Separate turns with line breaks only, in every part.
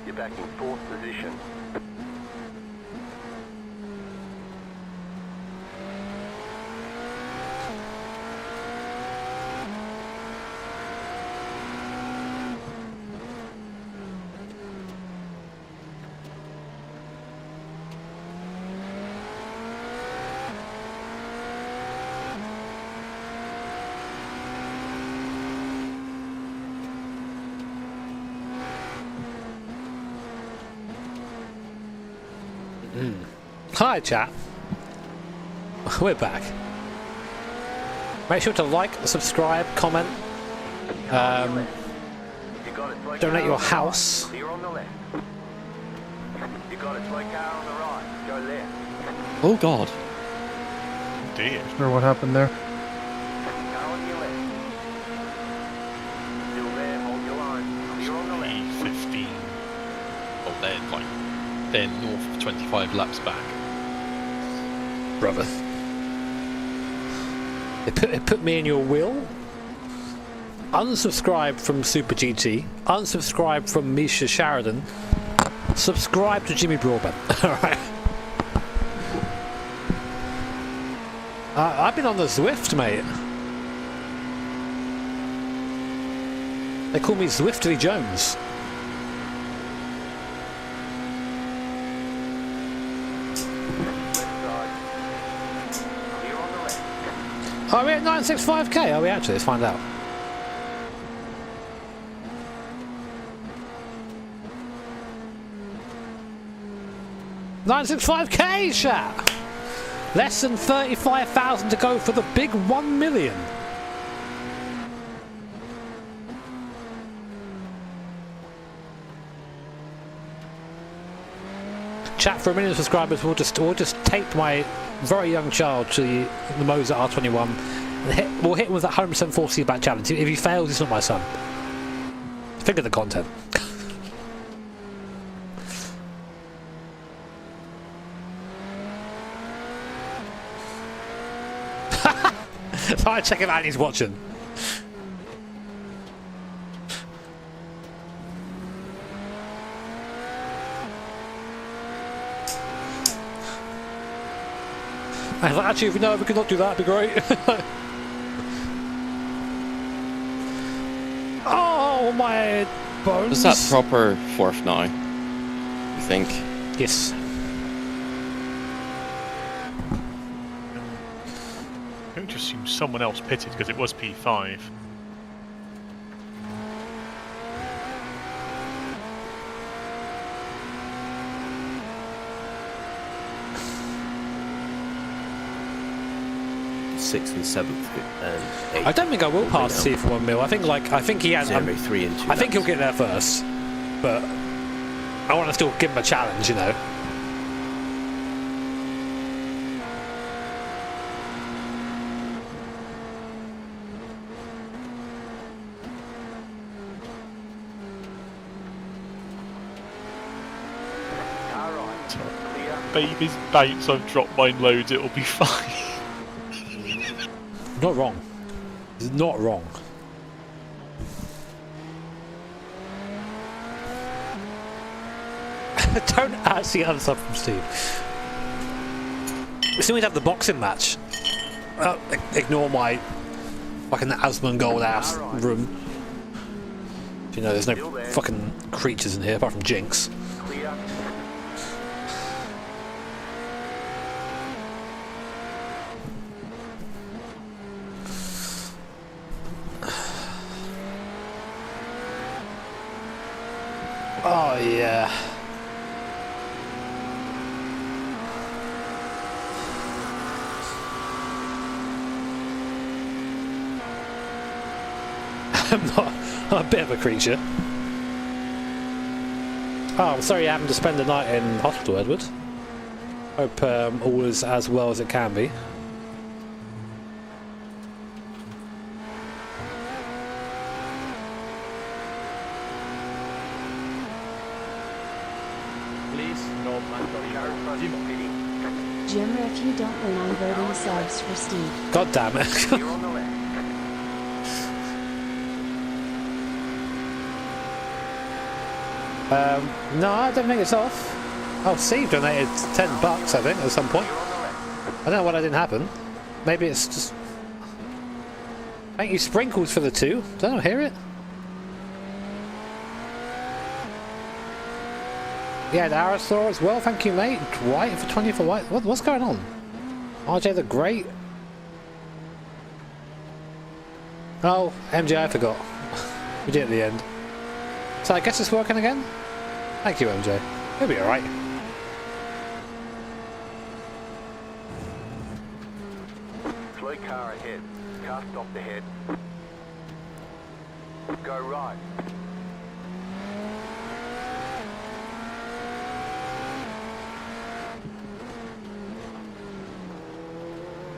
You're back in 4th position.
Hi chat, we're back. Make sure to like, subscribe, comment, donate your house.
Clear on the left. You got a toy car on the right. Go left.
Oh god.
Dear.
Sure, what happened there?
Car on your left. Still there, hold your line. Clear on the left.
E15. Oh, they're north of 25 laps back.
Brother. It put me in your will. Unsubscribe from Super GT. Unsubscribe from Misha Sheridan. Subscribe to Jimmy Broadbent. Alright. I've been on the Zwift, mate. They call me Zwiftly Jones. Are we at 965k? Are we actually? Let's find out. $965k, chat! Less than 35,000 to go for the big 1 million. Chat, for 1 million subscribers, we'll just tape my very young child to the Moser R21 and we'll hit him with that 100% force feedback challenge. If he fails, he's not my son. Think of the content. Alright, check him out, he's watching. Actually, if we know we could not do that, that'd be great. Oh, my bones.
Is that proper fourth now? You think?
Yes.
I think just assume someone else pitted because it was P5.
Sixth and seventh and eighth.
I don't think I will pass T for 1 mil. I think he has.
0, 3 and 2.
I think he'll get there first, but I want to still give him a challenge, you know.
Baby's bounce, I've dropped mine loads, it'll be fine.
Not wrong. It's not wrong. Don't actually unsub from Steve. We still need to have the boxing match. Ignore my fucking Asmongold ass room. You know, there's no fucking creatures in here apart from Jinx. Oh yeah. I'm a bit of a creature. Oh, I'm sorry you're having to spend the night in hospital, Edward. Hope all is as well as it can be.
Jimmer, if you don't win, I'm voting subs for Steve.
God damn it.
You're on the left.
No, I don't think it's off. Oh, Steve donated $10, I think, at some point. I don't know why that didn't happen. Maybe it's just... Thank you, Sprinkles, for the 2. Did I not hear it? Yeah, the Arasaur as well. Thank you, mate. White for 20 for white. What's going on? RJ the Great. Oh, MJ, I forgot. We did it at the end. So I guess it's working again? Thank you, MJ. It'll be alright.
Slow car ahead. Car stopped ahead. Go right.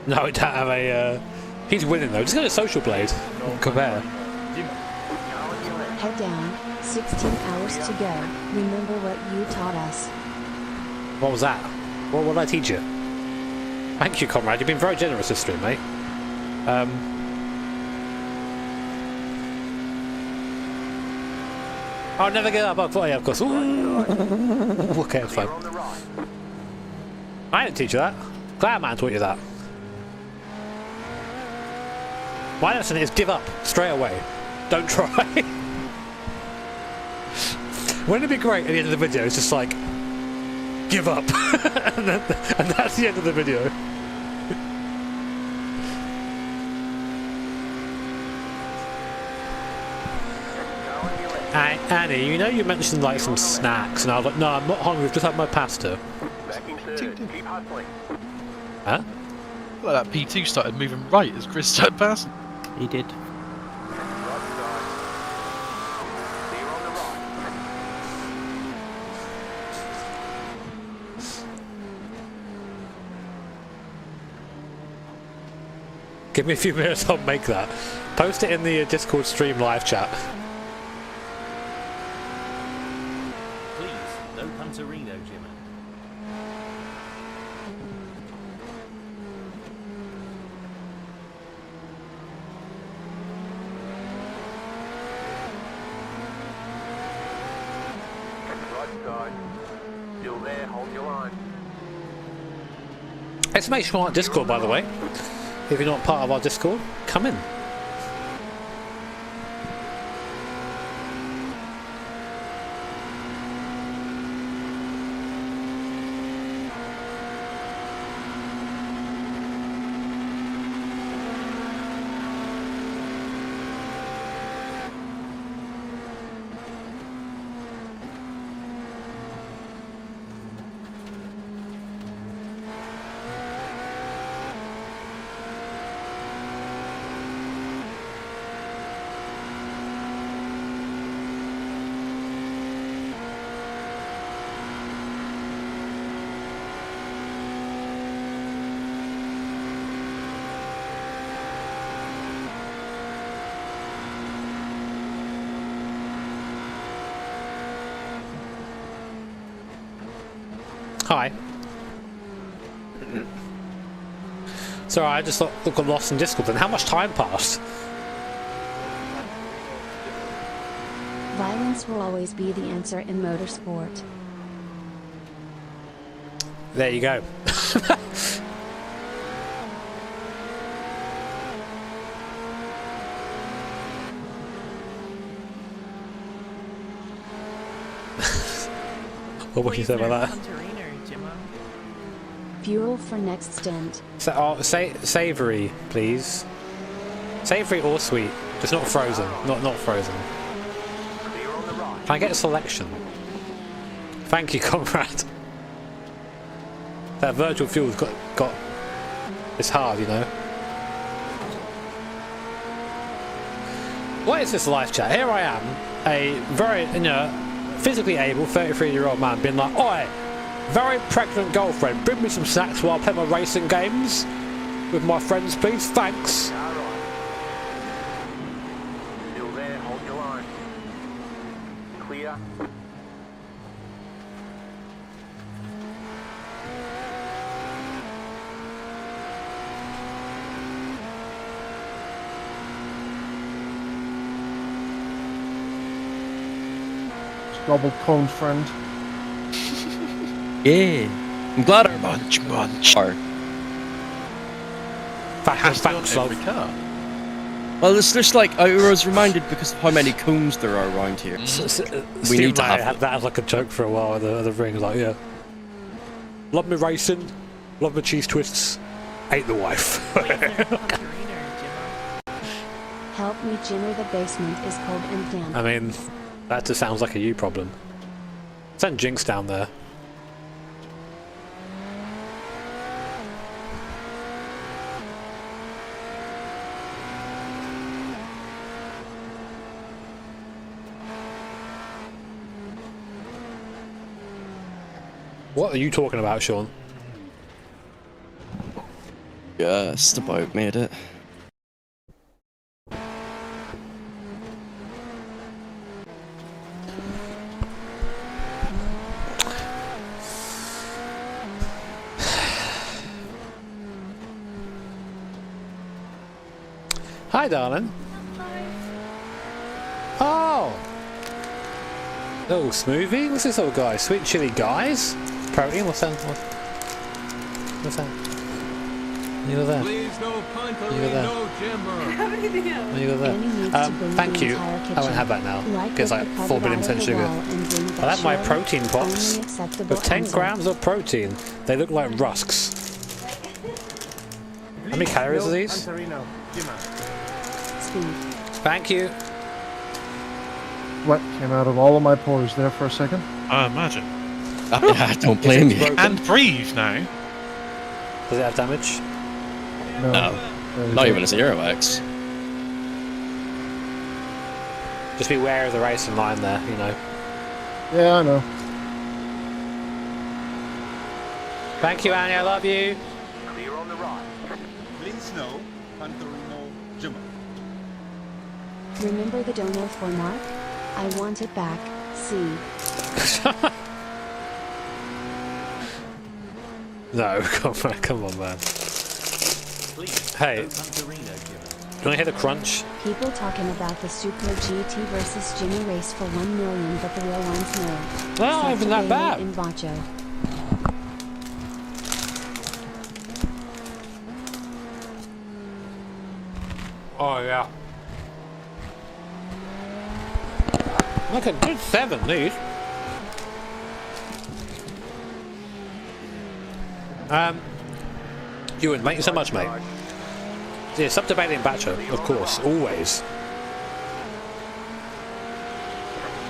No, we don't have a... He's winning though. Just go to Social Blade. Compare.
Head down, 16 hours to go. Remember what you taught us.
What was that? What did I teach you? Thank you, comrade. You've been very generous this stream, mate. I'll never get up. Oh, yeah, of course. Ooh. Okay, fine. I didn't teach you that. Cloudman taught you that. My lesson is give up straight away. Don't try. Wouldn't it be great at the end of the video? It's just like, give up. and that's the end of the video. Annie, you know you mentioned like some snacks, and I was like, no, I'm not hungry, I've just had my pasta.
Keep hustling.
Huh?
Well, that P2 started moving right as Chris started passing.
He did.
Right side. Clear on the right.
Give me a few minutes, I'll make that. Post it in the Discord stream live chat.
Please, don't come to Reno, Jimmy.
Right side. Still there, hold your line.
Exclamation mark Discord, by the way. If you're not part of our Discord, come in. Hi. Sorry, I just got lost in Discord then. How much time passed?
Violence will always be the answer in motorsport.
There you go. What would you say about that?
Fuel for next stint.
So, savoury, please. Savoury or sweet, just not frozen. Not frozen.
Clear on the right.
Can I get a selection? Thank you, comrade. That virtual fuel's got. It's hard, you know. What is this live chat? Here I am, a very, physically able 33-year-old man being like, oi, very pregnant girlfriend, bring me some snacks while I play my racing games with my friends, please. Thanks.
Car right. Still there, hold your line. Clear.
double coned friend.
Yeah. I'm glad our
Munch.
are.
Has to be on
Facts
every car.
Well, it's just like I was reminded because of how many cones there are around here. We
Steve
need to
and I
have
had that as like a joke for a while at the ring. Like, yeah, love me racing, love me cheese twists, hate the wife.
Help me, Jimmer. The basement is cold and damp.
I mean, that just sounds like a you problem. Send Jinx down there. What are you talking about, Sean?
Just about made it.
Hi, darling. Oh! Little smoothie? What's this little guy? Sweet chili guys? Protein? What's that? What's that? You got that?
Please no punter,
You got that?
no jimmer.
You got
Annie needs
that?
to bring
Thank
the
you.
entire
I won't
kitchen.
have that now.
Like
It's like
with the
4 billion
cover
percent
out
sugar.
of the wall and bring
I have my
Bacho.
protein pops
Only acceptable
with 10
answer.
grams of protein. They look like rusks. How many calories are these?
Speed.
Thank you.
Sweat came out of all of my pores there for a second.
I imagine.
I don't blame you.
broken?
And breathe now.
Does it have damage?
No,
Very
not
good.
even a 0x.
Just be aware of the racing line there, you know.
Yeah, I know.
Thank you, Annie. I love you.
Clear on the right.
Please no, Pantorino Jimmer.
Remember the dono for Mark? I want it back. See.
No, come on, man.
Please,
Hey.
no Punterino, Jimmer.
Do you want to hear the crunch?
People talking about the Super GT versus Jimmy race for 1 million, but the real ones know.
Well, not even that bad.
In Bacho.
Oh, yeah. Look at good 7, these. Ewan, thank you so much, mate. Yeah, stop debating Bacho, of course, always.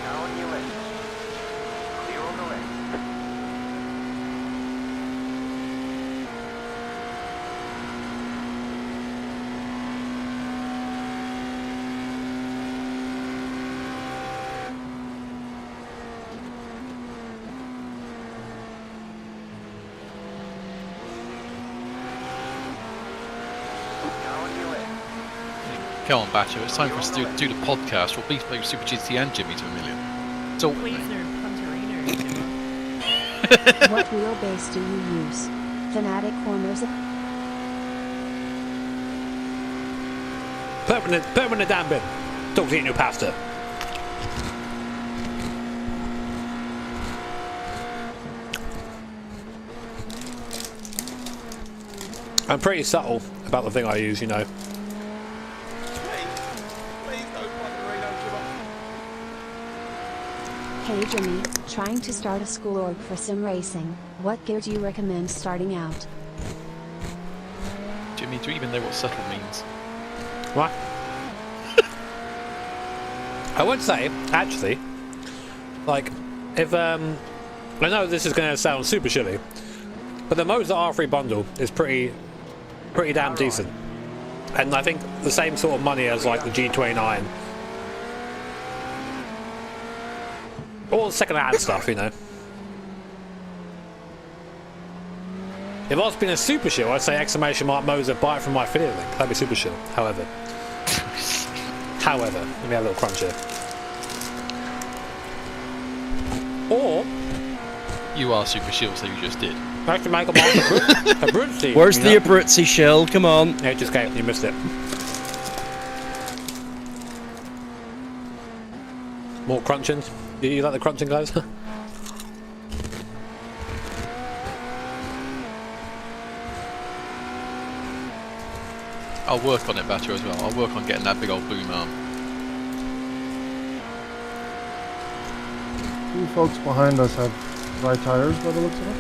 Now on your left. Clear on the left. Now on your left.
Come on, Bacho. It's time for us to do the podcast. We'll beat both Super GT and Jimmy to 1 million. So,
What wheelbase do you use? Fanatic corners.
Put them in the damn bin. Don't eat your pasta. I'm pretty subtle about the thing I use, you know.
Please no Pantorino Jimmer.
Hey Jimmy, trying to start a school org for sim racing. What gear do you recommend starting out?
Jimmy, do you even know what subtle means?
What? I would say, actually, like, if, I know this is going to sound super shilly, but the Motor R3 bundle is pretty damn decent. And I think the same sort of money as, like, the G29. All the second-hand stuff, you know. If I was being a super shill, I'd say exclamation mark Moser, buy it from my affiliate link. That'd be super shill. However, let me have a little crunch here. Or
You are Super Shield, so you just did.
I have to make a Abruzzi.
Where's the Abruzzi shell? Come on.
Yeah, it just came. You missed it. More crunching. Do you like the crunching, guys?
I'll work on it, Bacho, as well. I'll work on getting that big old boom arm.
Two folks behind us have dry tires by the looks of it.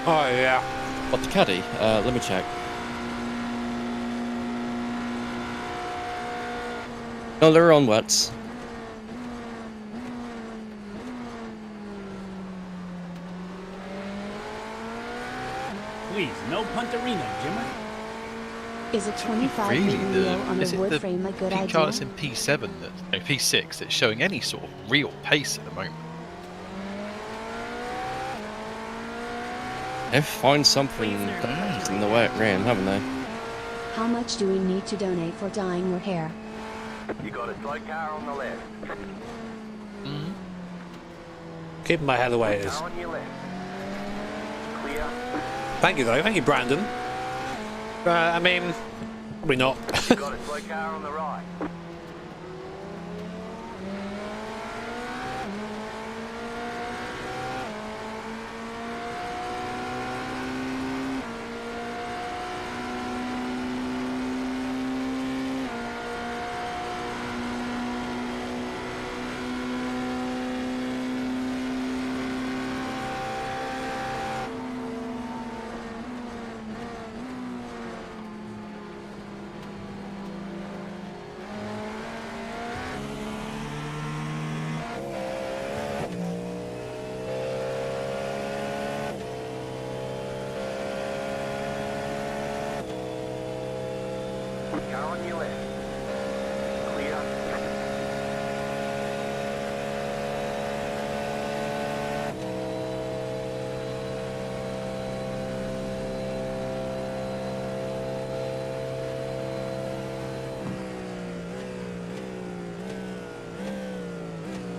Oh yeah.
What, the caddy? Let me check. No, they're on wets.
Please, no punterino, Jimmer.
Is a 25
Really,
wheel on
is
a
it
wood
the
frame a good
peak
idea?
chart in P7 that, no, P6 that's showing any sort of real pace at the moment?
They've found something in the wet rain, haven't they?
How much do we need to donate for dyeing your hair?
You got a slow car on the left.
Keeping my hair the way it is.
Car on your left. Clear.
Thank you, though. Thank you, Brandon. I mean, probably not.
You got a slow car on the right. Car on your left. Clear.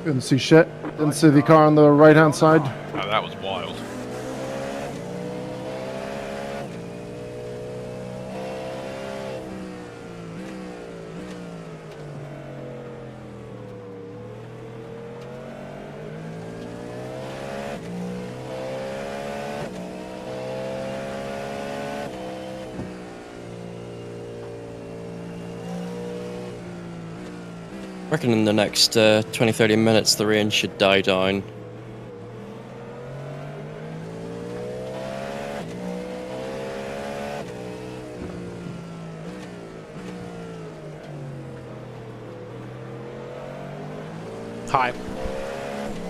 Couldn't see shit. Didn't see the car on the right hand side.
Oh, that was wild.
I reckon in the next 20-30 minutes the rain should die down.
Hi.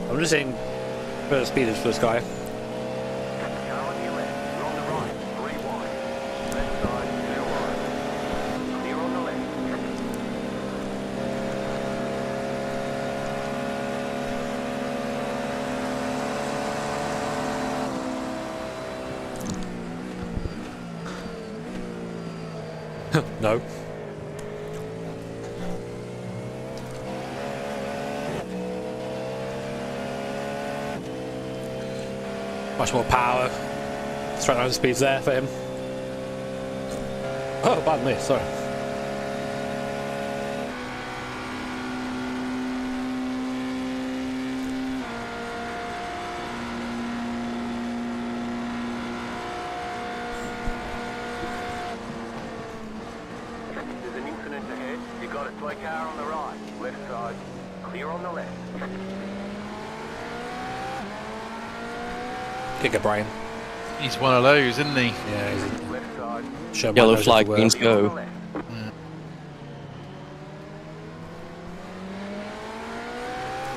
I'm just seeing where the speed is for this guy.
Car on your left. You're on the right. 3 wide. Left side. 2 wide. Clear on the left.
No. Much more power. Straight line speeds there for him. Oh, pardon me, sorry.
There's an incident ahead. You got a slow car on the right. Left side. Clear on the left.
Kick a brain.
He's one of those, isn't he?
Yeah, he's
Left side.
show my
Yellow
nose
flag
everywhere.
means
Clear on the
go.
left.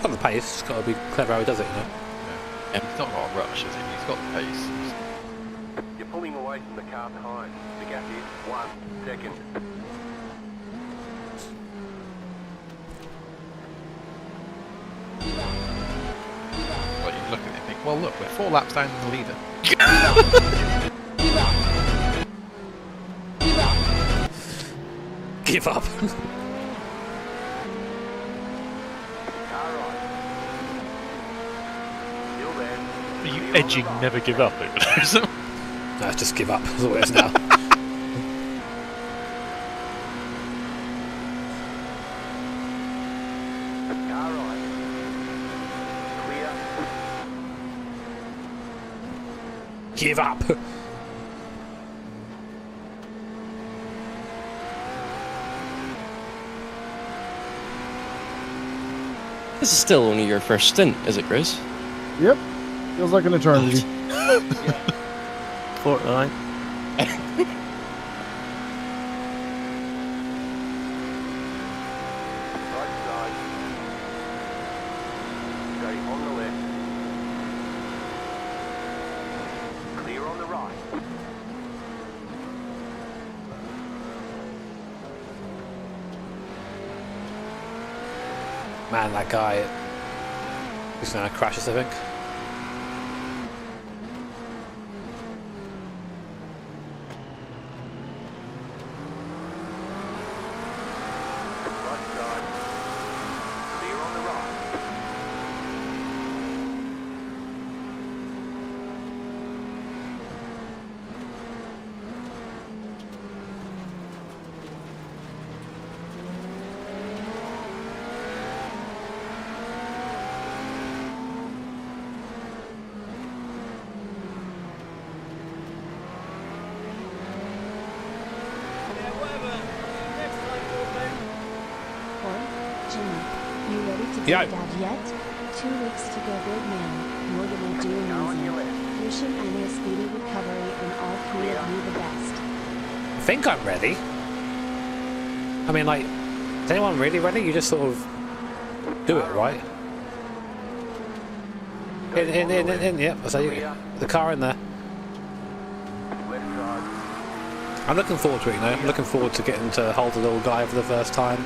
Got the pace, it's got to be clever how he does it, you know.
He's not got a rush, has he? He's got the pace.
You're pulling away from the car behind. The gap is 1 second.
Like you look at it and think, well, look, we're 4 laps down in the leader.
Give up.
Car right. Still there.
Are you
Clear on the
edging
right.
never give up over those?
No, just give up. That's all it is now. Give up.
This is still only your first stint, is it, Chris?
Yep. Feels like an eternity.
Fortnite.
Right side. Stay on the left. Clear on the right.
Man, that guy. He's gonna crash us, I think.
Right side. Clear on the right.
Or, Jimmy, you ready to be
Yeah.
a dad yet? 2 weeks to go, big man. You're gonna do amazing. Wishing Annie a speedy recovery and all three of you the best.
I think I'm ready. I mean, like, is anyone really ready? You just sort of do it, right? In, yep. I say the car in there.
Left side.
I'm looking forward to it, you know. I'm looking forward to getting to hold the little guy for the first time.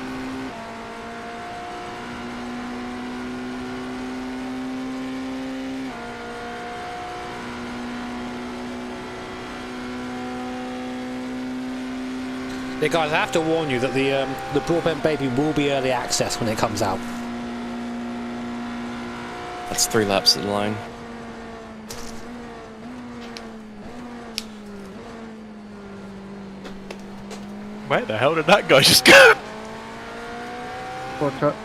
Yeah, guys, I have to warn you that the Broadbent Baby will be early access when it comes out.
That's 3 laps of the line.
Where the hell did that guy just go?
Shortcut.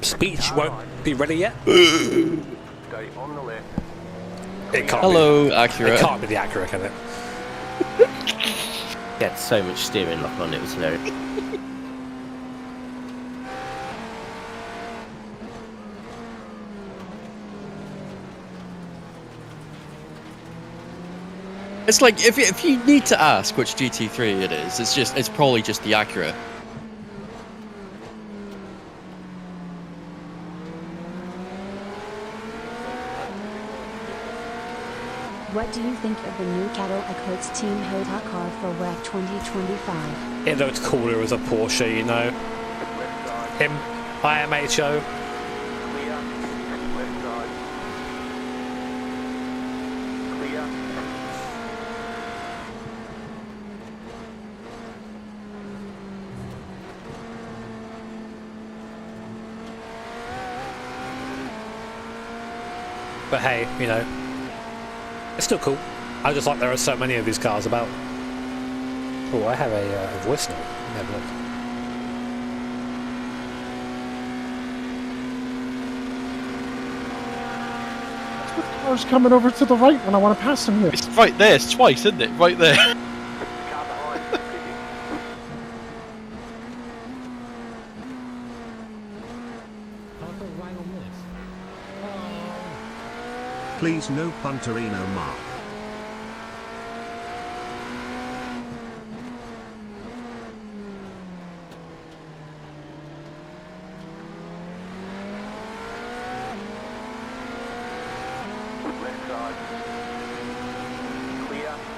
Speech won't be ready yet.
Stay on the left.
It can't
Hello,
be.
Acura.
It can't be the Acura, can it?
He had so much steering lock on it was hilarious.
It's like if you need to ask which GT3 it is, it's probably just the Acura.
What do you think of the new Cadillac Hertz Team Hota car for WEC 2025?
It looks cooler as a Porsche, you know.
Left side.
Him, IMHO.
Clear. Left side. Clear.
But hey, you know, it's still cool. I just like there are so many of these cars about. Oh, I have a voice note. Let me have a look.
Car's coming over to the right when I want to pass him here.
It's right there. It's twice, isn't it? Right there.
Car behind. Picking.
Please no Punterino mark.
Left side. Clear. Left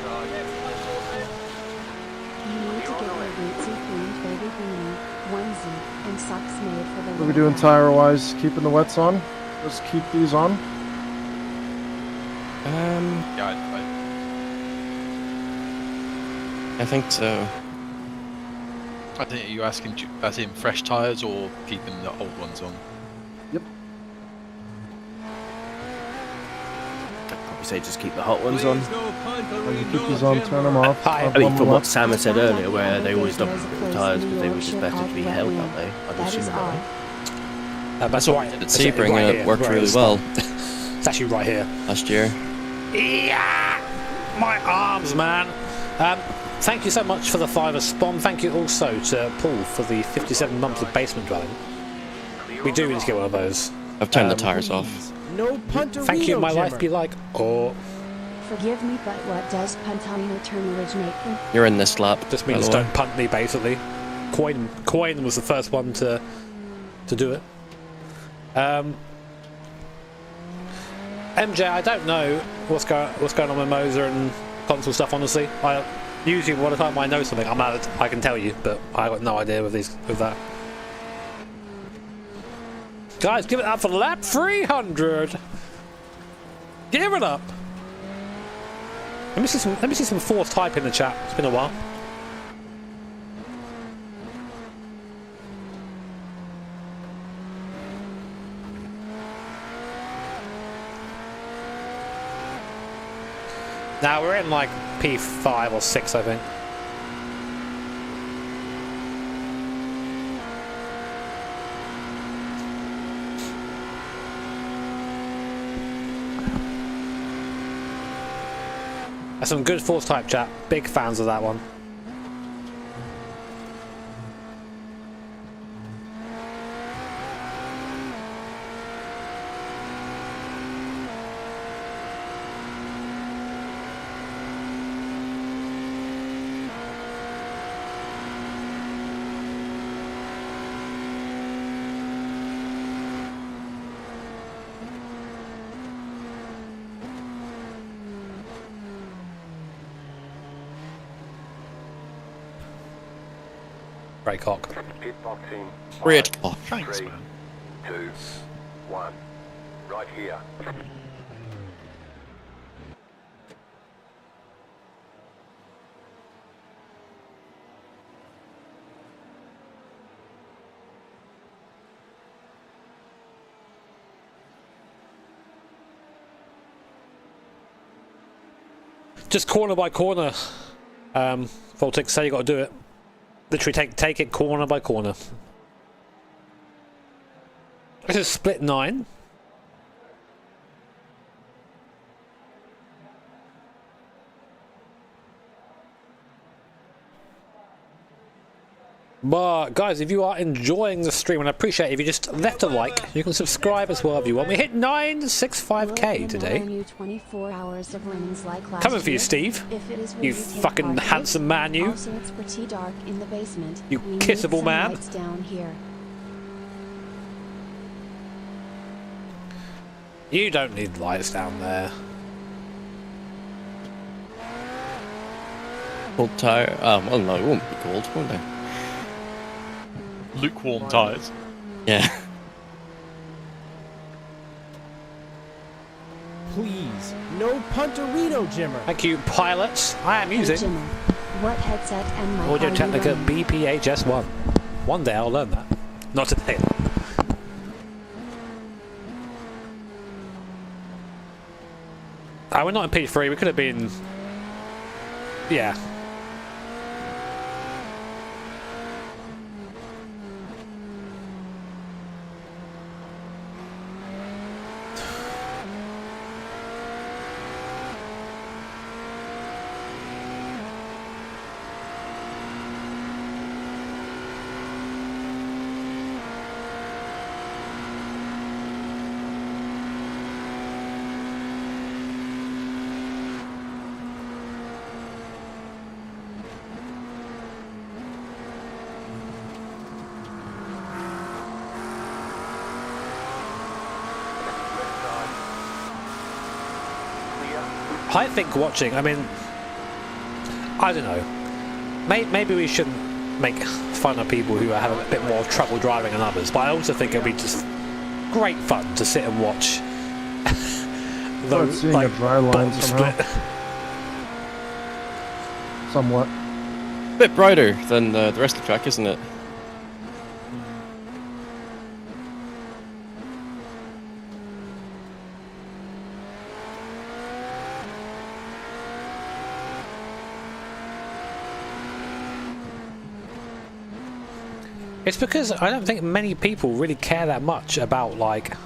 side.
You need to get your bootsy themed baby beanie, onesie, and socks made for the
What are we
little
doing
guy.
tire-wise? Keeping the wets on? Let's keep these on.
Yeah,
I think so.
I think you're asking as in fresh tyres or keeping the old ones on.
I'd probably say just keep the hot ones on.
Please no
When you
Pantarino,
keep these on, turn them
Jimmer.
off.
Hi.
have
I mean,
one
from
left.
what Sam had said earlier, where they always double the tyres because they were just better to be held that way. I'd
That is
assume
all.
that.
That's right.
At
That's
Sebring,
right
it
here,
worked
right
really
at the
well
start. It's actually right here.
last year.
Yeah, my arms, man. Thank you so much for the $5 spawn. Thank you also to Paul for the 57 months of basement dwelling. We do need to get one of those.
I've turned the tires off.
No punter.
Thank you, my life be like. Or
Forgive me, but what does Pantalino term originate from?
You're in this lap.
just
by
means
the way.
don't punt me, basically. Coin was the first one to do it. MJ, I don't know what's going on with Moser and console stuff. Honestly, usually by the time I know something, I can tell you, but I got no idea with that. Guys, give it up for lap 300. Give it up. Let me see some forced type in the chat. It's been a while. Now we're in like P5 or 6, I think. That's some good force type chat. Big fans of that one. Great cock.
Pit box in.
Red. Oh,
Thanks,
3,
man.
2, 1. Right here.
Just corner by corner. Voltic, say you got to do it. Literally take it corner by corner. This is split 9. But guys, if you are enjoying the stream, and I appreciate it, if you just left a like, you can subscribe as well if you want. We hit 965k today.
24 hours of rains like last
Coming for you,
year?
Steve.
If it is
You
raining in
fucking
Arctic,
handsome man, you.
Also, it's pretty dark in the basement.
You
We need
kissable
some
man.
lights down here.
You don't need lights down there.
Cold tire. Well, no, it won't be cold, won't it?
Lukewarm tyres.
Yeah.
Please, no punterino, Jimmer.
Thank you, pilots. I am
Hey,
using
Jimmy, what headset and mic
Audio
are you
Technica
running?
BPHS1. One day I'll learn that. Not today. We're not in P3. We could have been. Yeah.
Left side. Clear.
I think watching. I mean, I don't know. Maybe we shouldn't make fun of people who have a bit more trouble driving than others. But I also think it'd be just great fun to sit and watch.
Start seeing a dry line
bottom
somehow.
split.
Somewhat.
A bit brighter than the rest of the track, isn't it?
It's because I don't think many people really care that much about like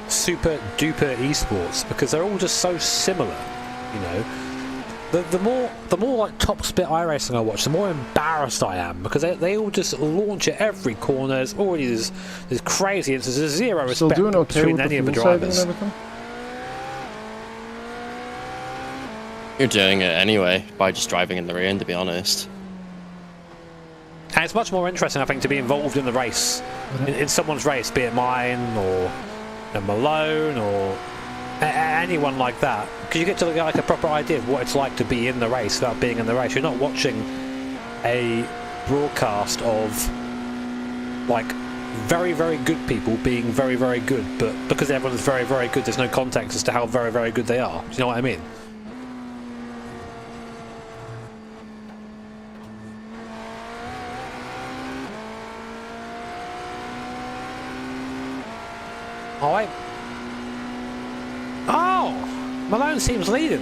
super duper esports because they're all just so similar, you know. The more like top split iRacing I watch, the more embarrassed I am because they all just launch at every corner. There's already this crazy. There's zero
Still
respect
doing okay
between
with
any
the
of the
fuel saving and
drivers.
everything?
You're doing it anyway by just driving in the rain, to be honest.
And it's much more interesting, I think, to be involved in the race, in someone's race, be it mine or Malone or anyone like that, because you get to get like a proper idea of what it's like to be in the race without being in the race. You're not watching a broadcast of like very, very good people being very, very good, but because everyone's very, very good, there's no context as to how very, very good they are. Do you know what I mean? Oh, wait. Oh! Malone seems leading.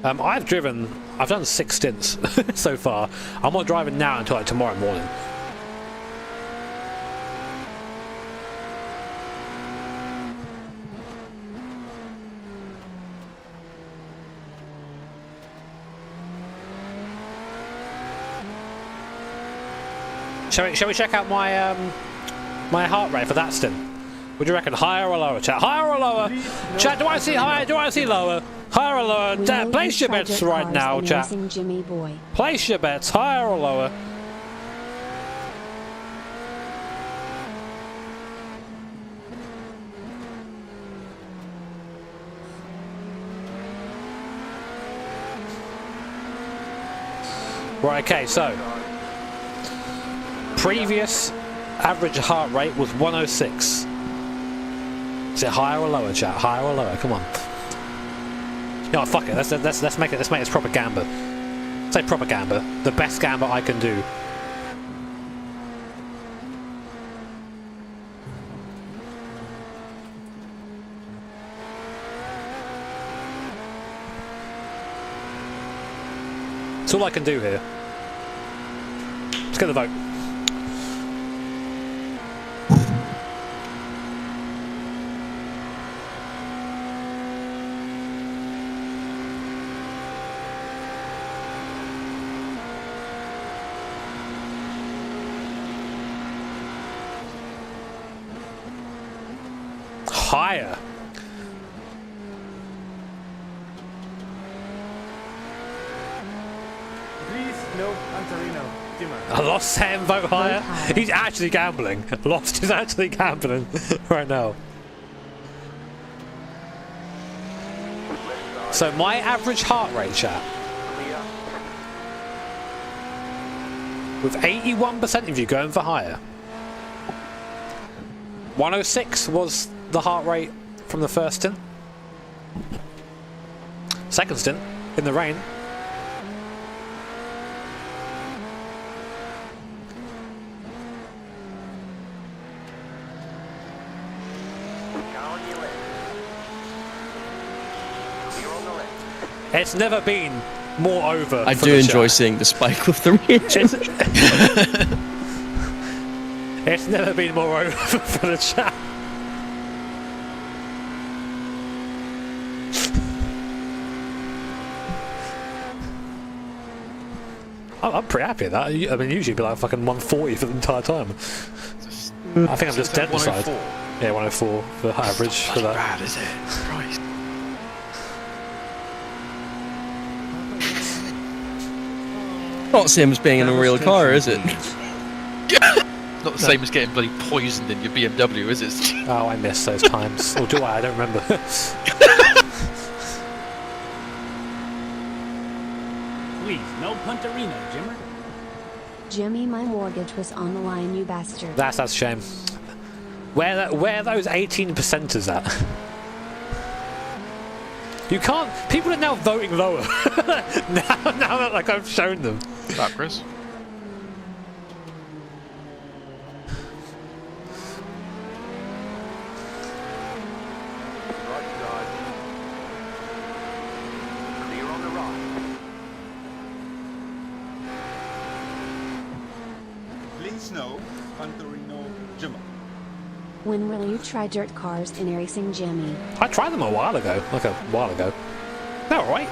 I've done 6 stints so far. I'm not driving now until like tomorrow morning. Shall we check out my my heart rate for that stint? What do you reckon? Higher or lower, chat? Higher or lower? Chat, do I see higher? Do I see lower? Higher or lower? Place your bets right now, chat.
Jimmy boy.
Place your bets. Higher or lower? Right, okay, so previous average heart rate was 106. Is it higher or lower, chat? Higher or lower? Come on. You know what, fuck it. Let's make this proper gamba. Say proper gamba. The best gamba I can do. That's all I can do here. Let's get the vote. Higher.
Please, no, Antarino.
I lost Sam, vote higher. He's actually gambling. Lost is actually gambling right now. So my average heart rate, chat, with 81% of you going for higher. 106 was the heart rate from the first stint. Second stint, in the rain. It's never been more over.
I do enjoy seeing the spike with the range.
It's never been more over for the chat. I'm pretty happy with that. I mean, usually it'd be like fucking 140 for the entire time. I think I'm just dead inside. Yeah, 104 for average for that.
Bad, is it? Christ.
Not the same as being in a real car, is it?
Not the same as getting bloody poisoned in your BMW, is it?
Oh, I miss those times. Or do I? I don't remember.
Please, no punterino, Jimmer.
Jimmy, my mortgage was on the line, you bastard.
That's a shame. Where are those 18%ers at? You can't. People are now voting lower. now that like I've shown them.
That, Chris.
Right side. Clear on the right.
Please no, Punterino Jimmer.
When will you try dirt cars in iRacing, Jimmy?
I tried them a while ago. Like a while ago. They're alright.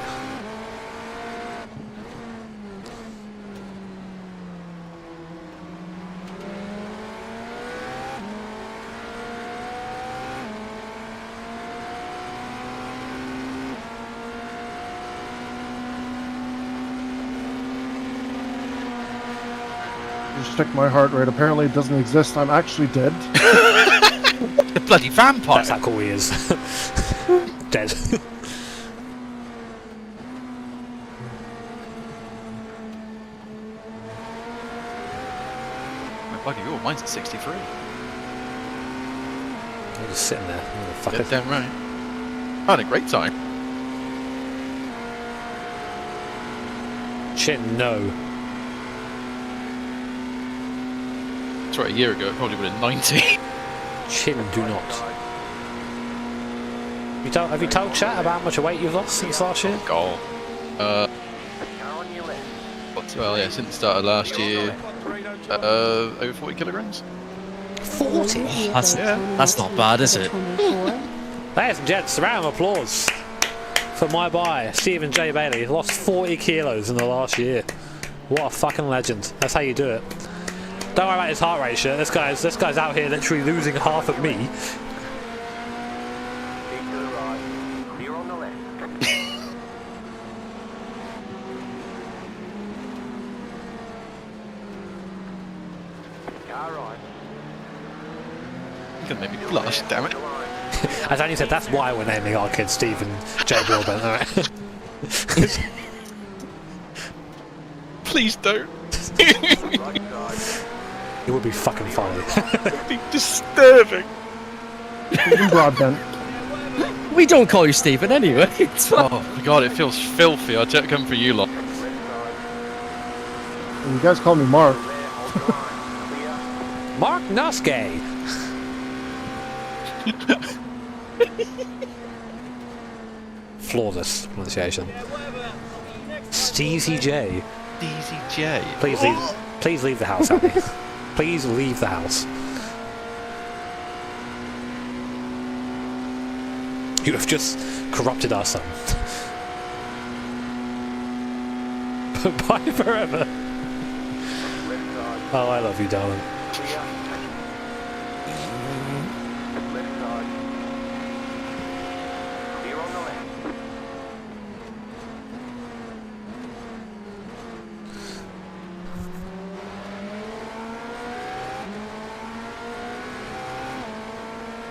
Just check my heart rate. Apparently it doesn't exist. I'm actually dead.
The bloody vampire!
That's how cool he is. Dead.
My bloody oh, mine's at 63.
You're just sitting there.
Yeah,
Motherfucker.
damn right. I had a great time.
Chin, no.
That's right, a year ago it probably would have been 90.
Chin, do not. Have you told chat about how much weight you've lost since last year?
Goal.
Car on your left.
Well, yeah, since the start of last year, over 40 kilograms.
40?
That's not bad, is it?
Ladies and gents, a round of applause for my boy, Stephen J. Bailey. He lost 40 kilos in the last year. What a fucking legend. That's how you do it. Don't worry about his heart rate shit. This guy's out here literally losing half of me.
Keep to the right. Clear on the left. Car right.
You can make me blush, damn it.
As Annie said, that's why we're naming our kid Stephen J. Broadbent. Alright.
Please don't.
Right side.
It would be fucking funny.
It'd be disturbing.
Even broadbent.
We don't call you Stephen anyway. It's fine.
Oh my god, it feels filthy. I'll come for you lot.
Left side.
And you guys call me Mark.
There, hold line. Clear.
Mark Nuske. Flawless pronunciation. Steezy J.
DZJ.
Please leave the house, Annie. Please leave the house. You have just corrupted our son. Bye forever.
Left side.
Oh, I love you, darling.
Clear. Left side. Clear on the left.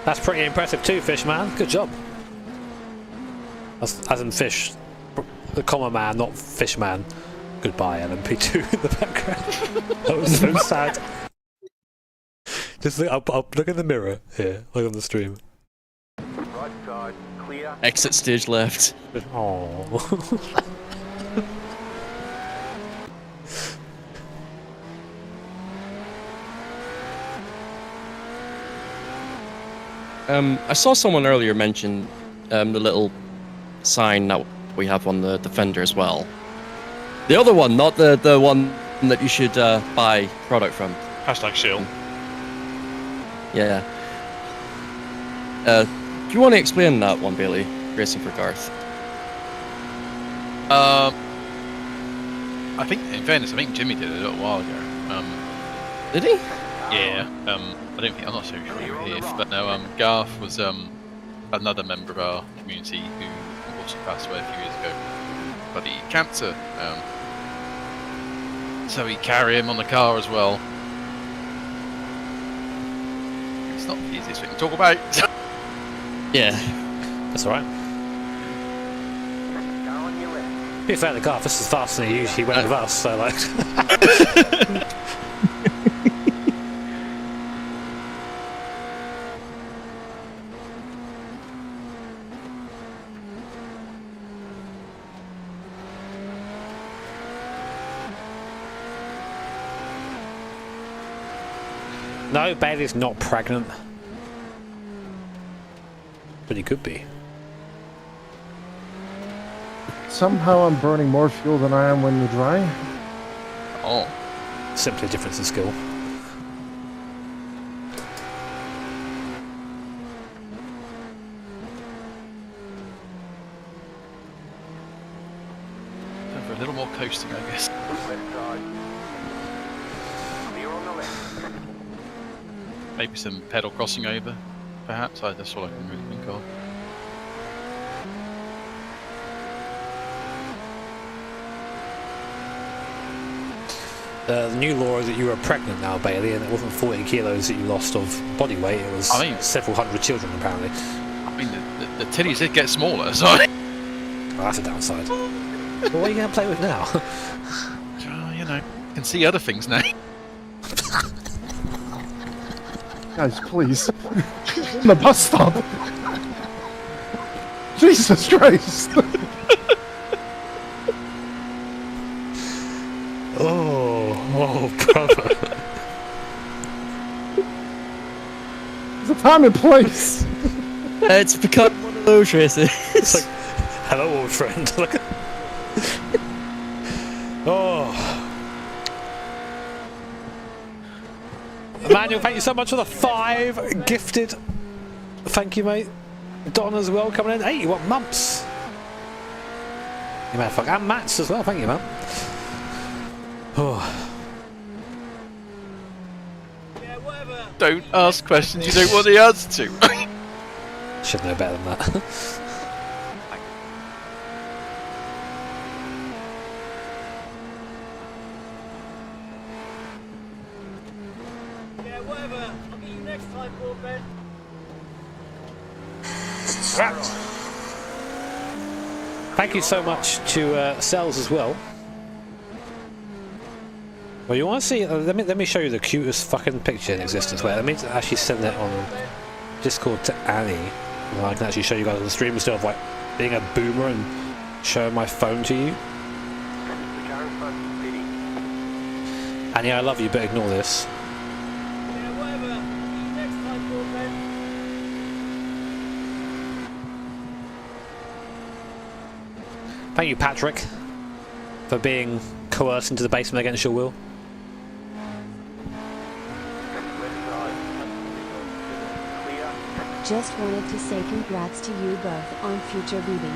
That's pretty impressive too, Fishman. Good job. As in fish, the comma man, not Fishman. Goodbye, LMP2 in the background. That was so sad. Just look, I'll look in the mirror here, like on the stream.
Right side. Clear.
Exit stage left.
Oh.
I saw someone earlier mention the little sign that we have on the fender as well. The other one, not the one that you should buy product from.
Hashtag shield.
Yeah. Do you want to explain that one, Bailey? Racing for Garth.
I think, in fairness, I think Jimmy did it a little while ago.
Did he?
Yeah. I'm not so sure if, but no. Garth was another member of our community who unfortunately passed away a few years ago. But he cancer. So we carry him on the car as well. It's not the easiest thing to talk about.
Yeah.
That's alright.
Car on your left.
To be fair, the car, this is faster than he usually went with us, so like. No, Bailey's not pregnant. But he could be.
Somehow I'm burning more fuel than I am when you're dry.
Oh.
Simply a difference in skill.
Time for a little more coasting, I guess.
Left side. Clear on the left.
Maybe some pedal crossing over, perhaps. That's all I can really think of.
The new law is that you were pregnant now, Bailey, and it wasn't 40 kilos that you lost of body weight, it was several hundred children, apparently.
I mean, the titties did get smaller, so...
Well, that's a downside. Well, what are you going to play with now?
You know, can see other things now.
Guys, please. In the bus stop. Jesus Christ.
Oh, brother.
There's a time and place.
It's become one of those races.
It's like, hello, old friend. Look. Oh. Emmanuel, thank you so much for the 5 gifted. Thank you, mate. Don as well coming in. Hey, you want mumps? You man, fuck. And Mats as well. Thank you, man. Oh.
Don't ask questions you don't want the answer to.
Should know better than that.
Yeah, whatever. I'll get you next time, Broadbent.
Thank you so much to Cells as well. Well, you want to see? Let me show you the cutest fucking picture in existence. Wait, let me actually send it on Discord to Annie. And I can actually show you guys on the stream instead of like being a boomer and showing my phone to you. Annie, I love you, but ignore this.
Yeah, whatever. I'll get you next time, Broadbent.
Thank you, Patrick, for being coerced into the basement against your will.
Just wanted to say congrats to you both on future baby.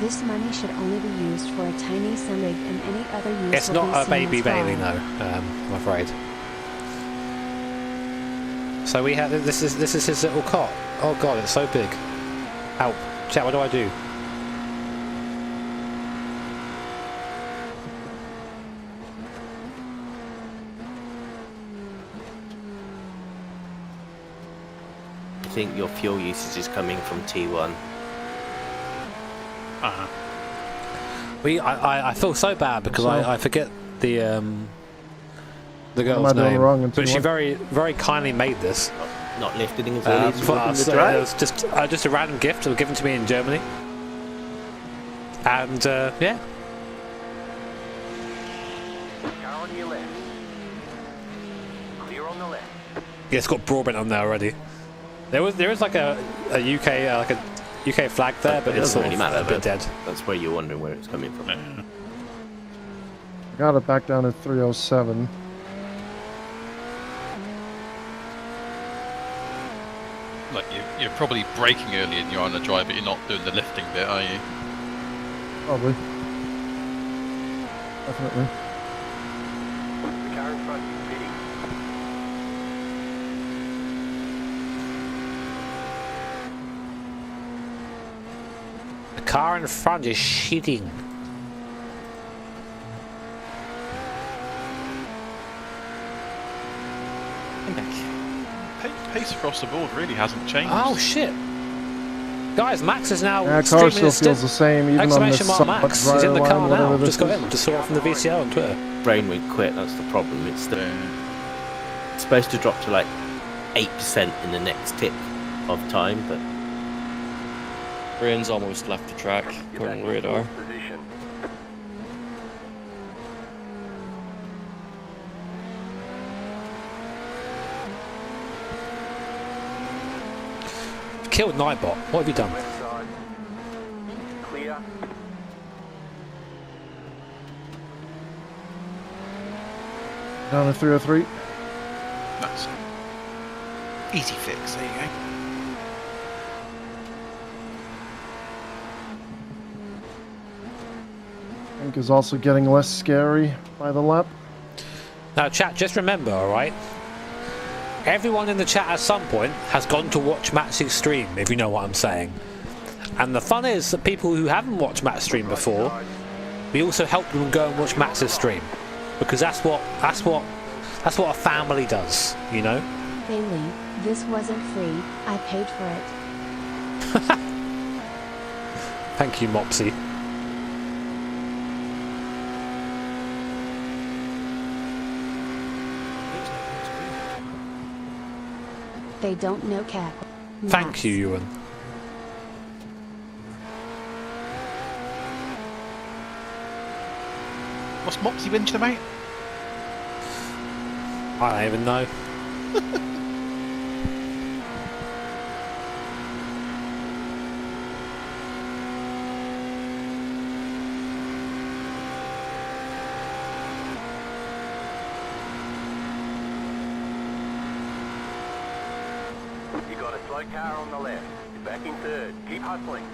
This money should only be used for a tiny Sunday and any other use.
It's not a baby Bailey, no. I'm afraid. So we have this is his little cot. Oh god, it's so big. Help! Chat, what do I do?
I think your fuel usage is coming from T1.
I feel so bad because I forget the girl's
Am I doing
name,
wrong in
but she
T1?
very kindly made this
Not lifting as early as
for
you
us.
the
It
drive.
was just a random gift that was given to me in Germany, and yeah.
Car on your left. Clear on the left.
Yeah, it's got Broadbent on there already. There is like a UK UK flag there, but
It
it's
doesn't
sort
really
of
matter,
a bit
but
dead.
that's where you're wondering where it's coming from.
I got it back down at 307.
Like you're probably braking early and you're on the drive, but you're not doing the lifting bit, are you?
Probably. Definitely.
The car in front is pitting.
The car in front is shitting.
Pace across the board really hasn't changed.
Oh shit! Guys, Max is now
Car
streaming
still
his
feels the same, even on this
exclamation mark
somewhat
Max. He's in the
drier
car
line,
now.
whatever
Just
this
got
is.
in. Just saw it from the VCR on Twitter.
Brain went quit, that's the problem. It's supposed to drop to like 8% in the next tick of time, but
Brain's almost left the track. We're on radar.
Position.
Killed Nightbot. What have you done?
Left side. Clear.
Down to 303.
Nice. Easy fix. There you go.
I think is also getting less scary by the lap.
Now, chat, just remember, alright? Everyone in the chat at some point has gone to watch Max's stream, if you know what I'm saying. And the fun is that people who haven't watched Max's stream before, we also help them go and watch Max's stream. Because that's what a family does, you know?
Bailey, this wasn't free. I paid for it.
Thank you, Mopsy.
They don't know cat.
Thank you, Ewan.
What's Mopsy whinging about?
I don't even know.
You got a slow car on the left. You're back in third. Keep hustling.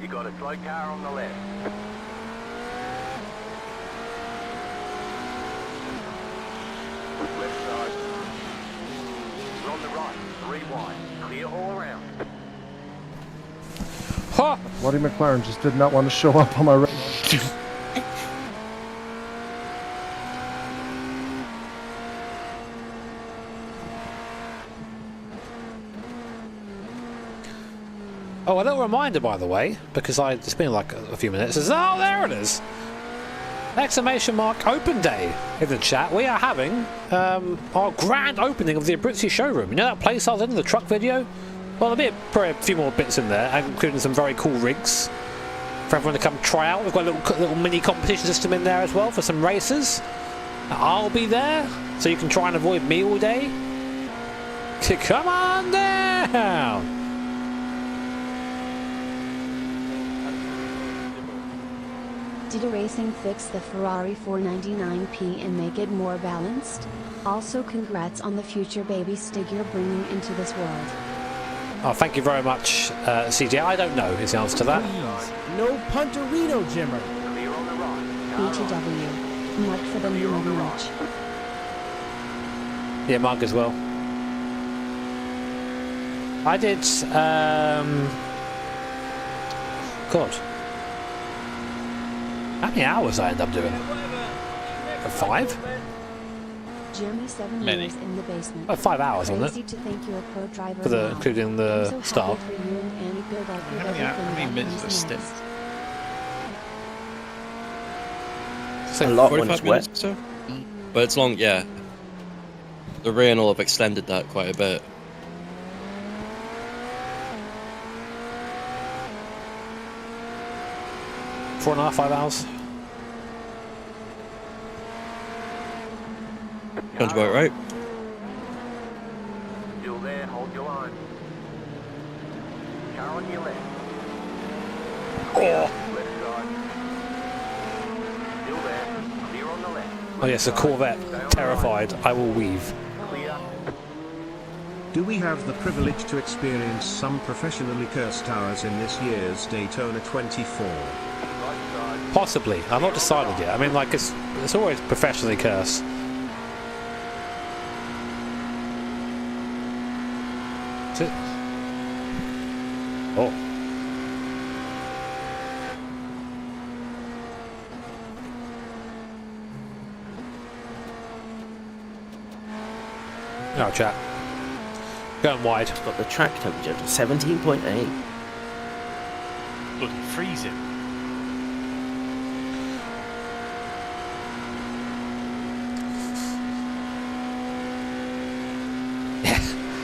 You got a slow car on the left. Left side. You're on the right. 3 wide. Clear all around.
Ha!
Bloody McLaren just did not want to show up on my radar.
Oh, a little reminder, by the way, because it's been like a few minutes. Oh, there it is! Exclamation mark open day in the chat. We are having our grand opening of the Abruzzi showroom. You know that place I was in the truck video? Well, there'll be probably a few more bits in there, including some very cool rigs for everyone to come try out. We've got a little mini competition system in there as well for some races. I'll be there, so you can try and avoid me all day. Come on down!
Did iRacing fix the Ferrari 499p and make it more balanced? Also congrats on the future baby Stig you're bringing into this world.
Oh, thank you very much, CJ. I don't know is the answer to that.
No punterino, Jimmer.
Clear on the right.
BTW. Mark for the new merch.
Yeah, Mark as well. I did, God. How many hours I end up doing? 5?
Jeremy 7
Many.
years in the basement.
Oh, 5 hours, wasn't
Crazy
it?
to think you're a pro driver
For the,
now.
including
I'm
the
so
start.
happy for you and Annie. Good luck with
How many
everything
minutes
that
of
comes
stint?
next.
So
a lot when
45
it's
minutes
wet.
or so. But it's long, yeah. The rain will have extended that quite a bit.
Four and a half, 5 hours.
Sounds about right.
Still there. Hold your line. Car on your left. Left side. Still there. Clear on the left.
Oh yes, a Corvette. Terrified. I will weave.
Clear.
Do we have the privilege to experience some professionally cursed hours in this year's Daytona 24?
Right side.
Possibly. I'm not decided yet. I mean, like, it's always professionally cursed. Is it? Oh. No, chat. Going wide.
It's got the track temperature to 17.8.
Bloody freezing.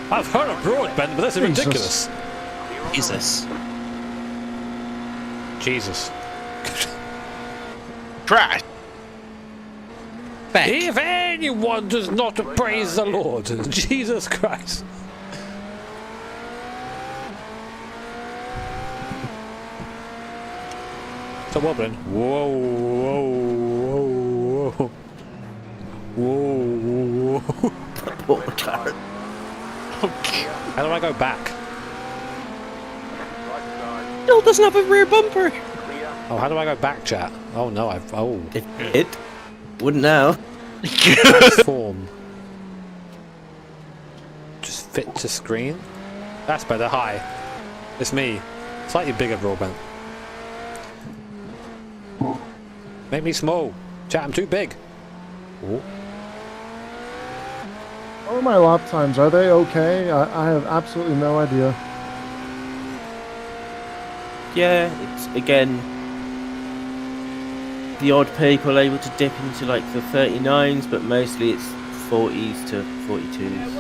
I've heard of broadbent, but this is
Jesus.
ridiculous.
Jesus.
Jesus.
Crash!
Back.
If anyone does not praise the Lord, Jesus Christ. Stop wobbling. Whoa, whoa, whoa, whoa. Whoa.
Poor car.
How do I go back?
Still doesn't have a rear bumper.
Oh, how do I go back, chat? Oh no, I've. Oh.
It wouldn't now.
Form. Just fit to screen. That's better. Hi. It's me. Slightly bigger broadbent. Make me small. Chat, I'm too big. Ooh.
What are my lap times? Are they okay? I have absolutely no idea.
Yeah, it's again the odd people able to dip into like the 39s, but mostly it's 40s to 42s.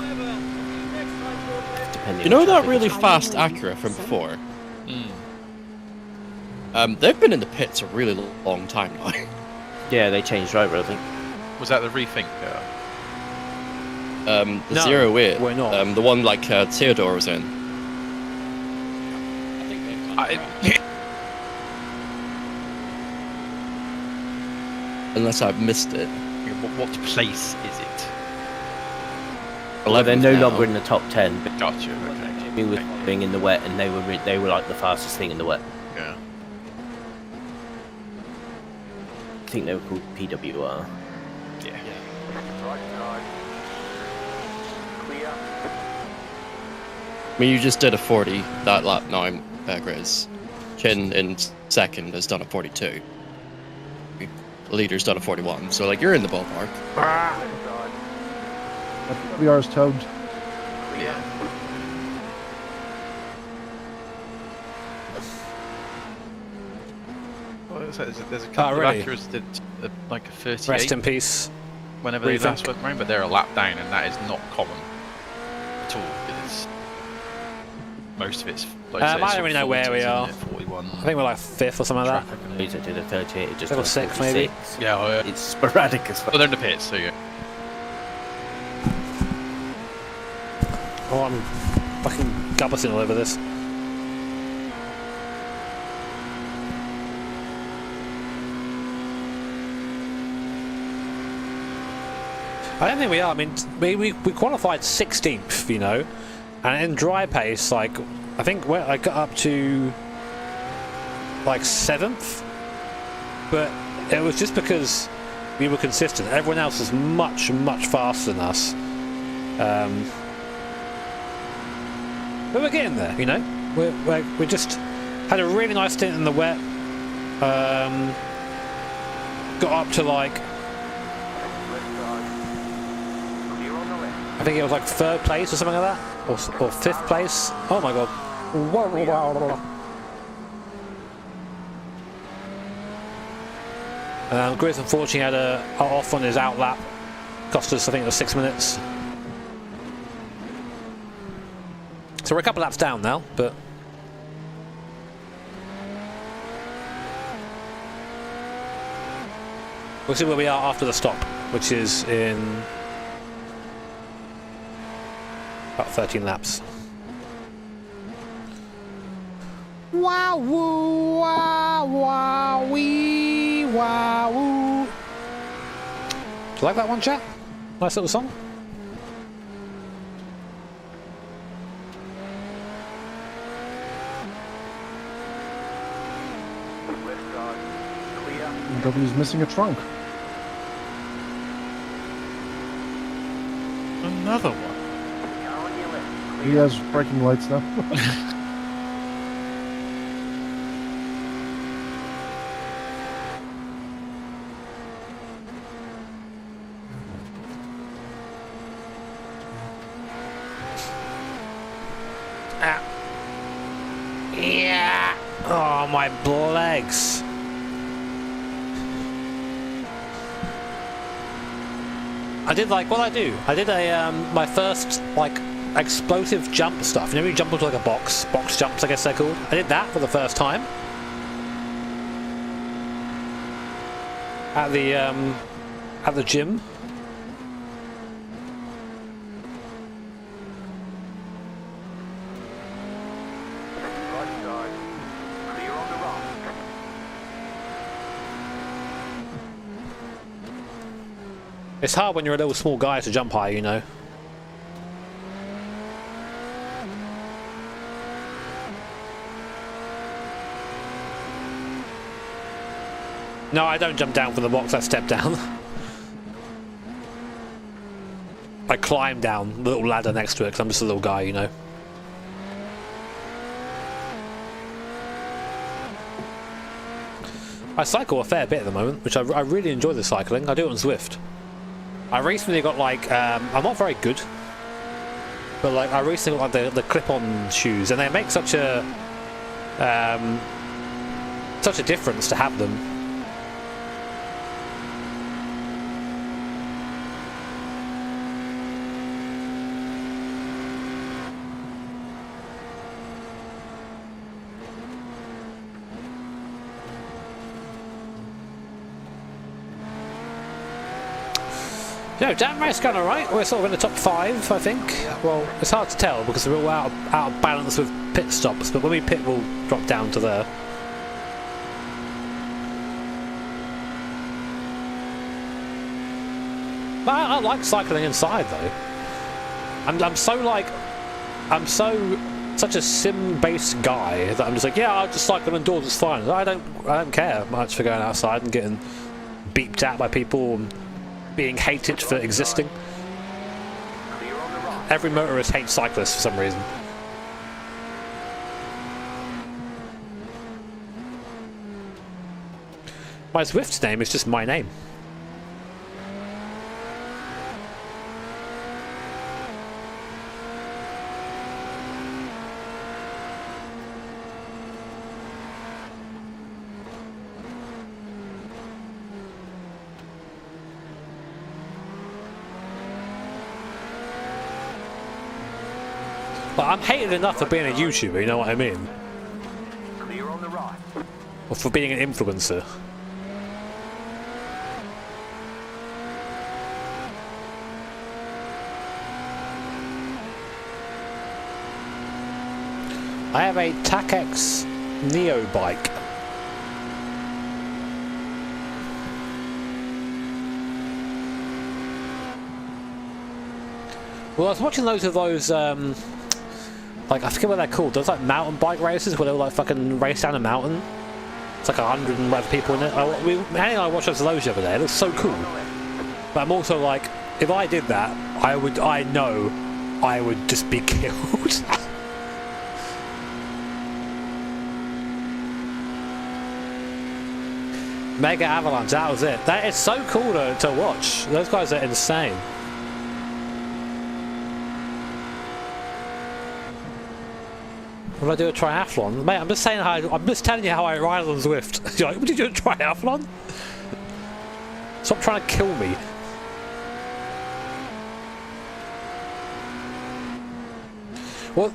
Depending.
You know
on
that
traffic.
really fast Acura from before? They've been in the pits a really long time now.
Yeah, they changed driver, I think.
Was that the rethink?
The
No,
08.
we're not.
The one like Theodore was in. Unless I've missed it.
What place is it?
Well, they're
11th
no
now.
longer in the top 10. But
Gotcha. Okay.
we were doing in the wet, and they were like the fastest thing in the wet.
Yeah.
I think they were called PWR.
Yeah.
I mean, you just did a 40 that lap now, Grizz. Chin in second has done a 42. The leader's done a 41, so like you're in the ballpark.
PWR is towed.
Yeah. What is that? There's a couple
really?
of Acuras that did like a 38
Rest in peace.
whenever they
Rethink.
last went round, but they're a lap down, and that is not common at all. It's, most of it's like
I don't really know where we are.
41.
I think we're like 5th or something like that.
Those that did a 38, it just
Level
went
6 maybe.
46.
Yeah, oh, yeah.
It's sporadic as
Well,
well.
they're in the pits, so yeah.
Oh, I'm fucking gubbussing all over this. I don't think we are. I mean, we qualified 16th, you know, and in dry pace, like I think I got up to like 7th, but it was just because we were consistent. Everyone else is much faster than us. But we're getting there, you know. We just had a really nice stint in the wet. Got up to like, I think it was like 3rd place or something like that, or 5th place. Oh my god! Grizz unfortunately had a off on his outlap. Cost us, I think it was 6 minutes. So we're a couple laps down now, but we'll see where we are after the stop, which is in about 13 laps. Wow, woo, wow, wow, wee, wow, woo. Do you like that one, chat? Nice little song.
W's missing a trunk.
Another one.
He has braking lights now.
Oh, my legs. I did like, what I do? I did a, my first, like, explosive jump stuff. You know, you jump onto like a box jumps, I guess they're called. I did that for the first time. At the gym.
Right side. Clear on the right.
It's hard when you're a little small guy to jump high, you know. No, I don't jump down from the box, I step down. I climb down the little ladder next to it because I'm just a little guy, you know. I cycle a fair bit at the moment, which I really enjoy the cycling. I do it on Zwift. I recently got like, I'm not very good, but like I recently got like the clip-on shoes, and they make such a difference to have them. Yeah, damn race going alright. We're sort of in the top 5, I think. Well, it's hard to tell because we're all out of balance with pit stops, but when we pit, we'll drop down to there. But I like cycling inside though. I'm such a sim-based guy that I'm just like, yeah, I'll just cycle indoors. It's fine. I don't care much for going outside and getting beeped at by people and being hated for existing. Every motorist hates cyclists for some reason. My Zwift name is just my name. Well, I'm hated enough for being a YouTuber, you know what I mean?
Clear on the right.
Or for being an influencer. I have a TACX Neo bike. Well, I was watching loads of those, like, I forget what they're called. Those, like, mountain bike races where they'll, like, fucking race down a mountain. It's like 100 and whatever people in it. Annie and I watched those the other day. It looks so cool. But I'm also like, if I did that, I know I would just be killed. Mega Avalanche, that was it. That is so cool to watch. Those guys are insane. Will I do a triathlon? Mate, I'm just saying I'm just telling you how I ride on Zwift. You're like, would you do a triathlon? Stop trying to kill me. Well,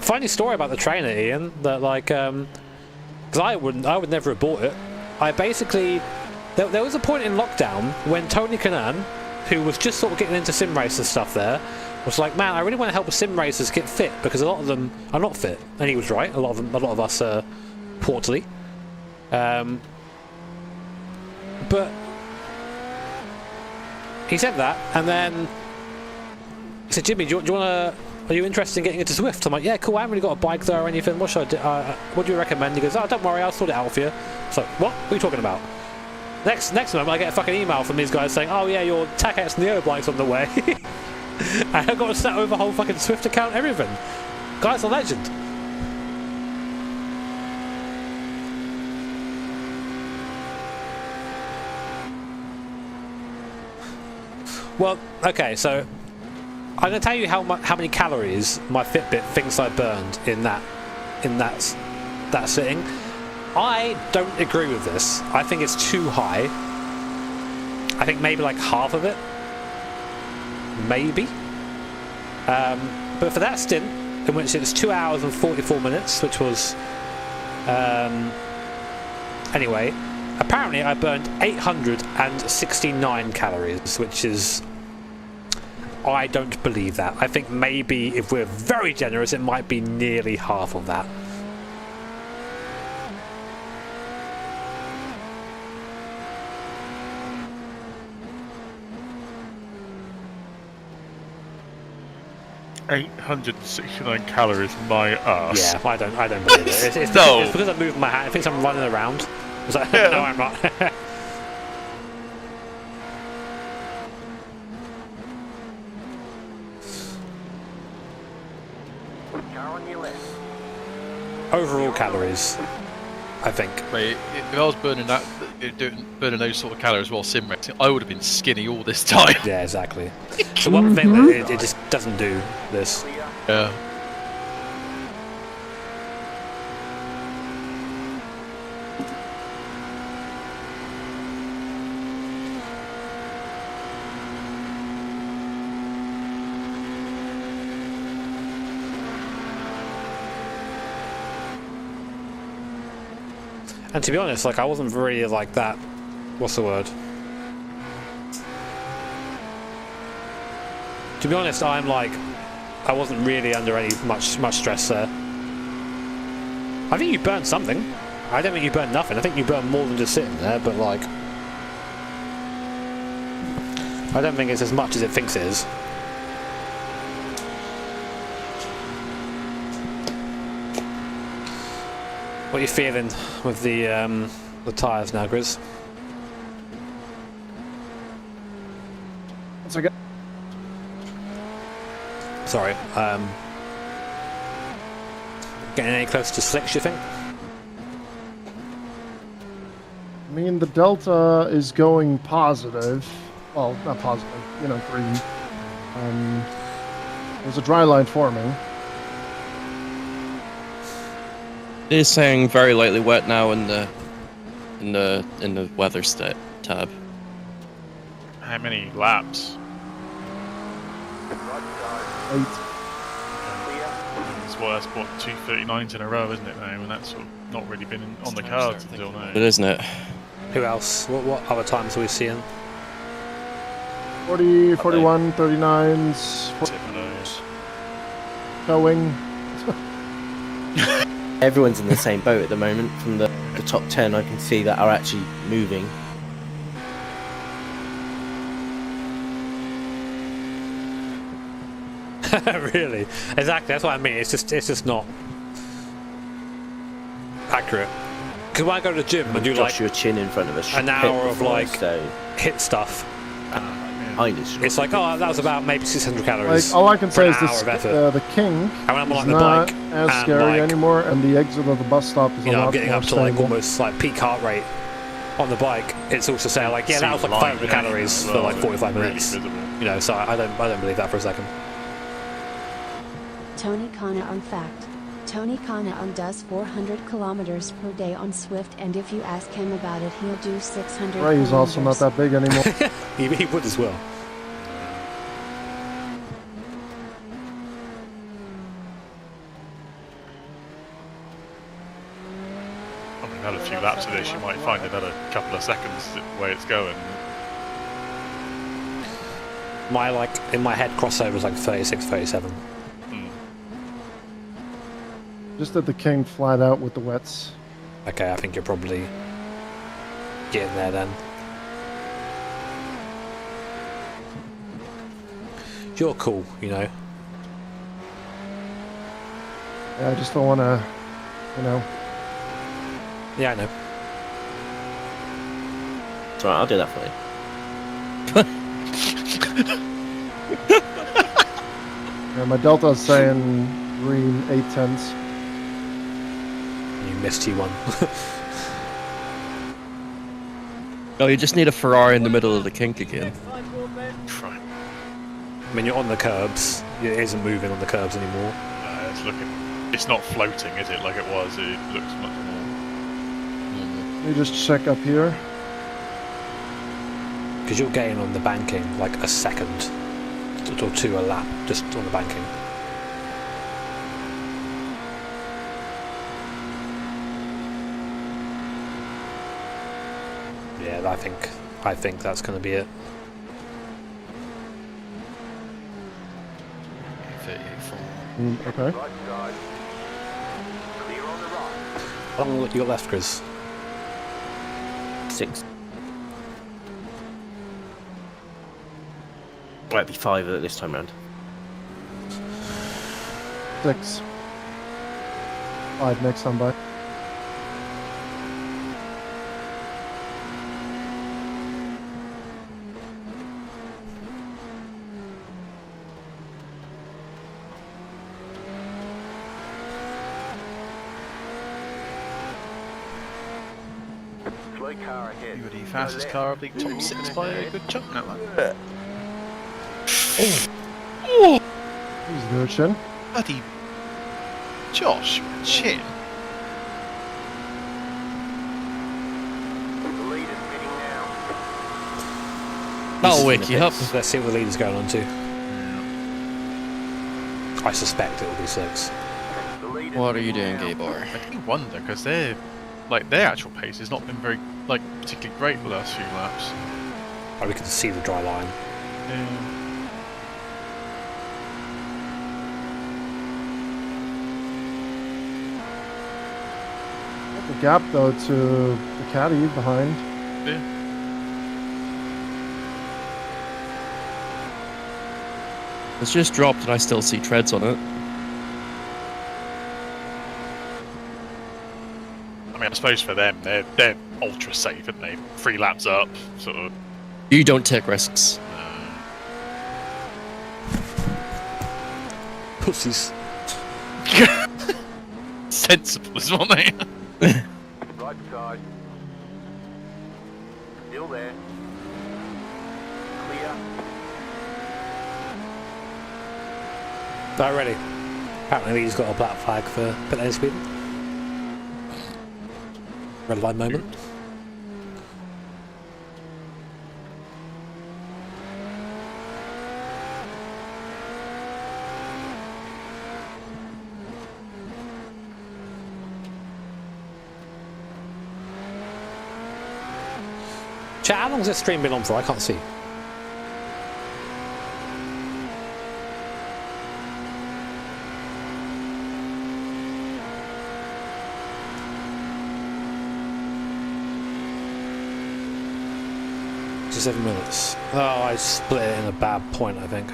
funny story about the trainer, Ian, that like, because I would never have bought it. I basically, there was a point in lockdown when Tony Kanan, who was just sort of getting into sim racer stuff there, was like, man, I really want to help sim racers get fit because a lot of them are not fit, and he was right. A lot of us are portly. But he said that, and then he said, Jimmy, do you want to? Are you interested in getting into Zwift? I'm like, yeah, cool. I haven't really got a bike there or anything. What should I do? What do you recommend? He goes, oh, don't worry, I'll sort it out for you. So, what are you talking about? Next moment, I get a fucking email from these guys saying, oh yeah, your TACX Neo bike's on the way. And I got to set over the whole fucking Zwift account, everything. Guy's a legend. Well, okay, so I'm going to tell you how many calories my Fitbit thinks I burned in that sitting. I don't agree with this. I think it's too high. I think maybe like half of it. Maybe. But for that stint, in which it was 2 hours and 44 minutes, which was... anyway, apparently I burned 869 calories, which is... I don't believe that. I think maybe if we're very generous, it might be nearly half of that.
$869 calories, my ass.
Yeah, I don't believe it. It's
No.
because I'm moving my hand. I think I'm running around. It's like,
Yeah.
no, I'm not.
Car on your left.
Overall calories, I think.
Mate, if I was burning burning those sort of calories while sim racing, I would have been skinny all this time.
Yeah, exactly. So one thing that it just doesn't do this.
Yeah.
And to be honest, like I wasn't really like that. What's the word? To be honest, I wasn't really under any much stress there. I think you burned something. I don't think you burned nothing. I think you burned more than just sitting there. But like, I don't think it's as much as it thinks it is. What are you feeling with the tyres now, Grizz?
Once again.
Sorry. Getting any closer to slicks, you think?
I mean, the delta is going positive. Well, not positive, you know, green. There's a dry line forming.
It is saying very lightly wet now in the weather tab.
How many laps?
8.
That's what 239s in a row, isn't it now? And that's sort of not really been on the cards until now.
It isn't it?
Who else? What other times are we seeing?
40, 41, 39s,
Tip of those.
towing.
Everyone's in the same boat at the moment. From the top 10, I can see that are actually moving.
Really? Exactly. That's what I mean. It's just not accurate. Because when I go to the gym and do like
your chin in front of us.
an hour of like
so
hit stuff,
it's
like, oh, that was about maybe 600 calories.
Like, all I can
for
say
an
is
hour
this,
of effort.
the King
And when I'm
is
on the
not
bike
as
and,
scary
like,
anymore, and the exit of the bus stop is
You
a
know,
lot
I'm getting
more
up to like
stable.
almost like peak heart rate on the bike. It's also saying like, yeah, that was like 500 calories for like 45 minutes. You know, so I don't believe that for a second.
Tony Kana on fact. Tony Kana on does 400 kilometers per day on Swift, and if you ask him about it, he'll do 600
Ray is also not that big anymore.
he would as well.
I mean, had a few laps of this, you might find another couple of seconds the way it's going.
My like in my head crossover is like 36, 37.
Just at the King flat out with the wets.
Okay, I think you're probably getting there then. You're cool, you know.
Yeah, I just don't want to, you know.
Yeah, I know.
It's alright, I'll do that for you.
Yeah, my delta is saying green 8/10.
You missed T1.
No, you just need a Ferrari in the middle of the kink again.
Right.
I mean, you're on the curbs. It isn't moving on the curbs anymore.
It's not floating, is it? Like it was. It looks much more.
Let me just check up here.
Because you'll gain on the banking like a second or two a lap just on the banking. Yeah, I think that's going to be it.
38.4.
Okay.
Right side. Clear on the right.
How long you got left, Chris?
6. Might be 5 this time round.
6. 5 next time by.
Slow car ahead.
You were the fastest
Go
car, I
left.
believe, top 6 by a good chunk now.
He's there, Chin.
Bloody Josh, chin.
The lead is pitting now.
That'll wake you up.
Let's see what the leader's going on to. I suspect it will be 6.
The lead is
What are you
pitting
doing,
now.
Gabor?
I do wonder because their actual pace has not been very particularly great the last few laps.
Oh, we can see the dry line.
Yeah.
The gap though to the caddy behind.
Yeah.
It's just dropped and I still see treads on it.
I mean, I suppose for them, they're ultra safe, aren't they? 3 laps up, sort of.
You don't take risks.
Pussies.
Sensible as well, mate.
Right side. Still there. Clear.
Right, ready. Apparently he's got a black flag for pit lane speed. Red line moment. Chat, how long's this stream been on for? I can't see. Just 7 minutes. Oh, I split it in a bad point, I think.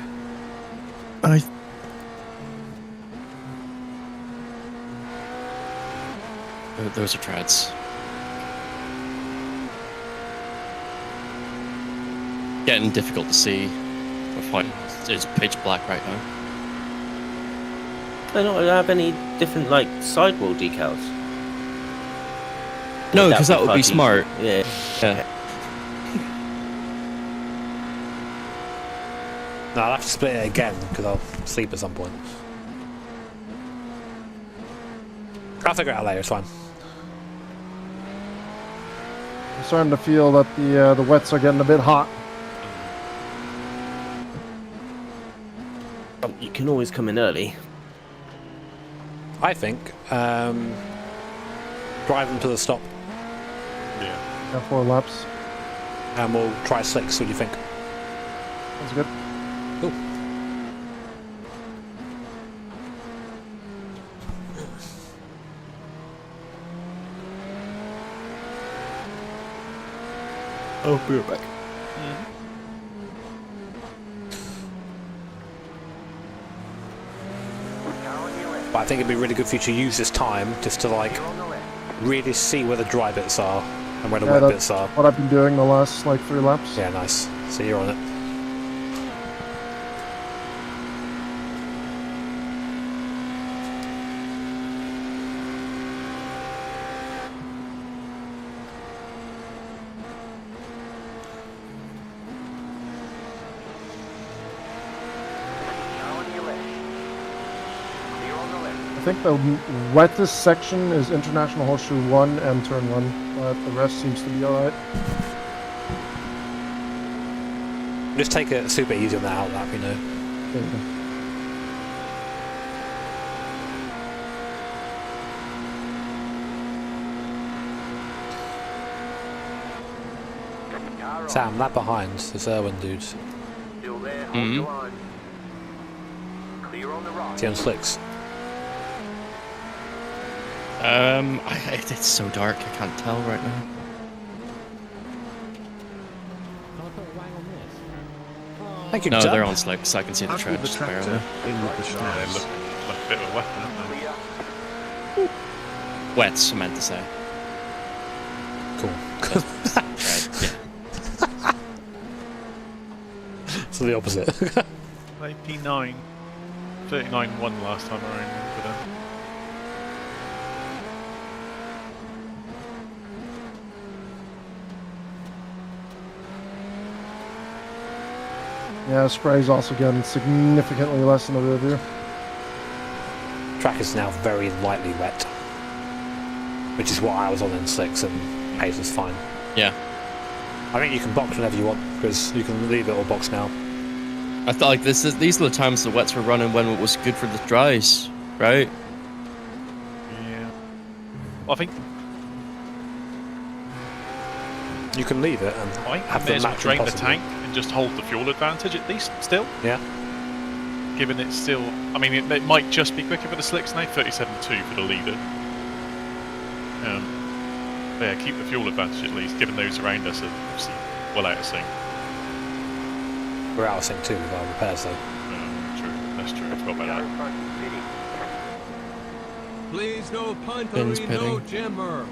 Those are treads. Getting difficult to see. It's pitch black right now.
They don't have any different sidewall decals.
No, because that
would
would be smart.
Yeah.
Yeah.
No, I'll have to split it again because I'll sleep at some point. I'll figure it out later, it's fine.
I'm starting to feel that the wets are getting a bit hot.
You can always come in early.
I think drive them to the stop
Yeah.
Got 4 laps.
and we'll try slicks. What do you think?
That's good.
Cool.
Oh, we're back.
But I think it'd be really good for you to use this time just to really see where the dry bits are and where the wet bits are.
What I've been doing the last 3 laps.
Yeah, nice. So you're on it.
I think the wettest section is International Horseshoe 1 and Turn 1. but the rest seems to be alright.
Just take it super easy on that out lap, you know.
There you go.
Car right.
Sam, lap behind this Irwin dude.
Still there, hold your line. Clear on the right.
See on slicks.
It's so dark, I can't tell right now.
Thank you,
No,
John.
they're on slicks, I can see the
After the
treads
tractor
barely.
in the
They
stance.
look like a bit of a weapon, don't they?
Wets, I meant to say.
Cool.
Right, yeah.
So the opposite.
AP9. 39 won last time around for them.
Yeah, spray's also getting significantly less in the rear view.
Track is now very lightly wet, which is what I was on in slicks, and pace was fine.
Yeah.
I think you can box whenever you want, because you can leave it or box now.
I thought like these are the times the wets were running when it was good for the dries, right?
Yeah. Well, I think
You can leave it and
I
have
may
the
as well
maximum
drain the
possible.
tank and just hold the fuel advantage at least, still.
Yeah.
Given it's still... I mean, it might just be quicker for the slicks now, 37.2 for the leader. But yeah, keep the fuel advantage at least, given those around us are obviously well out of sync.
We're out of sync too with our repairs though.
True, that's true, I forgot about
Car
that.
in front, pitting.
Please no
Ben's
puntery, no
pitting.
jimmer.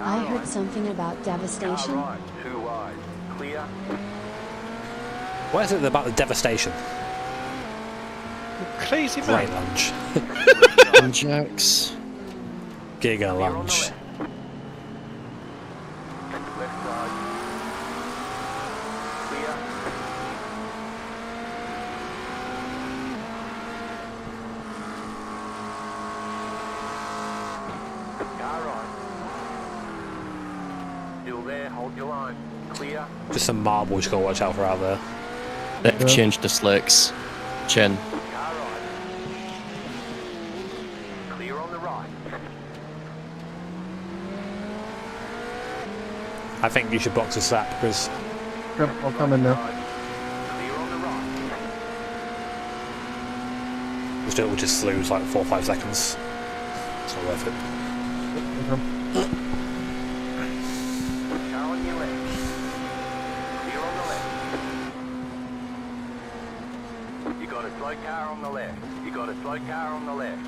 I heard something about
Car
devastation.
right, too wide. Clear.
What is it about the devastation?
Crazy
Great
man!
lunge.
Jacks.
Giga
Clear on the
lunge.
left. Left side. Clear. Car right. Still there, hold your line. Clear.
Just some marbles you gotta watch out for out there.
They've changed the slicks. Chin.
Car right. Clear on the right.
I think you should box this lap because
Yep, I'll come in now.
Clear on the right.
we'll just lose like 4 or 5 seconds. It's not worth it.
Car on your left. Clear on the left. You got a slow car on the left. You got a slow car on the left.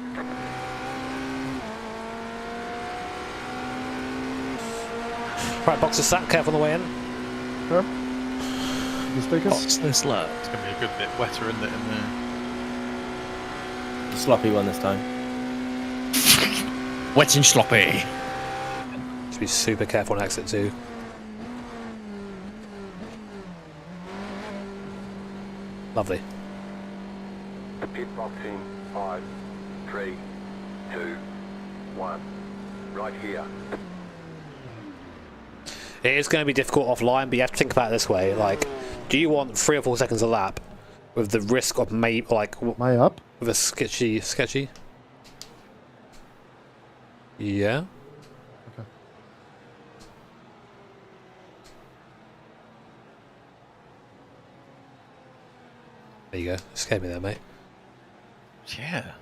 Right, box this lap, careful on the way in.
Okay. The stickers?
Box this lap.
It's going to be a good bit wetter, isn't it, in there?
The sloppy one this time.
Wet and sloppy.
Just be super careful on exit 2. Lovely.
Pit box in 5, 3, 2, 1. Right here.
It is going to be difficult offline, but you have to think about it this way. Like, do you want 3 or 4 seconds a lap with the risk of maybe, like,
Am I up?
with a sketchy? Yeah.
Okay.
There you go. Scared me there, mate.
Yeah.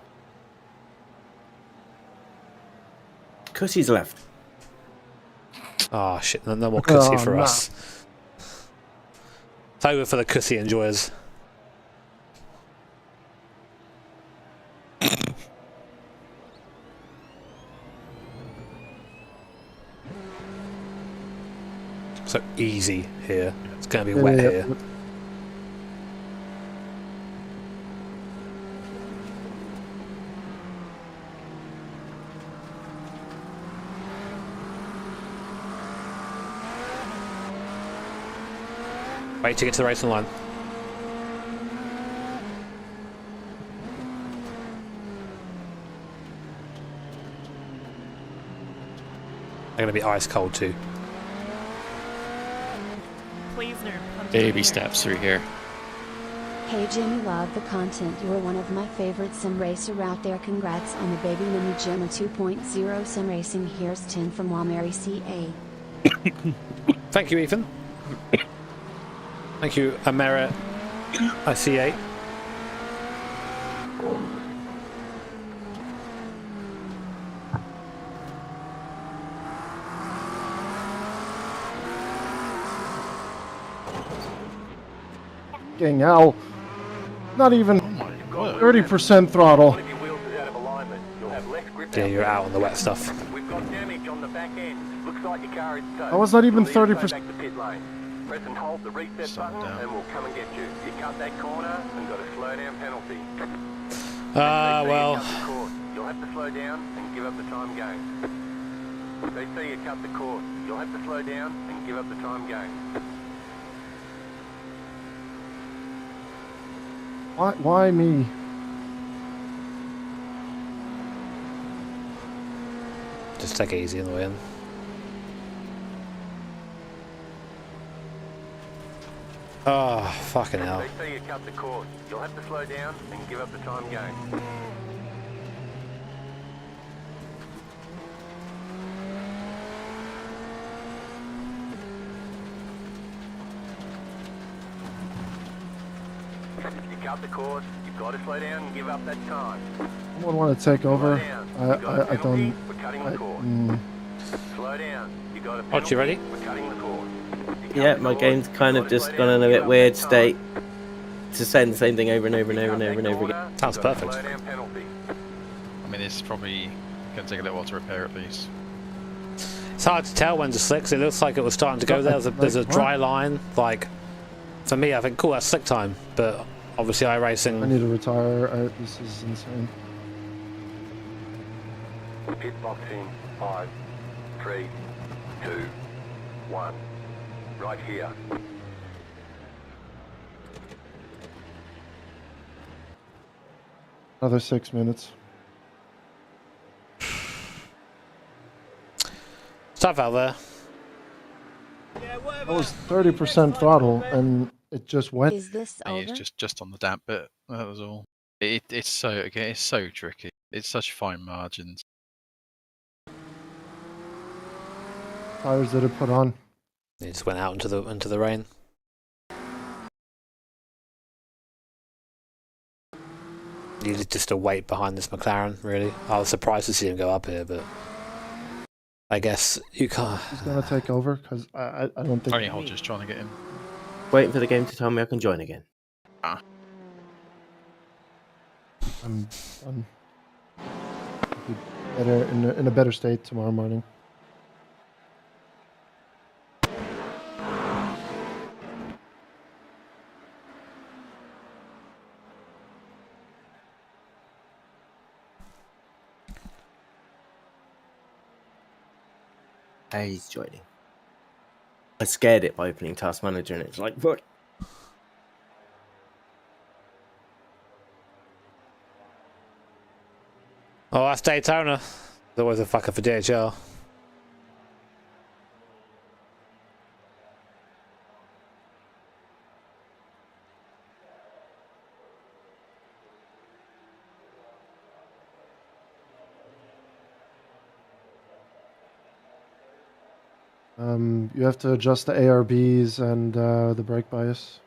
Cussy's left.
Oh shit! No more cussy
Oh,
for
no.
us. It's over for the cussy enjoyers. So easy here. It's going to be wet here. Wait to get to the racing line. going to be ice cold too.
Please no.
Baby steps through here.
Hey Jimmy, love the content. You're one of my favorite sim racer out there. Congrats on the baby mini Gemma 2.0 sim racing. Here's 10 from Wamary CA.
Thank you, Ethan. Thank you, Amera ICA.
Fucking hell. Not even 30% throttle.
If your wheels is out of alignment, you'll have less grip.
Yeah, you're out on the wet stuff.
We've got damage on the back end. Looks like your car is towed.
I was not even
We'll need to go
30%.
back to pit lane. Press and hold the reset
Slow
button
down.
and we'll come and get you. You cut that corner and got a slow down penalty.
Well,
They say you cut the course. You'll have to slow down and give up the time game. They say you cut the course. You'll have to slow down and give up the time game.
Why me?
just take it easy on the way in. Oh, fucking hell.
They say you cut the course. You'll have to slow down and give up the time game. You cut the course. You've got to slow down and give up that time.
Someone want to take over?
Slow down. You got a
I
penalty.
don't.
We're cutting the course. Slow down. You got a penalty.
Archie, ready?
We're cutting the course.
Yeah, my game's kind of just gone in a bit weird state to send the same thing over and over and over and over and over again.
Sounds perfect.
I mean, it's probably going to take a little while to repair at least.
It's hard to tell when to slick, 'cause it looks like it was starting to go there. There's a dry line. Like, for me, I think, cool, that's slick time. But obviously, iRacing.
I need to retire. This is insane.
Pit box in 5, 3, 2, 1. Right here.
Another 6 minutes.
Stuff out there.
That was 30% throttle, and it just went.
Is this
Yeah,
over?
it's just on the damp bit. That was all. It's so tricky. It's such fine margins.
Tires that it put on.
It just went out into the rain. Needed just a wait behind this McLaren, really. I was surprised to see him go up here, but I guess you can't.
He's gonna take over because I don't think.
Only Hodges trying to get in.
Waiting for the game to tell me I can join again.
Ah.
I'm done. I'll be better in a better state tomorrow morning.
Hey, he's joining. I scared it by opening Task Manager and it's like, what?
Oh, that's Daytona. There's always a fucker for DHL.
You have to adjust the ARBs and the brake bias.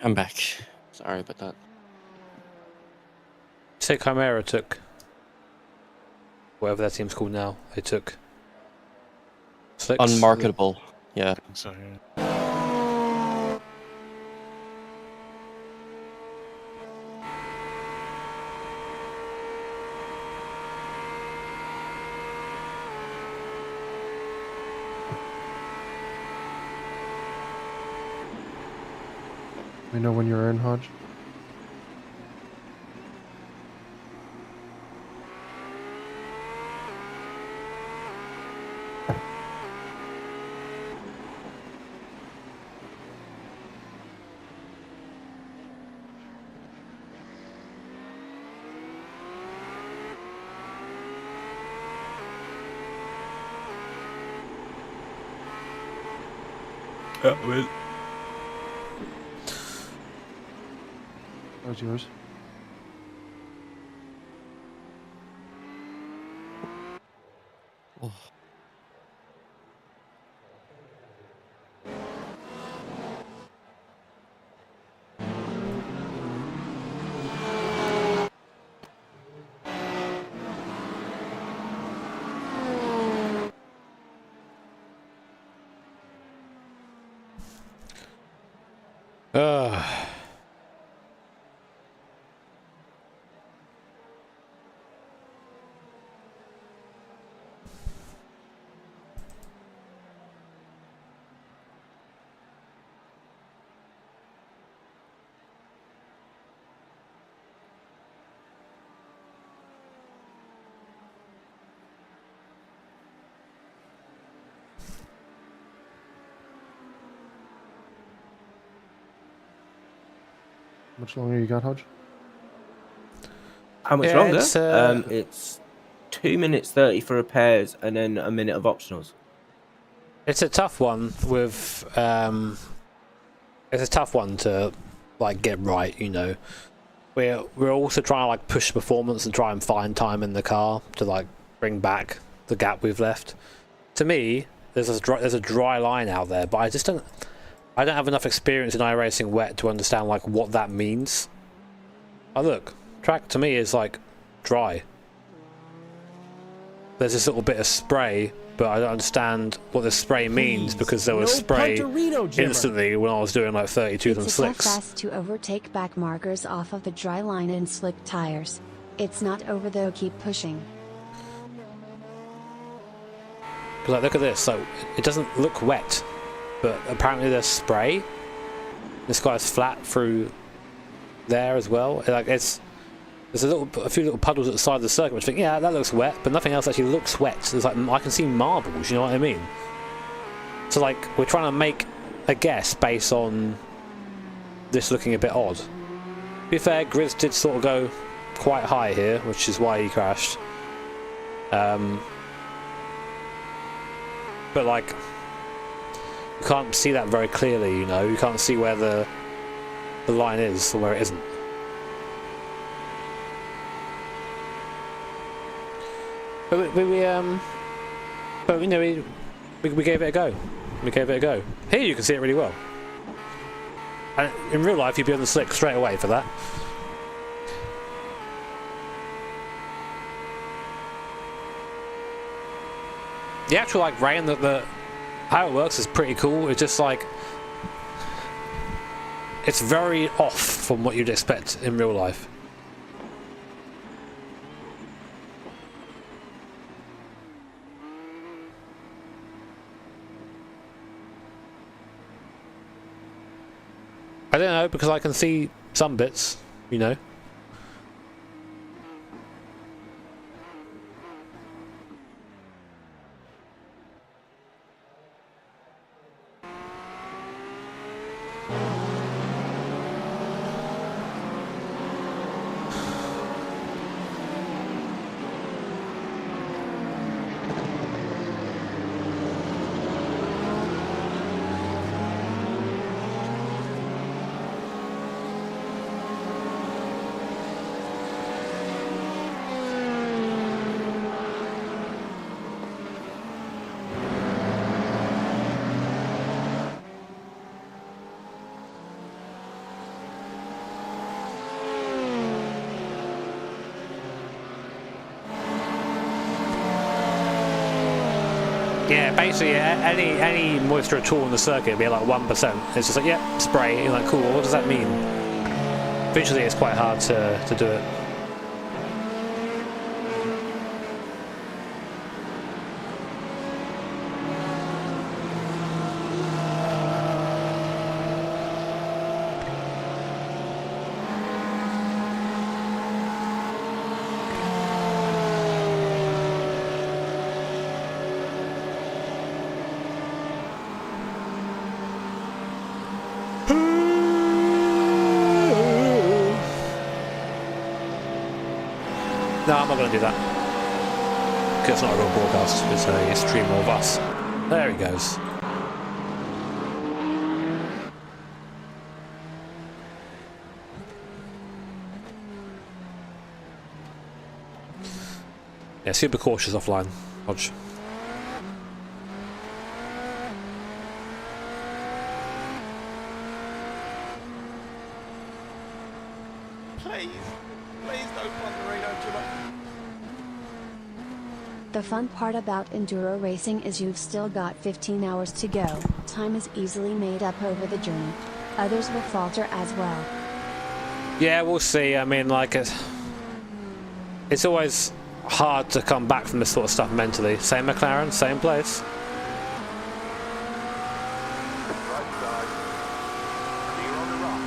I'm back. Sorry about that.
Say Chimera took whatever that team's called now. They took slicks.
Unmarketable. Yeah.
So, yeah.
We know when you're in, Hodge. How's yours? How much longer you got, Hodge?
How much
Yeah,
longer?
it's,
It's 2 minutes 30 for repairs and then a minute of optionals.
It's a tough one with it's a tough one to like get right, you know. We're also trying to like push performance and try and find time in the car to like bring back the gap we've left. To me, there's a dry line out there, but I don't have enough experience in iRacing wet to understand like what that means. Oh look, track to me is like dry. There's this little bit of spray, but I don't understand what the spray means because there was spray instantly when I was doing like 32 and slicks.
It's fast to overtake back markers off of the dry line and slick tires. It's not over though, keep pushing.
Because like, look at this, so it doesn't look wet, but apparently there's spray. This guy's flat through there as well. Like there's a few little puddles at the side of the circuit which I think, yeah, that looks wet, but nothing else actually looks wet. There's like, I can see marbles, you know what I mean? So like, we're trying to make a guess based on this looking a bit odd. To be fair, Grizz did sort of go quite high here, which is why he crashed. But like, you can't see that very clearly, you know? You can't see where the line is or where it isn't. But we you know, we gave it a go. We gave it a go. Here you can see it really well. And in real life, you'd be on the slick straight away for that. The actual like rain, how it works is pretty cool. It's just like it's very off from what you'd expect in real life. I don't know, because I can see some bits, you know. Yeah, basically any moisture at all in the circuit would be like 1%. It's just like, yeah, spray. You're like, cool, what does that mean? Visually it's quite hard to do it. No, I'm not going to do that. Because it's not a real broadcast, it's a stream of us. There he goes. Yeah, super cautious offline, Hodge.
Please don't put the radar, Jimmy.
The fun part about enduro racing is you've still got 15 hours to go. Time is easily made up over the journey. Others will falter as well.
Yeah, we'll see. I mean, like, it's always hard to come back from this sort of stuff mentally. Same McLaren, same place.
Right side. Clear on the right.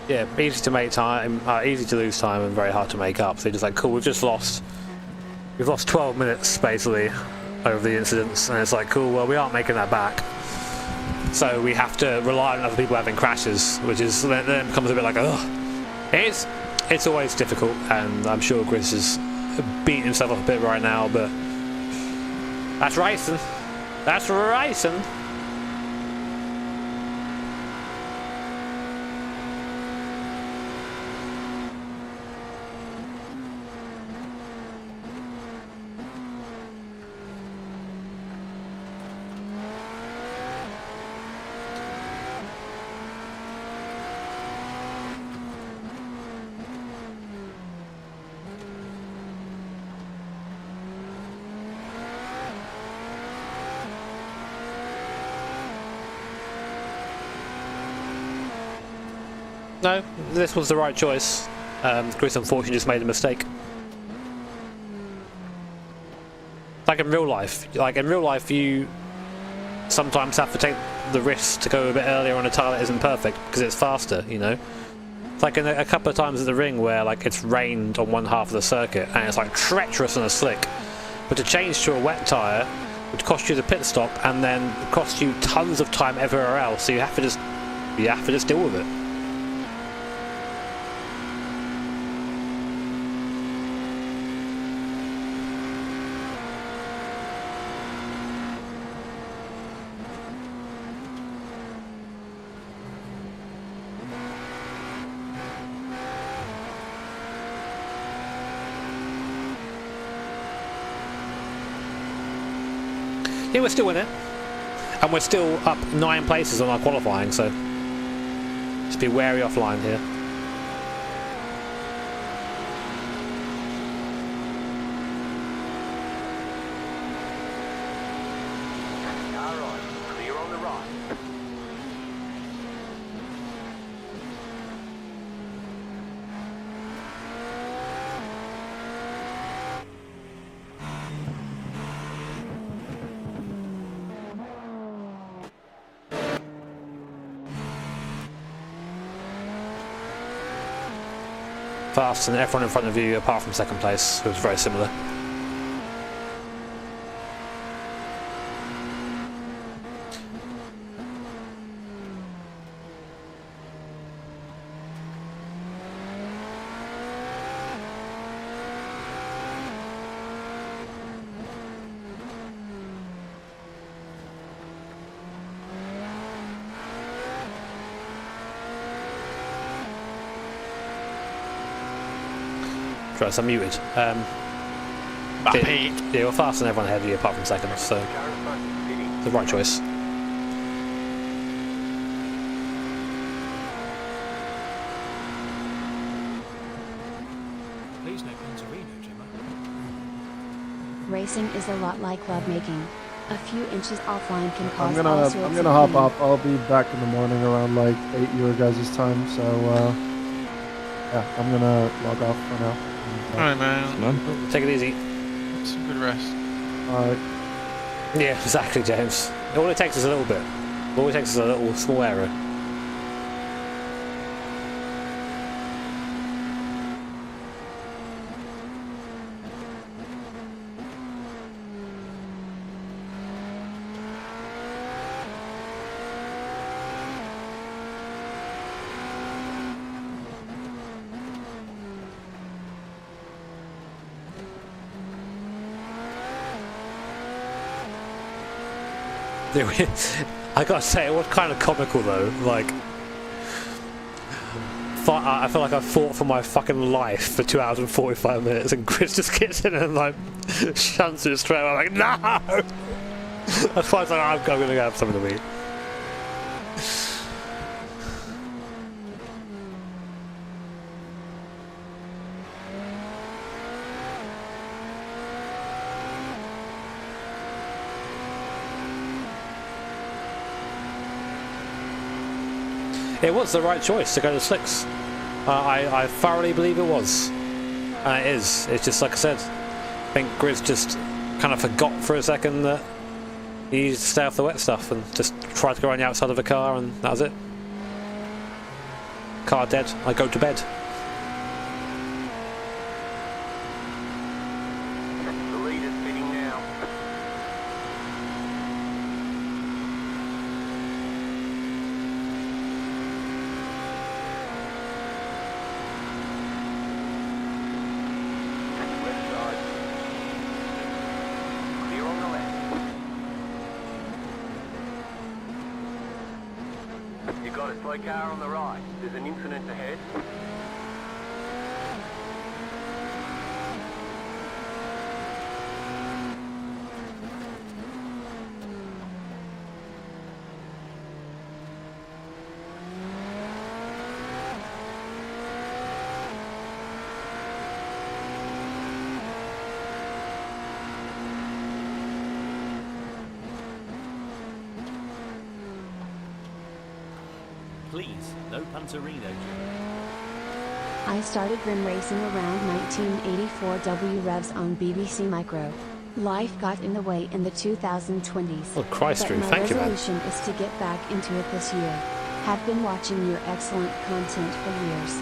Yeah, easy to make time, easy to lose time, and very hard to make up. So you're just like, cool, we've lost 12 minutes basically over the incidents, and it's like, cool, well, we aren't making that back. So we have to rely on other people having crashes, which is then becomes a bit like, ugh. It's always difficult, and I'm sure Chris is beating himself up a bit right now, but that's racing. That's racing. No, this was the right choice. Chris unfortunately just made a mistake. Like in real life, you sometimes have to take the risk to go a bit earlier on a tire that isn't perfect because it's faster, you know. It's like in a couple of times at the ring where like it's rained on one half of the circuit and it's like treacherous on a slick, but to change to a wet tire would cost you the pit stop and then cost you tons of time everywhere else. So you have to just deal with it. Yeah, we're still in it, and we're still up 9 places on our qualifying, so just be wary offline here.
All right. Clear on the right.
Fast, and everyone in front of you, apart from second place, was very similar. Right, I'm muted. Yeah, you're faster than everyone ahead of you apart from second, so it's the right choice.
Please no Panzerino, Gemma.
Racing is a lot like lovemaking. A few inches offline can
I'm
cause all sorts of
gonna hop
pain.
up. I'll be back in the morning around like 8 your guys' time. So yeah, I'm gonna log off for now.
Alright, man.
Take it easy.
Some good rest.
Alright.
Yeah, exactly, James. All it takes is a little bit. All it takes is a little small error. I gotta say, it was kind of comical though. Like, I feel like I fought for my fucking life for 2 hours and 45 minutes, and Chris just gets in and like shunts it straight away. I'm like, no! That's why I was like, I'm gonna go have something to eat. It was the right choice to go to slicks. I thoroughly believe it was. And it is. It's just like I said. I think Grizz just kind of forgot for a second that he needed to stay off the wet stuff and just tried to go around the outside of the car, and that was it. Car dead. I go to bed.
The leader's pitting now. Left side. Clear on the left. You got a slow car on the right. There's an incident ahead.
Please, no Panzerino, Jimmy.
I started rim racing around 1984 W revs on BBC Micro. Life got in the way in the 2020s.
Oh Christ, Drew,
but my
thank you, man.
resolution is to get back into it this year. Have been watching your excellent content for years.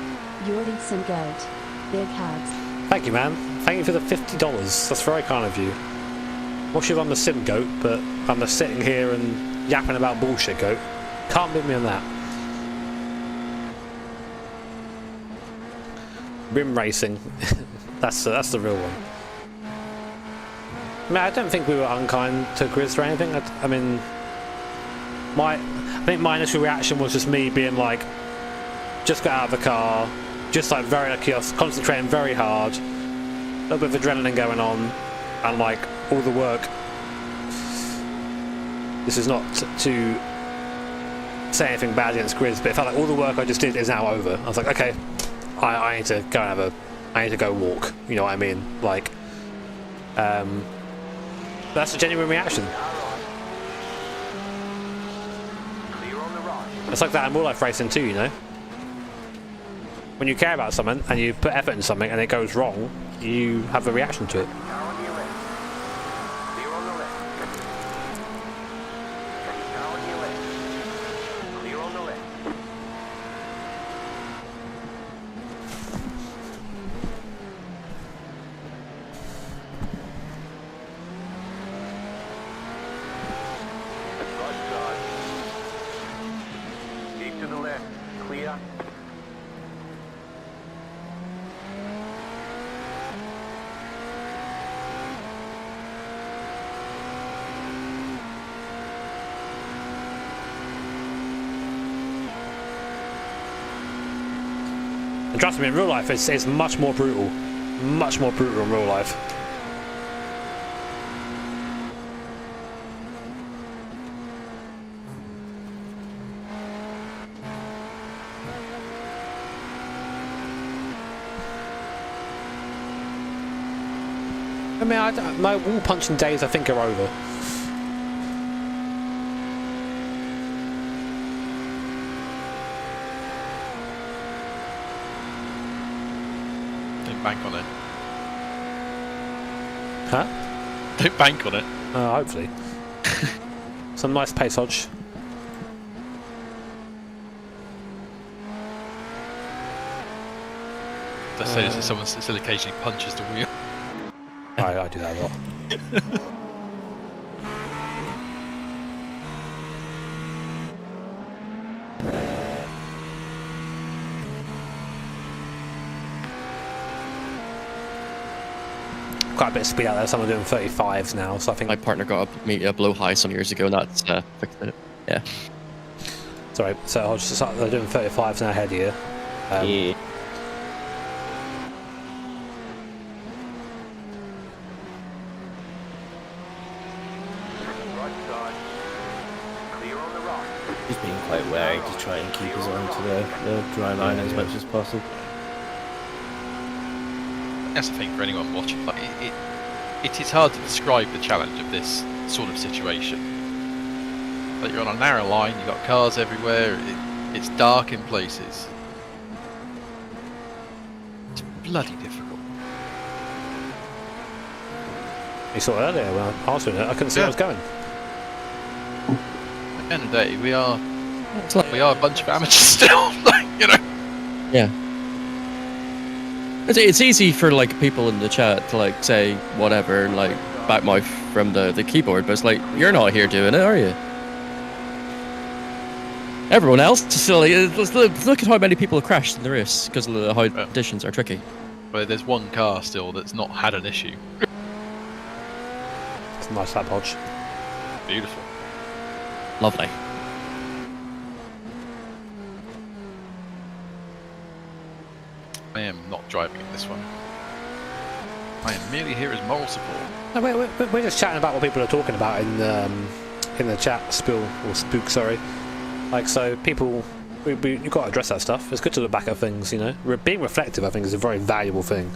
You're the sim goat. Big hugs.
Thank you, man. Thank you for the $50. That's very kind of you. Not sure if I'm the sim goat, but I'm just sitting here and yapping about bullshit goat. Can't beat me on that. Rim racing. that's the real one. I mean, I don't think we were unkind to Grizz or anything. I mean, I think my initial reaction was just me being like, just got out of the car, just like very like concentrating very hard, a little bit of adrenaline going on, and like all the work. This is not to say anything bad against Grizz, but it felt like all the work I just did is now over. I was like, okay, I need to go and I need to go walk. You know what I mean? Like, that's a genuine reaction.
Clear on the right.
It's like that in real life racing too, you know? When you care about something and you put effort into something and it goes wrong, you have a reaction to it.
Car on your left. Clear on the left. Car on your left. Clear on the left. Right side. Keep to the left. Clear.
And trust me, in real life, it's much more brutal. Much more brutal in real life. I mean, my wall punching days, I think, are over.
Don't bank on it.
Huh?
Don't bank on it.
Hopefully. Some nice pace hodge.
Let's say this is someone that still occasionally punches the wheel.
I do that a lot. quite a bit of speed out there. Some are doing 35s now, so I think.
My partner got me a blow high some years ago, and that's fixed it. Yeah.
Sorry, so I'll just start, they're doing 35s now ahead here.
Yeah.
Right side. Clear on the right.
He's being quite wary to try and keep us onto the dry line as much as possible.
That's the thing for anyone watching. Like it is hard to describe the challenge of this sort of situation. Like you're on a narrow line, you've got cars everywhere. It's dark in places. It's bloody difficult.
You saw it earlier when I was doing it. I couldn't see where I was going.
At the end of the day, we are a bunch of amateurs still. Like, you know.
Yeah. It's easy for like people in the chat to like say whatever, like backmouth from the keyboard, but it's like you're not here doing it, are you? Everyone else, still, look at how many people have crashed in the race because of how conditions are tricky.
But there's one car still that's not had an issue.
It's a nice lap hodge.
Beautiful.
Lovely.
I am not driving in this one. I am merely here as moral support.
No, we're just chatting about what people are talking about in the chat, spook, sorry. Like, so people, you've got to address that stuff. It's good to look back at things, you know. Being reflective, I think, is a very valuable thing.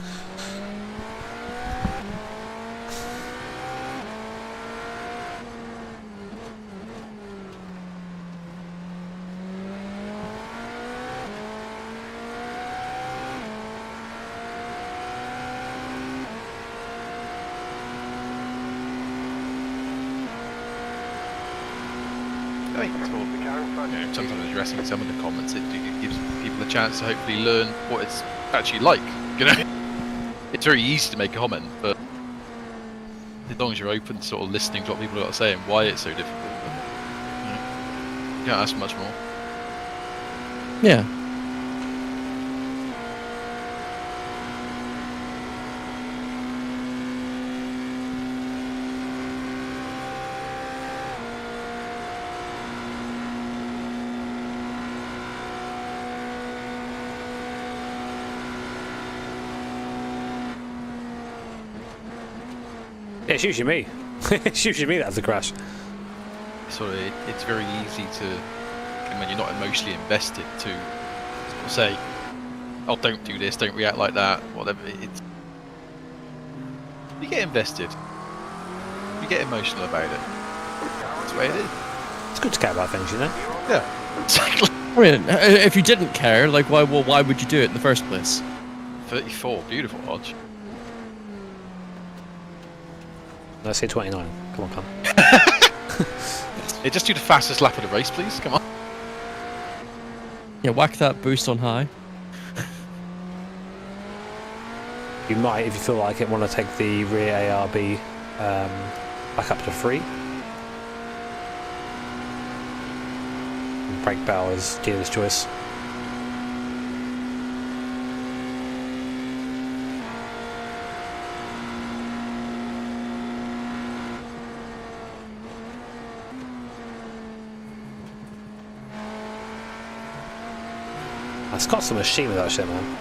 Sometimes addressing some of the comments, it gives people a chance to hopefully learn what it's actually like. You know, it's very easy to make a comment, but as long as you're open to sort of listening to what people are saying, why it's so difficult, you can't ask much more.
Yeah.
Yeah, it's usually me. It's usually me that has the crash.
Sort of, it's very easy to, and when you're not emotionally invested, to sort of say, "Oh, don't do this, don't react like that," whatever. It's you get invested, you get emotional about it. That's the way it is.
It's good to care about things, you know.
Yeah, exactly.
I mean, if you didn't care, like, why would you do it in the first place?
34, beautiful hodge.
Let's say 29. Come on, come.
Hey, just do the fastest lap of the race, please. Come on.
Yeah, whack that boost on high.
You might, if you feel like it, want to take the rear ARB back up to 3. And brake barrel is dealer's choice. It's got some machine with that shit, man.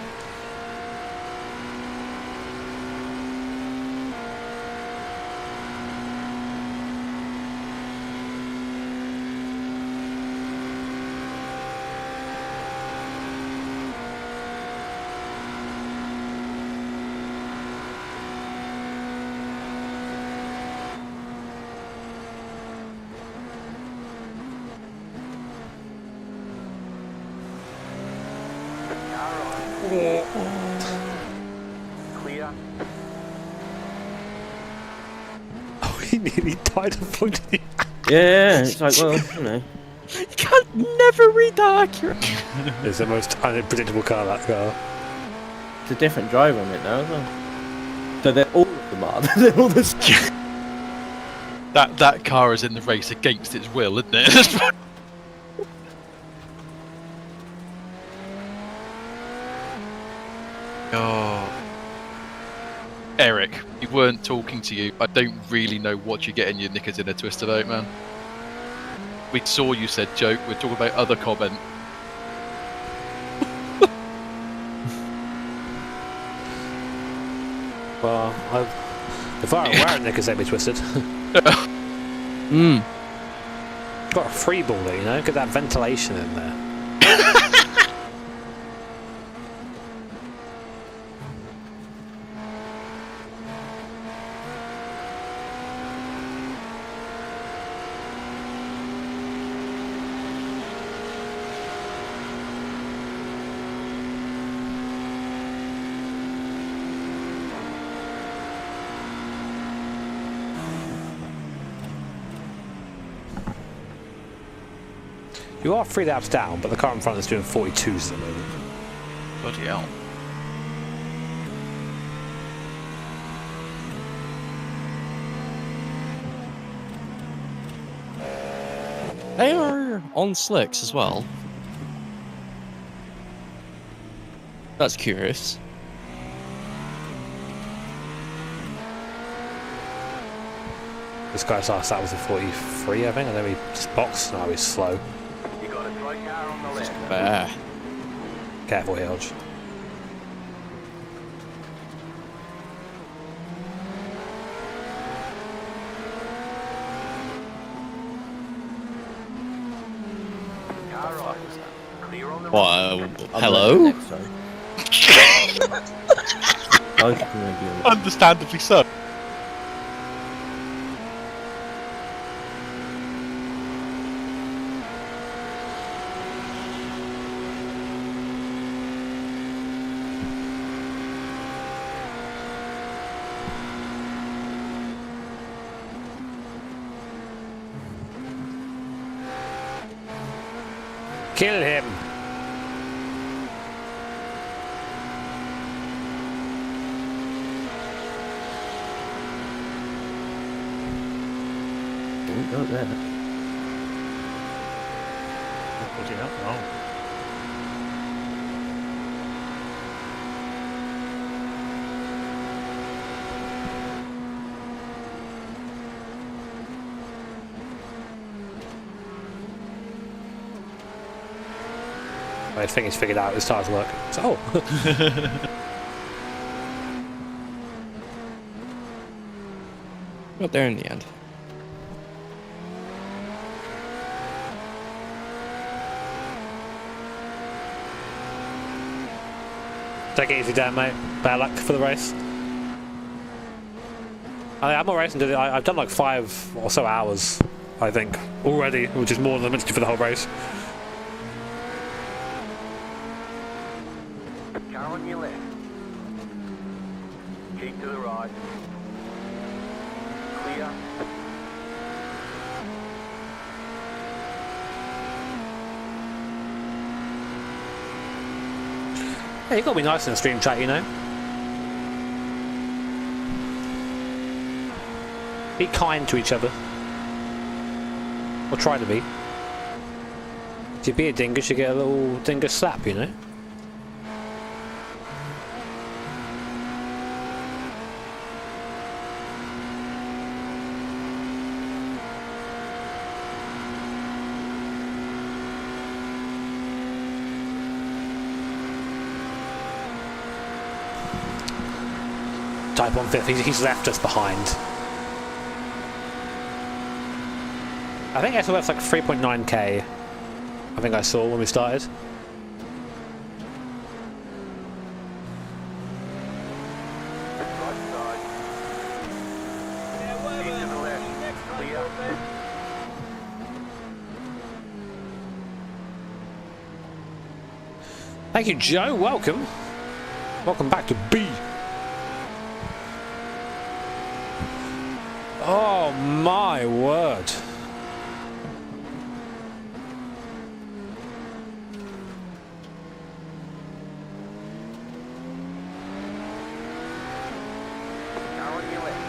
Clear.
Oh, he nearly died of pointing.
Yeah, it's like, well, you know.
You can't never read that accurate.
It's the most unpredictable car, that car.
It's a different driver on it now as well. So they're all of them are. They're all the same.
That car is in the race against its will, isn't it? Oh, Eric, we weren't talking to you, I don't really know what you're getting your knickers in a twist about, man. We saw you said joke, we're talking about other comment.
Well, if I were wearing knickers, they'd be twisted.
Hmm.
Got a free ball there, you know? Get that ventilation in there. You are 3 laps down, but the car in front is doing 42s at the moment.
Bloody hell.
They are on slicks as well. That's curious.
This guy starts out with a 43, I think, and then he just boxed. Now he's slow.
You got a straight car on the left.
Bah.
Careful here, Hodge.
Car right. Clear on the
What?
right.
Hello?
Understandably so.
Kill him!
Don't there.
Bloody hell, no.
I think he's figured out his tires work. So, oh!
Got there in the end.
Take it easy, Dan, mate. Bad luck for the race. I'm not racing today. I've done like 5 or so hours, I think, already, which is more than I'm meant to do for the whole race.
Car on your left. Keep to the right. Clear.
Yeah, you got to be nice in the stream chat, you know. Be kind to each other. Or try to be. If you be a dingus, you get a little dingus slap, you know. Type on 5th, he's left us behind. I think SOF's like 3.9k. I think I saw when we started.
Right side.
Yeah,
Keep
whatever.
to the left.
See you next time,
Clear.
Broadbent.
Thank you, Joe. Welcome. Welcome back to B. Oh my word.
Car on your left.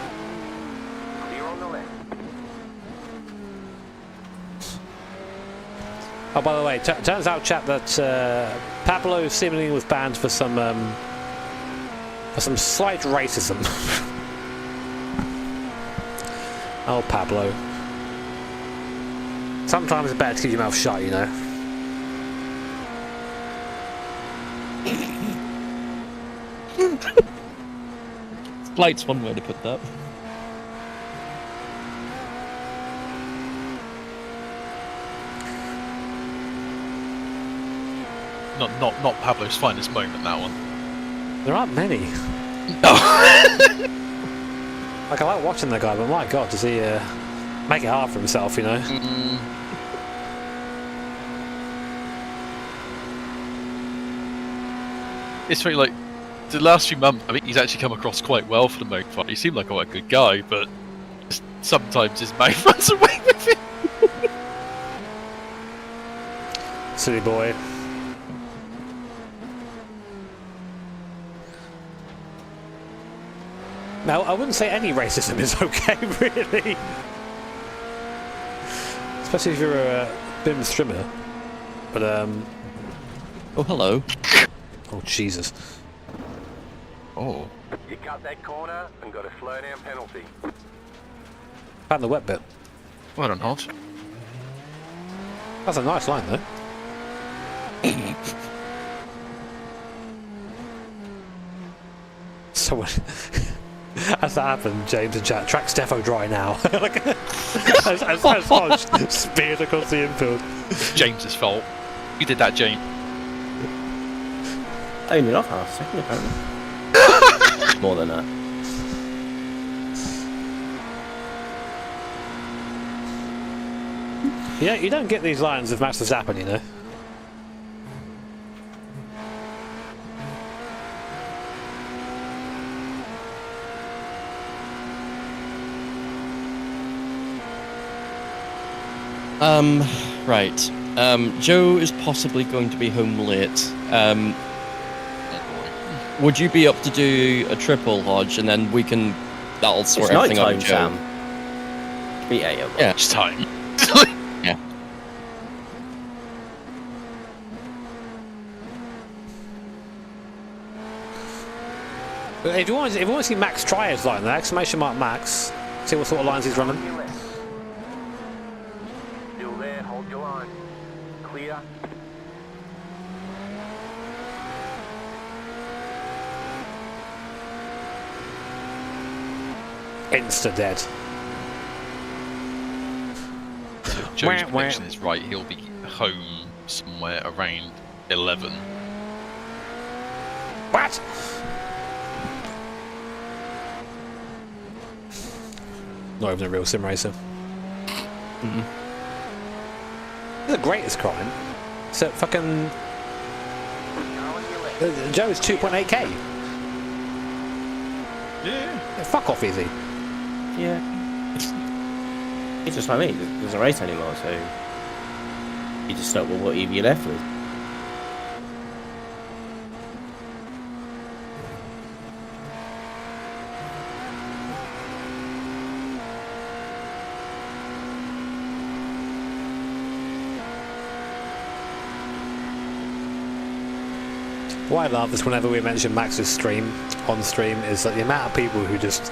Clear on the left.
Oh, by the way, turns out, chat, that Pablo seemingly was banned for some slight racism. Oh, Pablo. Sometimes it's better to keep your mouth shut, you know.
Light's one way to put that.
Not Pablo's finest moment, that one.
There aren't many. Like, I like watching the guy, but my god, does he make it hard for himself, you know?
It's very like the last few months. I mean, he's actually come across quite well for the motor fight. He seemed like quite a good guy, but just sometimes his mouth runs away with him.
Silly boy. Now, I wouldn't say any racism is okay, really. Especially if you're a BIM streamer. But,
Oh, hello.
oh, Jesus.
Oh.
You cut that corner and got a slow down penalty.
Found the wet bit.
Well done, Hodge.
That's a nice line, though. Someone... As that happened, James and chat, track's defo dry now. Like, as Hodge speared across the infield.
James's fault. You did that, James.
Only off half a second, apparently. More than that.
Yeah, you don't get these lines with Max Verstappen, you know.
Right. Joe is possibly going to be home late. Would you be up to do a triple, Hodge, and then that'll sort everything out with Joe?
Yeah.
It's time.
Yeah.
But if you want to see Max try his line, the exclamation mark Max, see what sort of lines he's running.
Still there, hold your line. Clear.
Insta dead.
So Joe's prediction is right. He'll be home somewhere around 11.
What? Not even a real sim racer. The greatest crime. So fucking Joe is 2.8k.
Yeah.
Fuck off, easy.
Yeah. It's just like me, there's a race anymore, so you just start with what you're left with.
What I love is whenever we mention Max's stream on stream is that the amount of people who just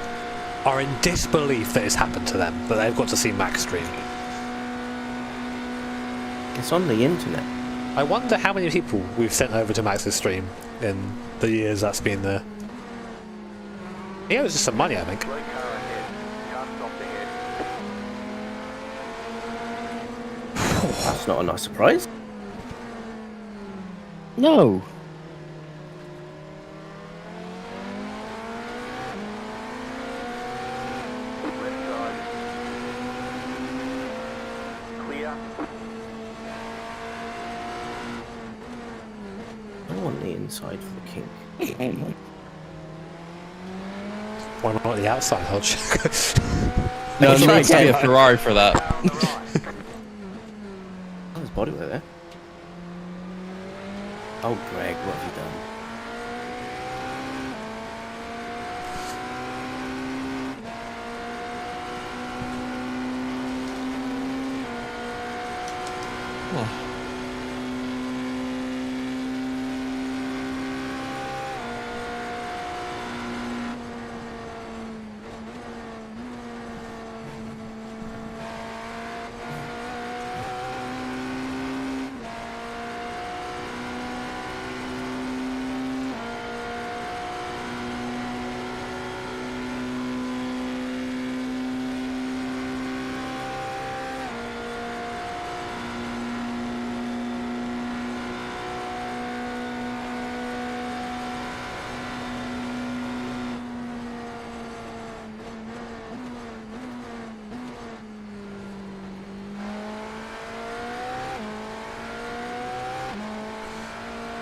are in disbelief that it's happened to them, that they've got to see Max stream.
It's on the internet.
I wonder how many people we've sent over to Max's stream in the years that's been there. He owes us some money, I think.
Slow car ahead. Just off the head.
That's not a nice surprise.
No.
Left side. Clear.
I want the inside for the kink.
Why not the outside, Hodge?
No,
Try
there needs to be a
again.
Ferrari for that.
Oh, there's body weight there. Oh, Greg, what have you done?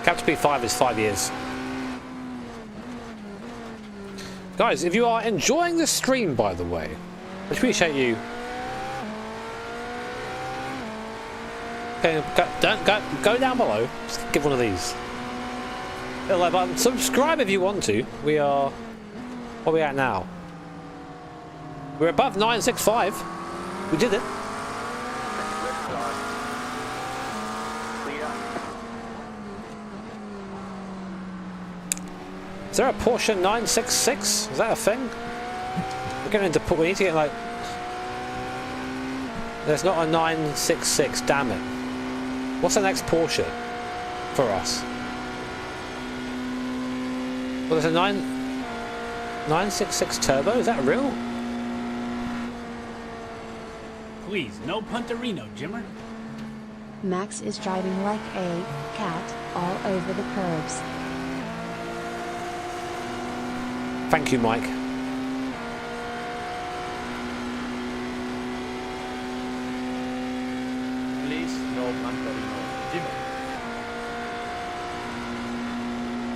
Capital P5 is 5 years. Guys, if you are enjoying this stream, by the way, I appreciate you. Okay, go down below. Just give one of these. Hit the like button. Subscribe if you want to. We are. What are we at now? We're above 965. We did it.
Left side. Clear.
Is there a Porsche 966? Is that a thing? We're getting into. We need to get like. There's not a 966. Damn it. What's the next Porsche for us? Well, there's a 966 Turbo. Is that real?
Please, no Punterino, Jimmer.
Max is driving like a cat all over the curbs.
Thank you, Mike.
Please, no Punterino, Jimmer.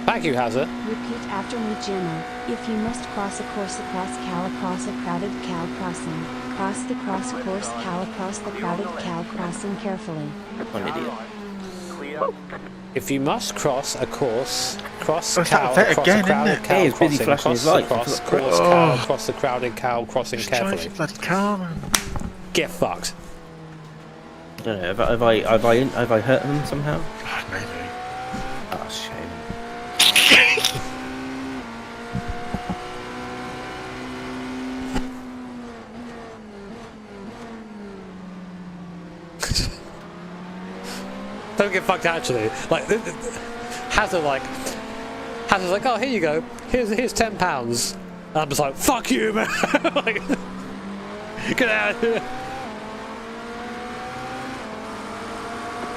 Thank you, Hazard.
Repeat after me, Jimmer. If you must cross a course across Cal across a crowded Cal crossing, cross the cross course Cal across the crowded Cal crossing carefully.
One idiot.
Clear.
If you must cross a course, cross
Oh,
cow
that
across
again,
a crowded
isn't it?
cow
Hey, he's busy
crossing,
flashing
cross
his
the
lights.
cross course
Oh.
cow across the crowded cow crossing
Just
carefully.
drive your bloody car, man.
Get fucked.
I don't know. Have I hurt him somehow?
God, maybe.
Oh, shame.
Don't get fucked actually. Like Hazard's like, oh, here you go. Here's £10. And I'm just like, fuck you, man. Like, get out of here.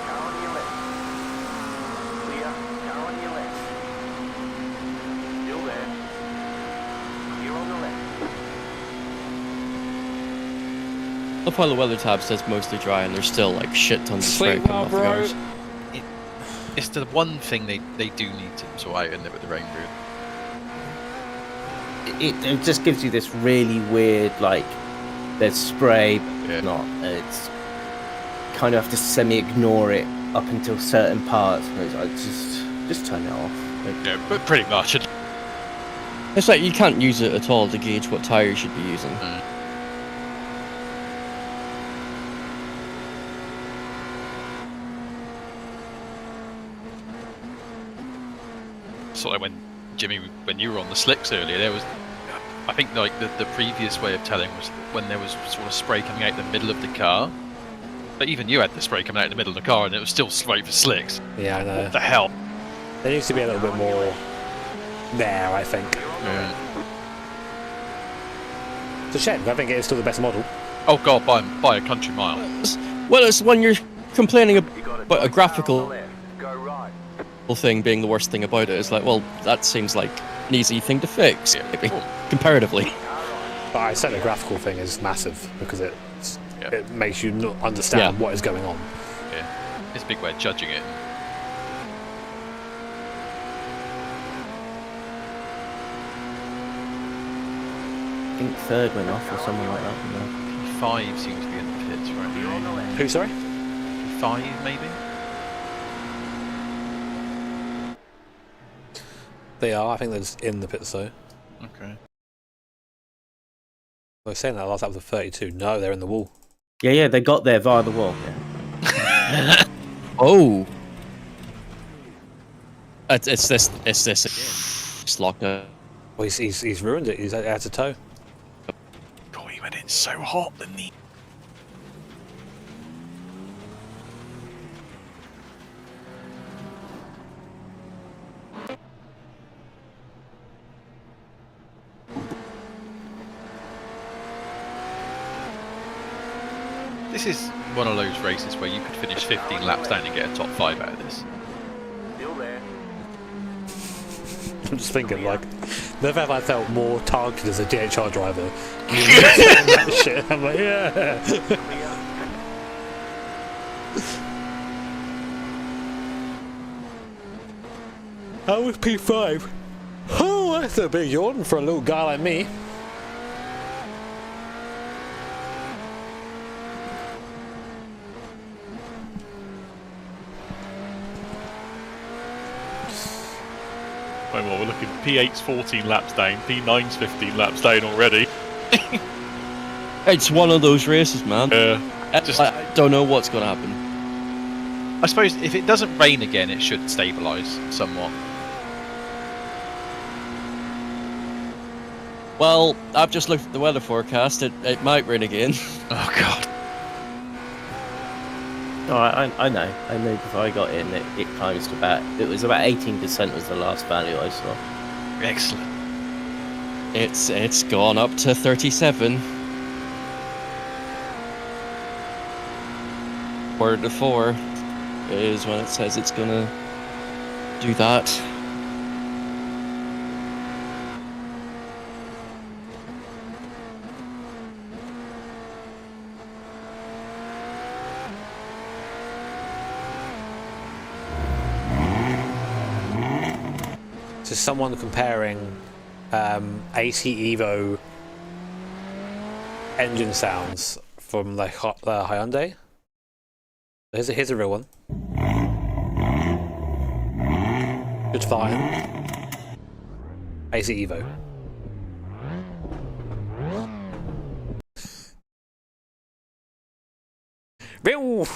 Car on your left. Clear. Car on your left. Still there. Clear on the left.
The while the weather tab says mostly dry and there's still like shit tons of spray
Sleep
coming
well,
off the
bro.
cars.
It's the one thing they do need to sort out, isn't it, with the rain boot?
It just gives you this really weird, like, there's spray, but
Yeah.
not. It's kind of have to semi-ignore it up until certain parts. And it's like, just turn it off. Like,
Yeah, but pretty much.
It's like you can't use it at all to gauge what tyre you should be using.
Sort of when Jimmy, when you were on the slicks earlier, there was, I think like the previous way of telling was when there was sort of spray coming out the middle of the car. But even you had the spray coming out the middle of the car, and it was still straight for slicks.
Yeah, I know.
What the hell?
There needs to be a little bit more there, I think.
Yeah.
It's a shame. I think it is still the best model.
Oh god, by a country mile.
Well, it's when you're complaining
You got
about a
car
graphical
on the left. Go right.
thing being the worst thing about it. It's like, well, that seems like an easy thing to fix,
Yeah.
maybe, comparatively.
But I said the graphical thing is massive because it makes you not understand
Yeah.
what is going on.
Yeah, it's a big way of judging it.
I think third went off or something like that.
P5 seems to be in the pits right
Clear on the
now.
left.
Who, sorry?
P5 maybe?
They are. I think they're just in the pits, though.
Okay.
I was saying that last lap was a 32. No, they're in the wall.
Yeah, they got there via the wall.
Oh. It's this. It's locked up.
Well, he's ruined it. He's had to tow.
God, he went in so hot, didn't he?
This is one of those races where you could finish 15 laps down and get a top 5 out of this.
Still there.
I'm just thinking, like, never have I felt more targeted as a DHR driver. That shit. I'm like, yeah.
Clear.
I was P5. Oh, that's a big yawn for a little guy like me.
Wait, well, we're looking P8's 14 laps down, P9's 15 laps down already.
It's one of those races, man. I don't know what's going to happen.
I suppose if it doesn't rain again, it should stabilise somewhat.
Well, I've just looked at the weather forecast. It might rain again.
Oh god.
No, I know. I know before I got in, it climbs to about... It was about 18% was the last value I saw.
Excellent.
It's gone up to 37. Quarter to 4 is when it says it's gonna do that.
To someone comparing AC Evo engine sounds from the Hyundai. Here's a real one. Good flying. AC Evo. Real.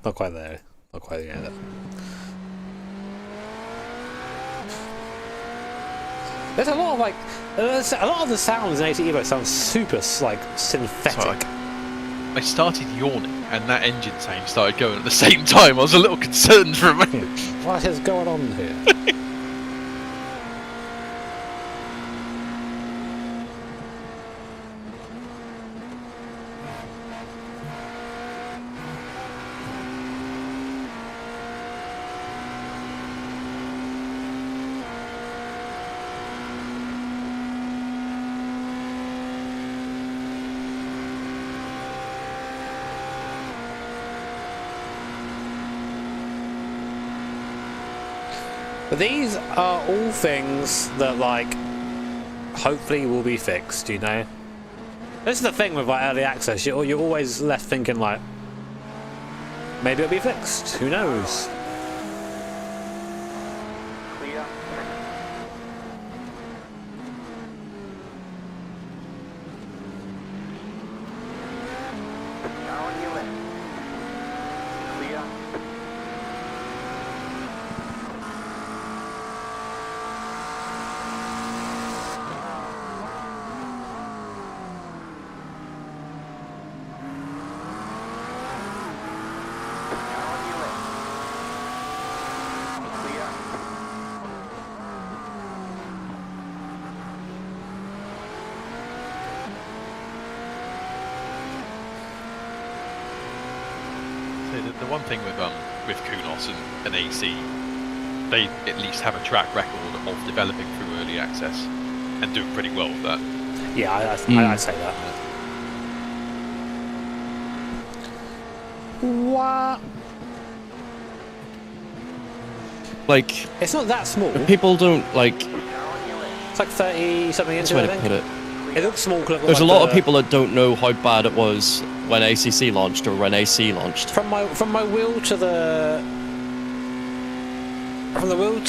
Not quite there. Not quite there. There's a lot of a lot of the sounds in AC Evo sound super like synthetic.
So, I started yawning and that engine sound started going at the same time. I was a little concerned for a minute.
What is going on here? But these are all things that, like, hopefully will be fixed, you know? This is the thing with, like, early access. You're always left thinking, like, maybe it'll be fixed. Who knows?
Clear. Car on your left. Clear.
The one thing with Kunos and AC, they at least have a track record of developing through early access and doing pretty well with that.
Yeah, I'd say that. What?
Like,
it's not that small.
People don't like.
It's like 30 something
That's
into
the
it.
way to put it.
It looks small.
There's a lot of people that don't know how bad it was when ACC launched or when AC launched.
From my wheel to the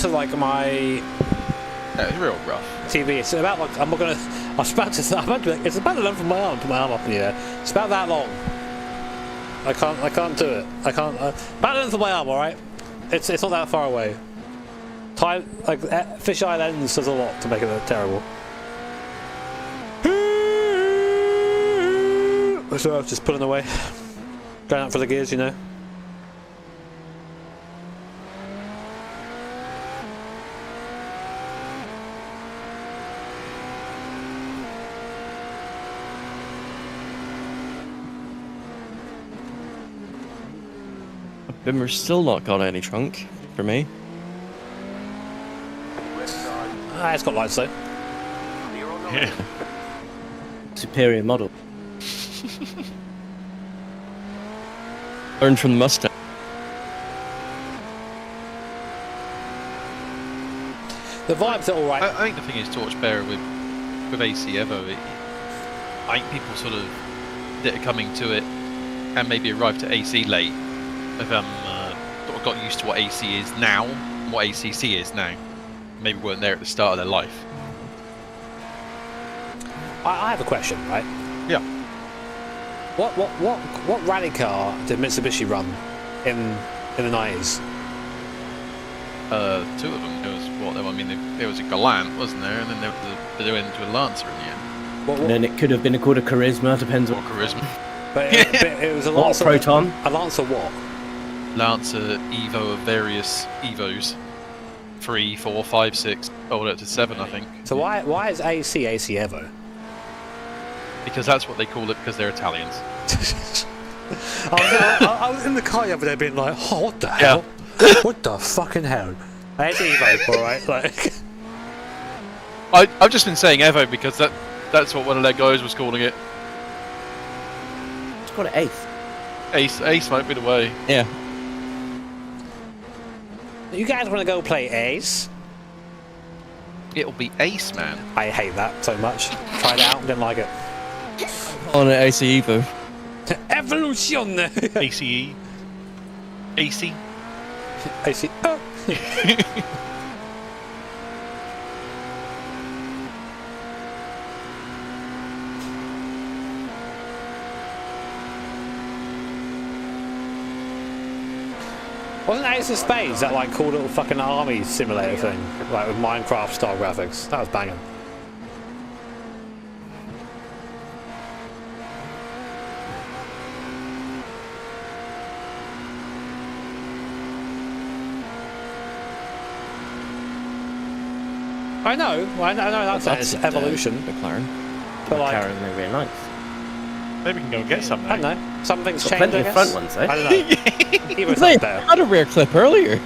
like my
It's real rough.
TV. It's about like it's about the length of my arm. Put my arm up in the air. It's about that long. I can't do it. I can't. About the length of my arm. All right. It's not that far away. Time like fisheye lens does a lot to make it look terrible. So I was just pulling away, going out for the gears, you know.
Bimmer's still not got any trunk for me.
It's got lights though.
Yeah.
Superior model.
Learn from the Mustang.
The vibes are all right.
I think the thing is, Torchbearer with AC Evo, I think people sort of that are coming to it and maybe arrived to AC late have sort of got used to what AC is now, and what ACC is now. Maybe weren't there at the start of their life.
I have a question, right?
Yeah.
What rally car did Mitsubishi run in the 90s?
Two of them. There was there was a Galant, wasn't there? And then they went into a Lancer in the end.
And then it could have been called a Charisma, depends
Or
on
Charisma.
But it was a
what
Lancer.
Proton.
A Lancer what?
Lancer Evo of various Evos. 3, 4, 5, 6, all the way up to 7, I think.
So why is AC Evo?
Because that's what they call it, because they're Italians.
I was in the car the other day being like, oh, what the hell? What the fucking hell? AC Evo, alright? Like...
I've just been saying Evo because that's what one of their guys was calling it.
It's called an Ace.
Ace might be the way.
Yeah.
You guys want to go play Ace?
It'll be Ace, man.
I hate that so much. Tried it out, didn't like it.
On an AC Evo.
Evolution!
ACE. AC.
AC. Oh. Wasn't Ace of Spades that like cool little fucking army simulator thing? Like with Minecraft style graphics? That was banging. I know that's evolution.
McLaren.
But like,
McLaren, they're really nice.
Maybe we can go and get some now.
I don't know. Some things
Got
change,
plenty
I
of
guess.
front ones, eh?
I don't know. Evo's
They
not better.
had a rare clip earlier.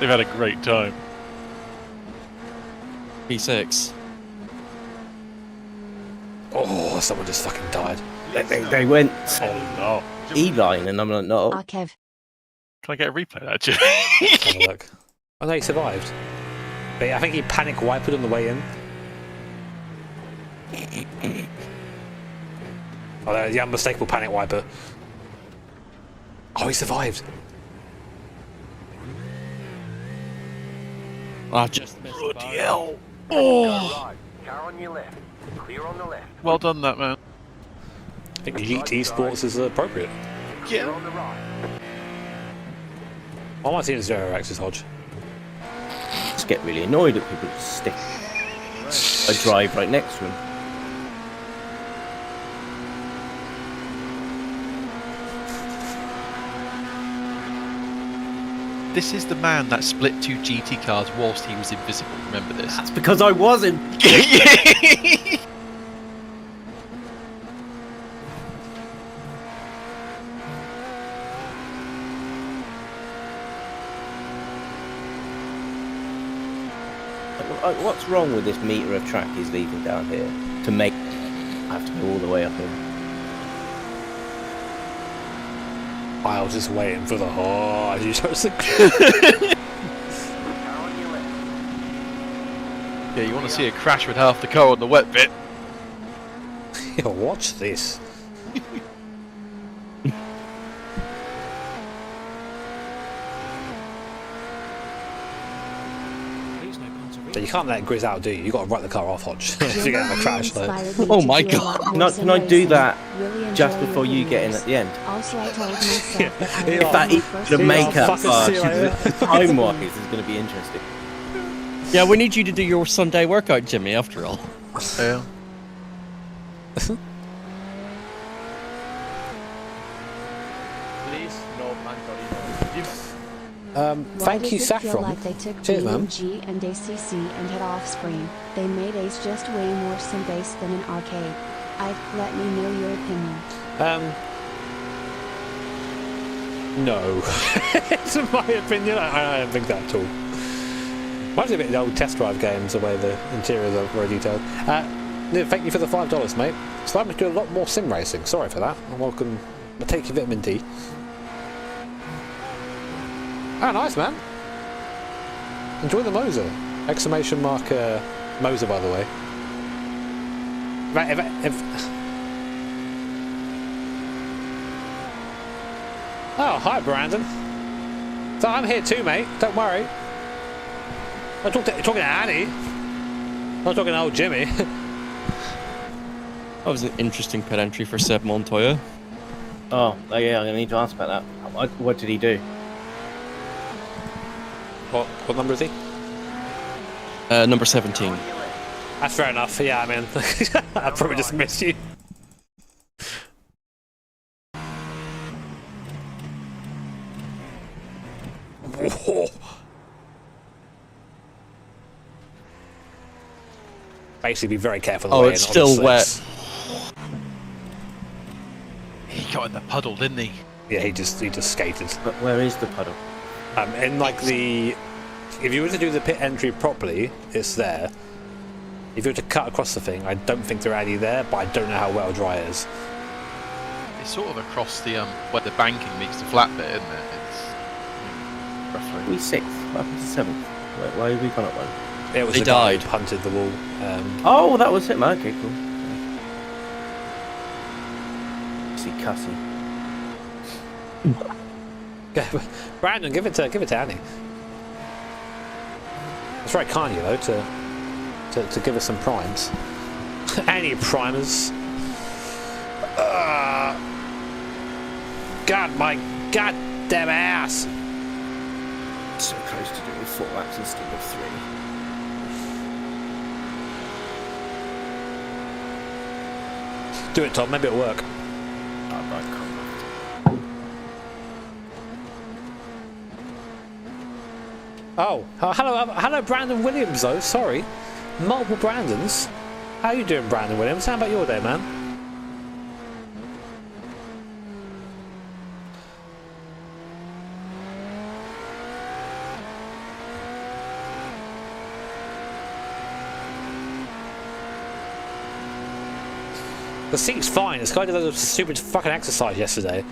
They've had a great time.
P6.
Oh, someone just fucking died.
They went
Oh no.
E-line, and I'm like, no.
Kev.
Can I get a replay of that, Jimmy?
Let's have a look. Oh no, he survived. But I think he panic wiped on the way in. Oh, there's the unmistakable panic wiper. Oh, he survived.
I just missed the bar.
Oh! Car on your left. Clear on the left.
Well done, that man.
I think Yeet Esports is appropriate.
Clear on the right.
All my team is 0x is Hodge.
Just get really annoyed at people just stick a drive right next to him.
This is the man that split 2 GT cars whilst he was invisible. Remember this?
That's because I wasn't. What's wrong with this meter of track he's leaving down here to make I have to go all the way up here?
I was just waiting for the as you chose to.
Yeah, you want to see a crash with half the car on the wet bit.
Yo, watch this. So you can't let Grizz out, do you? You got to write the car off, Hodge. If you get in a crash. Like...
Oh my god!
Can I do that just before you get in at the end?
Also, I told myself
Yeah.
that I
If
would
that
be
is
first
the
in
makeup,
fucking see you later.
time-wise is going to be interesting.
Yeah, we need you to do your Sunday workout, Jimmy, after all.
Yeah.
Please, no
Thank you,
Why does it feel
Saffron.
like they took
Cheers, man.
BMG and ACC and had off-screen? They made Ace just way more sim-based than an arcade. Let me know your opinion.
No. It's my opinion. I don't think that at all. Reminds me a bit of the old test drive games, the way the interiors are very detailed. Thank you for the $5, mate. So I'm going to do a lot more sim racing. Sorry for that. I'm welcome. I'll take your vitamin D. Oh, nice, man. Enjoy the Moser! Exclamation mark Moser, by the way. Oh, hi Brandon. So I'm here too, mate. Don't worry. I'm talking to Annie. I'm not talking to old Jimmy.
That was an interesting pit entry for Seb Montoya.
Oh, yeah, I need to ask about that. What did he do?
What number is he?
Number 17.
That's fair enough. Yeah, I mean, I probably just missed you. Whoa. Basically, be very careful.
Oh, it's still wet.
He got in the puddle, didn't he?
Yeah, he just skated.
But where is the puddle?
In like the, if you were to do the pit entry properly, it's there. If you were to cut across the thing, I don't think there are any there, but I don't know how well dry it is.
It's sort of across the where the banking meets the flat bit, isn't it? It's roughly.
We 6th. What happened to 7th? Why have we gone up one?
It was
They
the guy
died.
who punted the wall.
Oh, that was him. Okay, cool. See, cussy.
Brandon, give it to Annie. It's very kind of you though to give us some primes. Annie primers. God, my goddamn ass.
So close to doing 4 laps instead of 3.
Do it, Tom. Maybe it'll work. Oh, hello, Brandon Williams. Though, sorry, multiple Brandons. How you doing, Brandon Williams? How about your day, man? The seat's fine. This guy did a stupid fucking exercise yesterday.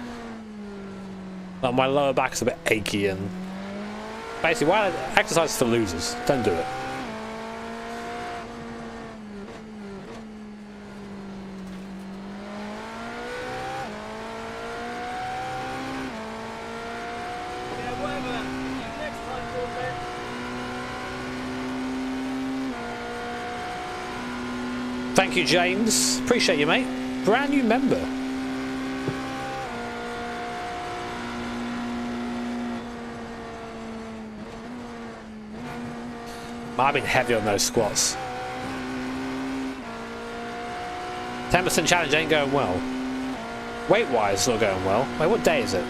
Like, my lower back's a bit achy and basically, why exercise for losers? Don't do it.
Yeah, whatever. See you next time, Broadbent.
Thank you, James. Appreciate you, mate. Brand new member. I've been heavy on those squats. 10% challenge ain't going well. Weight-wise, it's not going well. Wait, what day is it?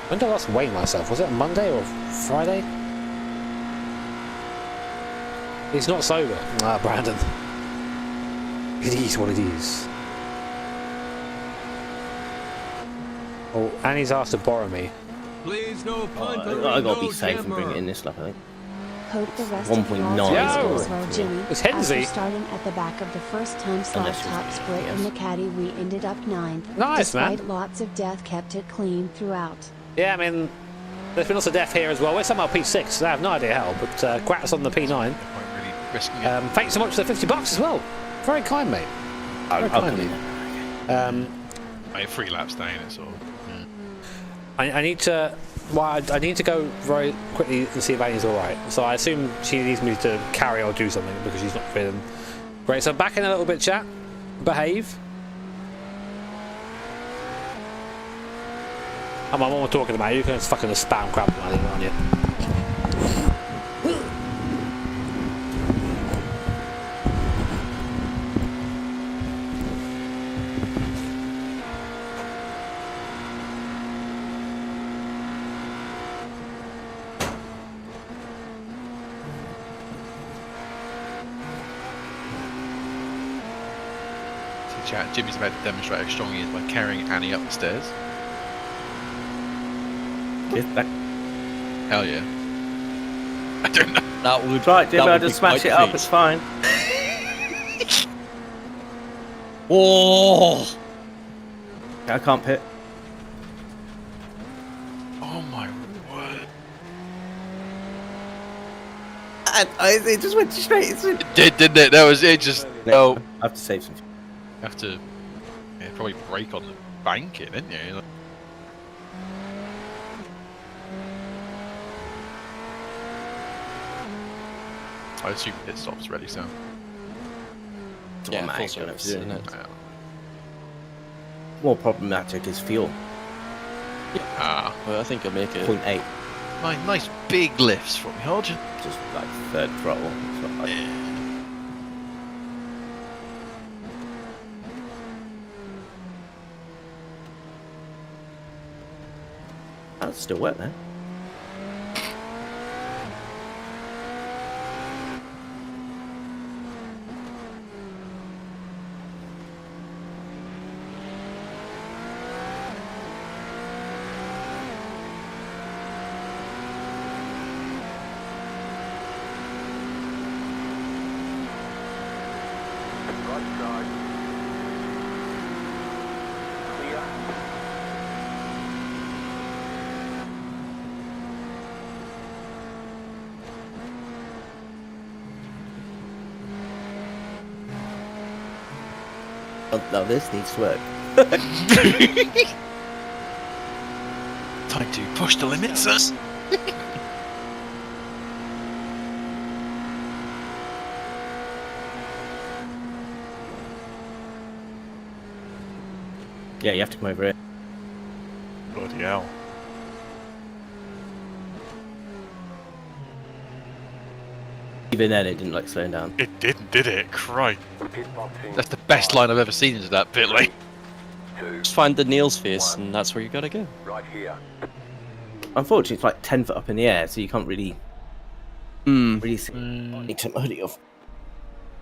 When did I last weigh myself? Was it Monday or Friday? He's not sober. Ah, Brandon. It is what it is. Oh, Annie's asked to borrow me.
Please no punt.
I gotta be safe and bring it in this lap, I think.
Hope the rest
1.9
of
Yo!
goes well, Jimmy.
It's Hensley.
After starting at the back of the first time slot
Unless you're
top
speeding,
split in
yes.
the caddy, we ended up 9th.
Nice, man.
Despite lots of death, kept it clean throughout.
Yeah, I mean, there's been lots of death here as well. We're somehow P6, so I have no idea how, but congrats on the P9.
No point really risking it.
Thanks so much for the $50 as well. Very kind, mate. Very
I'll
kind of
come
you.
in.
Mate, 3 laps down, it's all.
I need to. Well, I need to go very quickly and see if Annie's alright. So I assume she needs me to carry or do something because she's not feeling great. So back in a little bit, chat. Behave. I'm not talking about you. You can just fucking spam crap on you.
Chat. Jimmy's about to demonstrate how strong he is by carrying Annie up the stairs.
Get back.
Hell yeah. I don't know.
That would.
Right, Jimmy,
that
I'll
would be
just smash
quite
it up,
feat.
it's fine.
Whoa!
I can't pit.
Oh my word.
bad. It just went straight into
It did, didn't it? That was it. Just
I have to save some.
You have to probably brake on the banking, didn't you? Like, I assume pit stops ready, so.
It's
Yeah,
automatic,
full service,
isn't
isn't
it?
it?
More problematic is fuel.
Ah,
Well, I think I'll make it.
0.8,
nice big lifts from Hodge.
just like third throttle. It's not like- That's still wet there.
Right side. Clear.
Oh, no, this needs to work.
Time to push the limits, us.
Yeah, you have to come over it.
Bloody hell.
Even then, it didn't like slowing down.
It didn't, did it? Christ.
Pit stop in
That's the best line I've ever seen into that pit lane.
2,
Just find the Neil's face, and that's where you gotta go.
right here.
Unfortunately, it's like 10 foot up in the air, so you can't really see. Need to mode it off.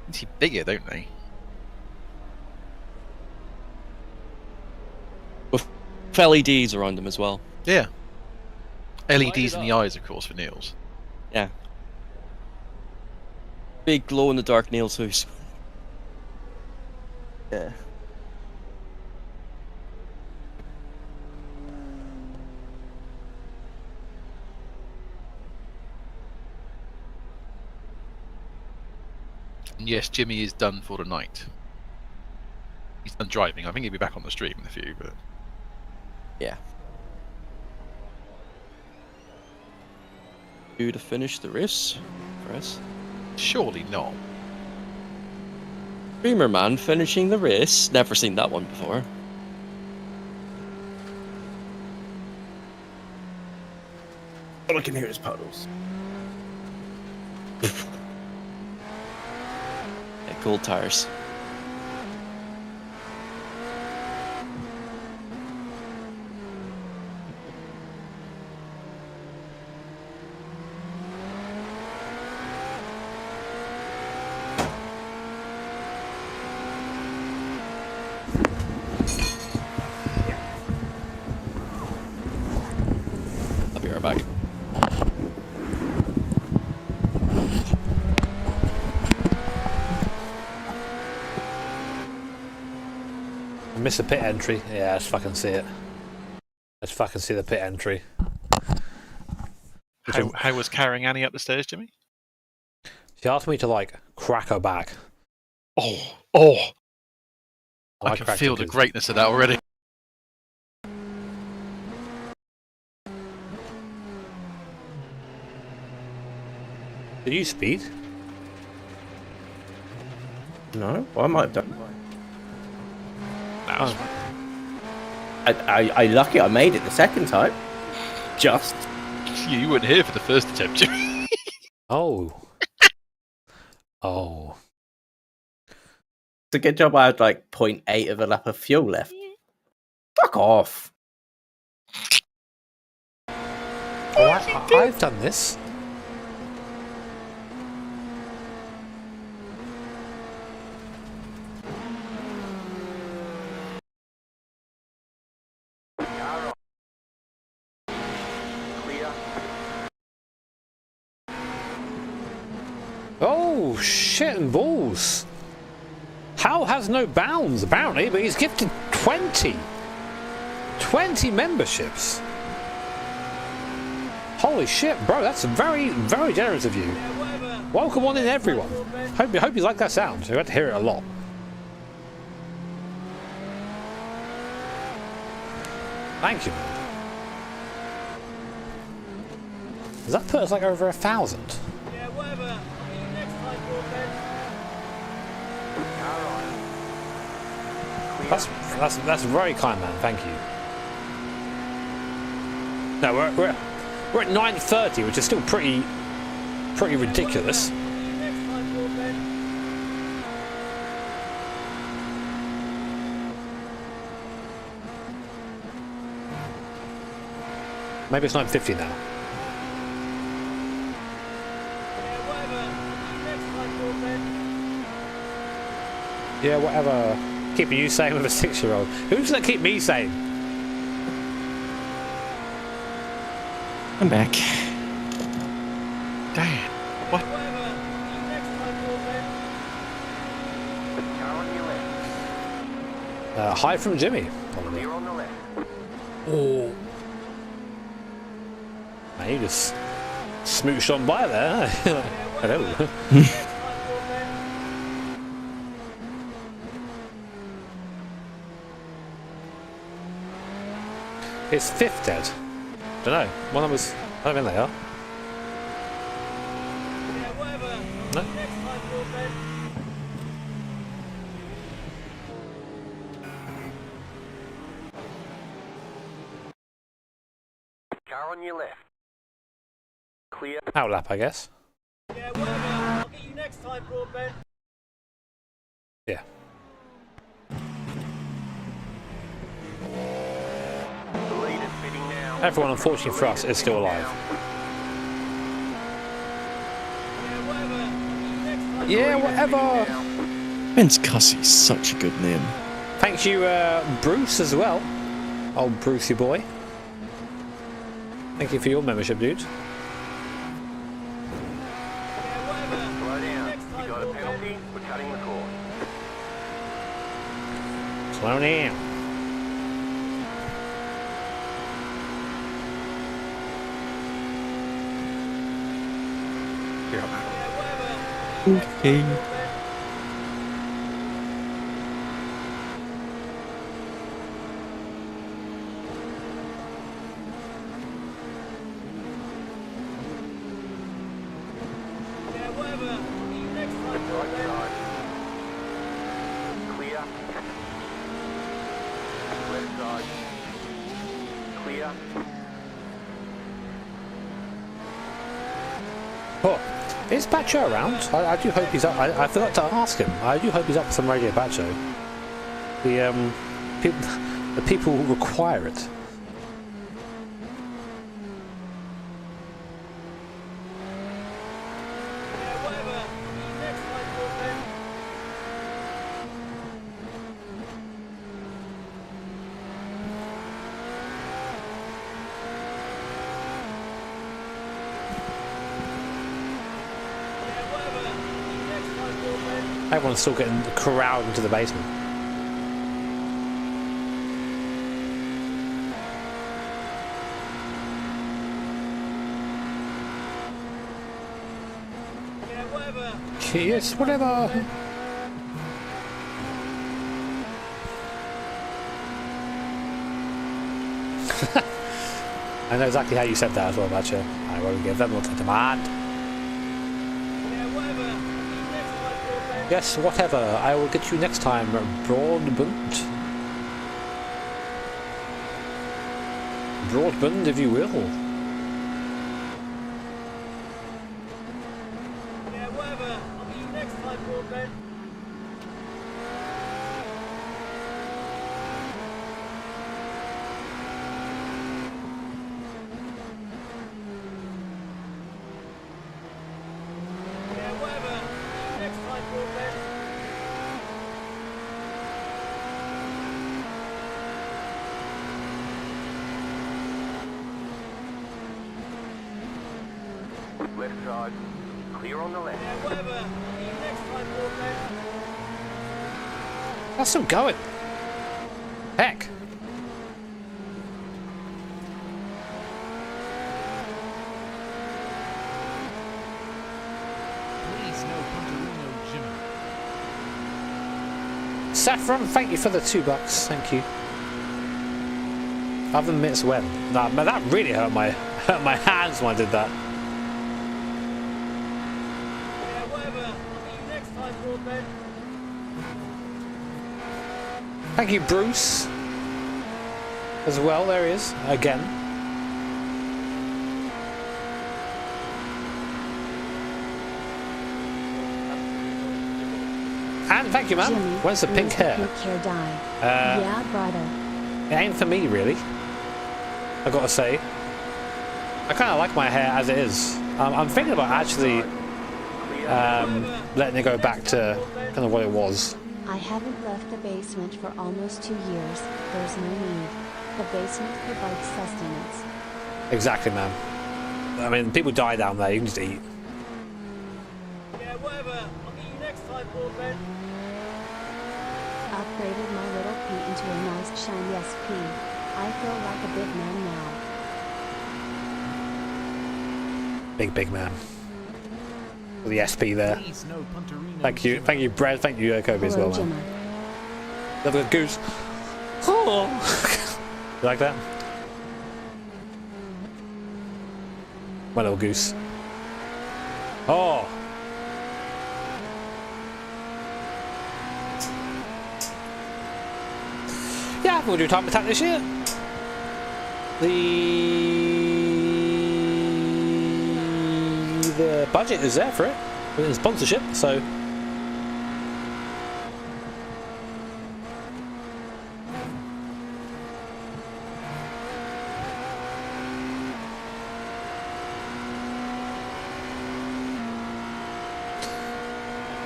They seem bigger, don't they?
With LEDs around them as well.
Yeah. LEDs in the eyes, of course, for Neils.
Yeah. Big glow in the dark Neil's face. Yeah.
And yes, Jimmy is done for the night. He's done driving. I think he'll be back on the stream in a few, but
Yeah. Due to finish the race for us.
surely not.
Streamer man finishing the race. Never seen that one before.
All I can hear is puddles.
Yeah, cold tires. I'll be right back.
I missed the pit entry. Yeah, let's fucking see it. Let's fucking see the pit entry.
How was carrying Annie up the stairs, Jimmy?
She asked me to like crack her back.
Oh! I can
cracked
feel
it
the
'cause-
greatness of that already.
Did you speed?
No? Well, I might have done.
That was
I lucky I made it the second time. Just.
You weren't here for the first attempt, Jimmy.
Oh. Oh.
It's a good job I had like 0.8 of a lap of fuel left. Fuck off.
Oh, I've done this.
Car on. Clear.
Oh, shit and balls. Hal has no bounds, apparently, but he's gifted 20. 20 memberships. Holy shit, bro, that's very, very generous of you.
Yeah, whatever.
Welcome on in, everyone. Hope you like that sound. We had to hear it a lot. Thank you. Does that put us like over 1,000?
Yeah, whatever. I'll see you next time, broadbent.
That's very kind, man. Thank you. No, we're at 9:30, which is still pretty ridiculous.
See you next time, broadbent.
Maybe it's 9:50 now.
Yeah, whatever. See you next time, broadbent.
Yeah, whatever. Keeping you sane with a 6-year-old. Who's gonna keep me sane?
I'm back.
Damn. What?
Whatever. See you next time, broadbent.
Car on your left.
Hi from Jimmy.
Clear on the left.
Oh. Man, you just smooched on by there. Hello.
Next time, broadbent.
Is 5th dead? Don't know. One of them was. I don't think they are.
Yeah, whatever.
No.
See you next time, broadbent.
Car on your left. Clear.
Outlap, I guess.
Yeah, whatever. I'll get you next time, broadbent.
Yeah.
The lead is fitting now.
Everyone, unfortunately for us, is still alive.
Yeah, whatever. See you next time.
Yeah, whatever.
Vince Cussey's such a good name.
Thank you, Bruce, as well. Old Brucey boy. Thank you for your membership, dude.
Yeah, whatever.
Slow down.
Next
You
time,
got a
broadbent.
penalty. We're cutting the course.
Slow down.
Yeah, whatever.
Okay.
Yeah, whatever. See you next time,
Right
broadbent.
side. Clear. Left side. Clear.
Oh, is Bacho around? I do hope he's up. I forgot to ask him. I do hope he's up for some Radio Bacho. The people who require it.
Yeah, whatever. See you next time, broadbent. Yeah, whatever. See you next time, broadbent.
Everyone's still getting corralled into the basement.
Yeah, whatever.
Yes, whatever. I know exactly how you said that as well, Bacho. I won't give them what they demand.
Yeah, whatever. See you next time, broadbent.
Yes, whatever. I will get you next time, Broadbent. Broadbent, if you will.
Yeah, whatever. I'll see you next time, broadbent. Yeah, whatever. See you next time, broadbent.
Left side. Clear on the left.
Yeah, whatever. See you next time, broadbent.
That's still going. Heck. Saffron, thank you for the $2. Thank you. Other mitts when? Nah, man, that really hurt my hands when I did that.
Yeah, whatever. I'll see you next time, Broadbent.
Thank you, Bruce. As well, there he is again. And thank you, man.
Jimmy,
Where's the pink hair?
Pink hair dye. Yeah, brother.
It ain't for me, really. I gotta say. I kind of like my hair as it is. I'm thinking about actually letting it go back to kind of what it was.
I haven't left the basement for almost 2 years. There's no need. The basement provides sustenance.
Exactly, man. I mean, people die down there. You can just eat.
Yeah, whatever. I'll see you next time, Broadbent.
Upgraded my little P into a nice shiny SP. I feel like a big man now.
Big man. With the SP there. Thank you, Brad. Thank you, Kobe, as well, man. Love a good goose. Oh. You like that? My little goose. Oh. Yeah, we'll do time attack this year. The budget is there for it within sponsorship, so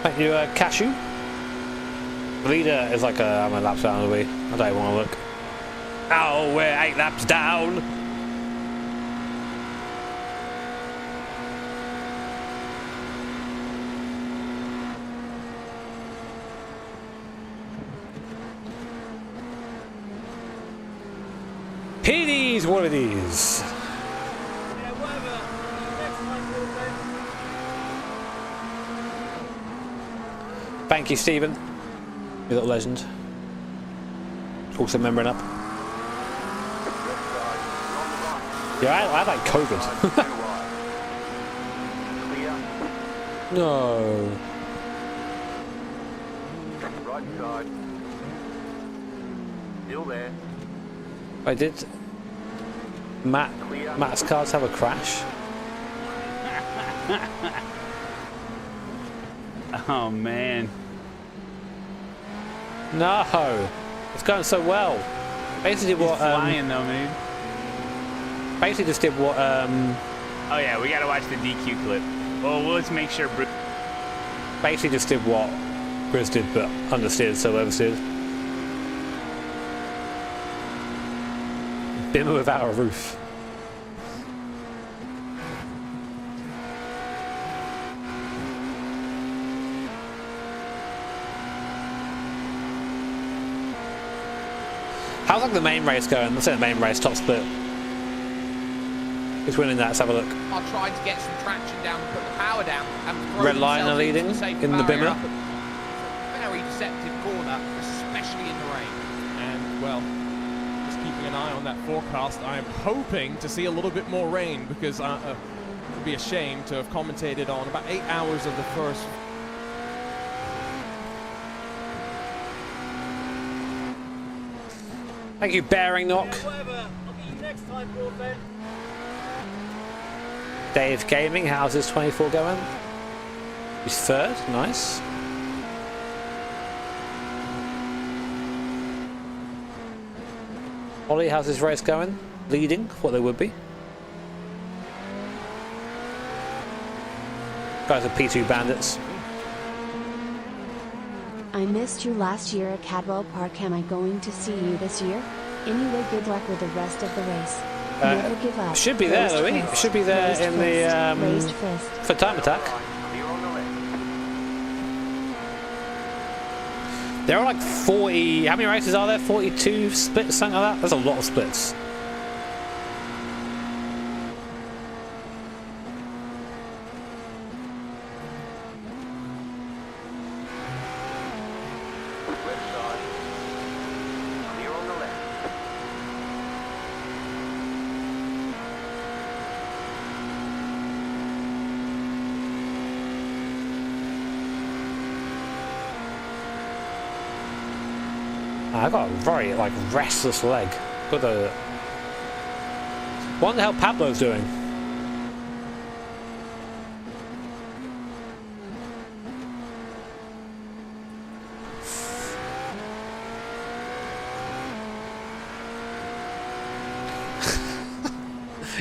thank you, Cashew. Leader is like I'm a lap down the way. I don't want to look. Oh, we're 8 laps down. PD's one of these.
Yeah, whatever. I'll see you next time, Broadbent.
Thank you, Stephen. You little legend. Also membering up. Yeah, I had like COVID. No.
Right side. Still there.
I did. Matt's cars have a crash.
Oh man.
No. It's going so well. Basically
He's
what
flying though, man.
Basically just did what
Oh yeah, we gotta watch the DQ clip. Well, let's make sure Bruce.
Basically just did what Grizz did but understeered so oversteered. Bimmer without a roof. How's like the main race going? Let's say the main race, top split. Who's winning that? Let's have a look.
Are trying to get some traction down, put the power down, and throw
Red Lion are
themselves
leading
into the safety
in the
barrier
Bimmer.
up at a very deceptive corner, especially in the rain.
And well, just keeping an eye on that forecast, I am hoping to see a little bit more rain because it would be a shame to have commentated on about 8 hours of the first.
Thank you, Bearing Knock.
Yeah, whatever. I'll see you next time, Broadbent.
Dave Gaming, how's his 24 going? He's third, nice. Ollie, how's his race going? Leading, what they would be. Guys are P2 bandits.
I missed you last year at Cadwell Park. Am I going to see you this year? Anyway, good luck with the rest of the race. Never give up.
Should be there, Louis. Should be there
Raised
in
fist. Raised
the
fist.
for time attack. There are like 40. How many races are there? 42 splits, something like that. That's a lot of splits.
Left
I've got a very like restless leg. Got a. Wonder how Pablo's doing.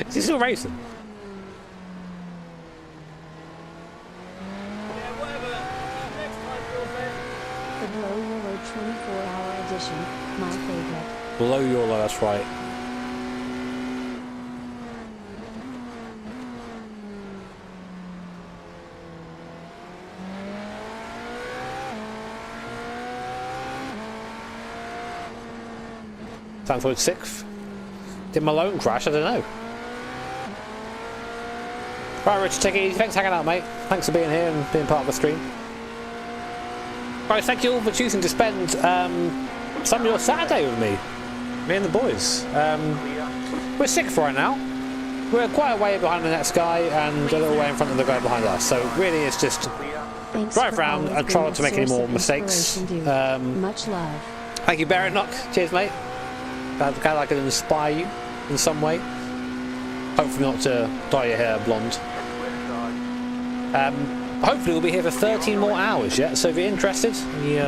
Is he still racing?
The Blow Your Load 24-hour edition, my favorite.
Blow your load, that's right. Stanford 6th. Did Malone crash? I don't know. Right, Richard, take it easy. Thanks for hanging out, mate. Thanks for being here and being part of the stream. Right, thank you all for choosing to spend some of your Saturday with me and the boys. We're 6th right now. We're quite a way behind the next guy and a little way in front of the guy behind us. So really, it's just drive around and try not to make any more mistakes.
Much love.
Thank you, Barrett Knock. Cheers, mate. Glad I can inspire you in some way. Hopefully not to dye your hair blonde. Hopefully we'll be here for 13 more hours yet, so if you're interested and you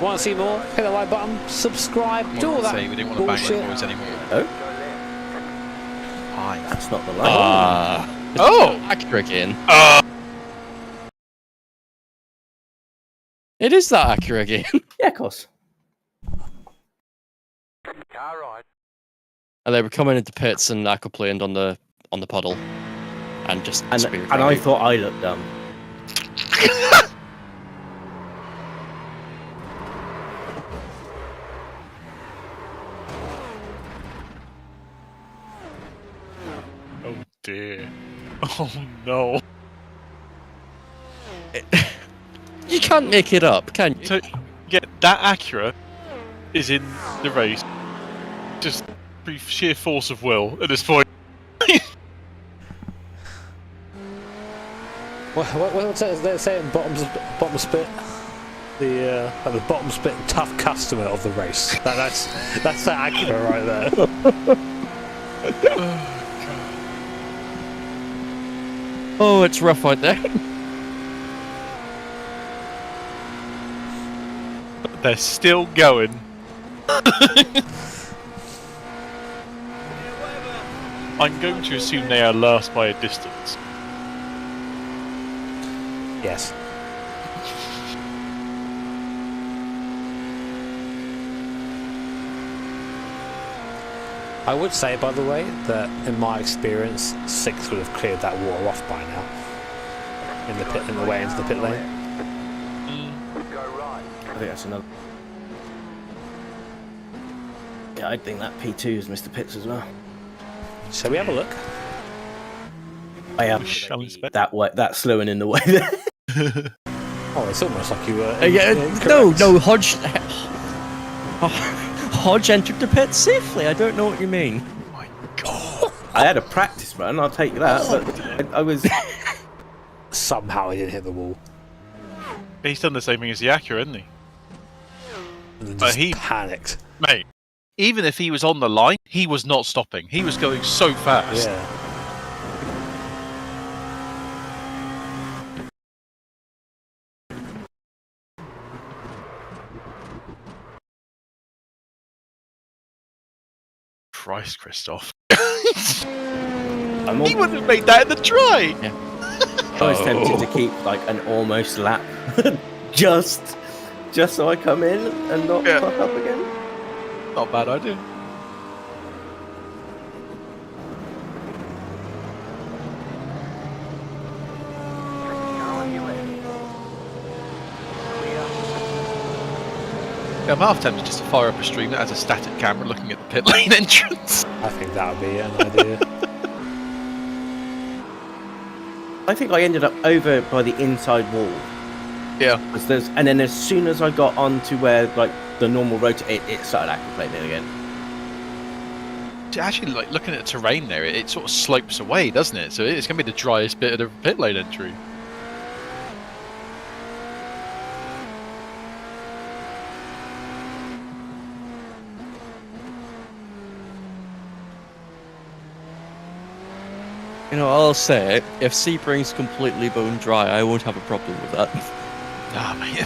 want to see more, hit the like button, subscribe, do all that
we didn't want to bang
bullshit.
the boys anymore.
Oh?
Hi.
That's not the line.
Oh! Acura again. It is that Acura again.
Yeah, of course.
Car ride.
And they were coming into pits and aquaplaned on the puddle. And just
And I thought I looked dumb.
Oh dear. Oh no.
You can't make it up, can you?
So, yeah, that Acura is in the race. Just through sheer force of will at this point.
What's they saying? Bottom split. The bottom split tough customer of the race. That's the Acura right there.
Oh, it's rough out there.
They're still going. I'm going to assume they are last by a distance.
Yes. I would say, by the way, that in my experience, 6 would have cleared that water off by now. In the way into the pit lane.
Go right.
I think that's another. Yeah, I think that P2 is Mr. Pitts as well.
Shall we have a look?
I am. That's slowing in the way there.
Oh, it's almost like you were.
No, Hodge entered the pit safely. I don't know what you mean.
Oh my god.
I had a practice run, I'll take that, but I was.
Somehow he didn't hit the wall.
He's done the same thing as the Acura, hasn't he?
And then just
he
panicked.
Mate, even if he was on the line, he was not stopping. He was going so fast.
Yeah.
Christ, Christoph.
He
wouldn't have made that in the try.
Yeah.
I was tempted to keep like an almost lap, just so I come in and not fuck up again.
Not a bad idea. Yeah, I'm half tempted just to fire up a stream that has a static camera looking at the pit lane entrance.
I think that would be an idea.
I think I ended up over by the inside wall.
Yeah.
And then as soon as I got onto where like the normal road, it started aquaplaning again.
Actually, like looking at the terrain there, it sort of slopes away, doesn't it? So it's going to be the driest bit of the pit lane entry.
You know, I'll say, if Sebring's completely bone dry, I won't have a problem with that.
Nah, mate.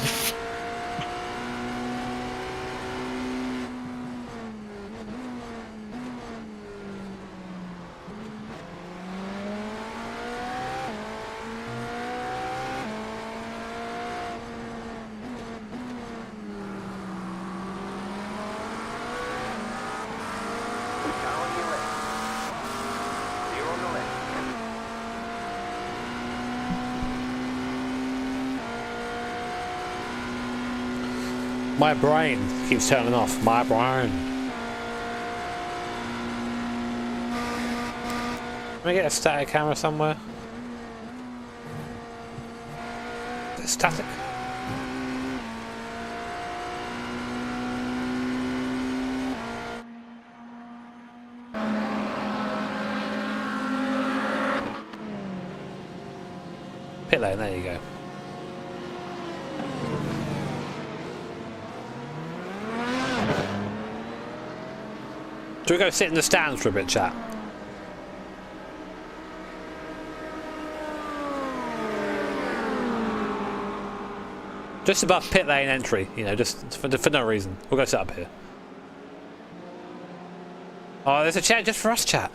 Car on your left. Clear on the left.
My brain keeps turning off. My brain. Can we get a static camera somewhere? Is it static? Pit lane, there you go. Do we go sit in the stands for a bit, chat? Just above pit lane entry, you know, just for no reason. We'll go sit up here. Oh, there's a chair just for us, chat.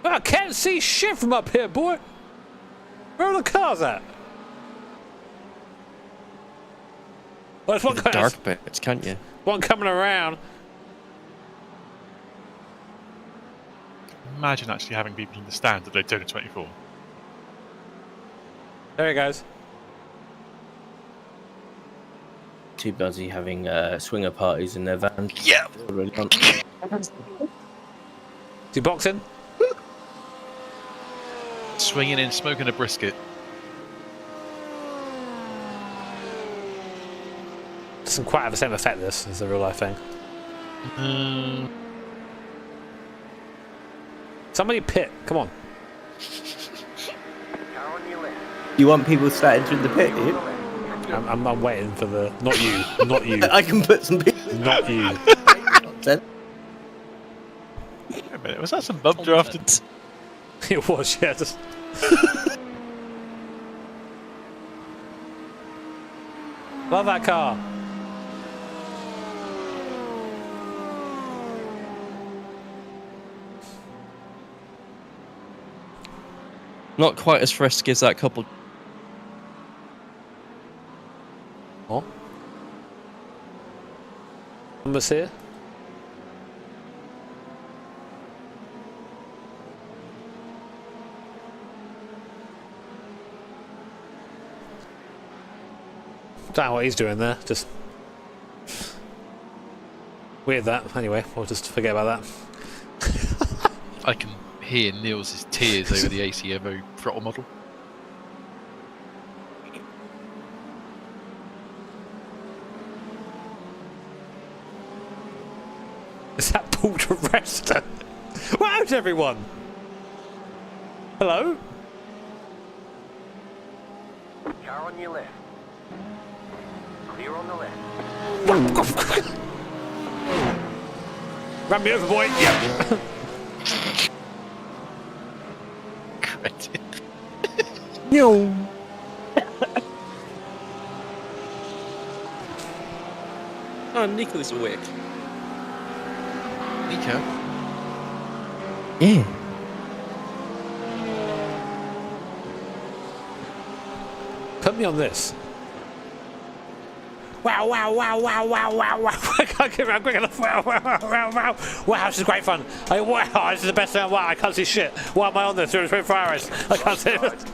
I can't see shit from up here, boy. Where are the cars at? Well, there's one
The dark bits, can't you?
One coming around.
Imagine actually having people in the stands at Daytona 24.
There he goes.
Too busy having swinger parties in their van.
Yeah.
Is he boxing?
Swinging in, smoking a brisket.
Doesn't quite have the same effect, this, as a real life thing. Somebody pit, come on.
Car on your left.
You want people to start entering the pit, do you?
I'm waiting for the... Not you, not you.
I can put some people...
Not you.
Then.
Wait a minute, was that some bum drafted?
It was, yeah. Just... Love that car.
Not quite as frisky as that couple.
Oh. Numbers here. Don't know what he's doing there. Just weird that. Anyway, we'll just forget about that.
I can hear Niels' tears over the AC Evo throttle model.
Is that pulled to rest? What happened, everyone? Hello?
Car on your left. Clear on the left.
Run me over, boy. Yeah.
No.
Oh, Nico's awake.
Nico?
Yeah.
Put me on this. Wow, wow, wow, wow, wow, wow, wow. I can't get around quick enough. Wow, wow, wow, wow, wow. Wow, this is great fun. Wow, this is the best thing. Wow, I can't see shit. Why am I on this? 24 hours. I can't see it.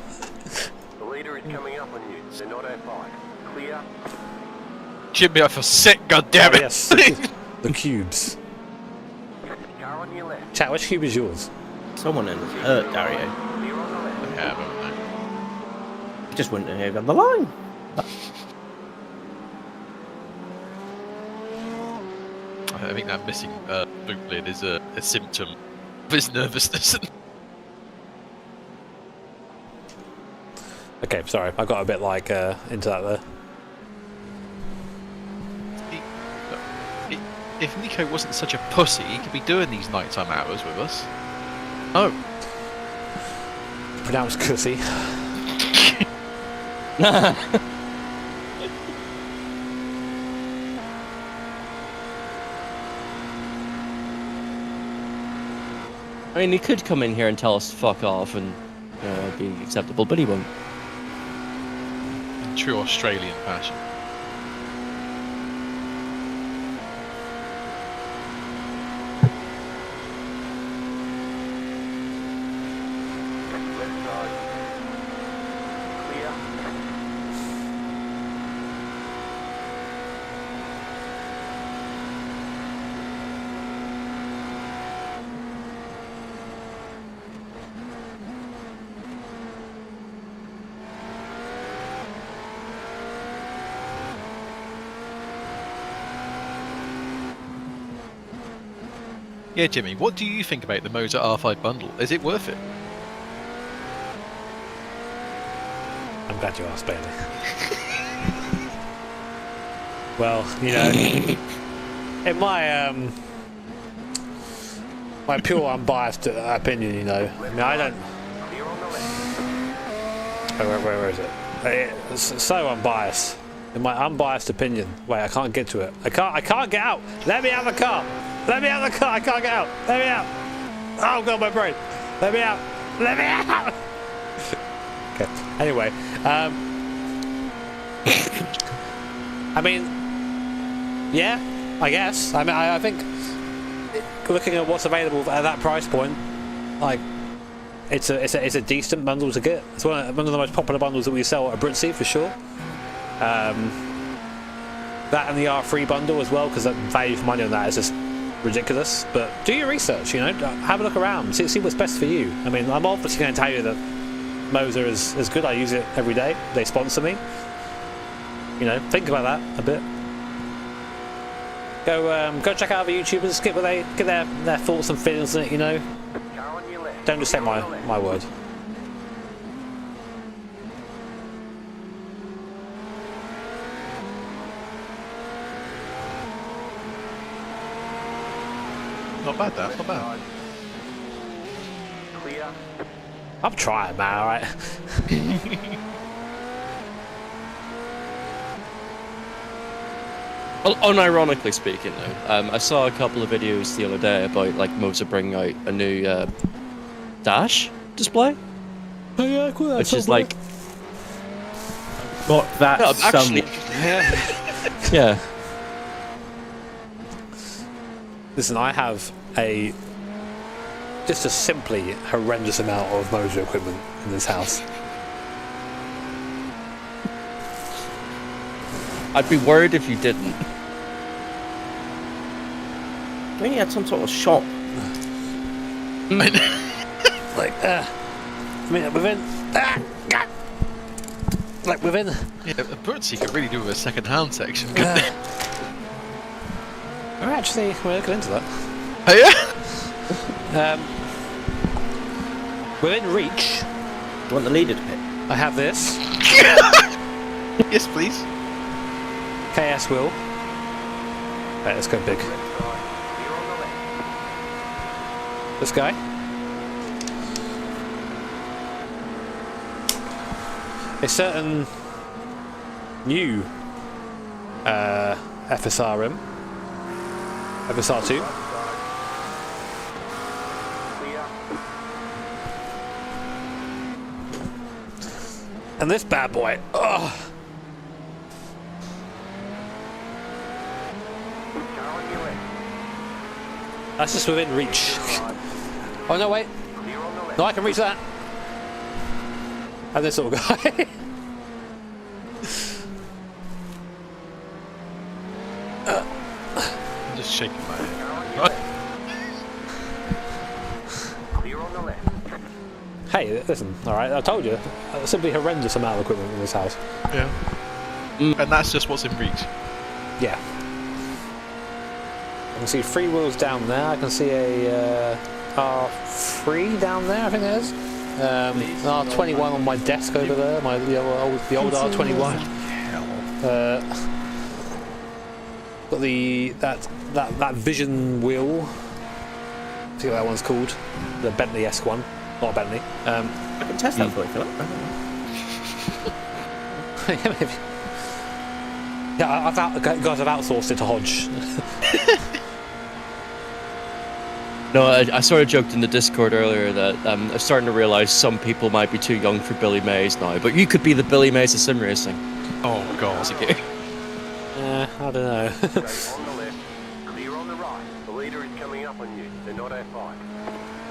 The leader is coming up on you. They're not at 5. Clear.
Jimmy, I feel sick, goddammit!
Oh, yes. The cubes.
Car on your left.
Chat, which cube is yours?
Someone in hurt Dario.
Clear on the left.
Yeah, but no.
He just went over the line.
I think that missing boot lid is a symptom of his nervousness.
Okay, sorry. I got a bit like into that there.
if Nico wasn't such a pussy, he could be doing these nighttime hours with us. Oh.
Pronounced cussy.
I mean, he could come in here and tell us to fuck off and it'd be acceptable, but he won't.
In true Australian fashion.
Left side. Clear.
Yeah, Jimmy, what do you think about the Motor R5 bundle? Is it worth it?
I'm glad you asked, Bailey. Well, you know, in my my pure unbiased opinion, you know, I mean, I don't.
Clear on the left.
Where is it? It's so unbiased. In my unbiased opinion. Wait, I can't get to it. I can't get out. Let me out of the car. Let me out of the car. I can't get out. Let me out. Oh god, my brain. Let me out. Let me out. Okay. Anyway, I mean, yeah, I guess. I mean, I think looking at what's available at that price point, like, it's a decent bundle to get. It's one of the most popular bundles that we sell at Britsy for sure. That and the R3 bundle as well, because the value for money on that is just ridiculous. But do your research, you know, have a look around, see what's best for you. I mean, I'm obviously going to tell you that Moser is good. I use it every day. They sponsor me. You know, think about that a bit. Go check out other YouTubers, get their thoughts and feelings on it. You know, don't just take my word.
Not bad, that. Not bad.
Clear.
I'm trying, man. All right.
Well, unironically speaking, though, I saw a couple of videos the other day about like Motor bringing out a new dash display.
Oh yeah, cool.
Which is like
Not that
no, actually, yeah.
Listen, I have just a simply horrendous amount of Moser equipment in this house.
I'd be worried if you didn't.
I think you had some sort of shop.
Like, I mean, within. Like, within.
Yeah, a Britsy could really do with a second-hand section, couldn't they?
We're actually looking into that.
Oh yeah.
Within reach.
Do you want the leader to pick?
I have this.
Yes, please.
KS wheel. Right, let's go big. This guy. A certain new FSRM. FSR2. And this bad boy. Oh. That's just within reach. Oh no, wait. No, I can reach that. And this little guy.
I'm just shaking my head.
Hey, listen, alright, I told you. A simply horrendous amount of equipment in this house.
Yeah. And that's just what's in reach.
Yeah. I can see 3 wheels down there. I can see a R3 down there, I think it is. R21 on my desk over there, the old R21. Got that vision wheel. I forget what that one's called. The Bentley-esque one, not a Bentley.
I can test that for you, Philip.
Yeah, guys have outsourced it to Hodge.
No, I sort of joked in the Discord earlier that I'm starting to realise some people might be too young for Billy Mays now, but you could be the Billy Mays of sim racing.
Oh god.
I don't know.
On the left, clear on the right. The leader is coming up on you. They're not at 5.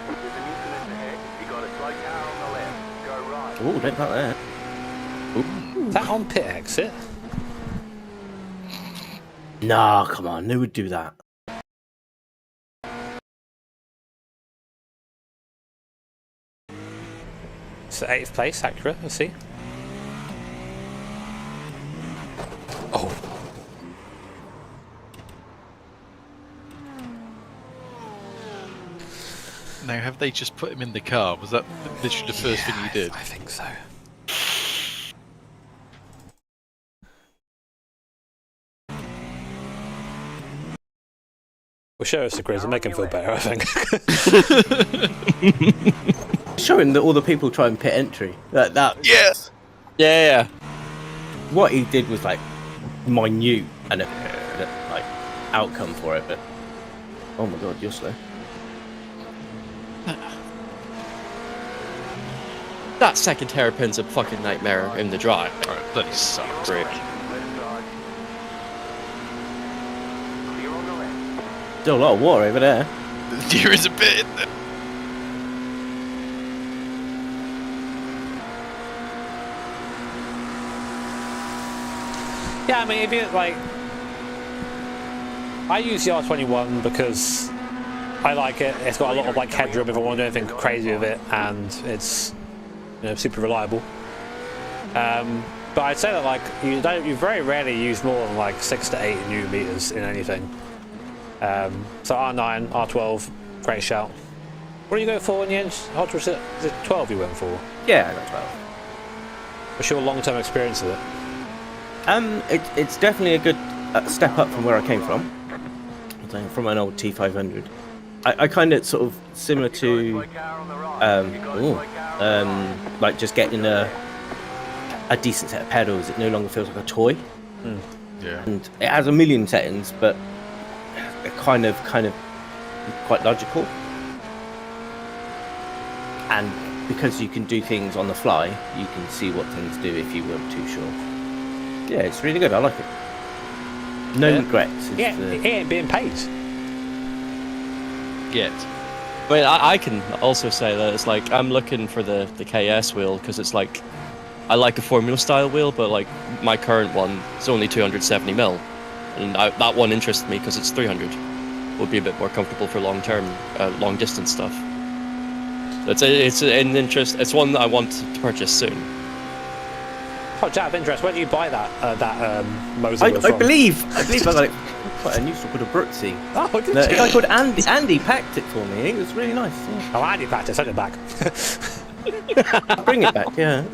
There's an incident ahead. You got a slow car on the left. Go right.
Oh, don't cut there.
Is that on pit exit?
Nah, come on, who would do that?
So 8th place, accurate, let's see. Oh.
Now, have they just put him in the car? Was that literally the first thing you did?
I think so. Well, show us the grid and make him feel better, I think.
Showing that all the people try and pit entry. That.
Yes.
Yeah.
What he did was like minute and like outcome for it, but oh my god, you're slow.
That second hairpin's a fucking nightmare in the drive.
Alright, bloody sucks.
Great.
Still a lot of water over there.
There is a bit in there.
Yeah, I mean, if you like, I use the R21 because I like it. It's got a lot of like headroom if I want to do anything crazy with it, and it's super reliable. But I'd say that like you very rarely use more than like 6 to 8 newton meters in anything. So R9, R12, great shout. What do you go for in the end? Is it 12 you went for?
Yeah, I got 12.
What's your long-term experience of it?
It's definitely a good step up from where I came from. From an old T500. I kind of sort of similar to like just getting a decent set of pedals. It no longer feels like a toy.
Yeah.
And it has a million settings, but they're kind of quite logical. And because you can do things on the fly, you can see what things do if you weren't too sure. Yeah, it's really good. I like it. No regrets.
Yeah, it ain't being paid.
Yet. But I can also say that it's like I'm looking for the KS wheel because it's like I like a Formula style wheel, but like my current one is only 270 mil, and that one interests me because it's 300. Would be a bit more comfortable for long distance stuff. It's an interest. It's one that I want to purchase soon.
Out of interest, where do you buy that Moser wheel
I
from?
believe I got it quite a new store called a Brooksy.
Oh, good.
A guy called Andy. Andy packed it for me. It was really nice. Yeah.
Oh, Andy packed it. Send it back.
Bring it back. Yeah.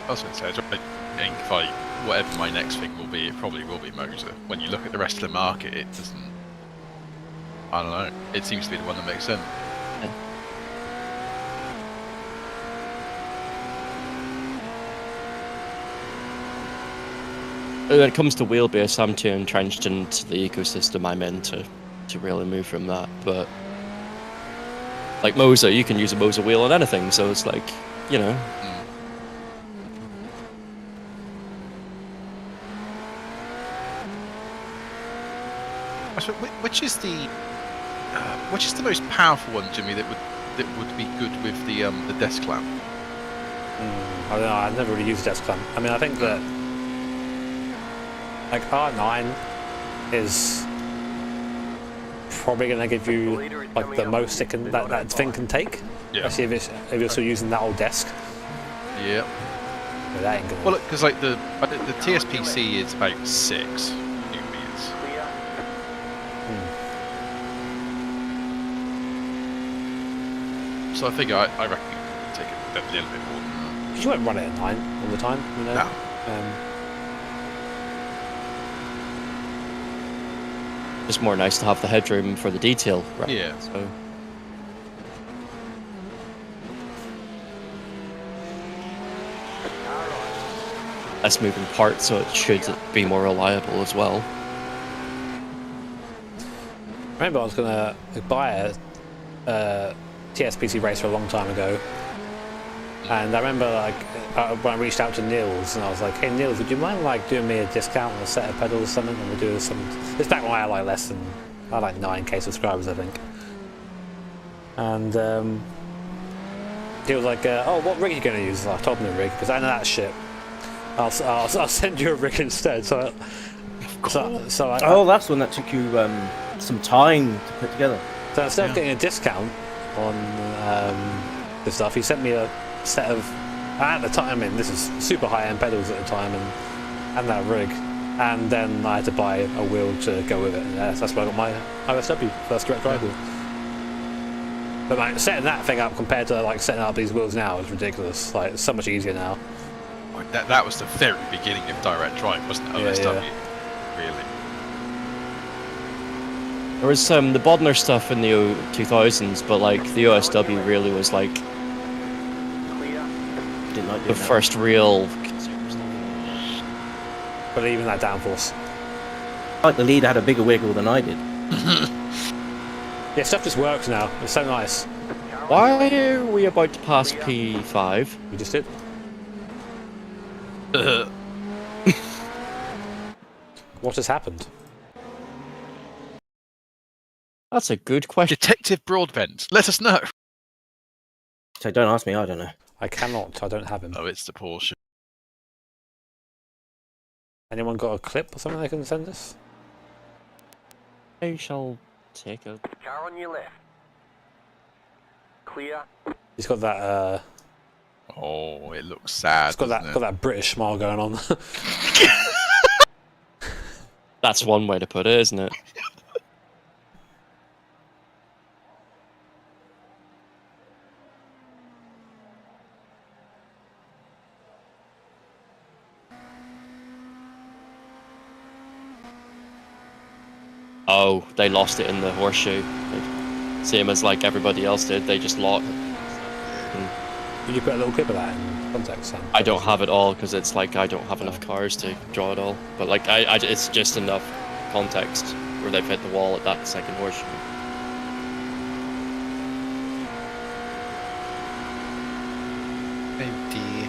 I was going to say, I think whatever my next thing will be, it probably will be Moser. When you look at the rest of the market, it doesn't. I don't know. It seems to be the one that makes sense.
When it comes to wheelbase, I'm too entrenched into the ecosystem I'm in to really move from that. But like Moser, you can use a Moser wheel on anything, so it's like,
So which is the most powerful one, Jimmy? That would be good with the desk clamp.
I don't know. I've never really used a desk clamp. I mean, I think that like R9 is probably going to give you like the most that thing can take.
Yeah.
Especially if you're still using that old desk.
Yeah.
But that ain't gonna...
Well, because like the TSPC is about 6 newton meters. So I think I reckon you can take a little bit more than that.
Because you won't run it at 9 all the time, you know.
No.
Just more nice to have the headroom for the detail. Right?
Yeah.
So. Less moving parts, so it should be more reliable as well.
I remember I was gonna buy a TSPC racer a long time ago, and I remember like when I reached out to Niels and I was like, "Hey Niels, would you mind like doing me a discount on a set of pedals or something?" And we'll do some. It's back when I had like less than 9K subscribers, I think. And he was like, "Oh, what rig are you gonna use?" I told him the rig because I know that shit. I'll send you a rig instead. So
oh, that's one that took you some time to put together.
So instead of getting a discount on the stuff, he sent me a set of, at the time, I mean, this is super high-end pedals at the time, and that rig, and then I had to buy a wheel to go with it. And that's where I got my OSW first direct drive wheel. But like setting that thing up compared to like setting up these wheels now is ridiculous. Like it's so much easier now.
That was the very beginning of direct drive, wasn't it? OSW, really.
There was the Bodmer stuff in the 2000s, but like the OSW really was like the first real.
But even that downforce.
Like the lead had a bigger wiggle than I did.
Yeah, stuff just works now. It's so nice.
Why are we about to pass P5?
We just did. What has happened?
That's a good question.
Detective Broadbent, let us know.
So don't ask me, I don't know.
I cannot, I don't have him.
Oh, it's the Porsche.
Anyone got a clip or something they can send us?
I shall take a...
Car on your left. Clear.
He's got that,
Oh, it looks sad.
He's got that British smile going on.
That's one way to put it, isn't it? Oh, they lost it in the horseshoe. Same as like everybody else did, they just lost.
Can you put a little clip of that in context, Sam?
I don't have it all because it's like I don't have enough cars to draw it all. But like it's just enough context where they've hit the wall at that second horseshoe.
Oh dear.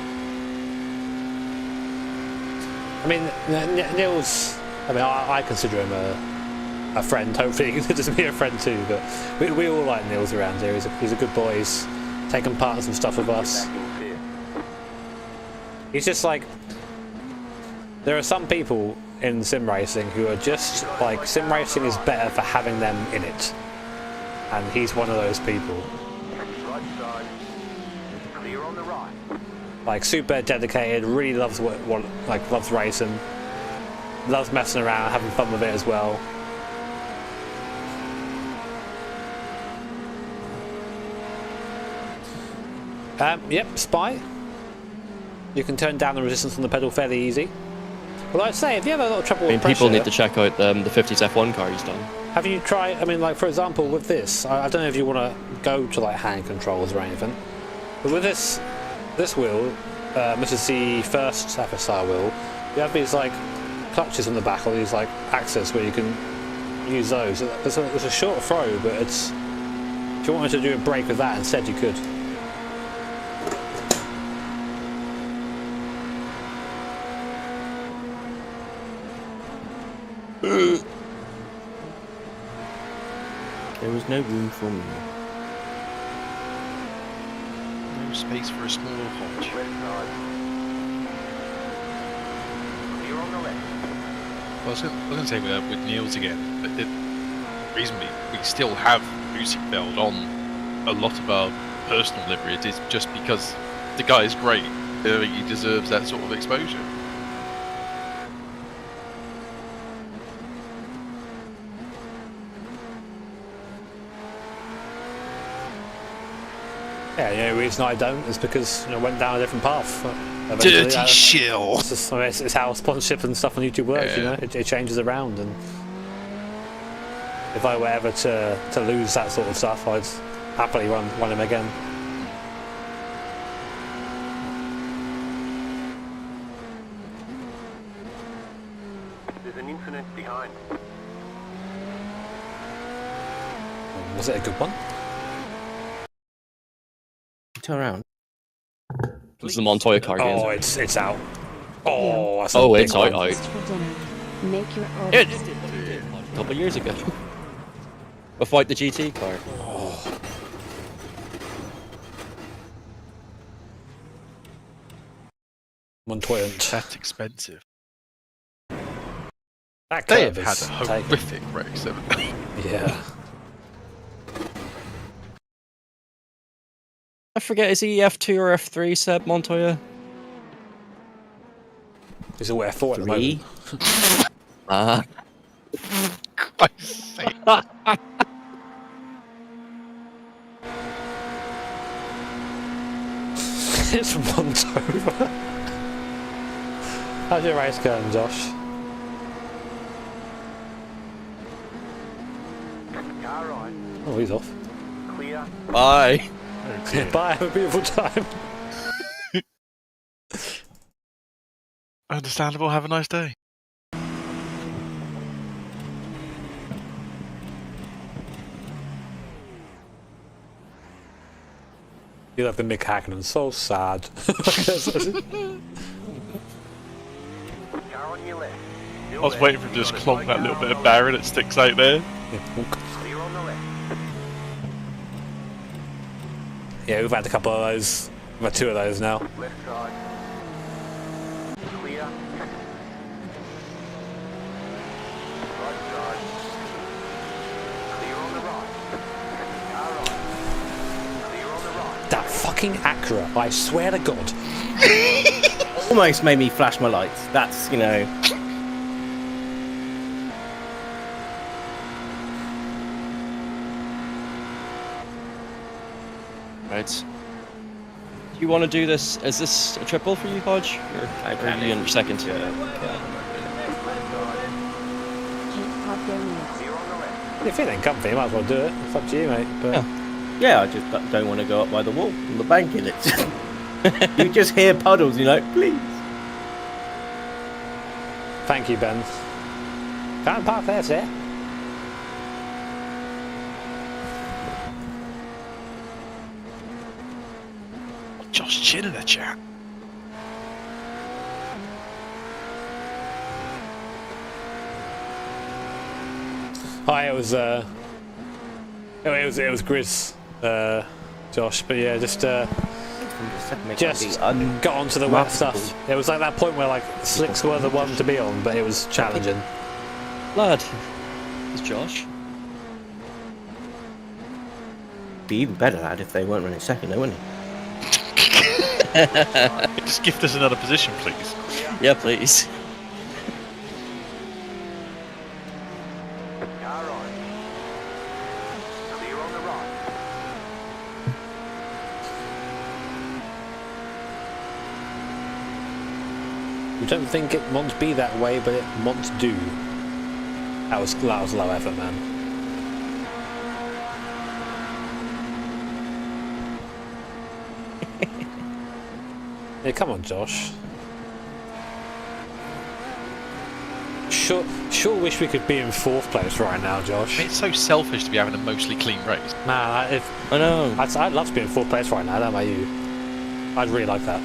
I mean, Neil's. I mean, I consider him a friend. Hopefully, he considers me a friend too. But we all like Niels around here. He's a good boy. He's taken part in some stuff with us. He's just like, there are some people in sim racing who are just like, sim racing is better for having them in it, and he's one of those people.
Right side. Clear on the right.
Like super dedicated, really loves loves racing, loves messing around, having fun with it as well. Yep, Spy. You can turn down the resistance on the pedal fairly easy. Well, I'd say if you have a lot of trouble with pressure,
people need to check out the 50s F1 car he's done.
Have you tried? I mean, like for example, with this, I don't know if you want to go to like hand controls or anything, but with this wheel, this is the first FSR wheel. You have these like clutches on the back, or these like axes where you can use those. It's a short throw, but it's if you wanted to do a brake with that instead, you could.
There was no room for me.
No space for a small hodge.
Clear on the left.
Well, I was going to say with Niels again, that the reason we still have Musikfeld on a lot of our personal liveries is just because the guy is great. He deserves that sort of exposure.
Yeah, the only reason I don't is because I went down a different path. Eventually,
Dirty shill.
It's how sponsorship and stuff on YouTube works. It changes around, and if I were ever to lose that sort of stuff, I'd happily run him again.
There's an infinite behind.
Was it a good one?
Turn around.
It's the Montoya car game.
Oh, it's out. Oh, that's
oh,
a big
it's
one.
out.
For dinner. Make your order.
A couple of years ago. Without the GT car.
Oh. Montoya.
That's expensive.
That
They
curve
have had
is
a horrific race, haven't they?
Yeah.
I forget, is he F2 or F3, Seb Montoya?
He's a F4 at the moment.
Ah.
Christ's sake.
It's Montoya. How's your race going, Josh?
Car right.
Oh, he's off.
Clear.
Bye.
Bye, have a beautiful time.
Understandable. Have a nice day.
You left the Mick Hackman, so sad.
Car on your left.
I was waiting for him to just clonk that little bit of barrier that sticks out there.
Clear on the left.
Yeah, we've had a couple of those. We've had 2 of those now.
Left side. Clear. Right side. Clear on the right. Car right. Clear on the right.
That fucking Acura, I swear to God.
Almost made me flash my lights. That's,
Right. Do you want to do this? Is this a triple for you, Hodge? Or are you in your second?
Can't pop their nails.
Clear on the left.
If it ain't comfy, you might as well do it. It's up to you, mate. But
yeah, I just don't want to go up by the wall and the bank in it. You just hear puddles, please.
thank you, Ben. Can't park there, sir.
Josh Chin in the chat.
Hi, it was Grizz, Josh, but yeah, just got onto the wet stuff. It was like that point where like slicks were the one to be on, but it was challenging.
Lad, it's Josh.
Be even better, lad, if they weren't running second, though, wouldn't he?
Just gift us another position, please.
Yeah, please.
Car on. Clear on the right.
You don't think it won't be that way, but it won't do. That was low effort, man. Yeah, come on, Josh. Sure wish we could be in 4th place right now, Josh.
It's so selfish to be having a mostly clean race.
Nah,
I know.
I'd love to be in 4th place right now, don't know you. I'd really like that.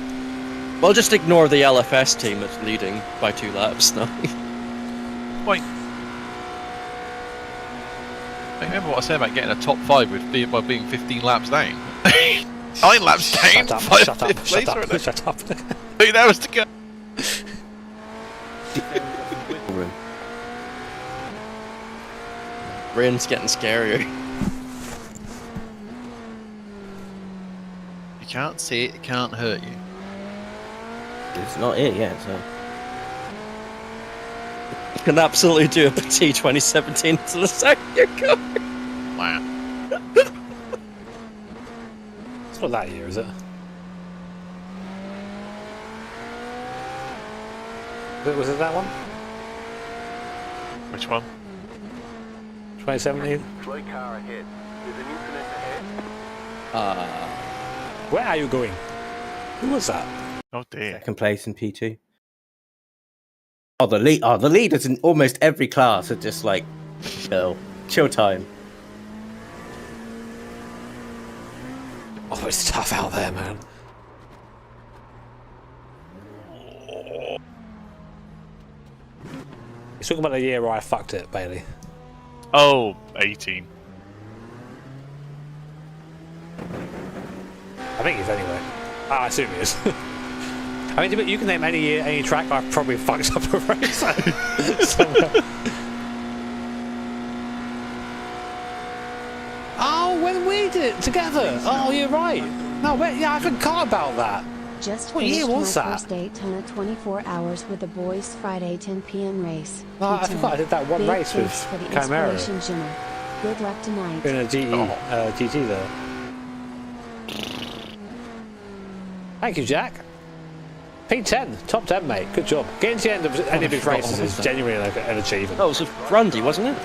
Well, just ignore the LFS team that's leading by 2 laps now.
Wait. Remember what I said about getting a top 5 by being 15 laps down? 9 laps down.
Shut up!
Who knows to go?
Rain's getting scarier.
You can't see it, it can't hurt you.
It's not it yet, so.
You can absolutely do a Petit 2017 to the second car.
Wow.
It's not that year, is it? Was it that one?
Which one?
2017?
Slow car ahead. There's an incident ahead.
Where are you going? Who was that?
Oh dear.
Second place in P2. Oh, the leaders in almost every class are just like, chill time.
Oh, it's tough out there, man. He's talking about the year where I fucked it, Bailey.
Oh, 18.
I think he's anyway. I assume he is. I mean, you can name any year, any track, I've probably fucked up a race somewhere. Oh, when we did it together. Oh, you're right. No, wait, yeah, I forgot about that.
Just
what year
finished
was
my
that?
first Daytona 24 hours with the boys Friday 10 p.m. race.
No, I forgot I did that one
Big
race with
thanks for the
Chimera.
inspiration, Jimmy. Good luck tonight.
In a GT there. Thank you, Jack. P10, top 10, mate. Good job. Getting to the end of any of these races is genuinely an achievement.
That was with Randy, wasn't it?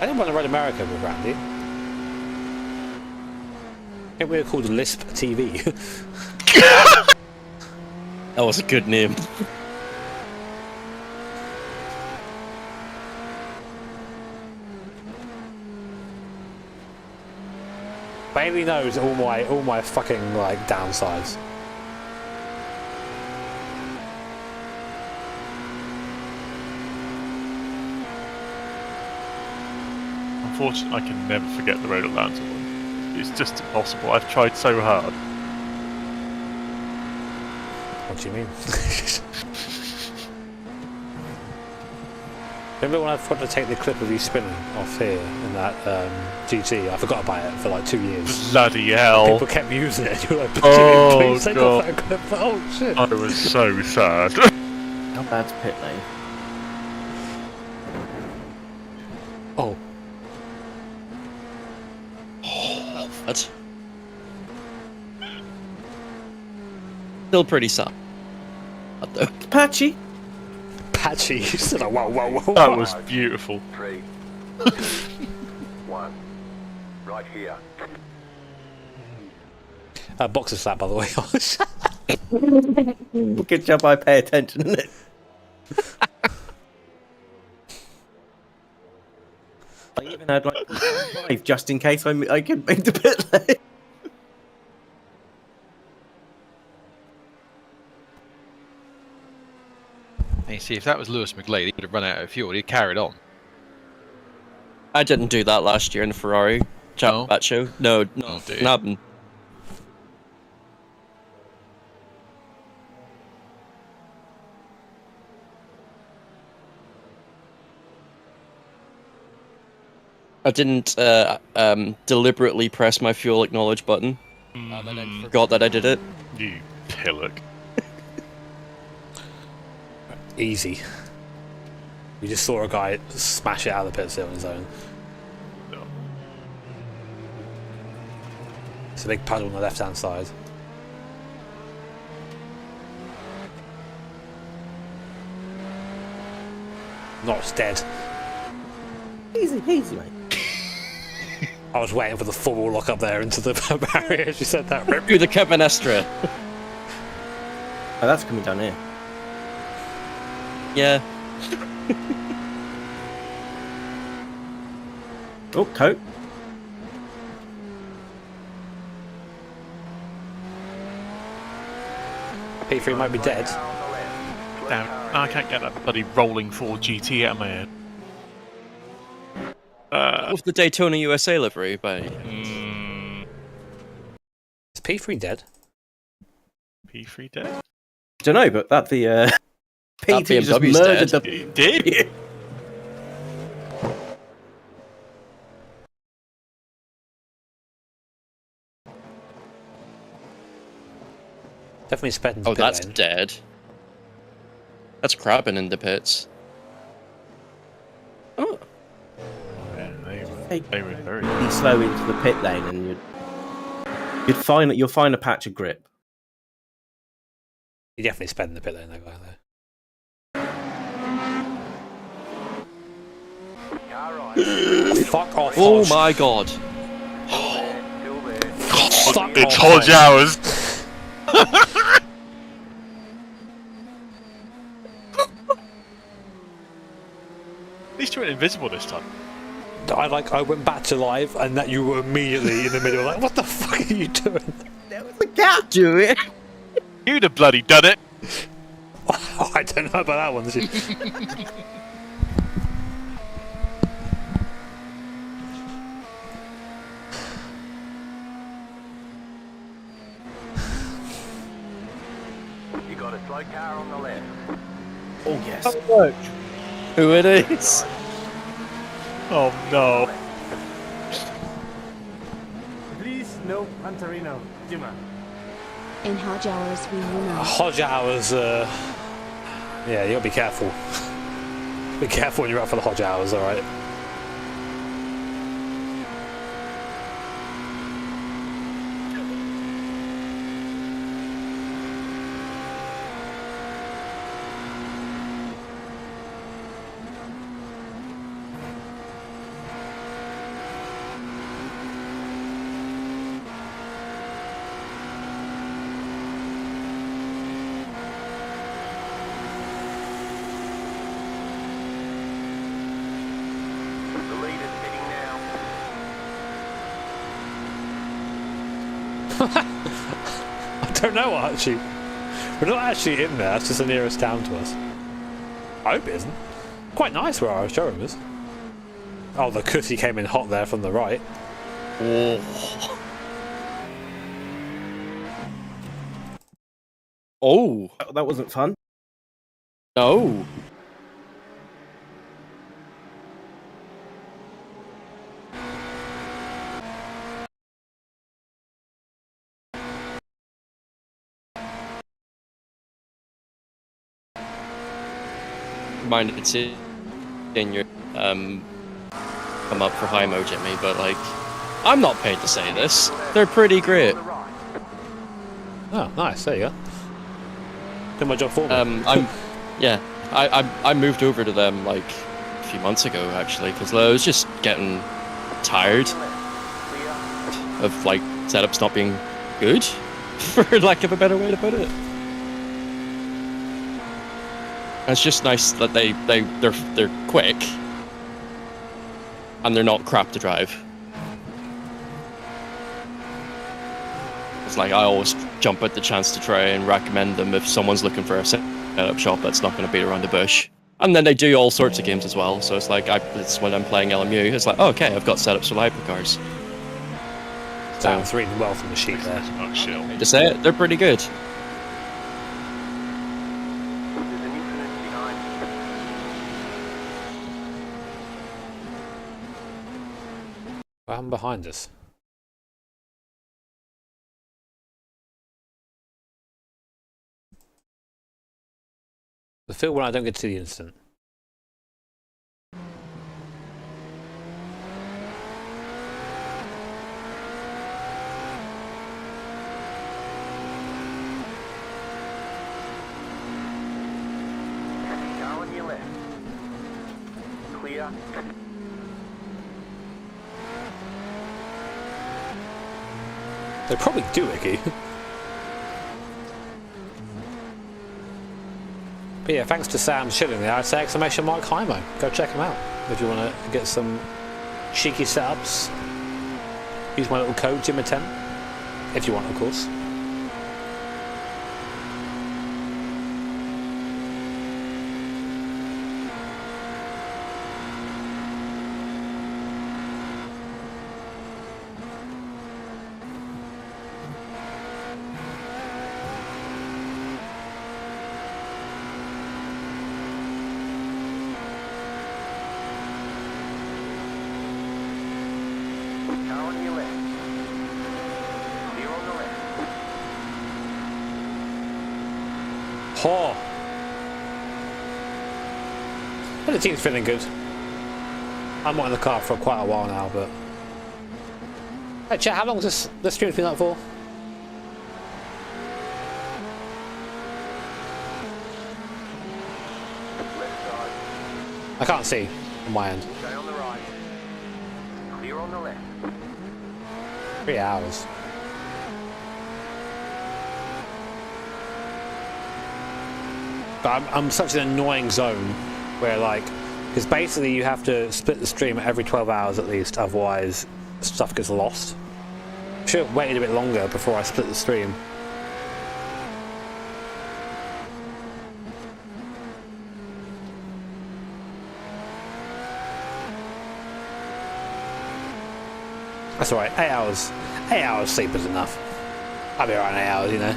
I didn't want to run America with Randy. I think we were called Lisp TV.
That was a good name.
Bailey knows all my fucking like downsides.
Unfortunately, I can never forget the Road Atlanta one. It's just impossible. I've tried so hard.
What do you mean? Remember when I forgot to take the clip of you spinning off here in that GT? I forgot about it for like 2 years.
Bloody hell.
People kept using it. You were like,
Oh,
please take off
God.
that clip. Oh shit.
I was so sad.
How bad's pit lane?
Oh.
What? Still pretty sad. Though.
Patchy.
Patchy. You said, oh, whoa, whoa, whoa.
That was beautiful.
3, 1. Right here.
Boxer slap, by the way.
Good job I pay attention, isn't it? I even had like 5 just in case I could make the pit lane.
And you see, if that was Lewis McGlade, he would have run out of fuel. He'd carried on.
I didn't do that last year in the Ferrari.
No?
Bacho. No,
Oh, dear.
Nabbin. I didn't deliberately press my fuel acknowledge button. And then I forgot that I did it.
You pillock.
Easy. You just saw a guy smash it out of the pit still on his own.
No.
It's a big puddle on the left hand side. Not it's dead.
Easy, easy, mate.
I was waiting for the full lock up there into the barrier as you said that.
Do the Kevin Estra.
Oh, that's coming down here.
Yeah.
Oh, coat.
P3 might be dead.
Damn, I can't get that bloody rolling Ford GT out of my head.
With the Daytona USA livery, by
Is P3 dead?
P3 dead?
Don't know, but that the P2 just
BMW's
murdered
dead.
the.
It did?
Definitely sped into
oh,
pit
that's
lane.
dead. That's crabbing in the pits. Oh.
Yeah, they were very
Be slow into the pit lane, and you'd You'll find a patch of grip.
You definitely spend the pit lane, that guy, though. Fuck off,
Oh
Hodge.
my god.
Fuck
It's
off,
Hodge hours. At least you went invisible this time.
I went back to live, and that you were immediately in the middle, like, what the fuck are you doing?
There was a cat doing it.
You'd have bloody done it.
Oh, I don't know about that one.
You got a slow car on the left.
Oh yes.
Who it is?
Oh no.
Please, no Pantarino. Jimma.
In Hodge hours we will know.
Hodge hours, yeah, you gotta be careful. Be careful when you're out for the Hodge hours, alright?
The leader's heading now.
I don't know, actually. We're not actually in there, that's just the nearest town to us. I hope it isn't. Quite nice where our showroom is. Oh, the cutty came in hot there from the right.
Oh. Oh.
That wasn't fun.
No. Minded to in your come up for high mo, Jimmy, but like I'm not paid to say this. They're pretty great.
Oh, nice, there you go. Did my job for me.
I moved over to them like a few months ago actually, because I was just getting tired of like setups not being good, for lack of a better way to put it. And it's just nice that they're quick and they're not crap to drive. It's like I always jump at the chance to try and recommend them if someone's looking for a setup shop that's not going to beat around the bush. And then they do all sorts of games as well. So it's like it's when I'm playing LMU, it's like, oh, okay, I've got setups for hypercars.
Sounds reading well from the sheet there.
To say it, they're pretty good.
What happened behind us? The feel when I don't get to the instant.
Car on your left. Clear.
They probably do, Icky. But yeah, thanks to Sam Schilling there, I'd say exclamation mark Hymo. Go check him out if you want to get some cheeky setups. Use my little code, Jimmy10, if you want, of course.
Car on your left. Clear on the left.
Oh. But the team's feeling good. I'm not in the car for quite a while now, but... Hey, chat, how long has this stream's been up for? I can't see on my end.
Stay on the right. Clear on the left.
3 hours. But I'm such an annoying zone where, like, because basically you have to split the stream every 12 hours at least, otherwise stuff gets lost. I should have waited a bit longer before I split the stream. That's alright, 8 hours. 8 hours sleep is enough. I'll be around 8 hours, you know.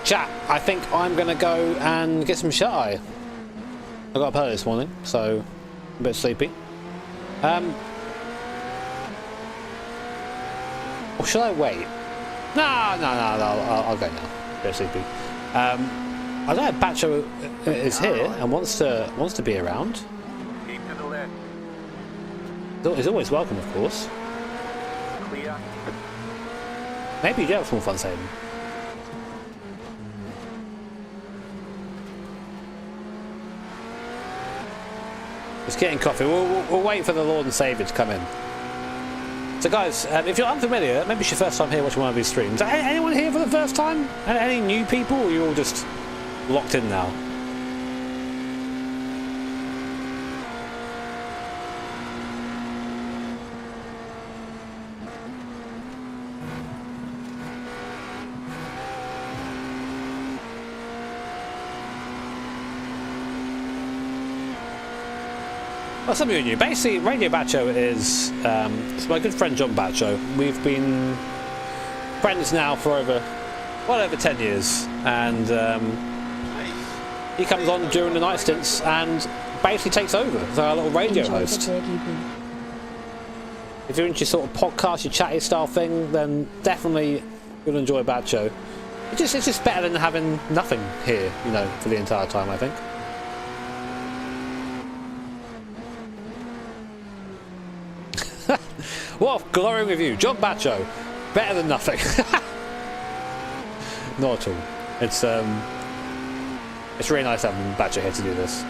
Chat, I think I'm going to go and get some shut-eye. I got up early this morning, so a bit sleepy. Or should I wait? No, I'll go now. A bit sleepy. I don't know if Bacho is here and wants to be around.
Keep to the left.
He's always welcome, of course.
Clear.
Maybe you do have some fun saving. Just getting coffee. We'll wait for the Lord and Saviour to come in. So guys, if you're unfamiliar, maybe it's your first time here watching one of these streams. Anyone here for the first time? Any new people, or are you all just locked in now? Well, some of you are new. Basically, Radio Bacho is it's my good friend John Bacho. We've been friends now for over 10 years, and he comes on during the night stints and basically takes over as our little radio host. If you're into sort of podcast, your chatty style thing, then definitely you'll enjoy Bacho. It's just better than having nothing here, you know, for the entire time, I think. What a glowing review. John Bacho. Better than nothing. Not at all. It's really nice having Bacho here to do this.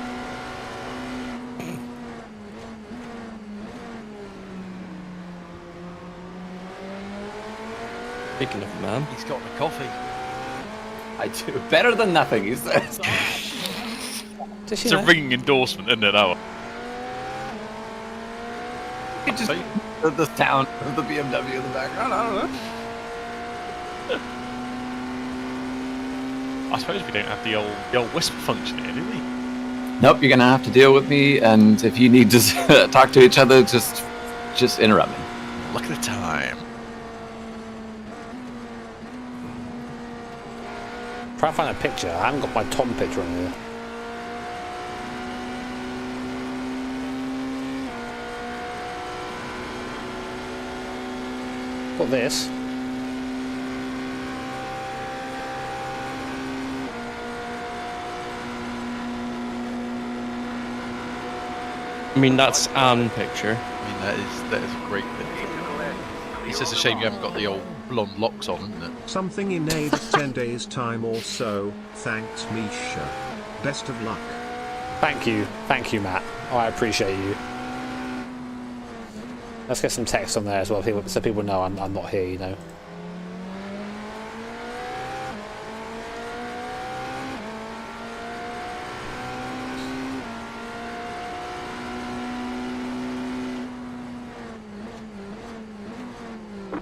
Speaking of man,
he's got the coffee.
I do. Better than nothing, he says.
It's a ringing endorsement, isn't it, that one?
It just the sound of the BMW in the background. I don't know.
I suppose we don't have the old whisper function here, do we?
Nope, you're gonna have to deal with me, and if you need to talk to each other, just interrupt me.
Look at the time.
Try to find a picture. I haven't got my Tom picture on here. Got this.
I mean, that's an picture.
I mean, that is a great picture. It's just a shame you haven't got the old blonde locks on, isn't it?
Something in 10 days time or so. Thanks, Misha. Best of luck.
Thank you, Matt. Oh, I appreciate you. Let's get some text on there as well, so people know I'm not here, you know.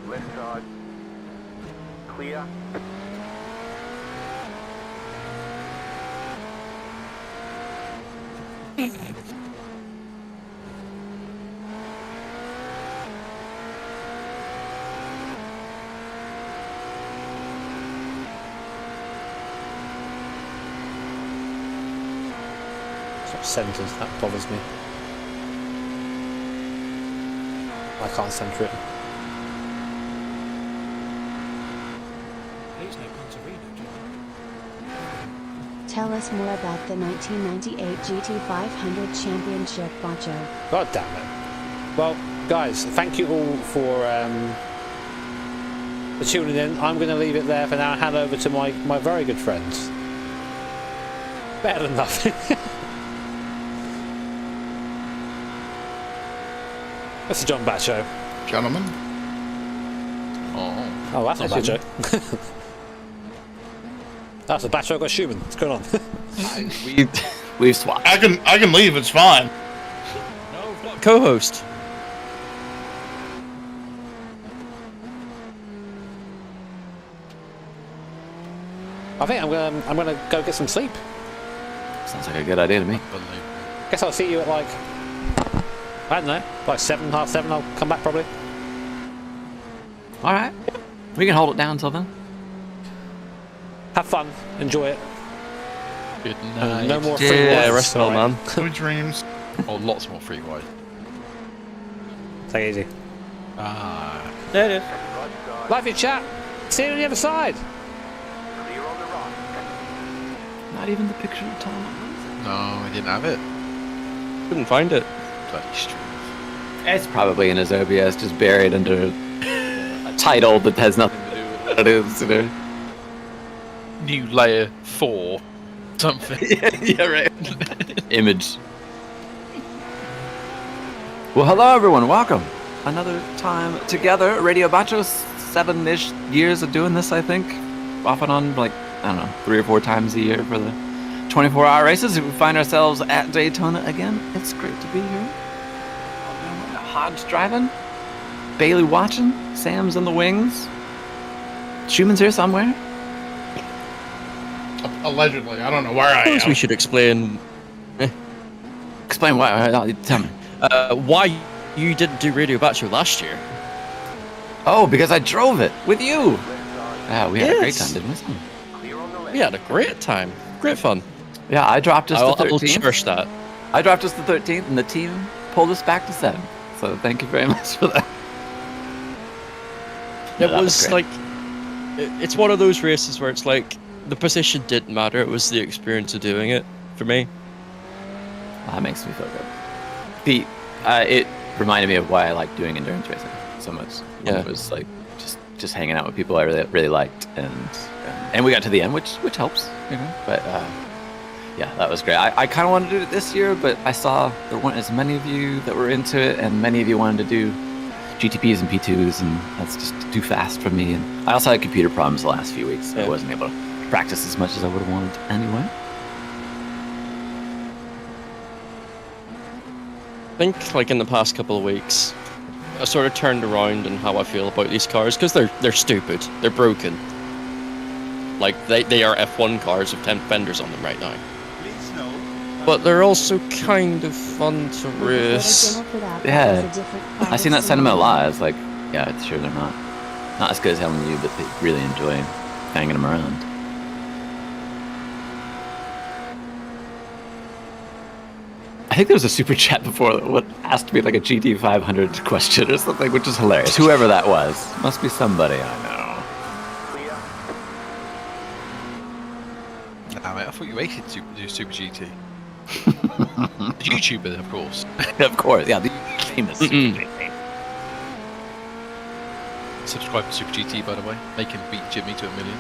Left side. Clear.
Sort of centres, that bothers me. I can't centre it.
Please no Pontarino,
Tell us more about the 1998 GT500 Championship, Bacho.
God damn it. Well, guys, thank you all for tuning in. I'm going to leave it there for now and hand over to my very good friends. Better than nothing. Mr. John Bacho.
Gentlemen.
Oh, that's not Bacho. That's a Bacho got Schumann. What's going on?
We've swapped.
I can leave. It's fine.
Co-host.
I think I'm gonna go get some sleep.
Sounds like a good idea to me.
Guess I'll see you at like, I don't know, like 7, half 7. I'll come back probably.
All right, we can hold it down until then.
Have fun, enjoy it.
Good night.
No more free rides.
Yeah, rest well, man.
Good dreams.
Oh, lots more free ride.
Take it easy.
There it is.
Love your chat. See you on the other side.
Not even the picture of Tom.
No, I didn't have it.
Couldn't find it.
Bloody street.
It's probably in his OBS, just buried under a title that has nothing to do with what it is. You know?
New layer 4. Something.
Yeah, right. Image. Well, hello everyone, welcome. Another time together. Radio Bacho, 7-ish years of doing this, I think. Off and on, like, I don't know, 3 or 4 times a year for the 24-hour races. We find ourselves at Daytona again. It's great to be here. Hodge driving. Bailey watching. Sam's in the wings. Schumann's here somewhere.
Allegedly, I don't know where I am.
We should explain.
Explain why. Tell me.
Why you didn't do Radio Bacho last year?
Oh, because I drove it with you. We had a great time, didn't we?
We had a great time. Great fun.
Yeah, I dropped us to 13th.
I'll cherish that.
I dropped us to 13th, and the team pulled us back to 7th. So thank you very much for that.
It was like, it's one of those races where it's like, the position didn't matter, it was the experience of doing it, for me.
That makes me feel good. It reminded me of why I like doing endurance racing so much.
Yeah.
It was like, just hanging out with people I really liked, and we got to the end, which helps, you know. But yeah, that was great. I kind of wanted to do it this year, but I saw there weren't as many of you that were into it, and many of you wanted to do GTPs and P2s, and that's just too fast for me. And I also had computer problems the last few weeks, so I wasn't able to practice as much as I would have wanted anyway.
I think, like, in the past couple of weeks, I sort of turned around in how I feel about these cars, because they're stupid, they're broken. Like, they are F1 cars with 10 fenders on them right now. But they're also kind of fun to race.
Yeah, I seen that sentiment a lot. I was like, yeah, it's sure they're not as good as Helen you, but they really enjoy hanging them around. I think there was a super chat before that asked me like a GT500 question or something, which is hilarious. Whoever that was, must be somebody I know.
Nah, mate, I thought you hated Super GT. The YouTuber, of course.
Of course, yeah, the famous Super GT.
Subscribe to Super GT, by the way. Make him beat Jimmy to 1 million.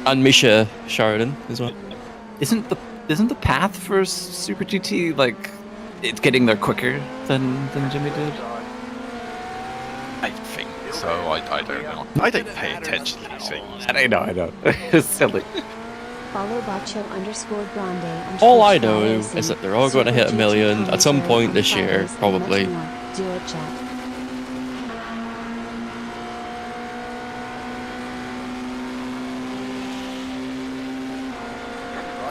And Misha Sheridan as well.
Isn't the path for Super GT like it's getting there quicker than Jimmy did?
I think so. I don't know. I don't pay attention to these things.
I know. It's silly.
Follow Bacho_Grande.
All I know is that they're all going to hit 1 million at some point this year, probably.
Do it, chat.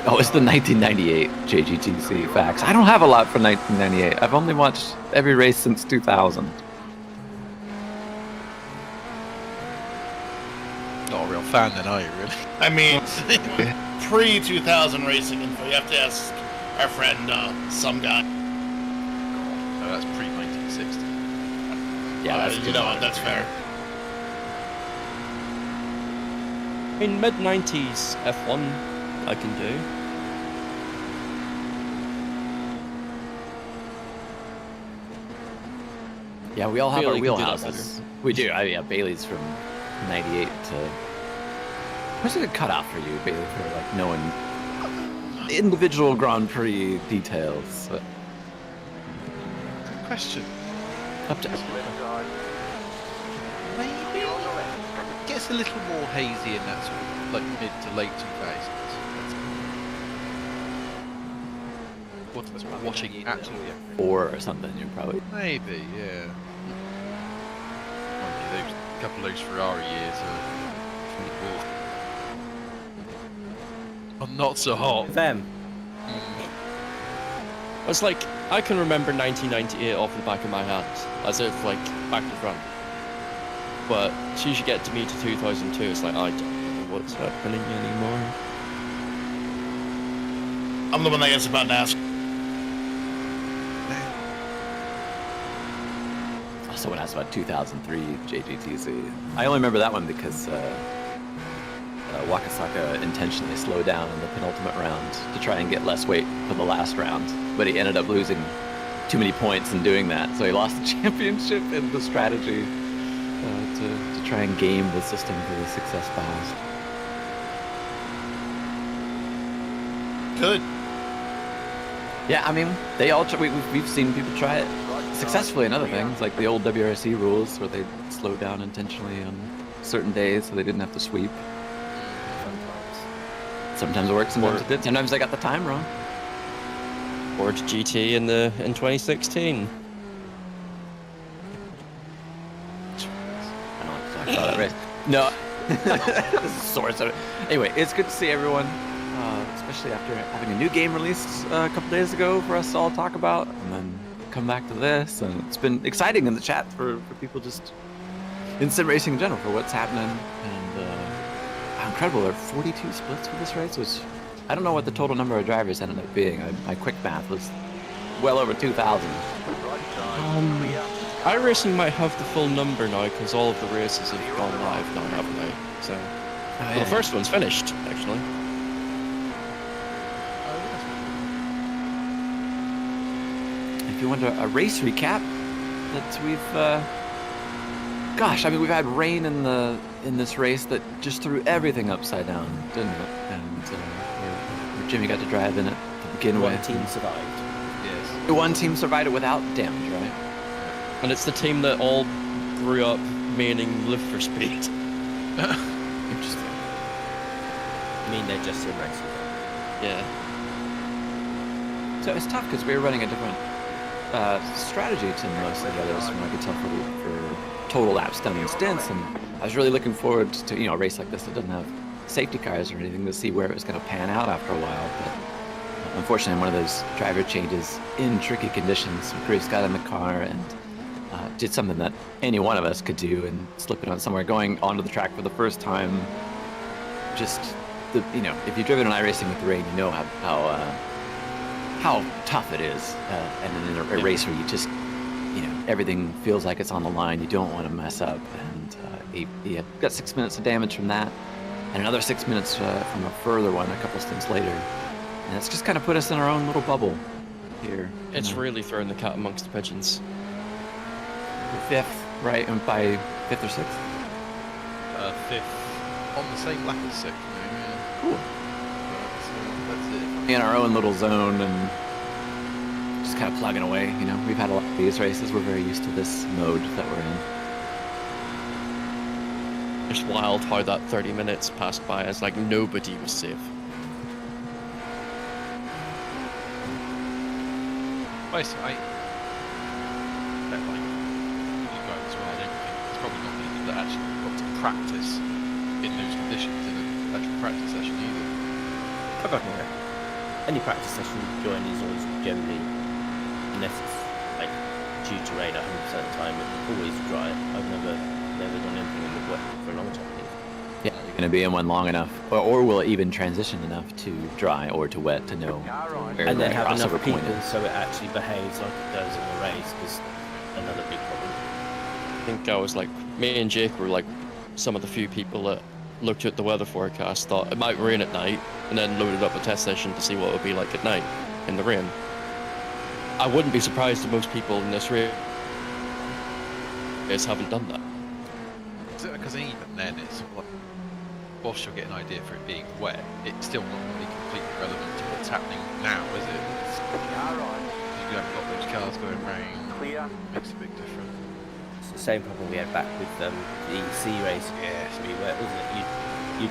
Oh, it's the 1998 JGTC facts. I don't have a lot for 1998. I've only watched every race since 2000.
Not a real fan then, are you, really?
I mean, pre-2000 racing info. You have to ask our friend, some guy.
No, that's pre-1960.
Yeah, that's
you know what? That's fair.
In mid-90s F1, I can do.
Yeah, we all have
Bailey
our
can do that
wheelhouses. We do. Yeah, Bailey's from 98 to... What's a good cutoff for you, Bailey, for like knowing individual Grand Prix details?
Good question.
Up to...
Maybe it gets a little more hazy in that sort of like mid to late 2000s. What's watching absolutely
4 or something, you're probably...
maybe, yeah. Might be those couple of those Ferrari years are not so hot.
Them.
It's like, I can remember 1998 off the back of my hand, as if like back to front. But as soon as you get to me to 2002, it's like, I don't know what's happening anymore.
I'm the one that gets about to ask.
Someone asked about 2003 JGTC. I only remember that one because Wakasaka intentionally slowed down in the penultimate round to try and get less weight for the last round, but he ended up losing too many points in doing that, so he lost the championship in the strategy to try and game the system for the success behind.
Good.
Yeah, I mean, they all we've seen people try it successfully in other things, like the old WRC rules where they slowed down intentionally on certain days so they didn't have to sweep. Sometimes it works, sometimes it did. Sometimes they got the time wrong.
Or GT in 2016.
I don't like to talk about that race. No. This is sore. Anyway, it's good to see everyone, especially after having a new game released a couple days ago for us to all talk about, and then come back to this. And it's been exciting in the chat for people just in sim racing in general for what's happening. And how incredible. There are 42 splits for this race, which I don't know what the total number of drivers ended up being. My quick math was well over 2,000.
iRacing might have the full number now because all of the races have gone live now, haven't they? So, well, the first one's finished, actually.
If you want a race recap, that we've, gosh, I mean, we've had rain in this race that just threw everything upside down, didn't it? And where Jimmy got to drive in it to begin with.
One team survived.
Yes. One team survived it without damage, right?
And it's the team that all grew up meaning live for speed.
Interesting.
I mean, they're just sim racing.
Yeah.
So it's tough because we were running a different strategy to most of the others from what I could tell for total laps done in stints, and I was really looking forward to a race like this that doesn't have safety cars or anything to see where it was going to pan out after a while. But unfortunately, one of those driver changes in tricky conditions, Grace got in the car and did something that any one of us could do and slip it on somewhere going onto the track for the first time. Just if you've driven an iRacing with the rain, you know how tough it is, and in a race where you just, everything feels like it's on the line. You don't want to mess up, and he got 6 minutes of damage from that, and another 6 minutes from a further one a couple stints later, and it's just kind of put us in our own little bubble here.
It's really throwing the cat amongst the pigeons.
We're fifth, right, and by fifth or sixth?
Fifth, on the same lap as sixth. Yeah.
Cool.
That's it.
In our own little zone and just kind of plugging away. We've had a lot of these races. We're very used to this mode that we're in.
It's wild how that 30 minutes passed by as like nobody was safe.
I don't like you guys as well. I don't think it's probably not people that actually got to practice in those conditions in an actual practice session either.
any practice session you join is always generally, unless it's like due to rain 100% of the time, it's always dry. I've never done anything in the wet for a long time.
Yeah, you're going to be in one long enough, or will it even transition enough to dry or to wet to know where
And then
the
have enough
crossover
people
point is?
so it actually behaves like it does in the race is another big problem.
I think I was like, me and Jake were like some of the few people that looked at the weather forecast, thought it might rain at night, and then loaded up a test session to see what it would be like at night in the rain. I wouldn't be surprised if most people in this race haven't done that.
Because even then, it's sort of like, whilst you'll get an idea for it being wet, it's still not really completely relevant to what's happening now, is it? You haven't got those cars going round.
Clear.
Makes a big difference.
It's the same problem we had back with the C race.
Yeah.
Where, wasn't it? You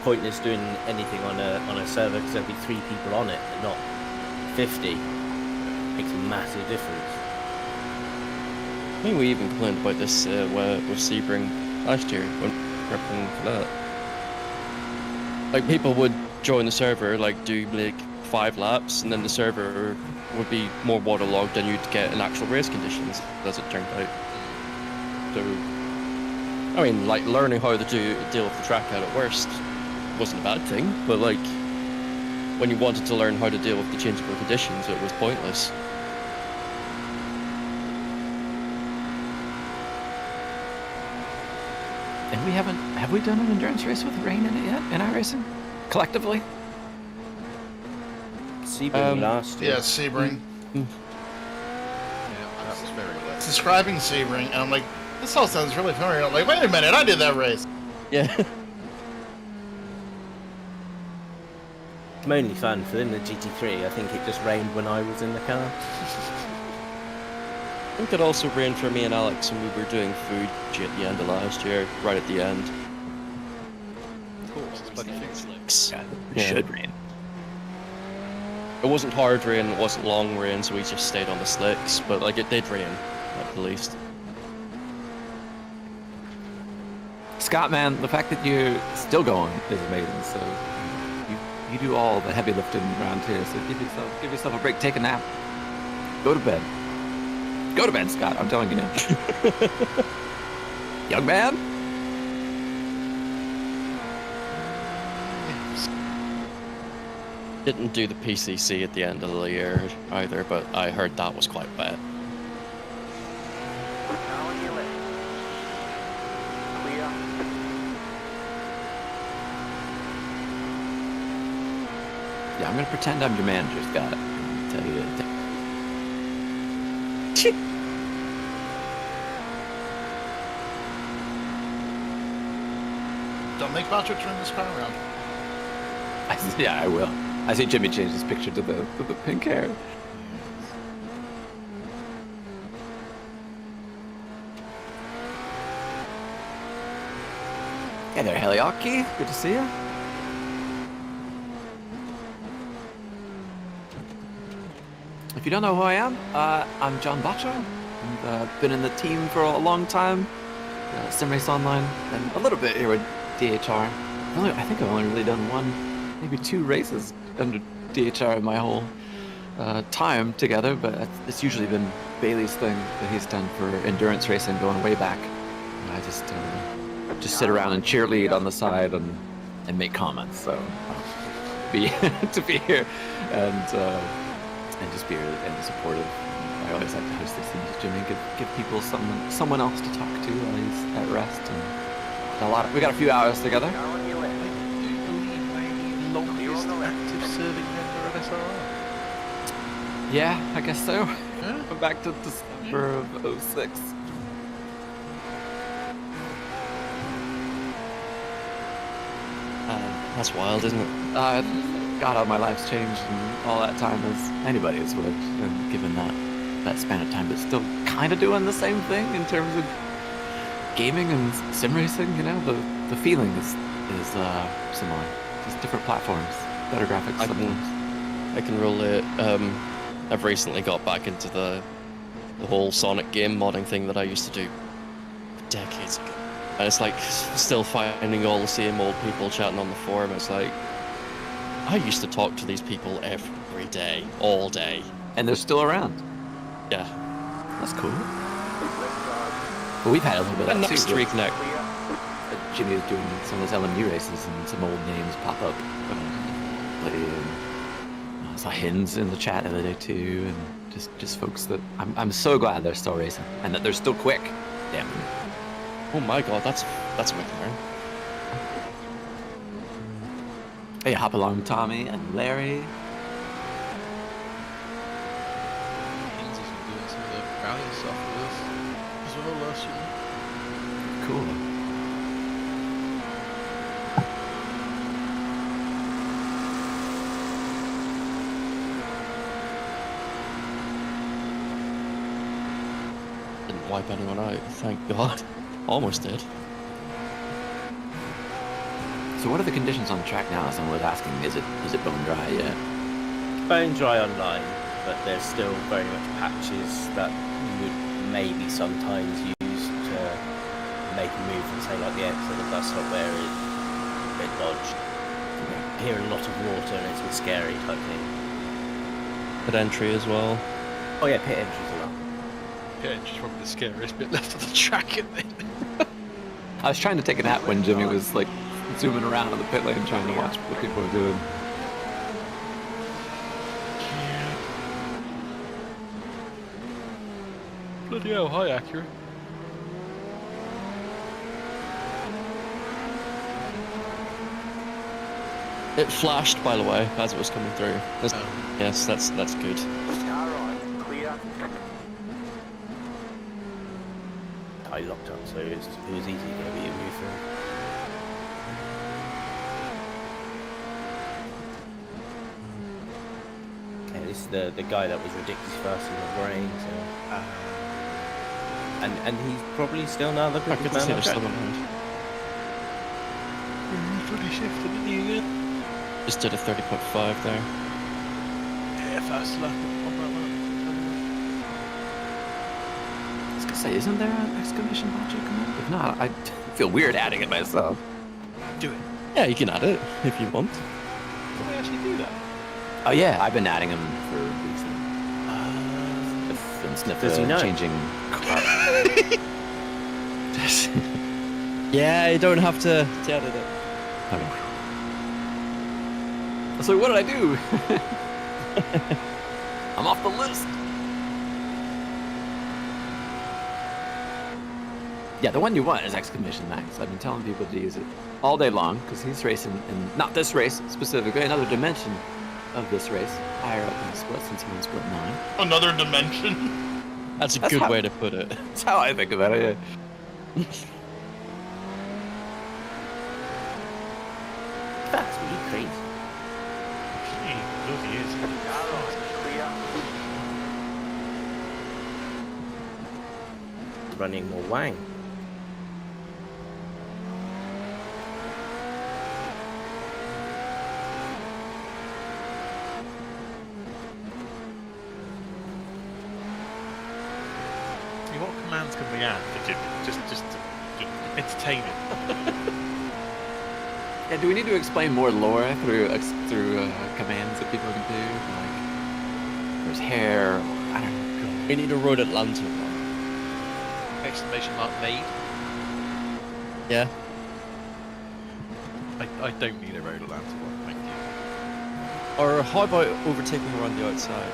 pointless doing anything on a server because there'll be 3 people on it and not 50. Makes a massive difference.
I mean, we even complained about this with Sebring last year when prepping for that. Like, people would join the server, like, do like 5 laps, and then the server would be more waterlogged than you'd get in actual race conditions, as it turned out. So, I mean, like, learning how to deal with the track out at worst wasn't a bad thing, but, like, when you wanted to learn how to deal with the changeable conditions, it was pointless.
And have we done an endurance race with rain in it yet, in iRacing? Collectively?
Sebring last year.
Yeah, Sebring.
Yeah, that was very wet.
Describing Sebring, and I'm like, this all sounds really familiar. I'm like, wait a minute, I did that race.
Yeah.
It's mainly fun for in the GT3. I think it just rained when I was in the car.
I think it also rained for me and Alex when we were doing Fuji at the end of last year, right at the end.
Of course, it's bloody things.
It should rain.
It wasn't hard rain, it wasn't long rain, so we just stayed on the slicks, but like it did rain, at the least.
Scott, man, the fact that you're still going is amazing. So you do all the heavy lifting around here. So give yourself a break, take a nap, go to bed. Go to bed, Scott. I'm telling you now. Young man.
Didn't do the PCC at the end of the year either, but I heard that was quite bad.
Yeah, I'm gonna pretend I'm your manager, Scott. And tell you to.
Don't make Bacho turn this car around.
Yeah, I will. I see Jimmy change his picture to the pink hair. Hey there, Heliaki. Good to see you. If you don't know who I am, I'm John Bacho. I've been in the team for a long time. Simrace Online, and a little bit here with DHR. I think I've only really done 1, maybe 2 races under DHR in my whole time together, but it's usually been Bailey's thing that he's done for endurance racing going way back. And I just sit around and cheerlead on the side and make comments. So to be here and just be really supportive. I always like to host these things with Jimmy, give people someone else to talk to while he's at rest. And we got a few hours together.
Do you believe the longest active serving member of SRR?
Yeah, I guess so. Yeah. Back to December of 06.
That's wild, isn't it?
God, how my life's changed in all that time as anybody's would, and given that span of time, but still kind of doing the same thing in terms of gaming and sim racing. You know, the feeling is similar, just different platforms, better graphics.
I can relate. I've recently got back into the whole Sonic game modding thing that I used to do decades ago, and it's like still finding all the same old people chatting on the forum. It's like I used to talk to these people every day, all day.
And they're still around.
Yeah.
That's cool. But we've had a little bit of that too.
Streak neck.
Jimmy was doing some of those LMU races and some old names pop up. I saw Hins in the chat the other day too, and just folks that I'm so glad they're still racing and that they're still quick. Damn.
Oh my god, that's a wicked turn.
Hey, hop along, Tommy and Larry.
Hins has been doing some of the rally stuff with us as well last year.
Cool.
Didn't wipe anyone out, thank god. Almost did.
So what are the conditions on the track now? Someone was asking, is it bone dry yet?
Bone dry online, but there's still very much patches that you would maybe sometimes use to make a move from, say, like the exit of that stop where it's a bit dodged. You hear a lot of water and it's a bit scary type thing.
Pit entry as well.
Oh yeah, pit entry's a lot.
Pit entry's probably the scariest bit left of the track, isn't it?
I was trying to take a nap when Jimmy was like zooming around in the pit lane trying to watch what people were doing.
Bloody hell, hi Acura.
It flashed, by the way, as it was coming through. Yes, that's good.
Alright, clear.
I locked up, so it was easy going to be a move through. Okay, this is the guy that was ridiculous fast in the brain, so... And he's probably still now the quickest man on the track.
He's pretty shifted, isn't he, again?
Just did a 30.5 there.
Yeah, fast lap on that one.
I was gonna say, isn't there an exclamation Bacho command? If not, I feel weird adding it myself.
Do it.
Yeah, you can add it if you want.
Can we actually do that?
Oh yeah, I've been adding them for weeks now.
Does he know?
Changing
Yeah, you don't have to edit it.
Okay. So what did I do? I'm off the list. Yeah, the one you want is exclamation max. I've been telling people to use it all day long because he's racing in not this race specifically, another dimension of this race, higher up in the split since we're in split 9.
Another dimension.
That's a good way to put it.
That's how I think about it. Yeah.
That's really crazy.
He bloody is.
Alright, clear.
Running more wang.
What commands can we add for Jimmy? Just to entertain it.
Yeah, do we need to explain more lore through commands that people can do? Like, there's hair. I don't know.
We need a Road Atlanta one.
Exclamation mark made.
Yeah.
I don't need a Road Atlanta one, thank you.
Or how about overtaking around the outside?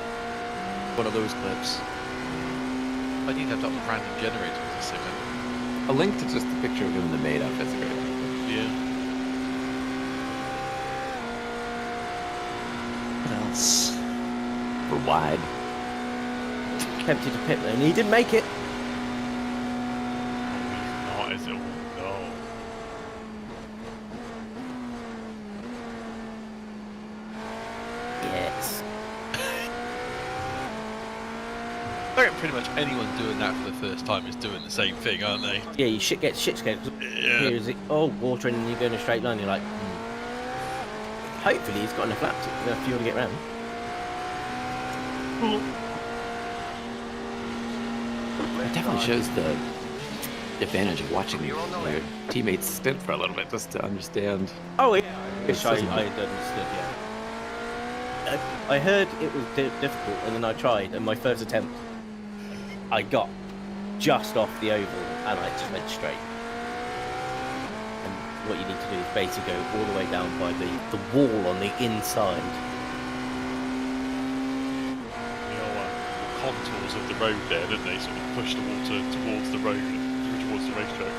One of those clips.
I need to have that random generator because it's so good.
A link to just the picture of him in the made up is a great idea.
Yeah.
What else?
For wide.
Tempted to pit lane. He didn't make it.
Not as it all. No.
Yes.
I reckon pretty much anyone doing that for the first time is doing the same thing, aren't they?
Yeah, you get shit scared.
Yeah.
Here is it. Oh, water, and then you go in a straight line. You're like, Hopefully, he's got enough laps to fuel to get round.
It definitely shows the advantage of watching your teammates stint for a little bit just to understand.
Oh, yeah. I
It's
wish I
doesn't-
had understood, yeah. I heard it was difficult, and then I tried, and my first attempt, I got just off the oval, and I just went straight. And what you need to do is basically go all the way down by the wall on the inside.
Contours of the road there, didn't they? Sort of push the water towards the road, towards the racetrack.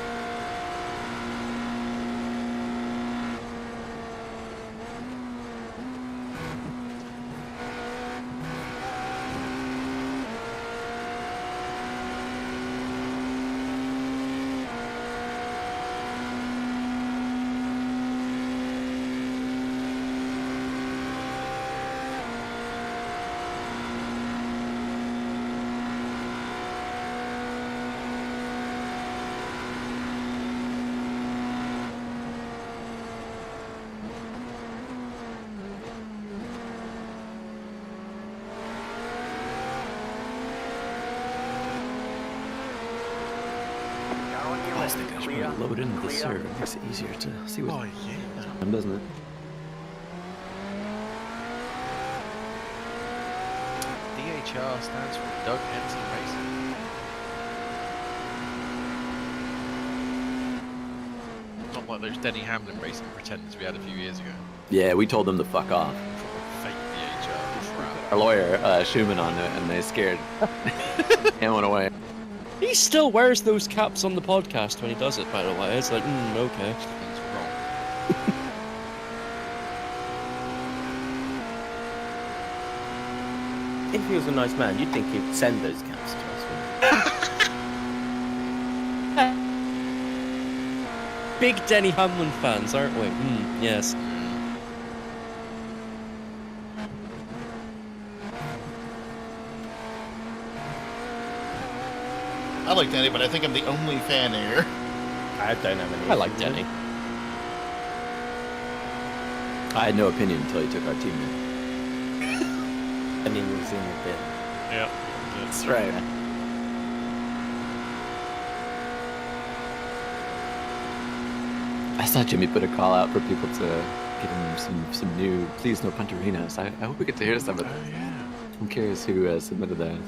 I think I should probably load into the server. It makes it easier to see what doesn't it?
DHR stands for Doug Henson Racing. Not like those Denny Hamlin racing pretenders we had a few years ago.
Yeah, we told them to fuck off.
Fake DHR crap.
Our lawyer, Schumann, on it, and they scared and went away.
He still wears those caps on the podcast when he does it, by the way. It's like, okay.
If he was a nice man, you'd think he'd send those caps to us.
Big Denny Hamlin fans, aren't we? Yes.
I like Denny, but I think I'm the only fan here.
I don't have any.
I like Denny.
I had no opinion until he took our team in.
And he was in the bin.
Yeah.
That's right. I saw Jimmy put a call out for people to give him some new Please No Puntarinos. I hope we get to hear some of that.
Oh, yeah.
I'm curious who submitted those.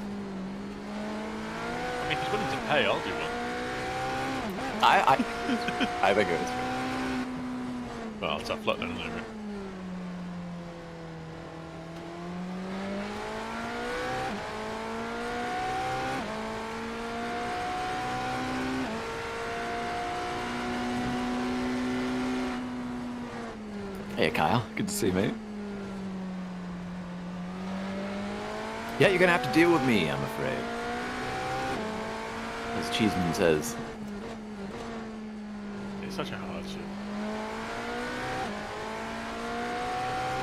I mean, if he's willing to pay, I'll do one.
I think it was fair.
Well, tough luck then, isn't it?
Hey Kyle, good to see you, mate. Yeah, you're gonna have to deal with me, I'm afraid. As Cheeseman says.
It's such a hardship.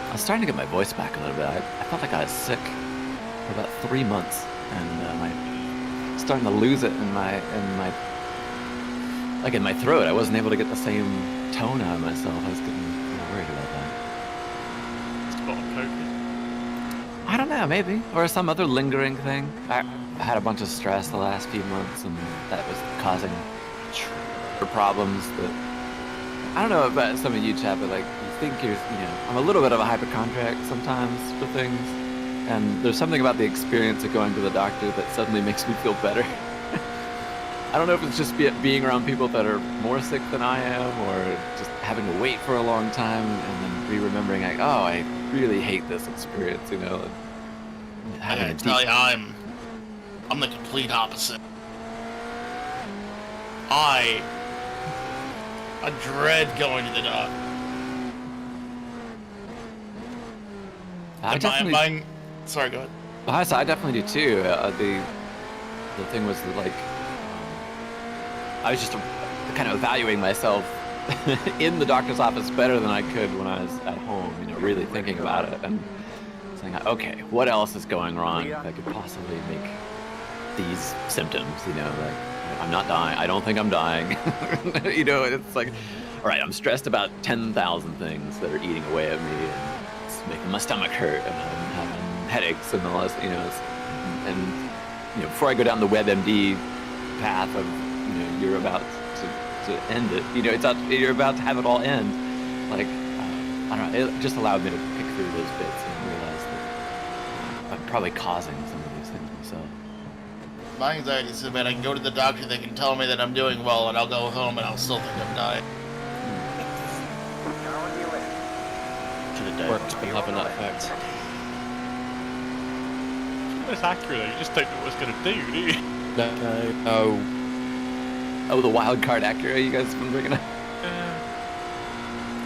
I was starting to get my voice back a little bit. I felt like I was sick for about 3 months, and I'm starting to lose it in my throat. I wasn't able to get the same tone out of myself. I was getting a little worried about that.
It's got COVID.
I don't know, maybe, or some other lingering thing. I had a bunch of stress the last few months, and that was causing problems. But I don't know about some of you, chat, but like you think I'm a little bit of a hypochondriac sometimes for things, and there's something about the experience of going to the doctor that suddenly makes me feel better. I don't know if it's just being around people that are more sick than I am, or just having to wait for a long time and then re-remembering, like, oh, I really hate this experience,
I gotta tell you, I'm the complete opposite. I dread going to the doctor.
I definitely.
Sorry, go ahead.
I definitely do too. The thing was that, like, I was just kind of evaluating myself in the doctor's office better than I could when I was at home, really thinking about it and saying, okay, what else is going wrong that could possibly make these symptoms, like, I'm not dying. I don't think I'm dying. It's like, all right, I'm stressed about 10,000 things that are eating away at me, and it's making my stomach hurt, and I'm having headaches and all this, and before I go down the WebMD path of, you're about to end it, you're about to have it all end, like, I don't know, it just allowed me to pick through those bits and realize that probably causing some of these things myself.
My anxiety is so bad I can go to the doctor, they can tell me that I'm doing well, and I'll go home and I'll still think I'm dying.
Work's been having that effect.
It's accurate, you just don't know what it's going to do, do you?
No.
Oh, the wild card Acura you guys have been bringing up?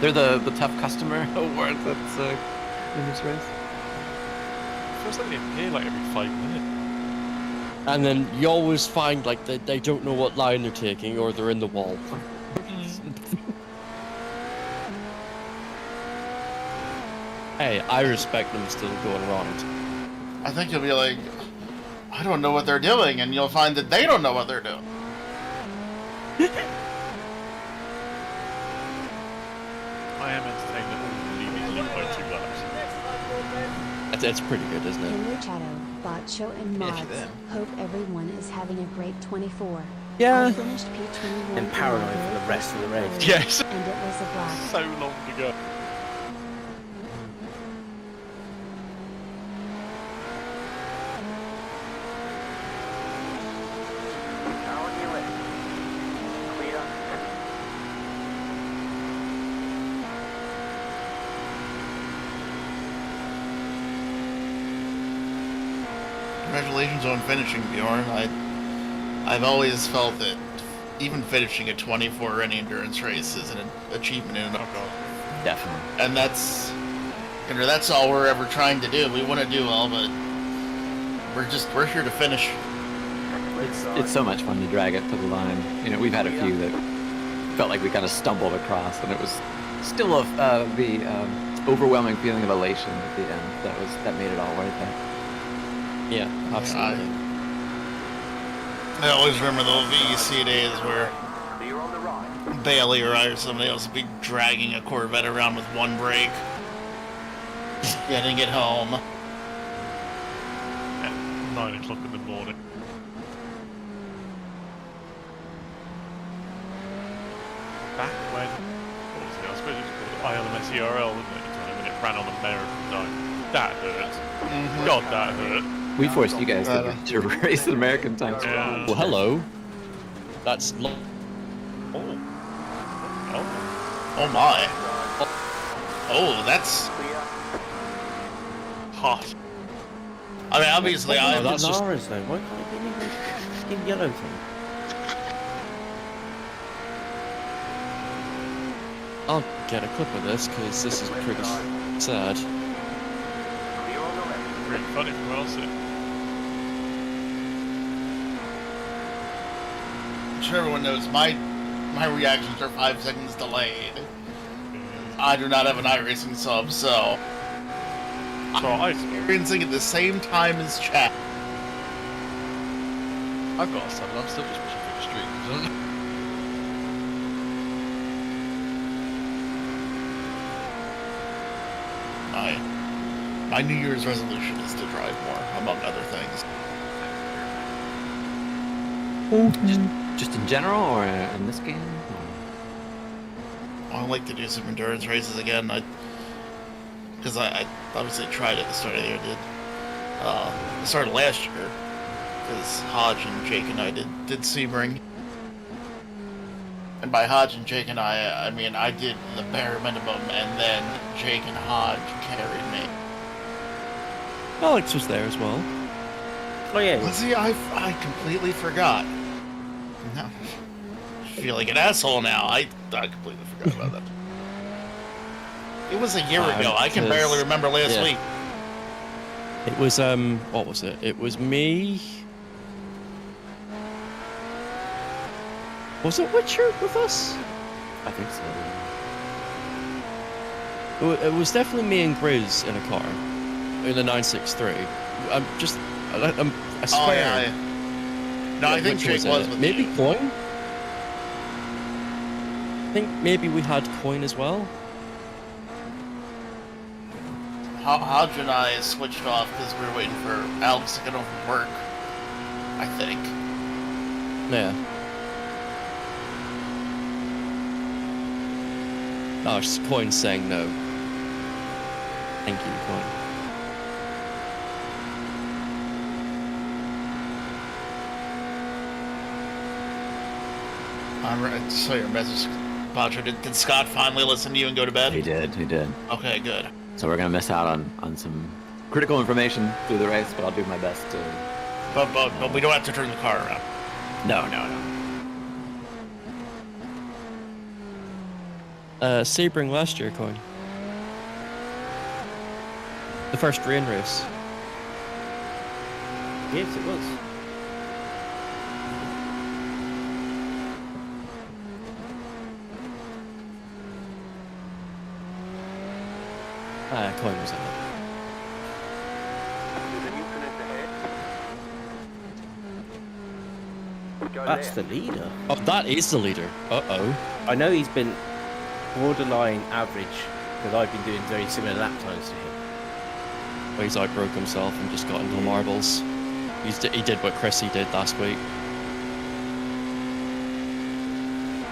They're the tough customer award that's in this race.
Feels like they appear like every 5 minutes.
And then you always find like they don't know what line they're taking or they're in the wall. Hey, I respect them still going around.
I think you'll be like, I don't know what they're doing, and you'll find that they don't know what they're doing.
I am entertained that all leaving lead by 2 laps.
It's pretty good, isn't it?
Henry Chatto, Bacho and
Yeah,
Mods.
them.
Hope everyone is having a great 24.
Yeah.
I finished P21
And paranoid for the rest of the race.
Yes.
And it was a blast.
So long to go.
Congratulations on finishing, Bjorn. I've always felt that even finishing a 24 any endurance race is an achievement in and of itself.
Definitely.
And that's all we're ever trying to do. We want to do well, but we're here to finish.
It's so much fun to drag it to the line. You know, we've had a few that felt like we kind of stumbled across, and it was still the overwhelming feeling of elation at the end. That made it all worth it.
Yeah, absolutely.
I always remember the VEC days where Bailey or I or somebody else would be dragging a Corvette around with one brake, getting it home.
At 9 o'clock in the morning. Back when, what was it? I suppose it was called ILMS ERL, wasn't it? When it ran on American time. That hurt. God, that hurt.
We forced you guys to race in American time.
Yeah.
Well, hello. That's
Oh my. Oh, that's
hot.
I mean, obviously,
That's just... though. Why can't it be in yellow thing?
I'll get a clip of this because this is pretty sad.
Pretty funny from Wilson.
I'm sure everyone knows my reactions are 5 seconds delayed. I do not have an iRacing sub, so I'm experiencing at the same time as chat.
I've got a sub, I'm still just pushing through the streams.
My New Year's resolution is to drive more, among other things.
Just in general, or in this game?
I'd like to do some endurance races again. Because I obviously tried at the start of the year. The start of last year, because Hodge and Jake and I did Sebring. And by Hodge and Jake and I mean I did the bare minimum, and then Jake and Hodge carried me.
Alex was there as well.
Oh yeah.
Well, see, I completely forgot. No, I feel like an asshole now. I completely forgot about that. It was a year ago. I can barely remember last week.
It was what was it? It was me. Was it Witcher with us?
I think so.
It was definitely me and Grizz in a car in the 963. I swear.
Oh, yeah. No, I think Jake was with
maybe
you.
Coin. I think maybe we had Coin as well.
Hodge and I switched off because we were waiting for Alex to get home from work. I think.
Yeah. Oh, Coin's saying no. Thank you, Coin.
I saw your message, Bacho. Did Scott finally listen to you and go to bed?
He did.
Okay, good.
So we're gonna miss out on some critical information through the race, but I'll do my best to.
But we don't have to turn the car around.
No.
Sebring last year, Coin. The first rain race.
Yes, it was.
Coin was in it.
There's an incident ahead. Go
That's
there.
the leader.
Oh, that is the leader. Uh-oh.
I know he's been borderline average because I've been doing very similar lap times to him.
Well, he's outbroke himself and just got into the marbles. He did what Chrissy did last week.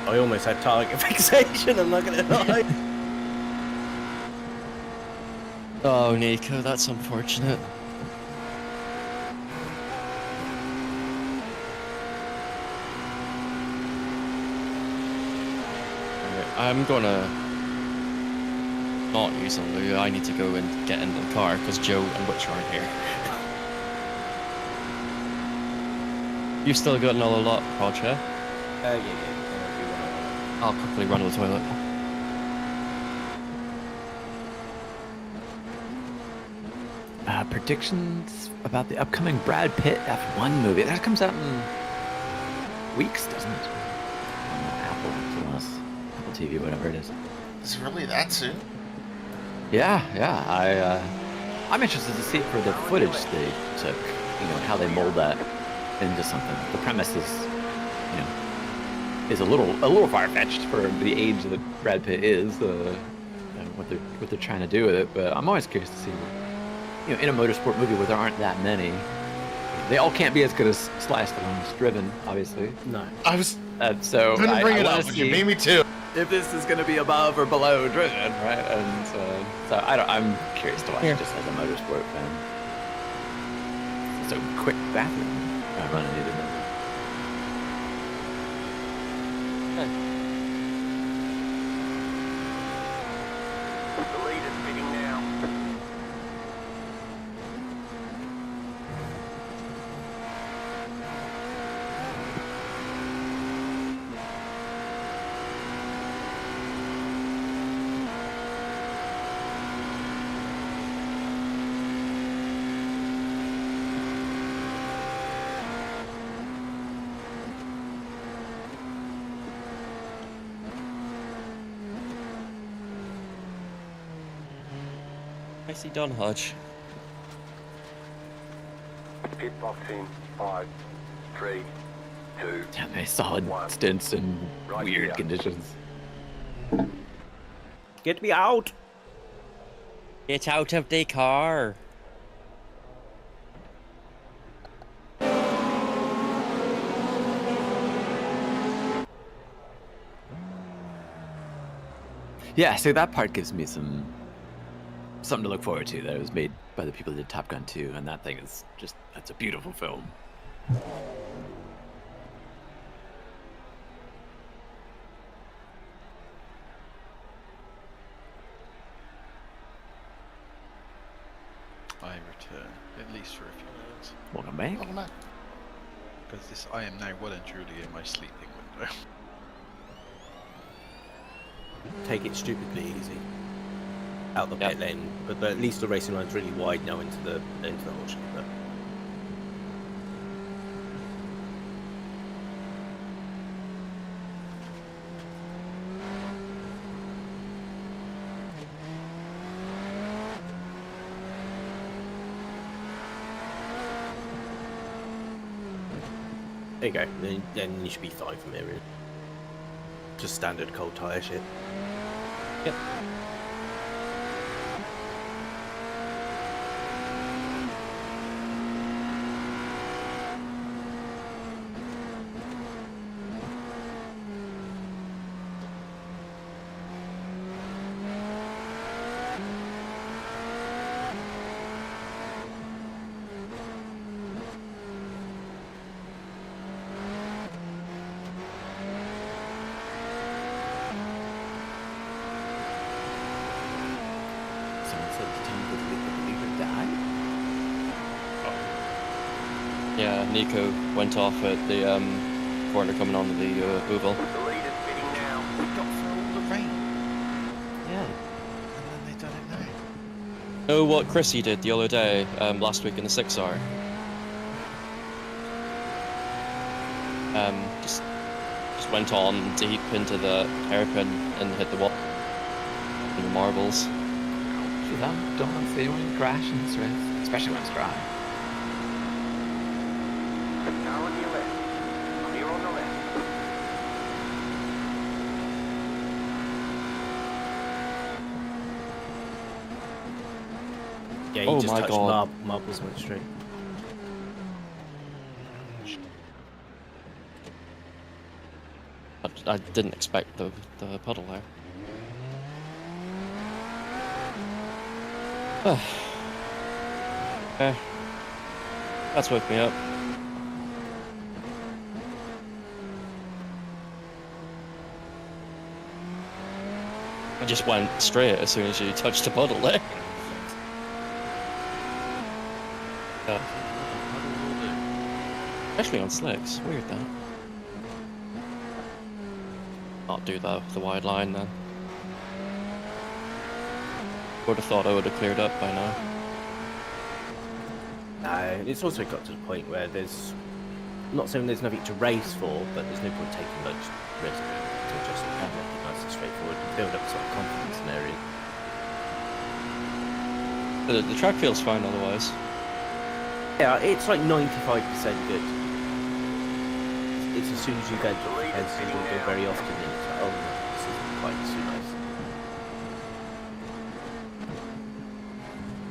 I almost had target fixation, I'm not gonna lie.
Oh, Nico, that's unfortunate. I'm gonna not use a Lou. I need to go and get into the car because Joe and Butcher aren't here. You've still got another lot, Roger?
Yeah.
I'll quickly run to the toilet.
Predictions about the upcoming Brad Pitt F1 movie. That comes out in weeks, doesn't it? On Apple TV, whatever it is.
Is it really that soon?
Yeah. I'm interested to see it for the footage they took. You know, how they mold that into something. The premise is a little far-fetched for the age that Brad Pitt is. What they're trying to do with it, but I'm always curious to see. You know, in a motorsport movie where there aren't that many, they all can't be as good as Sly Stallone's Driven, obviously.
No.
I was
so
couldn't bring it
I
up, but you made me too.
If this is going to be above or below Driven, right? And so I'm curious to watch it just as a motorsport fan. So quick bathroom run into them.
The leader's pitting now.
Nicely done, Hodge.
Pit box in 5, 3, 2.
Nice solid stints in
Right
weird
here.
conditions.
Get me out!
Get out of the car.
Yeah, so that part gives me something to look forward to. That it was made by the people who did Top Gun 2, and that thing is that's a beautiful film.
I return, at least for a few minutes.
Welcome back.
Welcome back.
Because I am now well and truly in my sleeping window.
Take it stupidly easy. Out the pit lane, but at least the racing line's really wide now into the horseshoe. But there you go. Then you should be fine from here. Really. Just standard cold tyre shit.
Yep. Yeah, Nico went off at the corner coming onto the oval.
The lead is spinning now.
We got through all the rain,
Yeah.
and then they done it now.
Know what Chrissy did the other day, last week in the 6R? Just went on deep into the hairpin and hit the wall. And the marbles.
Geez, I don't want to see anyone crash in this race, especially when it's dry.
Car on your left. Clear on the left.
Yeah, he
Oh
just
my
touched
God.
marbles went straight.
I didn't expect the puddle there. That's woke me up. I just went straight as soon as you touched the puddle there. Especially on slicks. Weird that. Not do the wide line then. Would have thought I would have cleared up by now.
No, it's also got to the point where there's not saying there's nothing to race for, but there's no point taking much risk to just make it nice and straightforward and build up sort of confidence in areas.
The track feels fine otherwise.
Yeah, it's like 95% good. It's as soon as you go to the fence, you don't go very often, and it's like, oh no, this isn't quite so nice.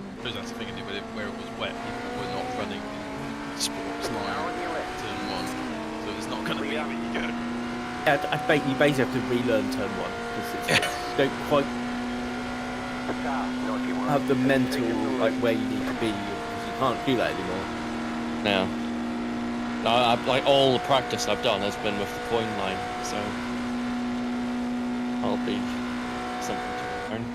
I suppose that's the thing, where it was wet, people were not running the sports line turn 1, so it's not going to be how you go.
Yeah, you basically have to relearn turn 1, because you don't quite have the mental, like, where you need to be, because you can't do that anymore.
No. Like all the practice I've done has been with the coin line, so I'll be something to learn.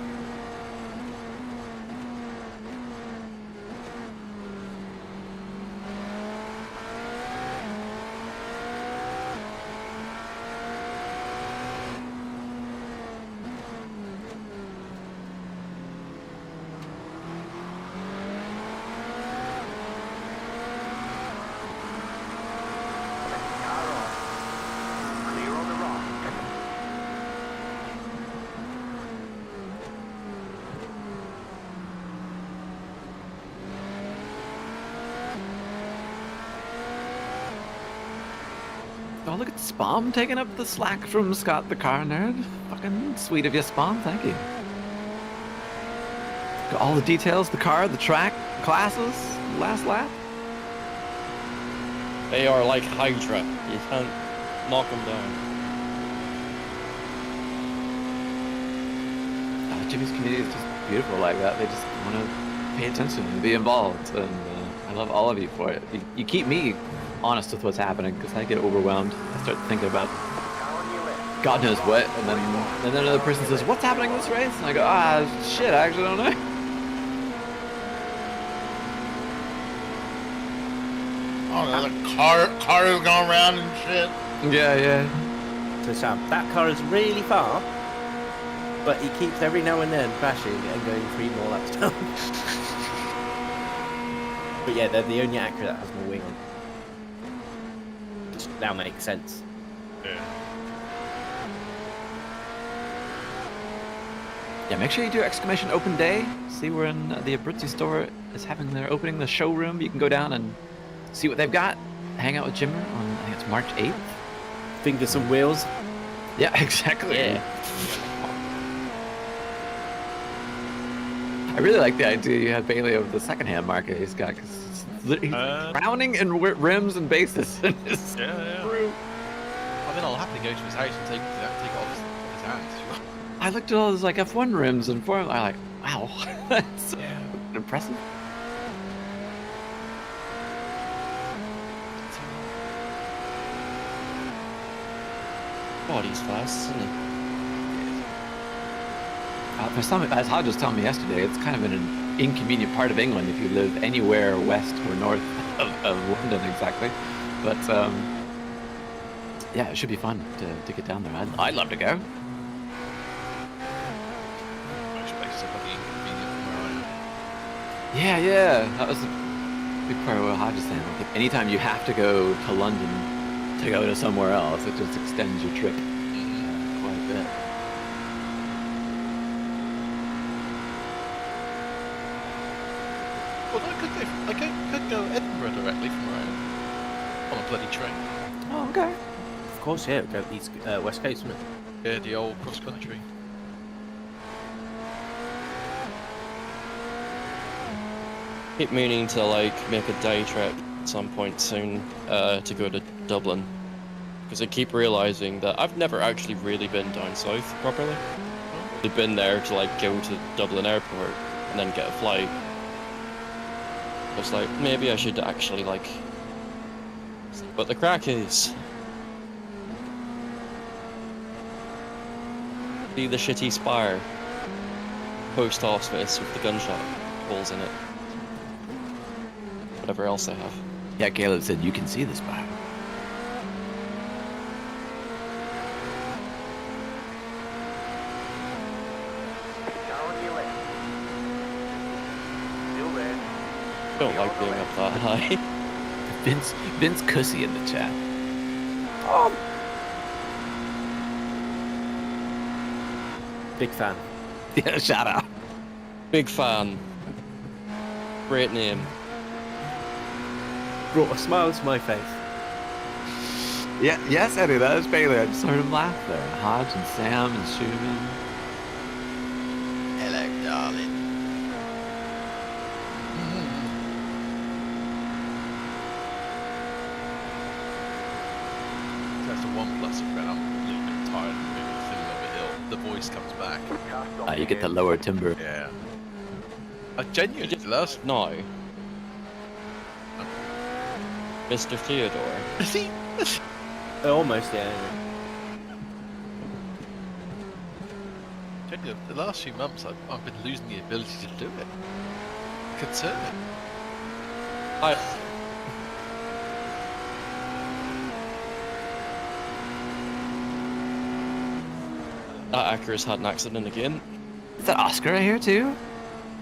Oh, look at Spawn taking up the slack from Scott the car nerd. Fucking sweet of you, Spawn. Thank you. Got all the details, the car, the track, classes, last lap.
They are like Hydra. You can't knock them down.
Jimmy's community is just beautiful like that. They just want to pay attention and be involved. And I love all of you for it. You keep me honest with what's happening, because I get overwhelmed. I start thinking about God knows what, and then another person says, "What's happening in this race?" And I go, shit, I actually don't know.
Oh, the car is going around and shit.
Yeah.
So Sam, that car is really far, but he keeps every now and then crashing and going 3 more laps down. But yeah, they're the only Acura that has more wing on. Which now makes sense.
Yeah, make sure you do exclamation open day. See, we're in the Abruzzi store is having their opening, the showroom. You can go down and see what they've got. Hang out with Jimmer on, I think it's March 8th.
Finger some wheels.
Yeah, exactly.
Yeah.
I really like the idea you had Bailey of the secondhand market he's got, because he's drowning in rims and bases.
Yeah. I mean, I'll happily go to his house and take it off his hands.
I looked at all those like F1 rims and I'm like, wow, that's impressive.
God, he's fast, isn't he?
For some, as Hodge was telling me yesterday, it's kind of an inconvenient part of England if you live anywhere west or north of London exactly. But yeah, it should be fun to get down there. I'd love to go. Yeah, that was a big part of what Hodge was saying. Like, anytime you have to go to London to go to somewhere else, it just extends your trip quite a bit.
Well, I could go Edinburgh directly from where I am on a bloody train.
Oh, okay. Of course, yeah. Go East, West Coast, isn't it?
Yeah, the old cross country.
Keep meaning to like make a day trip at some point soon to go to Dublin, because I keep realizing that I've never actually really been down south properly. I've been there to like go to Dublin airport and then get a flight. It's like maybe I should actually like. But the crack is see the shitty spire post office with the gunshot holes in it. Whatever else they have.
Yeah, Caleb said you can see the spire.
Don't like being up that high.
Vince Cussy in the chat.
Big fan.
Yeah, shout out.
Big fan. Great name.
Brought a smile to my face.
Yeah, yes, Eddie, that is Bailey. I just heard him laugh there. Hodge and Sam and Schumann.
Hello, darling.
That's the one plus of when I'm a little bit tired and maybe feeling a little bit ill. The voice comes back.
You get the lower timbre.
Yeah. I genuinely last.
No. Mr. Theodore.
Is he?
Almost, yeah.
Genuinely, the last few months I've been losing the ability to do it. Concerning.
That Acura's had an accident again.
Is that Oscar right here too?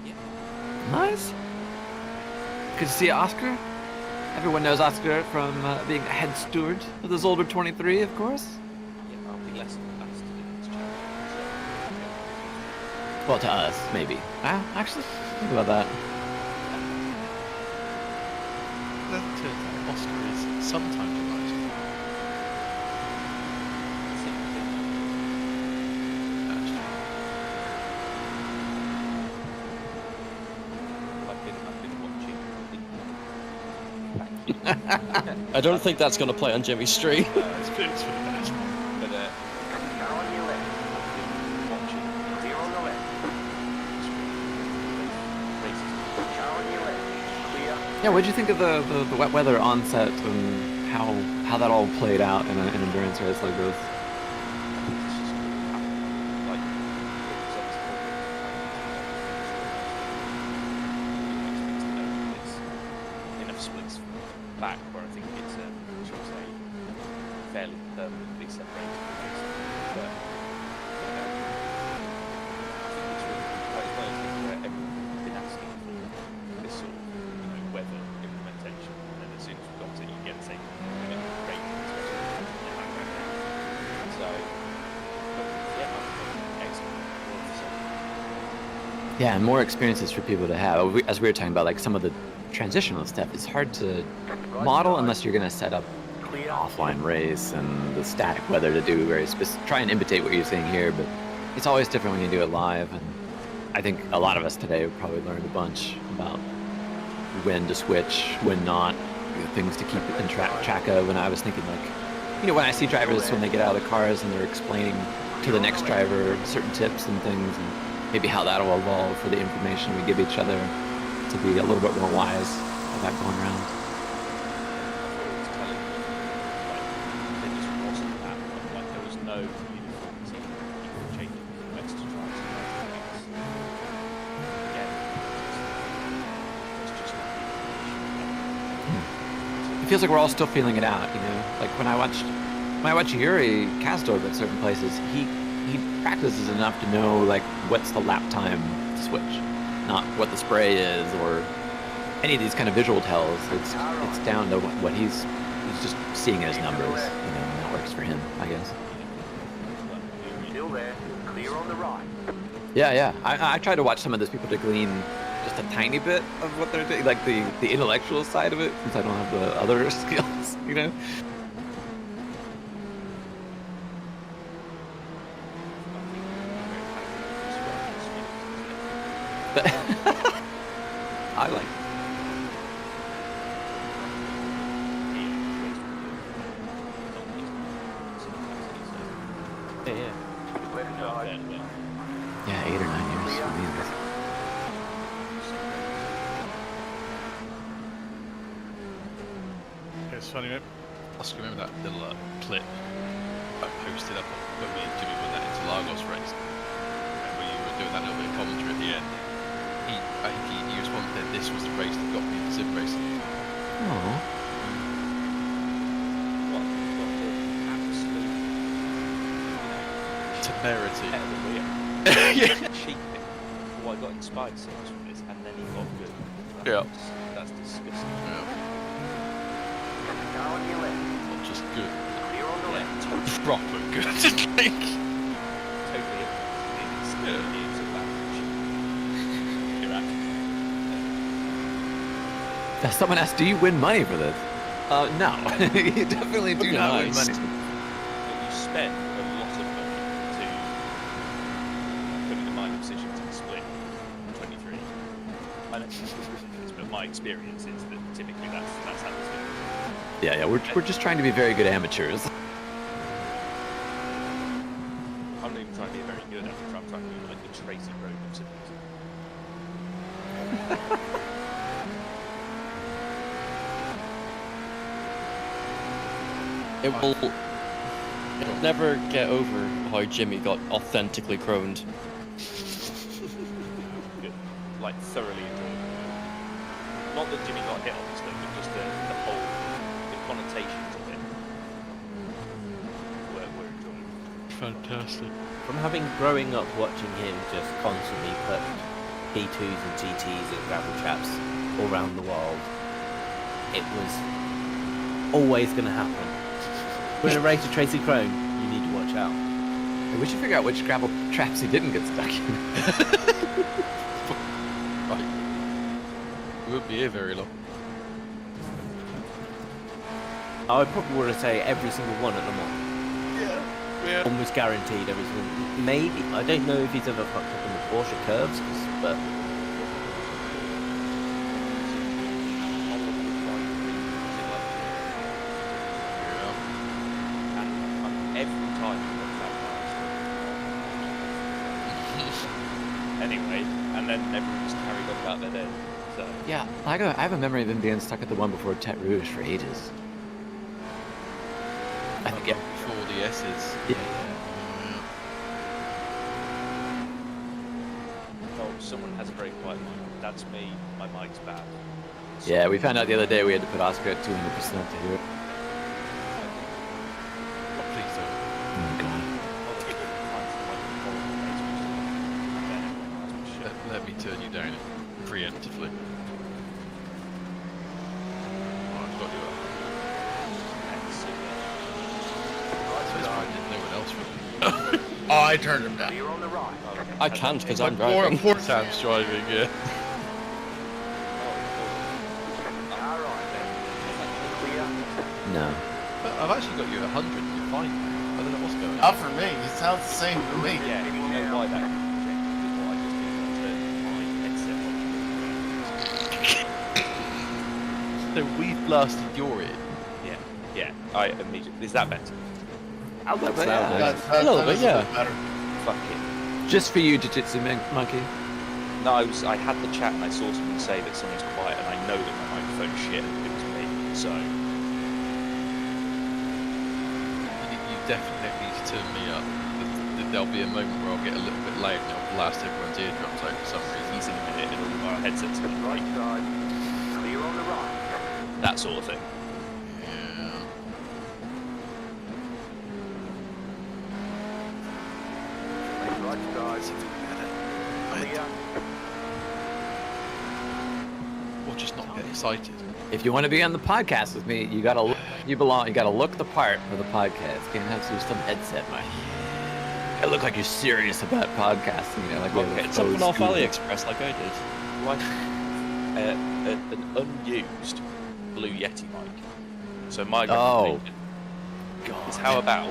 Yeah. Nice. Good to see Oscar. Everyone knows Oscar from being a head steward with his older 23, of course.
Yeah, I'll be less ambassador in this channel.
Well, to us, maybe. Actually, think about that.
That turns out Oscar is sometimes a nice guy.
I don't think that's going to play on Jimmy's stream.
It's for the best.
But
Yeah, what did you think of the wet weather onset and how that all played out in an endurance race like this?
enough splits back where I think it's shall we say fairly permanently separated. But I think it's really quite one of those things where everyone's been asking for this sort of weather implementation, and then as soon as we've got it, you get the same rating, especially in the background now. So, but, yeah, excellent.
Yeah, and more experiences for people to have. As we were talking about, like some of the transitional stuff, it's hard to model unless you're going to set up an offline race and the static weather to do very specific. Try and imitate what you're seeing here, but it's always different when you do it live. And I think a lot of us today probably learned a bunch about when to switch, when not, things to keep in track of. And I was thinking, like, when I see drivers when they get out of the cars and they're explaining to the next driver certain tips and things, and maybe how that'll evolve for the information we give each other to be a little bit more wise of that going around.
There was no uniformity in people changing the extra drives.
It feels like we're all still feeling it out, you know. Like when I watch Yuri cast over at certain places, he practices enough to know like what's the lap time switch, not what the spray is or any of these kind of visual tells. It's down to what he's just seeing as numbers, you know, and that works for him, I guess.
Still there. Clear on the right.
Yeah. I try to watch some of those people to glean just a tiny bit of what they're doing, like the intellectual side of it, since I don't have the other skills, you know. I like it. Yeah, 8 or 9 years.
It's funny, mate.
Oscar, remember that little clip I posted up when me and Jimmy won that Interlagos race? When you were doing that little bit of commentary at the end. He responded that this was the race that got me into sim racing.
Aww.
Temerity.
Cheap bit. Oh, I got inspired so much from this, and then he got good. That's disgusting.
Now on your left.
Not just good.
Clear on the left.
Proper good.
Totally it's a
Someone asked, do you win money for this? No. You definitely do not win money.
But you spend a lot of money to put in a minor position to split 23. I don't think but my experience is that typically that's how it's done.
Yeah, we're just trying to be very good amateurs.
I'm not even trying to be a very good amateur, I'm trying to be like the Tracy Road of cities.
It'll never get over how Jimmy got authentically croned.
Like thoroughly enjoyed. Not that Jimmy got hit obviously, but just the whole connotations of it were enjoying.
Fantastic.
From having growing up watching him just constantly put P2s and GTs and gravel traps all around the world, it was always going to happen. We're in a race with Tracy Crone, you need to watch out.
We should figure out which gravel traps he didn't get stuck in.
Right. We won't be here very long.
I would probably want to say every single one at the moment.
Yeah.
Almost guaranteed every single. Maybe I don't know if he's ever fucked up in the Porsche curves, but
Every time anyway, and then everyone just carried on about their day. So
Yeah, I have a memory of him being stuck at the one before Tet Rouge for ages. I think
before the S's.
Yeah.
oh, someone has a very quiet mic. That's me. My mic's bad.
Yeah, we found out the other day we had to put Oscar at 200% to hear it.
Please don't.
Oh god.
Let me turn you down preemptively. Oh, I've got you up. That's why no one else really.
Oh, I turned him down.
Clear on the right.
I can't because I'm
Poor
driving.
Sam's driving, yeah.
All right then. Clear.
No.
But I've actually got you 100 and you're fine. I don't know what's going on.
Not for me. It sounds the same to me.
Yeah, you know why that is what I just did. I turned my headset on.
So we've blasted your ear.
Yeah. I immediately. Is that better?
A little bit,
That
a little
is
bit,
a
yeah.
bit better.
Fuck it.
Just for you, Jiu-Jitsu Monkey.
No, I had the chat and I saw someone say that something's quiet, and I know that my microphone's shit. It was me, so.
You definitely need to turn me up. There'll be a moment where I'll get a little bit loud and I'll blast everyone's eardrums out for some reason.
He's in a minute and all our headsets are
Right side. Clear on the right.
that sort of thing.
Or just not get excited.
If you want to be on the podcast with me, you gotta look the part for the podcast. Can't have some headset, man. It look like you're serious about podcasting. You know, like
Okay, it's something off AliExpress like I did.
Like an unused Blue Yeti mic. So my recommendation is how about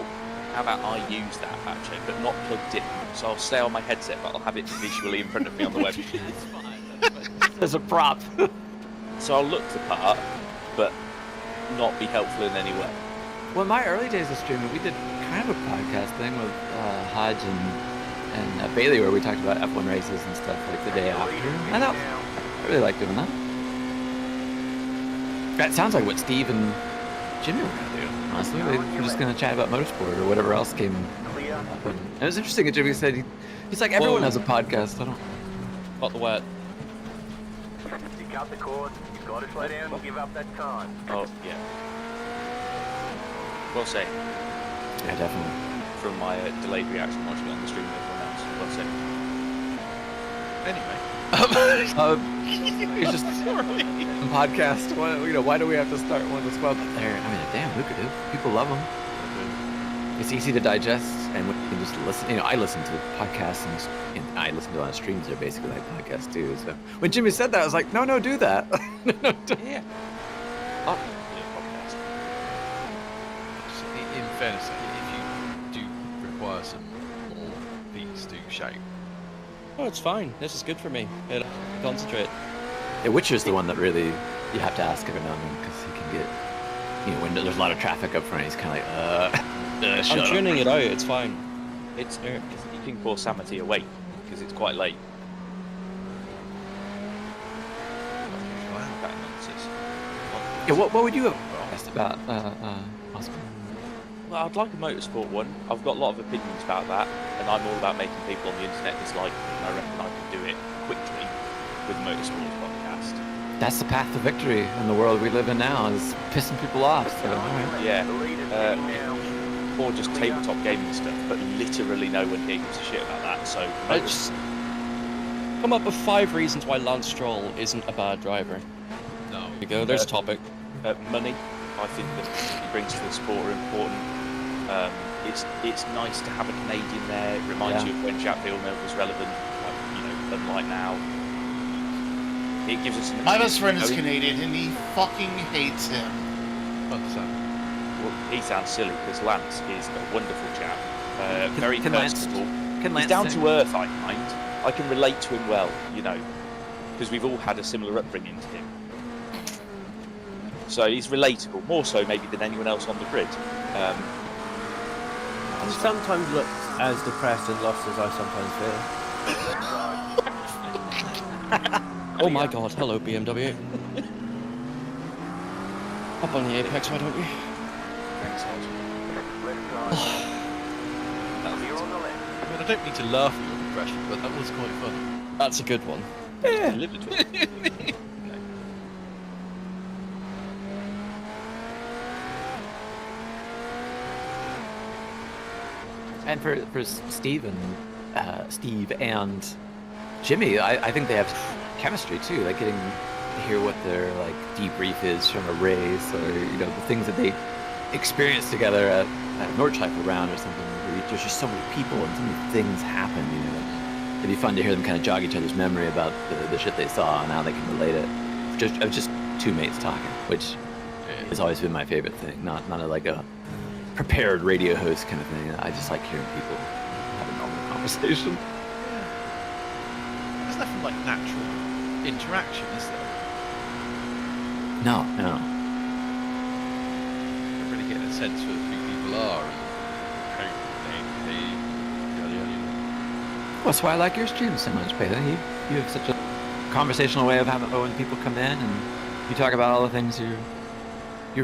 I use that actually, but not plugged in. So I'll stay on my headset, but I'll have it visually in front of me on the web.
As a prop.
So I'll look the part, but not be helpful in any way.
Well, in my early days of streaming, we did kind of a podcast thing with Hodge and Bailey, where we talked about F1 races and stuff like the day after. I really like doing that. That sounds like what Steve and Jimmy were gonna do. Honestly, they were just gonna chat about motorsport or whatever else came up. And it was interesting that Jimmy said he's like, everyone has a podcast. I don't.
Got the wet.
Stick out the cord. You've got to slow down and give up that time.
Oh yeah. Well said.
Yeah, definitely.
From my delayed reaction watching on the stream with everyone else. Well said.
Anyway.
It's just podcast. Why do we have to start one that's well there? I mean, damn lucrative. People love them. It's easy to digest, and we can just listen. I listen to podcasts and I listen to a lot of streams. They're basically like podcasts too. So when Jimmy said that, I was like, no, do that.
Yeah. Oh, podcast.
In fairness, if you do require some more, please do shout.
Oh, it's fine. This is good for me. It'll concentrate.
Yeah, Witcher's the one that really you have to ask every now and then because he can get, when there's a lot of traffic up front, he's kind of like,
I'm tuning it out. It's fine. It's
keeping poor Samity awake because it's quite late.
Yeah, what would you have asked about Oscar?
Well, I'd like a motorsport one. I've got a lot of opinions about that, and I'm all about making people on the internet dislike me, and I reckon I can do it quickly with a motorsport podcast.
That's the path to victory in the world we live in now, is pissing people off. So, all right.
Yeah. Or just tabletop gaming stuff, but literally no one here gives a shit about that, so...
I just come up with 5 reasons why Lance Stroll isn't a bad driver.
No.
There you go, there's a topic.
Money, I think that he brings to the sport are important. It's nice to have a Canadian there. It reminds you of when Jack Villeneuve was relevant, unlike now. It gives us an...
My best friend is Canadian and he fucking hates him.
Well, he sounds silly because Lance is a wonderful chap. Very personable. He's down to earth, I find. I can relate to him well, because we've all had a similar upbringing to him. So he's relatable, more so maybe than anyone else on the grid.
He sometimes looks as depressed and lost as I sometimes feel.
Oh my god, hello BMW. Up on the apex, why don't you?
Thanks,
I don't mean to laugh at your impression, but that was quite funny.
That's a good one.
Yeah. Delivered to it.
And for Steve and Jimmy, I think they have chemistry too. Like getting to hear what their debrief is from a race, or the things that they experience together at a Nordschleife round or something. Where there's just so many people and so many things happen. It'd be fun to hear them kind of jog each other's memory about the shit they saw and how they can relate it. Just two mates talking, which has always been my favorite thing. Not a prepared radio host kind of thing. I just like hearing people have a normal conversation.
There's nothing like natural interaction, is there?
No.
I'm really getting a sense for who people are and how they
Well, that's why I like your streams so much, Bailey. You have such a conversational way of having when people come in and you talk about all the things you're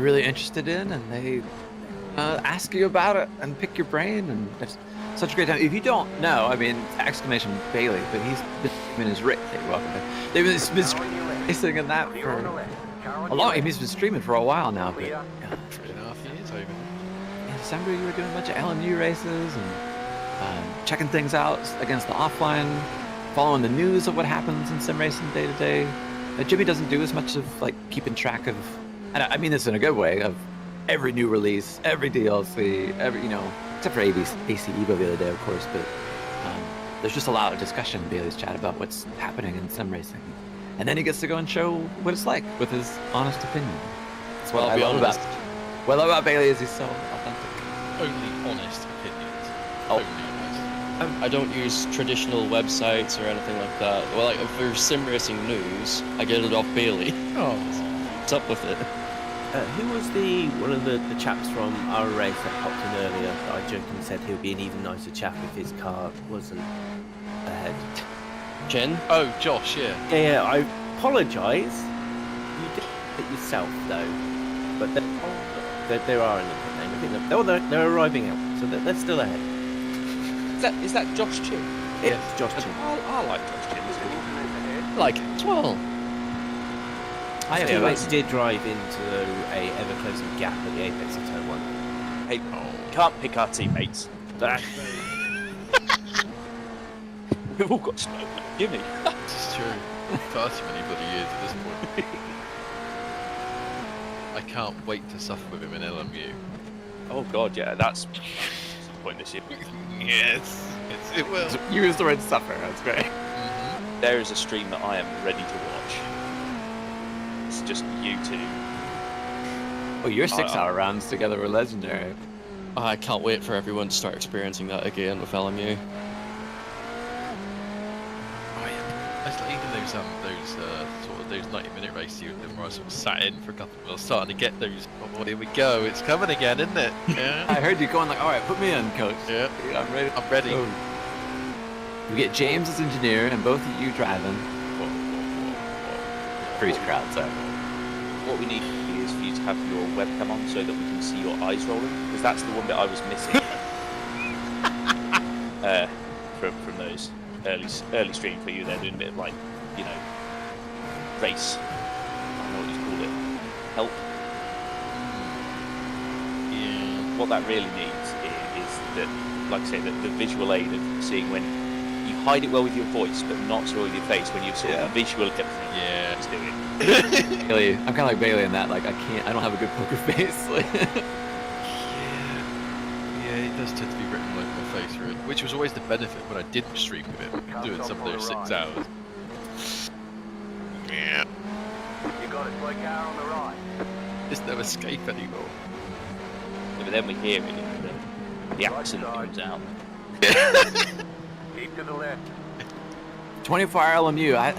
really interested in, and they ask you about it and pick your brain, and it's such a great time. If you don't know, exclamation Bailey, but he's been in his race. Hey, welcome. They've been racing in that for a long. He's been streaming for a while now. But,
Clear.
3.5 years over.
in December, you were doing a bunch of LMU races and checking things out against the offline, following the news of what happens in sim racing day to day. Jimmy doesn't do as much of like keeping track of, and I mean this in a good way, of every new release, every DLC, every except for AC Evo the other day, of course. But there's just a lot of discussion in Bailey's chat about what's happening in sim racing, and then he gets to go and show what it's like with his honest opinion. That's what I love about. What I love about Bailey is he's so authentic.
Only honest opinions.
Oh.
Only honest.
I don't use traditional websites or anything like that. Well, like if there's sim racing news, I get it off Bailey.
Oh,
what's up with it?
Who was one of the chaps from our race that popped in earlier that I jokingly said he would be an even nicer chap if his car wasn't ahead?
Jen?
Oh, Josh, yeah.
Yeah, I apologise. You did it yourself, though. But they are in the pit lane. I think they're arriving out, so they're still ahead.
Is that Josh Chin?
It's Josh Chin.
I like Josh Chin.
Like it as well.
I did drive into a ever-closing gap at the apex of turn 1.
Hey, you can't pick our teammates. We've all got snow. Give me.
It's true. Far too many bloody years at this point. I can't wait to suffer with him in LMU.
Oh god, yeah, that's some point this year.
Yes, it will.
You used the word suffer. That's great.
There is a stream that I am ready to watch. It's just you two.
Oh, your 6-hour rounds together were legendary.
I can't wait for everyone to start experiencing that again with LMU.
Even those 90-minute races where I sort of sat in for a couple of minutes, starting to get those. Oh, here we go! It's coming again, isn't it? Yeah.
I heard you going like, "All right, put me in, coach."
Yeah,
I'm ready.
I'm ready.
Oh. We get James as engineer and both of you driving. Freeze crowd, sorry.
What we need is for you to have your webcam on so that we can see your eyes rolling, because that's the one bit I was missing from those early streams where you were there doing a bit of like, race. I don't know what you call it. Help.
Yeah.
What that really needs is that, like I say, the visual aid of seeing when you hide it well with your voice, but not so with your face when you sort of visual everything.
Yeah.
He's doing.
Bailey, I'm kind of like Bailey in that. Like, I don't have a good poker face.
Yeah, it does tend to be written like my face, really. Which was always the benefit when I didn't stream with him, doing some of those 6 hours. Yeah.
You got it, slow car on the right.
There's no escape anymore.
Yeah, but then we hear it and the accent comes out.
Keep to the left.
24-hour LMU. I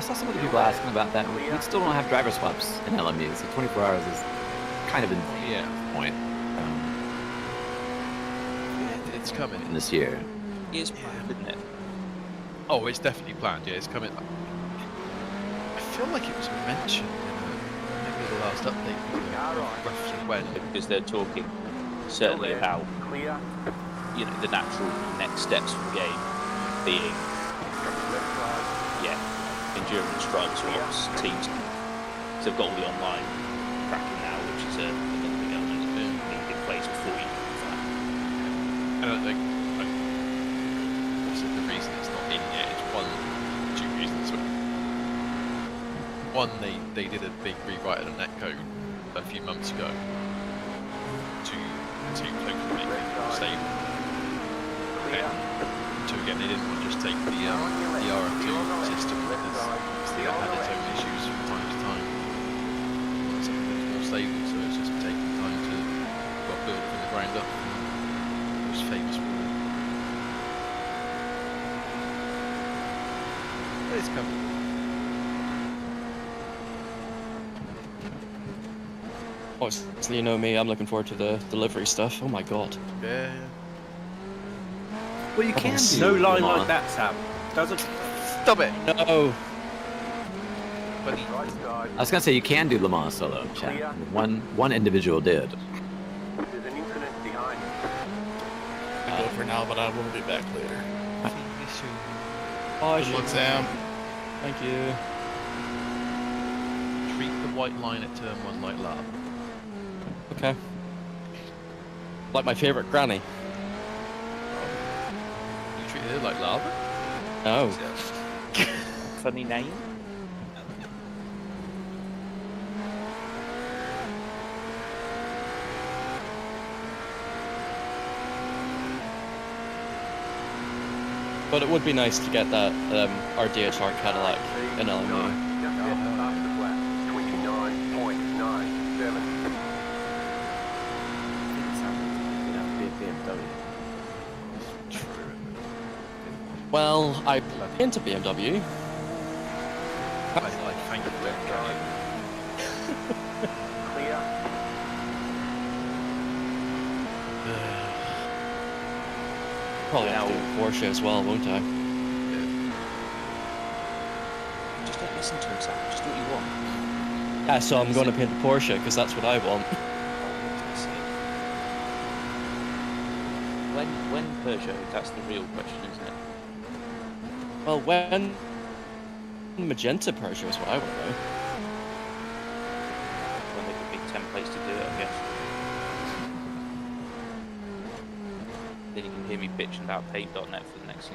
saw some of the people asking about that. We still don't have driver swaps in LMU, so 24 hours is kind of insane at this point.
It's coming.
In this year.
It is planned, isn't it?
Oh, it's definitely planned. Yeah, it's coming. I feel like it was mentioned in maybe the last update. Roughly when?
Because they're talking certainly about the natural next steps for the game being endurance driver swaps, teams. So they've got all the online tracking now, which is another big element that needed in place before you do that.
I don't think. Also, the reason it's not in yet is two reasons. One, they did a big rewrite of the netcode a few months ago to hopefully make it stable. And two, again, they didn't want to just take the RF2 system because they had its own issues from time to time. Well, something that was more stable, so it's just taking time to build it from the ground up. It was famous for it. But it's coming.
Oh, so you know me, I'm looking forward to the delivery stuff. Oh my god.
Yeah.
Well, you can do. No line like that, Sam. Doesn't.
Stop it.
No.
I was gonna say you can do Le Mans solo, chat. One individual did.
There's an incident behind you.
Go for now, but I will be back later.
Oh,
Good luck, Sam.
Thank you.
treat the white line at turn 1 like lava.
Okay. Like my favourite granny.
You treated it like lava?
Oh.
Funny name.
But it would be nice to get that RDHR Cadillac in LME.
Just after the flat. 29.97.
Well, I into BMW.
Thank you,
Clear.
Probably have to do Porsche as well, won't I?
Just don't listen to him, Sam. Just do what you want.
Yeah, so I'm going to paint the Porsche because that's what I want.
When Peugeot? That's the real question, isn't it?
Well, when magenta Peugeot is what I want to know.
When they could be templates to do it, I guess. Then you can hear me bitching about paint.net for the next,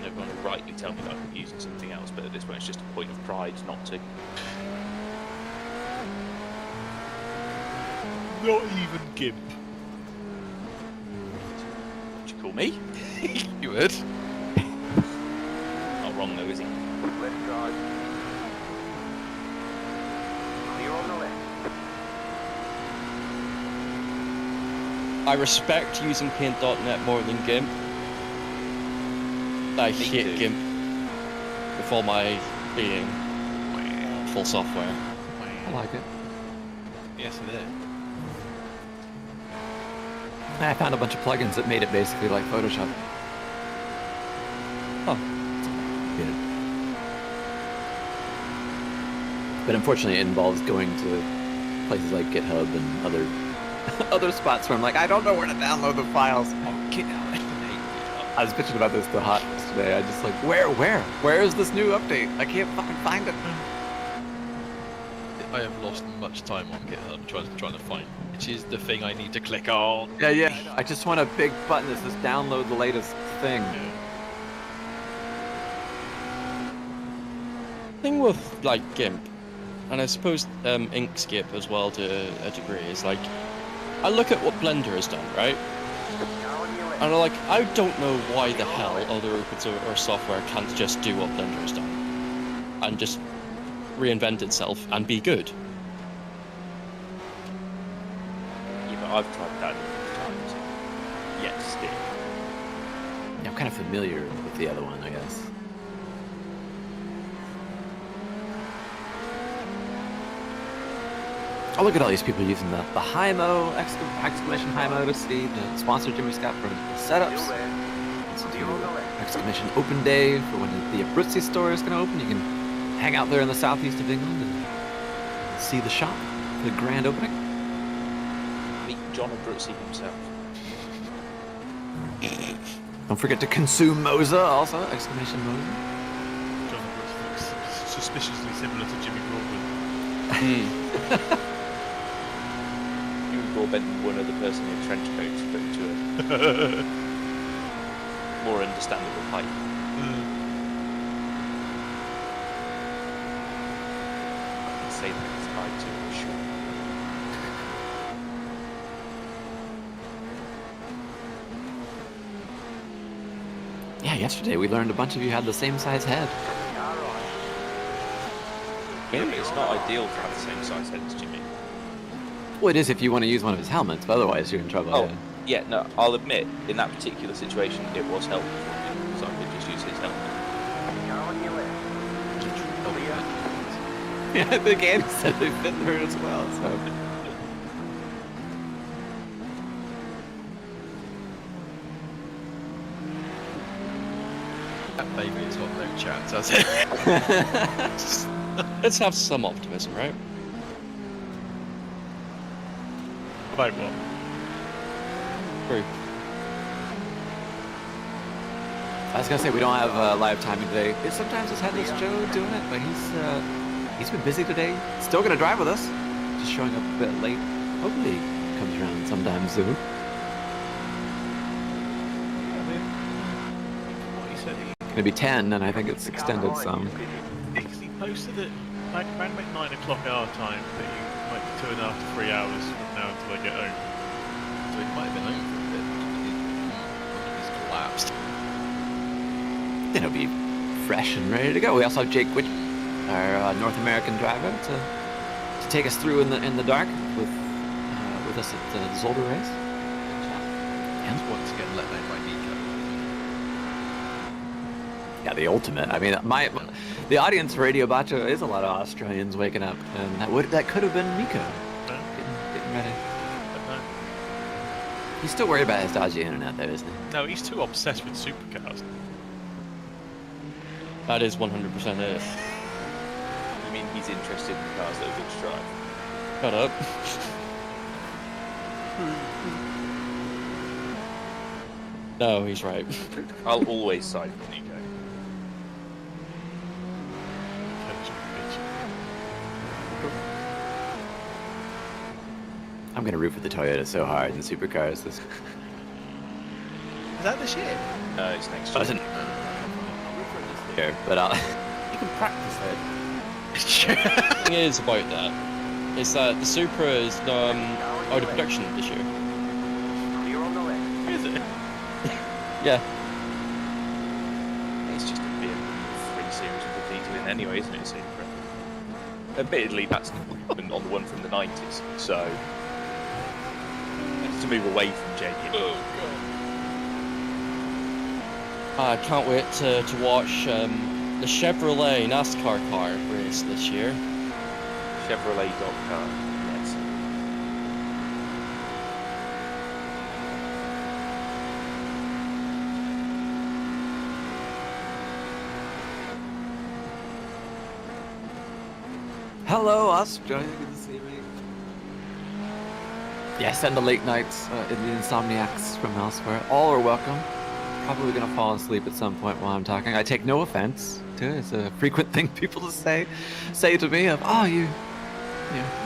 Everyone will rightly tell me that I could be using something else, but at this point it's just a point of pride not to.
Not even GIMP.
Would you call me?
You would.
Not wrong though, is he?
Left side. Clear on the left.
I respect using paint.net more than GIMP. I hate GIMP with all my being. Full software.
I like it.
Yes, it is.
I found a bunch of plugins that made it basically like Photoshop.
Oh.
Yeah. But unfortunately, it involves going to places like GitHub and other spots where I'm like, I don't know where to download the files.
Oh, get out.
I was bitching about this to Hot today. I just like, where is this new update? I can't fucking find it.
I have lost much time on GitHub trying to find which is the thing I need to click on.
Yeah. I just want a big button that says download the latest thing.
Thing with like GIMP, and I suppose Inkscape as well to a degree, is like I look at what Blender has done, right? And I'm like, I don't know why the hell other open source software can't just do what Blender has done and just reinvent itself and be good.
Yeah, but I've tried that times. Yet still.
Yeah, I'm kind of familiar with the other one, I guess. Oh, look at all these people using the HIMO, exclamation HIMO to see the sponsor Jimmy Scott for setups. Let's do exclamation open day for when the Abruzzi store is going to open. You can hang out there in the southeast of England and see the shop, the grand opening.
Meet John Abruzzi himself.
Don't forget to consume Moza also, exclamation Moza.
John Abruzzi looks suspiciously similar to Jimmy Broadbent.
Jimmy Broadbent and one other person in trench coats put into a more understandable height. I can say that it's high too, I'm sure.
Yeah, yesterday we learned a bunch of you had the same size head.
Maybe it's not ideal to have the same size head as Jimmy.
Well, it is if you want to use one of his helmets, but otherwise you're in trouble.
Oh, yeah, no, I'll admit, in that particular situation, it was helpful for me, because I could just use his helmet.
Yeah, I think Andy said they fit her as well, so...
That baby's got no chance, has it?
Let's have some optimism, right?
About what?
True.
I was gonna say we don't have live timing today. Sometimes it's Headless Joe doing it, but he's been busy today. Still gonna drive with us, just showing up a bit late. Hopefully he comes around sometime soon.
What he said,
Gonna be 10, and I think it's extended some.
he posted it like around about 9 o'clock our time that you might be 2.5 to 3 hours from now until I get home.
So he might have been home for a bit. He's collapsed.
Then he'll be fresh and ready to go. We also have Jake Witch, our North American driver, to take us through in the dark with us at the Zolder race.
And once again let down by Nico.
Yeah, the ultimate. I mean, the audience for Radio Bacho is a lot of Australians waking up, and that could have been Nico getting ready. He's still worried about his dodgy internet, though, isn't he?
No, he's too obsessed with supercars.
That is 100% it.
You mean he's interested in cars that are good to drive?
Shut up. No, he's right.
I'll always side with Nico.
I'm gonna root for the Toyota so hard in supercars this.
Is that this year? No, it's next year.
Doesn't year, but
You can practice it.
The thing is about that is that the Supra is out of production this year.
Clear on the left.
Is it?
Yeah.
It's just a bit 3 series with the diesel in anyway, isn't it, Supra? Admittedly, that's on the one from the 90s, so it's to move away from JD.
Oh god.
I can't wait to watch the Chevrolet NASCAR car race this year.
Chevrolet dog car, yes.
hello, Australia. Good to see me. Yes, and the late nights in the insomniacs from elsewhere. All are welcome. Probably gonna fall asleep at some point while I'm talking. I take no offense to it. It's a frequent thing people to say to me of, oh, you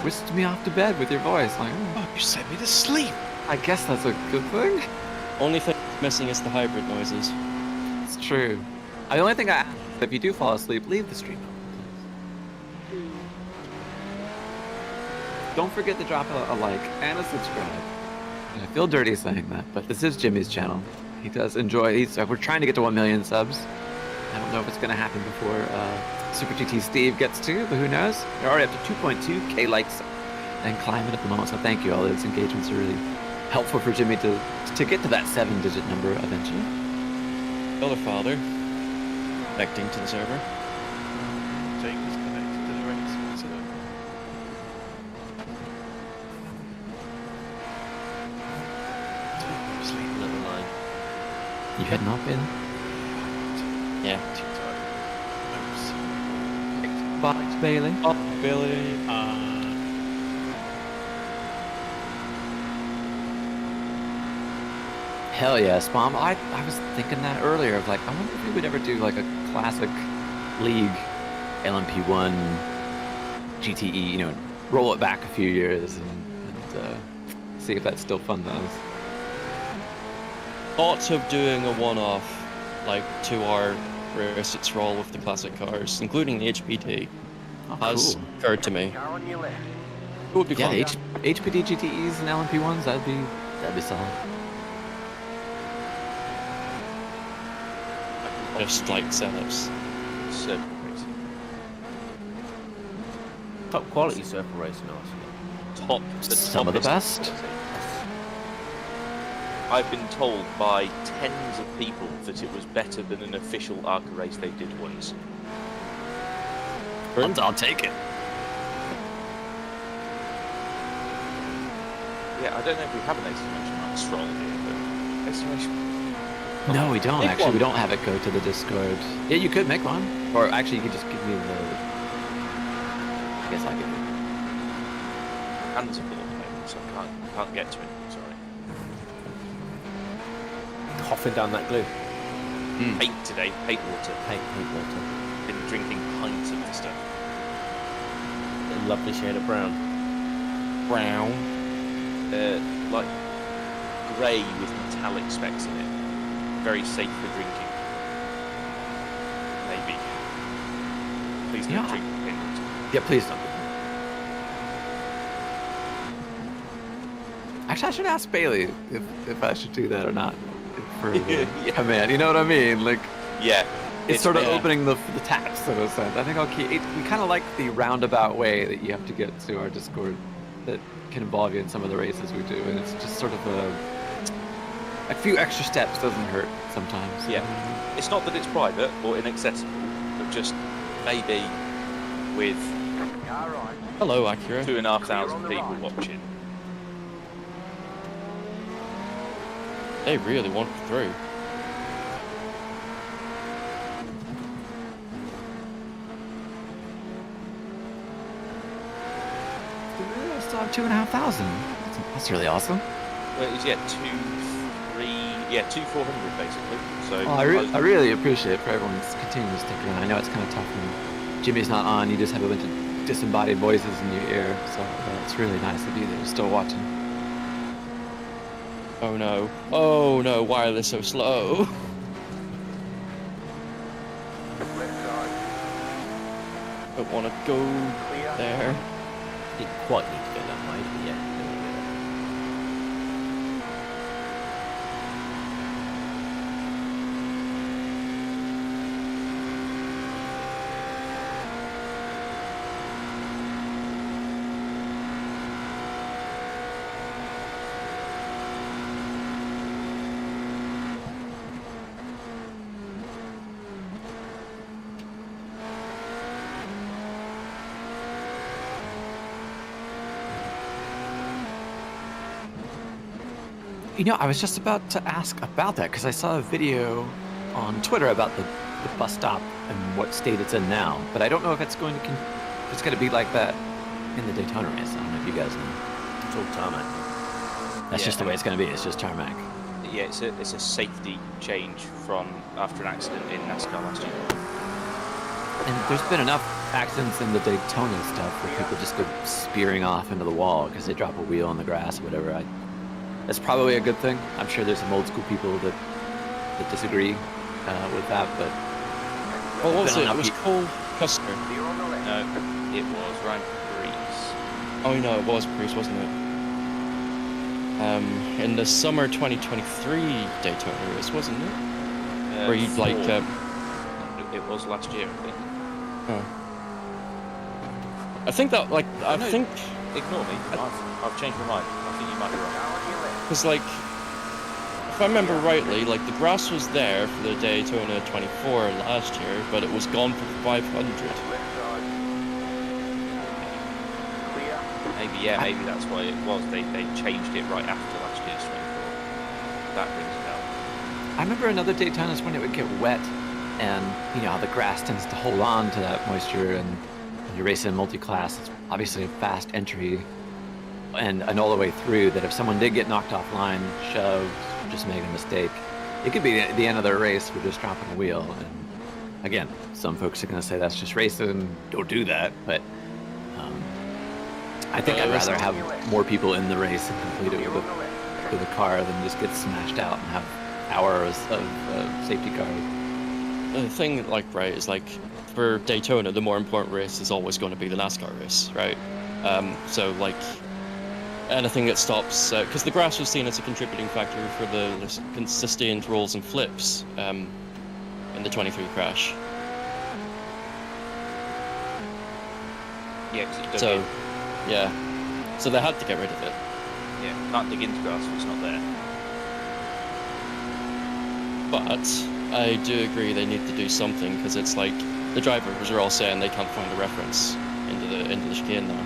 whisked me off to bed with your voice. Like,
Oh, you sent me to sleep.
I guess that's a good thing.
Only thing missing is the hybrid noises.
It's true. The only thing I ask, if you do fall asleep, leave the stream open, please. Don't forget to drop a like and a subscribe. I feel dirty saying that, but this is Jimmy's channel. He does enjoy. We're trying to get to 1 million subs. I don't know if it's going to happen before Super GT Steve gets to, but who knows? We're already up to 2.2k likes and climbing at the moment. So thank you. All those engagements are really helpful for Jimmy to get to that 7-digit number eventually.
Other father connecting to the server.
Jake is connected to the race. Sleep little line.
You had not been?
Yeah.
Box Bailey.
Oh, Billy.
Hell yes, Mom. I was thinking that earlier of like, I wonder if we would ever do like a classic league LMP1 GTE, roll it back a few years and see if that's still fun to us.
Thoughts of doing a one-off, like 2-hour race its roll with the classic cars, including the HPT, has occurred to me.
Car on your left.
It would be fun.
Yeah, the HPT GTEs and LMP1s, that'd be solid.
Just like setups.
Circle racing.
Top quality circle racing, honestly.
Some of the best.
I've been told by tens of people that it was better than an official ARCA race they did once.
I'll take it.
Yeah, I don't know if we have an exclamation mark Stroll here, but exclamation.
No, we don't
Make
actually.
one.
We don't have it go to the Discord. Yeah, you could make one. Or actually, you could just give me the... I guess I could.
Hands are full at the moment. so I can't get to it. Sorry.
Coughing down that glue.
Paint today. Paint water.
Paint water.
Been drinking pints of the stuff.
A lovely shade of brown.
Brown.
Like grey with metallic specks in it. Very safe for drinking. Maybe. Please don't drink paint water.
Yeah, please don't. Actually, I should ask Bailey if I should do that or not for the command. You know what I mean? Like,
yeah,
it's sort of opening the taps in a sense. I think I'll keep. We kind of like the roundabout way that you have to get to our Discord that can involve you in some of the races we do, and it's just sort of a few extra steps doesn't hurt sometimes.
Yeah, it's not that it's private or inaccessible, but just maybe with
hello, Acura.
2,500 people watching.
They really want through.
I still have 2,500. That's really awesome.
Well, it was 2,400 basically. So
I really appreciate it for everyone's continuing to stick around. I know it's kind of tough when Jimmy's not on. You just have a bunch of disembodied voices in your ear, so it's really nice to be there, still watching.
Oh no. Oh no, why are they so slow? Don't want to go there.
Didn't quite need to go that way, but yeah.
You know, I was just about to ask about that because I saw a video on Twitter about the bus stop and what state it's in now, but I don't know if it's going to be like that in the Daytona race. I don't know if you guys know.
It's all tarmac.
That's just the way it's going to be. It's just tarmac.
Yeah, it's a safety change from after an accident in NASCAR last year.
And there's been enough accidents in the Daytona stuff where people just go spearing off into the wall because they drop a wheel on the grass or whatever. That's probably a good thing. I'm sure there's some old school people that disagree with that, but...
Well, what was it? It was Cole Custer.
No, it was Ryan Breeze.
Oh no, it was Breeze, wasn't it? In the summer 2023 Daytona race, wasn't it? Where you like...
It was last year, I think.
Oh. I think that, like, think...
Ignore me, I've changed my mind. I think you might be wrong.
Because, like, if I remember rightly, like, the grass was there for the Daytona 24 last year, but it was gone for 500.
Maybe that's why it was. They changed it right after last year's 24. That rings a bell.
I remember another Daytona's when it would get wet, and, you know, how the grass tends to hold on to that moisture, and when you're racing multi-class, it's obviously a fast entry. And all the way through, that if someone did get knocked offline, shoved, just made a mistake, it could be the end of their race for just dropping a wheel. And again, some folks are going to say that's just racing, don't do that, but I think I'd rather have more people in the race and complete it with a car than just get smashed out and have hours of safety cars.
The thing, like, right, is like, for Daytona, the more important race is always going to be the NASCAR race, right? So, like, anything that stops, because the grass was seen as a contributing factor for the sustained rolls and flips in the 23 crash.
Yeah, because it dug
So,
in.
yeah. So they had to get rid of it.
Yeah, can't dig into grass if it's not there.
But I do agree they need to do something, because it's like, the drivers are all saying they can't find a reference into the chicane now.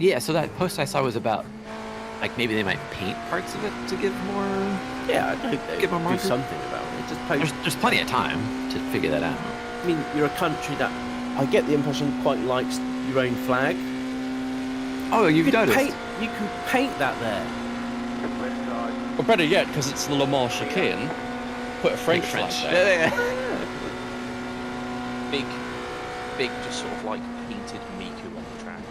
Yeah, so that post I saw was about, like, maybe they might paint parts of it to give more...
Yeah, I think they
give more
do something about it. Just
there's plenty of time to figure that out.
I mean, you're a country that I get the impression quite likes your own flag.
Oh, you've
you
noticed.
You can paint that there.
Or better yet, because it's the Le Mans chicane, put a French flag there.
Big, just sort of like painted Miku on the track.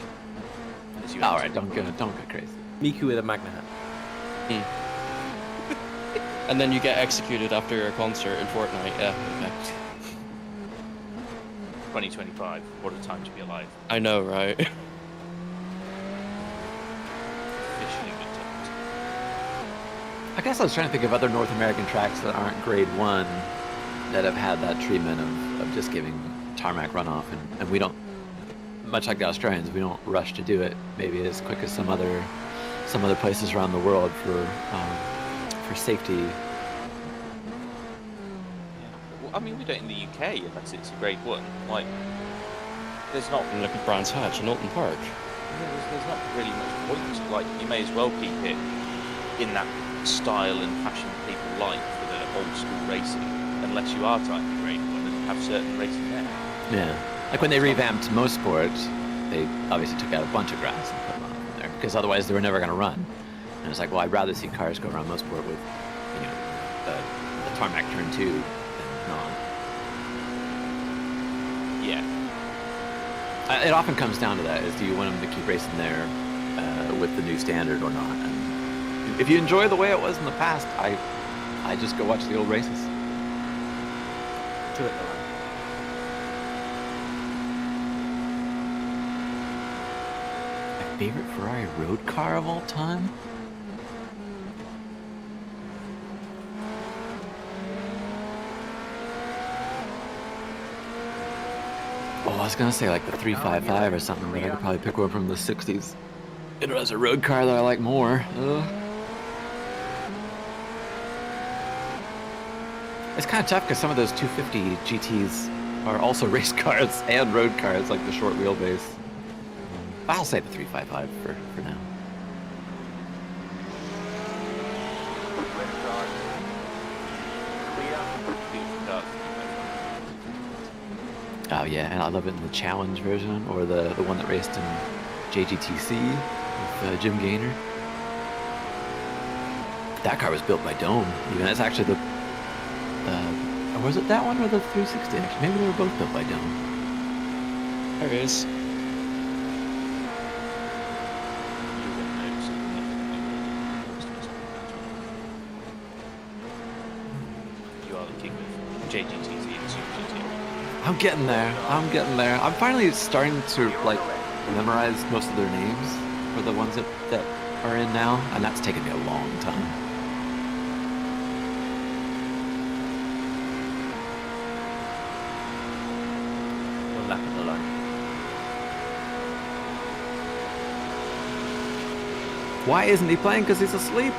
All right, don't go crazy.
Miku with a Magna hat.
And then you get executed after a concert in Fortnite. Yeah. Okay.
2025. What a time to be alive.
I know, right?
Officially good times.
I guess I was trying to think of other North American tracks that aren't Grade 1 that have had that treatment of just giving tarmac runoff, and we don't, much like the Australians, we don't rush to do it maybe as quick as some other places around the world for safety.
Yeah. Well, I mean, we don't in the UK unless it's a Grade 1. Like, there's not.
Look at Brands Hatch in Alton Park.
Yeah, there's not really much point. Like, you may as well keep it in that style and fashion people like for the old school racing, unless you are trying to be Grade 1 and have certain racing there.
Yeah, like when they revamped Motorsport, they obviously took out a bunch of grass and put them on there because otherwise they were never going to run. And it's like, well, I'd rather see cars go around Motorsport with, the tarmac turn 2 than not.
Yeah.
It often comes down to that: is do you want them to keep racing there with the new standard or not? And if you enjoy the way it was in the past, I just go watch the old races.
To it,
Favorite Ferrari road car of all time? Oh, I was gonna say like the 355 or something, but I could probably pick one from the 60s. It was a road car that I like more. It's kind of tough because some of those 250 GTs are also race cars and road cars, like the short wheelbase. I'll say the 355 for now. Oh yeah, and I love it in the Challenge version, or the one that raced in JGTC with Jim Gaynor. That car was built by Dome. Even that's actually the, or was it that one or the 360? Actually, maybe they were both built by Dome.
There it is.
JGTC and Super GT.
I'm getting there. I'm finally starting to like memorize most of their names for the ones that are in now, and that's taken me a long time.
One lap of the line.
Why isn't he playing? Because he's asleep.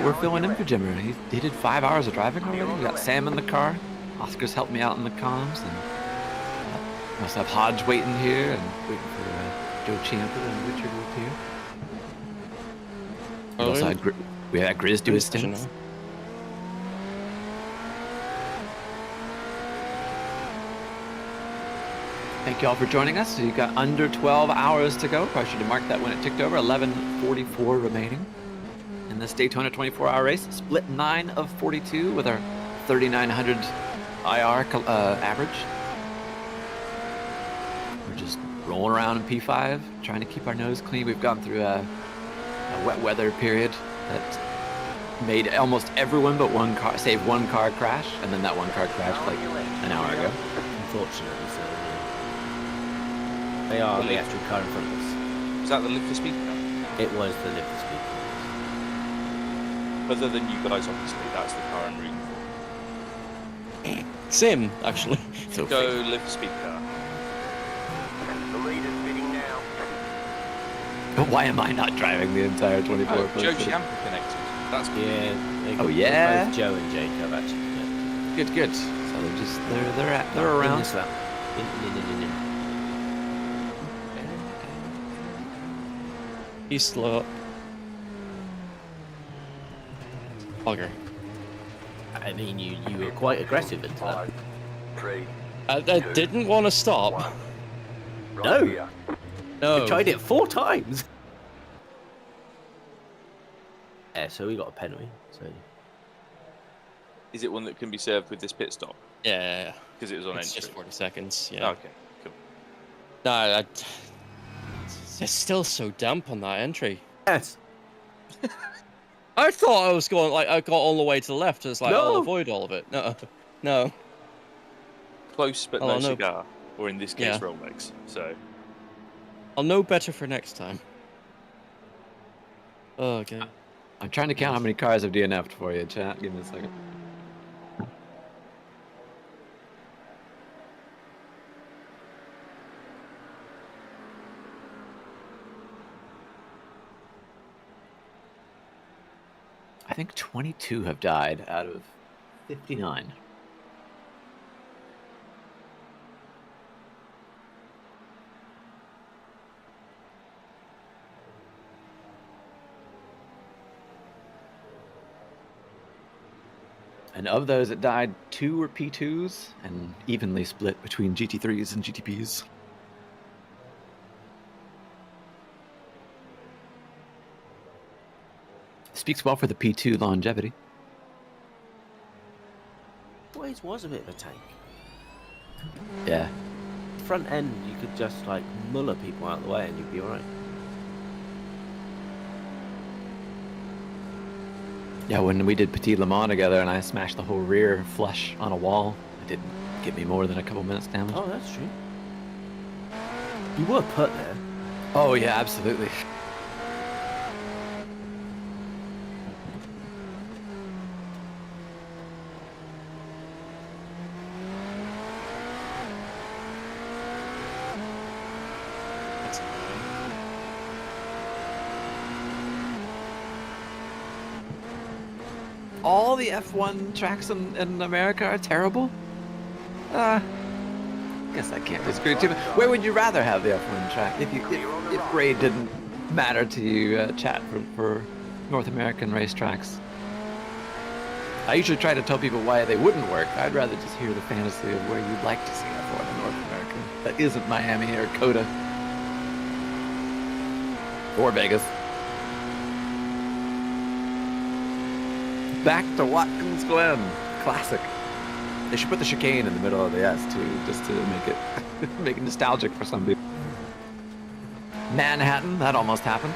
We're filling in for Jimmer. He did 5 hours of driving already. We got Sam in the car. Oscar's helped me out in the comms, and must have Hodge waiting here and waiting for Joe Champa and Richard up here. We also had we had Grizz do his stints. Thank you all for joining us. So you got under 12 hours to go. Probably should have marked that when it ticked over. 11:44 remaining in this Daytona 24-hour race. Split 9 of 42 with our 3,900 IR average. We're just rolling around in P5, trying to keep our nose clean. We've gone through a wet weather period that made almost everyone but one car, save one car crash, and then that one car crashed like an hour ago.
Unfortunately, so they are the actual car in front of us.
Was that the lift for speed car?
It was the lift for speed car.
Other than you guys, obviously, that's the car I'm rooting for.
Same, actually.
So go lift for speed car.
The leader's bidding now.
But why am I not driving the entire 24?
Joe Champa connected. That's good.
Yeah.
Oh yeah.
Both Joe and Jake have actually.
Good, good. So they're around.
In this lap. In.
He's slow. Bugger.
I mean, you were quite aggressive into that.
3.
I didn't want to stop.
No.
No.
We tried it 4 times. Yeah, so we got a penalty. So.
Is it one that can be served with this pit stop?
Yeah.
Because it was on
It's
entry.
just 40 seconds. Yeah.
Okay, cool.
No, it's still so damp on that entry.
Yes.
I thought I was going, like, I got all the way to the left. It's like, I'll avoid all of it. No.
Close, but
Oh,
no
no.
cigar. Or in this case,
Yeah.
Rolex. So.
I'll know better for next time. Oh, okay.
I'm trying to count how many cars I've DNF'd for you, chat. Give me a second. I think 22 have died out of 59. And of those that died, 2 were P2s and evenly split between GT3s and GTPs. Speaks well for the P2 longevity.
Always was a bit of a tank.
Yeah.
Front end, you could just like muller people out of the way and you'd be alright.
Yeah, when we did Petit Le Mans together and I smashed the whole rear flush on a wall, it didn't give me more than a couple minutes damage.
Oh, that's true. You were put there.
Oh, yeah, absolutely. All the F1 tracks in America are terrible? Guess I can't disagree too much. Where would you rather have the F1 track? If grade didn't matter to you, chat for North American racetracks? I usually try to tell people why they wouldn't work. I'd rather just hear the fantasy of where you'd like to see F1 in North America. That isn't Miami or COTA. Or Vegas. Back to Watkins Glen. Classic. They should put the chicane in the middle of the S too, just to make it make it nostalgic for some people. Manhattan, that almost happened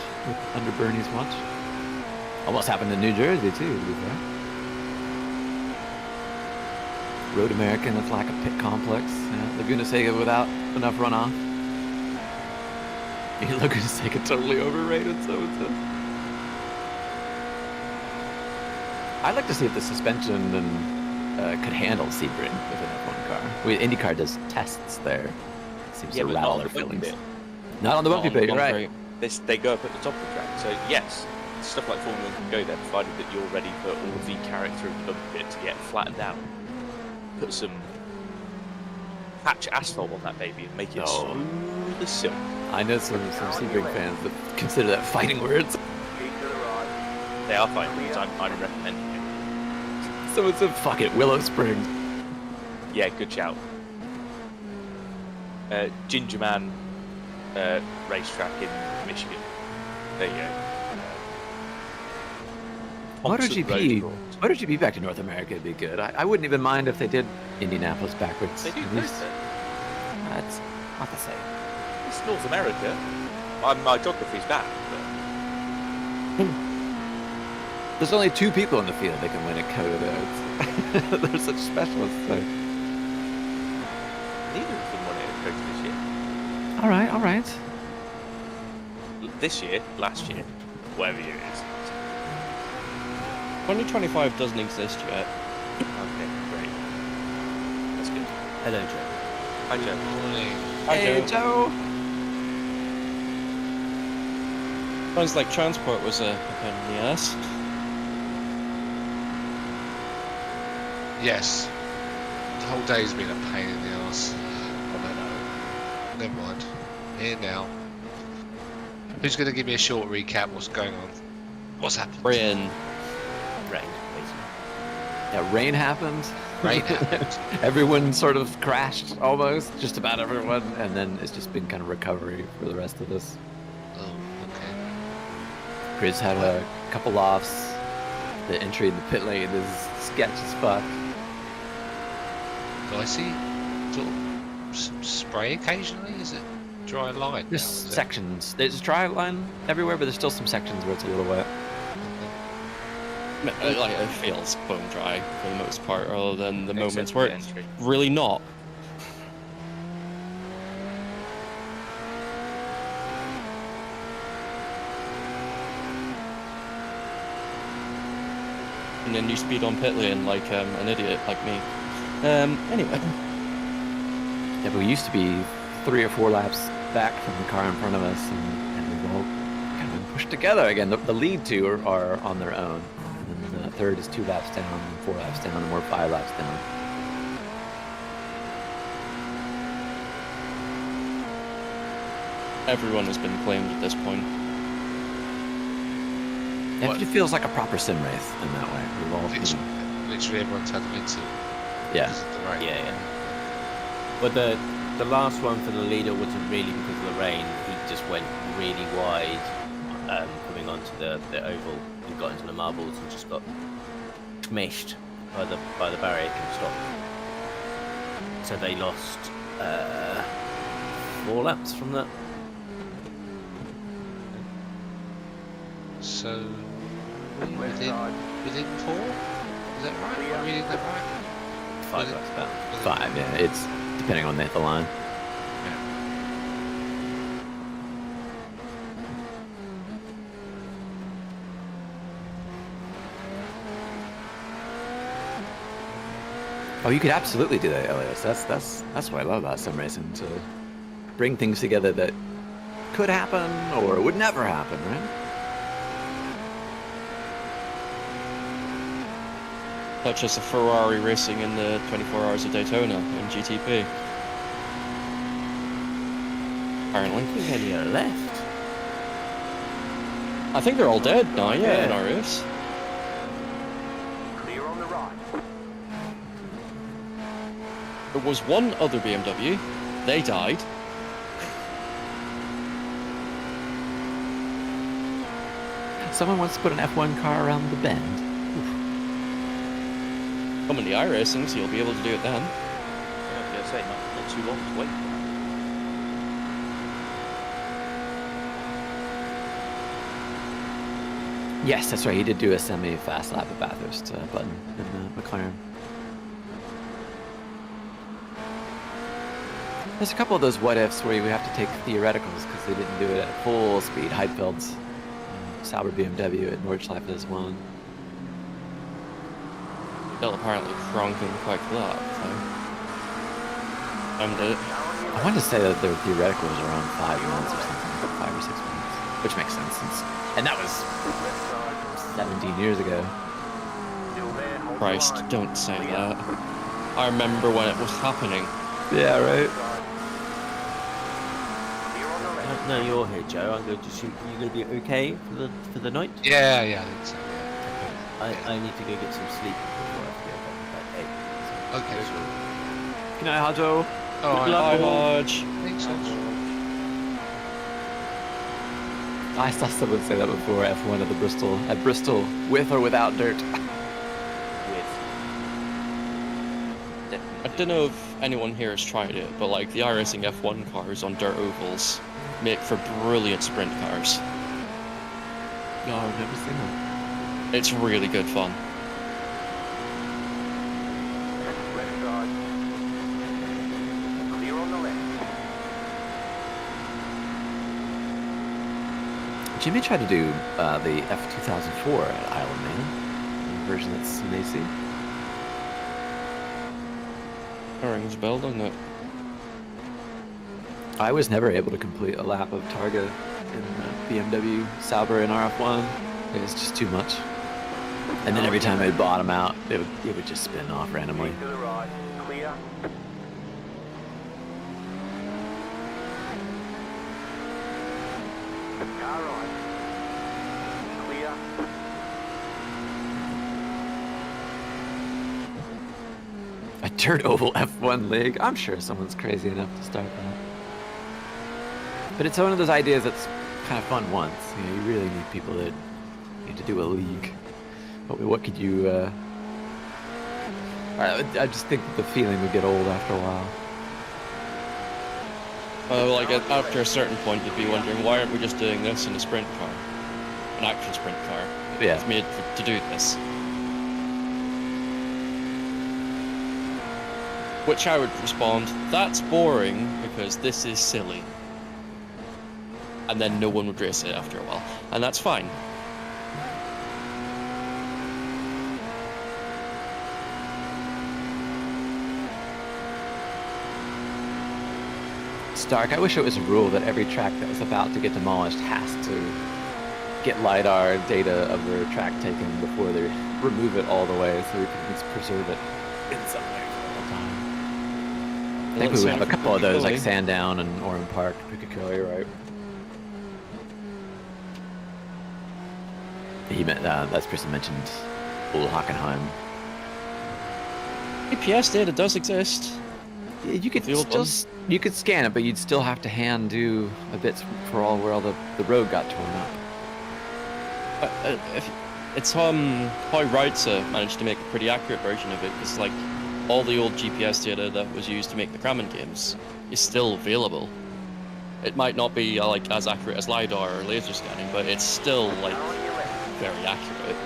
under Bernie's watch. Almost happened in New Jersey too, to be fair. Road American, it's like a pit complex. Laguna Seca without enough runoff. Laguna Seca totally overrated, so it says. I'd like to see if the suspension could handle Sebring with an F1 car. IndyCar does tests there. Seems to rattle their feelings. Not on the bumpy bit, you're right.
They go up at the top of the track. So yes, stuff like Formula 1 can go there, provided that you're ready for all of the character of the bumpy bit to get flattened out. Put some patch asphalt on that baby and make it smooth as silk.
I know some Sebring fans that consider that fighting words.
They are fighting words. I'm recommending it.
Someone said, fuck it, Willow Springs.
Yeah, good shout. Ginger Man racetrack in Michigan. There you go.
MotoGP back to North America would be good. I wouldn't even mind if they did Indianapolis backwards.
They do
at least. That's not the same.
It's North America. My geography's bad, but...
There's only 2 people in the field that can win a COTA though. They're such specialists. So.
Neither of them won it at COTA this year.
Alright.
This year, last year, whatever year it is.
2025 doesn't exist yet.
Okay, great. That's good.
Hello, Joe.
Hi, Joe.
Hey, Joe.
Sounds like transport was a pain in the ass.
Yes. The whole day's been a pain in the ass. I don't know. Never mind. Here now. Who's going to give me a short recap? What's going on? What's happened?
Rain.
Rain, basically.
Yeah, rain happened.
Rain happened.
Everyone sort of crashed, almost, just about everyone, and then it's just been kind of recovery for the rest of us.
Oh, okay.
Chris had a couple offs. The entry in the pit lane is sketch as fuck.
Do I see sort of some spray occasionally? Is it dry line?
There's sections. There's dry line everywhere, but there's still some sections where it's a little wet.
Like it feels bone dry for the most part, other than the moments where it's really not. And then you speed on pit lane like an idiot like me. Anyway.
Yeah, but we used to be 3 or 4 laps back from the car in front of us, and we've all kind of been pushed together again. The lead 2 are on their own. And then the third is 2 laps down, and 4 laps down, and we're 5 laps down.
Everyone has been claimed at this point.
It just feels like a proper sim race in that way. We've all,
literally everyone's had them into.
Yeah.
Because of the rain.
Yeah. But the last one for the leader wasn't really because of the rain. He just went really wide, coming onto the oval and got into the marbles and just got smashed by the barrier and stopped. So they lost 4 laps from that.
So within 4? Is that right? Am I reading that right?
5 laps back.
5, yeah. It's depending on the line. Oh, you could absolutely do that, Elias. That's what I love about sim racing, to bring things together that could happen or would never happen, right?
Such as a Ferrari racing in the 24 Hours of Daytona in GTP. Apparently.
How many are left?
I think they're all dead now, yeah, in our race.
Clear on the right.
There was one other BMW. They died.
Someone wants to put an F1 car around the bend.
Come in the iRacing, so you'll be able to do it then.
Yeah, I was going to say, not too long to wait for that.
Yes, that's right. He did do a semi-fast lap at Bathurst Button in the McLaren. There's a couple of those what-ifs where you have to take theoreticals because they didn't do it at full speed. Heidfeld's Sauber BMW at Nordschleife as well.
They'll apparently Franken quite a lot, so. I
wanted to say that their theoretical was around 5 minutes or something, 5 or 6 minutes, which makes sense. And that was 17 years ago.
Christ, don't say that. I remember when it was happening.
Yeah, right.
No, you're here, Joe. I'm going to shoot. Are you going to be okay for the night?
Yeah, I think so.
I need to go get some sleep before I go back.
Okay, sure.
Good night, Hajo.
Oh,
bye, Hodge.
Thanks, Hodge.
I saw someone say that before, F1 at Bristol, with or without dirt.
I don't know if anyone here has tried it, but like the iRacing F1 cars on dirt ovals make for brilliant sprint cars.
No, I've never seen that.
It's really good fun.
Left side. Clear on the left.
Jimmy tried to do the F2004 at Isle of Man, the version that's in AC.
Rings a bell, doesn't it?
I was never able to complete a lap of Targa in BMW Sauber in RF1. It was just too much. And then every time I'd bottom out, it would just spin off randomly.
To the right. Clear. Car right. Clear.
A dirt oval F1 league. I'm sure someone's crazy enough to start that. But it's one of those ideas that's kind of fun once. You know, you really need people that need to do a league. But what could you? I just think that the feeling would get old after a while.
Like after a certain point, you'd be wondering, why aren't we just doing this in a sprint car, an actual sprint car?
Yeah.
It's made to do this. Which I would respond, that's boring because this is silly. And then no one would race it after a while, and that's fine.
Stark, I wish it was a rule that every track that was about to get demolished has to get LiDAR data of their track taken before they remove it all the way, so we can at least preserve it in some way for all time. I think we would have a couple of those, like Sandown and Orland Park, Piccadilly, right? He meant, that's person mentioned Old Hockenheim.
GPS data does exist.
You could still you could scan it, but you'd still have to hand do a bit for all where all the road got torn up.
It's how Rautza managed to make a pretty accurate version of it, because like all the old GPS data that was used to make the Kramen games is still available. It might not be like as accurate as LiDAR or laser scanning, but it's still like very accurate.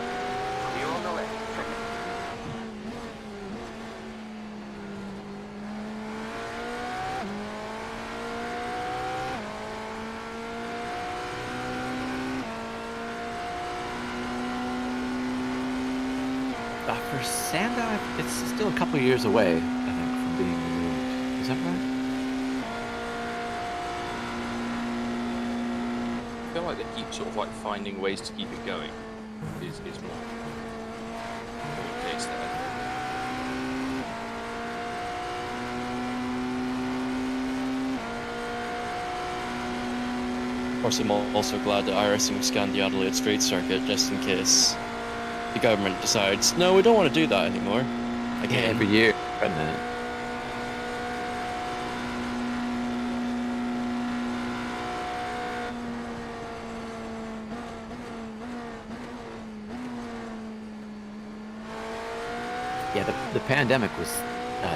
For Sandown, it's still a couple years away, I think, from being removed. Is that right?
I feel like they keep sort of like finding ways to keep it going. Is more the case there.
Of course, I'm also glad that iRacing scanned the Adelaide Street circuit just in case the government decides, no, we don't want to do that anymore.
Again, every year, isn't it? Yeah, the pandemic was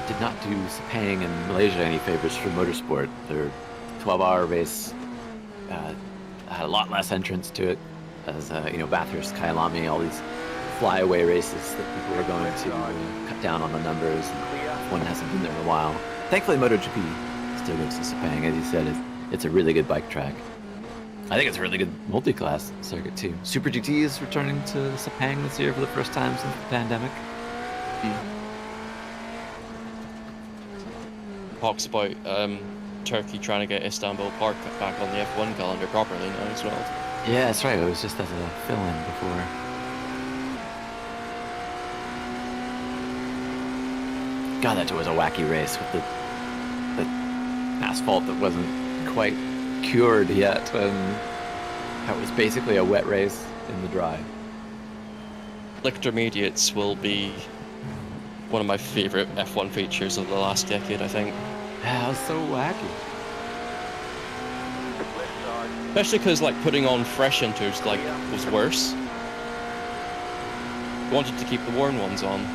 did not do Sepang and Malaysia any favors for motorsport. Their 12-hour race had a lot less entrance to it, as you know, Bathurst, Kyalami, all these flyaway races that people are going to cut down on the numbers. And one hasn't been there in a while. Thankfully, MotoGP still goes to Sepang. As you said, it's a really good bike track. I think it's a really good multi-class circuit too. Super GT is returning to Sepang this year for the first time since the pandemic.
Talks about Turkey trying to get Istanbul Park back on the F1 calendar properly now as well.
Yeah, that's right. It was just as a fill-in before. God, that was a wacky race with the asphalt that wasn't quite cured yet, and that was basically a wet race in the dry.
Intermediates will be one of my favourite F1 features of the last decade, I think.
Yeah, it was so wacky.
Especially because like putting on fresh inters like was worse. I wanted to keep the worn ones on.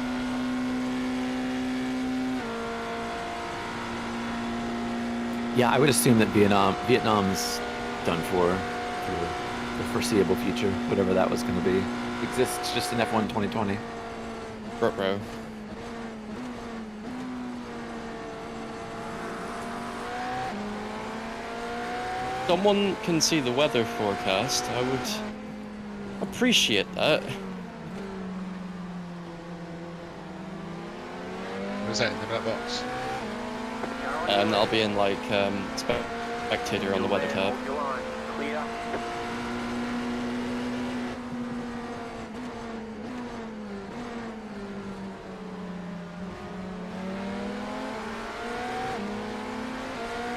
Yeah, I would assume that Vietnam's done for the foreseeable future, whatever that was going to be. Exists just in F1 2020.
Bro. Someone can see the weather forecast, I would appreciate that.
Was that in the black box?
I'll be in like Spectator on the weather tab.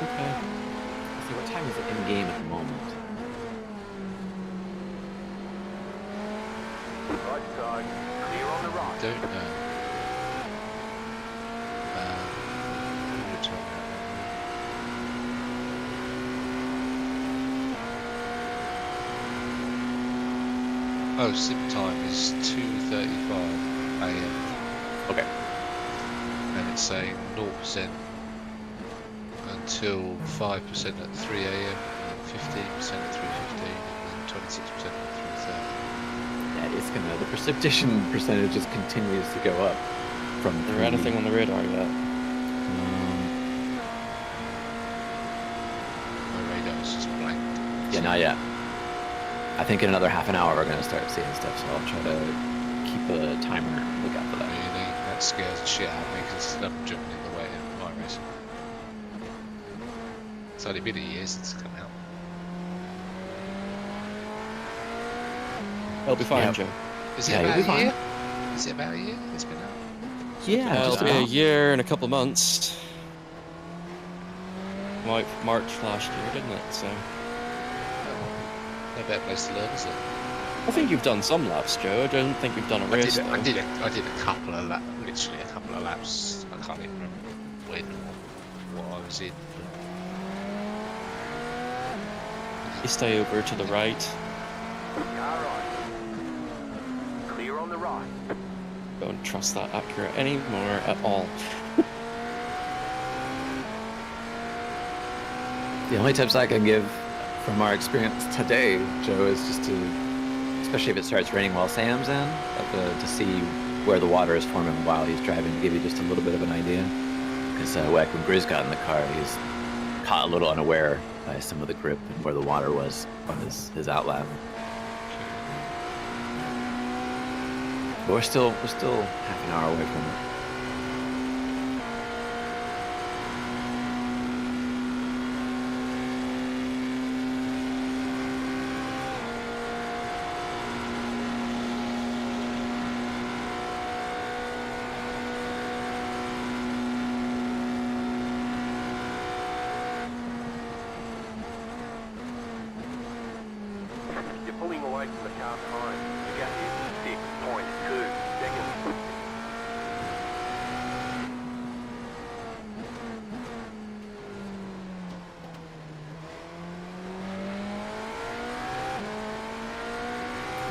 Okay. Let's see, what time is it in game at the moment?
Right side, clear on the right.
Don't know. Oh, sim time is 2:35 AM.
Okay.
And it's saying 0% until 5% at 3 AM, and 15% at 3:15, and then 26% at 3:30.
Yeah, it's gonna. The precipitation percentage just continues to go up from.
Is there anything on the radar yet?
My radar is just blank.
Yeah, not yet. I think in another half an hour we're gonna start seeing stuff, so I'll try to keep a timer, look out for that.
Really? That scares the shit out of me because I'm jumping in the way of iRacing. It's only been a year since it's come out.
It'll be fine,
Yeah.
Joe.
Is it
Yeah,
about
you'll be
a year?
fine.
Is it about a year it's been out?
Yeah,
It'll
just
be a
about.
year and a couple of months. Like March last year, didn't it? So
No better place to learn, is it?
I think you've done some laps, Joe. I don't think you've done a race.
I did a couple of laps, literally a couple of laps. I can't even remember when or what I was in.
You stay over to the right.
Car right. Clear on the right.
Don't trust that accurate anymore at all.
The only tips I can give from our experience today, Joe, is just to, especially if it starts raining while Sam's in, to see where the water is forming while he's driving, to give you just a little bit of an idea. Because when Grizz got in the car, he's caught a little unaware by some of the grip and where the water was on his outlap. But we're still half an hour away from it.
You're pulling away from the car behind. The gap is 6.2 seconds.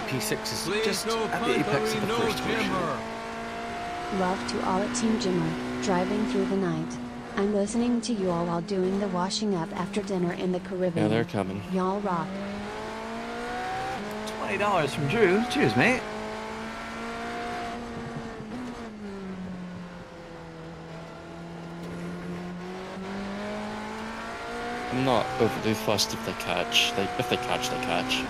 P6 is just at the apex of the first portion.
Love to all at Team Jimmer, driving through the night. I'm listening to you all while doing the washing up after dinner in the Caribbean.
Yeah, they're coming.
Y'all rock.
$20 from Drew. Cheers, mate.
I'm not overly fussed if they catch. If they catch, they catch.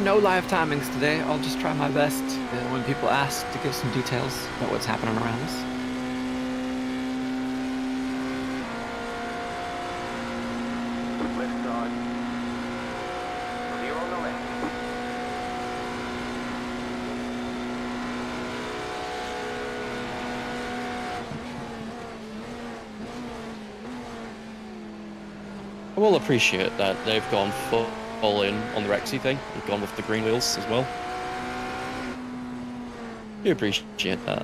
No live timings today. I'll just try my best when people ask to give some details about what's happening around us.
Left side. Clear on the left.
I will appreciate that they've gone full in on the Rexy thing. They've gone with the green wheels as well. Do appreciate that.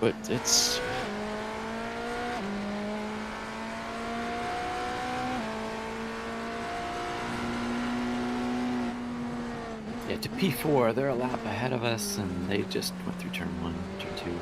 But it's...
Yeah, to P4, they're a lap ahead of us, and they just went through turn 1, turn 2.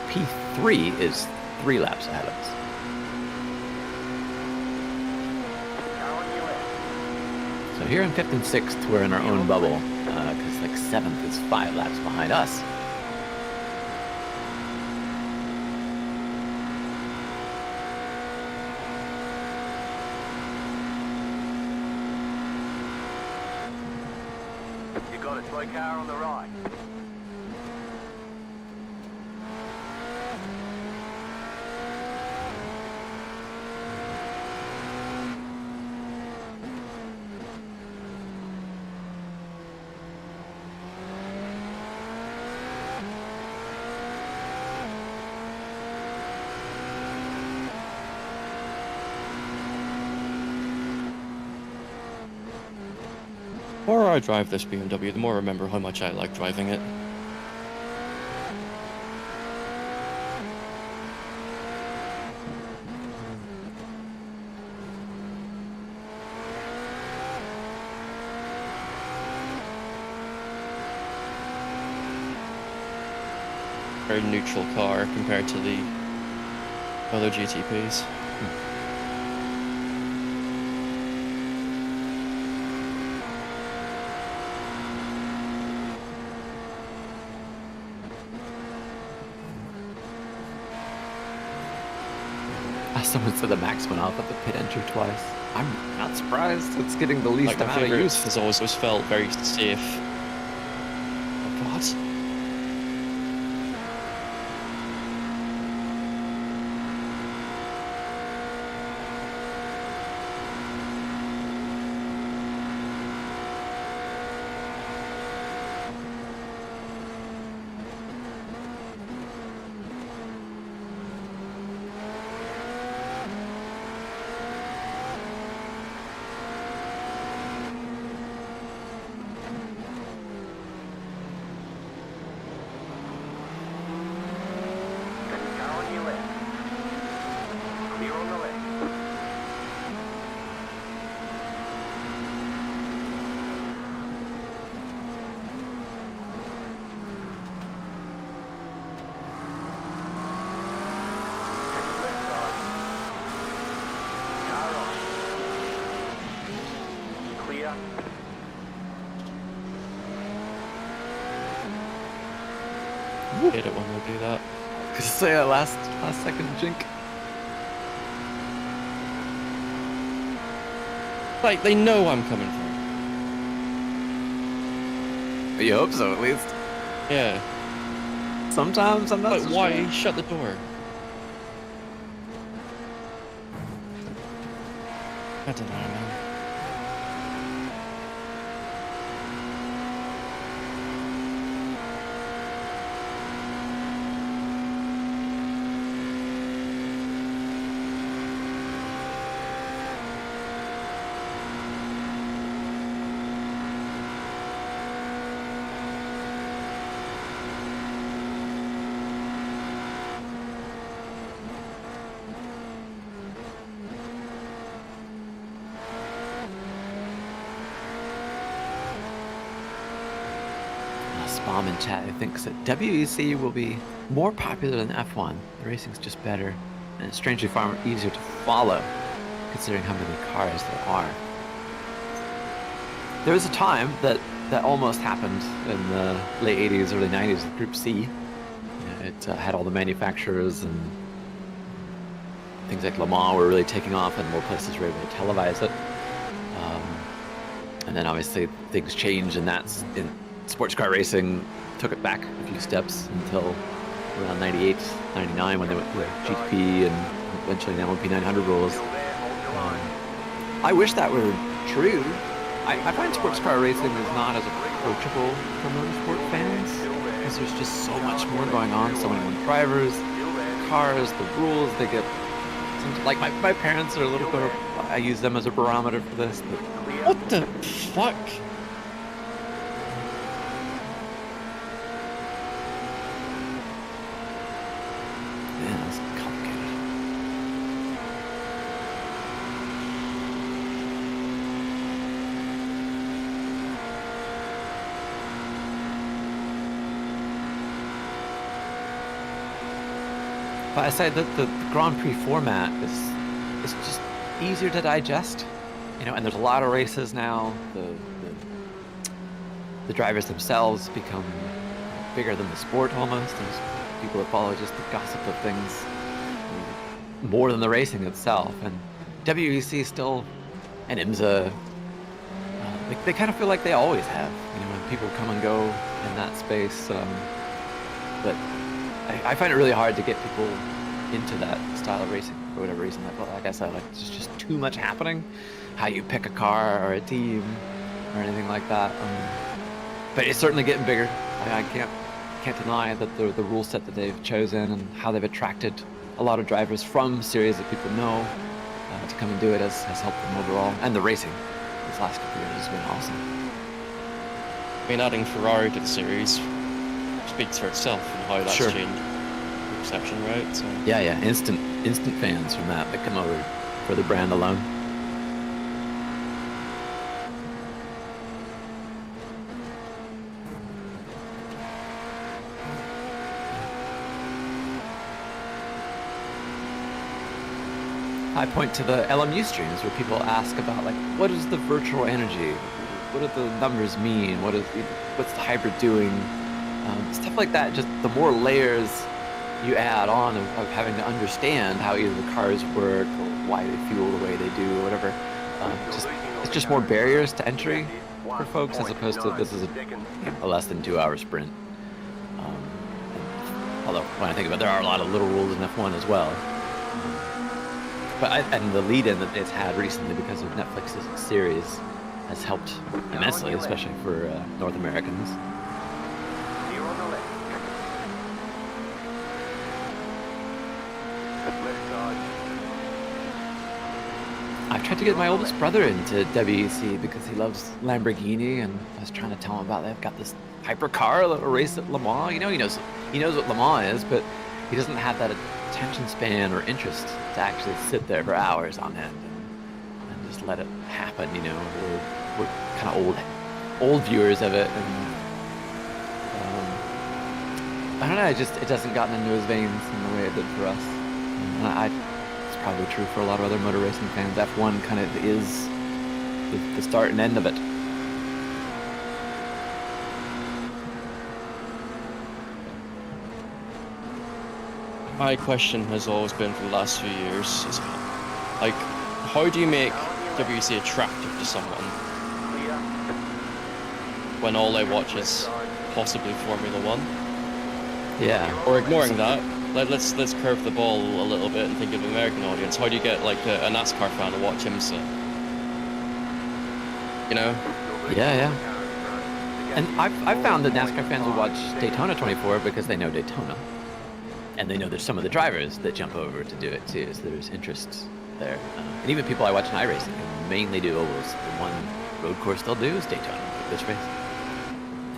P3 is 3 laps ahead of us. So So here in 5th and 6th, we're in our own bubble, because like 7th is 5 laps behind us.
You got a toy car on the right.
The more I drive this BMW, the more I remember how much I like driving it. Very neutral car compared to the other GTPs.
Someone said the max went off at the pit entry twice. I'm not surprised. It's getting the least amount of use.
Has always felt very safe. What? Hate it when we do that.
Could say a last second jink.
Like they know I'm coming for.
You hope so, at least.
Yeah.
Sometimes I'm not.
But
so
why
sure.
shut the door? I don't know, man.
Bomb in chat who thinks that WEC will be more popular than F1. The racing's just better, and it's strangely far easier to follow, considering how many cars there are. There was a time that almost happened in the late 80s, early 90s with Group C. It had all the manufacturers, and things like Le Mans were really taking off, and more places were able to televise it. And then obviously things changed, and that's in sports car racing took it back a few steps until around 98, 99 when they went with GTP and eventually now P900 rules. I wish that were true. I find sports car racing is not as approachable for motorsport fans because there's just so much more going on, so many more drivers, cars, the rules, they get... Like my parents are a little bit of... I use them as a barometer for this. But
what the fuck?
But I say that the Grand Prix format is just easier to digest. You know, and there's a lot of races now. The drivers themselves become bigger than the sport almost. There's people that follow just the gossip of things more than the racing itself. And WEC still, and IMSA, they kind of feel like they always have. You know, when people come and go in that space. But I find it really hard to get people into that style of racing for whatever reason. Like I said, like there's just too much happening. How you pick a car or a team or anything like that. But it's certainly getting bigger. I can't deny that the rule set that they've chosen and how they've attracted a lot of drivers from series that people know to come and do it has helped them overall. And the racing these last couple of years has been awesome.
I mean, adding Ferrari to the series speaks for itself and how that's
Sure.
changed perception, right? So.
Yeah, instant fans from that come over for the brand alone. I point to the LMU streams where people ask about, like, what is the virtual energy? What do the numbers mean? What's the hybrid doing? Stuff like that. Just the more layers you add on of having to understand how either the cars work or why they fuel the way they do or whatever. It's just more barriers to entry for folks as opposed to this is a less than 2 hour sprint. Although when I think about it, there are a lot of little rules in F1 as well. And the lead-in that it's had recently because of Netflix's series has helped immensely, especially for North Americans. I've tried to get my oldest brother into WEC because he loves Lamborghini, and I was trying to tell him about they've got this hypercar that will race at Le Mans. You know, he knows what Le Mans is, but he doesn't have that attention span or interest to actually sit there for hours on end and just let it happen. You know, we're kind of old viewers of it, and I don't know. It doesn't gotten into his veins in the way it did for us. And it's probably true for a lot of other motor racing fans. F1 kind of is the start and end of it.
My question has always been for the last few years is, like, how do you make WEC attractive to someone when all they watch is possibly Formula One?
Yeah.
Or ignoring that, let's curve the ball a little bit and think of the American audience. How do you get like a NASCAR fan to watch IMSA? You know?
Yeah. And I've found that NASCAR fans will watch Daytona 24 because they know Daytona. And they know there's some of the drivers that jump over to do it too, so there's interest there. And even people I watch in iRacing who mainly do ovals, the one road course they'll do is Daytona, like this race.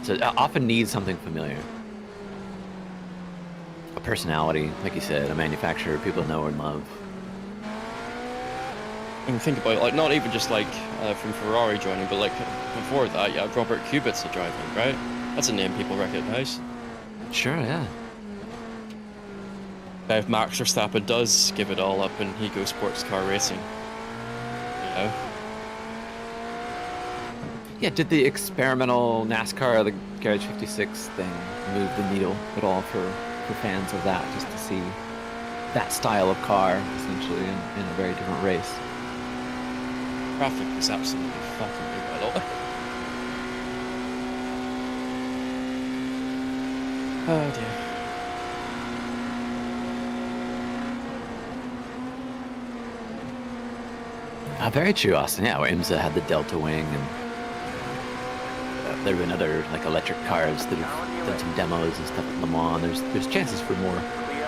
So it often needs something familiar. A personality, like you said, a manufacturer people know and love.
And think about it, like not even just like from Ferrari joining, but like before that, you had Robert Kubica driving, right? That's a name people recognize.
Sure, yeah.
If Max Verstappen does give it all up and he goes sports car racing, you know?
Yeah, did the experimental NASCAR, the Garage 56 thing, move the needle at all for fans of that, just to see that style of car, essentially, in a very different race?
Traffic is absolutely fucking incredible. Oh dear.
Very true, Austin. Yeah, where IMSA had the Delta Wing, and there have been other like electric cars that have done some demos and stuff at Le Mans. There's chances for more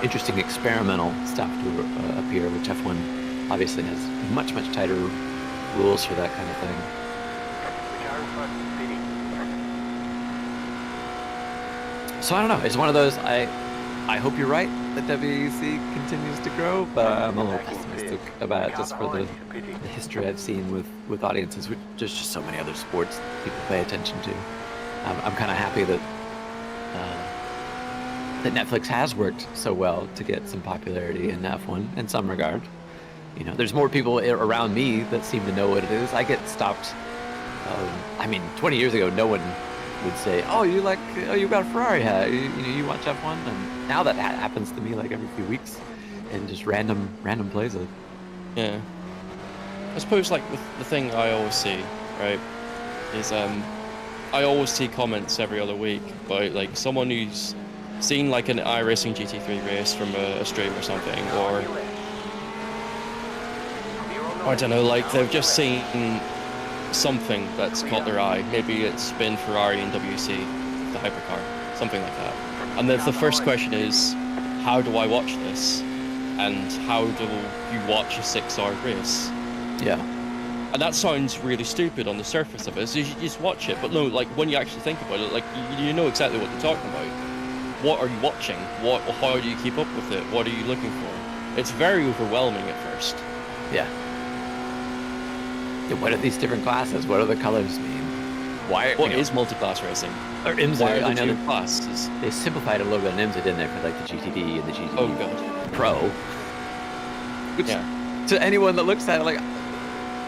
interesting experimental stuff to appear, which F1 obviously has much tighter rules for that kind of thing. So I don't know. It's one of those. I hope you're right that WEC continues to grow, but I'm a little pessimistic about it just for the history I've seen with audiences. There's just so many other sports people pay attention to. I'm kind of happy that that Netflix has worked so well to get some popularity in F1 in some regard. You know, there's more people around me that seem to know what it is. I get stopped. I mean, 20 years ago, no one would say, "Oh, you got a Ferrari hat? You watch F1?" And now that happens to me like every few weeks, and just random places.
Yeah. I suppose like the thing I always see, right, is I always see comments every other week about like someone who's seen like an iRacing GT3 race from a stream or something, or I don't know, like they've just seen something that's caught their eye. Maybe it's been Ferrari and WC, the hypercar, something like that. And then the first question is, how do I watch this? And how do you watch a 6-hour race?
Yeah.
And that sounds really stupid on the surface of it. So you just watch it, but no, like when you actually think about it, like you know exactly what they're talking about. What are you watching? How do you keep up with it? What are you looking for? It's very overwhelming at first.
Yeah. What are these different classes? What do the colors mean?
What is multi-class racing?
Or IMSA,
Why are
I
there
know
two classes?
They simplified it a little bit in IMSA, didn't they, for like the GTD and the GTD Pro. Which, to anyone that looks at it, like,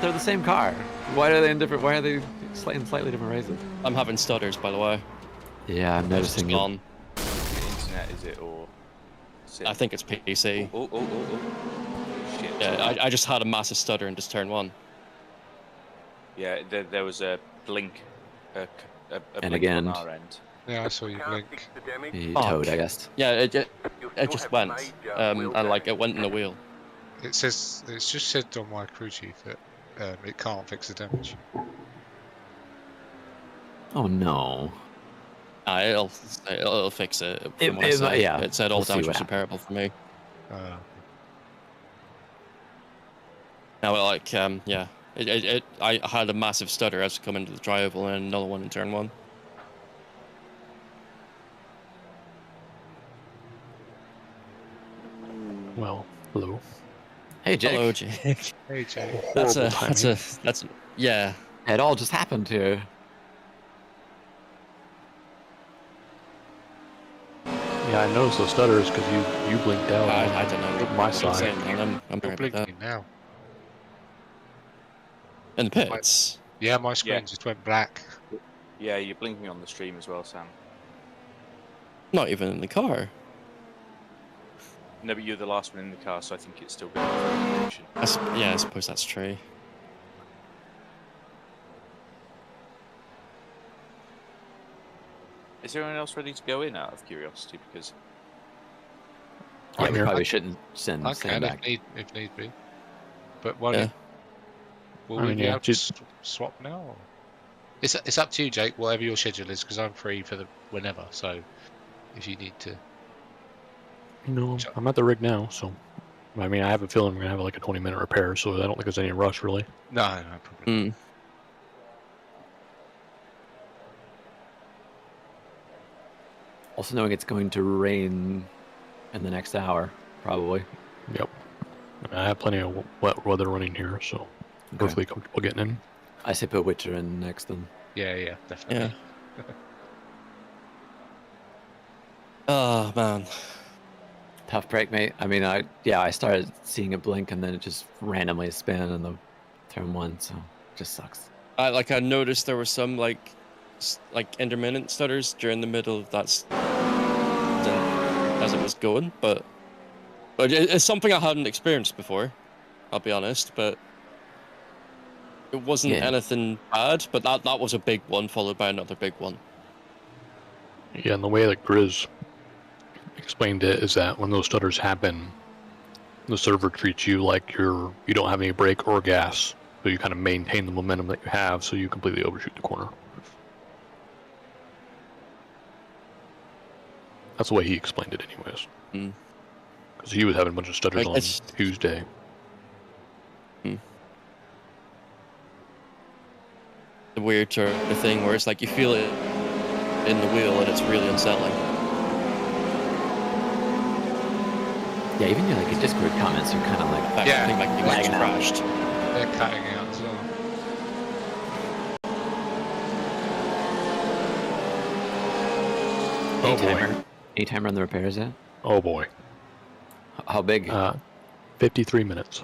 they're the same car. Why are they in different? Why are they in slightly different races?
I'm having stutters, by the way.
Yeah, I'm noticing it.
The internet, is it, or?
I think it's PC.
Oh. Shit.
Yeah, I just had a massive stutter in just turn 1.
Yeah, there was a blink, a
And
blink
again.
on our end.
Yeah, I saw you blink.
You towed, I guess.
Yeah, it just went, and like it went in the wheel.
It's just said on my crew chief that it can't fix the damage.
Oh no.
It'll fix it. From what I said.
Yeah.
It said all
We'll see
damage
what
was repairable for me. Now, like, yeah, I had a massive stutter as I come into the tri-oval and another one in turn 1.
Well, hello.
Hey, Jake.
Hello, Jake.
Hey, Jake.
That's yeah.
It all just happened here.
Yeah, I noticed those stutters because you blinked out.
I don't know.
On my
what I'm
side.
saying, man. I'm
You're
very bad.
blinking now.
In the pits.
Yeah, my screen
Yeah.
just went black.
Yeah, you're blinking on the stream as well, Sam.
Not even in the car.
No, but you're the last one in the car, so I think it's still good.
Yeah, I suppose that's true.
Is there anyone else ready to go in out of curiosity? Because
Yeah, we probably shouldn't send
I
Sam
can
back.
if need be. But will
Yeah.
we be able to swap now? Or? It's up to you, Jake. Whatever your schedule is, because I'm free for the whenever. So if you need to.
No, I'm at the rig now, so I mean, I have a feeling we're gonna have like a 20-minute repair, so I don't think there's any rush really.
No problem.
Also knowing it's going to rain in the next hour, probably.
Yep. I have plenty of wet weather running here, so perfectly comfortable getting in.
I say put Witcher in next then.
Yeah, definitely.
Yeah. Oh man.
Tough break, mate. I mean, I started seeing it blink and then it just randomly spin in the turn 1, so it just sucks.
I noticed there were some like intermittent stutters during the middle of that as it was going, but it's something I hadn't experienced before. I'll be honest, but it wasn't anything bad. But that was a big one, followed by another big one.
Yeah, and the way that Grizz explained it is that when those stutters happen, the server treats you like you don't have any brake or gas, so you kind of maintain the momentum that you have, so you completely overshoot the corner. That's the way he explained it, anyways. Because he was having a bunch of stutters on Tuesday.
The weird sort of thing where it's like you feel it in the wheel and it's really unsettling.
Yeah, even your like Discord comments are kind of like
I think like you might have crashed.
They're cutting out as well.
Any timer on the repairs yet?
Oh boy.
How big?
53 minutes.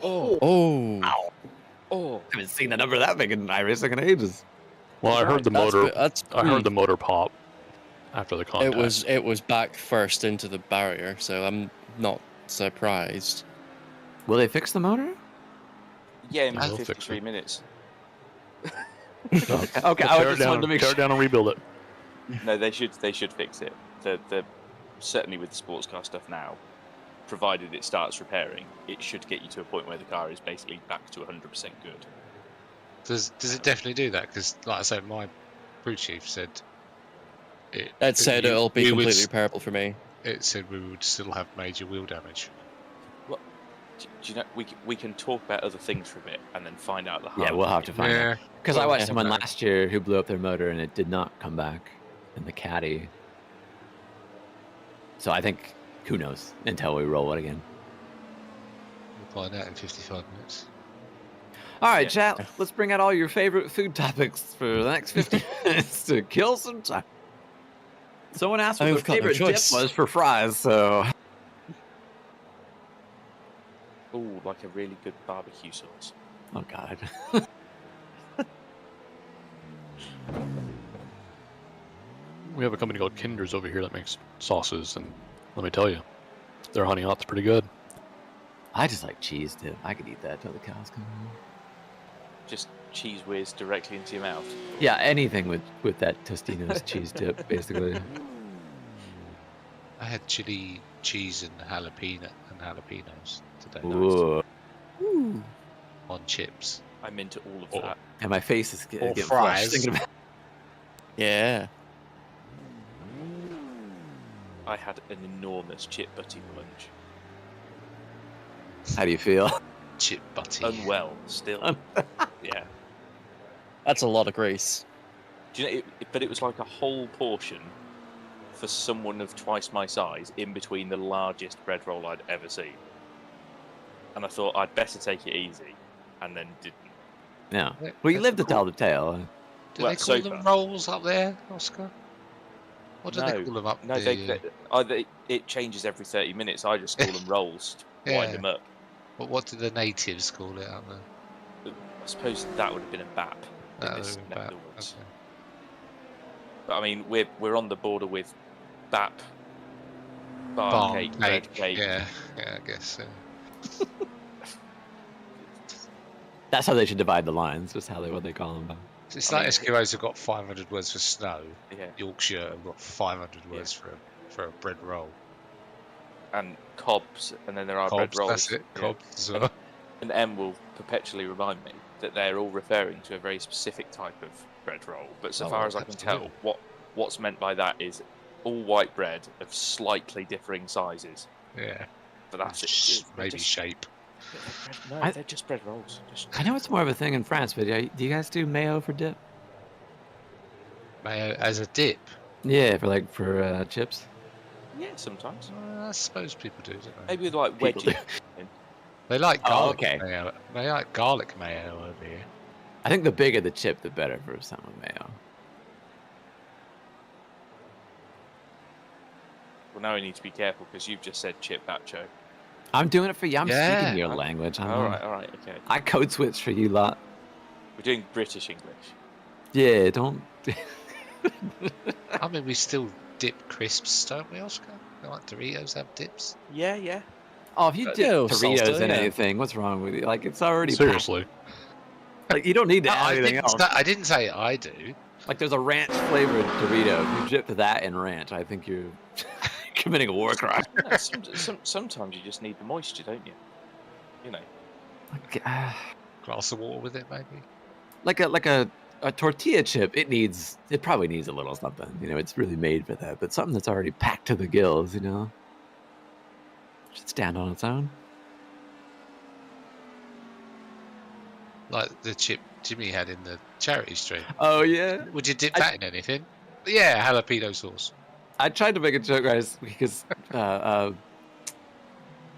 Oh.
Ow.
Oh.
I haven't seen the number that big in iRacing in ages.
Well, I heard the motor. I heard the motor pop after the contact.
It was back first into the barrier, so I'm not surprised.
Will they fix the motor?
Yeah, in
They will
53 minutes.
Okay,
Well,
I just wanted to make
tear
sure.
it down and rebuild it.
No, they should fix it. The certainly with the sports car stuff now, provided it starts repairing, it should get you to a point where the car is basically back to 100% good.
Does it definitely do that? Because, like I said, my crew chief said
It said it'll be completely repairable for me.
It said we would still have major wheel damage.
What? Do you know we can talk about other things for a bit and then find out the hard.
Yeah, we'll have to find out. Because I watched someone last year who blew up their motor and it did not come back in the caddy. So I think, who knows, until we roll it again.
We'll find out in 55 minutes.
All right, chat, let's bring out all your favorite food topics for the next 50 minutes to kill some time. Someone asked what their favorite dip was for fries, so...
Oh, like a really good barbecue sauce.
Oh, God.
We have a company called Kinder's over here that makes sauces, and let me tell you, their honey hot's pretty good.
I just like cheese dip. I could eat that till the cows come home.
Just cheese whiz directly into your mouth.
Yeah, anything with that Tostino's cheese dip, basically.
I had chili, cheese, and jalapenos today.
Ooh.
On chips.
I'm into all of that.
And my face is getting
fries.
flushed thinking about.
Yeah.
I had an enormous chip butty for lunch.
How do you feel?
Chip butty.
Unwell, still. Yeah.
That's a lot of grease.
Do you know? But it was like a whole portion for someone of twice my size, in between the largest bread roll I'd ever seen. And I thought I'd better take it easy, and then didn't.
Yeah. Well, you live to tell the tale.
Do they call them rolls up there, Oscar? What do they call them up
no,
there?
It changes every 30 minutes. I just call them rolls to wind them up.
But what do the natives call it up there?
I suppose that would have been a BAP in this neck of the woods. But I mean, we're on the border with BAP, bar cake, bread cake.
Yeah, I guess so.
That's how they should divide the lines. Just what they call them.
It's like Eskimos have got 500 words for snow.
Yeah.
Yorkshire have got 500 words for a bread roll.
And cobs, and then there are
Cobs,
bread rolls.
that's it, cobs as well.
And M will perpetually remind me that they're all referring to a very specific type of bread roll. But so far as I can tell, what's meant by that is all white bread of slightly differing sizes.
Yeah.
But that's it.
Maybe shape.
No, they're just bread rolls.
I know it's more of a thing in France, but do you guys do mayo for dip?
Mayo as a dip?
Yeah, for chips.
Yeah, sometimes.
I suppose people do, don't they?
Maybe with like wedgie.
They like garlic
okay.
mayo. They like garlic mayo over here.
I think the bigger the chip, the better for some with mayo.
Well, now we need to be careful because you've just said chip Bacho.
I'm doing it for you. I'm speaking your language.
All right, okay.
I code switch for you lot.
We're doing British English.
Yeah, don't.
I mean, we still dip crisps, don't we, Oscar? Like Doritos have dips.
Yeah.
Oh, if you dip Doritos in anything, what's wrong with you? Like, it's already
seriously.
Like, you don't need to add anything else.
I didn't say I do.
Like, there's a ranch flavored Dorito. If you dip that in ranch, I think you're committing a war crime.
No, sometimes you just need the moisture, don't you? You know.
Glass of water with it, maybe.
Like a tortilla chip, it probably needs a little something. You know, it's really made for that. But something that's already packed to the gills, you know, should stand on its own.
Like the chip Jimmy had in the charity stream.
Oh yeah.
Would you dip that in anything? Yeah, jalapeno sauce.
I tried to make a joke, guys, because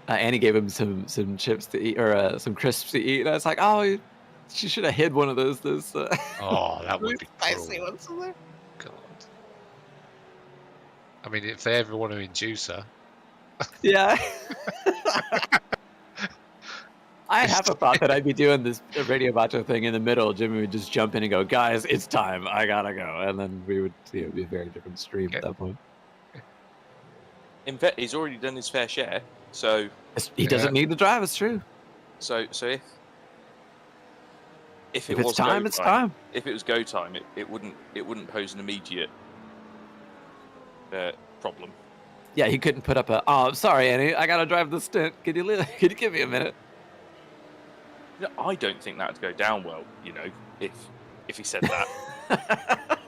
Annie gave him some chips to eat or some crisps to eat, and I was like, oh, she should have hid one of those.
Oh, that would be
spicy ones in there.
God. I mean, if they ever want to induce her.
Yeah. I have a thought that I'd be doing this Radio Bacho thing in the middle. Jimmy would just jump in and go, "Guys, it's time. I gotta go," and then we would see it would be a very different stream at that point.
In fact, he's already done his fair share, so
He doesn't need to drive. It's true.
So if it
it's
was
time,
go
it's time.
If it was go time, it wouldn't pose an immediate problem.
Yeah, he couldn't put up a. Oh, I'm sorry, Annie. I gotta drive the stint. Can you give me a minute?
No, I don't think that'd go down well. You know, if he said that.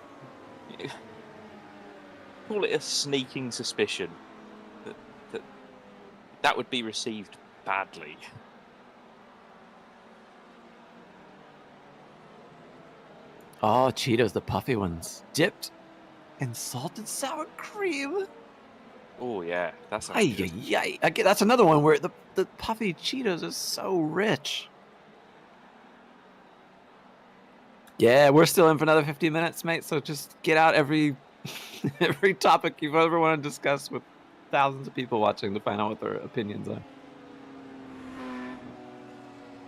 Call it a sneaking suspicion that would be received badly.
Oh, Cheetos, the puffy ones, dipped in salted sour cream.
Oh yeah, that's.
Again, that's another one where the puffy Cheetos is so rich. Yeah, we're still in for another 15 minutes, mate. So just get out every topic you've ever want to discuss with thousands of people watching to find out what their opinions are.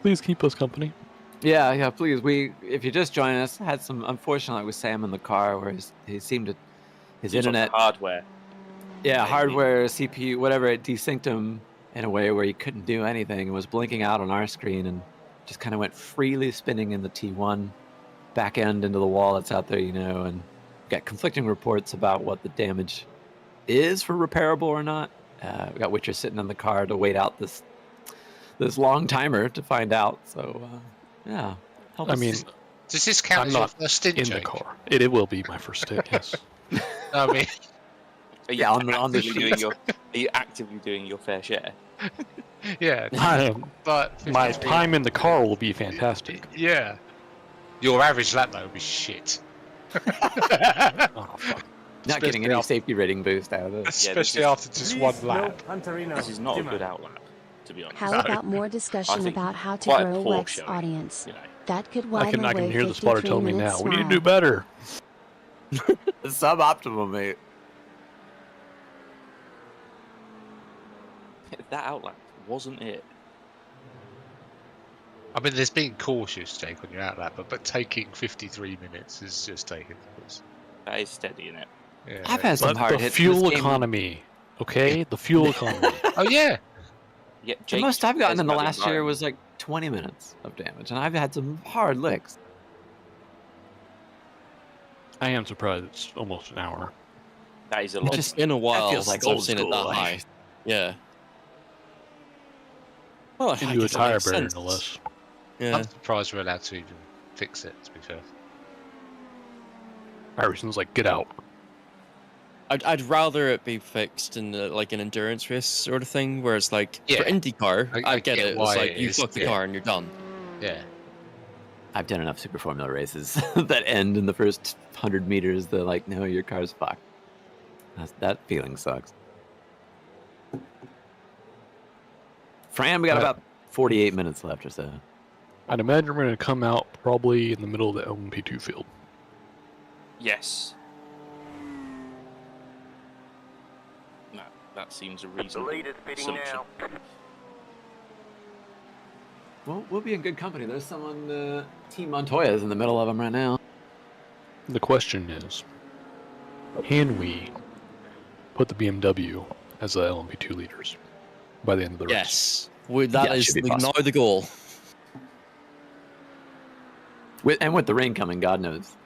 Please keep us company.
Yeah, please. If you just join us, had some unfortunately with Sam in the car where he seemed to his internet
hardware.
Yeah, hardware, CPU, whatever, it desynced him in a way where he couldn't do anything. It was blinking out on our screen and just kind of went freely spinning in the T1 back end into the wall that's out there, and got conflicting reports about what the damage is for repairable or not. We got Witcher sitting in the car to wait out this long timer to find out. So, yeah.
Does this count as your first stint,
in
Jake?
the car. It will be my first stint, yes.
I mean...
on the
sheet. Are you actively doing your fair share?
Yeah. But
my time in the car will be fantastic.
Yeah. Your average lap though will be shit.
Oh, fuck.
Not getting any safety rating boost out of it.
Especially after just one lap.
This is not a good outlap, to be honest.
How about more discussion about how to
quite
grow
poor
Wex
showing,
audience? That could while
I can
away
hear the spotter
53
telling me
minutes
now. We need to
smile.
do better.
Suboptimal, mate.
That outlap wasn't it.
I mean, there's being cautious, Jake, on your outlap, but taking 53 minutes is just taking it.
That is steady, isn't it?
Yeah.
I've had some
But
hard
the
hits.
fuel
in this game.
economy, okay? The fuel economy.
Oh, yeah.
Yeah,
The
Jake
most I've gotten
says
in the
about
last year was like 20 minutes of damage, and I've had some hard licks.
I am surprised it's almost an hour.
That is a lot.
It's been a while
feels like
since I've
old
seen it
school,
that
like-
high. Yeah. Well, I
Into a
guess that
tire
makes
barrier,
sense.
no less.
Yeah.
I'm surprised we're allowed to even fix it, to be fair.
iRacing's like, get out.
I'd rather it be fixed in like an endurance race sort of thing, where it's like for
Yeah.
IndyCar,
I
I get
get
it. It's
why
like
it
you
is,
fuck the
yeah.
car and you're done.
Yeah.
I've done enough Super Formula races that end in the first 100 meters. They're like, no, your car's fucked. That feeling sucks. Fran, we got about 48 minutes left or so.
I'd imagine we're going to come out probably in the middle of the LMP2 field.
Yes. That seems a reasonable assumption.
Well, we'll be in good company. There's someone, Team Montoya is in the middle of them right now.
The question is, can we put the BMW as the LMP2 leaders by the end of the race?
Yes. That
Yeah, it
is
should be
now
possible.
the goal.
With the rain coming, God knows.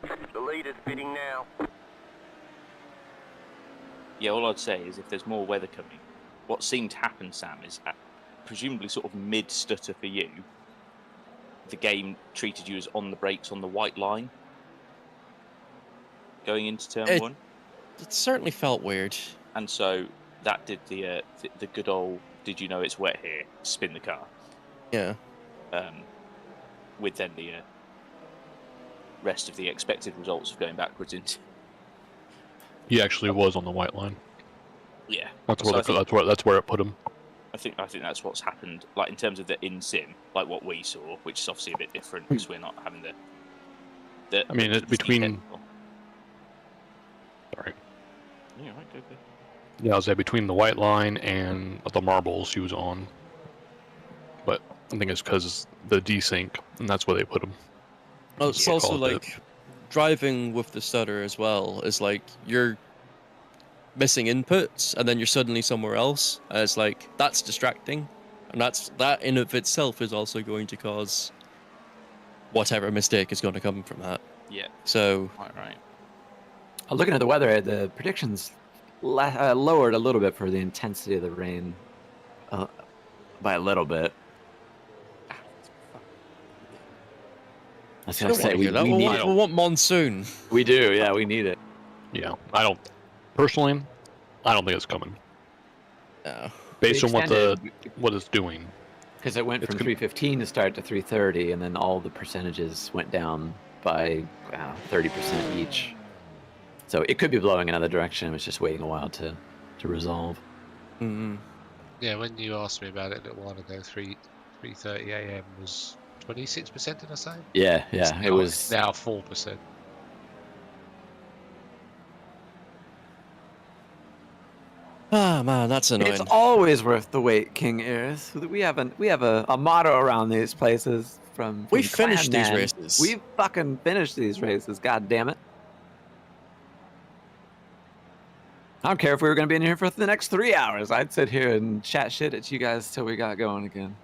The lead is pitting now.
Yeah, all I'd say is if there's more weather coming, what seemed to happen, Sam, is presumably sort of mid-stutter for you, the game treated you as on the brakes on the white line going into turn one.
It certainly felt weird.
And so that did the good old, did you know it's wet here, spin the car.
Yeah.
With then the rest of the expected results of going backwards into...
He actually was on the white line.
Yeah.
That's
So
where that's where it put him.
I think that's what's happened, like in terms of the in-sim, like what we saw, which is obviously a bit different because we're not having the
I mean, between... Sorry.
Yeah, right, go.
Yeah, I was between the white line and the marbles he was on. I think it's because the desync, and that's where they put them.
Well, it's also like driving with the stutter as well. Is like you're missing inputs, and then you're suddenly somewhere else. And it's like that's distracting, and that in of itself is also going to cause whatever mistake is going to come from that.
Yeah.
So.
Right.
Looking at the weather, the predictions lowered a little bit for the intensity of the rain, by a little bit. I was gonna say we need it.
We want monsoon.
We do, yeah, we need it.
Yeah, I don't think it's coming.
No.
Based on what it's doing.
Because it went from 315 to start to 330, and then all the percentages went down by 30% each. So it could be blowing another direction. It was just waiting a while to resolve.
Mm-hmm.
Yeah, when you asked me about it a little while ago, 3:30 a.m. was 26%. Did I say?
Yeah, it was
now 4%.
Ah, man, that's annoying.
It's always worth the wait, King Eris. We have a motto around these places from
we finished these
Clanman.
races.
We fucking finished these races. God damn it! I don't care if we were going to be in here for the next 3 hours. I'd sit here and chat shit at you guys till we got going again.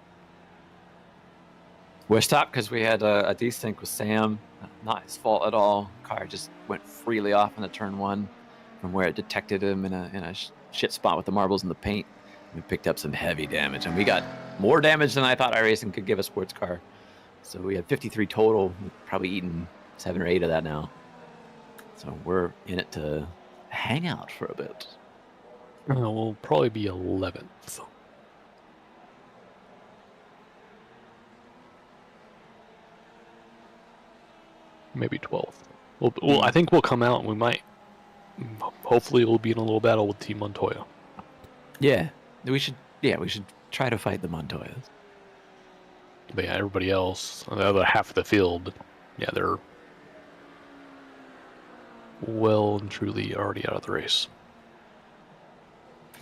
We're stopped because we had a desync with Sam. Not his fault at all. Car just went freely off into turn 1 from where it detected him in a shit spot with the marbles and the paint. We picked up some heavy damage, and we got more damage than I thought iRacing could give a sports car. So we had 53 total. We've probably eaten 7 or 8 of that now. So we're in it to hang out for a bit.
We'll probably be 11th. Maybe 12th. Well, I think we'll come out and we might. Hopefully, we'll be in a little battle with Team Montoya.
Yeah, we should try to fight the Montoyas.
But yeah, everybody else, the other half of the field, yeah, they're well and truly already out of the race.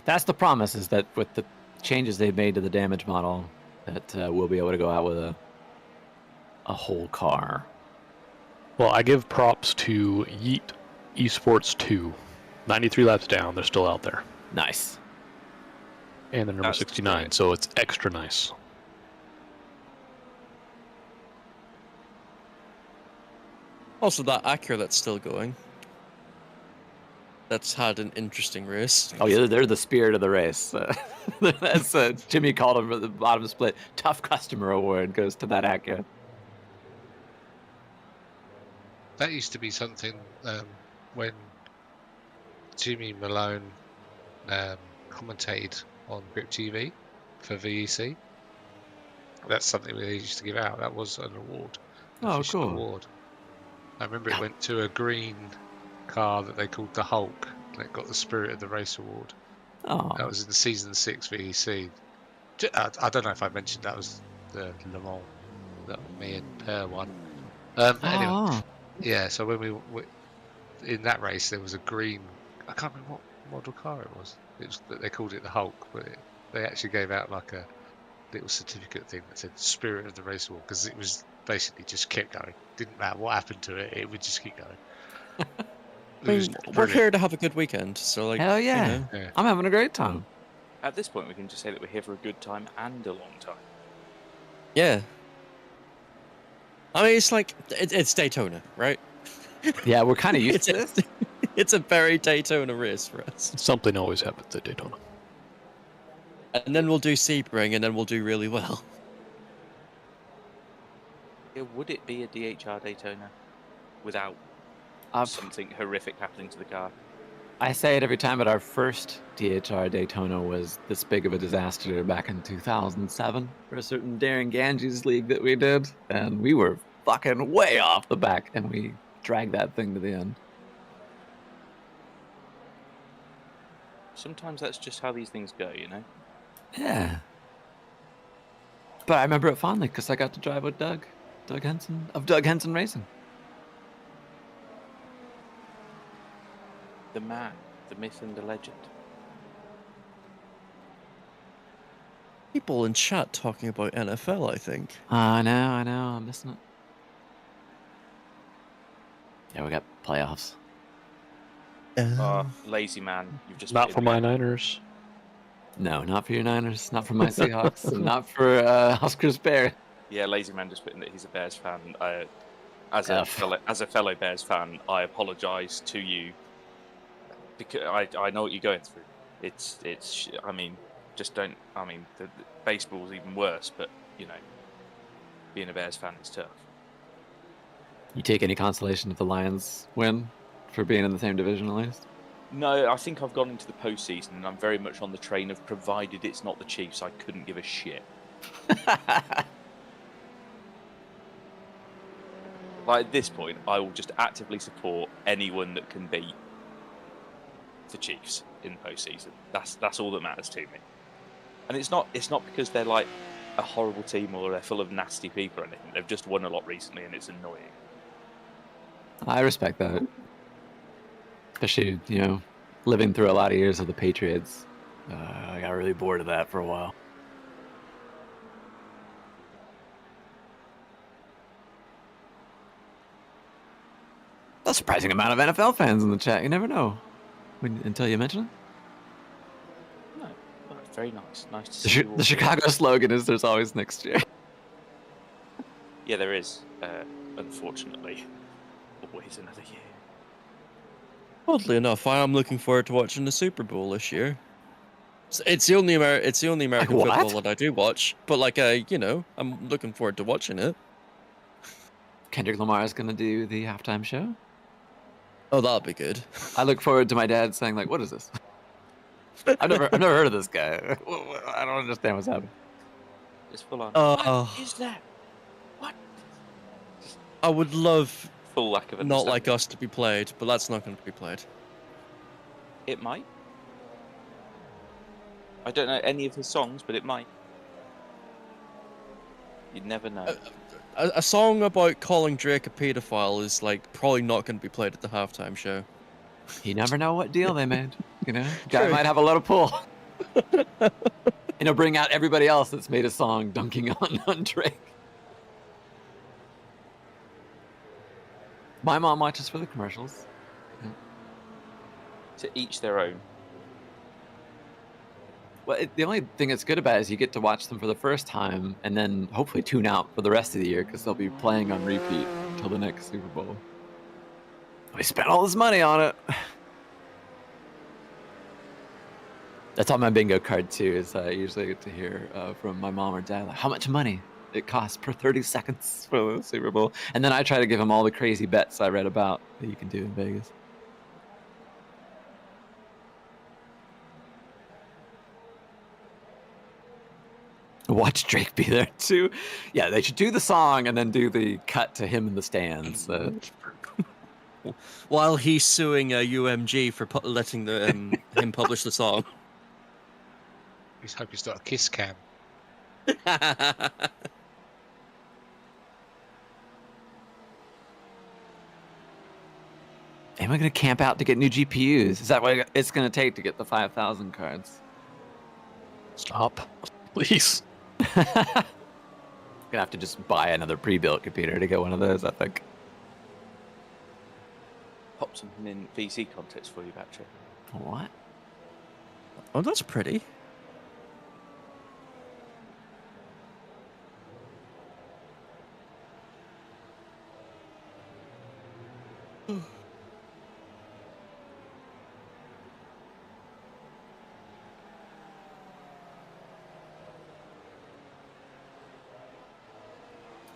That's the promise, is that with the changes they've made to the damage model, that we'll be able to go out with a whole car.
Well, I give props to Yeet Esports 2. 93 laps down, they're still out there.
Nice.
And they're number 69, so it's extra nice.
Also, that Acura that's still going. That's had an interesting race.
Oh yeah, they're the spirit of the race. That's Jimmy called them at the bottom of the split. Tough customer award goes to that Acura.
That used to be something when Jimmy Malone commentated on Grip TV for VEC. That's something they used to give out. That was an award.
Oh, cool.
Award. I remember it went to a green car that they called the Hulk. That got the Spirit of the Race award.
Oh.
That was in the season 6 VEC. I don't know if I mentioned that was the Le Mans that me and Per won. Anyway, yeah. So when we in that race, there was a green. I can't remember what model car it was. They called it the Hulk, but they actually gave out like a little certificate thing that said Spirit of the Race award, because it was basically just kept going. Didn't matter what happened to it; it would just keep going.
I mean, we're here to have a good weekend, so like.
Hell yeah.
You know.
Yeah.
I'm having a great time.
At this point, we can just say that we're here for a good time and a long time.
Yeah. I mean, it's like it's Daytona, right?
Yeah, we're kind of used to this.
It's a very Daytona race for us.
Something always happens at Daytona.
And then we'll do Sebring, and then we'll do really well.
Yeah, would it be a DHR Daytona without something horrific happening to the car?
I say it every time, but our first DHR Daytona was this big of a disaster back in 2007 for a certain Darren Ganges league that we did, and we were fucking way off the back, and we dragged that thing to the end.
Sometimes that's just how these things go, you know?
Yeah. But I remember it fondly because I got to drive with Doug Henson of Doug Henson Racing.
The man, the myth and the legend.
People in chat talking about NFL, I think.
I know, I'm missing it. Yeah, we got playoffs.
Lazy man, you've just
Not
put
for
in
my
there.
Niners.
No, not for your Niners, not for my Seahawks, and not for Oscar's Bears.
Yeah, lazy man just put in that he's a Bears fan. As a fellow Bears fan, I apologise to you because I know what you're going through. It's I mean, just don't. I mean, the baseball's even worse, but you know, being a Bears fan is tough.
You take any consolation if the Lions win for being in the same division at least?
No, I think I've gone into the postseason, and I'm very much on the train of provided it's not the Chiefs, I couldn't give a shit. Like at this point, I will just actively support anyone that can beat the Chiefs in the postseason. That's all that matters to me. And it's not because they're like a horrible team or they're full of nasty people or anything. They've just won a lot recently, and it's annoying.
I respect that. Especially, living through a lot of years of the Patriots. I got really bored of that for a while. A surprising amount of NFL fans in the chat. You never know until you mention it.
No, well, very nice. Nice to see you all.
The Chicago slogan is "There's always next year."
Yeah, there is. Unfortunately, always another year.
Oddly enough, I am looking forward to watching the Super Bowl this year. It's the only American football that I do watch, but I'm looking forward to watching it.
Kendrick Lamar is going to do the halftime show.
Oh, that'll be good.
I look forward to my dad saying, "What is this? I've never heard of this guy. I don't understand what's happening."
It's full on.
What
is that? What?
I would love
full lack of
Not Like Us to be played, but that's not going to be played.
It might. I don't know any of his songs, but it might. You'd never know.
A song about calling Drake a paedophile is probably not going to be played at the halftime show.
You never know what deal they made. Guy might have a lot of pull. Bring out everybody else that's made a song dunking on Drake. My mom watches for the commercials.
To each their own.
Well, the only thing that's good about it is you get to watch them for the first time and then hopefully tune out for the rest of the year because they'll be playing on repeat until the next Super Bowl. We spent all this money on it. That's on my bingo card too, is I usually get to hear from my mom or dad how much money it costs per 30 seconds for the Super Bowl. And then I try to give them all the crazy bets I read about that you can do in Vegas. Watch Drake be there too. Yeah, they should do the song and then do the cut to him in the stands.
While he's suing UMG for letting him publish the song.
I hope he's got a kiss cam.
Am I going to camp out to get new GPUs? Is that what it's going to take to get the 5,000 cards?
Stop, please.
Gonna have to just buy another pre-built computer to get one of those, I think.
Pop something in VC context for you, Bacho.
What?
Oh, that's pretty.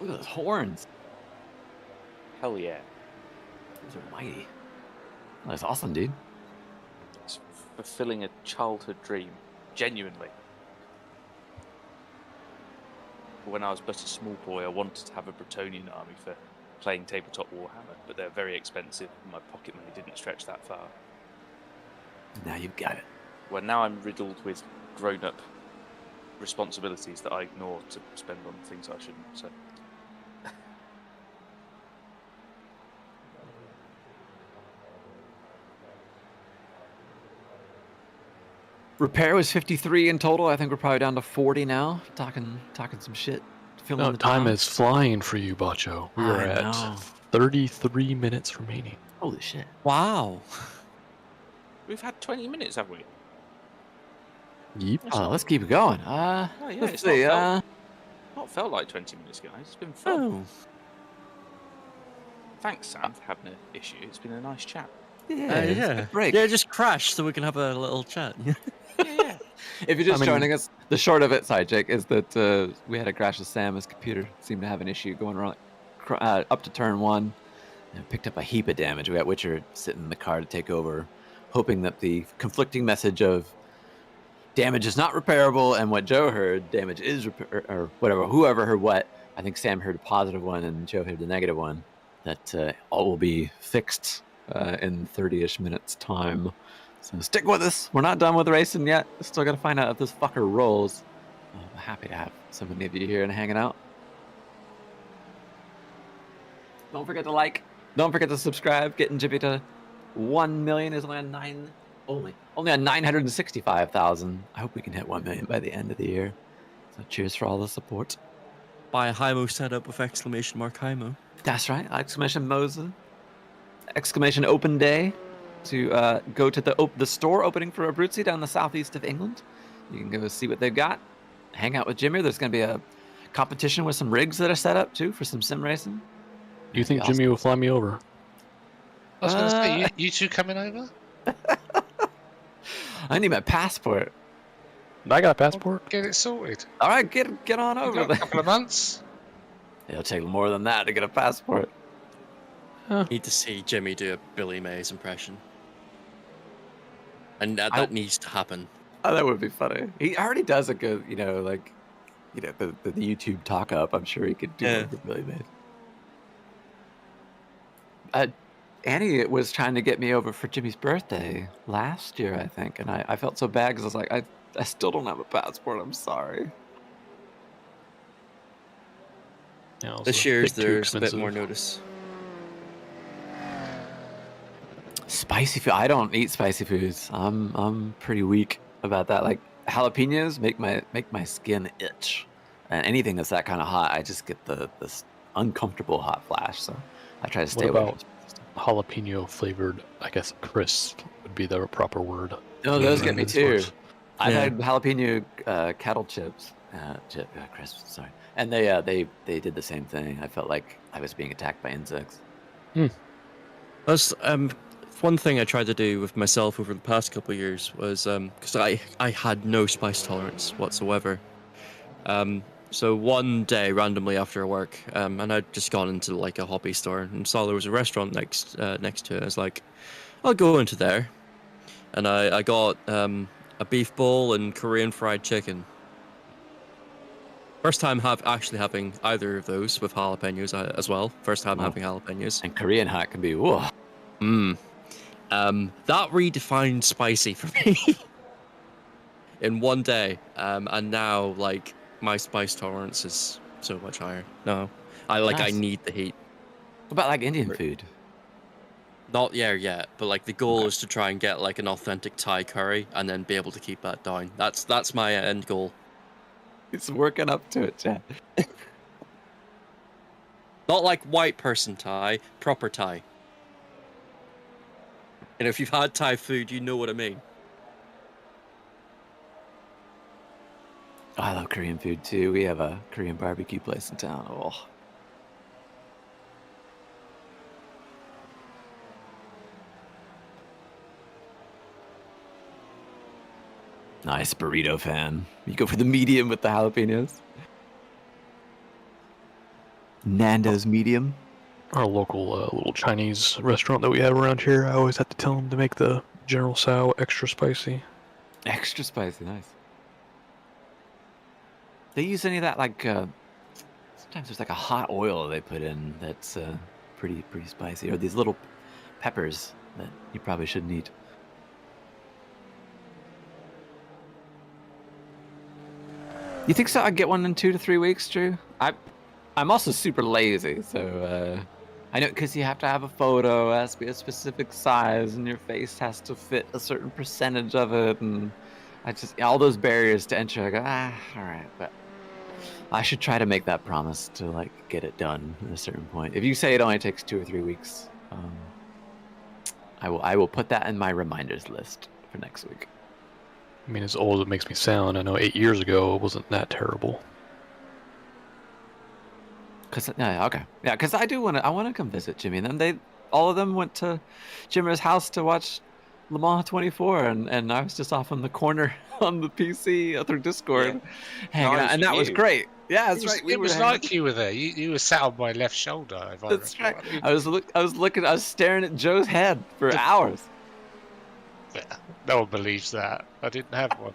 Look at those horns.
Hell yeah.
Those are mighty. That's awesome, dude.
It's fulfilling a childhood dream. Genuinely. When I was but a small boy, I wanted to have a Bretonian army for playing tabletop Warhammer, but they're very expensive and my pocket money didn't stretch that far.
Now you've got it.
Well, now I'm riddled with grown-up responsibilities that I ignore to spend on things I shouldn't, so...
Repair was 53 in total. I think we're probably down to 40 now. Talking some shit.
No, time is flying for you, Bacho. We are at 33 minutes remaining.
Holy shit.
Wow.
We've had 20 minutes, have we?
Yep.
Let's keep it going.
Yeah,
let's
it's
see.
not felt like 20 minutes, guys. It's been fun.
Oh.
Thanks, Sam, for having an issue. It's been a nice chat.
Yeah.
Break.
Yeah, just crash so we can have a little chat.
Yeah.
If you're just joining us, the short of it, sorry, Jake, is that we had a crash with Sam. His computer seemed to have an issue going around up to turn 1. And picked up a heap of damage. We got Witcher sitting in the car to take over, hoping that the conflicting message of damage is not repairable and what Joe heard, damage is or whatever, whoever heard what. I think Sam heard a positive one and Joe heard the negative one. That all will be fixed in 30-ish minutes time. So stick with us. We're not done with racing yet. Still got to find out if this fucker rolls. I'm happy to have so many of you here and hanging out. Don't forget to like. Don't forget to subscribe. Getting Jimmy to 1 million is only on 965,000. I hope we can hit 1 million by the end of the year. So cheers for all the support.
Buy a Hymo setup with exclamation mark Hymo.
That's right. Exclamation Moses. Exclamation Open Day to go to the store opening for Abruzzi down in the southeast of England. You can go see what they've got. Hang out with Jimmy. There's going to be a competition with some rigs that are set up too for some sim racing.
Do you think Jimmy will fly me over?
I was going to say, you two coming over?
I need my passport.
I got a passport.
Get it sorted.
All right, get on over.
A couple of months.
It'll take more than that to get a passport.
Need to see Jimmy do a Billy Mays impression. And that needs to happen.
Oh, that would be funny. He already does a good, the YouTube talk up. I'm sure he could do it for Billy Mays. Annie was trying to get me over for Jimmy's birthday last year, I think, and I felt so bad because I was like, I still don't have a passport. I'm sorry.
Yeah,
this year's there's a bit more notice.
Spicy food. I don't eat spicy foods. I'm pretty weak about that. Like jalapenos make my skin itch, and anything that's that kind of hot, I just get this uncomfortable hot flash. So I try to stay away.
What about jalapeno flavored? I guess crisp would be the proper word.
No, those get me too. I've had jalapeno kettle chips, crisps. Sorry, and they did the same thing. I felt like I was being attacked by insects.
That's one thing I tried to do with myself over the past couple of years was because I had no spice tolerance whatsoever. So one day, randomly after work, and I'd just gone into like a hobby store and saw there was a restaurant next to it. I was like, I'll go into there, and I got a beef bowl and Korean fried chicken. First time actually having either of those with jalapenos as well. First time having jalapenos.
And Korean hot can be whoa.
That redefined spicy for me in one day, and now like my spice tolerance is so much higher. No, I need the heat.
What about like Indian food?
Not yet, but like the goal is to try and get like an authentic Thai curry and then be able to keep that down. That's my end goal.
It's working up to it, Chad.
Not like white person Thai, proper Thai. And if you've had Thai food, you know what I mean.
I love Korean food too. We have a Korean barbecue place in town. Oh. Nice burrito fan. You go for the medium with the jalapenos. Nando's medium.
Our local little Chinese restaurant that we have around here, I always have to tell them to make the General Tso extra spicy.
Extra spicy, nice. They use any of that like sometimes there's like a hot oil they put in that's pretty spicy, or these little peppers that you probably shouldn't eat. You think so? I'd get one in 2 to 3 weeks, Drew. I'm also super lazy, so I know because you have to have a photo, it has to be a specific size, and your face has to fit a certain percentage of it, and I just all those barriers to entry. I go, all right, but I should try to make that promise to like get it done at a certain point. If you say it only takes 2 or 3 weeks, I will put that in my reminders list for next week.
I mean, as old as it makes me sound, I know 8 years ago it wasn't that terrible.
Because I do want to. I want to come visit Jimmy. And then all of them went to Jimmy's house to watch Le Mans 24, and I was just off in the corner on the PC through Discord, hanging out, and that was great. Yeah, that's right.
It was like you were there. You were sat on my left shoulder.
That's right. I was staring at Joe's head for hours.
No one believes that. I didn't have one.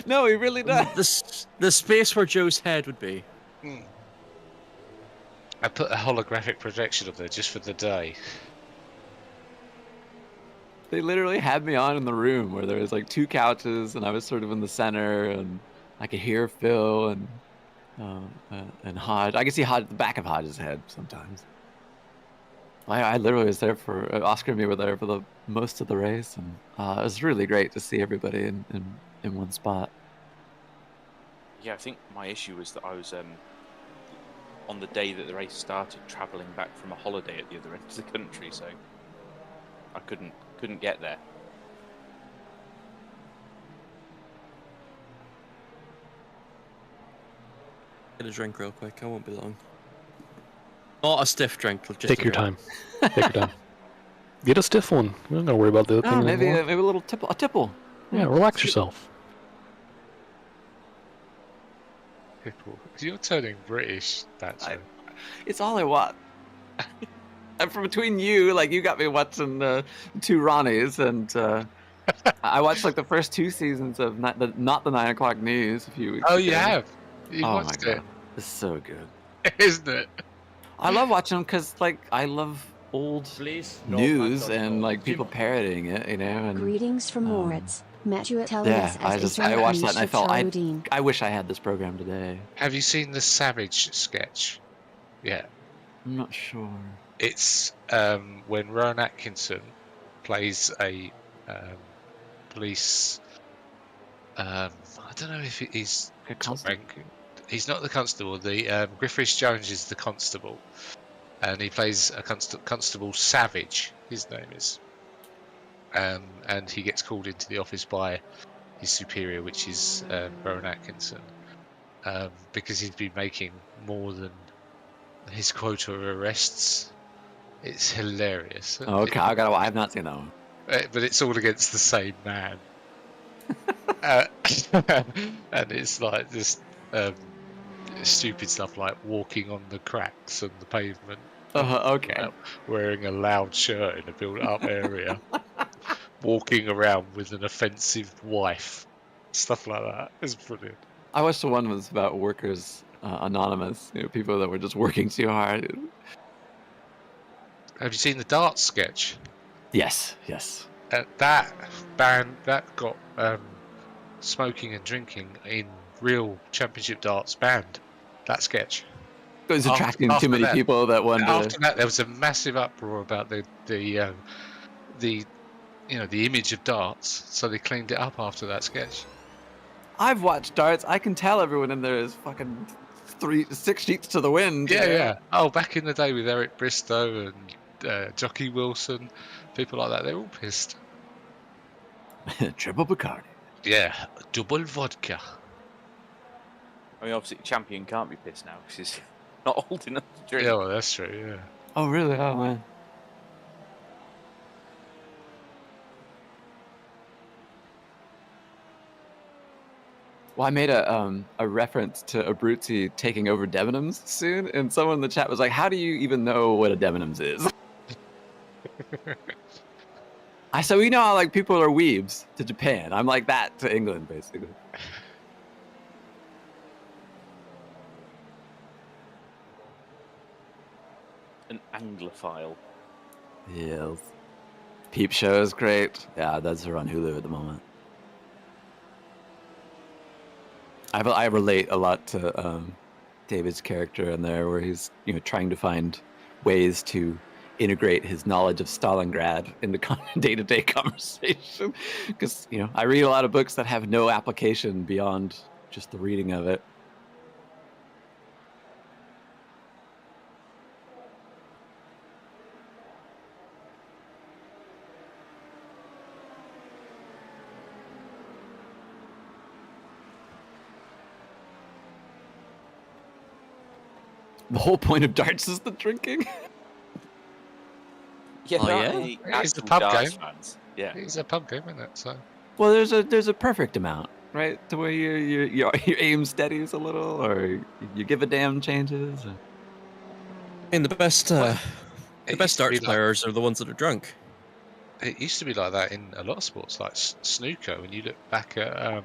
No, he really does.
The space where Joe's head would be.
I put a holographic projection up there just for the day.
They literally had me on in the room where there was like 2 couches, and I was sort of in the center, and I could hear Phil and Hodge. I could see the back of Hodge's head sometimes. I literally was there for Oscar and me were there for the most of the race, and it was really great to see everybody in one spot.
Yeah, I think my issue was that I was on the day that the race started, travelling back from a holiday at the other end of the country, so I couldn't get there.
Get a drink real quick. I won't be long. Not a stiff drink. Just
Take your time. Take your time. Get a stiff one. We don't gotta worry about the other thing
maybe
anymore.
maybe a little tipple. A tipple.
Yeah, relax yourself.
People, you're turning British. That's
It's all I want. And from between you, like you got me watching the 2 Ronnies, and I watched like the first 2 seasons of not the 9 o'clock news a few weeks ago.
Oh, you have? You
oh
watched
my
it?
God. It's so good.
Isn't it?
I love watching them because like I love old news and like people parroting it, you know. And
Greetings from Moritz. Met you at LAS
I watched that and I felt I wish I had this program today.
Have you seen the Savage sketch? Yeah.
I'm not sure.
It's when Rowan Atkinson plays a police. I don't know if he's top rank. He's not the constable. The Griffiths Jones is the constable, and he plays a constable Savage. His name is, and he gets called into the office by his superior, which is Rowan Atkinson, because he's been making more than his quota of arrests. It's hilarious.
Oh, okay, I have not seen that one.
But it's all against the same man, and it's like this. Stupid stuff like walking on the cracks on the pavement.
Okay.
Wearing a loud shirt in a built-up area. Walking around with an offensive wife. Stuff like that. It's brilliant.
I watched the one that was about workers anonymous. You know, people that were just working too hard.
Have you seen the darts sketch?
Yes.
That got smoking and drinking in real championship darts banned. That sketch.
It was attracting too many people that wanted.
After that, there was a massive uproar about the image of darts. So they cleaned it up after that sketch.
I've watched darts. I can tell everyone in there is fucking 6 sheets to the wind.
Yeah. Oh, back in the day with Eric Bristow and Jockey Wilson, people like that, they're all pissed.
Triple Bacardi.
Yeah, double vodka.
I mean, obviously, Champion can't be pissed now because he's not old enough to drink.
Yeah, well, that's true, yeah.
Oh, really? Oh, man. Well, I made a reference to Abruzzi taking over Debenhams soon, and someone in the chat was like, how do you even know what a Debenhams is? I said, we know how like people are weebs to Japan. I'm like that to England, basically.
An Anglophile.
Yes. Peep Show is great. Yeah, that's on Hulu at the moment. I relate a lot to David's character in there, where he's trying to find ways to integrate his knowledge of Stalingrad in the day-to-day conversation. Because, you know, I read a lot of books that have no application beyond just the reading of it. The whole point of darts is the drinking.
It's a pub game. Yeah, it's a pub game, isn't it? So.
Well, there's a perfect amount, right? To where your aim steadies a little, or you give a damn changes. Or...
And the best darts players are the ones that are drunk.
It used to be like that in a lot of sports, like snooker. When you look back at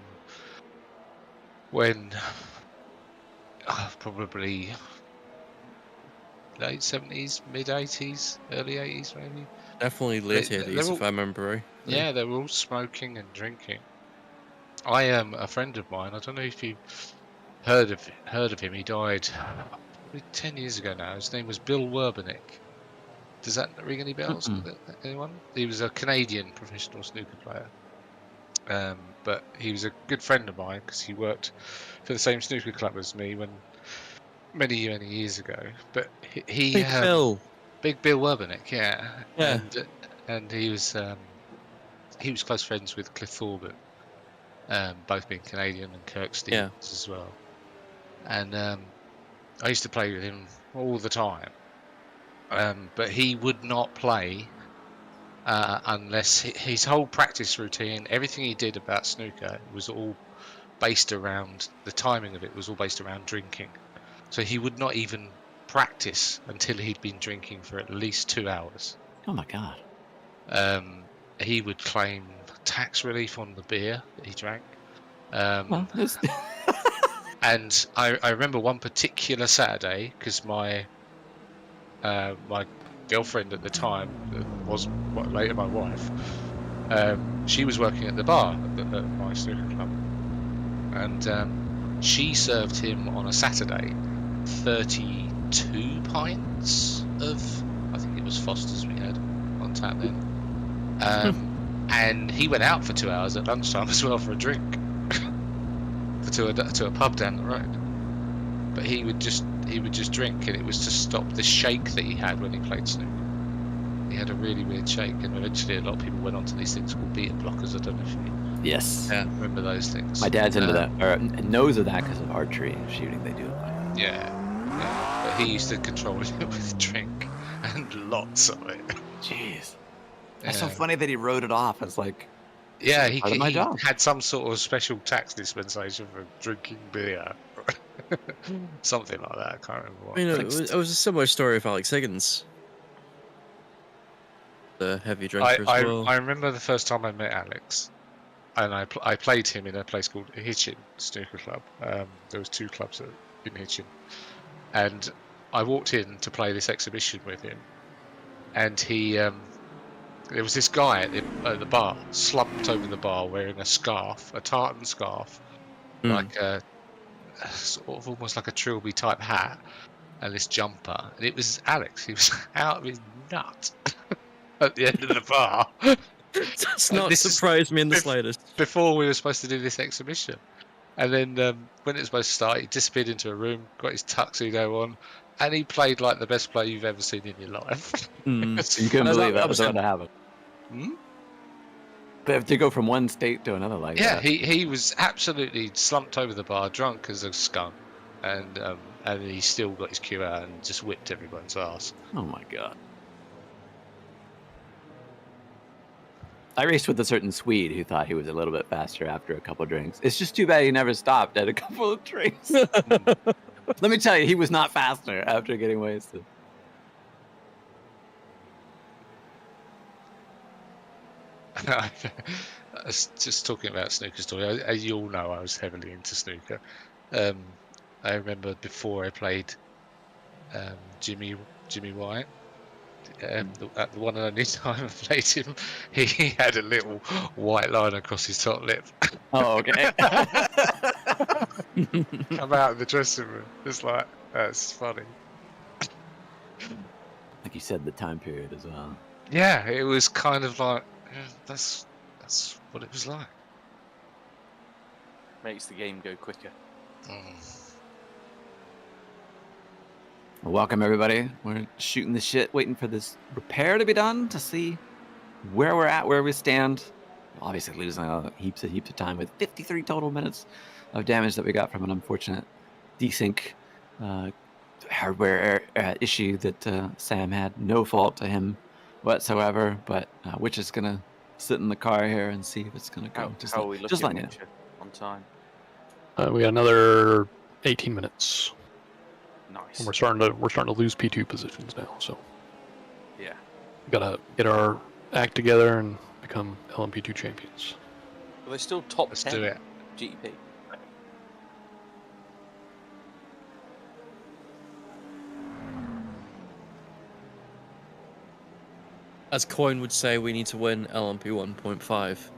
when probably late 70s, mid 80s, early 80s, maybe.
Definitely late 80s, if I remember right.
Yeah, they were all smoking and drinking. I am a friend of mine. I don't know if you heard of him. He died probably 10 years ago now. His name was Bill Werbenek. Does that ring any bells? Anyone? He was a Canadian professional snooker player. But he was a good friend of mine because he worked for the same snooker club as me when many years ago. But he
Big Bill
Werbenek, yeah. And he was close friends with Cliff Thorburn, both being Canadian, and Kirk Stevens as well. And I used to play with him all the time. But he would not play unless his whole practice routine, everything he did about snooker was all based around, the timing of it was all based around drinking. So he would not even practice until he'd been drinking for at least 2 hours.
Oh my God.
He would claim tax relief on the beer that he drank. And I remember one particular Saturday, because my girlfriend at the time, was later my wife, she was working at the bar at my snooker club, and she served him on a Saturday 32 pints of, I think it was Foster's we had on tap then, and he went out for 2 hours at lunchtime as well for a drink to a pub down the road. But he would just drink, and it was to stop the shake that he had when he played snooker. He had a really weird shake, and eventually a lot of people went onto these things called beta blockers. I don't know if you remember those things.
My dad's into that, or knows of that because of archery and shooting. They do it like that.
Yeah. But he used to control it with drink, and lots of it.
Jeez. That's so funny that he wrote it off as like.
Yeah, he had some sort of special tax dispensation for drinking beer. Something like that, I can't remember what.
It was a similar story of Alex Higgins. The heavy drinker as well.
I remember the first time I met Alex, and I played him in a place called Hitchin Snooker Club. There was 2 clubs in Hitchin. And I walked in to play this exhibition with him, and there was this guy at the bar, slumped over the bar, wearing a tartan scarf, like a sort of almost like a trilby type hat, and this jumper. And it was Alex. He was out of his nut at the end of the bar.
Does not surprise me in the slightest.
Before we were supposed to do this exhibition. And then when it was supposed to start, he disappeared into a room, got his tuxedo on, and he played like the best player you've ever seen in your life.
You couldn't believe that was going to happen. But to go from one state to another like that.
Yeah, he was absolutely slumped over the bar, drunk as a skunk, and he still got his cue out and just whipped everyone's ass.
Oh my God. I raced with a certain Swede who thought he was a little bit faster after a couple of drinks. It's just too bad he never stopped at a couple of drinks. Let me tell you, he was not faster after getting wasted.
Just talking about snooker story, as you all know, I was heavily into snooker. I remember before I played Jimmy White, at the one and only time I played him, he had a little white line across his top lip.
Oh, okay.
Come out of the dressing room. It's like, that's funny.
Like you said the time period as well.
Yeah, it was kind of like that's what it was like.
Makes the game go quicker.
Well, welcome everybody. We're shooting the shit, waiting for this repair to be done to see where we're at, where we stand. Obviously losing heaps of time with 53 total minutes of damage that we got from an unfortunate desync hardware issue that Sam had. No fault to him whatsoever, but we're just gonna sit in the car here and see if it's gonna go.
How are we looking
like it.
on time?
We got another 18 minutes.
Nice.
And we're starting to lose P2 positions now, so
yeah,
we gotta get our act together and become LMP2 champions.
Are they still top
Let's
10
do it.
GP?
As Coin would say, we need to win LMP 1.5.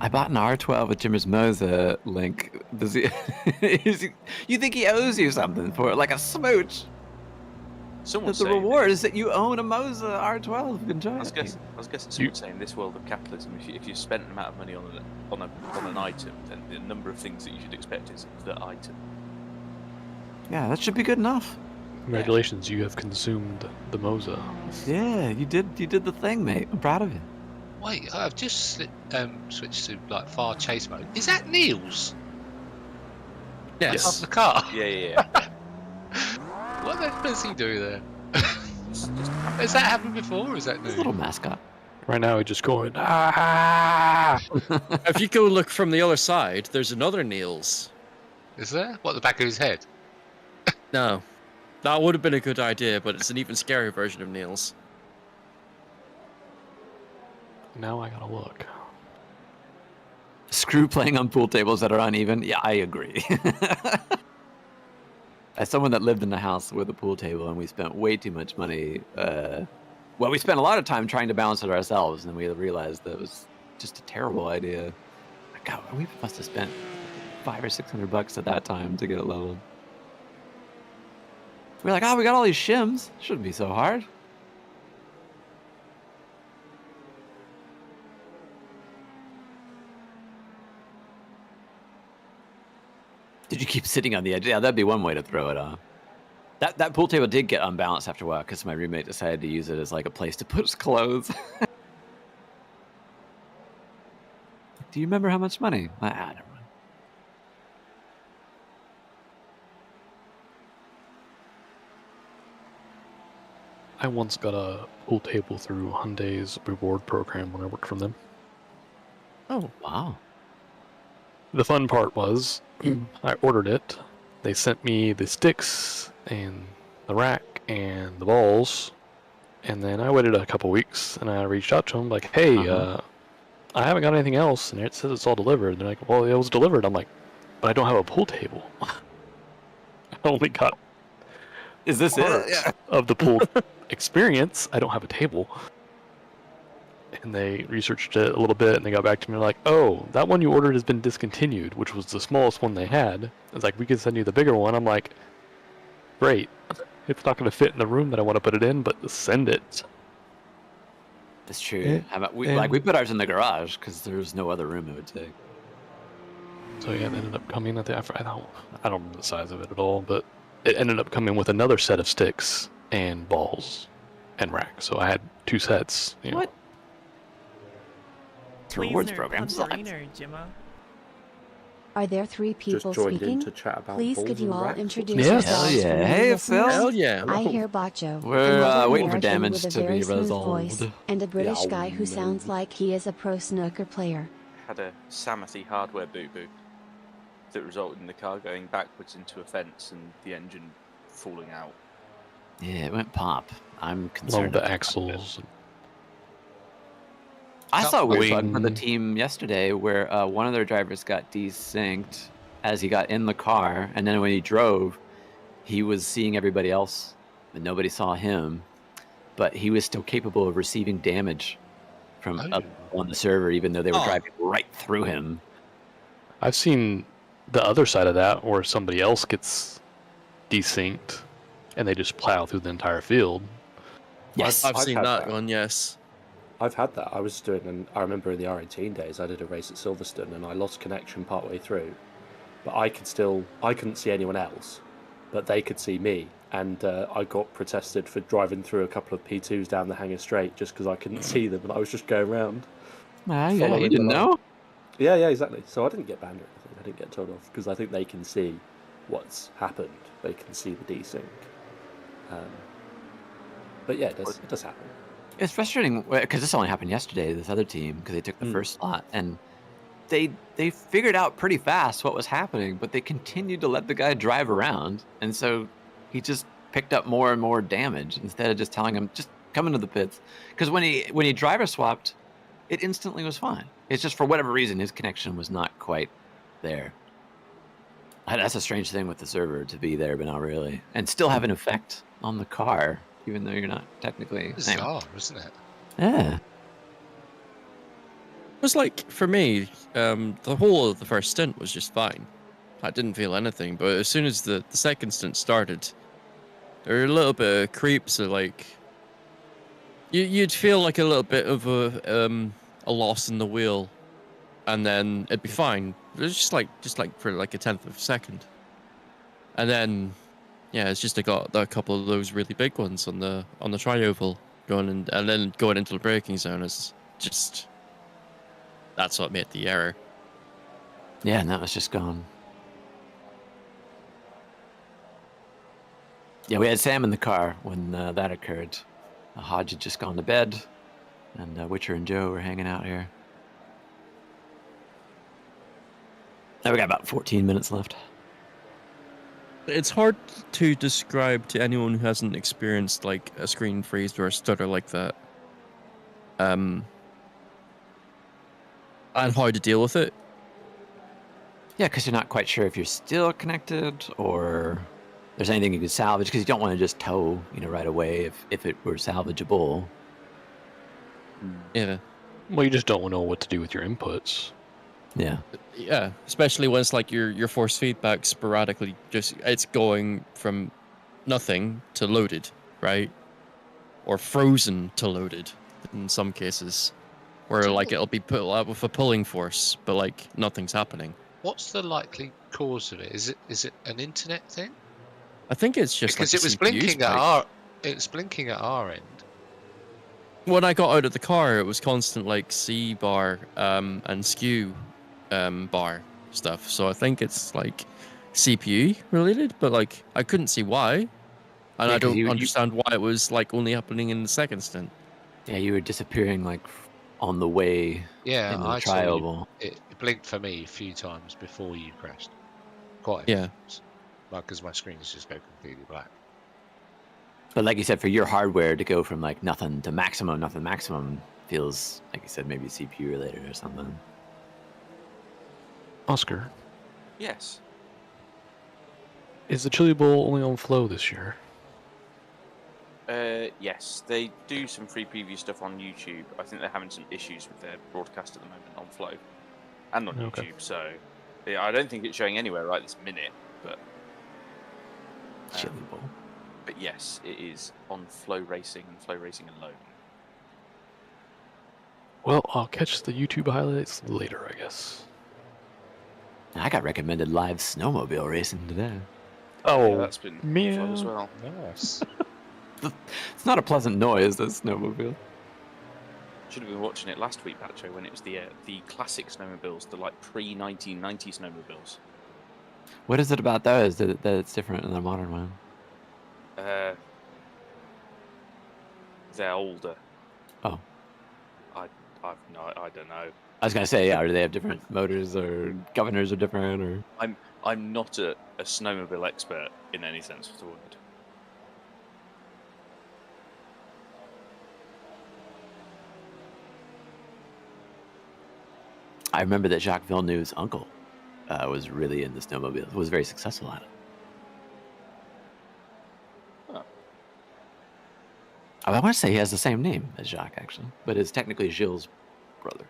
I bought an R12 with Jimmer's Moza link. Does he? You think he owes you something for it, like a smooch?
Someone's
the
saying
reward is that you own a Moza R12. Enjoy
I was guessing someone's saying this world of capitalism, if you spent an amount of money on an item, then the number of things that you should expect is the item.
Yeah, that should be good enough.
Congratulations, you have consumed the Moza.
Yeah, you did the thing, mate. I'm proud of you.
Wait, I've just switched to like far chase mode. Is that Neil's?
Yes.
Up the car.
Yeah.
What the hell is he doing there? Has that happened before, or is that new?
His little mascot.
Right now, he's just going, ah!
If you go look from the other side, there's another Niels.
Is there? What, the back of his head?
No. That would have been a good idea, but it's an even scarier version of Niels.
Now I gotta look.
Screw playing on pool tables that are uneven. Yeah, I agree. As someone that lived in a house with a pool table and we spent way too much money, well, we spent a lot of time trying to balance it ourselves, and then we realized that it was just a terrible idea. God, we must have spent $500 or $600 at that time to get it leveled. We're like, oh, we got all these shims. Shouldn't be so hard. Did you keep sitting on the edge? Yeah, that'd be one way to throw it off. That pool table did get unbalanced after a while because my roommate decided to use it as like a place to put his clothes. Do you remember how much money? Never mind.
I once got a pool table through Hyundai's reward program when I worked for them.
Oh, wow.
The fun part was, I ordered it. They sent me the sticks and the rack and the balls. And then I waited a couple weeks and I reached out to them like, hey, I haven't got anything else. And it says it's all delivered. And they're like, well, it was delivered. I'm like, but I don't have a pool table. I only got
Is this it? Yeah.
of the pool experience. I don't have a table. And they researched it a little bit, and they got back to me like, oh, that one you ordered has been discontinued, which was the smallest one they had. It's like, we can send you the bigger one. I'm like, great. It's not going to fit in the room that I want to put it in, but send it.
That's true. How about we put ours in the garage because there's no other room it would take.
So yeah, it ended up coming at the I don't remember the size of it at all, but it ended up coming with another set of sticks and balls and rack. So I had two sets. You know.
What? Rewards program.
Are there three people
joined in
speaking?
to chat about
Please
balls
could you
and
all
racks.
introduce
Yeah.
yourselves?
Hell yeah.
for new
Hey,
listeners?
Phil.
Hell yeah.
I hear Bacho.
We're,
another
waiting for
American
damage
with a
to be
very smooth
resolved.
voice, and a British
Yeah,
guy who
no.
sounds like he is a pro snooker player.
Had a sympathy hardware boo-boo that resulted in the car going backwards into a fence and the engine falling out.
Yeah, it went pop. I'm
Along
concerned.
with the
about it.
axles.
I saw a weird bug
Wing.
for the team yesterday where one of their drivers got desynced as he got in the car, and then when he drove, he was seeing everybody else, but nobody saw him. But he was still capable of receiving damage from up on the server, even though they were driving right through him.
I've seen the other side of that, where somebody else gets desynced, and they just plow through the entire field.
Yes, I've seen
had
that one. Yes,
I've had that. I was doing, and I remember in the R18 days, I did a race at Silverstone, and I lost connection partway through. But I couldn't see anyone else, but they could see me, and I got protested for driving through a couple of P2s down the Hanger Straight just because I couldn't see them, and I was just going around.
Yeah, you didn't know?
Yeah, exactly. So I didn't get banned or anything. I didn't get told off because I think they can see what's happened. They can see the desync. But yeah, it does happen.
It's frustrating because this only happened yesterday. This other team, because they took the first slot, and they figured out pretty fast what was happening, but they continued to let the guy drive around, and so he just picked up more and more damage instead of just telling him just come into the pits. Because when he driver swapped, it instantly was fine. It's just for whatever reason his connection was not quite there. That's a strange thing with the server, to be there but not really, and still have an effect on the car even though you're not technically.
Bizarre, isn't it?
Yeah.
It was like, for me, the whole of the first stint was just fine. I didn't feel anything, but as soon as the second stint started, there were a little bit of creeps of like, you'd feel like a little bit of a loss in the wheel, and then it'd be fine. It was just like for like a tenth of a second, and then yeah, it's just I got a couple of those really big ones on the tri-oval going in, and then going into the braking zone is just that's what made the error.
Yeah, and that was just gone. Yeah, we had Sam in the car when that occurred. Hodge had just gone to bed, and Witcher and Joe were hanging out here. Now we got about 14 minutes left.
It's hard to describe to anyone who hasn't experienced like a screen freeze or a stutter like that, and how to deal with it.
Yeah, because you're not quite sure if you're still connected or there's anything you can salvage, because you don't want to just tow, right away if it were salvageable.
Yeah.
Well, you just don't know what to do with your inputs.
Yeah.
Yeah, especially when it's like your force feedback sporadically it's going from nothing to loaded, right? Or frozen to loaded in some cases, where like it'll be put out with a pulling force, but like nothing's happening.
What's the likely cause of it? Is it an internet thing?
I think it's just
because
like
it was blinking at our end.
When I got out of the car, it was constant like C bar and skew bar stuff. So I think it's like CPU related, but like I couldn't see why, and I don't understand why it was like only happening in the second stint.
Yeah, you were disappearing like on the way.
Yeah,
in the
I
trial.
It blinked for me a few times before you crashed. Quite.
Yeah.
Like, because my screens just go completely black.
But like you said, for your hardware to go from like nothing to maximum feels like you said maybe CPU related or something.
Oscar,
Yes.
is the Chili Bowl only on Flow this year?
Yes, they do some free preview stuff on YouTube. I think they're having some issues with their broadcast at the moment on Flow and on
Okay.
YouTube. So yeah, I don't think it's showing anywhere right this minute. But
Chili Bowl.
But yes, it is on Flow Racing and Flow Racing alone.
Well, I'll catch the YouTube highlights later, I guess.
I got recommended live snowmobile racing today.
Oh,
yeah, that's been fun as well.
Nice.
It's not a pleasant noise, that snowmobile.
Should have been watching it last week, Bacho, when it was the classic snowmobiles, the like pre-1990 snowmobiles.
What is it about those that it's different than the modern one?
They're older.
Oh.
I don't know.
I was gonna say, yeah, do they have different motors or governors are different or?
I'm not a snowmobile expert in any sense of the word.
I remember that Jacques Villeneuve's uncle was really into snowmobiles. Was very successful at it.
Oh.
I want to say he has the same name as Jacques, actually, but it's technically Gilles' brother.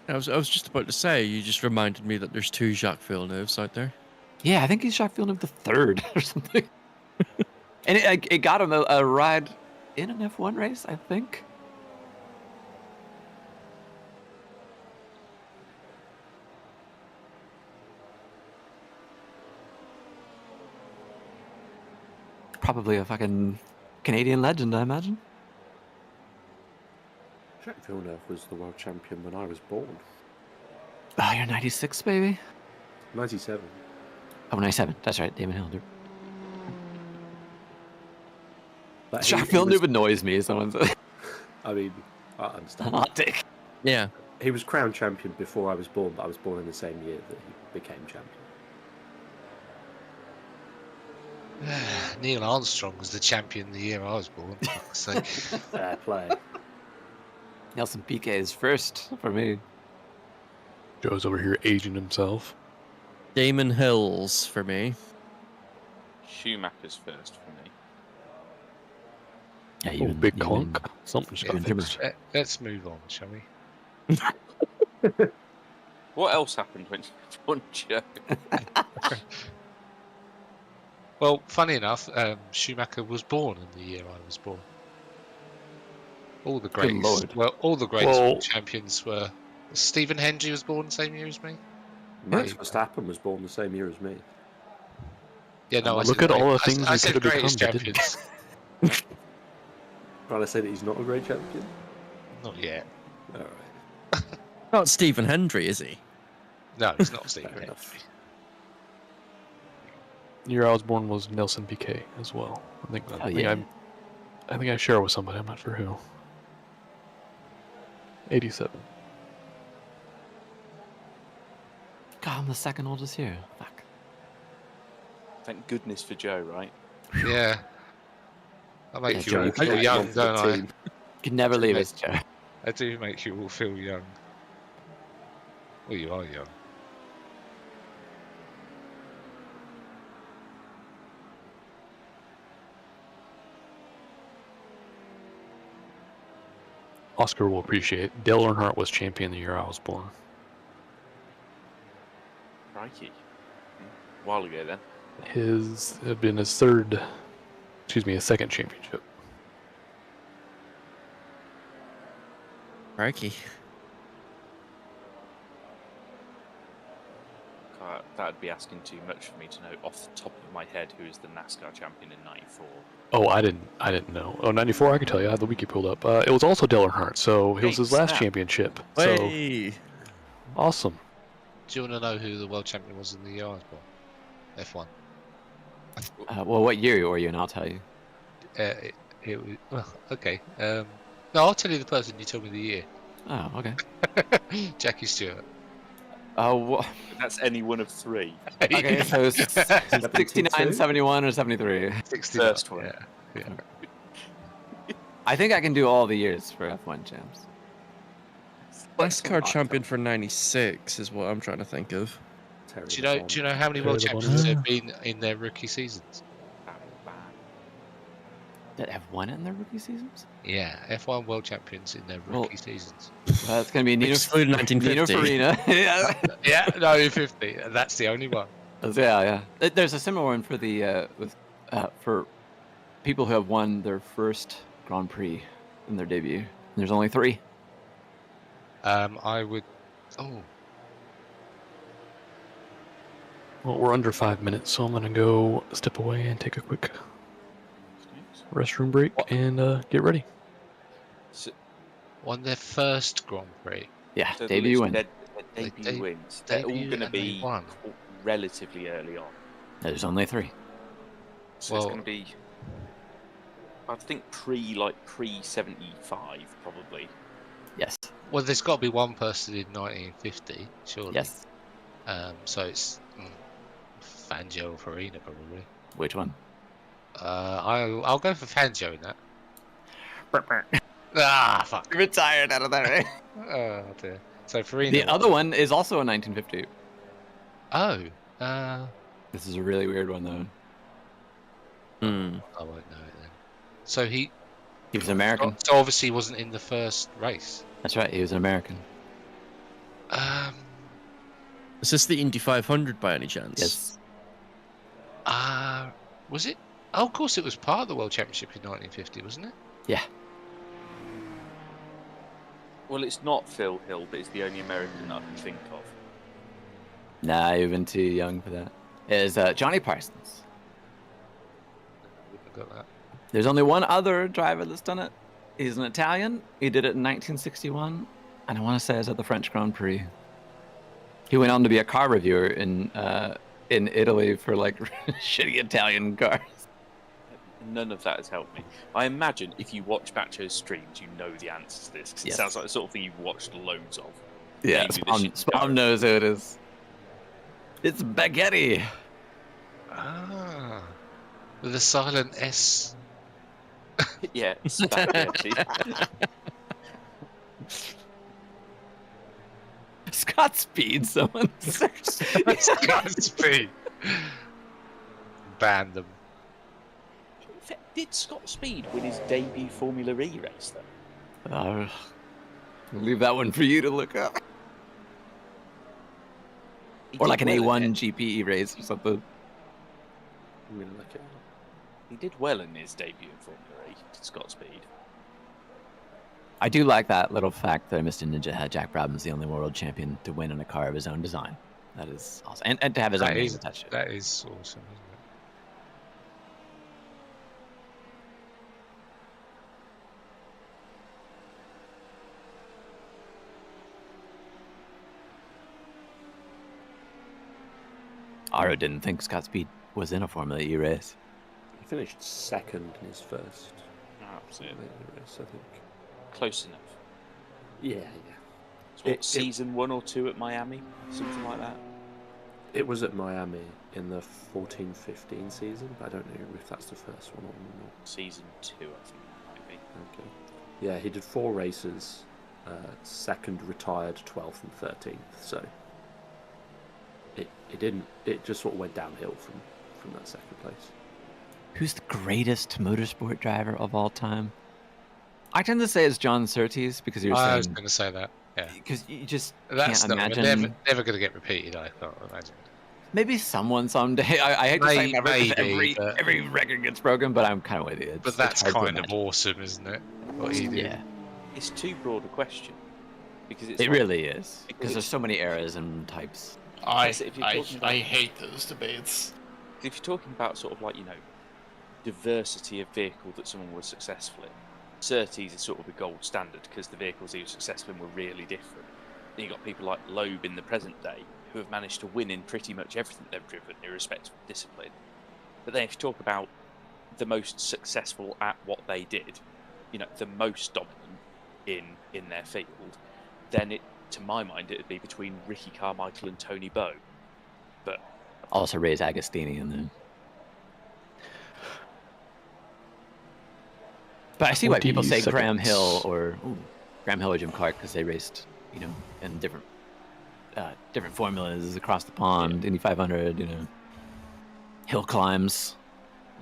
I was just about to say, you just reminded me that there's two Jacques Villeneuves out there.
Yeah, I think he's Jacques Villeneuve the third or something. And it got him a ride in an F1 race, I think. Probably a fucking Canadian legend, I imagine.
Jacques Villeneuve was the world champion when I was born.
Oh, you're 96, baby?
97.
Oh, 97. That's right, Damon Hill.
But
Jacques Villeneuve annoys me, someone said.
I mean, I understand.
Hot dick.
Yeah.
He was crowned champion before I was born, but I was born in the same year that he became champion.
Neil Armstrong was the champion the year I was born. For fuck's sake.
Fair play.
Nelson Piquet is first for me.
Joe's over here aging himself.
Damon Hills for me.
Schumacher's first for me.
Yeah,
big clunk. Something's got fixed.
Let's move on, shall we?
What else happened when you won, Joe?
Well, funny enough, Schumacher was born in the year I was born. All the greats, all the great champions were. Stephen Hendry was born the same year as me.
Max Verstappen was born the same year as me.
Yeah, no.
Look at all the things
I
we
said
could have become.
greatest champions.
Trying to say that he's not a great champion?
Not yet.
All right.
Not Stephen Hendry, is he?
No, he's not Stephen Hendry.
The year I was born was Nelson Piquet as well. I think I share it with somebody. I'm not sure who. 87.
God, I'm the second oldest here. Fuck.
Thank goodness for Joe, right?
Yeah. I make you all feel young, don't I?
You can never leave us, Joe.
I do make you all feel young. Well, you are young.
Oscar will appreciate. Dale Earnhardt was champion the year I was born.
Crikey. A while ago then.
His had been his second championship.
Crikey.
That'd be asking too much for me to know off the top of my head who is the NASCAR champion in '94.
Oh, I didn't know. Oh, 94, I could tell you. I had the wiki pulled up. It was also Dale Earnhardt, so it was his last championship.
Hey.
So, awesome.
Do you want to know who the world champion was in the year I was born? F1.
Well, what year were you, and I'll tell you.
Okay. No, I'll tell you the person you told me the year.
Oh, okay.
Jackie Stewart.
Oh,
that's any one of three.
Okay, so 69, 71, or 73?
60.
First one.
Yeah.
I think I can do all the years for F1 champs.
NASCAR champion for 96 is what I'm trying to think of.
Do you know how many world champions there have been in their rookie seasons?
That have won it in their rookie seasons?
Yeah, F1 world champions in their rookie seasons.
That's going to be Nino
Farina.
Yeah, no, 50. That's the only one.
Yeah. There's a similar one for the for people who have won their first Grand Prix in their debut. There's only 3.
I would. Oh.
Well, we're under 5 minutes, so I'm gonna go step away and take a quick restroom break and get ready.
Won their first Grand Prix.
Yeah,
So
debut win.
Their debut wins. They're all going to be relatively early on.
There's only 3.
So it's going to be, I think, pre-75 probably.
Yes.
Well, there's got to be one person in 1950, surely.
Yes.
So it's Fangio or Farina, probably.
Which one?
I'll go for Fangio in that. Fuck.
Retired out of that, right?
Oh dear. So Farina.
The other one is also in 1950.
Oh.
This is a really weird one, though.
I won't know it then. So he
was American.
So obviously he wasn't in the first race.
That's right. He was an American.
Is this the Indy 500 by any chance?
Yes.
Was it? Oh, of course, it was part of the World Championship in 1950, wasn't it?
Yeah.
Well, it's not Phil Hill, but it's the only American I can think of.
Nah, you've been too young for that. It's Johnny Parsons.
I got that.
There's only one other driver that's done it. He's an Italian. He did it in 1961, and I want to say it was at the French Grand Prix. He went on to be a car reviewer in Italy for like shitty Italian cars.
None of that has helped me. I imagine if you watch Bacho's streams, you know the answer to this, because it sounds like the sort of thing you've watched loads of.
Yeah, Spawn knows who it is. It's Baghetti.
Ah, with a silent S.
Yeah, spaghetti.
Scott Speed, someone said.
Scott Speed. Ban them.
Did Scott Speed win his debut Formula E race, though?
I'll leave that one for you to look up. Or like an A1 GPE race or something.
I'm gonna look it up. He did well in his debut in Formula E, Scott Speed.
I do like that little fact that Mr. Ninja Jack Brabham's the only world champion to win in a car of his own design. That is awesome. And to have his own name attached to it.
That is awesome, isn't it?
Aro didn't think Scott Speed was in a Formula E race.
He finished second in his first
Absolutely.
Formula E race, I think.
Close enough.
Yeah.
So what, season 1 or 2 at Miami? Something like that?
It was at Miami in the 14-15 season, but I don't know if that's the first one or not.
Season 2, I think it might be.
Okay. Yeah, he did 4 races, second, retired, 12th and 13th, so it just sort of went downhill from that second place.
Who's the greatest motorsport driver of all time? I tend to say it's John Surtees because you're saying...
I was going to say that, yeah.
Because you just
That's
can't imagine...
never going to get repeated, I can't imagine.
Maybe someone someday. I hate to say never,
maybe,
every record gets broken, but I'm kind of with you.
But that's kind of awesome, isn't it? What he did.
Yeah.
It's too broad a question. Because it's
it
like,
really is. Because there's so many eras and types.
I hate those debates.
If you're talking about sort of like, diversity of vehicle that someone was successful in, Surtees is sort of the gold standard because the vehicles he was successful in were really different. Then you've got people like Loeb in the present day who have managed to win in pretty much everything they've driven, irrespective of discipline. But then if you talk about the most successful at what they did, the most dominant in their field, then it, to my mind, it would be between Ricky Carmichael and Tony Bow. But
also raise Agostini in there. But I see why people say Graham Hill or Jim Clark because they raced, in different formulas across the pond, Indy 500, hill climbs.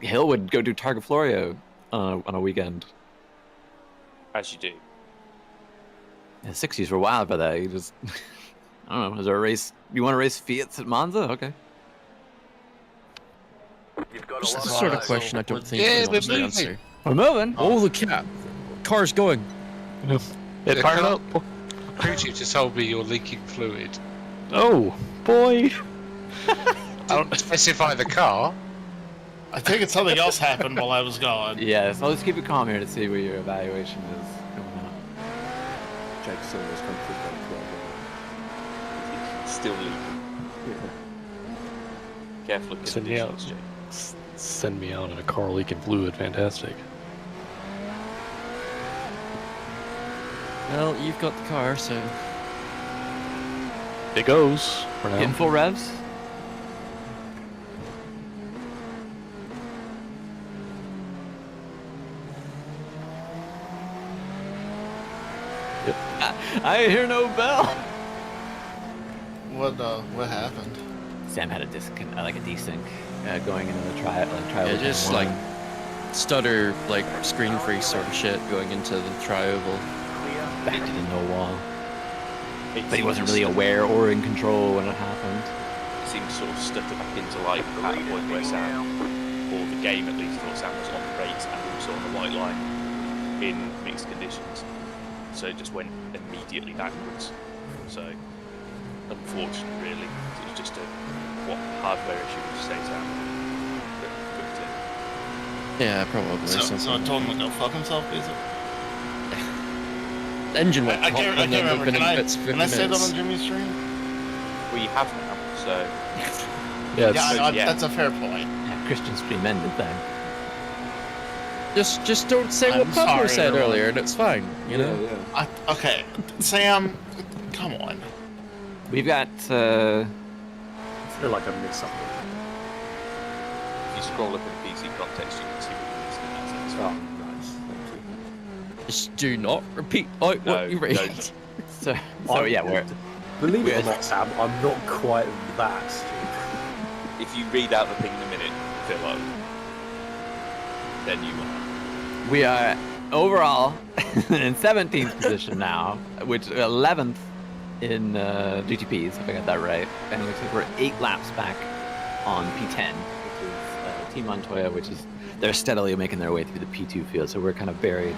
Hill would go do Targa Florio on a weekend.
As you do.
The 60s were wild by that. You just, I don't know, is there a race? You want to race Fiats at Monza? Okay.
This is the sort of question I don't think
we're
anyone's
moving.
answer.
We're moving.
Oh, look at car's going.
It fired up.
Crew chief just told me you're leaking fluid.
Oh, boy.
I don't specify the car.
I think it's something else happened while I was gone.
Yeah, so let's keep it calm here to see where your evaluation is going on.
Jackson was coming
Still leaking. Careful with conditions, Jake.
Send me out in a car leaking fluid. Fantastic.
Well, you've got the car, so
it goes for now.
In full revs.
Yep.
I hear no bell.
What happened?
Sam had a desync going into the trial.
Yeah, just like stutter, like screen freeze sort of shit going into the tri-oval.
Backed it into a wall. But he wasn't really aware or in control when it happened.
It seemed to sort of stutter back into like that point where Sam, or the game at least, thought Sam was on the race and also on the white line in mixed conditions. So it just went immediately backwards. So unfortunate, really. It was just a hardware issue, would you say, Sam, that cooked it.
Yeah, probably.
So I told him to go fuck himself, basically.
The engine went
I
hot
can't
and then
remember.
within
Can
bits of 50
I say that
minutes.
on Jimmy's stream?
We have now, so.
Yeah,
that's a fair point.
Yeah, Christian stream ended then.
Just don't say
I'm
what Pablo
sorry,
said
everyone.
earlier, and it's fine. You know.
Okay, Sam, come on.
We've got.
I feel like I missed something.
If you scroll up in the PC context, you can see what you missed in that sense.
Oh, nice. Thank you.
Just do not repeat what you read.
don't.
So yeah,
Believe it or not, Sam, I'm not quite that stupid.
If you read out the thing in a minute, Philo, then you will.
We are overall in 17th position now, which 11th in GTPs, if I got that right. And it looks like we're 8 laps back on P10, which is Team Montoya, which is they're steadily making their way through the P2 field. So we're kind of buried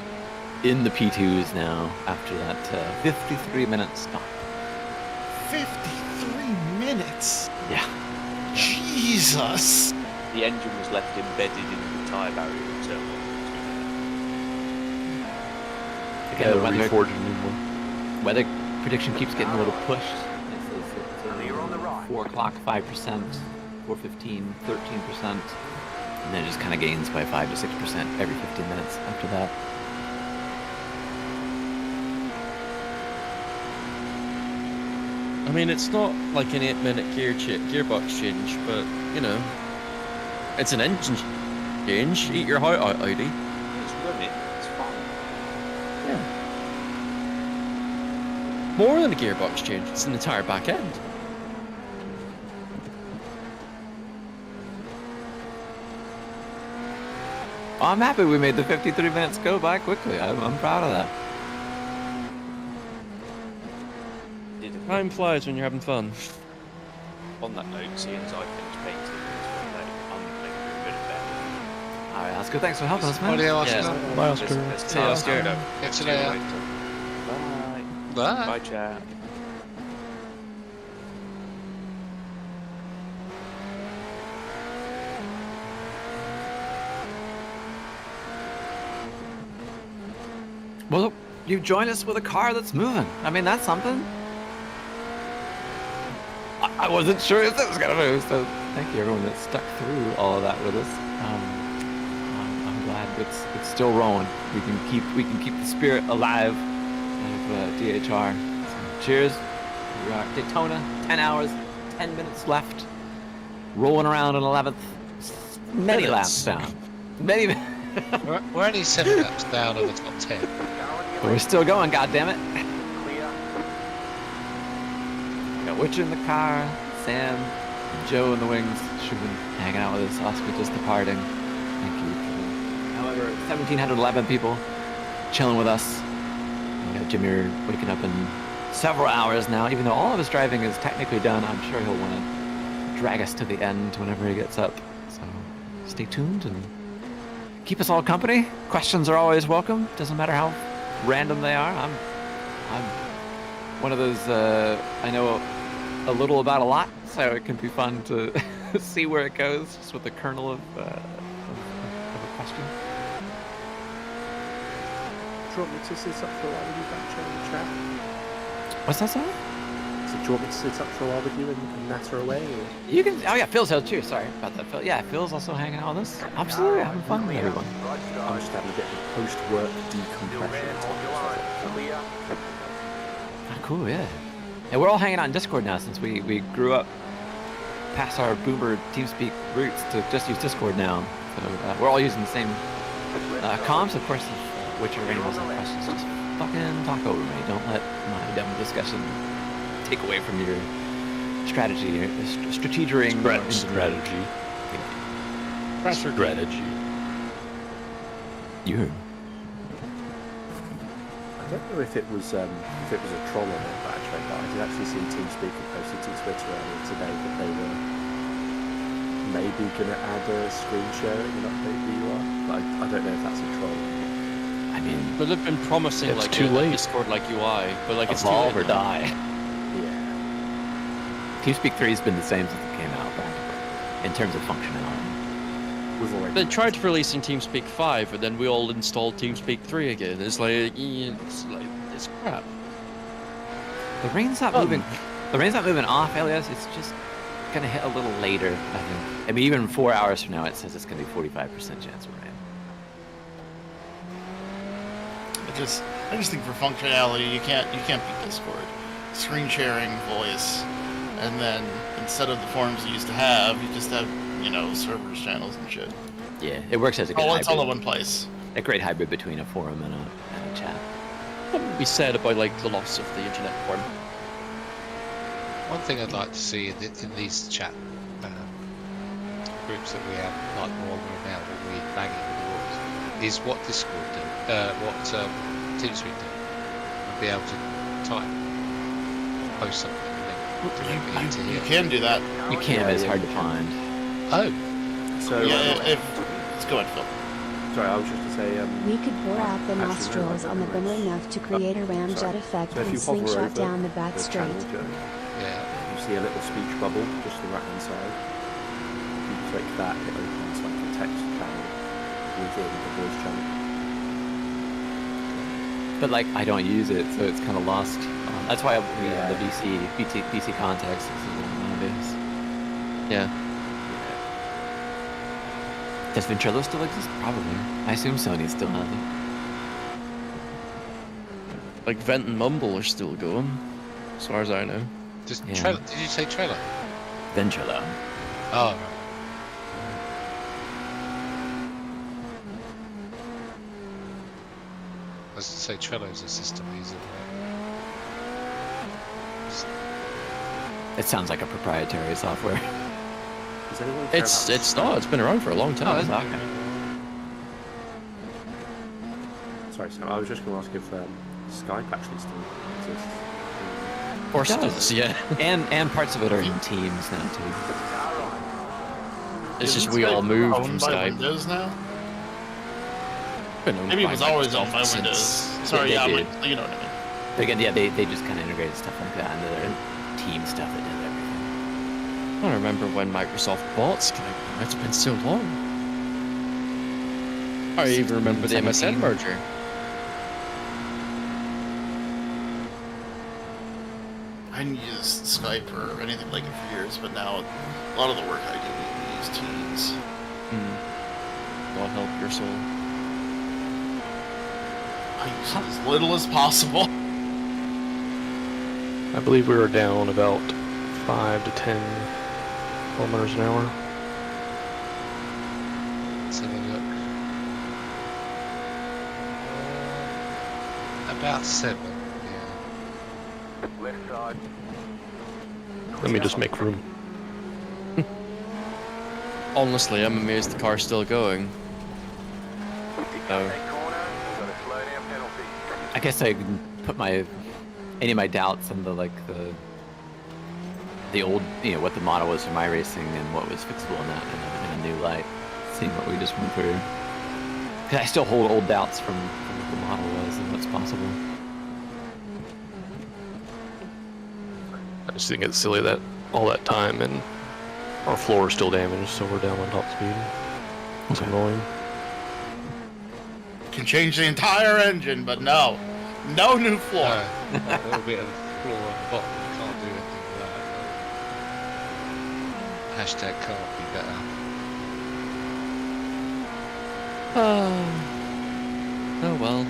in the P2s now after that 53-minute stop.
53 minutes?
Yeah.
Jesus!
The engine was left embedded in the tyre barrier until.
Again, the
reforged a new one.
weather prediction keeps getting a little pushed. It's 4 o'clock, 5%, 4:15, 13%, and then it just kind of gains by 5 to 6% every 15 minutes after that.
I mean, it's not like an 8-minute gearbox change, but you know, it's an engine change. Eat your heart out, Audi.
It's running, it's fine.
Yeah. More than a gearbox change. It's an entire back end.
I'm happy we made the 53 minutes go by quickly. I'm proud of that.
Time flies when you're having fun.
On that note, seeing as I finished painting, it's very late. I'm making a bit of bed.
Alright, Oscar, thanks for helping us, man.
Bye, Oscar.
Bye, Oscar.
See you, Oscar.
Catch you later.
Bye.
Bye.
Bye, chat.
Well, look, you joined us with a car that's moving. I mean, that's something. I wasn't sure if that was gonna move, so thank you everyone that stuck through all of that with us. I'm glad it's still rolling. We can keep the spirit alive of DHR. So, cheers. We are at Daytona. 10 hours, 10 minutes left. Rolling around in 11th. Many laps down. Many.
We're only 7 laps down of the top 10.
But we're still going, goddammit. Got Witcher in the car, Sam, Joe in the wings, should be hanging out with us. Oscar just departing. Thank you. However, 1,711 people chilling with us. We got Jimmy waking up in several hours now. Even though all of his driving is technically done, I'm sure he'll want to drag us to the end whenever he gets up. So stay tuned and keep us all company. Questions are always welcome. Doesn't matter how random they are. I'm one of those. I know a little about a lot, so it can be fun to see where it goes, just with the kernel of a question.
Do you want me to sit up for a while with you, Bacho, in the chat?
What's that, sorry?
So do you want me to sit up for a while with you and natter away? Or?
You can. Oh yeah, Phil's here too. Sorry about that, Phil. Yeah, Phil's also hanging out with us. Absolutely, having fun with everyone.
I'm just having a bit of a post-work decompression time.
Oh, cool, yeah. And we're all hanging out in Discord now since we grew up past our boomer TeamSpeak roots to just use Discord now. So we're all using the same comms. Of course, if Witcher or anyone has questions, just fucking talk over me. Don't let my dumb discussion take away from your strategy, your strategy. You.
I don't know if it was a troll or not, actually, but I did actually see TeamSpeak posted to Twitter earlier today that they were maybe going to add a screen sharing and update the UI, but I don't know if that's a troll.
I mean,
but they've been promising
it's
like
too late.
Discord like UI, but like it's too
evolve
late
or
now.
die.
Yeah.
TeamSpeak 3 has been the same since it came out, practically, in terms of functionality.
We've already
They tried releasing TeamSpeak 5, and then we all installed TeamSpeak 3 again. It's like it's crap.
The rain's not moving. The rain's not moving off, Elias. It's just gonna hit a little later, I think. I mean, even 4 hours from now, it says it's gonna be 45% chance of rain.
I just think for functionality, you can't beat Discord. Screen sharing, voice, and then instead of the forums you used to have, you just have servers, channels, and shit.
Yeah, it works as a good hybrid.
It's all in one place.
A great hybrid between a forum and a chat.
What would be said about like the loss of the internet forum?
One thing I'd like to see in these chat groups that we have, like more than now, when we bang it with the walls, is what Discord do, what TeamSpeak do, and be able to type, post something, and link to
You
here.
can do that.
You can, but it's hard to find.
Oh.
So let's go ahead, Phil.
Sorry, I was just to say.
We could pour out the nostrils on the bummer enough to create a ramjet effect
So if
and
you hover
slingshot
over
down the back
the
straight.
channel, Joe,
Yeah.
you see a little speech bubble just to the right hand side. If you click that, it opens like a text channel within the voice channel.
But like, I don't use it, so it's kind of lost. That's why the BC context is a little nowadays.
Yeah.
Does Ventrilo still exist? Probably. I assume Sony still has it.
Like Vent and Mumble are still going, as far as I know.
Just
Yeah.
Trello. Did you say Trello?
Ventrilo.
Oh, right. I was to say Trello's a system user.
It sounds like a proprietary software.
Does anyone care
It's
about
not. It's been around for a long time.
Oh, it's okay.
Sorry, Sam. I was just going to ask if Skype actually still exists.
Of course it does, yeah.
And parts of it are in Teams now too.
It's just
Isn't
we all
Skype
moved
owned
from
by
Skype.
Windows now?
Been owned
Maybe it
by
was always owned
Microsoft
by
since-
Windows. Sorry,
they
yeah,
did.
but you know what I mean.
But again, yeah, they just kind of integrated stuff like that into their team stuff that did everything.
I don't remember when Microsoft bought Skype. It's been so long. I even remember the MSN
17.
merger.
I hadn't used Skype or anything like it for years, but now a lot of the work I do, we use Teams.
God help your soul.
I use it as little as possible.
I believe we were down about 5 to 10 kilometers an hour.
Let's have a look. About 7.
Left side.
Let me just make room.
Honestly, I'm amazed the car's still going. Oh.
I guess I can put any of my doubts on the old, what the model was from iRacing and what was fixable in that in a new light. Seeing what we just went through. 'Cause I still hold old doubts from what the model was and what's possible.
I just think it's silly that all that time and our floor is still damaged, so we're down on top speed. It's annoying.
Can change the entire engine, but no new floor.
A little bit of floor on the bottom. Can't do anything with that. Hashtag can't be better.
Oh well.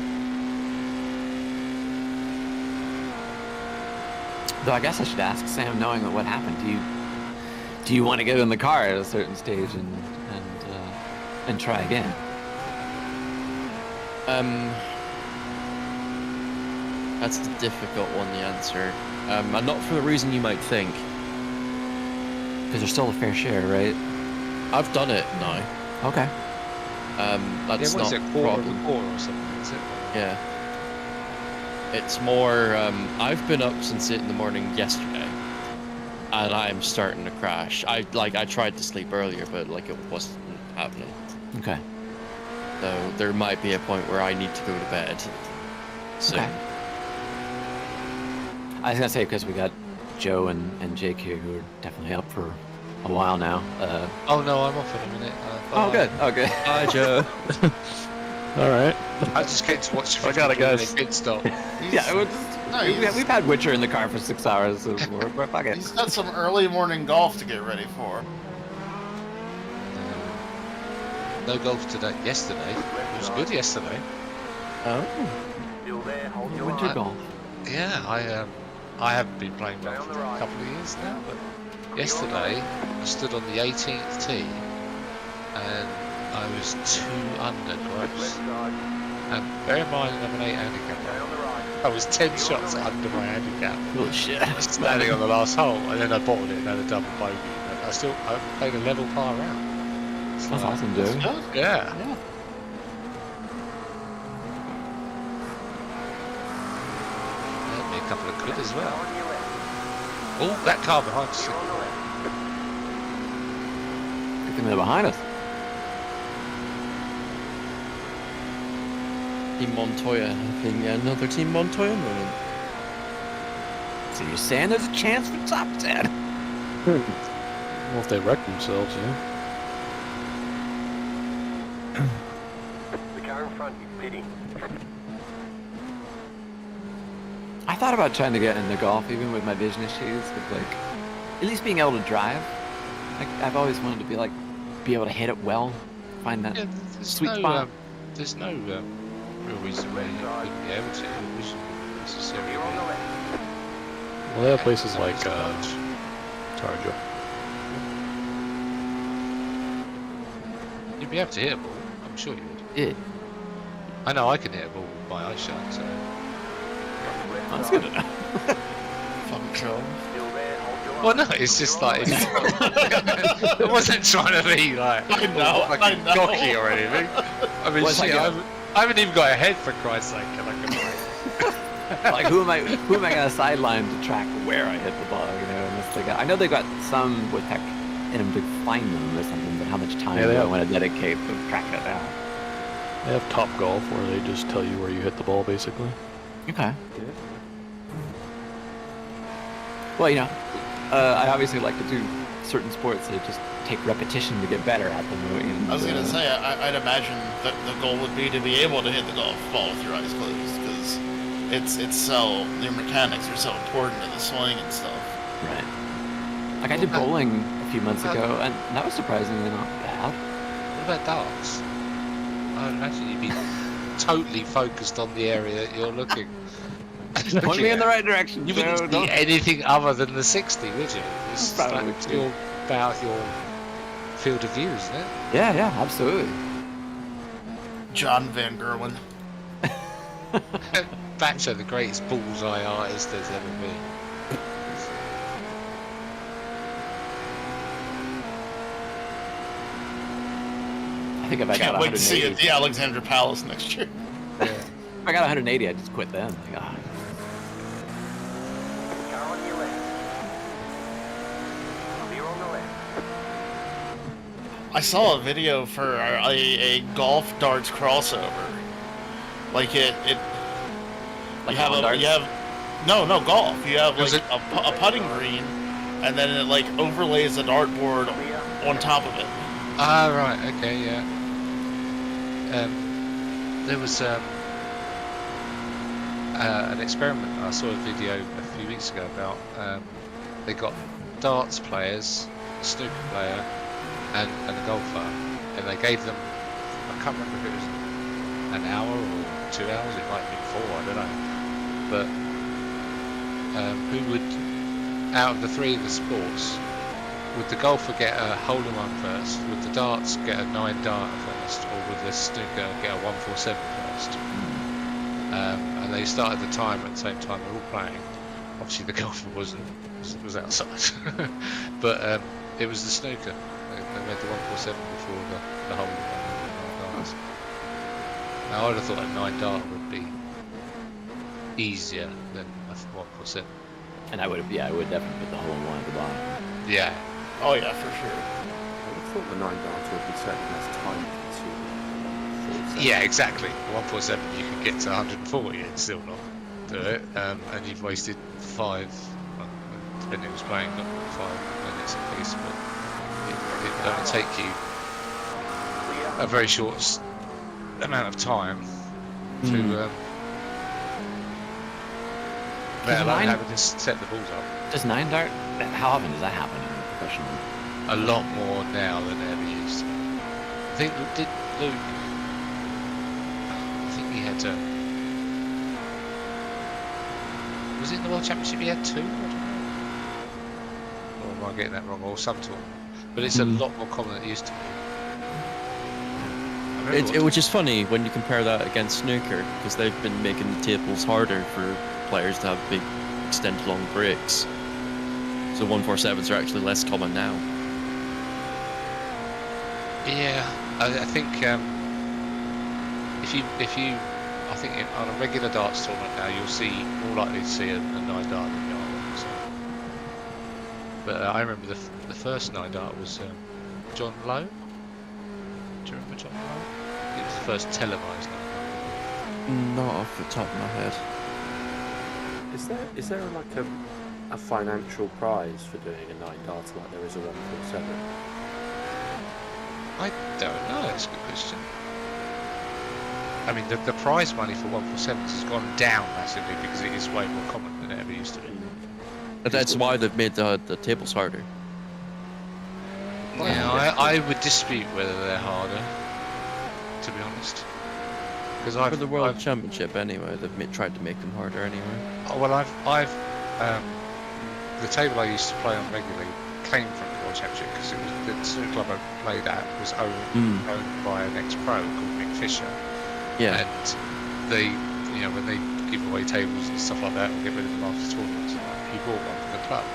Though I guess I should ask Sam, knowing what happened, do you want to get in the car at a certain stage and try again?
That's the difficult one to answer. And not for the reason you might think.
Because there's still a fair share, right?
I've done it now.
Okay.
That's
what
not
is it,
a
quarter
problem.
or something, is it?
Yeah. It's more, I've been up since 8 in the morning yesterday. and I'm starting to crash. I tried to sleep earlier, but like it wasn't happening.
Okay.
So there might be a point where I need to go to bed. So
Okay. I was gonna say because we got Joe and Jake here who are definitely up for a while now.
Oh no, I'm off in a minute.
Oh good. Okay.
Bye, Joe.
All right.
I just came to watch.
I gotta go.
Pit stop.
Yeah, we've had Witcher in the car for 6 hours. So we're fuck it.
He's got some early morning golf to get ready for.
No golf today. Yesterday. It was good yesterday.
Oh.
Still there, hold your
Winter
line.
golf.
Yeah, I haven't been playing golf for a couple of years now, but yesterday I stood on the 18th tee and I was 2 under gross. And bear in mind I'm an 8 handicap. I was 10 shots under my handicap.
Oh shit.
Standing on the last hole, and then I bottled it and had a double bogey. But I played a level par round. So,
That's awesome, dude.
Yeah. Earned me a couple of quid as well. Oh, that car behind us.
Good thing they're behind us.
Team Montoya having another Team Montoya moment.
So you're saying there's a chance for top 10?
Well, if they wreck themselves, yeah.
The car in front is pitting.
I thought about trying to get into golf, even with my vision issues, but like, at least being able to drive. Like, I've always wanted to be able to hit it well, find that sweet spot.
There's no real reason why you couldn't be able to. It wasn't necessarily.
Well, they have places like, sorry, Joe.
You'd be able to hit a ball. I'm sure you would.
Yeah.
I know I can hit a ball with my eyesight, so.
That's good enough.
Fucking cool.
Well, no, it's just like I wasn't trying to be like fucking cocky or anything. I mean, shit, I haven't even got a head for Christ's sake, and I can
Like, who am I gonna sideline to track where I hit the ball? You know, unless they got. I know they got some with tech in them to find them or something, but how much time do I want to dedicate to track it down?
They have Top Golf where they just tell you where you hit the ball, basically.
Okay. Well, you know, I obviously like to do certain sports that just take repetition to get better at them. And,
I was gonna say, I'd imagine that the goal would be to be able to hit the golf ball with your eyes closed, because your mechanics are so important to the swing and stuff.
Right. Like I did bowling a few months ago, and that was surprisingly not bad.
What about darts? I would imagine you'd be totally focused on the area that you're looking.
Point me in the right direction.
You wouldn't see anything other than the 60, would you? It's about your field of view, isn't it?
Yeah, absolutely.
John Van Gerwen.
Bacho, the greatest bullseye artist there's ever been.
I think if I got 180.
Can't wait to see you at the Alexandra Palace next year.
Yeah. If I got 180, I'd just quit then. Like,
Car on your left. Clear on the left.
I saw a video for a golf darts crossover. Like you have golf. You have like a putting green, and then it like overlays a dartboard on top of it.
Ah, right, okay, yeah. There was an experiment. I saw a video a few weeks ago about they got darts players, a snooker player, and a golfer, and they gave them, I can't remember if it was an hour or 2 hours, it might be 4, I don't know, but who would, out of the three of the sports, would the golfer get a hole-in-one first, would the darts get a 9-darter first, or would the snooker get a 147 first? And they started the time at the same time they're all playing. Obviously the golfer was outside, but it was the snooker. They made the 147 before the hole-in-one and the 9 darts. Now I'd have thought a 9-darter would be easier than a 147.
And I would definitely put the whole one at the bottom.
Yeah.
Oh yeah, for sure.
I would have thought the 9 darter would be certainly less time consuming.
Yeah, exactly. The 147 you could get to 140 and still not do it, and you've wasted 5, well, depending who's playing, not 5 minutes at least, but it would only take you a very short amount of time to let alone having to set the balls up.
Does 9 dart? How often does that happen in professional?
A lot more now than it ever used to. I think did Luke. I think he had to. Was it in the World Championship he had 2? I don't know. Or am I getting that wrong? Or some tournament. But it's a lot more common than it used to be.
Which is funny when you compare that against snooker, because they've been making the tables harder for players to have big, extended long breaks. So 147s are actually less common now.
Yeah, I think if you, I think on a regular darts tournament now you'll see more likely to see a 9 dart than you are. So. But I remember the first 9 dart was John Lowe. Do you remember John Lowe? It was the first televised 9 dart.
Not off the top of my head.
Is there like a financial prize for doing a 9 darter like there is a 147?
I don't know, that's a good question. I mean, the prize money for 147s has gone down massively because it is way more common than it ever used to be.
That's why they've made the tables harder.
Yeah, I would dispute whether they're harder, to be honest. Because
for the World Championship anyway, they've tried to make them harder anyway.
Oh, well, the table I used to play on regularly came from the World Championship because it was the snooker club I played at was owned by an ex-pro called Mick Fisher.
Yeah.
And they, when they give away tables and stuff like that, or get rid of them after tournaments, he bought one for the club.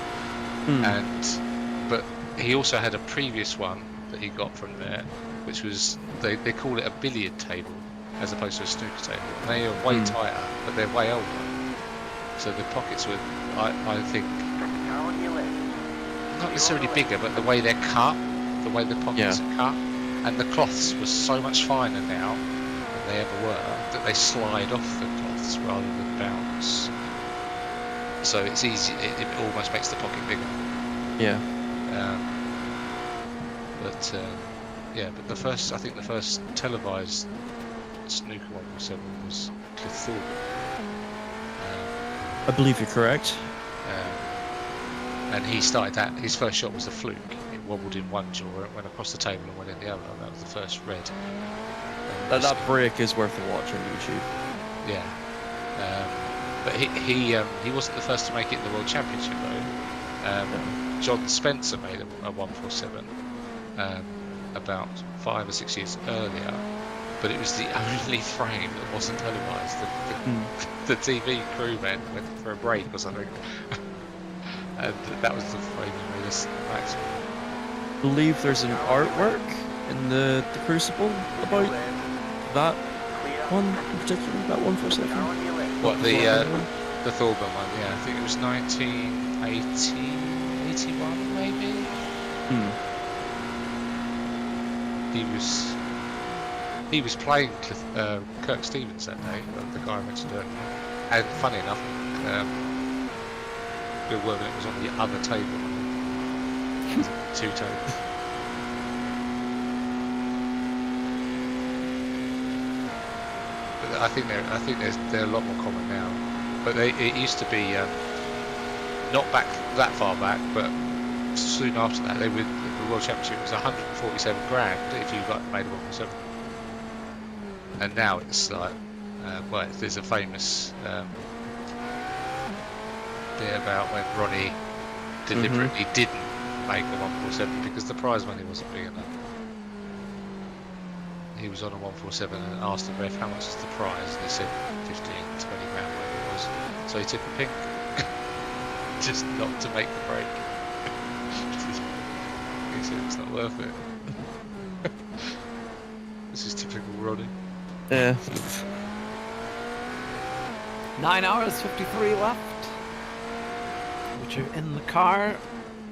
But he also had a previous one that he got from there, which was they call it a billiard table as opposed to a snooker table. And they are way tighter, but they're way older. So the pockets were, I think, not necessarily bigger, but the way they're cut, the way the pockets are cut, and the cloths were so much finer now than they ever were that they slide off the cloths rather than bounce. So it's easy. It almost makes the pocket bigger.
Yeah.
But the first televised snooker 147 was Caloric.
I believe you're correct.
And he started that. His first shot was a fluke. It wobbled in one jaw, it went across the table and went in the other. That was the first red.
That break is worth a watch on YouTube.
Yeah. But he wasn't the first to make it in the World Championship though. John Spencer made a 147 about 5 or 6 years earlier, but it was the only frame that wasn't televised. The TV crewmen went for a break or something, and that was the frame that made us maximum.
I believe there's an artwork in the Crucible about that one in particular, that 147.
What, the Thorburn one? Yeah, I think it was 1981 maybe. He was playing Kirk Stevens that day, the guy I mentioned earlier. And funny enough, Bill Worthington was on the other table. 2 tables. But I think they're a lot more common now. But it used to be not back that far back, but soon after that, the World Championship was 147 grand if you made a 147. And now it's like, there's a famous bit about when Ronnie deliberately didn't make a 147 because the prize money wasn't big enough. He was on a 147 and asked the ref how much is the prize, and he said 15, 20 grand, whatever it was. So he took a pink, just not to make the break. He said it's not worth it. This is typical Ronnie.
Yeah.
9 hours 53 left. temperature in the car.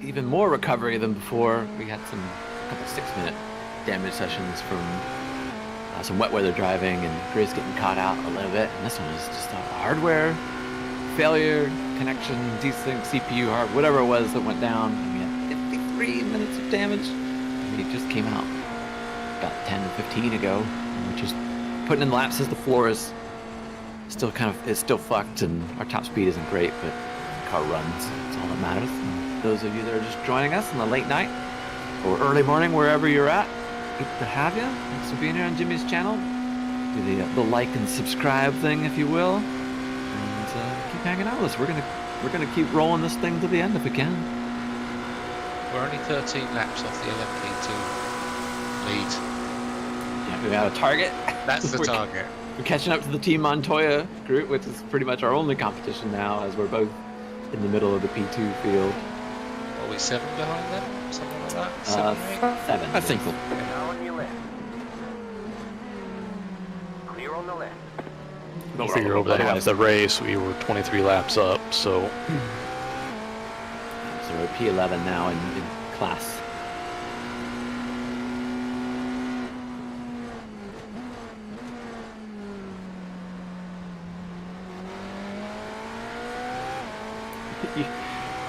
Even more recovery than before. We had a couple 6-minute damage sessions from some wet weather driving and Grace getting caught out a little bit. And this one was just a hardware failure, connection, desync, CPU, hard, whatever it was that went down. And we had 53 minutes of damage. And we just came out about 10 or 15 ago. And we're just putting in laps as the floor is still it's still fucked and our top speed isn't great, but the car runs. That's all that matters. And those of you that are just joining us in the late night or early morning, wherever you're at, good to have you. Thanks for being here on Jimmy's channel. Do the like and subscribe thing, if you will, and keep hanging out with us. We're gonna keep rolling this thing to the end if we can.
We're only 13 laps off the LMP2 lead.
Yeah, we got a target.
That's the target.
We're catching up to the Team Montoya group, which is pretty much our only competition now, as we're both in the middle of the P2 field.
Are we 7 behind them? Something like that? 7,
7. I think we'll.
Now on your left. Clear on the left.
I figure over the half of the race, we were 23 laps up, so.
So we're P11 now in class.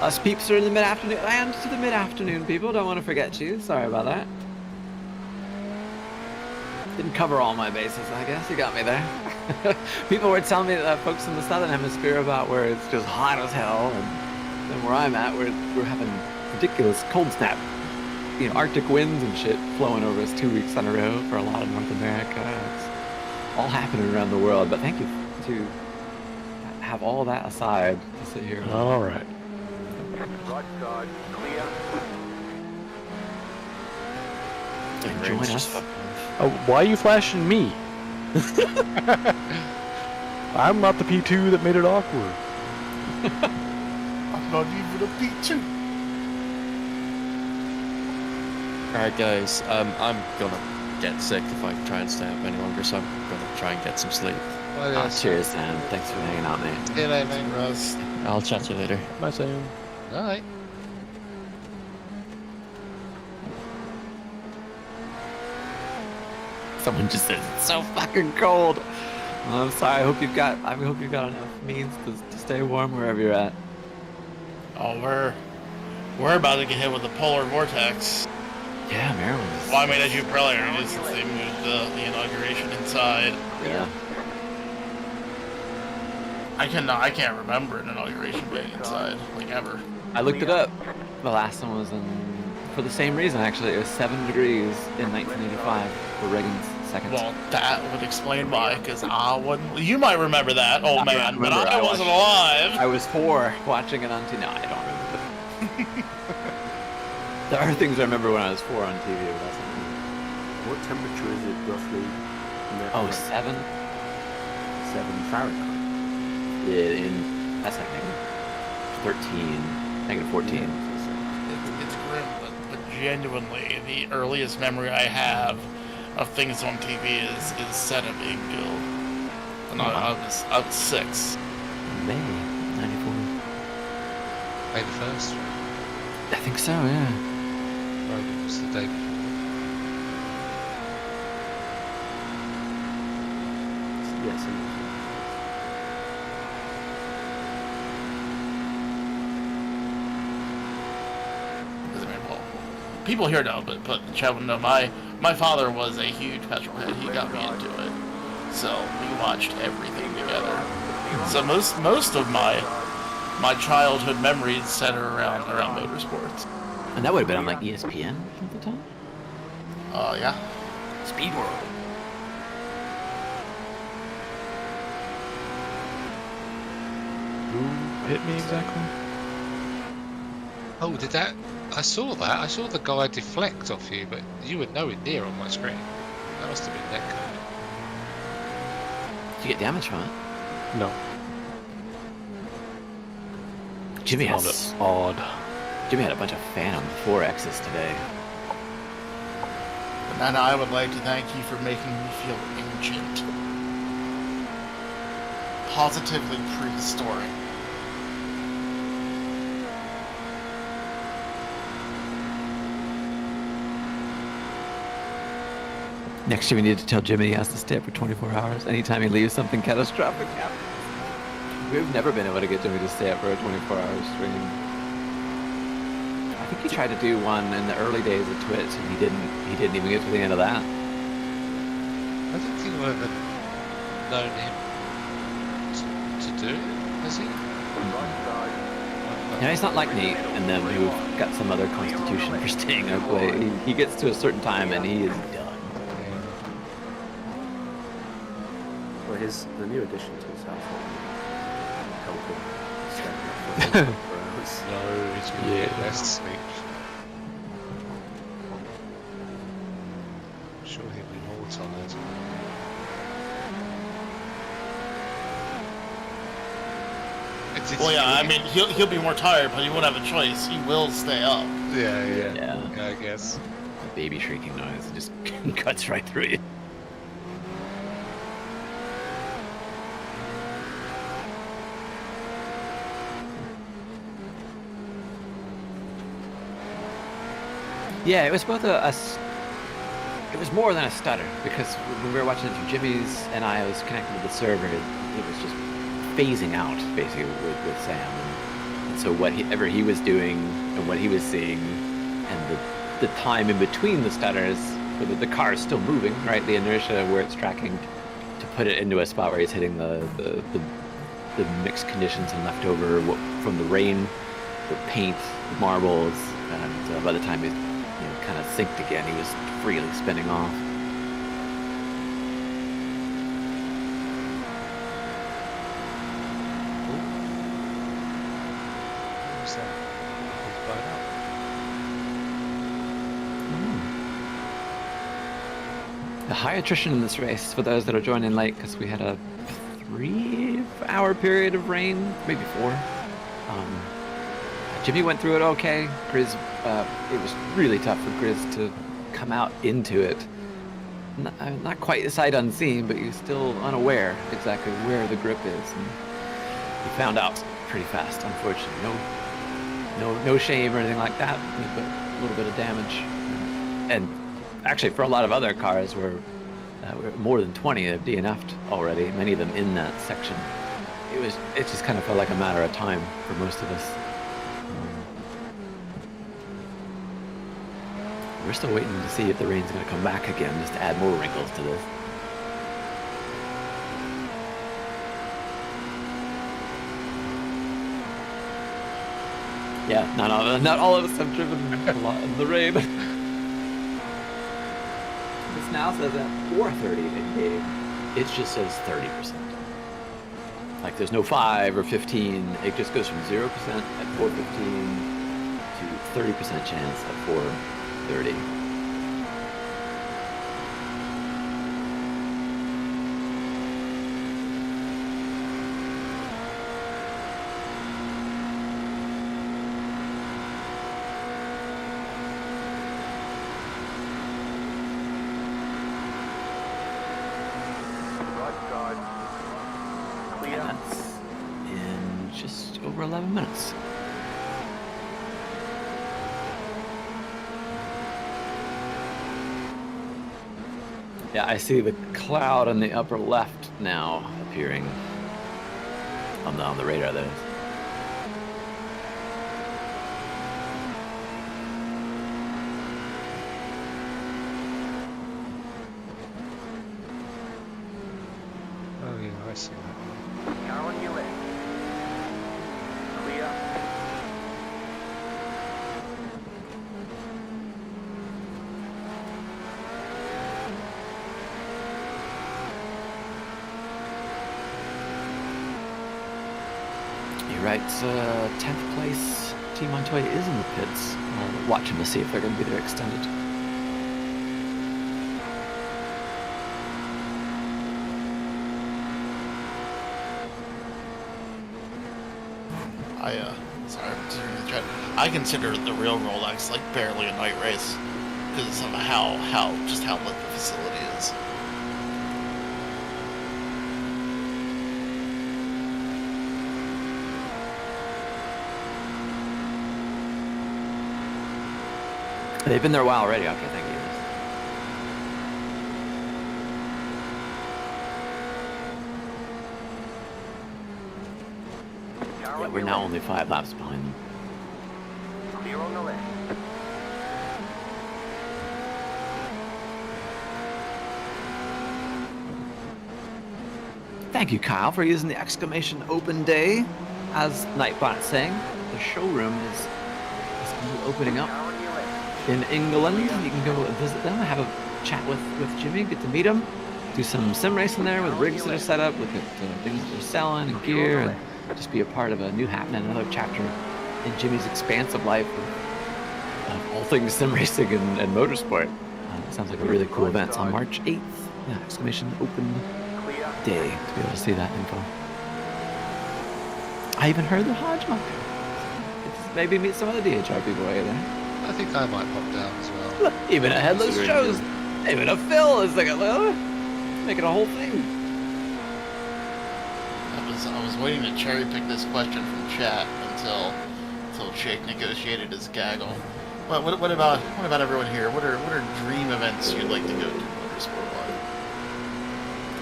Us peeps are in the mid-afternoon. And to the mid-afternoon, people. Don't want to forget you. Sorry about that. Didn't cover all my bases, I guess. You got me there. People were telling me that folks in the southern hemisphere about where it's just hot as hell, and then where I'm at, we're having ridiculous cold snap. You know, Arctic winds and shit flowing over us 2 weeks in a row for a lot of North America. It's all happening around the world. But thank you to have all that aside to sit here.
All right.
Right side, clear.
And join us.
Oh, why are you flashing me? I'm not the P2 that made it awkward.
I'm not even a P2.
Alright guys, I'm gonna get sick if I try and stay up any longer, so I'm gonna try and get some sleep.
Cheers, Sam. Thanks for hanging out, man.
See you later, mate.
Russ.
I'll chat to you later.
Bye, Sam.
Night.
Someone just says it's so fucking cold. Well, I'm sorry. I hope you've got enough means to stay warm wherever you're at.
Oh, we're about to get hit with the polar vortex.
Yeah, Maryland's.
Well, I mean, as you probably already since they moved the inauguration inside.
Yeah.
I can't remember an inauguration being inside, like ever.
I looked it up. The last one was for the same reason, actually. It was 7 degrees in 1985 for Reagan's second.
Well, that would explain why, because I wouldn't. You might remember that, old man, but I wasn't alive.
I was 4 watching it on TV. No, I don't remember. There are things I remember when I was 4 on TV, but that's not me.
What temperature is it roughly?
Oh, 7?
7 Fahrenheit.
Yeah, that's like negative 14.
It's grim, but genuinely, the earliest memory I have of things on TV is set up being built. And I was 6.
May 94.
May the 1st?
I think so, yeah.
Rogan was the day before.
Yes.
People here know, but Chad would know. My father was a huge petrol head. He got me into it, so we watched everything together. So most of my childhood memories center around motorsports.
And that would have been on like ESPN at the time.
Yeah.
Speed World.
Who hit me exactly?
Oh, did that? I saw that. I saw the guy deflect off you, but you were nowhere near on my screen. That must have been that code.
Did you get damage from it?
No.
Jimmy
Found
has
it odd.
Jimmy had a bunch of Phantom 4Xs today.
Banana, I would like to thank you for making me feel ancient. Positively prehistoric.
Next year we need to tell Jimmy he has to stay up for 24 hours. Anytime he leaves, something catastrophic happens. We've never been able to get Jimmy to stay up for a 24-hour stream. I think he tried to do one in the early days of Twitch, and he didn't even get to the end of that.
I don't think I've ever known him to do it, has he?
Yeah, he's not like Nate and them who've got some other constitution for staying up late. He gets to a certain time and he is done.
Well, the new addition to his household help him stay up for 24 hours.
No, he's going to get less sleep. I'm sure he'll be more tired.
Well, yeah, I mean, he'll be more tired, but he won't have a choice. He will stay up.
Yeah, I guess.
A baby shrieking noise just cuts right through you. Yeah, it was both it was more than a stutter, because when we were watching it through Jimmy's and I was connected to the server, it was just phasing out basically with Sam, and so whatever he was doing and what he was seeing, and the time in between the stutters, so that the car is still moving, right? The inertia where it's tracking to put it into a spot where he's hitting the mixed conditions and leftover from the rain, the paint, the marbles, and by the time he's kind of synced again, he was freely spinning off. The high attrition in this race, for those that are joining late, because we had a 3-hour period of rain, maybe 4. Jimmy went through it okay. Grizz, it was really tough for Grizz to come out into it. Not quite sight unseen, but you're still unaware exactly where the grip is. And he found out pretty fast, unfortunately. No shame or anything like that, but a little bit of damage. And actually, for a lot of other cars, we're more than 20 have DNF'd already, many of them in that section. It just kind of felt like a matter of time for most of us. We're still waiting to see if the rain's going to come back again, just to add more wrinkles to this. Yeah, not all of us have driven a lot in the rain. This now says at 4:30 in game, it just says 30%. Like there's no 5 or 15, it just goes from 0% at 4:15 to 30% chance at 4:30. That's in just over 11 minutes. Yeah, I see the cloud on the upper left now appearing on the radar there.
Oh yeah, I see that.
Car on your left. Clear.
You're right, 10th place. Team Montoya is in the pits. Watching to see if they're going to be there extended.
I consider the real Rolex like barely a night race because of how lit the facility is.
They've been there a while already. Okay, thank you. Yeah, we're now only 5 laps behind them.
Clear on the left.
Thank you, Kyle, for using the exclamation open day. As Nightbot saying, the showroom is opening up in England. You can go visit them, have a chat with Jimmy, get to meet him, do some sim racing there with rigs that are set up, look at things that they're selling and gear, and just be a part of a new happening, another chapter in Jimmy's expansive life of all things sim racing and motorsport. It sounds like a really cool event. It's on March 8th. Yeah, exclamation open day to be able to see that info. I even heard the Hodge Mock. Maybe meet some other DHR people while you're there.
I think I might pop down as well.
Look, even a headless shows. Even a Phil is like making a whole thing.
I was waiting to cherry pick this question from chat until Jake negotiated his gaggle. What about everyone here? What are dream events you'd like to go to motorsport-wise?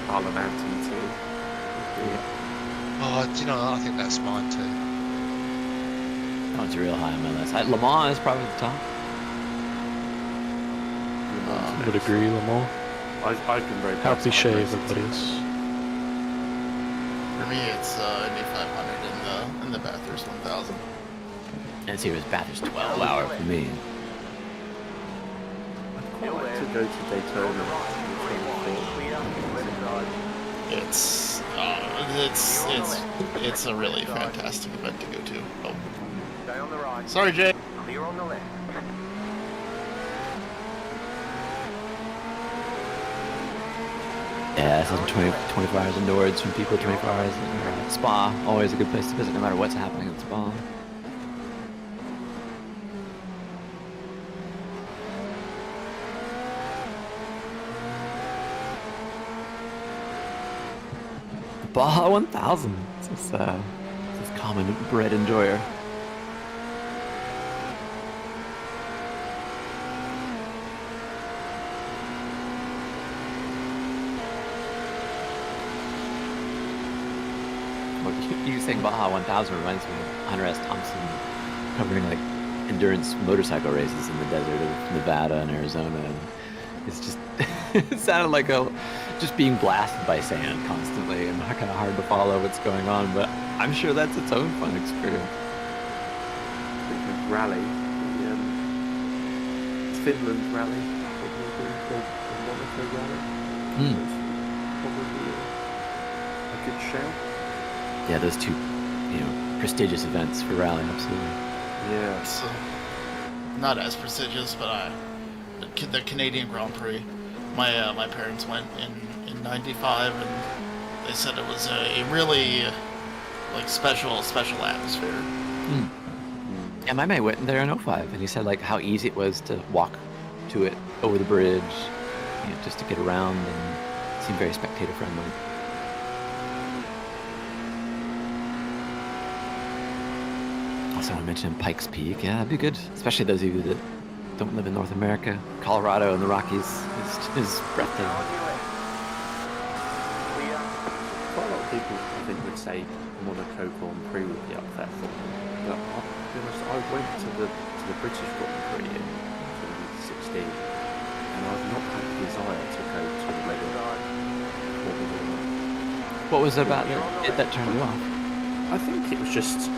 Isle of Man TT.
Oh, do you know, I think that's mine too.
Oh, it's real high on my list. Le Mans is probably the top.
I would agree, Le Mans.
I've been very
How cliche everybody is.
For me, it's Indy 500 in the Bathurst 1000.
And see, it was Bathurst 12 hour for me.
I'd quite like to go to Daytona.
It's a really fantastic event to go to. Oh.
Stay on the right.
Sorry, Jay.
Clear on the left.
Yeah, so 24 hours indoors from people, 24 hours in Spa. Always a good place to visit no matter what's happening at Spa. Baja 1000. This common bread enjoyer. You saying Baja 1000 reminds me of Hunter S. Thompson covering like endurance motorcycle races in the desert of Nevada and Arizona. And it's just it sounded like just being blasted by sand constantly and kind of hard to follow what's going on. But I'm sure that's its own fun experience.
The rally, the Finland rally, the Monaco rally. Probably a good shout.
Yeah, those two, prestigious events for rally, absolutely.
Yeah.
So, not as prestigious, but the Canadian Grand Prix. My parents went in '95, and they said it was a really special atmosphere.
Yeah, my mate went there in '05, and he said how easy it was to walk to it over the bridge, just to get around, and it seemed very spectator friendly. Also, I mentioned Pikes Peak. Yeah, that'd be good, especially those of you that don't live in North America. Colorado and the Rockies is breathtaking.
Quite a lot of people, I think, would say Monaco Grand Prix would be up there for them. But I'll be honest, I went to the British Grand Prix in 2016, and I've not had the desire to go to the regular Formula 1.
What was it about it that turned you off?
I think it was just...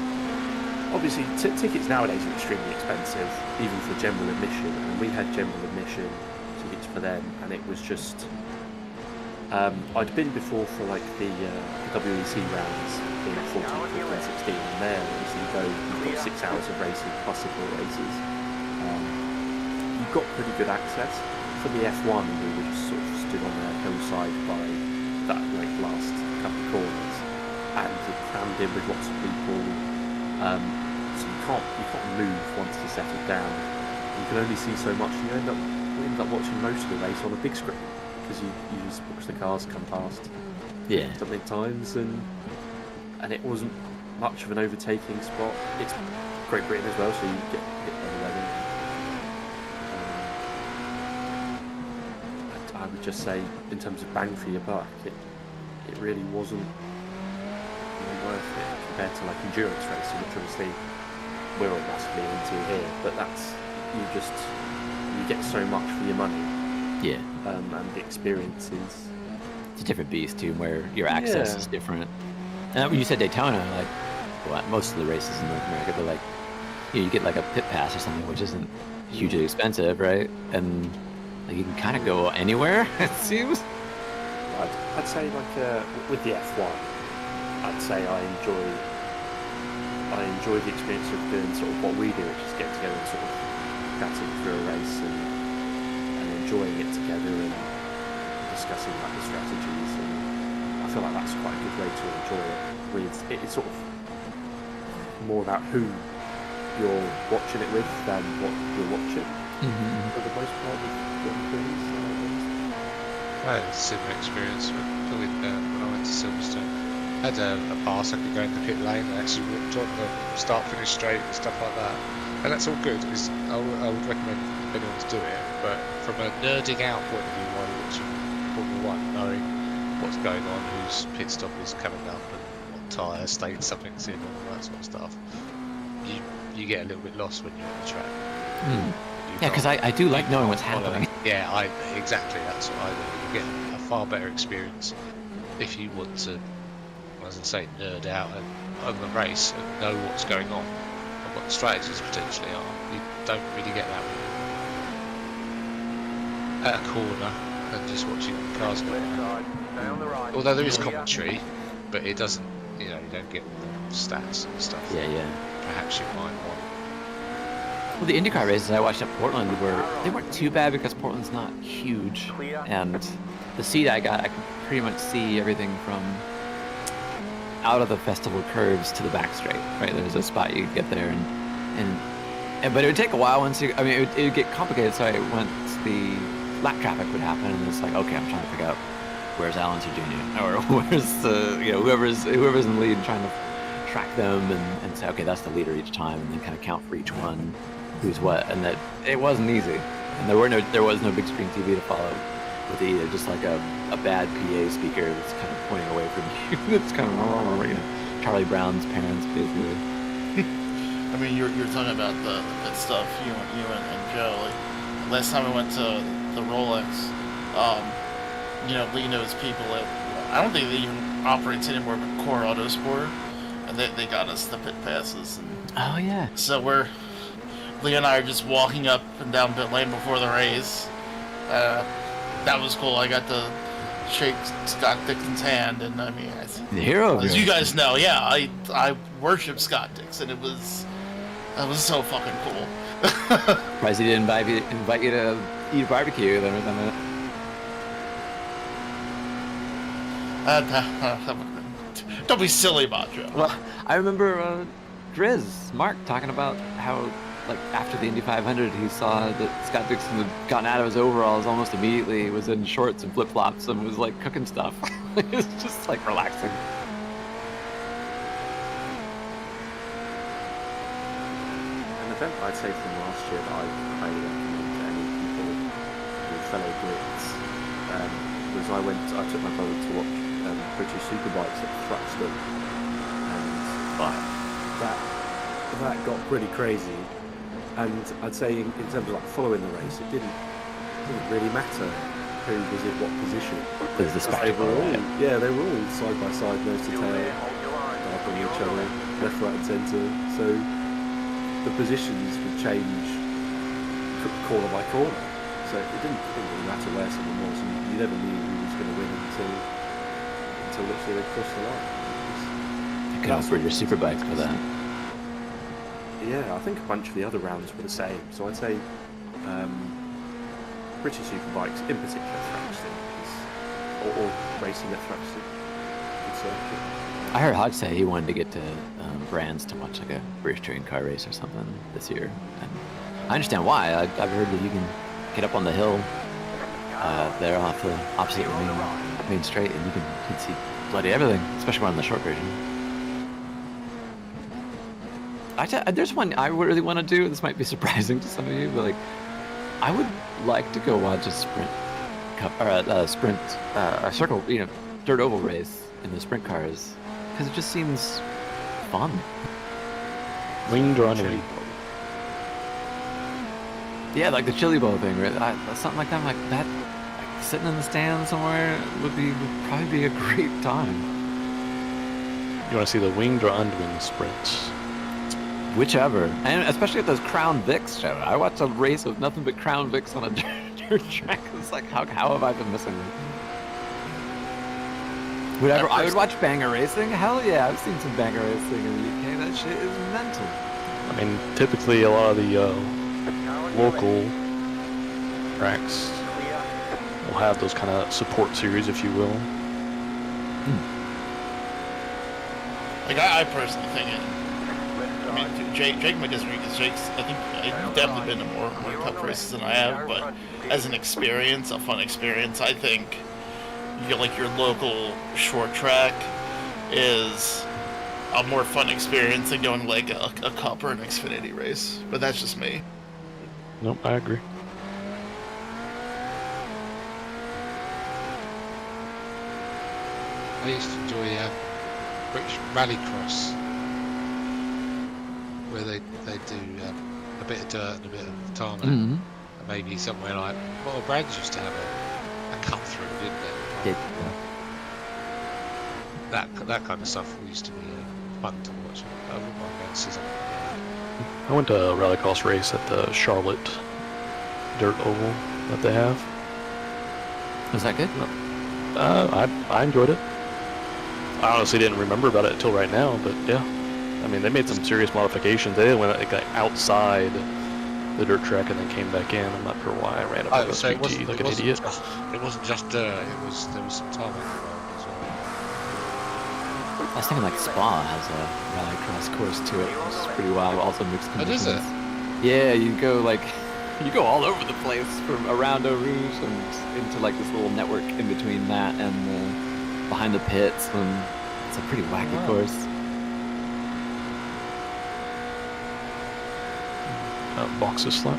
Obviously, tickets nowadays are extremely expensive, even for general admission, and we had general admission tickets for them, and it was just... I'd been before for the WEC rounds in 14, 15, 16, and there, obviously, you've got 6 hours of racing plus support races. You've got pretty good access. For the F1, we were just sort of stood on a hillside by that last couple of corners, and it crammed in with lots of people. So you can't move once you settle down. You can only see so much, and you end up watching most of the race on a big screen because you just watch the cars come past.
Yeah.
So many times, and it wasn't much of an overtaking spot. It's Great Britain as well, so you get hit by the weather. I would just say, in terms of bang for your buck, it really wasn't genuinely worth it compared to like endurance racing, which obviously we're all massively into here. But that's you get so much for your money.
Yeah.
And the experience is.
It's a different beast too, where your access is different. And when you said Daytona, like, well, most of the races in North America, but like, you get like a pit pass or something, which isn't hugely expensive, right? And like, you can kind of go anywhere, it seems.
I'd say like with the F1, I'd say I enjoy the experience of doing sort of what we do, which is get together and sort of chatting through a race and enjoying it together and discussing like the strategies, and I feel like that's quite a good way to enjoy it. It's sort of more about who you're watching it with than what you're watching for the most part with Grand Prix.
I had a similar experience when I went to Silverstone. I had a pass I could go in the pit lane and actually walked on the start-finish straight and stuff like that. And that's all good. I would recommend anyone to do it, but from a nerding out point of view while you're watching Formula 1, knowing what's going on, whose pit stop is coming up and what tyre state something's in and all that sort of stuff, you get a little bit lost when you're on the track.
Yeah, because I do like knowing what's happening.
Yeah, exactly. That's what I do. You get a far better experience if you want to, as I say, nerd out on the race and know what's going on and what the strategies potentially are. You don't really get that when you're at a corner and just watching cars go around. Although there is commentary, but it doesn't, you don't get the stats and stuff.
Yeah.
Perhaps you might want.
Well, the IndyCar races I watched at Portland weren't too bad because Portland's not huge, and the seat I got, I could pretty much see everything from out of the festival curves to the back straight. Right, there's a spot you could get there, and but it would take a while once you. I mean, it would get complicated. So once the lap traffic would happen, and it's like, okay, I'm trying to pick up where's Alan Jr. or where's whoever's in the lead, and trying to track them and say, okay, that's the leader each time, and then kind of count for each one who's what, and that it wasn't easy, and there was no big screen TV to follow with it either, just like a bad PA speaker that's kind of pointing away from you. It's kind of Charlie Brown's parents, basically.
I mean, you're talking about the pit stuff, you and Joe. Like, last time I went to the Rolex, Lee knows people that I don't think they even operates anymore but Core Autosport, and they got us the pit passes. And
oh yeah.
So Lee and I are just walking up and down pit lane before the race. That was cool. I got to shake Scott Dixon's hand, and I mean,
the hero.
As you guys know, yeah, I worship Scott Dixon. That was so fucking cool.
Surprised he didn't invite you to eat a barbecue then or something.
Don't be silly, Bacho.
Well, I remember Grizz, Mark, talking about how, like, after the Indy 500, he saw that Scott Dixon had gotten out of his overalls almost immediately, was in shorts and flip-flops, and was, like, cooking stuff. It was just, like, relaxing.
An event I'd say from last year that I highly recommend to any people with fellow Brits was I took my brother to watch British Superbikes at Thruxton, and that got pretty crazy. And I'd say in terms of like following the race, it didn't really matter who was in what position.
There's the spectacle.
They were all side by side, nose to tail, dark on each other, left, right, and centre. So the positions would change corner by corner. So it didn't really matter where someone was, and you never knew who was going to win until literally they crossed the line.
You could offer your Superbike for that.
Yeah, I think a bunch of the other rounds were the same. So I'd say British Superbikes, in particular Thruxton, or racing at Thruxton.
I heard Hodge say he wanted to get to Brands to watch like a British touring car race or something this year. And I understand why. I've heard that you can get up on the hill there off the opposite main straight, and you can see bloody everything, especially on the short version. There's one I really want to do. This might be surprising to some of you, but like, I would like to go watch a sprint cup or a circle, dirt oval race in the sprint cars Because it just seems fun.
Winged or unwinged?
Yeah, like the chili bowl thing, right? Something like that. I'm like that. Like, sitting in the stand somewhere would probably be a great time.
You want to see the winged or unwinged sprints?
Whichever, and especially at those Crown Vics show. I watched a race with nothing but Crown Vics on a dirt track. It's like, how have I been missing it? Whatever. I would watch banger racing. Hell yeah, I've seen some banger racing in the UK. That shit is mental.
I mean, typically a lot of the local tracks will have those kind of support series, if you will.
Like I personally think it. I mean, Jake might disagree because I think I've definitely been to more cup races than I have, but as an experience, a fun experience, I think your local short track is a more fun experience than going like a cup or an Xfinity race. But that's just me.
Nope, I agree.
I used to enjoy British Rallycross, where they do a bit of dirt and a bit of tarmac. And maybe somewhere like Brands used to have a cut through, didn't it?
Yeah.
That kind of stuff used to be fun to watch. I wouldn't mind going to see something.
I went to a rallycross race at the Charlotte Dirt Oval that they have.
Was that good?
I enjoyed it. I honestly didn't remember about it until right now, but yeah. I mean, they made some serious modifications. They went like outside the dirt track and then came back in. I'm not sure why I ran up a street like an idiot.
It wasn't just dirt. There was some tarmac involved as well.
I was thinking like Spa has a rallycross course to it. It's pretty wild. Also mixed conditions.
Oh, does it?
Yeah, you go all over the place from around Eau Rouge and into like this little network in between that and behind the pits, and it's a pretty wacky course.
Boxes slap.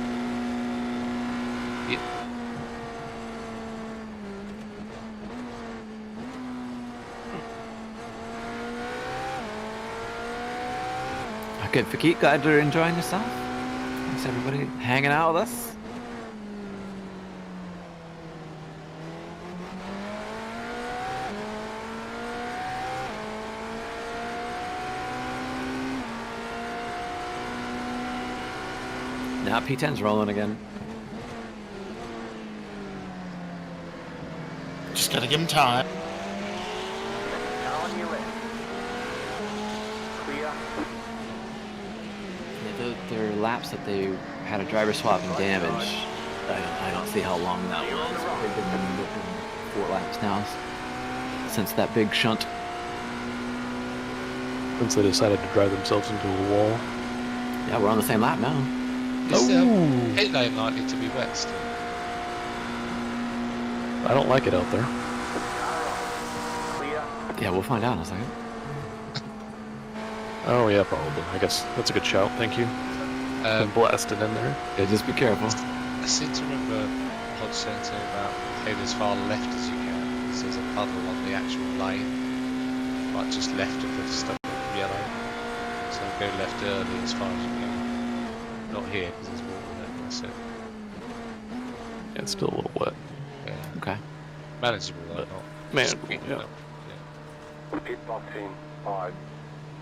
Yep.
Okay, Fakit, glad you're enjoying yourself. Thanks everybody hanging out with us. Now P10's rolling again.
Just gotta give him time.
Yeah, there are laps that they had a driver swap and damage. I don't see how long that was. They've been 4 laps now since that big shunt.
Since they decided to drive themselves into a wall.
Yeah, we're on the same lap now.
Is pit lane likely to be wet still?
I don't like it out there.
Yeah, we'll find out in a second.
Oh yeah, probably. I guess that's a good shout. Thank you. Blasted in there.
Yeah, just be careful.
I seem to remember Hodge saying about head as far left as you can, because there's a puddle on the actual lane, like just left of the stuff yellow. So go left early as far as you can. Not here because there's water there. That's it.
Yeah, it's still a little wet.
Yeah.
Okay.
Manageable though. Not
Manageable.
squeaking
Yeah.
up.
Pit box in 5,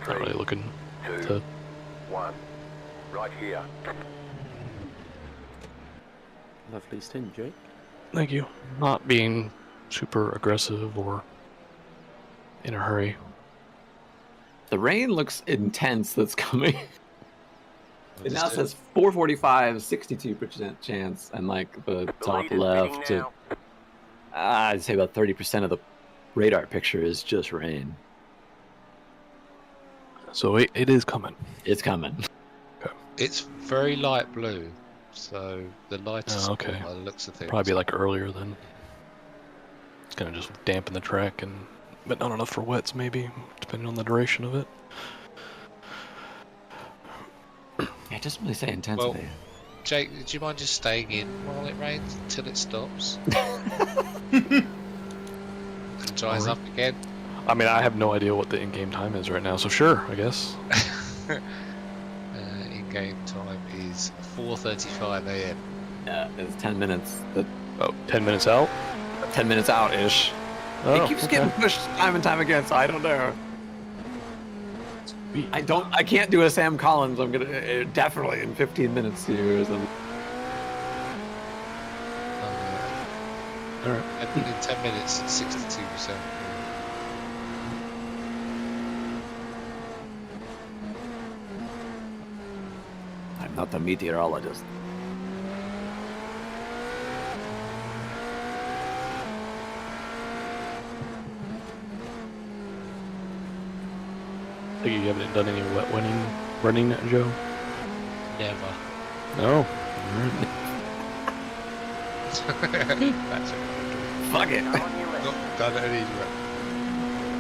Not really looking
2,
to.
1. Right here.
Lovely stint, Jake.
Thank you. Not being super aggressive or in a hurry.
The rain looks intense that's coming. It now says 445, 62% chance, and like the top left, I'd say about 30% of the radar picture is just rain.
So it is coming.
It's coming.
Okay.
It's very light blue, so the lightest
okay.
by the looks of things.
Probably like earlier then. It's gonna just dampen the track, but not enough for wets maybe, depending on the duration of it.
Yeah, it doesn't really say intensity.
Well, Jake, do you mind just staying in while it rains until it stops? And dries up again?
I mean, I have no idea what the in-game time is right now, so sure, I guess.
In-game time is 4:35 a.m.
Yeah, it's 10 minutes. But
10 minutes out?
10 minutes out-ish.
Oh,
It keeps
okay.
getting pushed time and time again, so I don't know. I can't do a Sam Collins. I'm gonna definitely in 15 minutes here or something.
Alright. I think in 10 minutes, 62%.
I'm not a meteorologist.
I think you haven't done any wet running, Joe?
Never.
No.
That's it.
Fuck it.
Not done any.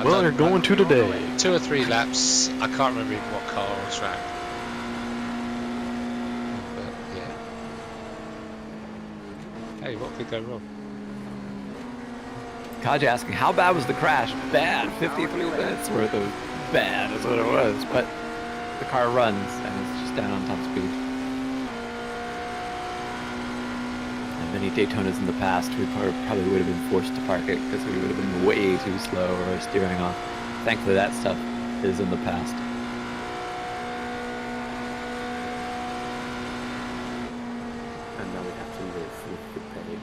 Well, you're going to today.
2 or 3 laps. I can't remember in what car or track. But yeah. Hey, what could go wrong?
Kaji asking, how bad was the crash? Bad. 53 minutes worth of bad is what it was. But the car runs and it's just down on top speed. And many Daytonas in the past, we probably would have been forced to park it because we would have been way too slow or steering off. Thankfully, that stuff is in the past.
And now we have to live with the pain.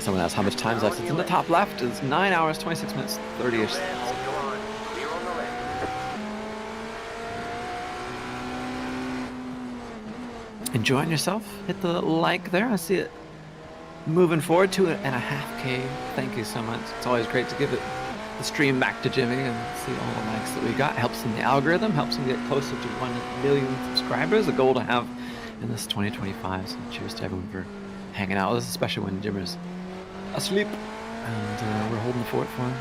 Someone asked how much time's left. It's in the top left. It's 9 hours, 26 minutes, 30-ish. Enjoying yourself? Hit the like there. I see it moving forward to 2.5K. Thank you so much. It's always great to give the stream back to Jimmy and see all the likes that we got. Helps in the algorithm, helps him get closer to 1 million subscribers, a goal to have in this 2025. So cheers to everyone for hanging out with us, especially when Jimmer's asleep and we're holding the fort for him.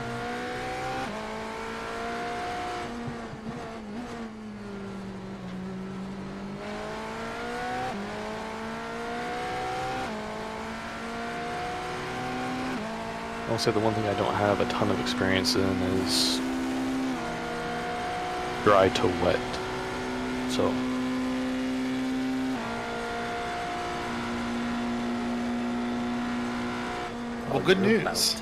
I'll say the one thing I don't have a ton of experience in is dry to wet. So
well, good news.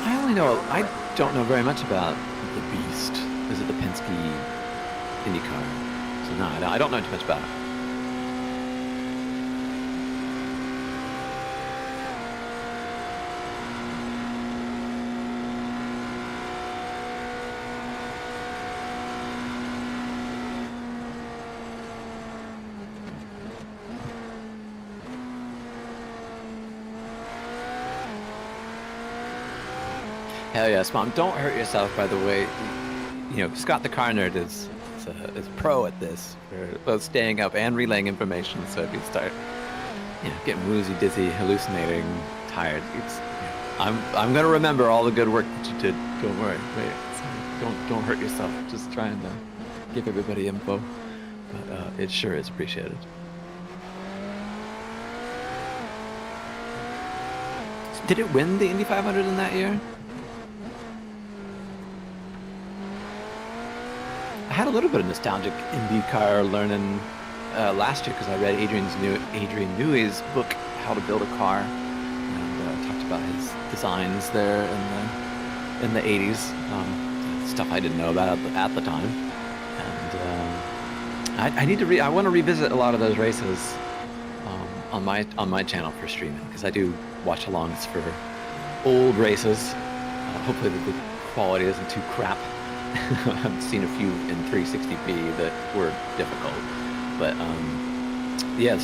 I don't know very much about the Beast. Is it the Penske IndyCar? So no, I don't know too much about it. Hell yes, Mom. Don't hurt yourself, by the way. You know, Scott the Car Nerd is pro at this, for both staying up and relaying information. So if you start, getting woozy, dizzy, hallucinating, tired, I'm gonna remember all the good work that you did. Don't worry. Don't hurt yourself. Just trying to give everybody info, but it sure is appreciated. Did it win the Indy 500 in that year? I had a little bit of nostalgic IndyCar learning last year because I read Adrian Newey's book, How to Build a Car, and talked about his designs there in the 80s, stuff I didn't know about at the time. And I want to revisit a lot of those races on my channel for streaming because I do watch alongs for old races. Hopefully the quality isn't too crap. I've seen a few in 360p that were difficult, but yeah, a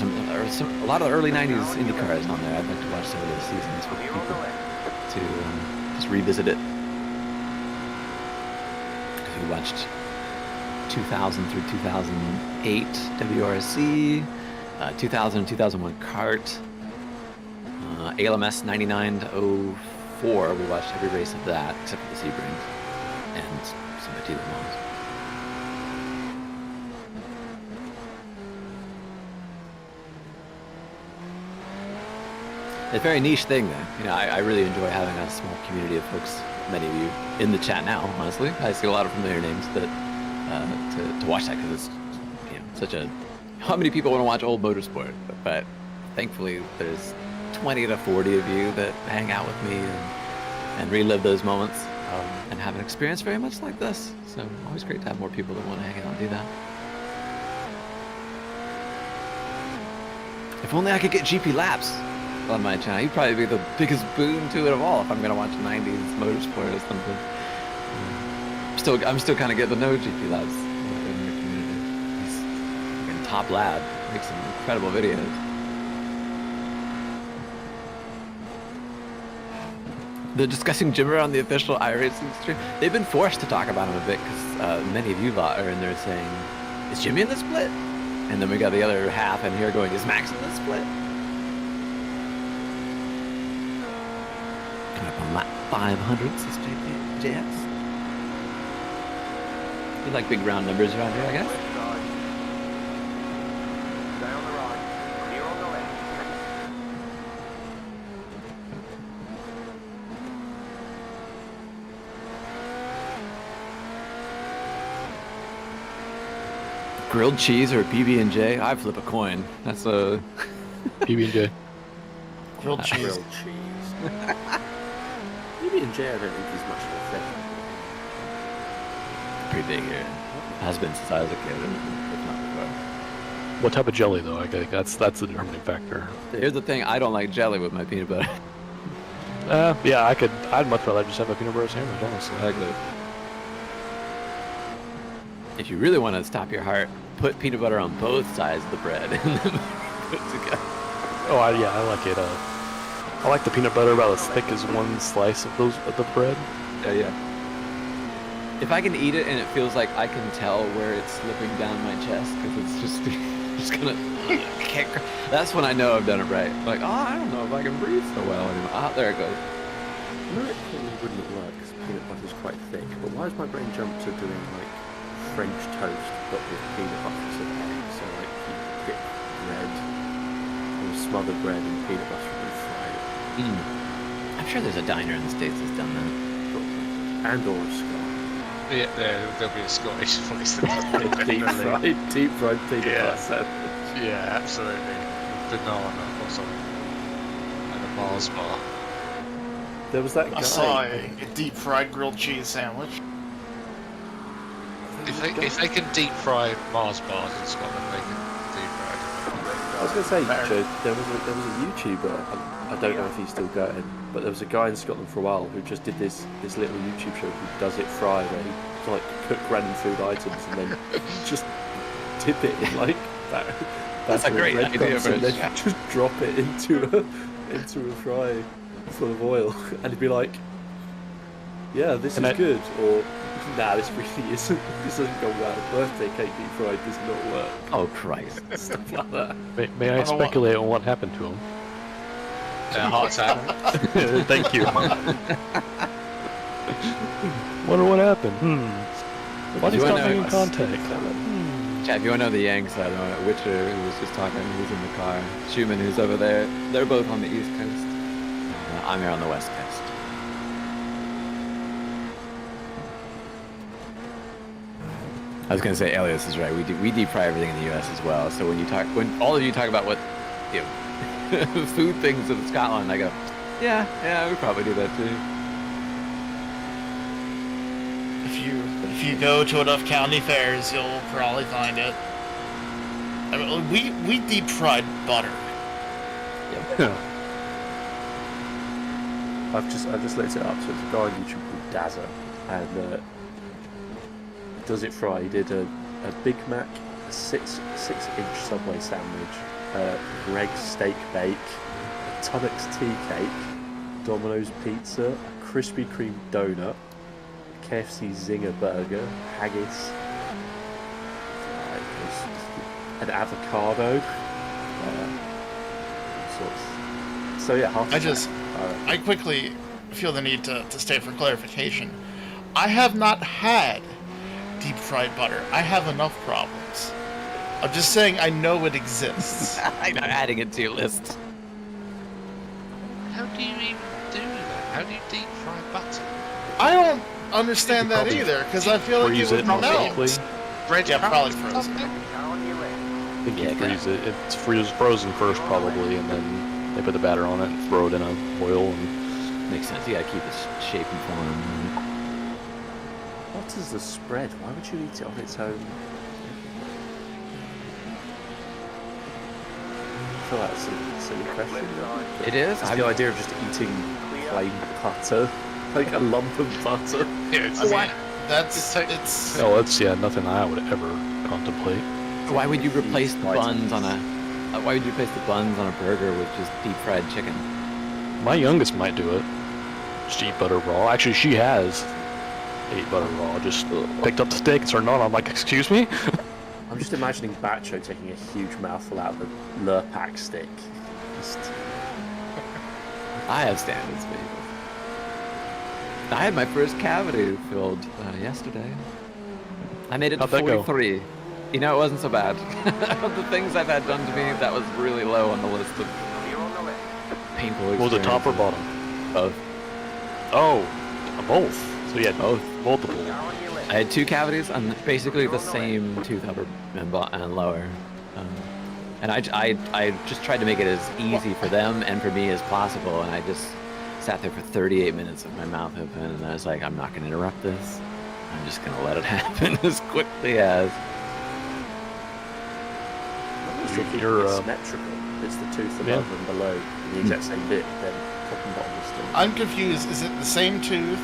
lot of the early 90s IndyCars on there. I'd like to watch some of those seasons with people to just revisit it. Because we watched 2000 through 2008 WRC, 2000 and 2001 kart, ALMS 99 to 04. We watched every race of that except for the Sebring and sympathy the most. It's a very niche thing, though. You know, I really enjoy having a small community of folks, many of you in the chat now, honestly. I see a lot of familiar names that to watch that, because it's, you know, such a... How many people want to watch old Motorsport? But thankfully, there's 20 to 40 of you that hang out with me and relive those moments and have an experience very much like this. So always great to have more people that want to hang out and do that. If only I could get GP laps on my channel. He'd probably be the biggest boon to it of all if I'm going to watch 90s Motorsport or something. I'm still kind of getting to know GP laps in your community. He's a top lad. Makes some incredible videos. They're discussing Jimmer on the official iRacing stream. They've been forced to talk about him a bit because many of you lot are in there saying, is Jimmy in the split? And then we got the other half in here going, is Max in the split? Coming up on lap 500, says JX. You like big round numbers around here, I guess?
Down the right. Clear on the left.
Grilled cheese or PB&J? I flip a coin. That's a
PB&J.
Grilled cheese.
Grilled cheese. PB&J, I don't think is much of a thing.
Pretty big here. Has been since I was a kid. If not before.
What type of jelly though? I think that's the determining factor.
Here's the thing: I don't like jelly with my peanut butter.
Yeah, I'd much rather just have a peanut butter sandwich, honestly.
Exactly. If you really want to stop your heart, put peanut butter on both sides of the bread and then put it together.
Oh, I like it. I like the peanut butter about as thick as one slice of the bread.
Yeah. If I can eat it and it feels like I can tell where it's slipping down my chest, because it's just gonna. That's when I know I've done it right. Like, I don't know if I can breathe so well anymore. There it goes.
I know it probably wouldn't work because peanut butter is quite thick, but why has my brain jumped to doing like French toast but with peanut butter instead of egg? So like you dip bread or smothered bread in peanut butter and fry it.
I'm sure there's a diner in the States that's done that.
And or a Scot.
Yeah, there'll be a Scottish place that
deep fried peanut butter sandwich.
Yeah, absolutely. Banana or something. And a Mars bar.
There was that guy.
I saw a deep fried grilled cheese sandwich.
If they can deep fry Mars bars in Scotland, they can deep fry it.
I was going to say, Joe, there was a YouTuber, I don't know if he's still going, but there was a guy in Scotland for a while who just did this little YouTube show called Does It Fry, where he like cook random food items and then just dip it in like that.
That's a great idea,
and then just drop it into a fry full of oil, and he'd be like, "Yeah, this is good," or "Nah, this really isn't. This doesn't go well. Birthday cake deep fried does not work."
Oh Christ!
Stuff like that.
May I speculate on what happened to him?
Heart attack.
Thank you. Wonder what happened. Why did he stop making contact?
Chad, if you want to know the Yanks, Witcher, who was just talking, who's in the car, Schumann, who's over there, they're both on the East Coast. I'm here on the West Coast. I was going to say, Elias is right. We deep fry everything in the U.S. as well. So when all of you talk about what, you know, food things in Scotland, I go, yeah, we probably do that too.
If you go to enough county fairs, you'll probably find it. I mean, we deep fried butter.
Yep. I just looked it up. So it's a guy on YouTube called Dazza, and Does It Fry. He did a Big Mac, a 6-inch Subway sandwich, Greg's steak bake, a Tunnock's tea cake, Domino's pizza, a Krispy Kreme donut, KFC Zinger burger, haggis, an avocado, all sorts. So yeah,
I quickly feel the need to state for clarification. I have not had deep fried butter. I have enough problems. I'm just saying I know it exists.
I'm not adding it to your list.
How do you even do that? How do you deep fry butter?
I don't understand that either, because I feel like it would melt.
Bread
probably
crumbs or
frozen.
something?
I think you freeze it. It's frozen first probably, and then they put the batter on it and throw it in a oil. And
makes sense. You gotta keep its shape and form.
What is the spread? Why would you eat it on its own? I feel that's a silly question.
It is.
It's the idea of just eating plain butter, like a lump of butter.
Yeah, it's
Oh, that's nothing I would ever contemplate.
Why would you replace the buns on a? Why would you replace the buns on a burger with just deep fried chicken?
My youngest might do it. Just eat butter raw. Actually, she has ate butter raw. Just picked up the steak and started on. I'm like, excuse me?
I'm just imagining Bacho taking a huge mouthful out of the Lurpak stick.
I have standards, baby. I had my first cavity filled yesterday. I made it to
How'd that go?
43. You know, it wasn't so bad. Of the things I've had done to me, that was really low on the list of painful experiences.
Was it top or bottom?
Both.
Oh, both. So you had
both.
Multiple.
I had two cavities on basically the same tooth, upper and lower. And I just tried to make it as easy for them and for me as possible, and I just sat there for 38 minutes with my mouth open, and I was like, I'm not going to interrupt this. I'm just going to let it happen as quickly as.
You're symmetrical. It's the tooth above and below, the exact same bit, then top and bottom is still.
I'm confused. Is it the same tooth,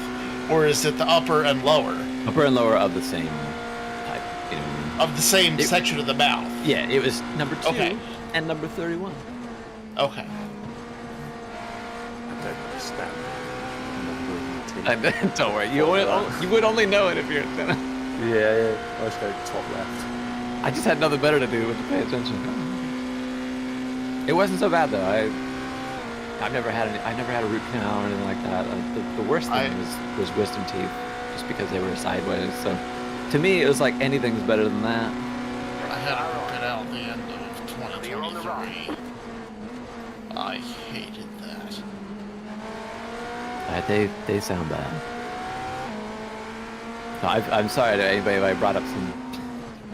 or is it the upper and lower?
Upper and lower of the same type. You know what I mean?
Of the same section of the mouth.
Yeah, it was number 2 and number 31.
Okay.
I don't understand.
Don't worry, you would only know it if you're.
Yeah. I just go top left.
I just had nothing better to do but to pay attention. It wasn't so bad though. I've never had a root canal or anything like that. The worst thing was wisdom teeth, just because they were sideways. So to me, it was like anything's better than that.
I had a root canal at the end of 2023. I hated that.
They sound bad. No, I'm sorry to anybody if I brought up some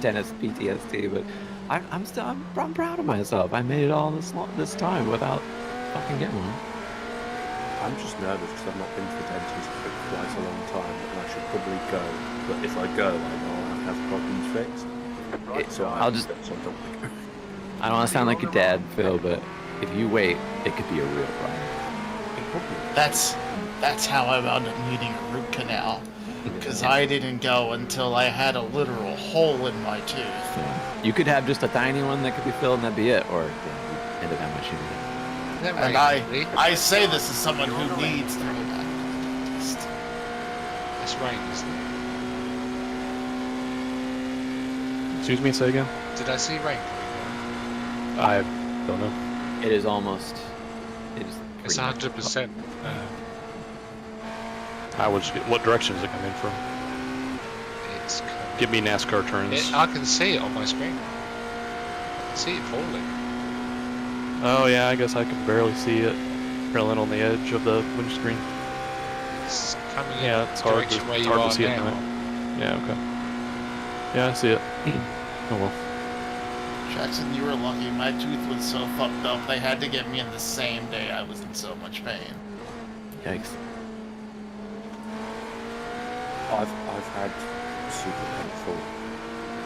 dentist PTSD, but I'm proud of myself. I made it all this time without fucking getting one.
I'm just nervous because I've not been to the dentist for quite a long time, and I should probably go. But if I go, I know I'll have problems fixed. So
I don't want to sound like your dad, Phil, but if you wait, it could be a real problem.
That's how I wound up needing a root canal. Because I didn't go until I had a literal hole in my tooth.
Yeah. You could have just a tiny one that could be filled and that'd be it, or you end up having much you need.
And I say this as someone who needs to go back to the dentist.
It's rain, isn't it?
Excuse me, say again?
Did I see rain coming down?
I don't know.
It is almost.
It's 100%.
What direction is it coming from?
It's
Give me NASCAR turns.
I can see it on my screen. I can see it falling.
Oh yeah, I guess I can barely see it. Trailing on the edge of the windscreen.
It's coming in
Yeah, it's hard
direction where you
hard
are
to see
now.
it now. Yeah, okay. Yeah, I see it. Oh well.
Jackson, you were lucky. My tooth was so fucked up, they had to get me in the same day. I was in so much pain.
Yikes.
I've had super painful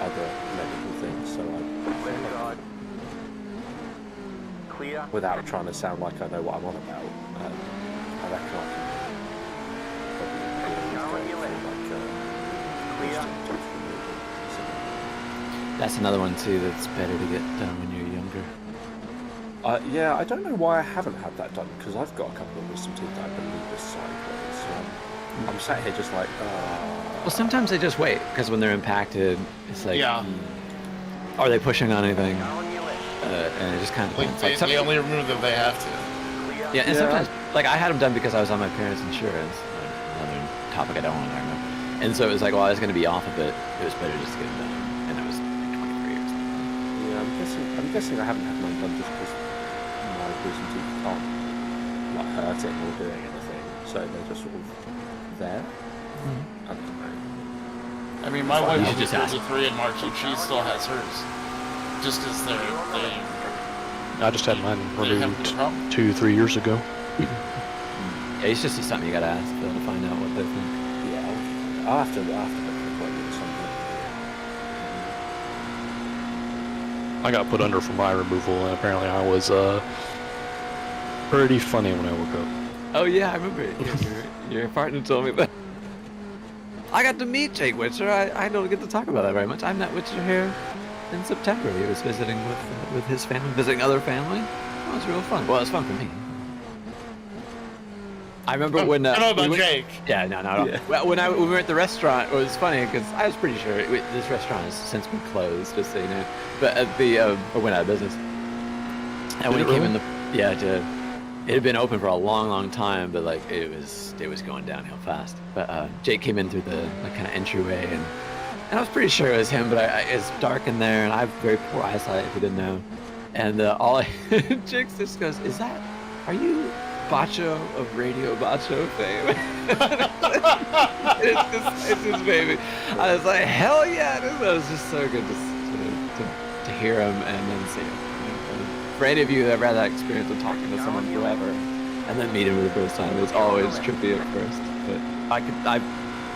other medical things, so I without trying to sound like I know what I'm on about, I reckon I can
That's another one too that's better to get done when you're younger.
Yeah, I don't know why I haven't had that done, because I've got a couple of wisdom teeth that I believe are sideways. I'm sat here just like,
Well, sometimes they just wait, because when they're impacted, it's like, are they pushing on anything? And it just kind of depends.
They only remove them if they have to.
Yeah, and sometimes, like, I had them done because I was on my parents' insurance. Another topic I don't want to talk about. And so it was like, well, I was going to be off of it. It was better just to get it done. And it was like 23 years.
Yeah, I'm guessing I haven't had mine done just because my wisdom teeth can't like hurting or doing anything, so they're just sort of there. I don't know.
I mean, my wife
You
will
should
be
just ask.
33 in March, and she still has hers. Just because they
I just had mine
Did it have
removed
a problem?
2-3 years ago.
Yeah, it's just something you gotta ask Phil to find out what they think.
Yeah, I'll have to look at the appointment or something.
I got put under for my removal, and apparently I was pretty funny when I woke up.
Oh yeah, I remember it. Your partner told me that. I got to meet Jake Witcher. I don't get to talk about that very much. I met Witcher here in September. He was visiting with his family, visiting other family. It was real fun. Well, it was fun for me. I remember when
I know about
we went,
Jake.
Yeah, no.
Yeah.
Well, when we were at the restaurant, it was funny because I was pretty sure this restaurant has since been closed, just so you know. But at the it went out of business. And when it came in the it had been open for a long time, but like it was going downhill fast. But Jake came in through the kind of entryway, and I was pretty sure it was him, but it's dark in there, and I have very poor eyesight if you didn't know. And Jake just goes, are you Bacho of Radio Bacho fame? it's just baby. I was like, hell yeah! It was just so good to hear him and then see him. For any of you that have had that experience of talking to someone forever and then meeting him for the first time, it's always trippy at first. But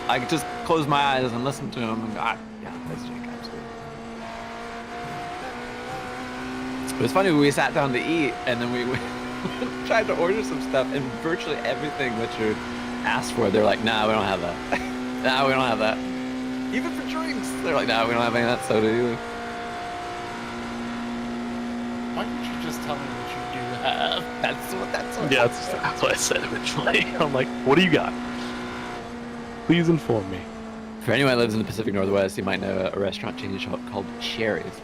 I could just close my eyes and listen to him and go, yeah, that's Jake, absolutely. It was funny when we sat down to eat and then we tried to order some stuff, and virtually everything Witcher asked for, they're like, nah, we don't have that. Nah, we don't have that. Even for drinks, they're like, nah, we don't have any of that soda either.
Why don't you just tell me what you do have?
That's what
Yeah, that's what I said originally. I'm like, what do you got? Please inform me.
For anyone that lives in the Pacific Northwest, you might know a restaurant chain called Sherry's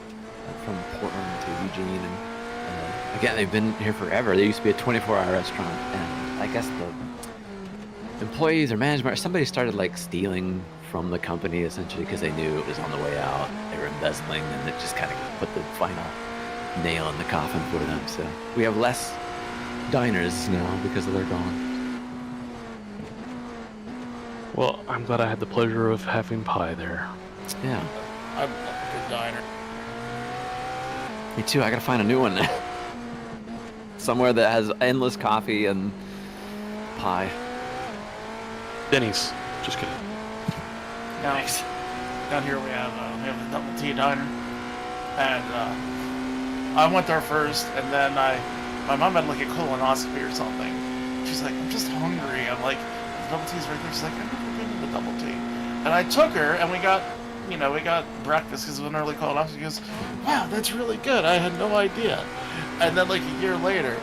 from Portland to Eugene. And again, they've been here forever. They used to be a 24-hour restaurant, and I guess the employees or management or somebody started like stealing from the company essentially because they knew it was on the way out. They were embezzling, and it just kind of put the final nail in the coffin for them. So we have less diners now because they're gone.
Well, I'm glad I had the pleasure of having pie there.
Yeah.
I love a good diner.
Me too. I gotta find a new one now. Somewhere that has endless coffee and pie.
Denny's. Just kidding.
Nice. Down here we have the Double T diner, and I went there first, and then my mom had like a colonoscopy or something. She's like, I'm just hungry. I'm like, the Double T's right there. She's like, I've never been to the Double T. And I took her, and we got breakfast because it was an early colonoscopy. She goes, wow, that's really good. I had no idea. And then like a year later,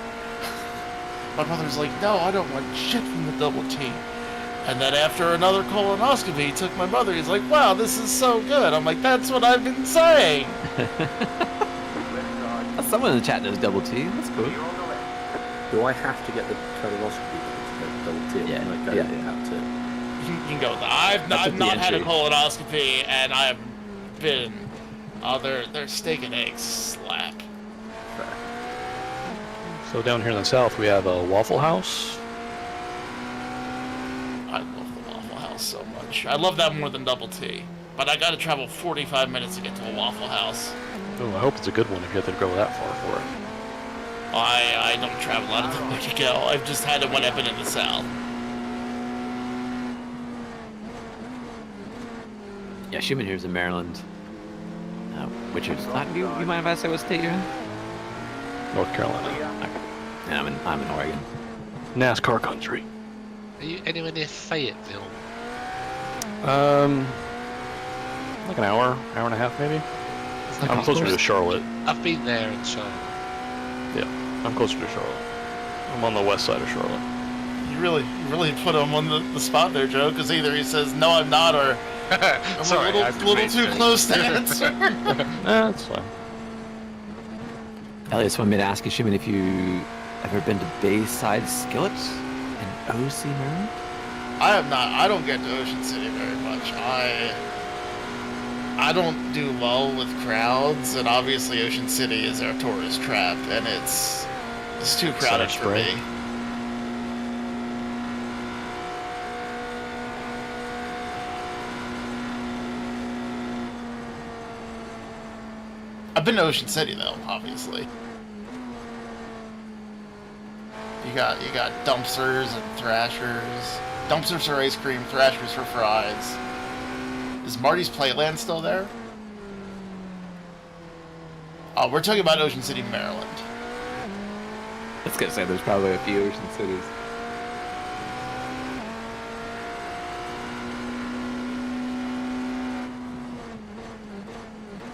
my brother's like, no, I don't want shit from the Double T. And then after another colonoscopy, he took my mother. He's like, wow, this is so good. I'm like, that's what I've been saying.
Someone in the chat knows Double T. That's cool.
Do I have to get the colonoscopy to get Double T?
Yeah,
Can I go out to?
You can go with that. I've not had a colonoscopy, and I've been. Their steak and eggs slap.
So down here in the south, we have a Waffle House.
I love the Waffle House so much. I love that more than Double T. But I gotta travel 45 minutes to get to a Waffle House.
Oh, I hope it's a good one if you have to go that far for it.
I don't travel out of the way to go. I've just had it when I've been in the south.
Yeah, Schumann here's in Maryland. Which is not you mind if I say what state you're in?
North Carolina.
Okay. Yeah, I'm in Oregon.
NASCAR country.
Are you anywhere near Fayetteville?
Like an hour and a half maybe. I'm closer to Charlotte.
I've been there in Charlotte.
Yeah, I'm closer to Charlotte. I'm on the west side of Charlotte.
You really put him on the spot there, Joe, because either he says, no, I'm not, or I'm
Sorry,
a little too close to answer.
That's fine.
Elliot's wanted me to ask you, Schumann, if you ever been to Bayside Skillet in OC, Maryland?
I have not. I don't get to Ocean City very much. I don't do well with crowds, and obviously Ocean City is our tourist trap, and it's too crowded for me. I've been to Ocean City though, obviously. You got dumpsters and thrashers. Dumpsters for ice cream, thrashers for fries. Is Marty's Playland still there? We're talking about Ocean City, Maryland.
I was gonna say there's probably a few Ocean Cities.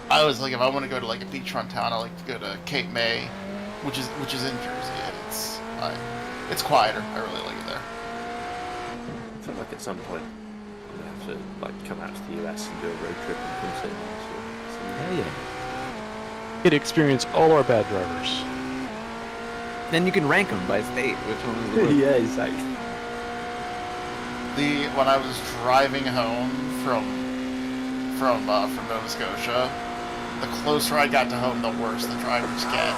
I always like, if I want to go to like a beachfront town, I like to go to Cape May, which is in Jersey. It's quieter. I really like it there.
I feel like at some point I'm gonna have to like come out to the US and do a road trip and come see.
Yeah.
Get to experience all our bad drivers.
Then you can rank them by state. Which one is the worst?
Yeah, exactly.
When I was driving home from Nova Scotia, the closer I got to home, the worse the drivers get.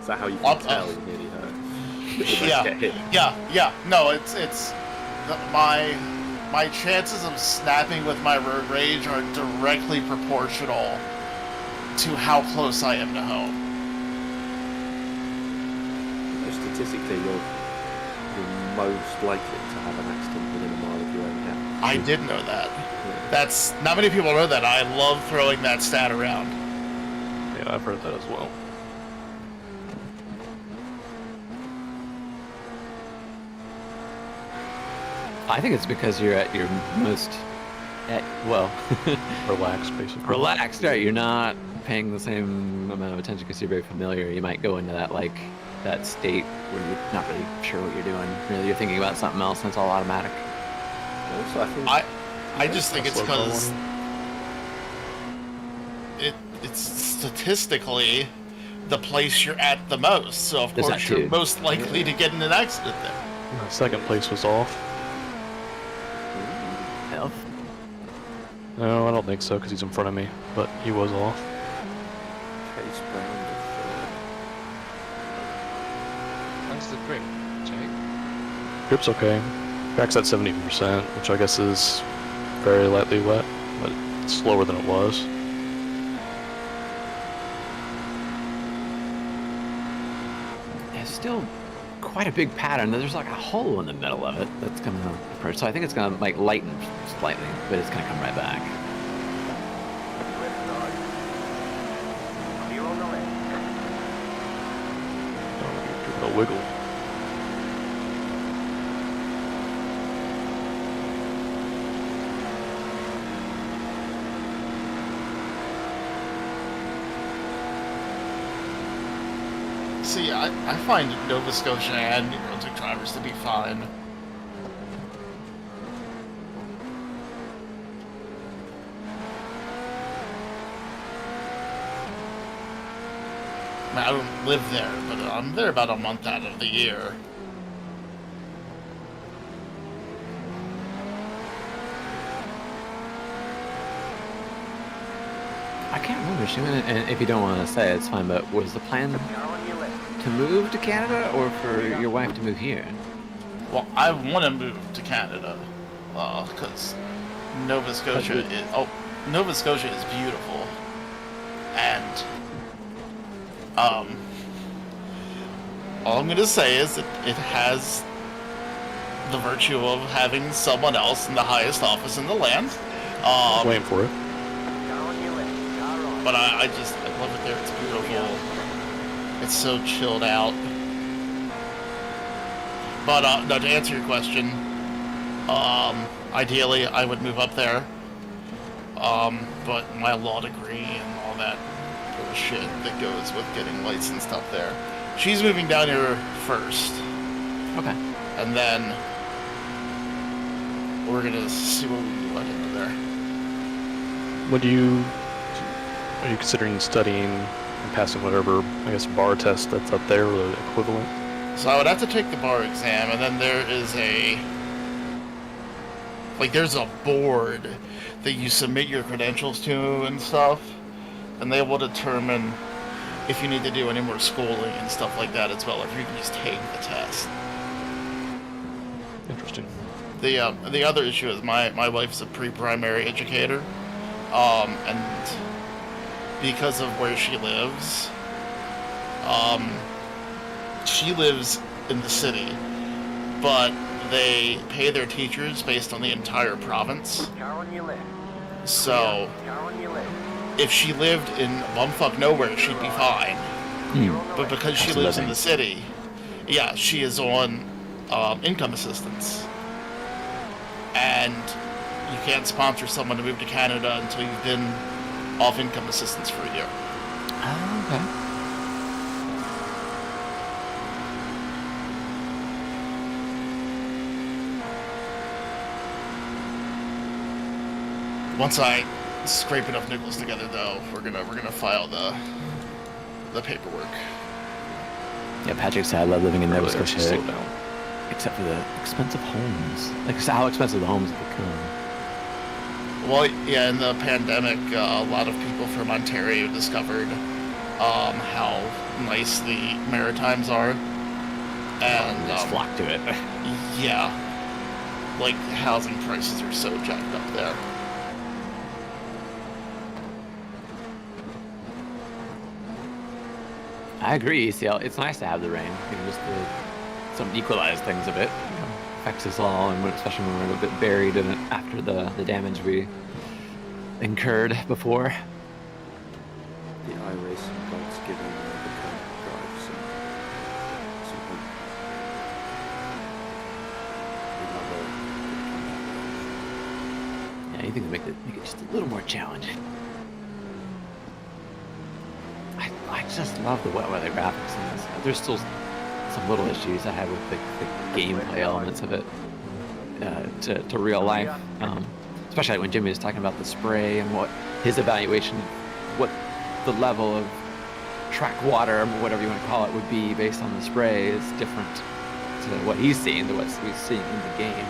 Is that how you can tell you nearly hurt?
Yeah. No, it's my chances of snapping with my road rage are directly proportional to how close I am to home.
Statistically, you're most likely to have an accident within a mile of your own house.
I did know that. That's not many people know that. I love throwing that stat around.
Yeah, I've heard that as well.
I think it's because you're at your most,
relaxed, basically.
Relaxed, right? You're not paying the same amount of attention because you're very familiar. You might go into that state where you're not really sure what you're doing. Really, you're thinking about something else, and it's all automatic.
Also,
I just think it's because it's statistically the place you're at the most. So of course you're most likely to get in an accident there.
My second place was off.
Health?
No, I don't think so because he's in front of me, but he was off.
How's the grip, Jake?
Grip's okay. Back's at 70%, which I guess is very lightly wet, but it's slower than it was.
It's still quite a big pattern. There's like a hole in the middle of it that's going to approach. So I think it's going to like lighten slightly, but it's going to come right back.
Give it a wiggle.
See, I find Nova Scotia and New Brunswick drivers to be fine. I mean, I don't live there, but I'm there about a month out of the year.
I can't remember, Shimon, and if you don't want to say it, it's fine, but was the plan to move to Canada or for your wife to move here?
Well, I want to move to Canada, because Nova Scotia is beautiful, and all I'm gonna say is that it has the virtue of having someone else in the highest office in the land.
Waiting for it.
But I love it there. It's beautiful. It's so chilled out. But no, to answer your question, ideally I would move up there. But my law degree and all that bullshit that goes with getting licensed up there. She's moving down here first.
Okay.
And then we're gonna see what we can do into there.
Are you considering studying and passing whatever, I guess, bar test that's up there or the equivalent?
So I would have to take the bar exam, and then there is there's a board that you submit your credentials to and stuff, and they will determine if you need to do any more schooling and stuff like that as well, if you can just take the test.
Interesting.
The other issue is my wife's a pre-primary educator, and because of where she lives. She lives in the city, but they pay their teachers based on the entire province. So, if she lived in bumfuck nowhere, she'd be fine. But because she lives in the city, yeah, she is on income assistance. And you can't sponsor someone to move to Canada until you've been off income assistance for a year.
Oh, okay.
Once I scrape enough nickels together, though, we're gonna file the paperwork.
Yeah, Patrick said I love living in Nova
Really,
Scotia,
slow down.
except for the expensive homes. Like how expensive the homes have become.
Well, yeah, in the pandemic, a lot of people from Ontario discovered how nice the Maritimes are, and
just flock to it.
Yeah, like housing prices are so jacked up there.
I agree, ECL. It's nice to have the rain. You know, just some equalize things a bit. You know, affects us all, and especially when we're a bit buried in it after the damage we incurred before.
The iRacing gods giving the current drive some
Yeah, you think make it just a little more challenging. I just love the wet weather graphics in this. There's still some little issues I have with the gameplay elements of it to real life. Especially when Jimmy was talking about the spray and what his evaluation, what the level of track water, or whatever you want to call it, would be based on the spray is different to what he's seeing, to what we've seen in the game.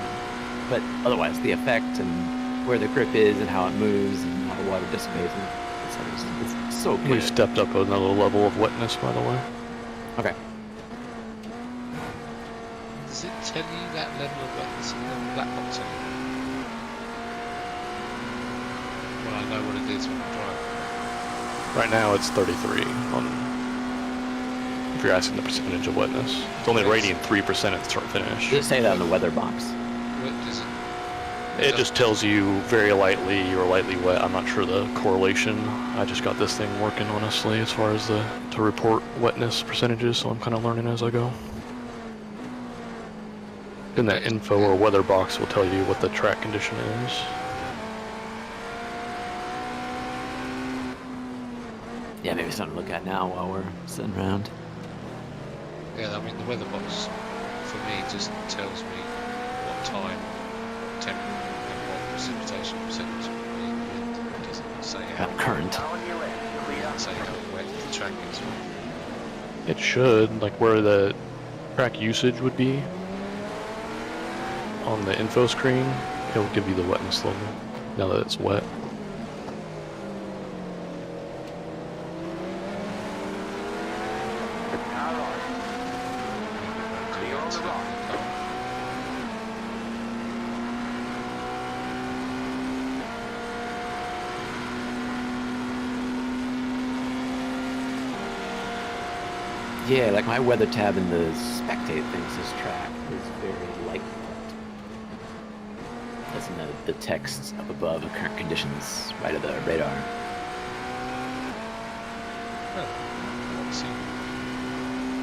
But otherwise, the effect and where the grip is and how it moves and how the water dissipates, it's so good.
We've stepped up another level of wetness, by the way.
Okay.
Does it tell you that level of wetness in the black box anymore? Well, I know what it is when I drive.
Right now it's 33 on. If you're asking the percentage of wetness, it's only rating 3% at start finish.
Does it say that in the weather box?
What does it?
It just tells you very lightly or lightly wet. I'm not sure the correlation. I just got this thing working honestly as far as to report wetness percentages, so I'm kind of learning as I go. And that info or weather box will tell you what the track condition is.
Yeah, maybe something to look at now while we're sitting around.
Yeah, I mean the weather box for me just tells me what time, temperature, and what precipitation percentage will be. It doesn't say how
current.
It doesn't say how wet the track is.
It should, like where the track usage would be on the info screen. It'll give you the wetness level now that it's wet.
Yeah, like my weather tab in the Spectator thinks this track is very light. That's in the text up above of current conditions right of the radar.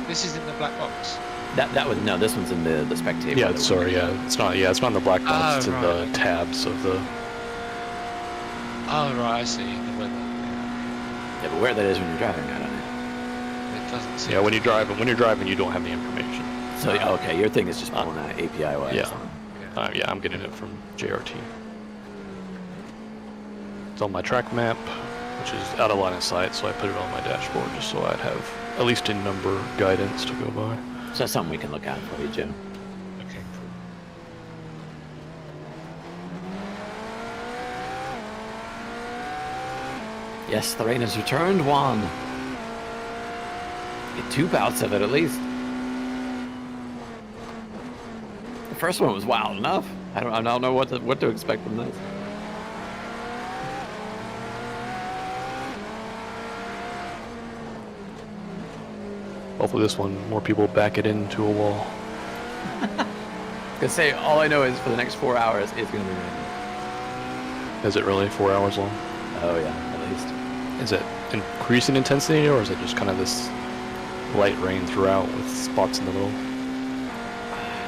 This is in the black box.
That was no. This one's in the Spectator.
Yeah, sorry. Yeah, it's not. Yeah, it's not in the black box. It's in the tabs of the.
Oh right, I see. The weather.
Yeah, but where that is when you're driving, I don't know.
It doesn't seem.
Yeah, when you're driving, you don't have the information.
So okay, your thing is just pulling that API wise.
Yeah. Yeah, I'm getting it from JRT. It's on my track map, which is out of line of sight, so I put it on my dashboard just so I'd have at least a number guidance to go by.
So that's something we can look at for you, Jim.
Okay, cool.
Yes, the rain has returned, Juan. Get 2 bouts of it at least. The first one was wild enough. I don't know what to expect from this.
Hopefully this one, more people back it into a wall.
Gonna say, all I know is for the next 4 hours, it's gonna be raining.
Is it really 4 hours long?
Oh yeah, at least.
Is it increasing intensity, or is it just kind of this light rain throughout with spots in the middle?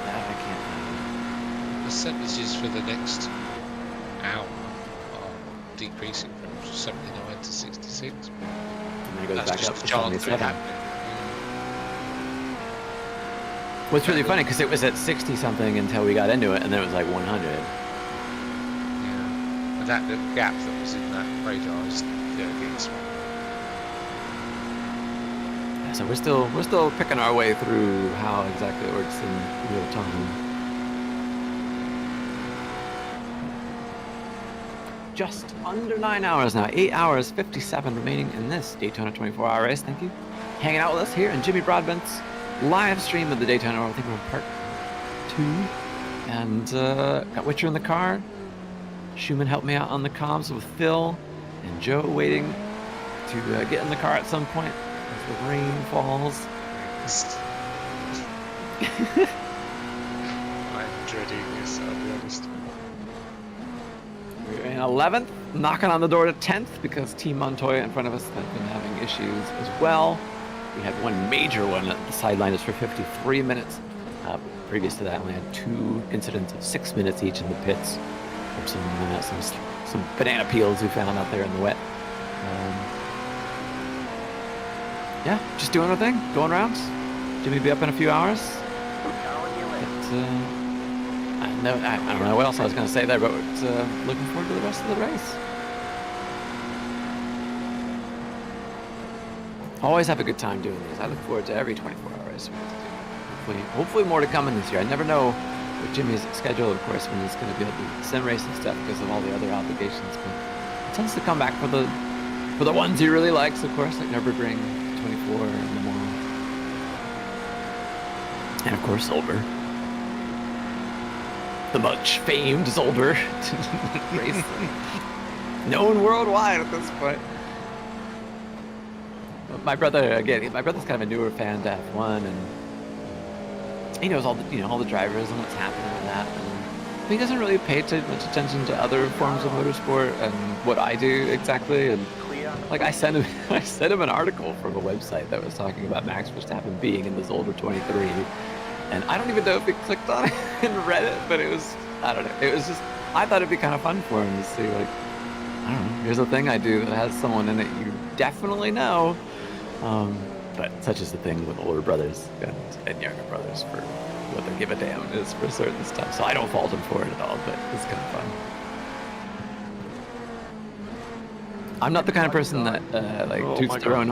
That I can't
Percentages for the next hour are decreasing from 79 to 66.
And then it goes
That's
back
just
up
a
to
chance of it
77.
happening.
Well, it's really funny because it was at 60 something until we got into it, and then it was like 100.
Yeah. And that little gap that was in that radar is getting smaller.
Yeah, so we're still picking our way through how exactly it works in real time. Just under 9 hours now, 8 hours 57 remaining in this Daytona 24-hour race. Thank you. Hanging out with us here in Jimmy Broadbent's live stream of the Daytona. I think we're on part 2, and got Witcher in the car. Schumann helped me out on the comms with Phil, and Joe waiting to get in the car at some point as the rain falls.
I'm dreading this, I'll be honest.
We're in 11th, knocking on the door to 10th because Team Montoya in front of us has been having issues as well. We had one major one at the sideline is for 53 minutes. Previous to that, we only had 2 incidents of 6 minutes each in the pits from some banana peels we found out there in the wet. Yeah, just doing our thing, going rounds. Jimmy will be up in a few hours. I don't know what else I was going to say there, but looking forward to the rest of the race. Always have a good time doing these. I look forward to every 24-hour race. Hopefully more to come in this year. I never know with Jimmy's schedule, of course, when he's going to be able to do sim racing stuff because of all the other obligations. But he tends to come back for the ones he really likes, of course, like Nürburgring 24 and Le Mans. And of course, Zolder. The much famed Zolder race. Known worldwide at this point. My brother's kind of a newer fan to F1, and he knows all the drivers and what's happening with that. But he doesn't really pay too much attention to other forms of motorsport and what I do exactly. And like I sent him an article from a website that was talking about Max Verstappen being in the Zolder 23, and I don't even know if he clicked on it and read it, but it was I thought it'd be kind of fun for him to see, like, I don't know, here's a thing I do that has someone in it you definitely know. But such is the thing with older brothers and younger brothers for what they give a damn is for certain stuff. So I don't fault him for it at all, but it's kind of fun. I'm not the kind of person that toots their own.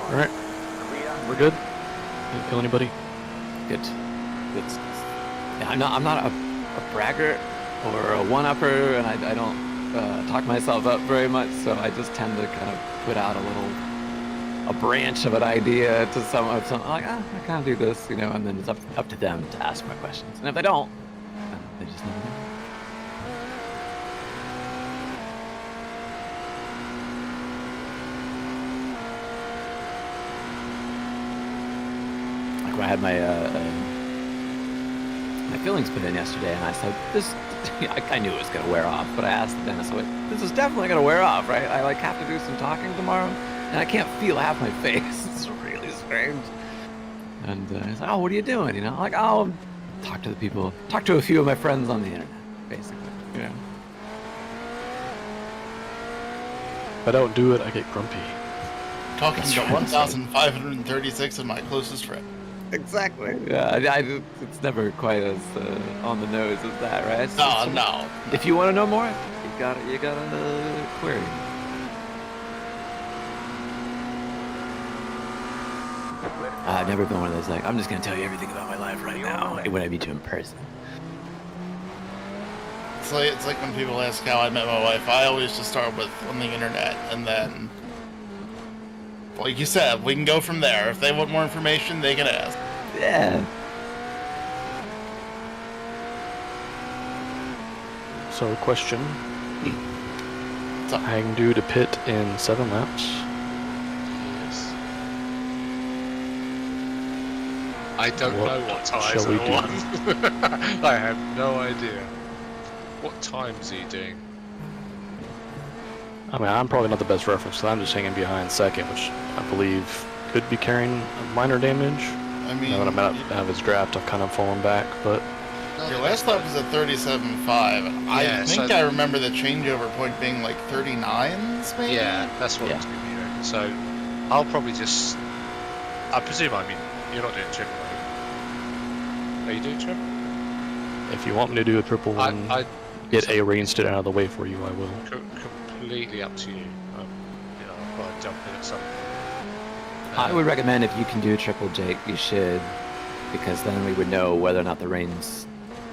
All right, we're good. Didn't kill anybody.
Good. Yeah, I'm not a braggart or a one-upper, and I don't talk myself up very much, so I just tend to kind of put out a branch of an idea to someone. Like, I kind of do this, and then it's up to them to ask my questions. And if they don't, then they just never know. Like when I had my fillings put in yesterday, and I said, I knew it was going to wear off, but I asked the dentist, this is definitely going to wear off, right? I have to do some talking tomorrow, and I can't feel half my face. It's really strange. And he's like, oh, what are you doing? I'm like, oh, talk to a few of my friends on the internet, basically.
If I don't do it, I get grumpy.
Talking to 1,536 of my closest friends.
Exactly. Yeah, it's never quite as on the nose as that, right?
No.
If you want to know more, you gotta query. I've never been one of those like, I'm just gonna tell you everything about my life right now when I meet you in person.
It's like when people ask how I met my wife. I always just start with on the internet, and then, like you said, we can go from there. If they want more information, they can ask.
Yeah.
So, question. I can do to pit in 7 laps.
Yes. I don't know what times
shall we
I
do?
want. I have no idea. What times are you doing?
I mean, I'm probably not the best reference, so I'm just hanging behind second, which I believe could be carrying minor damage.
I mean,
now that I'm out of his draft, I've kind of fallen back, but
your last lap was at 37.5. I think I remember the changeover point being like 39s, maybe?
Yeah, that's what it's going to be. Right? So I'll probably just. I presume, you're not doing triple, are you doing triple?
if you want me to do a triple one, get a reinstead out of the way for you, I will.
Completely up to you. I'll probably jump in at some point.
I would recommend if you can do a triple, Jake, you should, because then we would know whether or not the rain's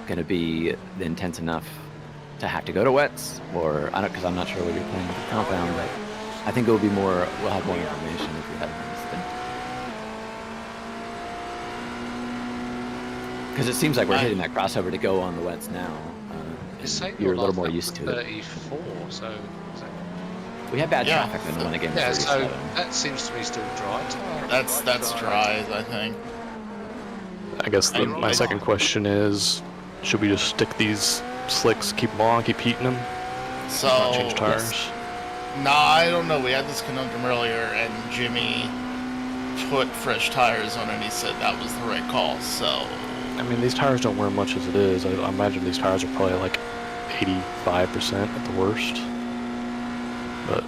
going to be intense enough to have to go to wets, or I don't, because I'm not sure what you're playing with the compound, but I think it will be more. We'll have more information if we have an because it seems like we're hitting that crossover to go on the wets now. You're a little more used to it.
34, so.
We had bad traffic in the one again.
Yeah, so that seems to me still dry.
That's dry, I think.
I guess my second question is, should we just stick these slicks, keep them on, keep heating them?
So
not change tires?
Nah, I don't know. We had this conundrum earlier, and Jimmy put fresh tires on it, and he said that was the right call. So
I mean, these tires don't wear much as it is. I imagine these tires are probably like 85% at the worst. But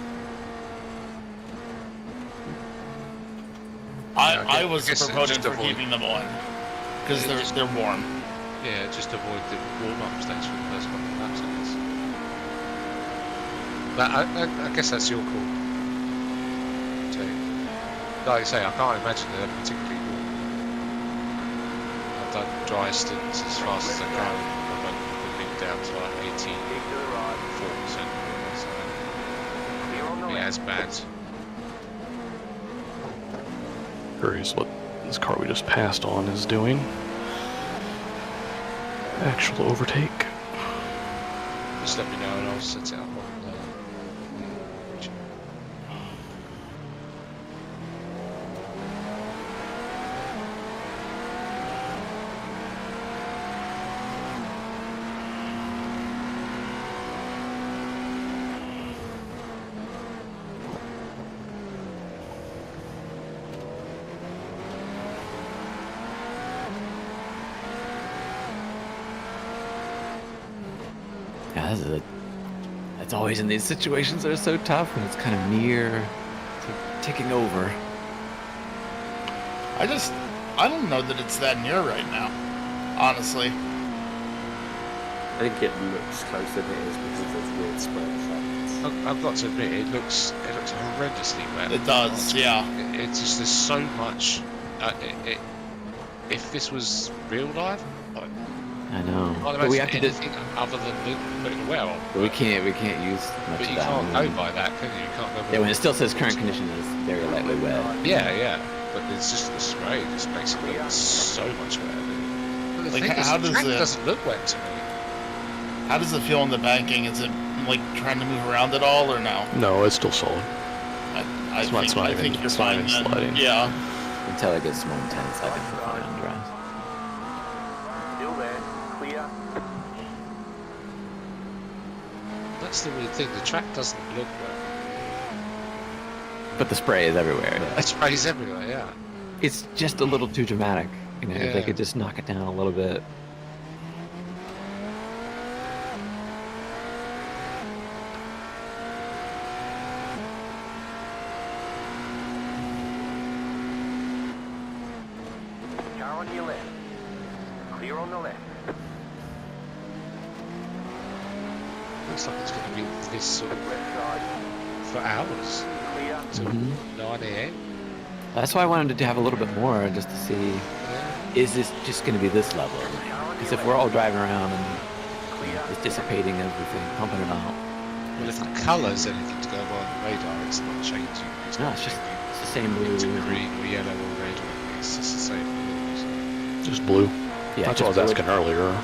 I was a proponent for keeping them on because they're warm.
Yeah, just avoid the warm-up stage for the first couple of laps, I guess. But I guess that's your call. Like I say, I can't imagine they're particularly warm. I've done dry stints as fast as I can. I've done been down to like 84%. So yeah, it's bad.
curious what this car we just passed on is doing. Actual overtake.
Just let me know and I'll set it up on the...
Yeah, it's always in these situations that are so tough when it's kind of near to ticking over.
I don't know that it's that near right now, honestly.
I think it looks closer than it is because of those weird spread effects.
I've got to admit, it looks horrendously wet.
It does, yeah.
It's just there's so much. If this was real life,
I know.
but we have to do anything other than putting a wear on.
But we can't use much
But you
of that.
can't go by that, can you? You can't go by
Yeah, when it still says current condition is very lightly wet.
Yeah. But it's just the spray just makes it look so much wetter. But the
Like,
thing is,
how
the
does
track
it-
doesn't look wet to me.
How does it feel in the banking? Is it like trying to move around at all, or no?
No, it's still solid.
I think you're fine then.
sliding.
Yeah.
Until it gets more intense, I think we're fine on dry.
Still there. Clear.
That's the weird thing. The track doesn't look wet.
But the spray is everywhere.
The spray's everywhere. Yeah.
It's just a little too dramatic. You know, if they
Yeah.
could just knock it down a little bit.
Car on your left. Clear on the left.
Looks like it's going to be this sort of for hours.
Clear.
Till
Mhm.
9 AM.
That's why I wanted to have a little bit more, just to see, is this just going to be this level? Because if we're all driving around and it's dissipating everything, pumping it out.
Well, if the colour's anything to go by on the radar, it's not changing.
No, it's just the same blue.
It's green or yellow or red. It's just the same blue. So.
Just blue.
Yeah,
That's what I was
just
asking earlier.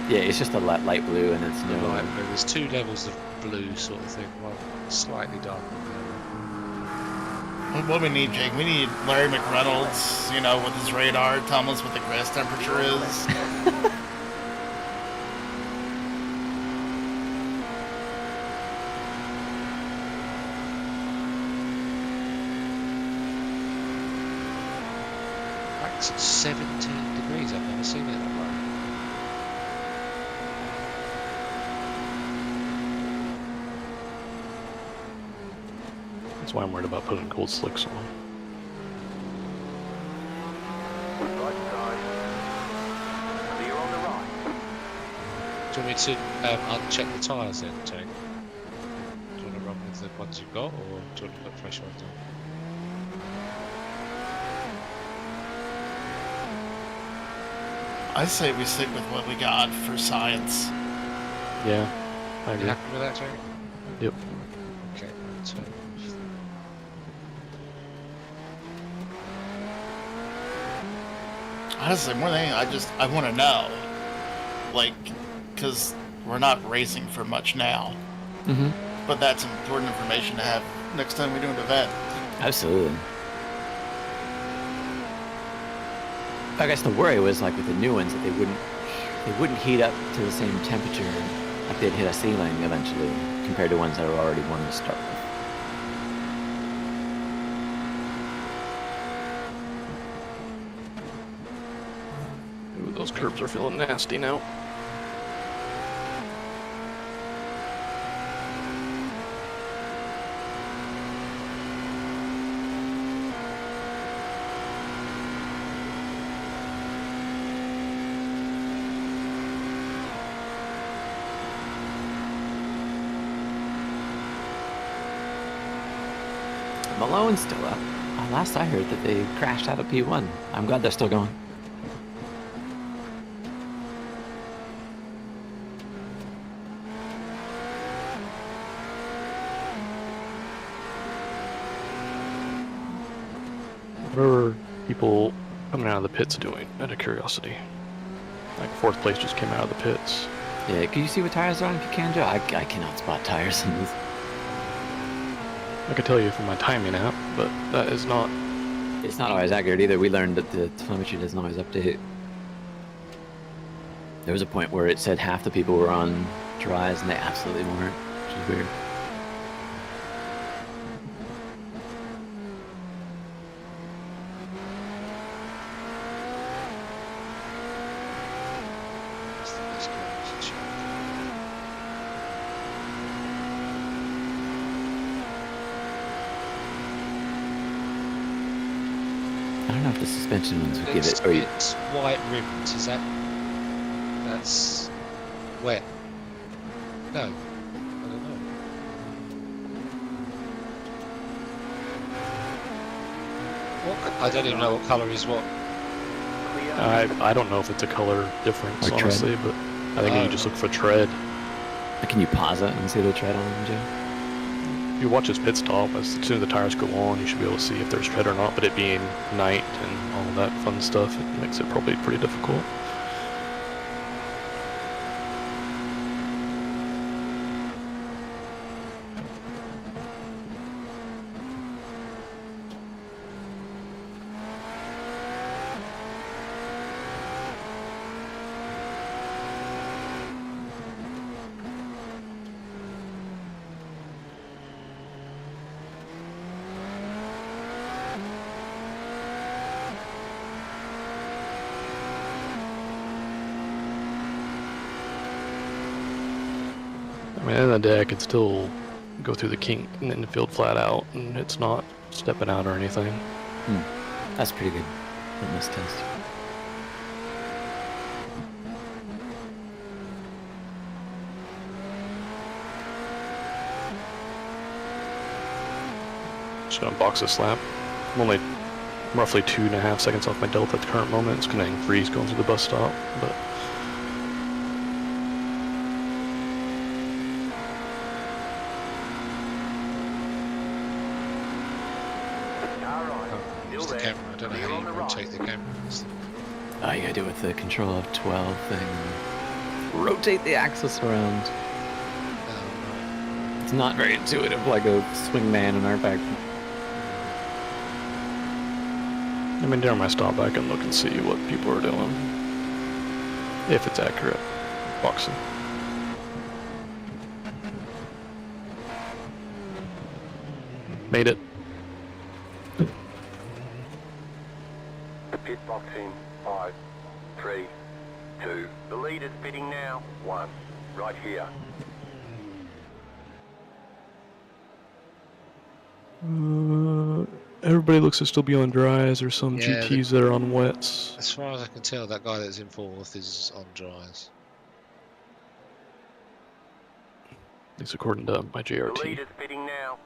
Yeah, it's just a light blue, and it's no.
Light blue. There's two levels of blue sort of thing, well, slightly darker blue.
What we need, Jake? We need Larry McReynolds, you know, with his radar, telling us what the grass temperature is.
Max at 17 degrees, I've never seen it that low.
That's why I'm worried about putting cold slicks on.
Right side. Clear on the right.
Do you want me to uncheck the tyres then, Jake? Do you want to run with the ones you've got, or do you want to put fresh ones on?
I say we stick with what we got for science.
Yeah, I
You
agree.
happy with that, Jake?
Yep.
Okay, so
Honestly, more than anything, I want to know, like, because we're not racing for much now.
Mm-hmm.
But that's important information to have next time we do an event.
Absolutely. I guess the worry was like with the new ones that they wouldn't heat up to the same temperature if they'd hit a ceiling eventually, compared to ones that are already warm to start with.
Ooh, those curbs are feeling nasty now.
Malone's still up. Last I heard that they crashed out of P1. I'm glad they're still going.
What are people coming out of the pits doing, out of curiosity? Like, fourth place just came out of the pits.
Yeah, can you see what tires are on if you can, Joe? I cannot spot tires in these.
I could tell you from my timing app, but that is not...
It's not always accurate either. We learned that the telemetry doesn't always update. There was a point where it said half the people were on dries and they absolutely weren't, which is weird. I don't know if the suspension ones would give it. Or
it's white rims. Is that's wet? No, I don't know. I don't even know what colour is what.
I don't know if it's a color difference,
Or tread.
honestly, but I think you just look for tread.
Can you pause it and see the tread on them, Joe?
If you watch his pit stop, as soon as the tires go on, you should be able to see if there's tread or not, but it being night and all that fun stuff, it makes it probably pretty difficult. I mean, at the end of the day, I could still go through the kink and Ninfield flat out, and it's not stepping out or anything.
That's pretty good in this test.
Just gonna box this lap. I'm only roughly 2.5 seconds off my delta at the current moment. It's gonna freeze going through the bus stop, but
Use the camera. I don't know how you rotate the camera.
Oh, you gotta do it with the control of 12 thing. Rotate the axis around. It's not very intuitive, like a swingman in our back.
I mean, during my stop, I can look and see what people are doing. If it's accurate. Boxing. Made it.
Pit box in 5, 3, 2. The leader's pitting now. 1. Right here.
Everybody looks to still be on dries. There's some
Yeah,
GTs that are on wets.
As far as I can tell, that guy that's in fourth is on dries.
At least according to my
The
JRT.
leader's pitting now.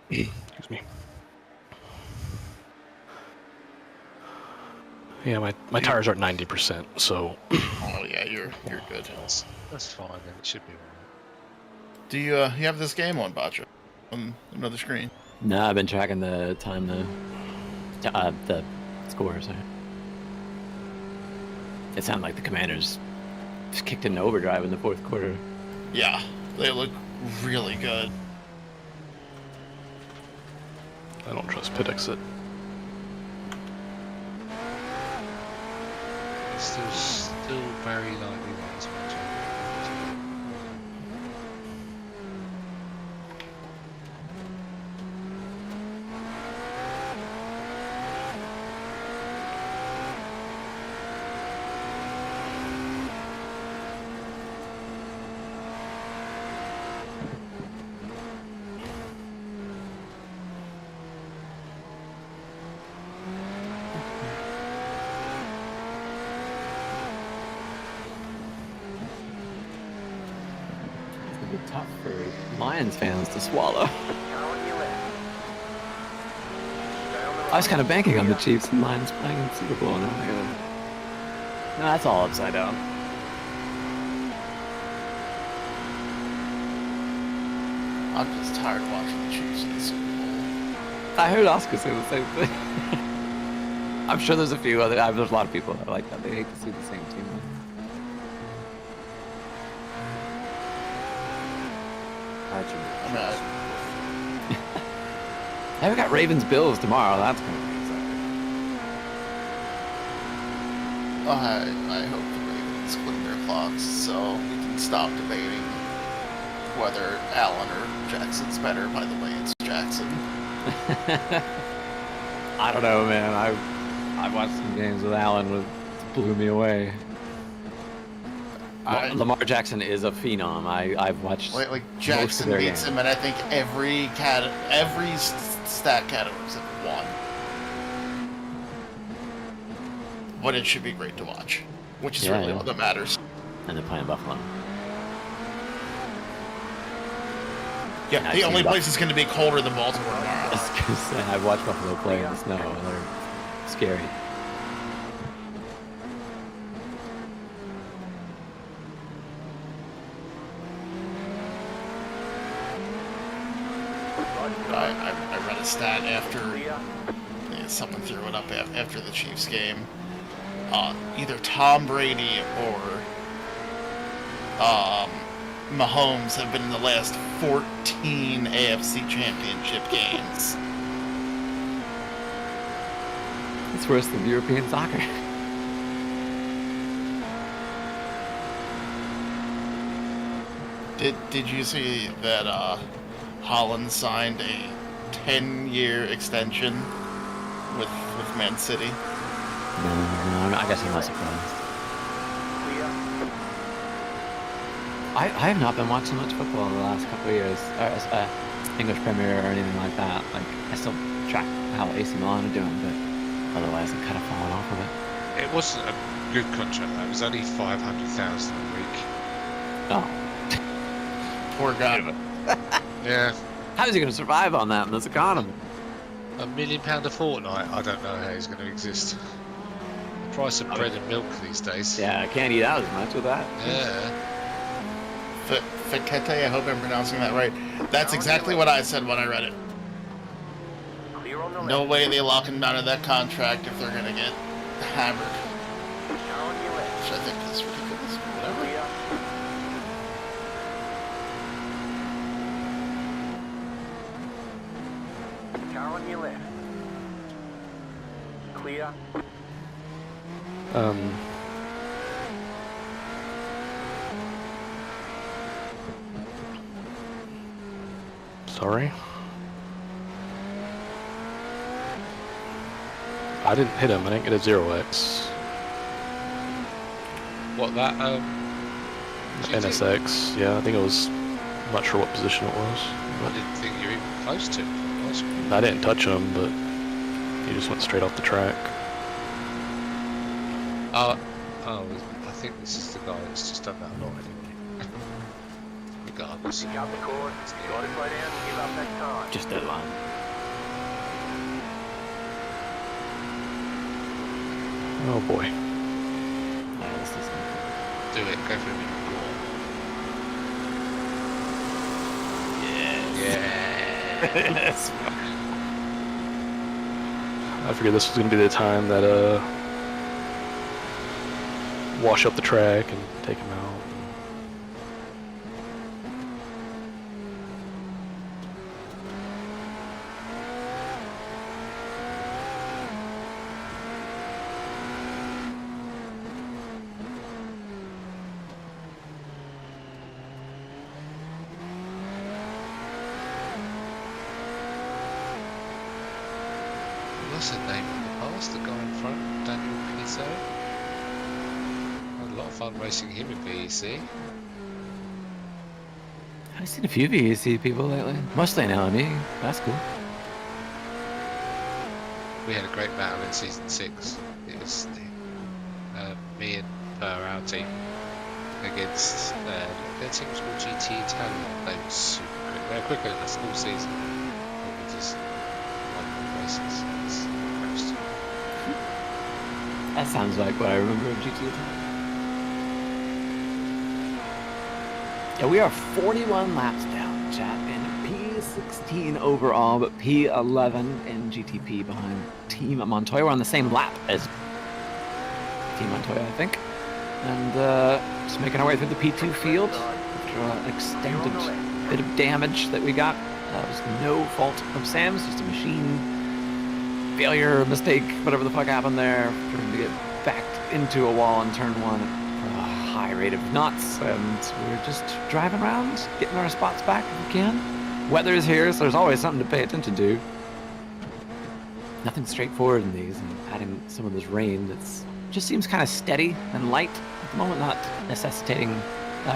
Excuse me. Yeah, my tires are at 90%, so.
Oh yeah, you're good.
That's fine then. It should be alright.
Do you have this game on Bacho on another screen?
No, I've been tracking the time, the scores. It sounded like the Commanders just kicked into overdrive in the fourth quarter.
Yeah, they look really good.
I don't trust pit exit.
Still very likely that it's Bacho.
Tough for Lions fans to swallow. I was kind of banking on the Chiefs and Lions playing in the Super Bowl. Now I gotta... No, that's all upside down.
I'm just tired of watching the Chiefs in the Super Bowl.
I heard Oscar say the same thing. I'm sure there's a few other. There's a lot of people that like that. They hate to see the same team. Hey, we got Ravens Bills tomorrow. That's gonna be exciting.
I hope the Ravens clean their clocks so we can stop debating whether Allen or Jackson's better. By the way, it's Jackson.
I don't know, man. I watched some games with Allen. It blew me away. Lamar Jackson is a phenom. I've watched.
Like Jackson beats him, and I think every stat category except one. But it should be great to watch, which is really all that matters.
And they're playing Buffalo.
Yeah, the only place that's going to be colder than Baltimore tomorrow.
I was going to say, I've watched Buffalo play in the snow, and they're scary.
I read a stat after someone threw it up after the Chiefs game. Either Tom Brady or Mahomes have been in the last 14 AFC Championship games.
It's worse than European soccer.
Did you see that Holland signed a 10-year extension with Man City?
No, I guess I'm not surprised. I have not been watching much football in the last couple of years, English Premier or anything like that. Like, I still track how AC Milan are doing, but otherwise I've kind of fallen off of it.
It wasn't a good contract though. It was only 500,000 a week.
Oh.
Poor guy.
Yeah.
How is he going to survive on that in this economy?
£1 million a fortnight? I don't know how he's going to exist. The price of bread and milk these days.
Yeah, I can't eat out as much with that.
Yeah.
Fikete, I hope I'm pronouncing that right. That's exactly what I said when I read it.
Clear on on the left.
No way they lock him out of that contract if they're gonna get hammered.
Car on your left.
Which I think is ridiculous. Whatever.
Clear. Car on your left. Clear.
Sorry. I didn't hit him. I didn't get a 0x.
What, that, GT?
NSX. Yeah, I think it was. I'm not sure what position it was.
I didn't think you were even close to it.
I didn't touch him, but he just went straight off the track.
Oh, I think this is the guy that's just done that a lot anyway. Regardless.
Pick out the cord. Got to slow down and give up that time.
Just that line.
Oh boy.
Do it. Go for it.
Yes.
I figured this was going to be the time that wash up the track and take him out.
What's the name of the past? The guy in front, Daniel Pizzo. Had a lot of fun racing him in VEC.
I've seen a few VEC people lately. Mostly an LME. That's cool.
We had a great battle in season 6. It was me and our team against their team was called GT Italian. They were super quick. They were quicker than the school season. And we just won the races. It was impressed.
That sounds like what I remember of GT. Yeah, we are 41 laps down, chat, and P16 overall, but P11 in GTP behind Team Montoya. We're on the same lap as Team Montoya, I think. And just making our way through the P2 field after an extended bit of damage that we got. That was no fault of Sam's, just a machine failure, mistake, whatever the fuck happened there. Trying to get backed into a wall in turn 1 for a high rate of knots. And we're just driving around, getting our spots back if we can. Weather is here, so there's always something to pay attention to. Nothing straightforward in these, and adding some of this rain that's just seems kind of steady and light at the moment, not necessitating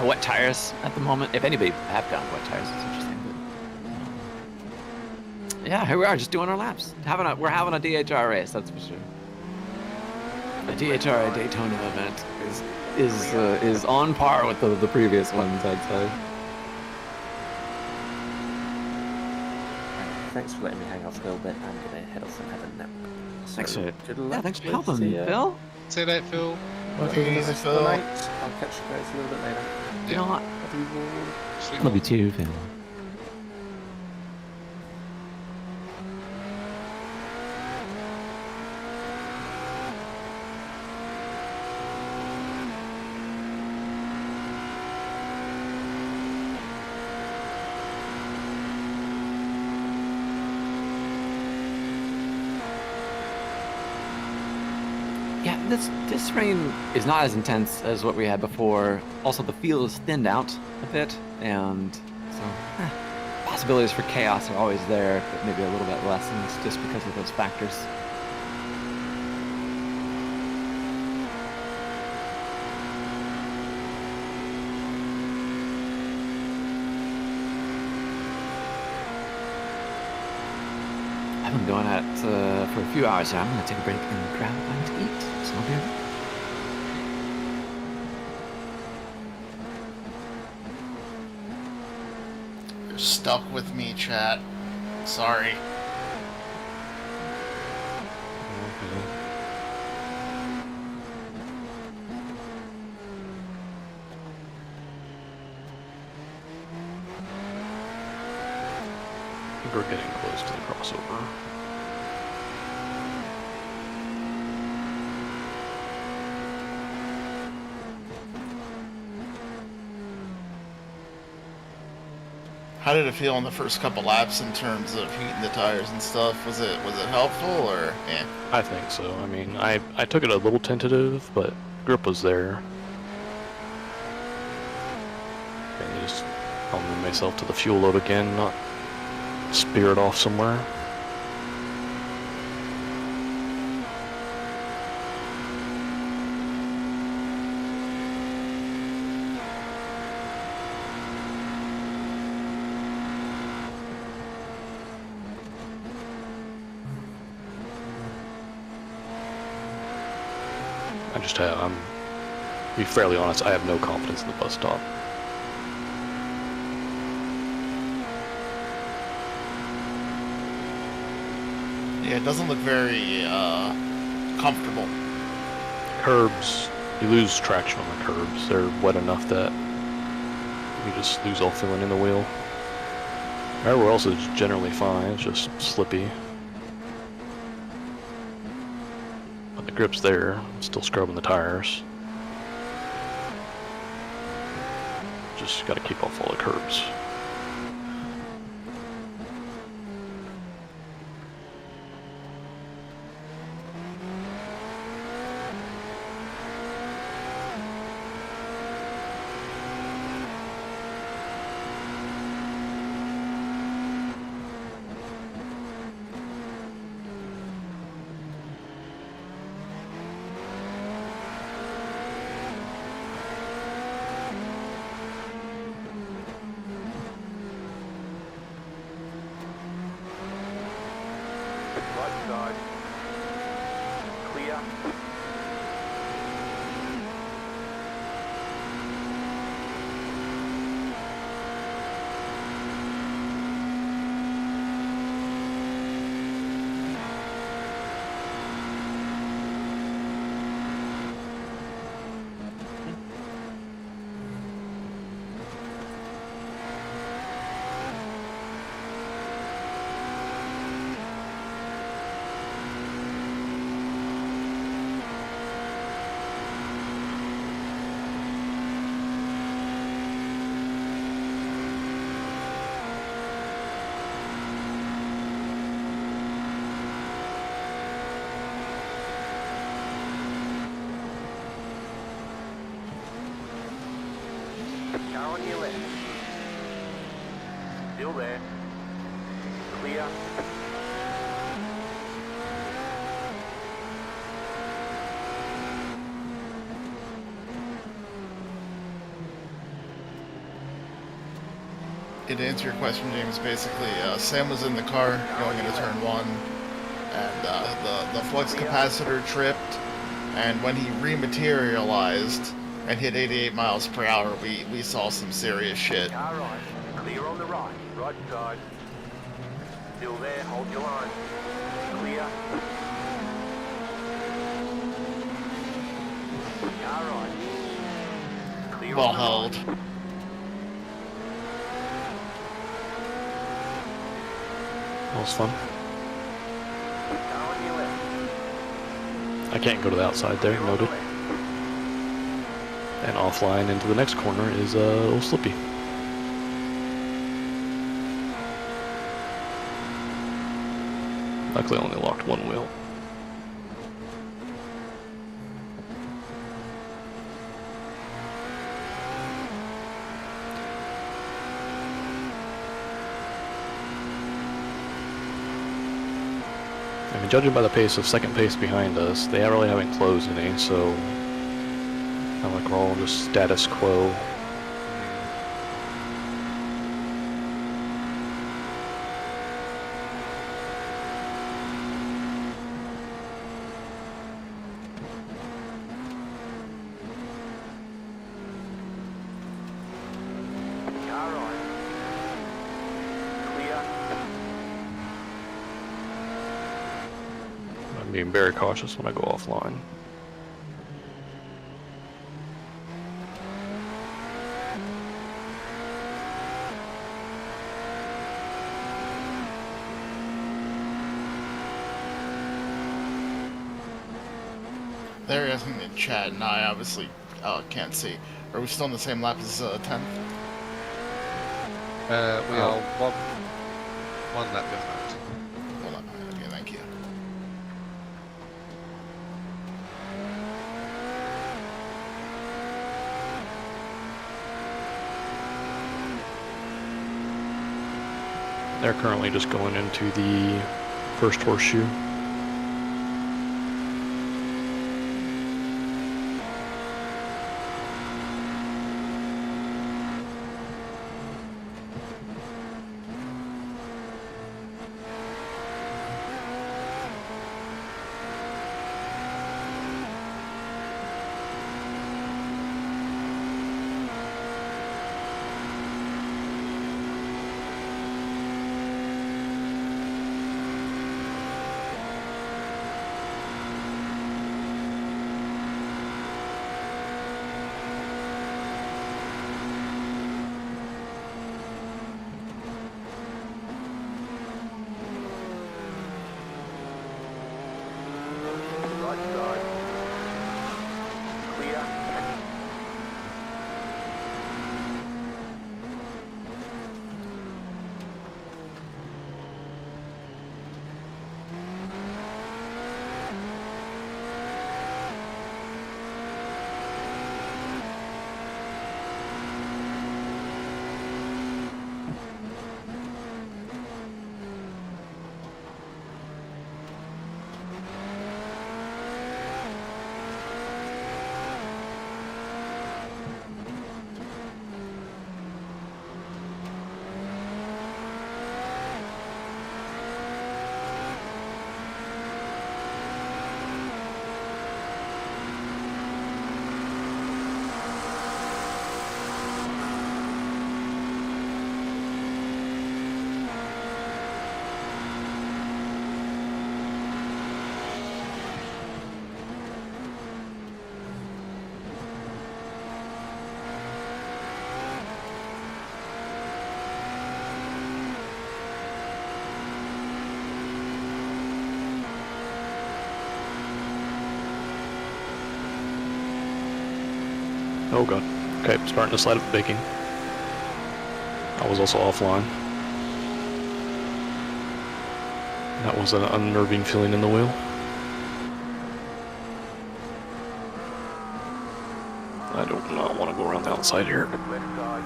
wet tires at the moment. If anybody have gone wet tires, it's interesting. But yeah, here we are, just doing our laps. We're having a DHR race, that's for sure. The DHR Daytona event is on par with the previous ones, I'd say.
Thanks for letting me hang off a little bit. I'm gonna head off and have a nap. So,
Thanks for
good luck.
thanks for helping, Phil.
See you later, Phil.
Well, Phil. I'll catch you guys a little bit later.
You know what?
Sweet.
Love you too, Phil. This rain is not as intense as what we had before. Also, the field is thinned out a bit, and so possibilities for chaos are always there, but maybe a little bit lessened just because of those factors. I've been going at it for a few hours now. I'm going to take a break and grab a bite to eat. So I'll be right back.
You're stuck with me, chat. Sorry.
I think we're getting close to the crossover.
How did it feel in the first couple laps in terms of heating the tires and stuff? Was it helpful or eh?
I think so. I mean, I took it a little tentative, but grip was there. And just helping myself to the fuel load again, not spear it off somewhere. I'm to be fairly honest, I have no confidence in the bus stop.
Yeah, it doesn't look very comfortable.
Curbs, you lose traction on the curbs. They're wet enough that you just lose all feeling in the wheel. Everywhere else is generally fine, it's just slippy. But the grip's there, I'm still scrubbing the tires. Just gotta keep off all the curbs.
On your left. Still there. Clear.
To answer your question, James, basically, Sam was in the car going into turn 1, and the flux capacitor tripped, and when he rematerialized and hit 88 miles per hour, we saw some serious shit.
Car right. Clear on the right. Right side. Still there. Hold your line. Clear. Car right. Clear
Well
on the
held.
right.
That was fun.
Car on your left.
I can't go to the outside there, noted. And offline into the next corner is a little slippy. Luckily I only locked one wheel. I mean, judging by the pace of second pace behind us, they really haven't closed any, so I like we're all just status quo.
Car right. Clear.
I'm being very cautious when I go offline.
They're asking in chat, and I obviously can't see. Are we still in the same lap as 10th?
We are one lap behind.
One lap behind. Okay, thank you.
They're currently just going into the first horseshoe.
Right side. Clear.
Oh god. Okay, starting to slide up baking. I was also offline. That was an unnerving feeling in the wheel. I do not want to go around the outside here.
Left side.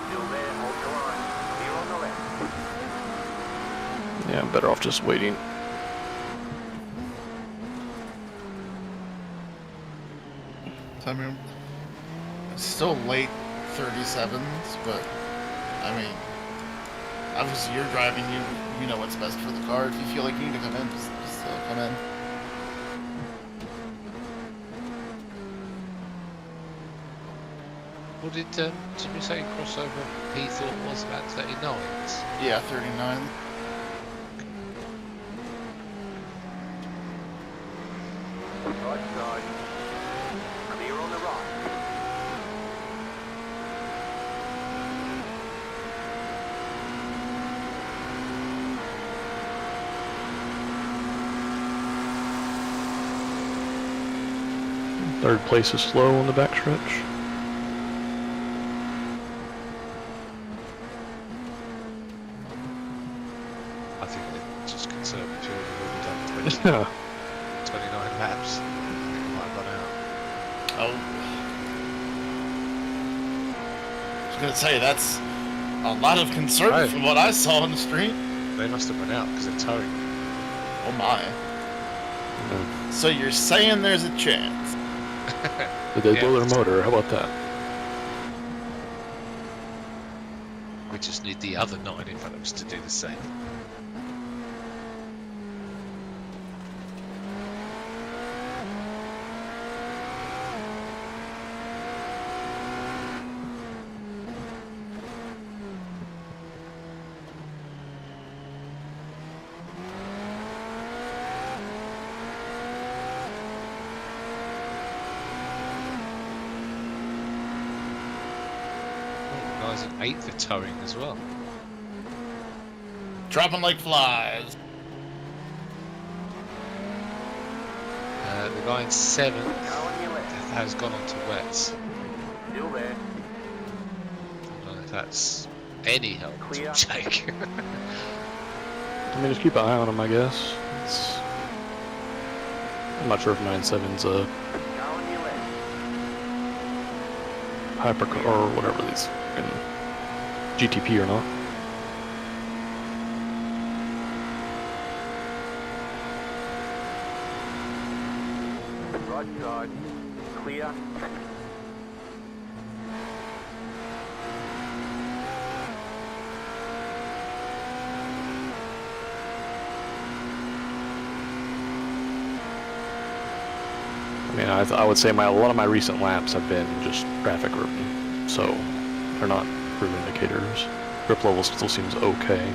Still there, hold your line. Clear on the left.
Yeah, I'm better off just waiting.
I mean, it's still late 37s, but I mean, obviously you're driving. You know what's best for the car. If you feel like you need to come in, just come in.
What did Jimmy say crossover he thought was about 39s?
Yeah, 39.
Right side. Clear on the right.
Third place is slow on the backstretch.
I think they're just conservative. We've already done 29 laps. I think we might have run out.
Oh. I was gonna say, that's a lot of concern from what I saw on the street.
They must have run out because they're towing.
Oh my. So you're saying there's a chance?
Did they blow their motor? How about that?
We just need the other 9 in front of us to do the same. Guys in 8th are towing as well.
Dropping like flies.
The guy in 7th has gone on to wets.
Still there.
if that's any help to Jake.
I mean, just keep an eye on them, I guess. I'm not sure if 9.7's a hypercar or whatever these fucking GTP or not.
Right side, clear.
I mean, I would say a lot of my recent laps have been just traffic ridden, so they're not true indicators. Grip level still seems okay.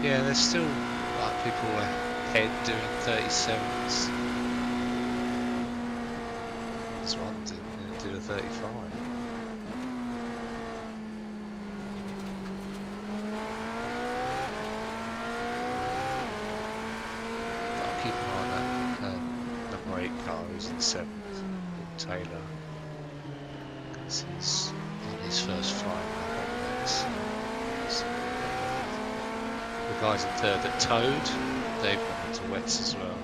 Yeah, there's still like people ahead doing 37s. This one did a 35. But I'll keep an eye on that number 8 car who's in 7th, Taylor. This is on his first flying lap on this. The guys in 3rd at Toad, they've gone into wets as well.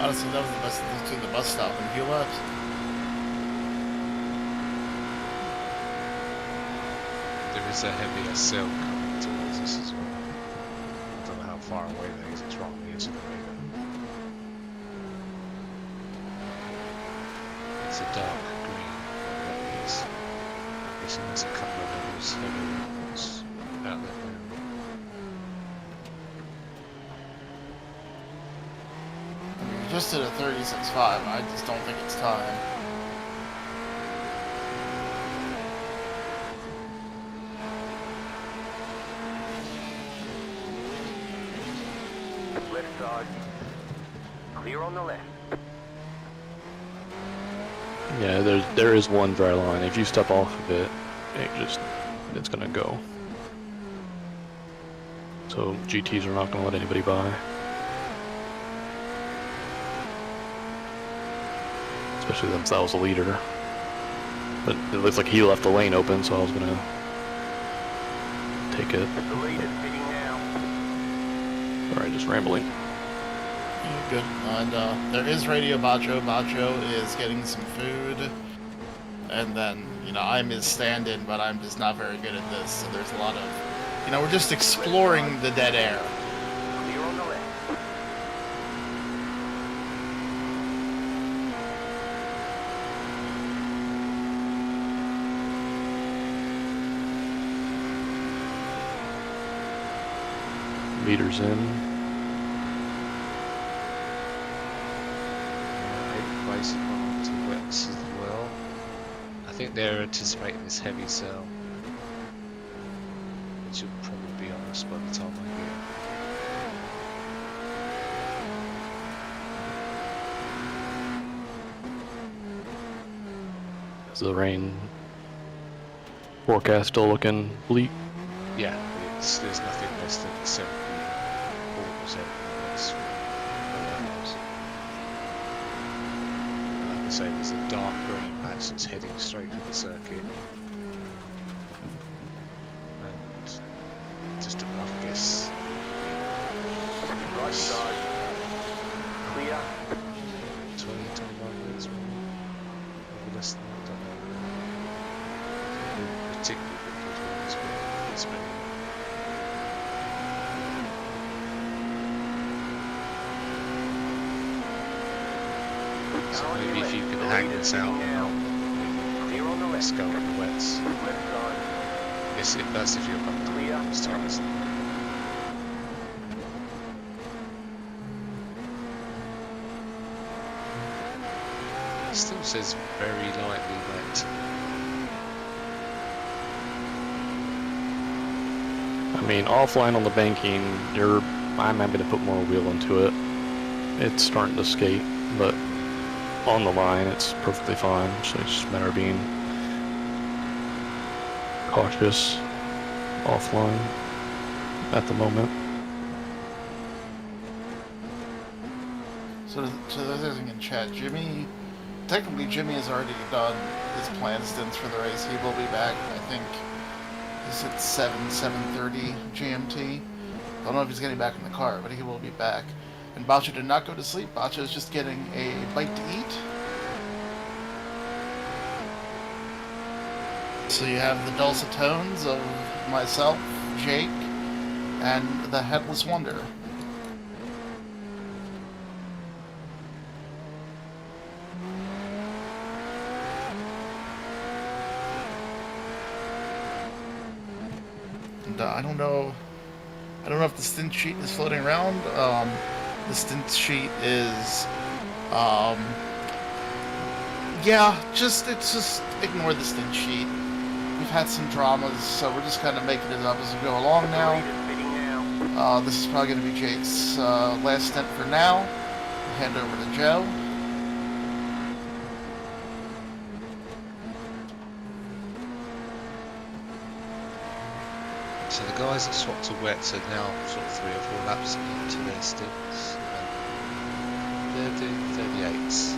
Honestly, that was the best thing to the bus stop in a few laps.
There is a heavy SL coming towards us as well. I don't know how far away that is, it's right near to the radar. It's a dark green, that is. I'm guessing there's a couple of those heavy ones out there now.
Just did a 36.5. I just don't think it's time.
Left side, clear on the left.
Yeah, there is one dry line. If you step off of it, it's gonna go. So GTs are not gonna let anybody by. Especially since that was a leader. But it looks like he left the lane open, so I was gonna take it.
The leader's sitting now.
Alright, just rambling.
Yeah, good. And there is Radio Bacho. Bacho is getting some food. And then, you know, I'm his stand-in, but I'm just not very good at this. So there's a lot of, you know, we're just exploring the dead air.
Clear on the left.
Meters in.
Basic on to wets as well. I think they're anticipating this heavy cell, which will probably be on us by the time I get.
Is the rain forecast still looking bleak?
Yeah, there's nothing less than 74%. That's like I say, there's a dark green patch that's heading straight for the circuit. And just a rough guess.
Right side, clear.
20, 21 minutes more. Maybe less than that, I don't know. Particularly good, it's been So maybe if you can hang this out now, let's go on the wets. Yes, that's if you're comfortable with this time. It still says very lightly wet.
I mean, offline on the banking, I'm happy to put more wheel into it. It's starting to skate, but on the line, it's perfectly fine. So it's just a matter of being cautious offline at the moment.
So there's anything in chat. Technically Jimmy has already done his planned stints for the race. He will be back, I think, he's at 7:30 GMT. I don't know if he's getting back in the car, but he will be back. And Bacho did not go to sleep. Bacho is just getting a bite to eat. So you have the dulcet tones of myself, Jake, and the Headless Wonder. And I don't know if the stint sheet is floating around. The stint sheet is, yeah, just ignore the stint sheet. We've had some dramas, so we're just kind of making it up as we go along now. This is probably going to be Jake's last stint for now. We'll hand over to Joe.
So the guys that swapped to wets are now sort of 3 or 4 laps into their stints. They're doing 38s.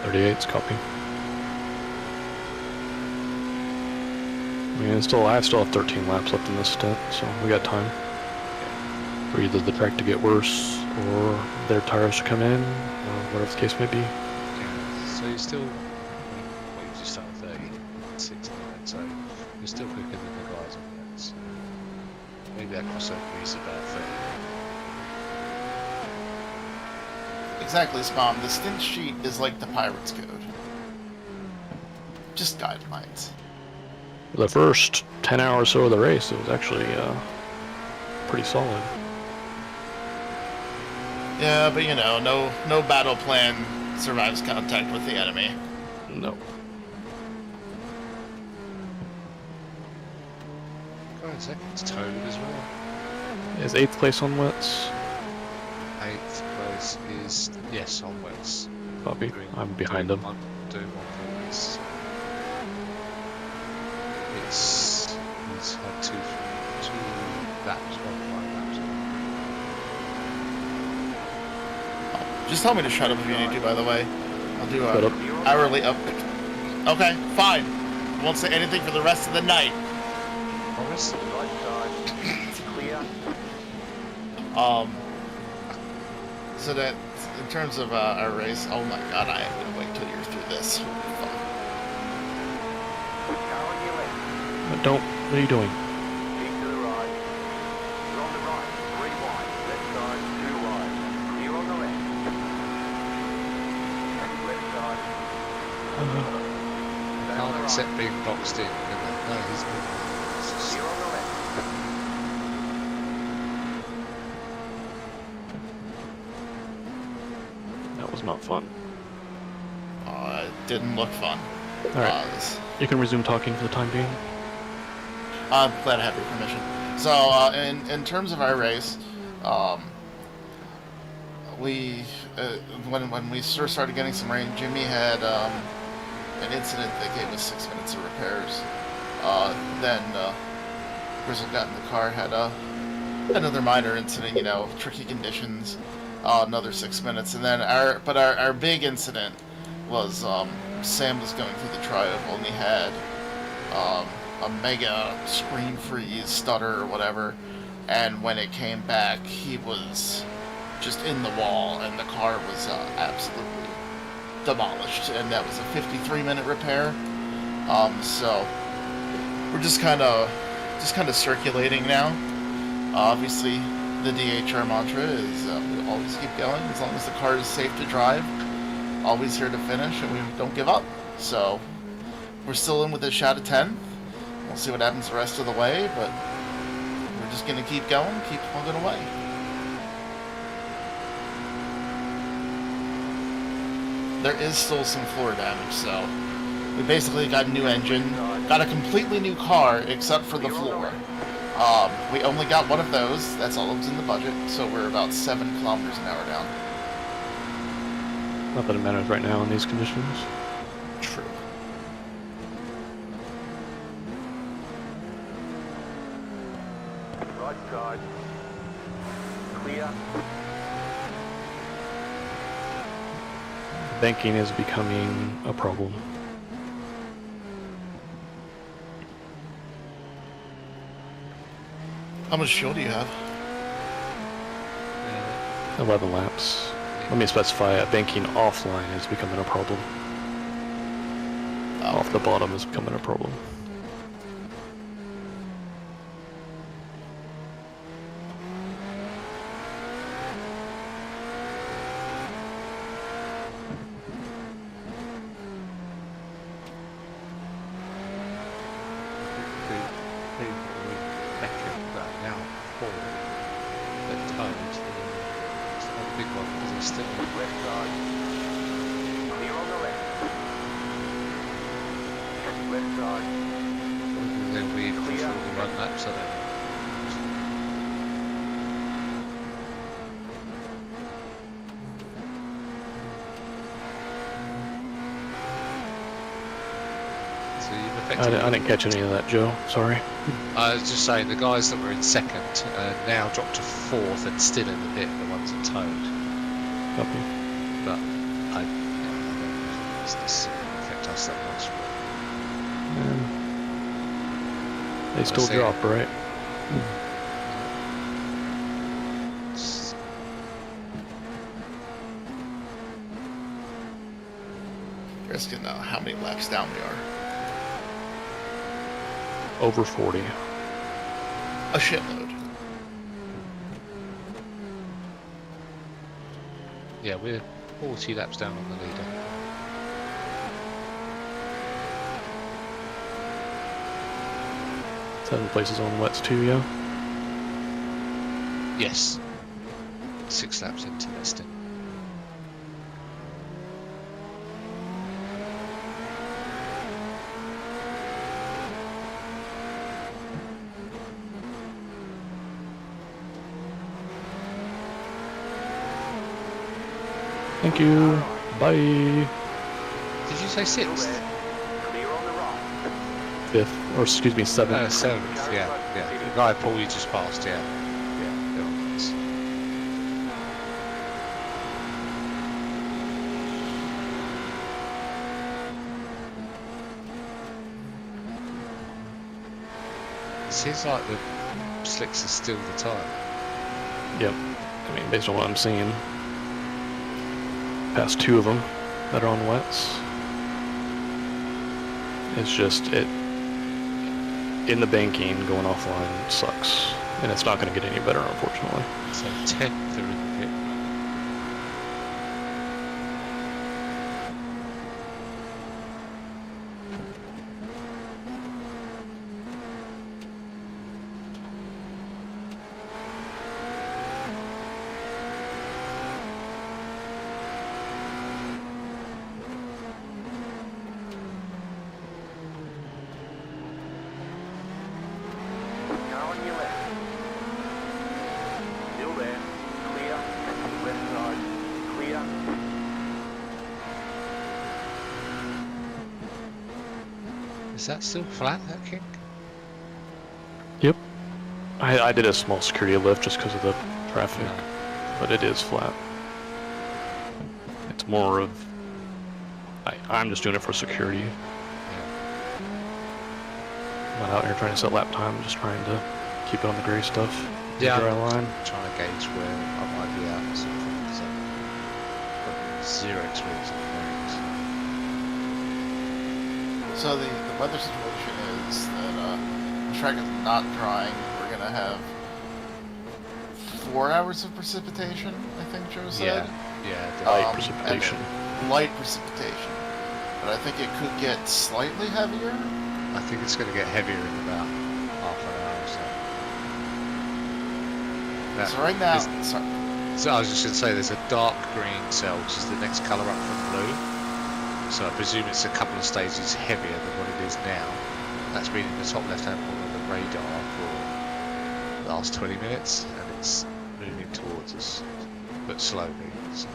38's copy. I mean, I still have 13 laps left in this stint, so we got time. For either the track to get worse, or their tires to come in, or whatever the case may be.
Yeah. So you're still, well, you just started 36, so you're still quicker than the guys on wets. Maybe that crossover is about 30.
Exactly, Spawn. The stint sheet is like the Pirates Code. Just guidelines.
The first 10 hours or so of the race, it was actually pretty solid.
Yeah, but you know, no battle plan survives contact with the enemy.
No.
Second's Toad as well.
Is 8th place on wets?
8th place is, yes, on wets.
Bobby, I'm behind him.
I'm doing 140s. He's had two laps, 1 laps.
Just tell me to shut up if you need to, by the way. I'll do a hourly update. Okay, fine. Won't say anything for the rest of the night.
Promise?
It's clear.
So that, in terms of our race, oh my god, I am gonna wait till you're through this.
Don't. What are you doing?
Keep to the right. You're on the right. 3 wide. Left side. 2 wide. Clear on the left. And left side.
Can't accept being boxed in. No, he's moving.
Clear on the left.
That was not fun.
It didn't look fun.
Alright. You can resume talking for the time being.
I'm glad I have your permission. So, in terms of our race, we when we first started getting some rain, Jimmy had an incident that gave us 6 minutes of repairs. Then Grizzle got in the car, had another minor incident, you know, tricky conditions, another 6 minutes, and then our big incident was Sam was going through the tri-oval and he had a mega screen freeze, stutter, or whatever, and when it came back, he was just in the wall, and the car was absolutely demolished, and that was a 53-minute repair. So we're just kind of circulating now. Obviously, the DHR mantra is we always keep going as long as the car is safe to drive. always here to finish, and we don't give up. So we're still in with a shot at 10. We'll see what happens the rest of the way, but we're just going to keep going, keep plugging away. There is still some floor damage, so we basically got a new engine, got a completely new car except for the floor. We only got one of those, that's all that was in the budget, so we're about 7 kilometers an hour down.
Not that it matters right now in these conditions.
True.
Right side. Clear.
Banking is becoming a problem.
How much fuel do you have?
11 laps. Let me specify, banking offline is becoming a problem.
Oh.
Off the bottom is becoming a problem. I didn't catch any of that, Joe. Sorry.
I was just saying, the guys that were in second now dropped to fourth and still in the pit, the ones that towed.
Copy.
But I don't this affect us that much.
They still drop, right?
Just to know how many laps down we are.
Over 40.
A shitload.
Yeah, we're 40 laps down on the leader.
Seven places on wets too, yeah?
Yes. 6 laps into this stint.
Thank you. Bye.
Did you say 6th?
Fifth, or excuse me, 7th.
7th, yeah. The guy Paul you just passed, yeah. They're on this. It seems like the slicks are still the time.
Yep. I mean, based on what I'm seeing. Past 2 of them that are on wets. It's just, in the banking, going offline sucks. And it's not going to get any better, unfortunately.
So 10th are in the pit. Is that still flat, that kink?
Yep. I did a small security lift just because of the traffic, but it is flat. It's more of... I'm just doing it for security. I'm not out here trying to set lap time, I'm just trying to keep it on the gray stuff.
Yeah,
dry line.
Trying to gauge where I might be at or something, because I've got 0 experience in bearings.
So the weather situation is that the track is not drying. We're going to have 4 hours of precipitation, I think Joe said.
Yeah,
light precipitation.
light precipitation, but I think it could get slightly heavier.
I think it's going to get heavier in about half an hour or so.
So right now,
so I was just going to say there's a dark green cell, which is the next colour up from blue. So I presume it's a couple of stages heavier than what it is now. That's been in the top left-hand corner of the radar for the last 20 minutes, and it's moving towards us, but slowly. So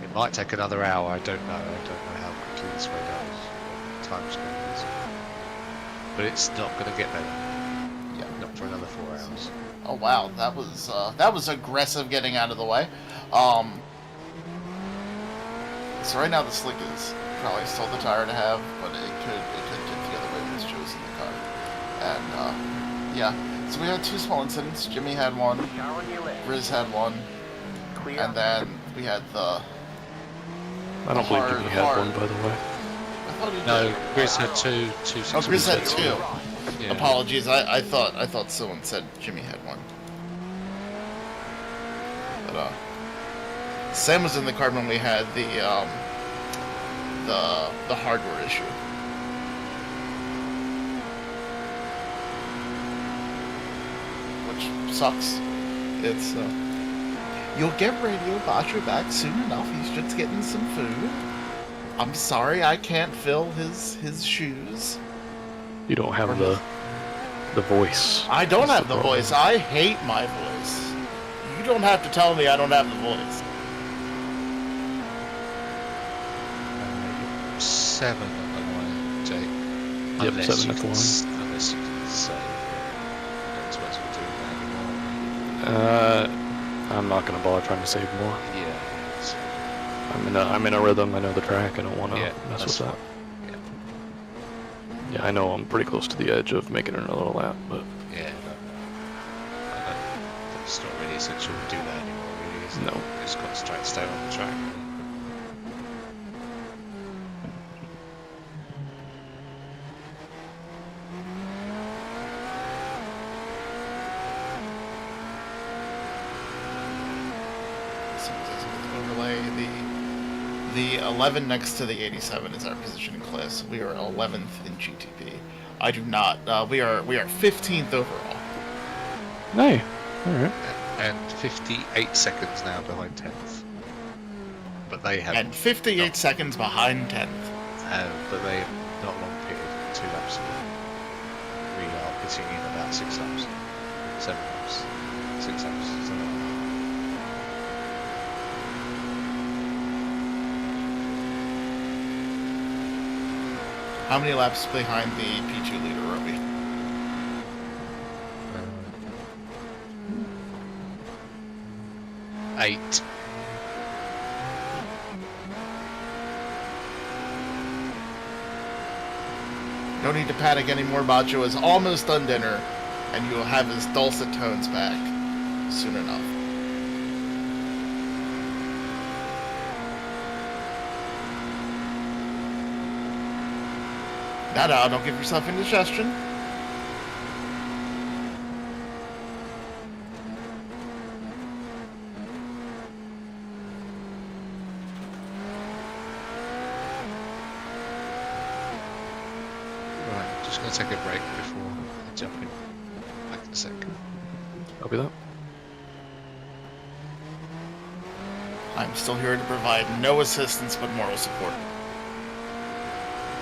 it might take another hour. I don't know. I don't know how quickly this radar is, what time scale is. But it's not going to get better. Yeah, not for another 4 hours.
oh wow, that was aggressive getting out of the way. So right now the slick is probably still the tire to have, but it could tip the other way when it's chosen the car. And yeah, so we had 2 small incidents. Jimmy had one, Riz had one, and then we had the.
I don't believe Jimmy had one, by the way.
No, Grizz had two.
Oh, Grizz had 2.
Yeah.
Apologies, I thought someone said Jimmy had one. But Sam was in the car when we had the hardware issue. Which sucks. It's you'll get Radio Bacho back soon enough. He's just getting some food. I'm sorry I can't fill his shoes.
You don't have the voice.
I don't have the voice. I hate my voice. You don't have to tell me I don't have the voice.
7 on the line, Jake.
Yep,
Unless
7 at the line.
Unless you can say, I don't suppose we'll do that anymore.
I'm not gonna bother trying to save more.
Yeah.
I'm in a rhythm. I know the track. I don't want to mess with that.
Yeah.
Yeah, I know I'm pretty close to the edge of making another lap, but
Yeah. It's not really essential to do that anymore, really, is it?
No.
Just concentrate and stay on the track.
Overlay the 11 next to the 87 is our positioning class. We are 11th in GTP. I do not. We are 15th overall.
Hey, all right.
And 58 seconds now behind 10th. But they have.
And 58 seconds behind 10th.
But they have not long pitted 2 laps ago. We are pitting in about 6 laps. 7 laps. 6 laps. 7 laps.
How many laps behind the P2 leader are we?
Eight.
No need to panic anymore. Bacho is almost done dinner, and you will have his dulcet tones back soon enough. No, don't give yourself indigestion.
Right, just going to take a break before I jump in. Back in a sec.
Copy that.
I'm still here to provide no assistance but moral support.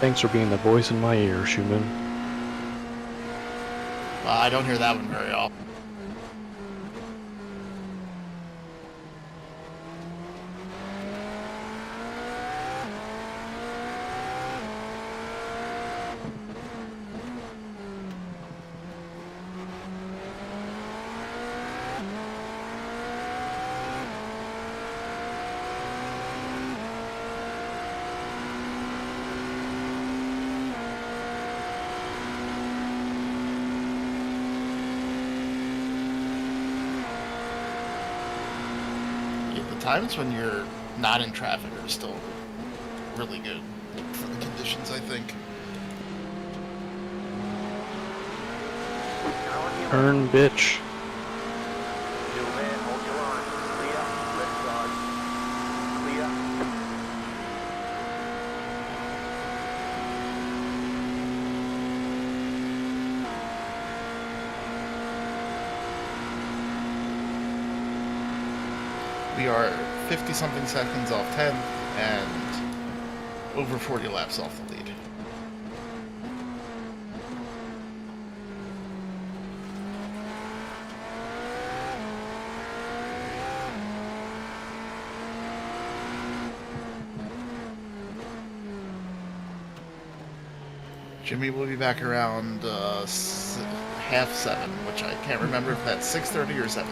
Thanks for being the voice in my ear, Schumann.
I don't hear that one very often. Times when you're not in traffic are still really good for the conditions, I think.
Earn, bitch.
We are 50-something seconds off 10th and over 40 laps off the lead. Jimmy will be back around half 7, which I can't remember if that's 6:30 or 7:30.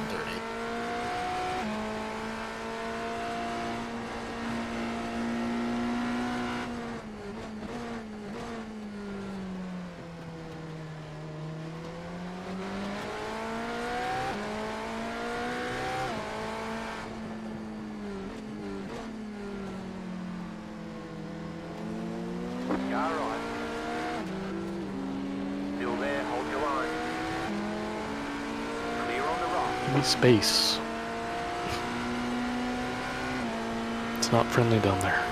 Car right. Still there, hold your line. Clear on the right.
Give me space. It's not friendly down there.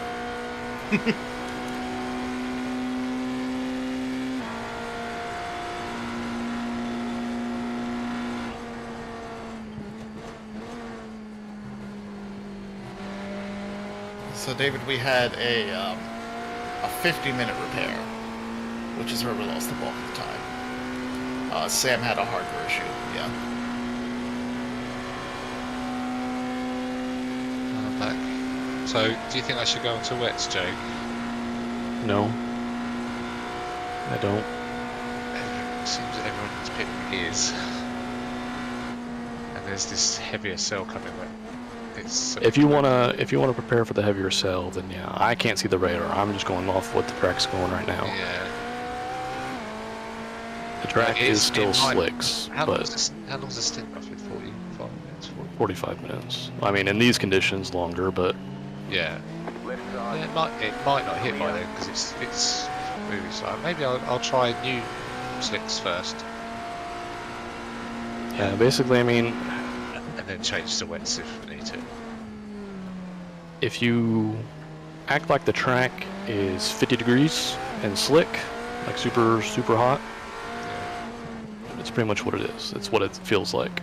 So David, we had a 50-minute repair, which is where we lost the bulk of the time. Sam had a hardware issue, yeah.
I'm back. So, do you think I should go onto wets, Jake?
No. I don't.
It seems that everyone's pitting gears. And there's this heavier cell coming that it's...
If you wanna prepare for the heavier cell, then yeah, I can't see the radar. I'm just going off what the track's going right now.
Yeah.
The track is still slicks,
how
but
long's the stint roughly? 45 minutes?
45 minutes. I mean, in these conditions, longer, but
Yeah. Yeah, it might not hit by then because it's moving slow. Maybe I'll try new slicks first.
yeah, basically, I mean,
And then change to wets if we need to.
if you act like the track is 50 degrees and slick, like super hot, it's pretty much what it is. It's what it feels like.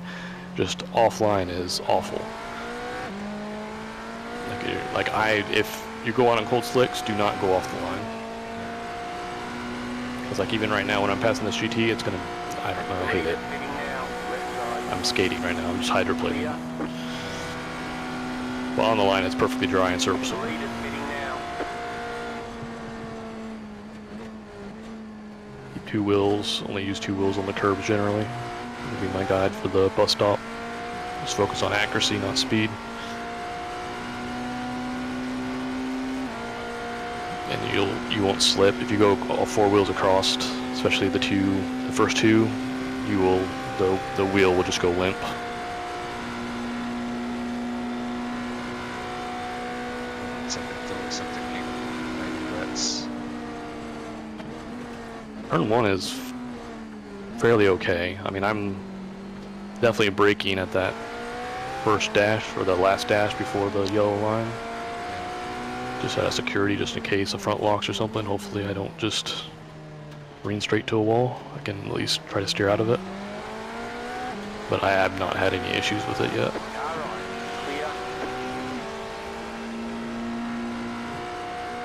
Just offline is awful. If you go out on cold slicks, do not go off the line. Because like even right now when I'm passing this GT, it's gonna, I don't know, I hate it. I'm skating right now, I'm just hydroplaning. Well, on the line it's perfectly dry and serviceable. Keep 2 wheels, only use 2 wheels on the curbs generally. That'll be my guide for the bus stop. Just focus on accuracy, not speed. And you won't slip if you go all 4 wheels across, especially the first two. The wheel will just go limp. Turn 1 is fairly okay. I mean, I'm definitely braking at that first dash or the last dash before the yellow line. Just out of security, just in case the front locks or something. Hopefully I don't just lean straight to a wall. I can at least try to steer out of it. But I have not had any issues with it yet.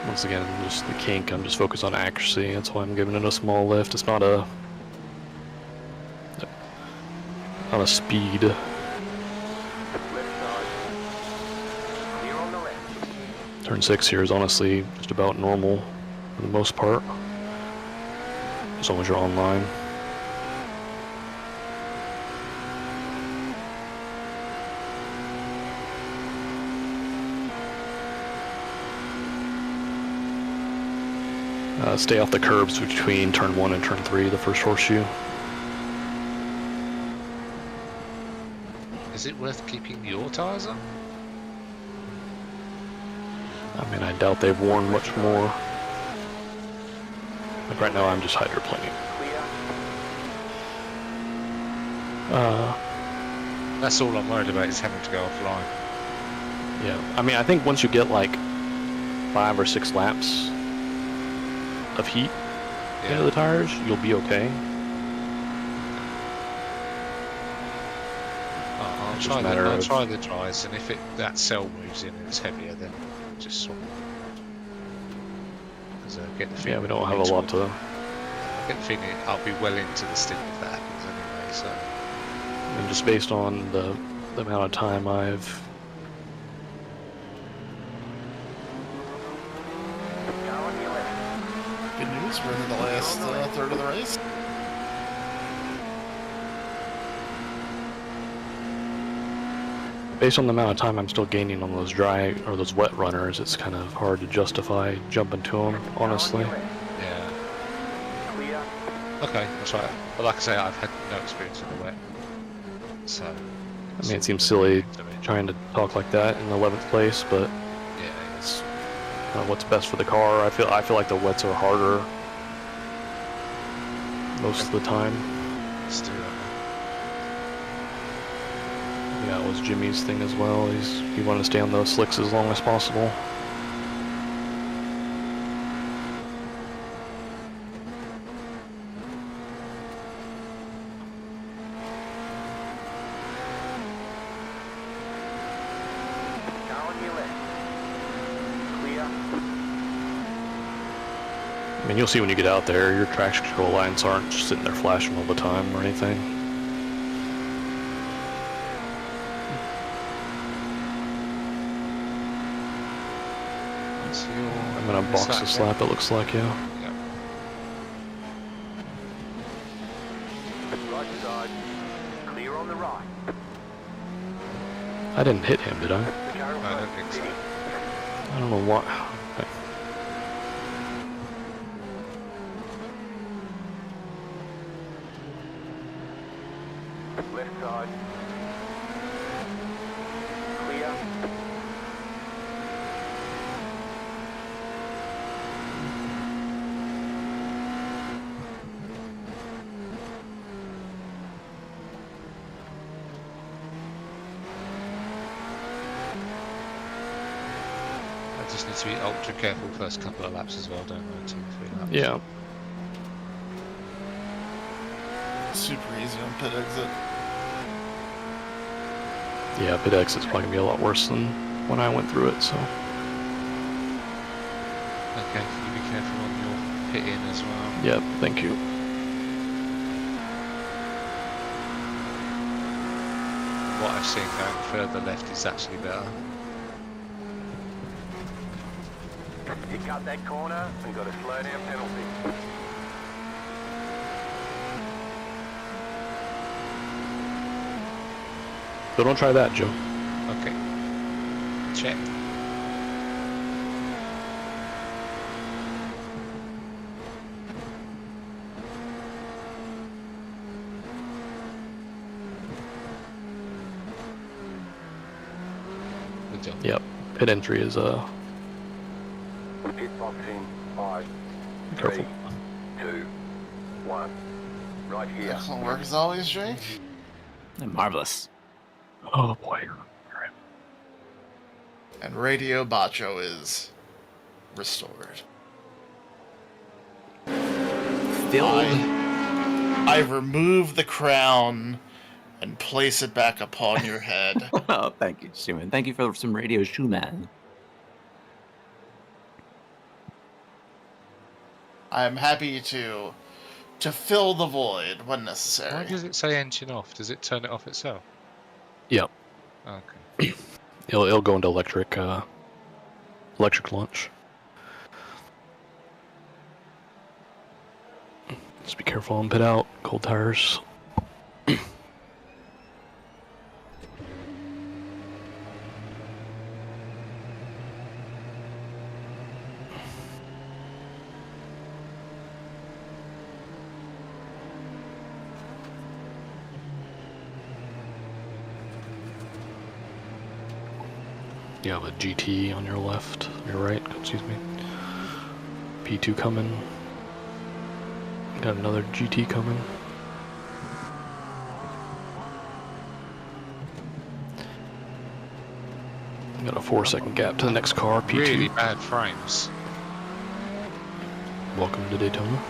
Once again, just the kink, I'm just focused on accuracy. That's why I'm giving it a small lift. It's not a speed. Turn 6 here is honestly just about normal for the most part, as long as you're online. Stay off the curbs between turn 1 and turn 3, the first horseshoe.
Is it worth keeping your tyres on?
I mean, I doubt they've worn much more. Like right now, I'm just hydroplaning.
That's all I'm worried about is having to go offline.
Yeah, I mean, I think once you get like 5 or 6 laps of heat into the tires, you'll be okay.
I'll
It's
try,
just a matter
I'll
of
try the dries, and if that cell moves in and it's heavier, then just swap. Because get the feeling
we don't have a lot to.
I get the feeling I'll be well into the stint if that happens anyway. So.
And just based on the amount of time I've
Good news, we're in the last third of the race.
based on the amount of time I'm still gaining on those dry or those wet runners, it's kind of hard to justify jumping to them, honestly.
Yeah. Okay, that's right. But like I say, I've had no experience in the wet, so.
I mean, it seems silly trying to talk like that in 11th place, but
yeah,
it's kind of what's best for the car. I feel like the wets are harder most of the time.
Let's do that.
Yeah, it was Jimmy's thing as well. He wanted to stay on those slicks as long as possible. I mean, you'll see when you get out there, your traction control lights aren't just sitting there flashing all the time or anything. I'm gonna box the slap, it looks like, yeah.
Right side. Clear on the right.
I didn't hit him, did I?
I don't think so.
I don't know what. Okay.
Left side. Clear.
I just need to be ultra careful first couple of laps as well, don't I? 2, 3 laps.
Yeah.
Super easy on pit exit.
Yeah, pit exit's probably gonna be a lot worse than when I went through it, so.
Okay, you be careful on your pit in as well.
Yep, thank you.
What I've seen going further left is actually better.
You cut that corner and got a slow down penalty.
So don't try that, Joe.
Okay. Check. Good job.
Yep. Pit entry is
Pit box in 5,
careful.
3, 2, 1. Right here.
Excellent work as always, Jake.
Marvelous.
Oh boy.
And Radio Bacho is restored. I remove the crown and place it back upon your head.
Oh, thank you, Schumann. Thank you for some Radio Schumann.
I am happy to fill the void when necessary.
Why does it say engine off? Does it turn it off itself?
Yep.
Okay.
It'll go into electric launch. Just be careful on pit out, cold tires. You have a GT on your left, your right, excuse me. P2 coming. Got another GT coming. Got a 4-second gap to the next car, P2.
Really bad frames.
Welcome to Daytona.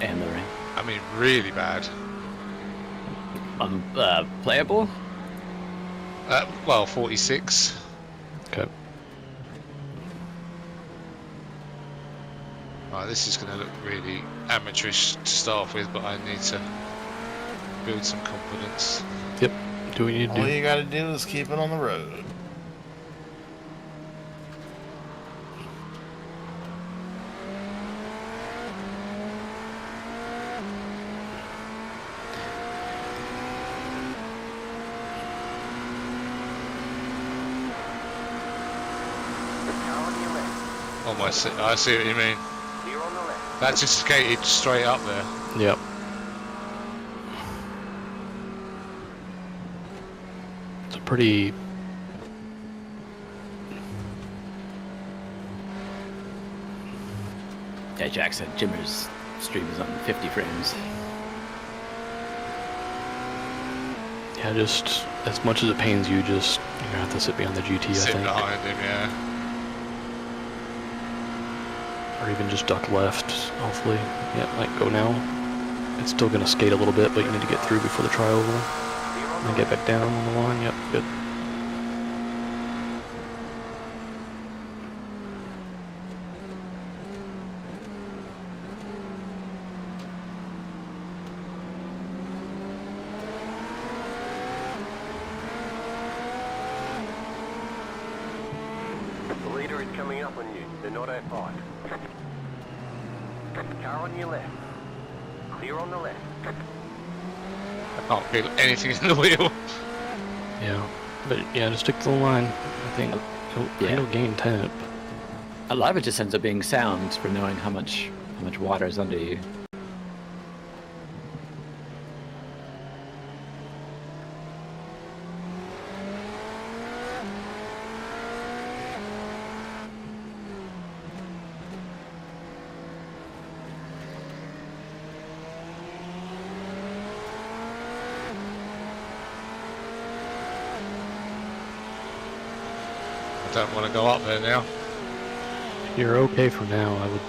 And the rain.
I mean, really bad.
Playable?
Well, 46.
Okay.
Right, this is going to look really amateurish to start off with, but I need to build some confidence.
Yep. Do what you need to do.
All you gotta do is keep it on the road.
Oh my! I see what you mean. That just skated straight up there.
Yep. It's a pretty.
Yeah, Jack said Jimmer's stream is on 50 frames.
Yeah, just as much as it pains you, just you're gonna have to sit behind the GT,
Sit
I think.
behind him, yeah.
Or even just duck left, hopefully. Yeah, like go now. It's still gonna skate a little bit, but you need to get through before the trioval. And then get back down on the line. Yep, good.
The leader is coming up on you. They're not at 5. Car on your left. Clear on the left.
I can't feel anything in the wheel.
Yeah, but yeah, just stick to the line. I think it'll gain temp.
A lot of it just ends up being sound for knowing how much water is under you.
I don't want to go up there now.
You're okay for now, I would.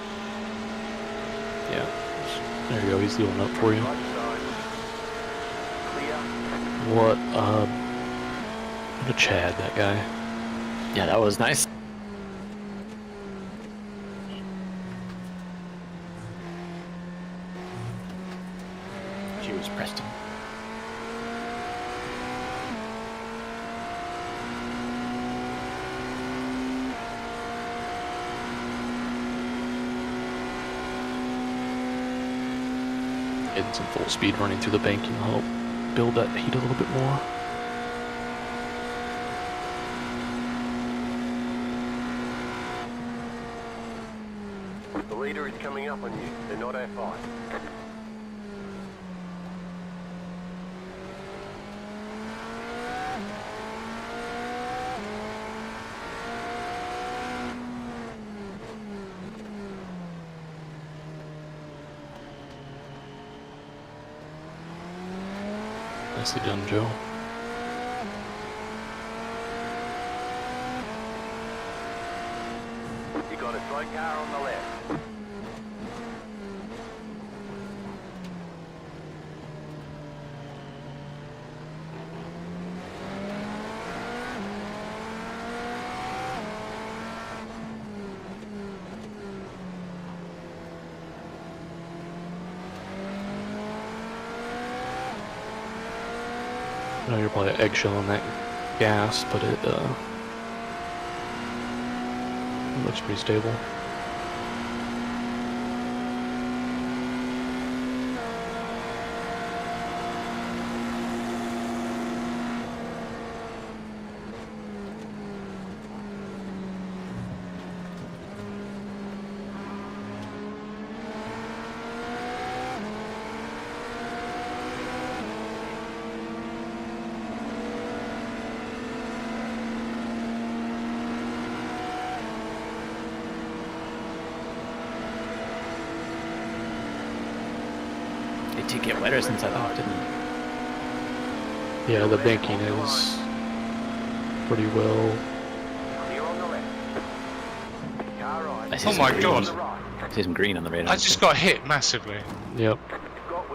Yeah, there you go. He's healing up for you. What a Chad, that guy.
Yeah, that was nice. Cheers, Preston.
Getting some full speed running through the banking will help build that heat a little bit more.
The leader is coming up on you. They're not at 5.
Nicely done, Joe.
You got a slow car on the left.
I know you're probably eggshell on that gas, but it looks pretty stable.
It did get wetter since I thought, didn't it?
Yeah, the banking is pretty well.
Oh my god!
I see some green on the radar.
I just got hit massively.
Yep.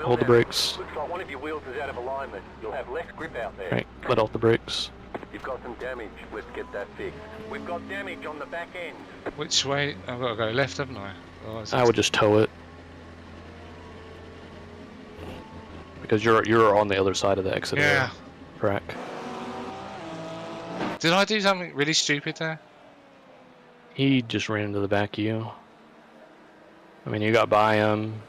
Hold the brakes.
Looks like one of your wheels is out of alignment. You'll have less grip out there.
Right, let off the brakes.
You've got some damage. Let's get that fixed. We've got damage on the back end.
Which way? I've got to go left, haven't I? Oh,
I would just tow it. Because you're on the other side of the exit track.
Did I do something really stupid there?
He just ran into the back of you. I mean, you got by him.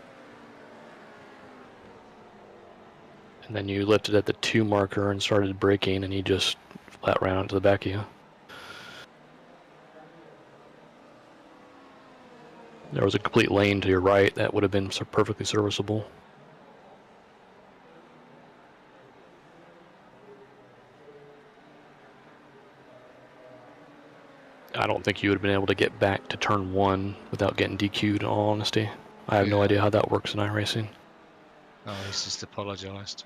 And then you lifted at the 2 marker and started braking, and he just flat ran into the back of you. There was a complete lane to your right that would have been perfectly serviceable. I don't think you would have been able to get back to turn 1 without getting DQ'd, in all honesty. I have no idea how that works in iRacing.
Oh, he's just apologised.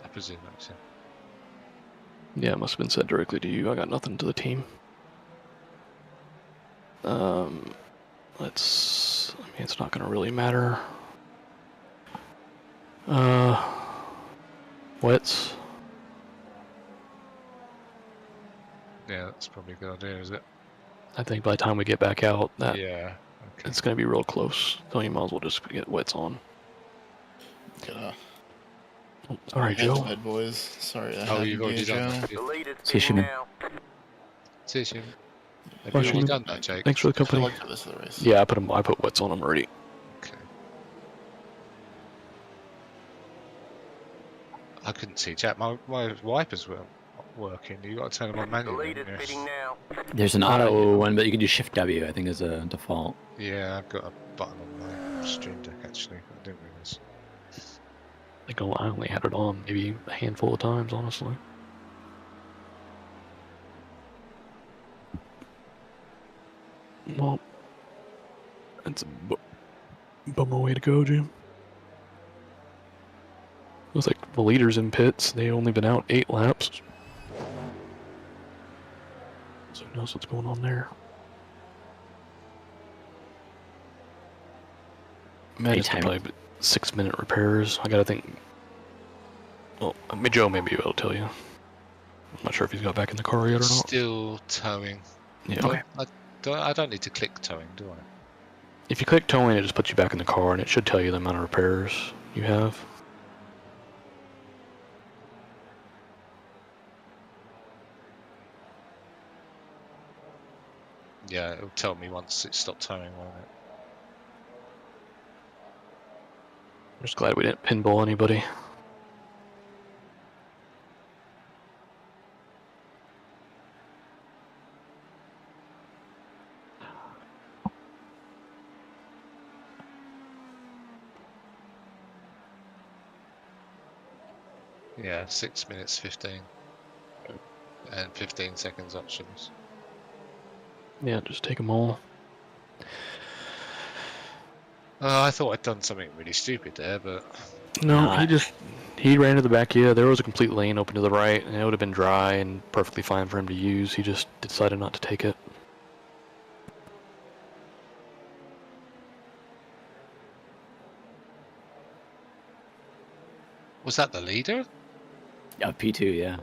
I presume that's it.
Yeah, it must have been said directly to you. I got nothing to the team. I mean, it's not going to really matter. Wets.
Yeah, that's probably a good idea, is it?
I think by the time we get back out, that
it's
going to be real close. So you might as well just get wets on. All right, Joe.
Head boys. Sorry.
You've already done that.
See you, man.
See you, Shim. Have
Bye,
you already
Shim.
done that, Jake?
Thanks for the company. Yeah, I put wets on them already.
Okay. I couldn't see, Jack. My wipers weren't working. You got to turn them on manually.
There's an auto one, but you can do Shift W, I think, as a default.
Yeah, I've got a button on my Stream Deck actually. I didn't realise.
I think I only had it on maybe a handful of times, honestly. Well, that's a bummer way to go, Jim. It was like the leaders in pits. They only been out 8 laps. So who knows what's going on there? Man, it's probably 6-minute repairs. I gotta think. Well, Joe may be able to tell you. I'm not sure if he's got back in the car yet or not.
Still towing.
Yeah. Okay.
I don't need to click towing, do I?
If you click towing, it just puts you back in the car, and it should tell you the amount of repairs you have.
Yeah, it'll tell me once it's stopped towing, won't it?
I'm just glad we didn't pinball anybody.
Yeah, 6 minutes 15. And 15 seconds options.
Yeah, just take them all.
I thought I'd done something really stupid there, but...
No, he ran to the back. Yeah, there was a complete lane open to the right, and it would have been dry and perfectly fine for him to use. He just decided not to take it.
Was that the leader?
Yeah, P2, yeah.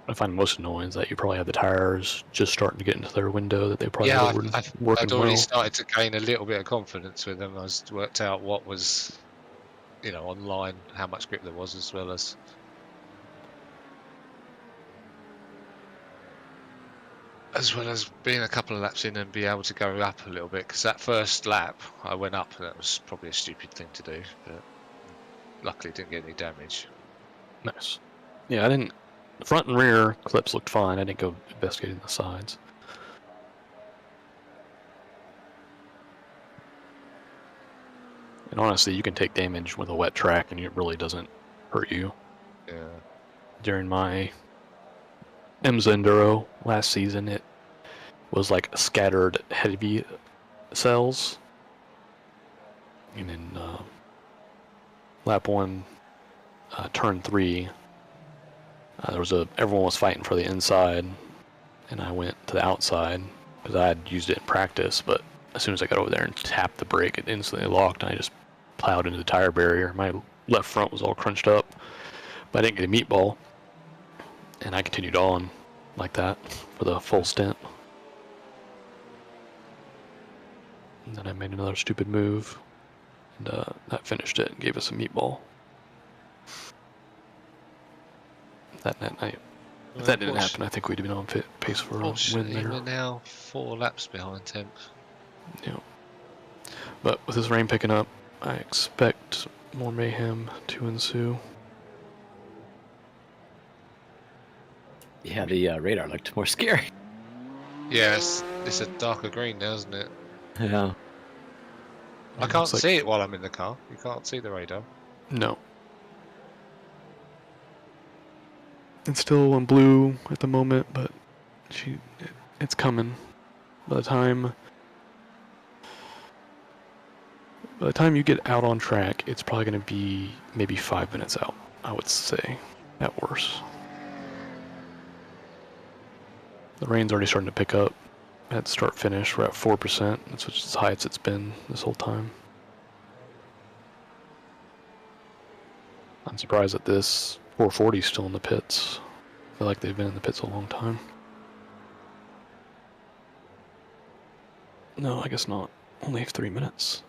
I find most annoying is that you probably have the tires just starting to get into their window that they probably weren't working
I'd already
well.
started to gain a little bit of confidence with them. I worked out what was, online, how much grip there was, as well as being a couple of laps in and be able to go up a little bit. Because that first lap, I went up, and that was probably a stupid thing to do, but luckily didn't get any damage.
Nice. Yeah, I didn't. The front and rear clips looked fine. I didn't go investigating the sides. And honestly, you can take damage with a wet track and it really doesn't hurt you.
Yeah.
During my IMSA Enduro last season, it was like scattered heavy cells. And in lap 1, turn 3, everyone was fighting for the inside, and I went to the outside, because I had used it in practice, but as soon as I got over there and tapped the brake, it instantly locked, and I just plowed into the tire barrier. My left front was all crunched up, but I didn't get a meatball, and I continued on like that for the full stint. And then I made another stupid move, and that finished it and gave us a meatball. If that didn't happen, I think we'd have been on pace for a win there.
We're now 4 laps behind 10th.
Yeah. But with this rain picking up, I expect more mayhem to ensue.
Yeah, the radar looked more scary.
Yeah, it's a darker green now, isn't it?
Yeah.
I can't see it while I'm in the car. You can't see the radar.
No. It's still on blue at the moment, but it's coming. By the time you get out on track, it's probably going to be maybe 5 minutes out, I would say, at worst. The rain's already starting to pick up. At start finish, we're at 4%. That's as high as it's been this whole time. I'm surprised that this 440 is still in the pits. I feel like they've been in the pits a long time. No, I guess not. Only 3 minutes.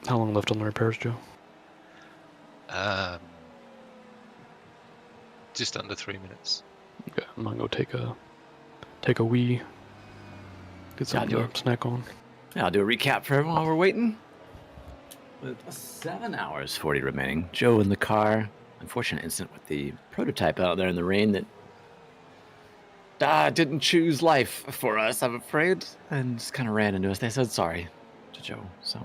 How long left on the repairs, Joe?
Just under 3 minutes.
Okay, I'm gonna go take a wee. Get something to snack on.
Yeah, I'll do a recap for everyone while we're waiting. With 7 hours 40 remaining. Joe in the car. Unfortunate incident with the prototype out there in the rain that didn't choose life for us, I'm afraid, and just kind of ran into us. They said sorry to Joe, so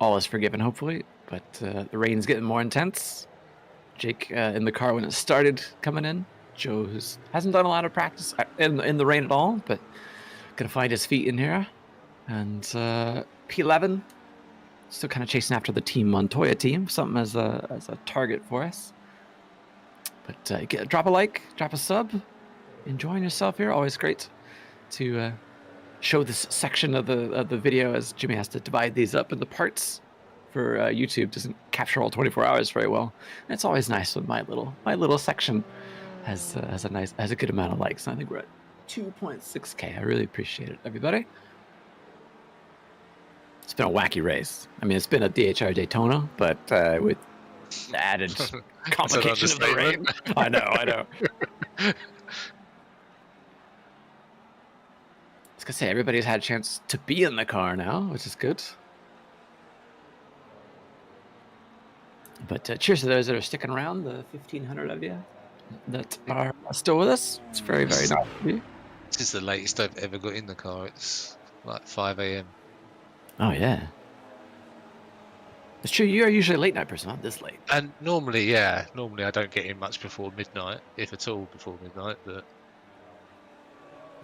all is forgiven, hopefully. But the rain's getting more intense. Jake in the car when it started coming in. Joe hasn't done a lot of practice in the rain at all, but gonna find his feet in here. And P11 still kind of chasing after the Team Montoya team, something as a target for us. But drop a like, drop a sub. Enjoying yourself here. Always great to show this section of the video, as Jimmy has to divide these up into parts for YouTube. Doesn't capture all 24 hours very well. And it's always nice when my little section has a good amount of likes. And I think we're at 2.6K. I really appreciate it, everybody. It's been a wacky race. I mean, it's been a DHR Daytona, but with the added complication of the rain. I know. I was gonna say, everybody's had a chance to be in the car now, which is good. But cheers to those that are sticking around, the 1,500 of you that are still with us. It's very, very nice of you.
This is the latest I've ever got in the car. It's like 5 a.m.
Oh, yeah. It's true, you're usually a late night person, not this late.
And normally I don't get in much before midnight, if at all before midnight, but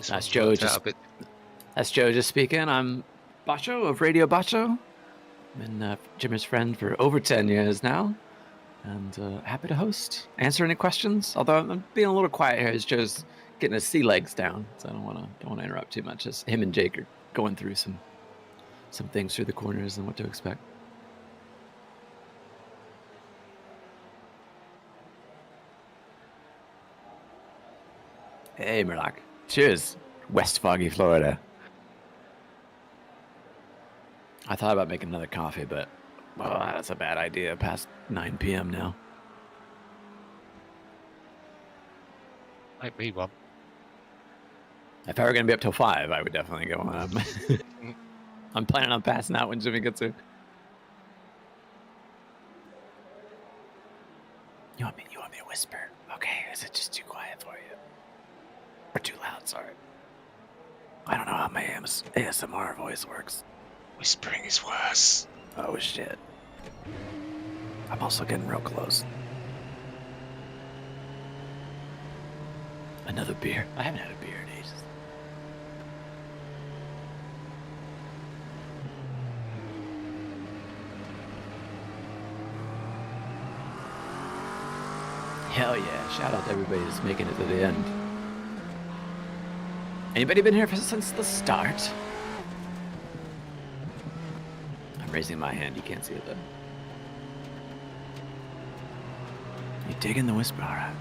that's Joe just speaking. I'm Bacho of Radio Bacho. Been Jimmy's friend for over 10 years now, and happy to host, answer any questions. Although I'm being a little quiet here as Joe's getting his sea legs down, so I don't want to interrupt too much. As him and Jake are going through some things through the corners and what to expect. Hey, Murdoch. Cheers. West Foggy, Florida. I thought about making another coffee, but that's a bad idea past 9 p.m. now.
Make me one.
If I were going to be up till 5, I would definitely go on. I'm planning on passing out when Jimmy gets here. You want me to whisper? Okay, is it just too quiet for you? Or too loud, sorry.
I don't know how my ASMR voice works.
Whispering is worse.
Oh shit. I'm also getting real close. Another beer. I haven't had a beer in ages. Hell yeah. Shout out to everybody that's making it to the end. Anybody been here since the start? I'm raising my hand. You can't see it though. You digging the whisper? Alright.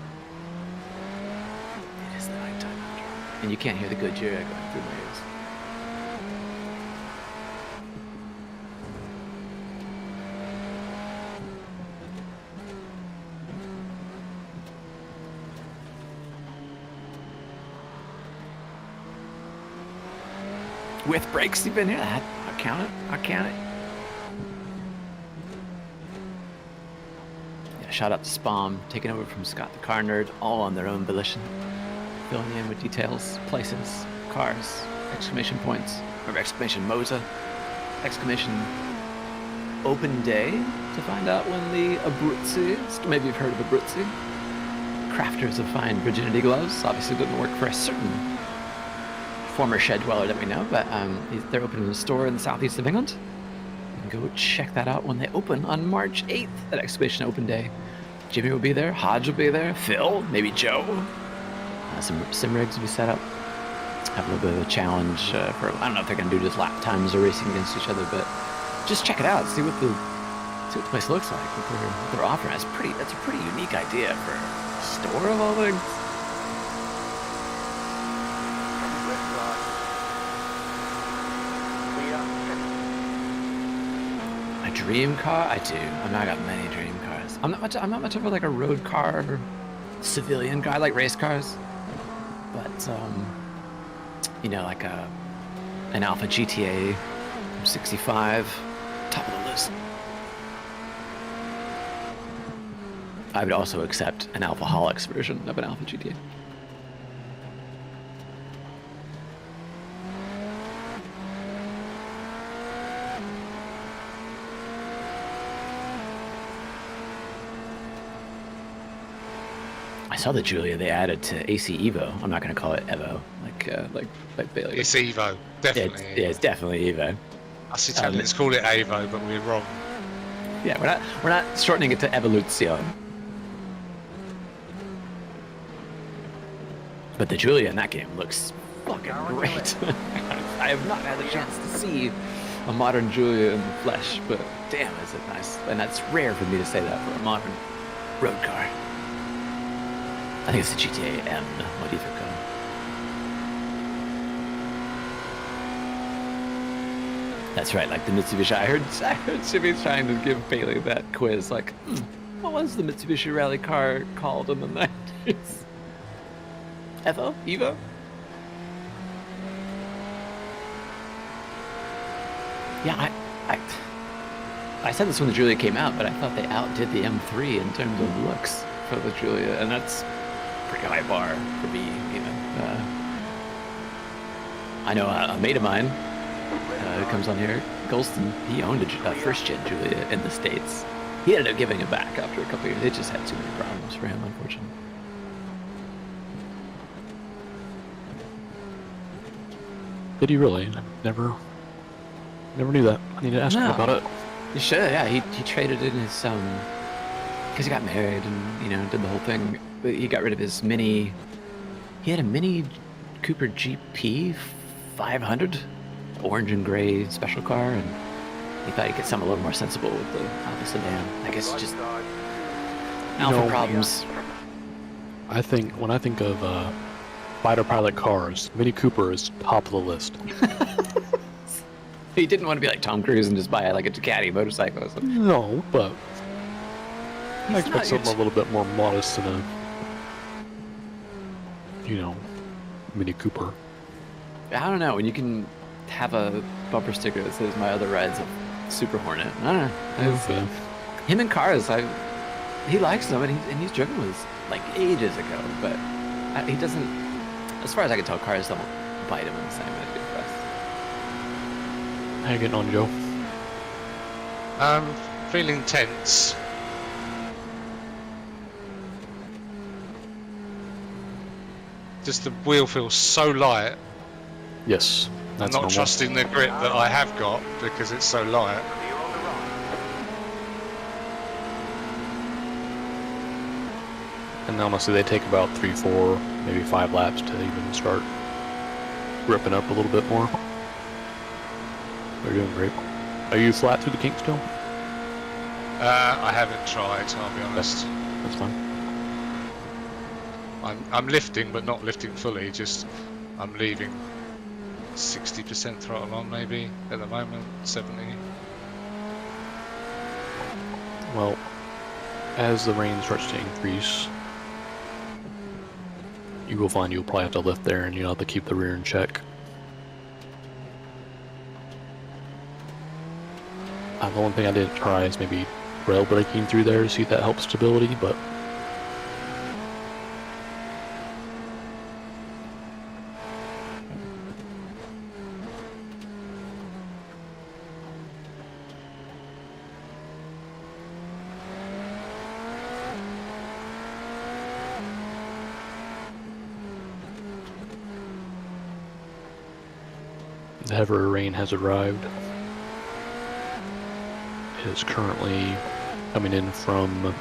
It is the nighttime after all. And you can't hear the Gojira going through my ears. With brakes, you've been here? I'll count it. I'll count it. Yeah, shout out to Spam, taking over from Scott the Car Nerd, all on their own volition. Filling you in with details, places, cars, exclamation points, or exclamation Moza, exclamation open day to find out when the Abruzzi, maybe you've heard of Abruzzi, crafters of fine virginity gloves, obviously didn't work for a certain former shed dweller that we know, but they're opening a store in the southeast of England. You can go check that out when they open on March 8th at Exclamation Open Day. Jimmy will be there, Hodge will be there, Phil, maybe Joe. Some sim rigs will be set up. Have a little bit of a challenge for, I don't know if they're going to do just lap times or racing against each other, but just check it out, see what the place looks like, what they're offering. That's a pretty unique idea for a store of all things. Dream car? I do. I mean, I got many dream cars. I'm not much of a, like a road car civilian guy. I like race cars, but you know, like an Alpha GTA from '65, top of the list. I would also accept an Alphaholics version of an Alpha GTA. I saw the Julia they added to AC Evo. I'm not going to call it Evo, like Bailey.
It's Evo, definitely.
Yeah, it's definitely Evo.
I see let's call it Evo, but we're wrong.
Yeah, we're not shortening it to Evolution. But the Julia in that game looks fucking great. I have not had the chance to see a modern Julia in the flesh, but damn, is it nice. And that's rare for me to say that for a modern road car. I think it's the GTA M Modifico. That's right, like the Mitsubishi. I heard Jimmy trying to give Bailey that quiz, like, what was the Mitsubishi rally car called in the 90s? Evo? Evo? Yeah, I said this when the Julia came out, but I thought they outdid the M3 in terms of looks for the Julia, and that's pretty high bar for me, even. I know a mate of mine who comes on here, Golston, he owned a first-gen Julia in the States. He ended up giving it back after a couple of years. It just had too many problems for him, unfortunately.
Did he really? Never knew that. I need to ask him about it.
You should, yeah. He traded in his because he got married and did the whole thing. But he got rid of his Mini. He had a Mini Cooper GP 500, orange and gray special car, and he thought he'd get something a little more sensible with the Alpha sedan. I guess just Alpha problems.
I think when I think of fighter pilot cars, Mini Cooper is top of the list.
He didn't want to be like Tom Cruise and just buy like a Ducati motorcycle or something.
No, but I expect something a little bit more modest than a, Mini Cooper.
I don't know, when you can have a bumper sticker that says "My other ride's a Super Hornet." I don't know. Him and cars, he likes them, and he's driven with like ages ago, but he doesn't. As far as I can tell, cars don't
bite him in the same way they do for us.
How you getting on, Joe?
Feeling tense. Just the wheel feels so light.
Yes,
I'm
that's
not
normal.
trusting the grip that I have got because it's so light.
And honestly, they take about 3, 4, maybe 5 laps to even start ripping up a little bit more. They're doing great. Are you flat through the kink still?
I haven't tried, I'll be honest.
That's fine.
I'm lifting, but not lifting fully. Just I'm leaving 60% throttle on, maybe at the moment, 70.
Well, as the rain starts to increase, you will find you'll probably have to lift there, and you'll have to keep the rear in check. The one thing I didn't try is maybe rail braking through there to see if that helps stability, but the heavier rain has arrived. It is currently coming in from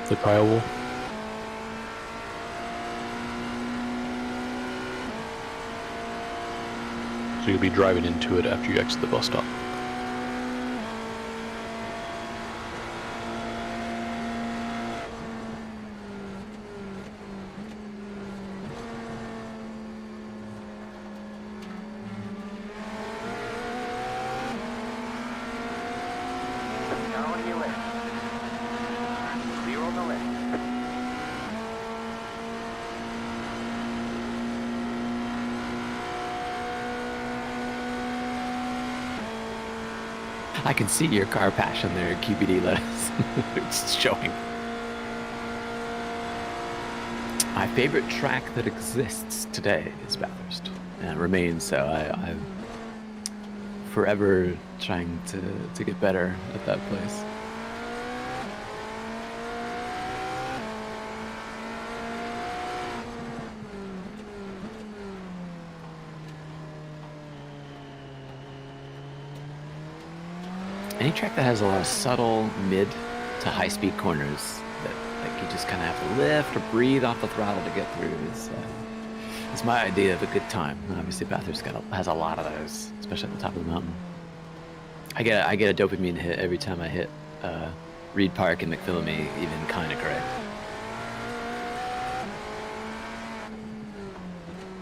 the Kiowa. So you'll be driving into it after you exit the bus stop.
I can see your car passion there, QBD lettuce. It's showing. My favorite track that exists today is Bathurst, and remains so. I'm forever trying to get better at that place. Any track that has a lot of subtle mid to high speed corners that like you just kind of have to lift or breathe off the throttle to get through is my idea of a good time. Obviously, Bathurst has a lot of those, especially at the top of the mountain. I get a dopamine hit every time I hit Reed Park and McPhillamy, even kind of correct.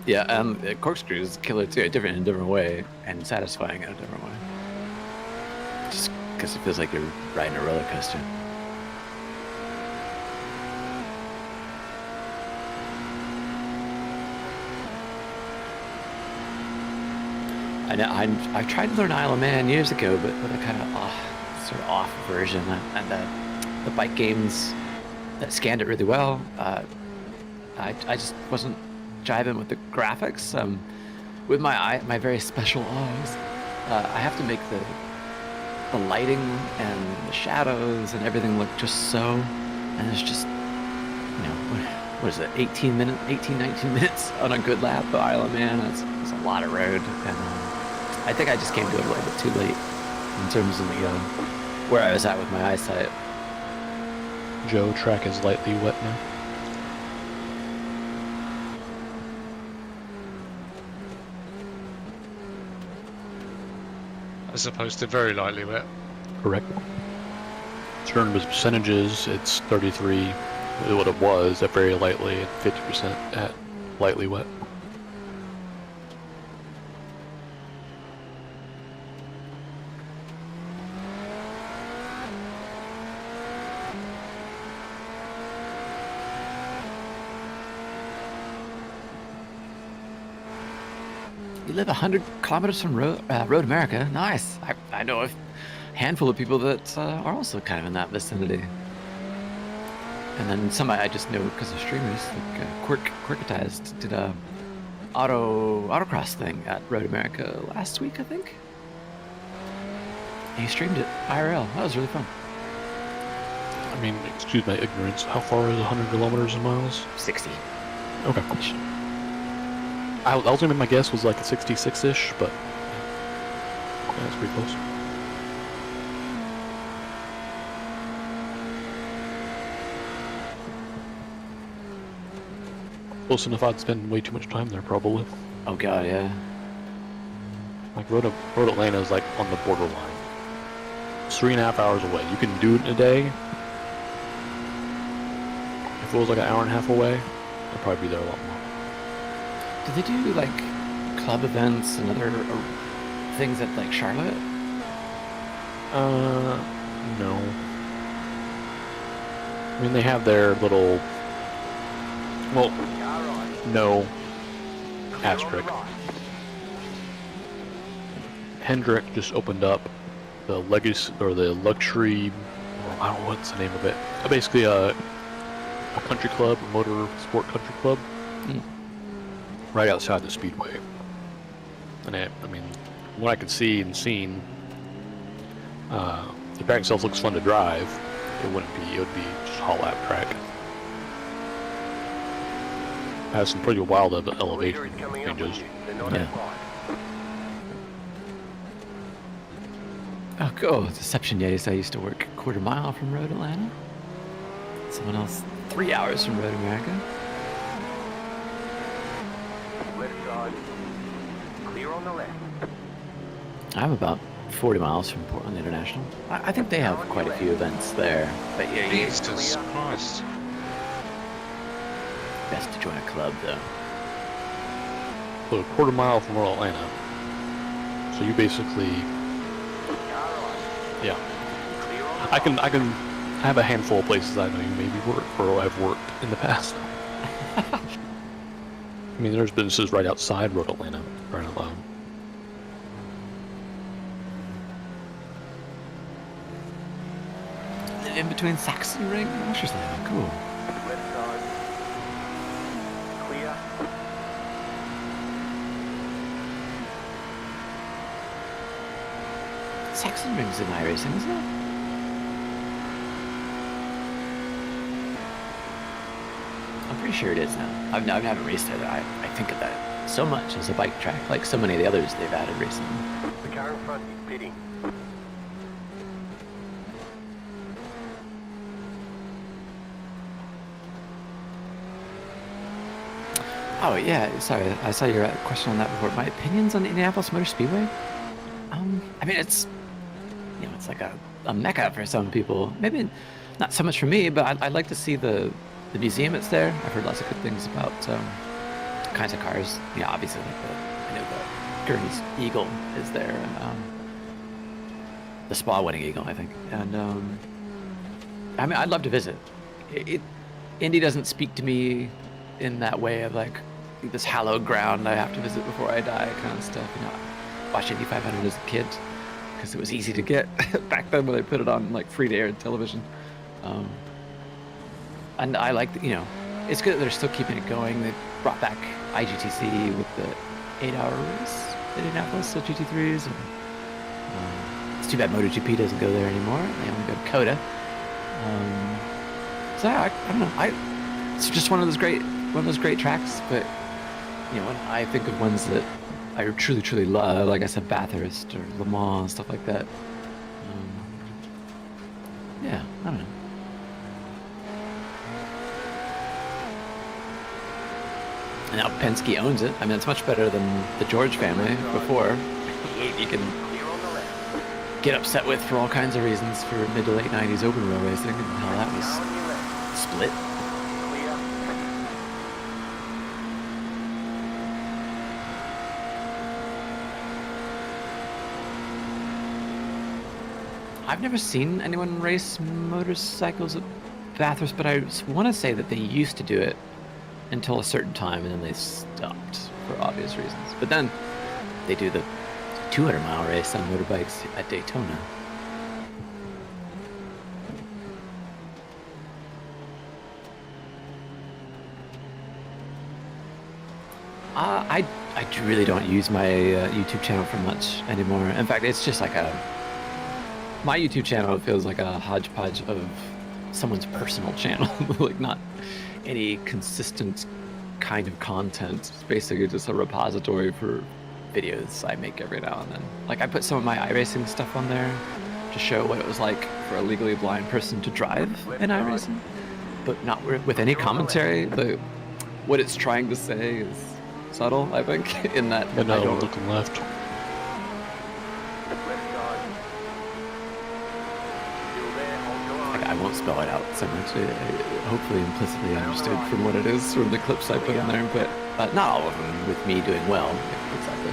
Yeah, Corkscrew is killer too, in a different way, and satisfying in a different way. Just because it feels like you're riding a roller coaster. I know I tried to learn Isle of Man years ago, but with a kind of off version, and the bike games that scanned it really well. I just wasn't jiving with the graphics. With my very special eyes, I have to make the lighting and the shadows and everything look just so, and there's just, what is it, 19 minutes on a good lap of Isle of Man. That's a lot of road, and I think I just came to it a little bit too late in terms of the where I was at with my eyesight.
Joe, track is lightly wet now.
As opposed to very lightly wet.
Correct. In terms of percentages, it's 33, what it was at very lightly, and 50% at lightly wet.
You live 100 kilometers from Road America. Nice. I know a handful of people that are also kind of in that vicinity. And then some I just know because of streamers, like Quirkitized did a autocross thing at Road America last week, I think. He streamed it IRL. That was really fun.
I mean, excuse my ignorance. How far is 100 kilometers in miles?
60.
Okay. I was gonna make my guess was like a 66-ish, but yeah, that's pretty close. Close enough I'd spend way too much time there, probably.
Oh god, yeah.
Like Road Atlanta is like on the borderline. It's 3.5 hours away. You can do it in a day. If it was like an hour and a half away, I'd probably be there a lot more.
Do they do like club events and other things at like Charlotte?
No. I mean, they have their little. Well, no. Asterisk. Hendrick just opened up the legacy or the luxury. I don't know what's the name of it. Basically, a country club, a motorsport country club, right outside the speedway. And I mean, what I can see and seen, the track itself looks fun to drive. It would be just a haul lap track. Has some pretty wild elevation changes.
Yeah. Oh, cool. Deception Yates. I used to work a quarter mile from Road Atlanta. Someone else 3 hours from Road America.
Clear on the left.
I'm about 40 miles from Portland International. I think they have quite a few events there. But yeah,
Jesus Christ.
Best to join a club though.
So a quarter mile from Atlanta. So you basically, yeah. I have a handful of places I know you maybe work or I've worked in the past. I mean, there's businesses right outside Road Atlanta, right out loud.
In between Saxon Ring and Ashersley. Cool.
Left side. Clear.
Saxon Ring's in iRacing, isn't it? I'm pretty sure it is now. I haven't raced it. I think of that so much as a bike track, like so many of the others they've added recently.
The car in front is pitting.
Oh yeah, sorry, I saw your question on that before. My opinions on Indianapolis Motor Speedway? I mean, it's it's like a mecca for some people. Maybe not so much for me, but I'd like to see the museum that's there. I've heard lots of good things about kinds of cars. Yeah, obviously, like I know the Gurney's Eagle is there, and the Spa-winning Eagle, I think. And I mean, I'd love to visit. Indy doesn't speak to me in that way of like this hallowed ground I have to visit before I die kind of stuff. I watched Indy 500 as a kid because it was easy to get back then when they put it on like free to air television. And I like it's good that they're still keeping it going. They brought back IGTC with the 8-hour race at Indianapolis, so GT3s. And, it's too bad MotoGP doesn't go there anymore. They only go to COTA. So I don't know. It's just one of those great tracks. But when I think of ones that I truly, truly love, like I said, Bathurst or Le Mans, stuff like that. Yeah, I don't know. And now Penske owns it. I mean, it's much better than the George family before. You can get upset with for all kinds of reasons for mid to late 90s open wheel racing and how that was split. I've never seen anyone race motorcycles at Bathurst, but I want to say that they used to do it until a certain time, and then they stopped for obvious reasons. But then they do the 200-mile race on motorbikes at Daytona. I really don't use my YouTube channel for much anymore. In fact, it's just like my YouTube channel feels like a hodgepodge of someone's personal channel, like not any consistent kind of content. It's basically just a repository for videos I make every now and then. Like I put some of my iRacing stuff on there to show what it was like for a legally blind person to drive in iRacing, but not with any commentary. What it's trying to say is subtle, I think, in that.
And now we're looking left.
I won't spell it out so much. Hopefully implicitly understood from what it is from the clips I put in there, but not all of them with me doing well. Exactly.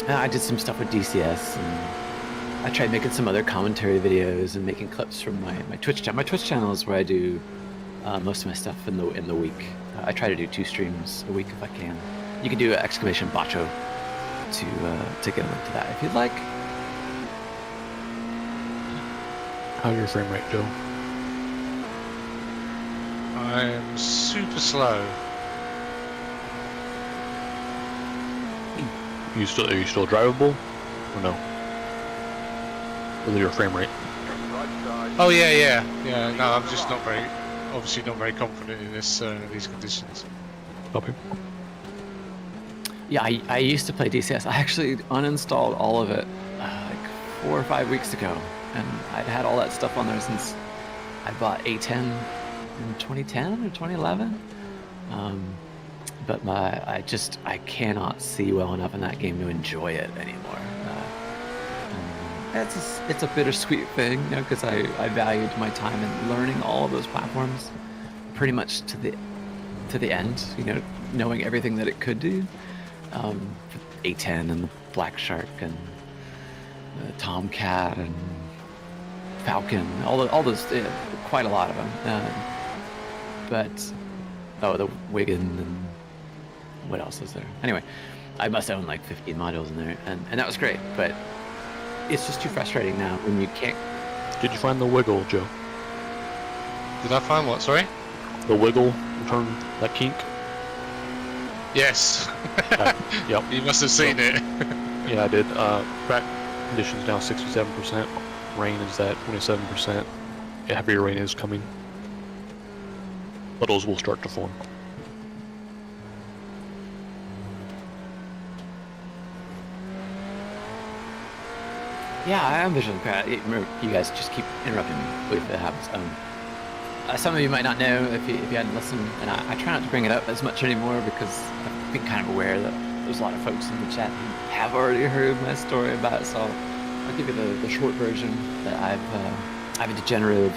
I did some stuff with DCS, and I tried making some other commentary videos and making clips from my Twitch channel. My Twitch channel is where I do most of my stuff in the week. I try to do 2 streams a week if I can. You can do !Bacho to get a link to that if you'd like.
How's your frame rate, Joe?
I'm super slow.
Are you still drivable, or no? With your frame rate?
Oh yeah. No, I'm just obviously not very confident in these conditions.
Copy.
Yeah, I used to play DCS. I actually uninstalled all of it like 4 or 5 weeks ago, and I'd had all that stuff on there since I bought A10 in 2010 or 2011. But I cannot see well enough in that game to enjoy it anymore. It's a bittersweet thing, because I valued my time in learning all of those platforms pretty much to the end, knowing everything that it could do. A10 and the Black Shark and the Tomcat and Falcon, all those, quite a lot of them. The Wigan and what else is there? Anyway, I must own like 15 modules in there, and that was great, but it's just too frustrating now when you can't.
Did you find the wiggle, Joe?
Did I find what? Sorry?
The wiggle, turn that kink.
Yes.
Yep.
You must have seen it.
Yeah, I did. Track conditions now 67%. Rain is at 27%. Heavier rain is coming. Puddles will start to form.
Yeah, I am visually impaired. Remember, you guys just keep interrupting me if it happens. Some of you might not know if you hadn't listened, and I try not to bring it up as much anymore because I've been kind of aware that there's a lot of folks in the chat who have already heard my story about it. So I'll give you the short version. That I have a degenerative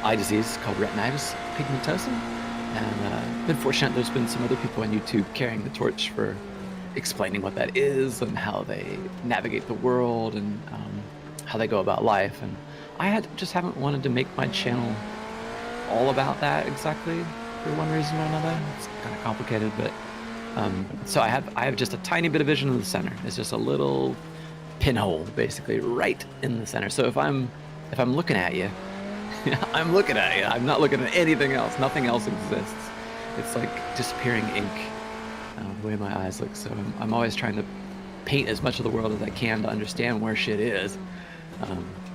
eye disease called retinitis pigmentosa, and been fortunate. There's been some other people on YouTube carrying the torch for explaining what that is and how they navigate the world and how they go about life. And I just haven't wanted to make my channel all about that exactly for one reason or another. It's kind of complicated, but so I have just a tiny bit of vision in the center. It's just a little pinhole basically right in the center. So if I'm looking at you, I'm looking at you. I'm not looking at anything else. Nothing else exists. It's like disappearing ink. The way my eyes look, so I'm always trying to paint as much of the world as I can to understand where shit is,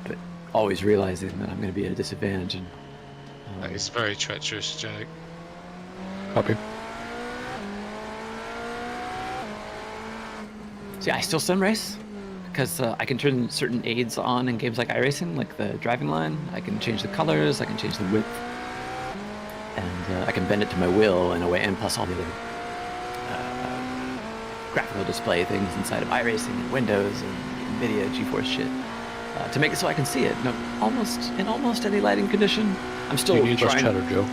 but always realizing that I'm going to be at a disadvantage. And
that is very treacherous, Jake.
Copy.
See, I still sim race because I can turn certain aids on in games like iRacing, like the driving line. I can change the colors, I can change the width, and I can bend it to my will in a way, and plus all the other graphical display things inside of iRacing and Windows and NVIDIA GeForce shit to make it so I can see it. No, in almost any lighting condition. I'm still
trying. You need less chatter, Joe.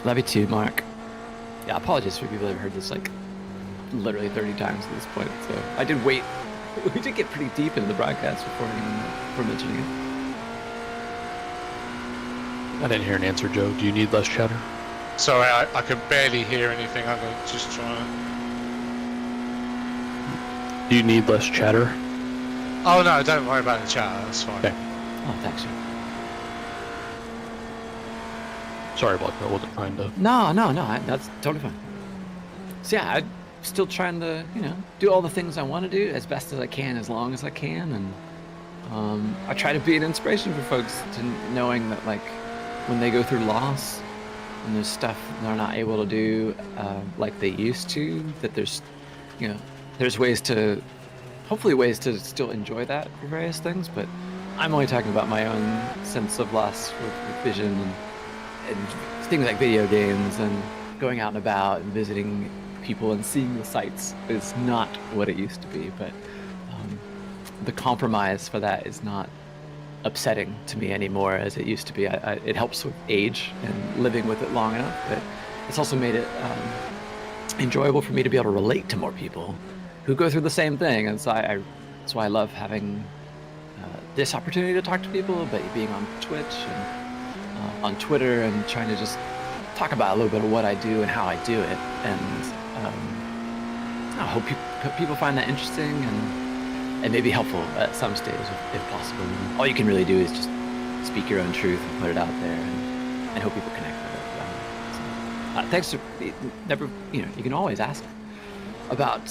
Love you too, Mark. Yeah, apologies for people that have heard this like literally 30 times at this point. So I did wait. We did get pretty deep into the broadcast before mentioning it.
I didn't hear an answer, Joe. Do you need less chatter?
Sorry, I can barely hear anything. I'm just trying.
Do you need less chatter?
Oh no, don't worry about the chatter. That's fine.
Okay.
Oh, thanks, Jim.
Sorry, Block, I wasn't trying to.
No, that's totally fine. So yeah, I'm still trying to, do all the things I want to do as best as I can, as long as I can, and I try to be an inspiration for folks to knowing that, like, when they go through loss and there's stuff they're not able to do like they used to, that there's ways to, hopefully ways to still enjoy that for various things, but I'm only talking about my own sense of loss with vision and things like video games and going out and about and visiting people and seeing the sights is not what it used to be, but the compromise for that is not upsetting to me anymore as it used to be. It helps with age and living with it long enough, but it's also made it enjoyable for me to be able to relate to more people who go through the same thing, and so that's why I love having this opportunity to talk to people, but being on Twitch and on Twitter and trying to just talk about a little bit of what I do and how I do it, and I hope people find that interesting and maybe helpful at some stage if possible. And all you can really do is just speak your own truth and put it out there and hope people connect with it. Thanks to never, you can always ask about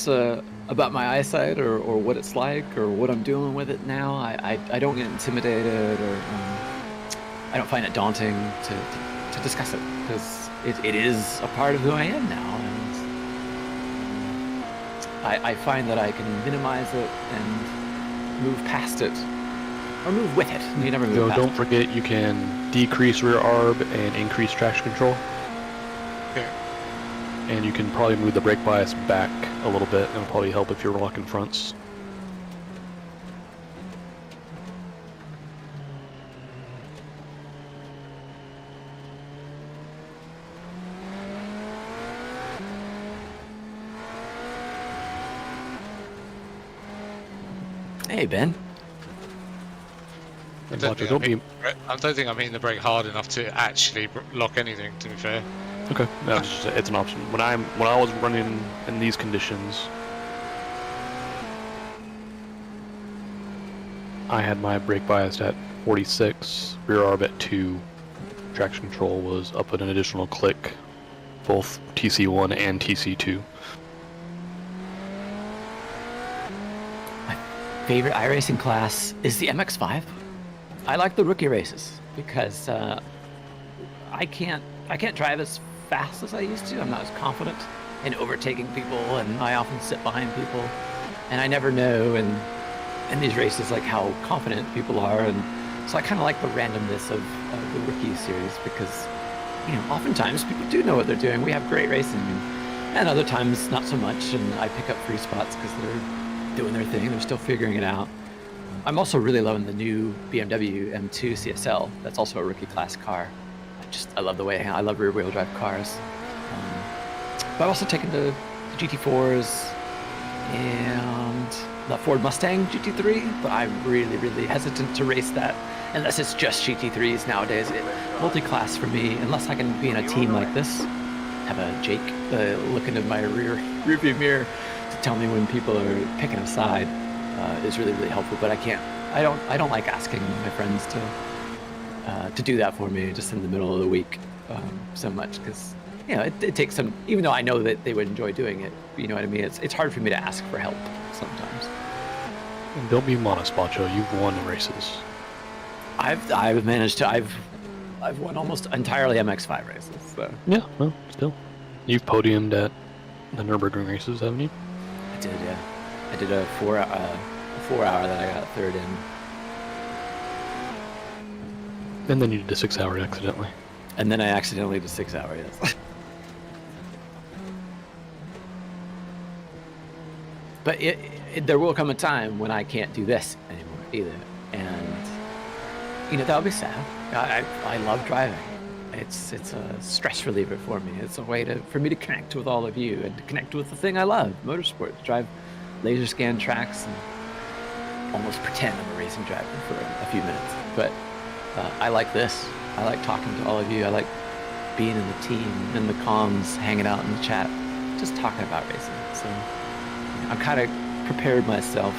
my eyesight or what it's like or what I'm doing with it now. I don't get intimidated or I don't find it daunting to discuss it, because it is a part of who I am now, and I find that I can minimize it and move past it, or move with it. You never move past
Don't
it.
forget you can decrease rear arb and increase traction control.
Okay.
And you can probably move the brake bias back a little bit. It'll probably help if you're locking fronts.
Hey, Ben.
I don't think I'm hitting the brake hard enough to actually lock anything, to be fair.
Okay, no, it's an option. When I was running in these conditions, I had my brake biased at 46, rear arb at 2, traction control was up at an additional click, both TC1 and TC2.
My favorite iRacing class is the MX-5. I like the rookie races because I can't drive as fast as I used to. I'm not as confident in overtaking people, and I often sit behind people, and I never know in these races like how confident people are, and so I kind of like the randomness of the rookie series, because oftentimes people do know what they're doing. We have great racing, and other times not so much, and I pick up free spots because they're doing their thing. They're still figuring it out. I'm also really loving the new BMW M2 CSL. That's also a rookie class car. I love the way I love rear wheel drive cars. But I've also taken the GT4s and the Ford Mustang GT3, but I'm really, really hesitant to race that unless it's just GT3s nowadays. Multi-class for me, unless I can be in a team like this, have a Jake look into my rear view mirror to tell me when people are picking a side, is really, really helpful. But I don't like asking my friends to do that for me just in the middle of the week so much, because it takes some, even though I know that they would enjoy doing it, you know what I mean, it's hard for me to ask for help sometimes.
And don't be modest, Bacho, you've won races.
I've managed to, I've won almost entirely MX-5 races, so.
Yeah, well, still. You've podiumed at the Nürburgring races, haven't you?
I did, yeah. I did a 4 hour that I got third in.
And then you did a 6 hour accidentally.
And then I accidentally did a 6 hour, yes. But there will come a time when I can't do this anymore either. And, that'll be sad. I love driving. It's a stress reliever for me. It's a way for me to connect with all of you and to connect with the thing I love, motorsport. To drive laser scan tracks and almost pretend I'm a racing driver for a few minutes. But I like this. I like talking to all of you. I like being in the team, in the comms, hanging out in the chat, just talking about racing. So I'm kind of prepared myself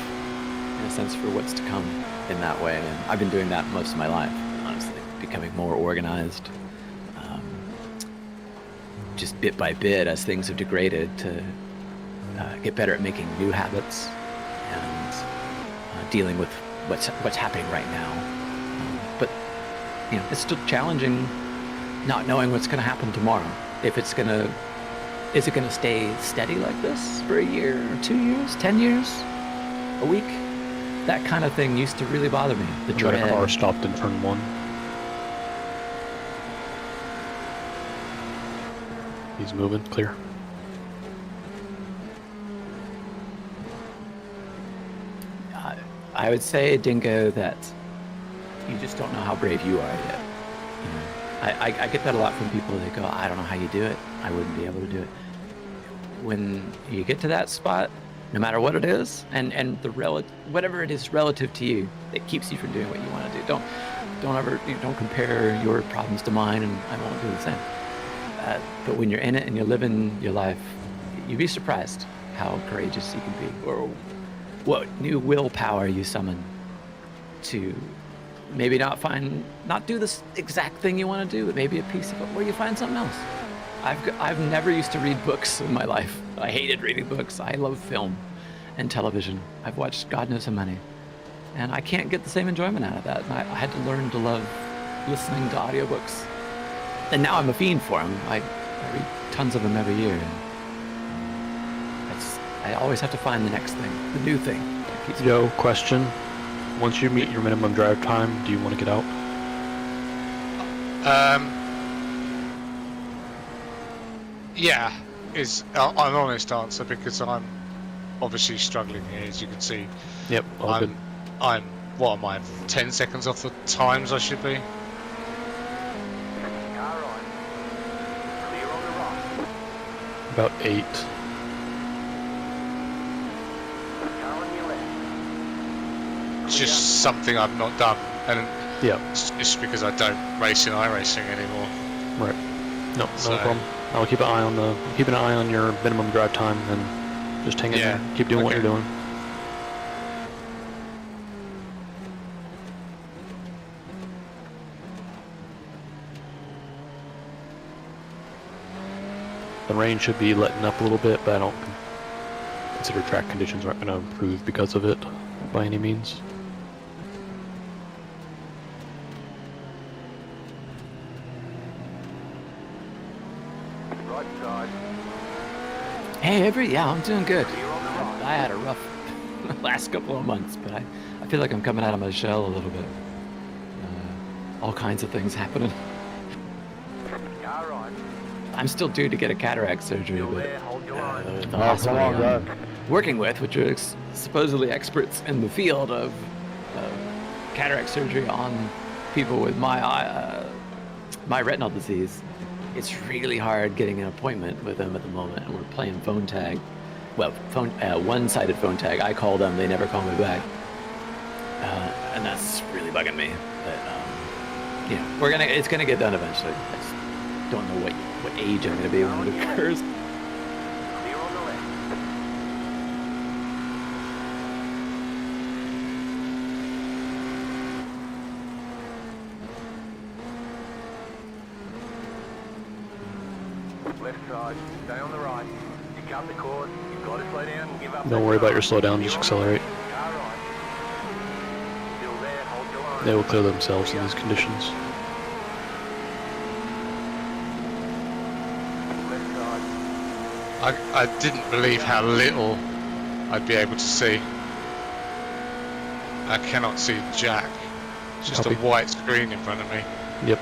in a sense, for what's to come in that way. And I've been doing that most of my life, honestly, becoming more organized, just bit by bit as things have degraded to get better at making new habits and dealing with what's happening right now. But you know, it's still challenging not knowing what's going to happen tomorrow. If it's going to, is it going to stay steady like this for a year or 2 years, 10 years, a week? That kind of thing used to really bother me. The dread.
A car stopped in turn 1. He's moving, clear.
I would say, Dingo, that you just don't know how brave you are yet. You know, I get that a lot from people. They go, I don't know how you do it. I wouldn't be able to do it. When you get to that spot, no matter what it is, and whatever it is relative to you, it keeps you from doing what you want to do. Don't compare your problems to mine, and I won't do the same. But when you're in it and you're living your life, you'd be surprised how courageous you can be, or what new willpower you summon to maybe not do this exact thing you want to do, but maybe a piece of it, or you find something else. I've never used to read books in my life. I hated reading books. I love film and television. I've watched God knows how many, and I can't get the same enjoyment out of that. And I had to learn to love listening to audiobooks, and now I'm a fiend for them. I read tons of them every year. I always have to find the next thing, the new thing.
Yo, question. Once you meet your minimum drive time, do you want to get out?
Yeah, is an honest answer, because I'm obviously struggling here, as you can see.
Yep, all good.
I'm, what am I, 10 seconds off the times I should be?
About 8.
It's just something I've not done, and
yeah,
it's just because I don't race in iRacing anymore.
Right. No problem. I'll keep an eye on your minimum drive time, and just hang in there. Keep doing what you're doing. The rain should be letting up a little bit, but I don't consider track conditions aren't going to improve because of it by any means.
Hey, I'm doing good. I had a rough last couple of months, but I feel like I'm coming out of my shell a little bit. All kinds of things happening. I'm still due to get a cataract surgery, but the hospital I'm working with, which are supposedly experts in the field of cataract surgery on people with my retinal disease, it's really hard getting an appointment with them at the moment, and we're playing phone tag. Well, one-sided phone tag. I call them, they never call me back, and that's really bugging me. But yeah, it's gonna get done eventually. I just don't know what age I'm gonna be when it occurs.
Don't worry about your slowdown, just accelerate. They will clear themselves in these conditions.
I didn't believe how little I'd be able to see. I cannot see jack. It's just a white screen in front of me.
Yep.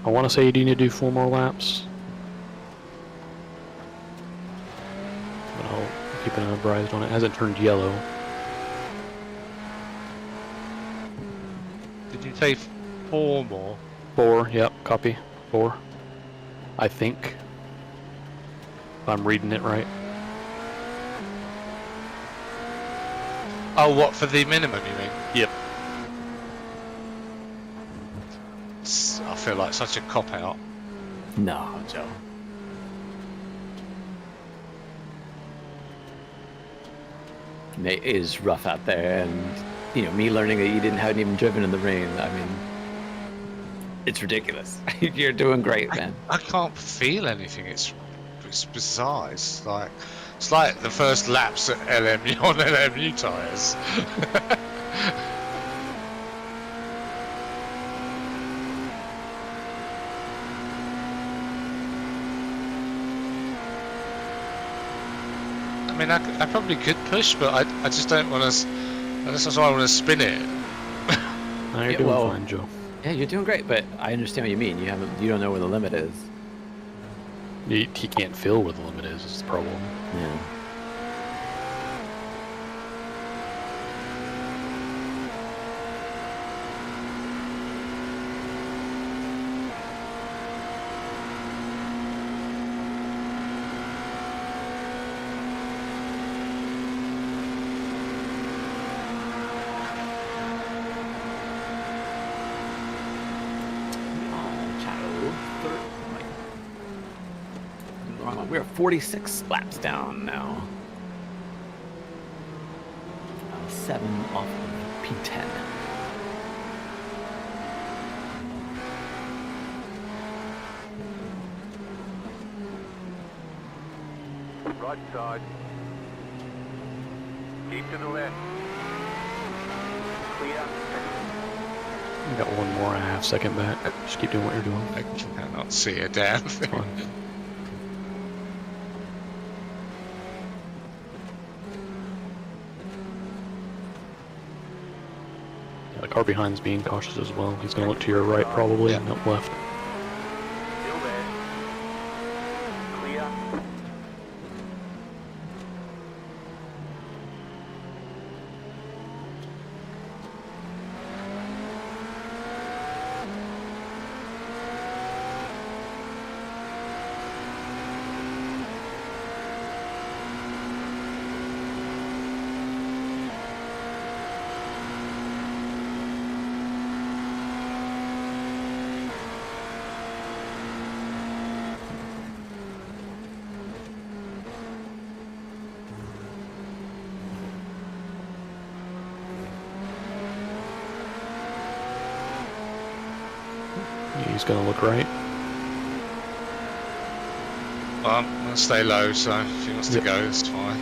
I want to say you need to do 4 more laps. But I'll keep an eye apprised on it. It hasn't turned yellow.
Did you say 4 more?
4, yep, copy. 4. I think. If I'm reading it right.
Oh, what, for the minimum, you mean?
Yep.
I feel like such a cop-out.
No, Joe. It is rough out there, and you know, me learning that you hadn't even driven in the rain. I mean, it's ridiculous. You're doing great, man.
I can't feel anything. It's bizarre. It's like the first laps at LMU on LMU tyres. I mean, I probably could push, but I just don't want to. That's why I want to spin it.
No, you're doing fine, Joe.
Yeah, you're doing great, but I understand what you mean. You don't know where the limit is.
He can't feel where the limit is the problem.
Yeah. We're 46 laps down now. 7 off of P10.
Right side. Keep to the left. Clear.
You got 1.5 seconds back. Just keep doing what you're doing.
I cannot see a damn thing.
Yeah, the car behind's being cautious as well. He's going to look to your right probably, and up left.
Still there. Clear.
He's going to look right.
Well, I'm going to stay low, so if he wants to go, it's fine.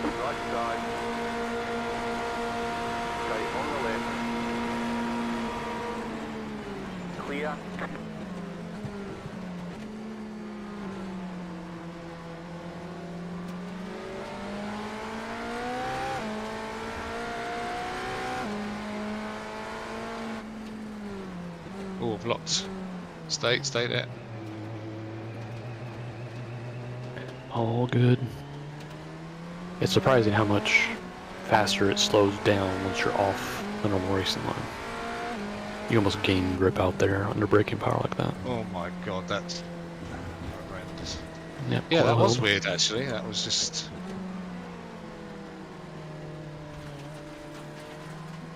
Right side. Straight on the left. Clear.
Oh, I've locked. Stay there.
All good. It's surprising how much faster it slows down once you're off the normal racing line. You almost gain grip out there under braking power like that.
Oh my god, that's horrendous.
Yep,
Yeah, that was
well.
weird actually. That was just.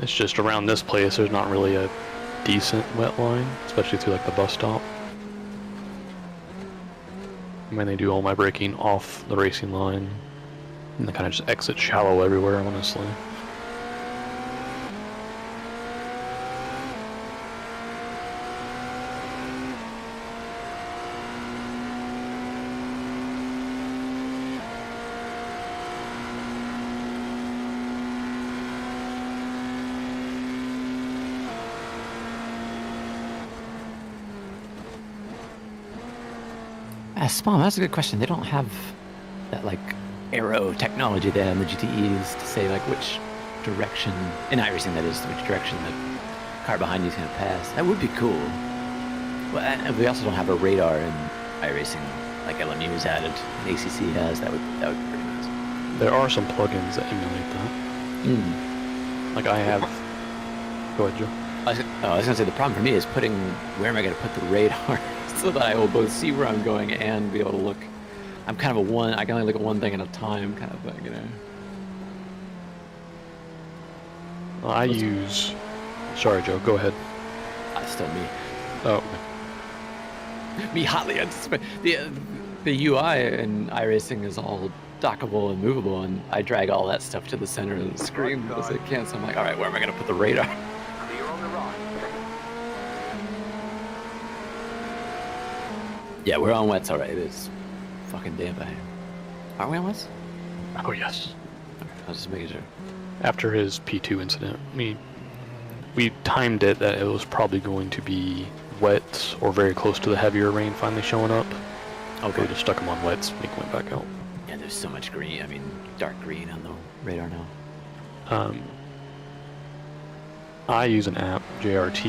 It's just around this place there's not really a decent wet line, especially through like the bus stop. I mean, they do all my braking off the racing line, and they kind of just exit shallow everywhere, honestly.
Spawn, that's a good question. They don't have that like aero technology there in the GTEs to say like which direction, in iRacing that is, which direction the car behind you is going to pass. That would be cool. Well, and we also don't have a radar in iRacing like LMU has added, and ACC has. That would be pretty nice.
There are some plugins that emulate that. Like I have. Go ahead, Joe.
I was going to say the problem for me is putting where am I going to put the radar so that I will both see where I'm going and be able to look. I'm kind of I can only look at one thing at a time kind of thing, you know.
I use... Sorry, Joe, go ahead.
Still me.
Oh.
Me hotly anticipate. The UI in iRacing is all dockable and movable, and I drag all that stuff to the center of the screen as I can. So I'm like, all right, where am I going to put the radar?
Clear on the right.
Yeah, we're on wets already. It's fucking damp out here. Are we on wets?
Oh, yes.
Okay, I was just making sure.
After his P2 incident, we timed it that it was probably going to be wet or very close to the heavier rain finally showing up. Okay. We just stuck him on wets, make him went back out.
Yeah, there's so much green. I mean, dark green on the radar now.
I use an app, JRT,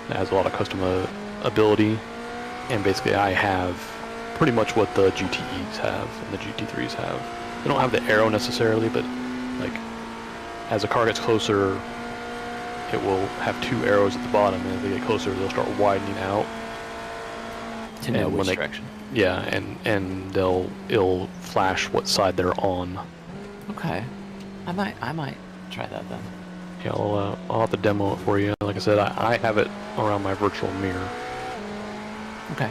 that has a lot of custom ability, and basically I have pretty much what the GTEs have and the GT3s have. They don't have the arrow necessarily, but like as a car gets closer, it will have 2 arrows at the bottom, and as they get closer, they'll start widening out.
To know which direction.
Yeah, and it'll flash what side they're on.
Okay, I might try that then.
Yeah, I'll have to demo it for you. Like I said, I have it around my virtual mirror.
Okay.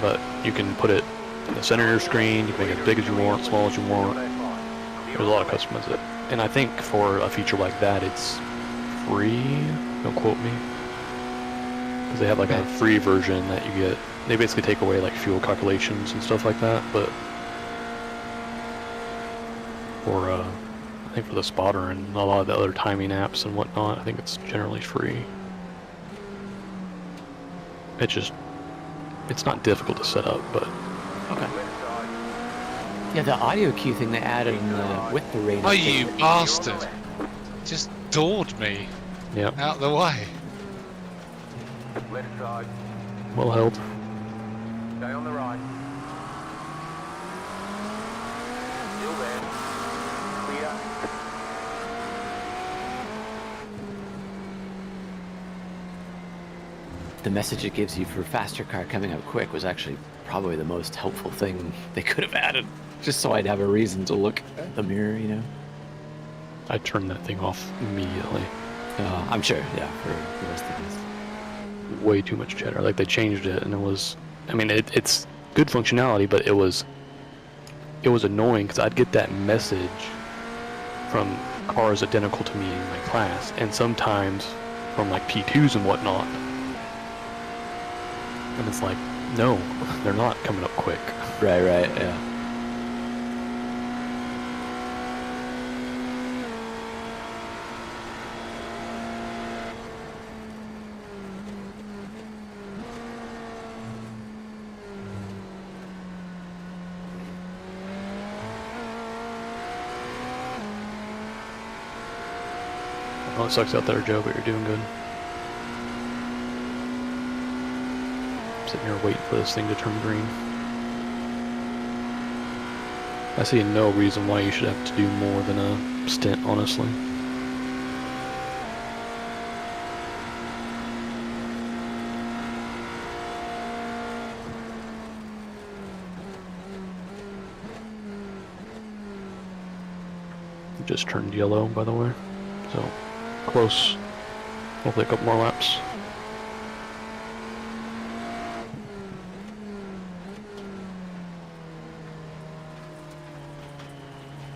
But you can put it in the center of your screen. You can make it as big as you want, small as you want. There's a lot of customization. And I think for a feature like that, it's free. Don't quote me. Because they have like a free version that you get. They basically take away like fuel calculations and stuff like that. But for I think for the spotter and a lot of the other timing apps and whatnot, I think it's generally free. It's not difficult to set up, but
okay. Yeah, the audio cue thing they added with the radar.
Oh, you bastard! Just doored me.
Yep.
Out of the way.
Left side.
Well held.
Stay on the right. Still there. Clear.
The message it gives you for faster car coming up quick was actually probably the most helpful thing they could have added, just so I'd have a reason to look at the mirror, you know?
I turned that thing off immediately.
I'm sure, yeah, for the rest of this.
Way too much chatter. Like, they changed it, and it was... I mean, it's good functionality, but it was annoying, because I'd get that message from cars identical to me in my class, and sometimes from, like, P2s and whatnot. And it's like, no, they're not coming up quick.
Right, yeah.
I know it sucks out there, Joe, but you're doing good. Sitting here waiting for this thing to turn green. I see no reason why you should have to do more than a stint, honestly. It just turned yellow, by the way. So, close. Hopefully a couple more laps.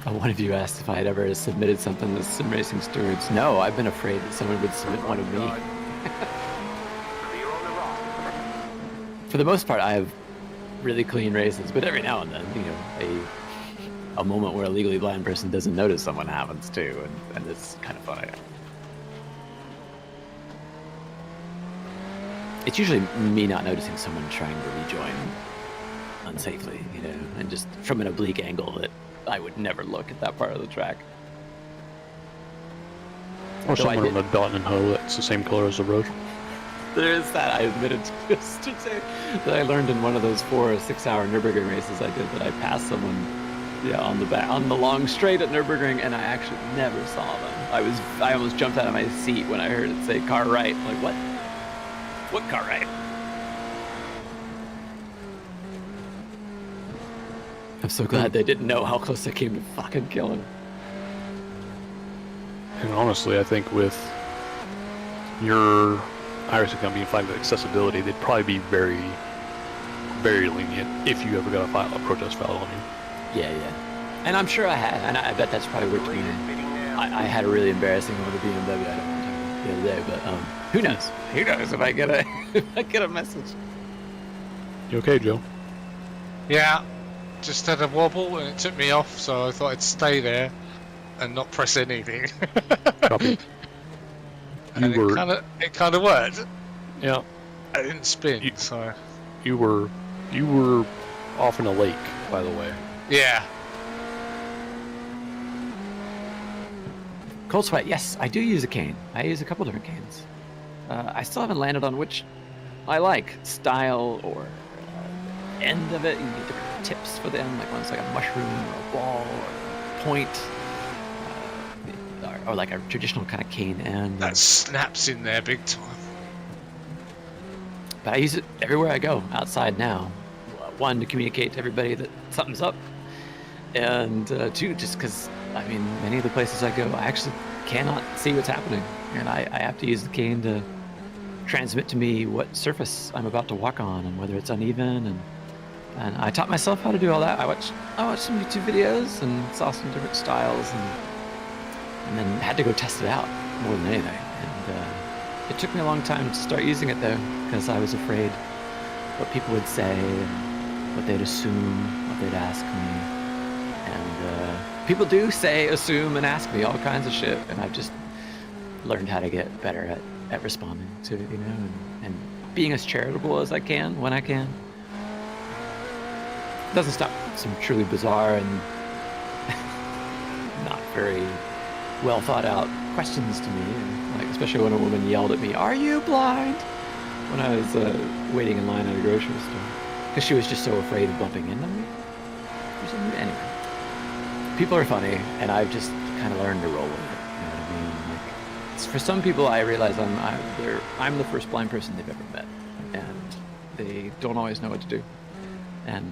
One of you asked if I had ever submitted something to Sim Racing Stewards. No, I've been afraid that someone would submit one of me. For the most part, I have really clean races, but every now and then, you know, a moment where a legally blind person doesn't notice someone happens too, and it's kind of funny. It's usually me not noticing someone trying to rejoin unsafely, you know, and just from an oblique angle that I would never look at that part of the track.
Or somewhere on a dot and hoe that's the same color as the road.
There is that. I admitted yesterday that I learned in one of those 4 or 6 hour Nürburgring races I did that I passed someone, yeah, on the long straight at Nürburgring, and I actually never saw them. I almost jumped out of my seat when I heard it say car right. I'm like, what? What car right? I'm so glad they didn't know how close I came to fucking killing.
And honestly, I think with your iRacing company flagged accessibility, they'd probably be very, very lenient if you ever got a protest filed on you.
Yeah, yeah. And I'm sure I had, and I bet that's probably worked me. I had a really embarrassing one with a BMW I don't want to talk about the other day, but who knows? Who knows if I get a if I get a message.
You okay, Joe?
Yeah, just had a wobble and it took me off, so I thought I'd stay there and not press anything.
Copy.
And it kind of worked.
Yeah.
I didn't spin, so.
You were off in a lake, by the way.
Yeah.
Cold Sweat, yes, I do use a cane. I use a couple different canes. I still haven't landed on which I like, style or end of it. You get different tips for them, like one's like a mushroom or a ball or a point, or like a traditional kind of cane end.
That snaps in there big time.
But I use it everywhere I go, outside now. One, to communicate to everybody that something's up, and two, just because, I mean, many of the places I go, I actually cannot see what's happening, and I have to use the cane to transmit to me what surface I'm about to walk on and whether it's uneven, and I taught myself how to do all that. I watched some YouTube videos and saw some different styles, and then had to go test it out more than anything. And it took me a long time to start using it though, because I was afraid what people would say and what they'd assume, what they'd ask me. And people do say, assume, and ask me all kinds of shit, and I've just learned how to get better at responding to it, you know, and being as charitable as I can when I can. It doesn't stop some truly bizarre and not very well thought out questions to me, and, like, especially when a woman yelled at me, "Are you blind?" when I was waiting in line at a grocery store, because she was just so afraid of bumping into me. Anyway, people are funny, and I've just kind of learned to roll with it. You know what I mean? Like, for some people, I realize I'm the first blind person they've ever met, and they don't always know what to do. And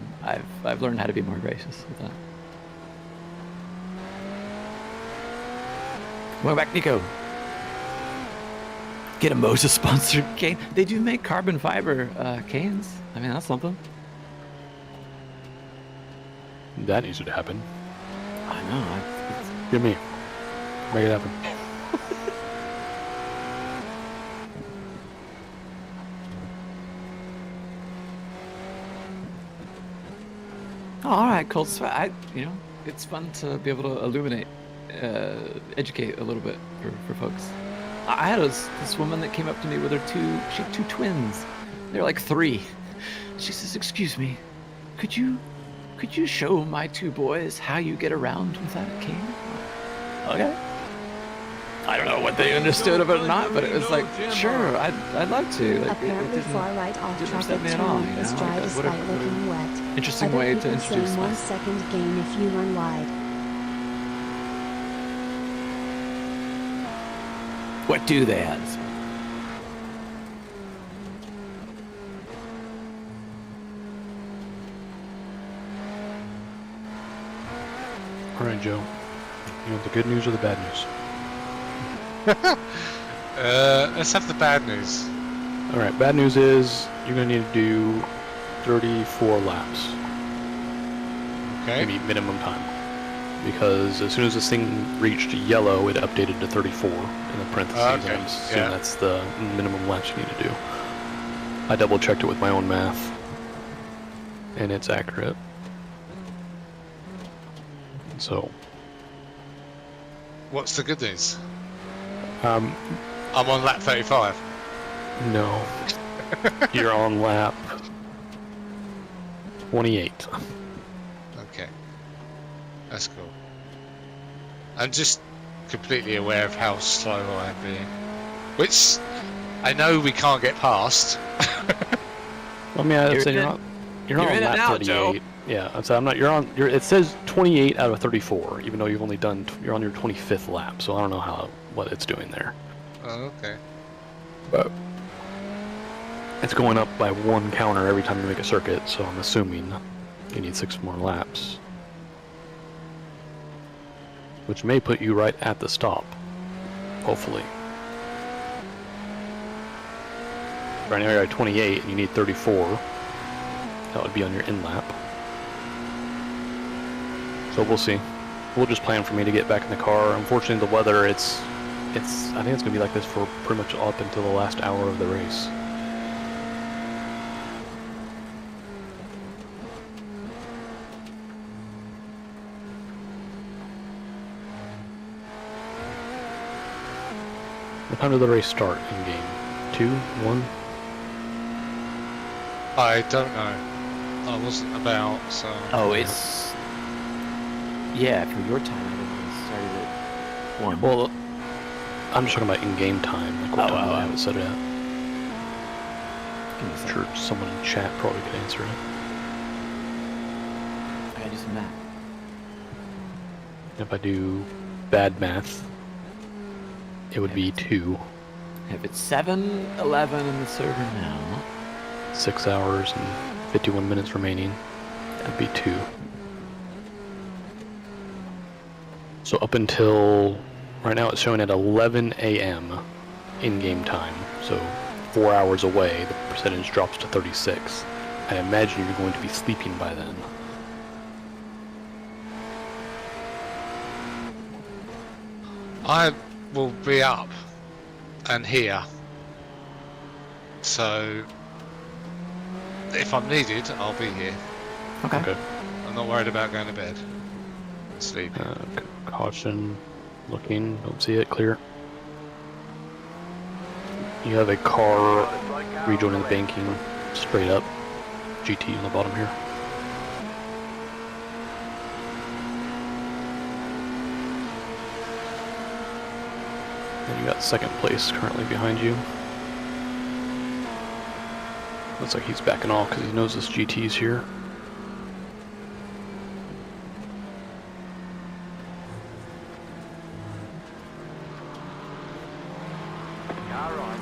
I've learned how to be more gracious with that. Welcome back, Nico. Get a Moses sponsored cane. They do make carbon fiber canes. I mean, that's something.
That needs to happen.
I know.
Give me. Make it happen.
All right, Cold Sweat. It's fun to be able to illuminate, educate a little bit for folks. I had this woman that came up to me with she had two twins. They're like 3. She says, "Excuse me, could you show my 2 boys how you get around without a cane?" Okay. I don't know what they understood of it or not, but it was like, sure, I'd love to. Like,
apparently far right off traffic turn is dry despite looking wet.
Interesting
Other
way to
people
introduce
say 1 second gain if you run wide.
What do they have?
All right, Joe. You want the good news or the bad news?
Let's have the bad news.
All right, bad news is you're going to need to do 34 laps.
Okay.
Maybe minimum time. Because as soon as this thing reached yellow, it updated to 34 in the parentheses.
Okay,
And I assume
yeah.
that's the minimum laps you need to do. I double checked it with my own math, and it's accurate. So.
What's the good news?
I'm
on lap 35.
No. You're on lap 28.
Okay. That's cool. I'm just completely aware of how slow I am being. Which I know we can't get past.
I mean, I'd say you're not on lap 38. Joe. Yeah, I'd say I'm not. It says 28 out of 34, even though you're on your 25th lap. So I don't know what it's doing there.
Oh, okay.
But it's going up by 1 counter every time you make a circuit. So I'm assuming you need 6 more laps, which may put you right at the stop. hopefully. Right now you're at 28 and you need 34. That would be on your in lap. So we'll see. We'll just plan for me to get back in the car. Unfortunately, the weather, I think it's going to be like this for pretty much up until the last hour of the race. What time did the race start in game? 2? 1?
I don't know. I wasn't about, so...
Oh, it's... Yeah, for your time, I think it started at 1.
Well, I'm just talking about in-game time, like what time I have it set it at. I'm sure someone in chat probably could answer it.
I gotta do some math.
If I do bad math, it would be 2.
If it's 7:11 in the server now...
6 hours and 51 minutes remaining, that'd be 2. So up until, right now it's showing at 11 a.m. in-game time. So 4 hours away, the percentage drops to 36. I imagine you're going to be sleeping by then.
I will be up and here. So if I'm needed, I'll be here.
Okay.
I'm not worried about going to bed. Sleep.
Caution. Looking. Don't see it. Clear. You have a car rejoining the banking straight up. GT on the bottom here. And you got second place currently behind you. Looks like he's backing off because he knows this GT's here.
All right.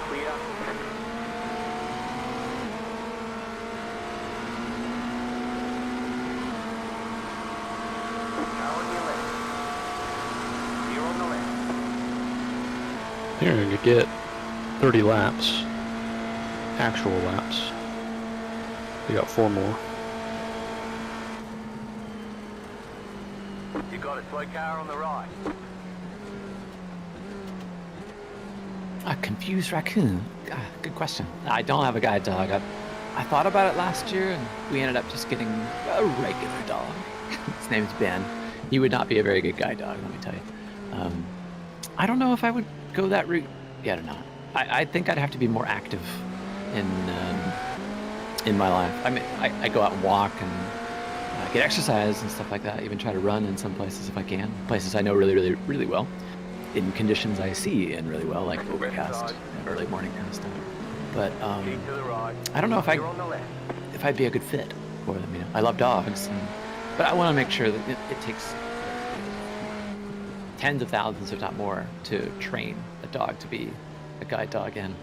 Clear. Car on your left. Clear on the left.
Here you get 30 laps, actual laps. We got 4 more.
You got a slow car on the right.
A confused raccoon. Good question. I don't have a guide dog. I thought about it last year, and we ended up just getting a regular dog. His name's Ben. He would not be a very good guide dog, let me tell you. I don't know if I would go that route yet or not. I think I'd have to be more active in my life. I mean, I go out and walk and get exercise and stuff like that. Even try to run in some places if I can. Places I know really, really, really well. In conditions I see in really well, like overcast and early morning kind of stuff. But I don't know if I'd be a good fit for them. You know, I love dogs, but I want to make sure that it takes tens of thousands, if not more, to train a dog to be a guide dog, and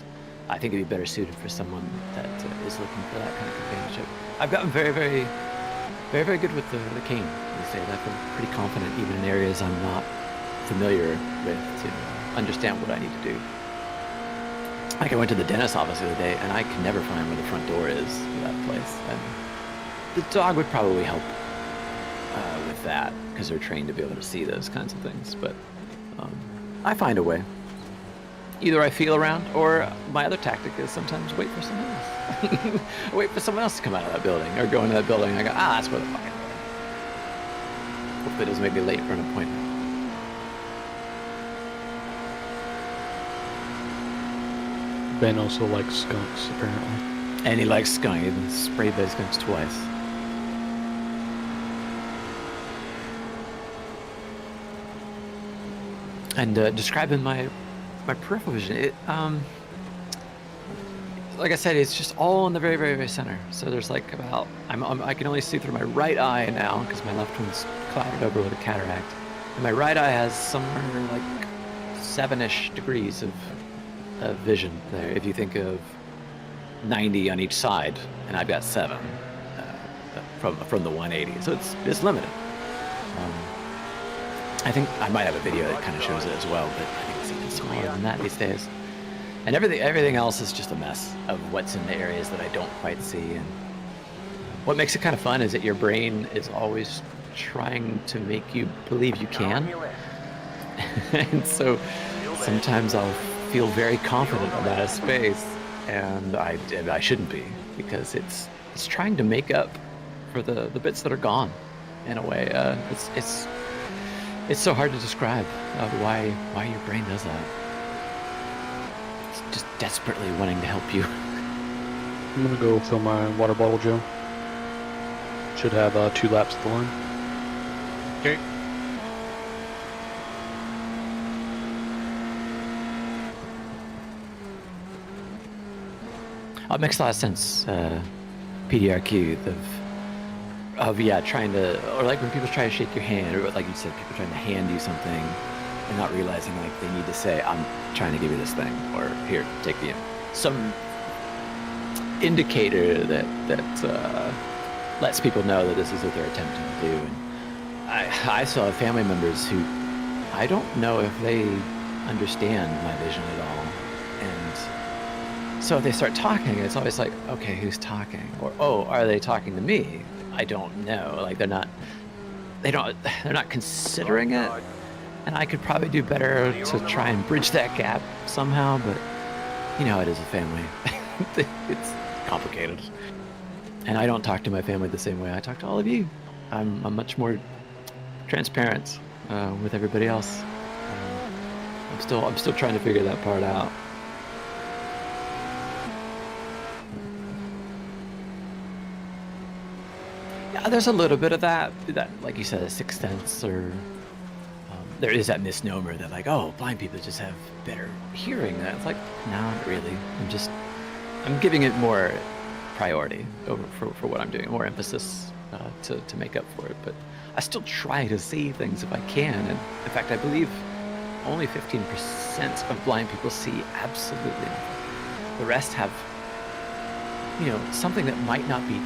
I think it'd be better suited for someone that is looking for that kind of companionship. I've gotten very, very, very, very good with the cane these days. I feel pretty confident even in areas I'm not familiar with to understand what I need to do. Like I went to the dentist office the other day, and I can never find where the front door is for that place. And the dog would probably help with that because they're trained to be able to see those kinds of things. But I find a way. Either I feel around, or my other tactic is sometimes wait for someone else. Wait for someone else to come out of that building, or go into that building, and I go, that's where the fucking is. Hopefully it doesn't make me late for an appointment.
Ben also likes skunks, apparently.
And he likes skunk. He's been sprayed by skunks twice. And describing my peripheral vision, it like I said, it's just all in the very, very, very center. So there's like about I can only see through my right eye now because my left one's clouded over with a cataract. And my right eye has somewhere like 7-ish degrees of vision there. If you think of 90 on each side, and I've got 7 from the 180, so it's limited. I think I might have a video that kind of shows it as well, but I think it's even smaller than that these days. And everything else is just a mess of what's in the areas that I don't quite see. And what makes it kind of fun is that your brain is always trying to make you believe you can. And so sometimes I'll feel very confident about a space, and I shouldn't be, because it's trying to make up for the bits that are gone in a way. It's so hard to describe why your brain does that. It's just desperately wanting to help you.
I'm gonna go fill my water bottle, Joe. Should have 2 laps at the line.
Okay.
It makes a lot of sense. PDRQ of trying to, or like when people try to shake your hand, or like you said, people trying to hand you something and not realizing like they need to say, I'm trying to give you this thing, or here, take the, some indicator that lets people know that this is what they're attempting to do. And I still have family members who I don't know if they understand my vision at all. And so if they start talking, it's always like, okay, who's talking? Or, oh, are they talking to me? I don't know. Like they're not considering it. And I could probably do better to try and bridge that gap somehow, but you know how it is a family. It's complicated. And I don't talk to my family the same way I talk to all of you. I'm much more transparent with everybody else. I'm still trying to figure that part out. Yeah, there's a little bit of that, like you said, a sixth sense, or there is that misnomer that like, oh, blind people just have better hearing. It's like, no, not really. I'm giving it more priority over for what I'm doing, more emphasis to make up for it. But I still try to see things if I can. And in fact, I believe only 15% of blind people see absolutely nothing. The rest have, something that might not be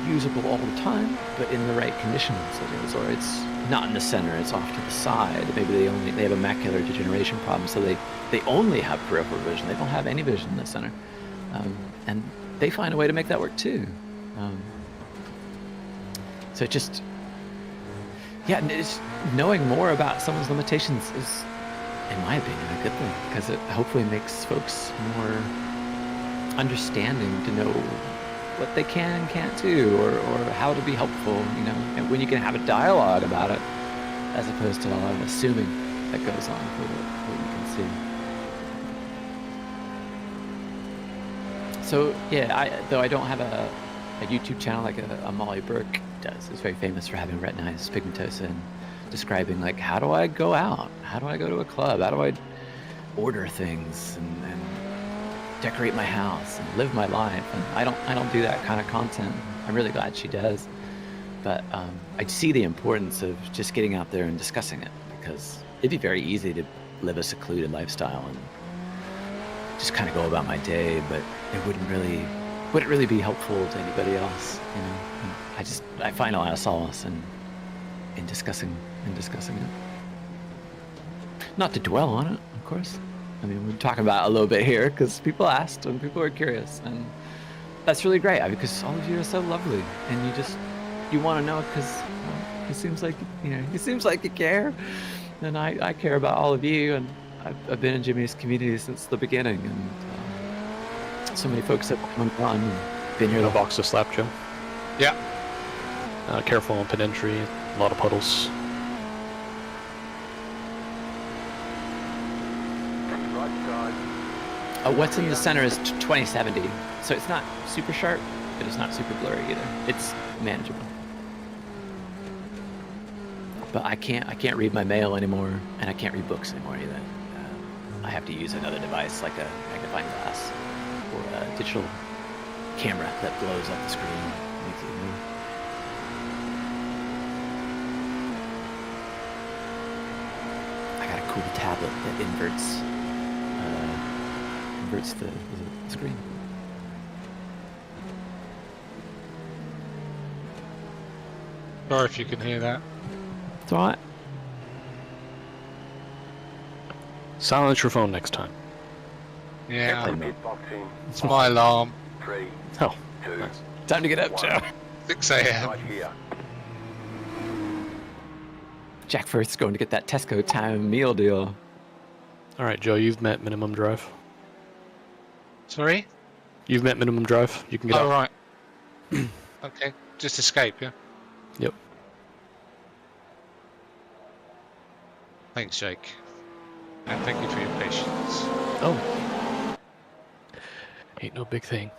usable all the time, but in the right conditions it is, or it's not in the center, it's off to the side. Maybe they have a macular degeneration problem, so they only have peripheral vision. They don't have any vision in the center, and they find a way to make that work too. So just knowing more about someone's limitations is, in my opinion, a good thing, because it hopefully makes folks more understanding to know what they can and can't do, or how to be helpful, and when you can have a dialogue about it, as opposed to a lot of assuming that goes on for what you can see. So yeah, though I don't have a YouTube channel like a Molly Burke does, who's very famous for having retinitis pigmentosa and describing like, how do I go out? How do I go to a club? How do I order things and decorate my house and live my life? And I don't do that kind of content. I'm really glad she does, but I see the importance of just getting out there and discussing it, because it'd be very easy to live a secluded lifestyle and just kind of go about my day, but it wouldn't really be helpful to anybody else. I find a lot of solace in discussing it. Not to dwell on it, of course. I mean, we're talking about it a little bit here because people asked and people are curious, and that's really great because all of you are so lovely, and you want to know because it seems like you care, and I care about all of you, and I've been in Jimmy's community since the beginning, and so many folks have come and gone and been here.
The box to slap, Joe.
Yeah.
Careful on pit entry, a lot of puddles.
What's in the center is 2070, so it's not super sharp, but it's not super blurry either. It's manageable. But I can't read my mail anymore, and I can't read books anymore either. I have to use another device like a magnifying glass or a digital camera that blows up the screen. Makes it move. I got a cool tablet that inverts the screen.
Sorry if you can hear that.
It's alright.
Silence your phone next time.
Yeah, it's my alarm.
Oh, nice.
Time to get up, Joe.
6 a.m.
Jack Firth's going to get that Tesco time meal deal.
All right, Joe, you've met minimum drive.
Sorry?
You've met minimum drive. You can get
Oh,
out.
right. Okay, just escape, yeah?
Yep.
Thanks, Jake. And thank you for your patience.
Oh. Ain't no big thing.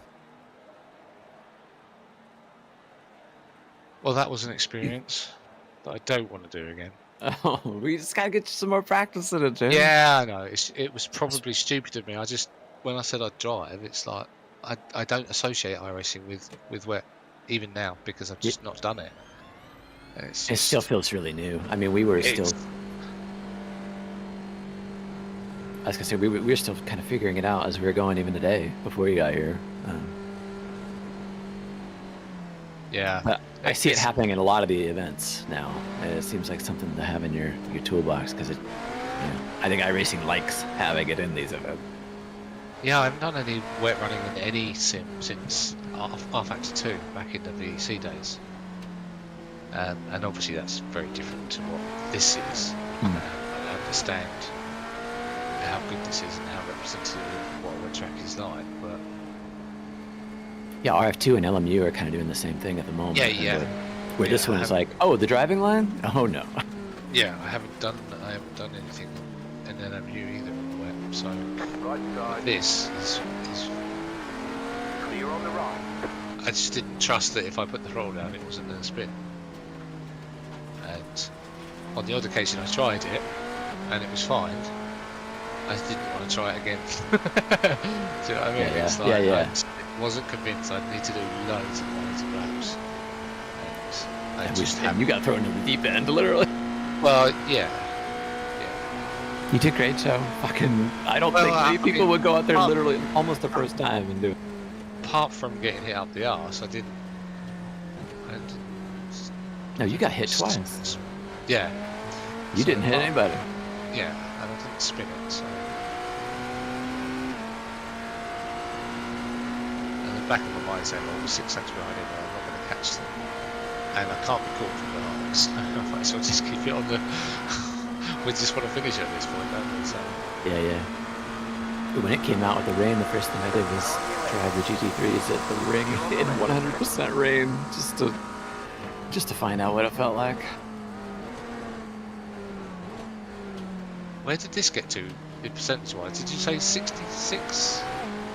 Well, that was an experience that I don't want to do again.
Oh, we just gotta get you some more practice in it, Jim.
Yeah, I know. It was probably stupid of me. When I said I'd drive, it's like I don't associate iRacing with wet even now because I've just not done it.
It still feels really new. I mean, we were still. I was gonna say we were still kind of figuring it out as we were going even today before you got here.
Yeah.
But I see it happening in a lot of the events now. And it seems like something to have in your toolbox because I think iRacing likes having it in these events.
Yeah, I haven't done any wet running in any sim since R-Factor 2 back in the VEC days. And obviously that's very different to what this is. I understand how good this is and how representative of what a wet track is like, but
yeah, RF2 and LMU are kind of doing the same thing at the moment.
Yeah.
Where this one is like, oh, the driving line? Oh no.
Yeah, I haven't done anything in LMU either on the wet, so this is
clear on the right.
I just didn't trust that if I put the throttle down it wasn't going to spin. And on the odd occasion I tried it and it was fine. I didn't want to try it again. Do you know what I mean? It's like, I wasn't convinced I'd need to do loads of laps. And
you got thrown into the deep end, literally.
Well, yeah.
You did great, Joe. I don't think many people would go out there literally almost the first time and do it.
Apart from getting hit up the arse, I didn't.
No, you got hit twice.
Yeah.
You didn't hit anybody.
Yeah, and I didn't spin it, so. And the back of my mind saying, well, 6 laps behind him, I'm not going to catch them. And I can't be caught from behind, so I might as well just keep it on the. We just want to finish at this point, don't we? So.
Yeah. When it came out with the rain, the first thing I did was drive the GT3s at the ring in 100% rain, just to find out what it felt like.
Where did this get to, in percentage-wise? Did you say 66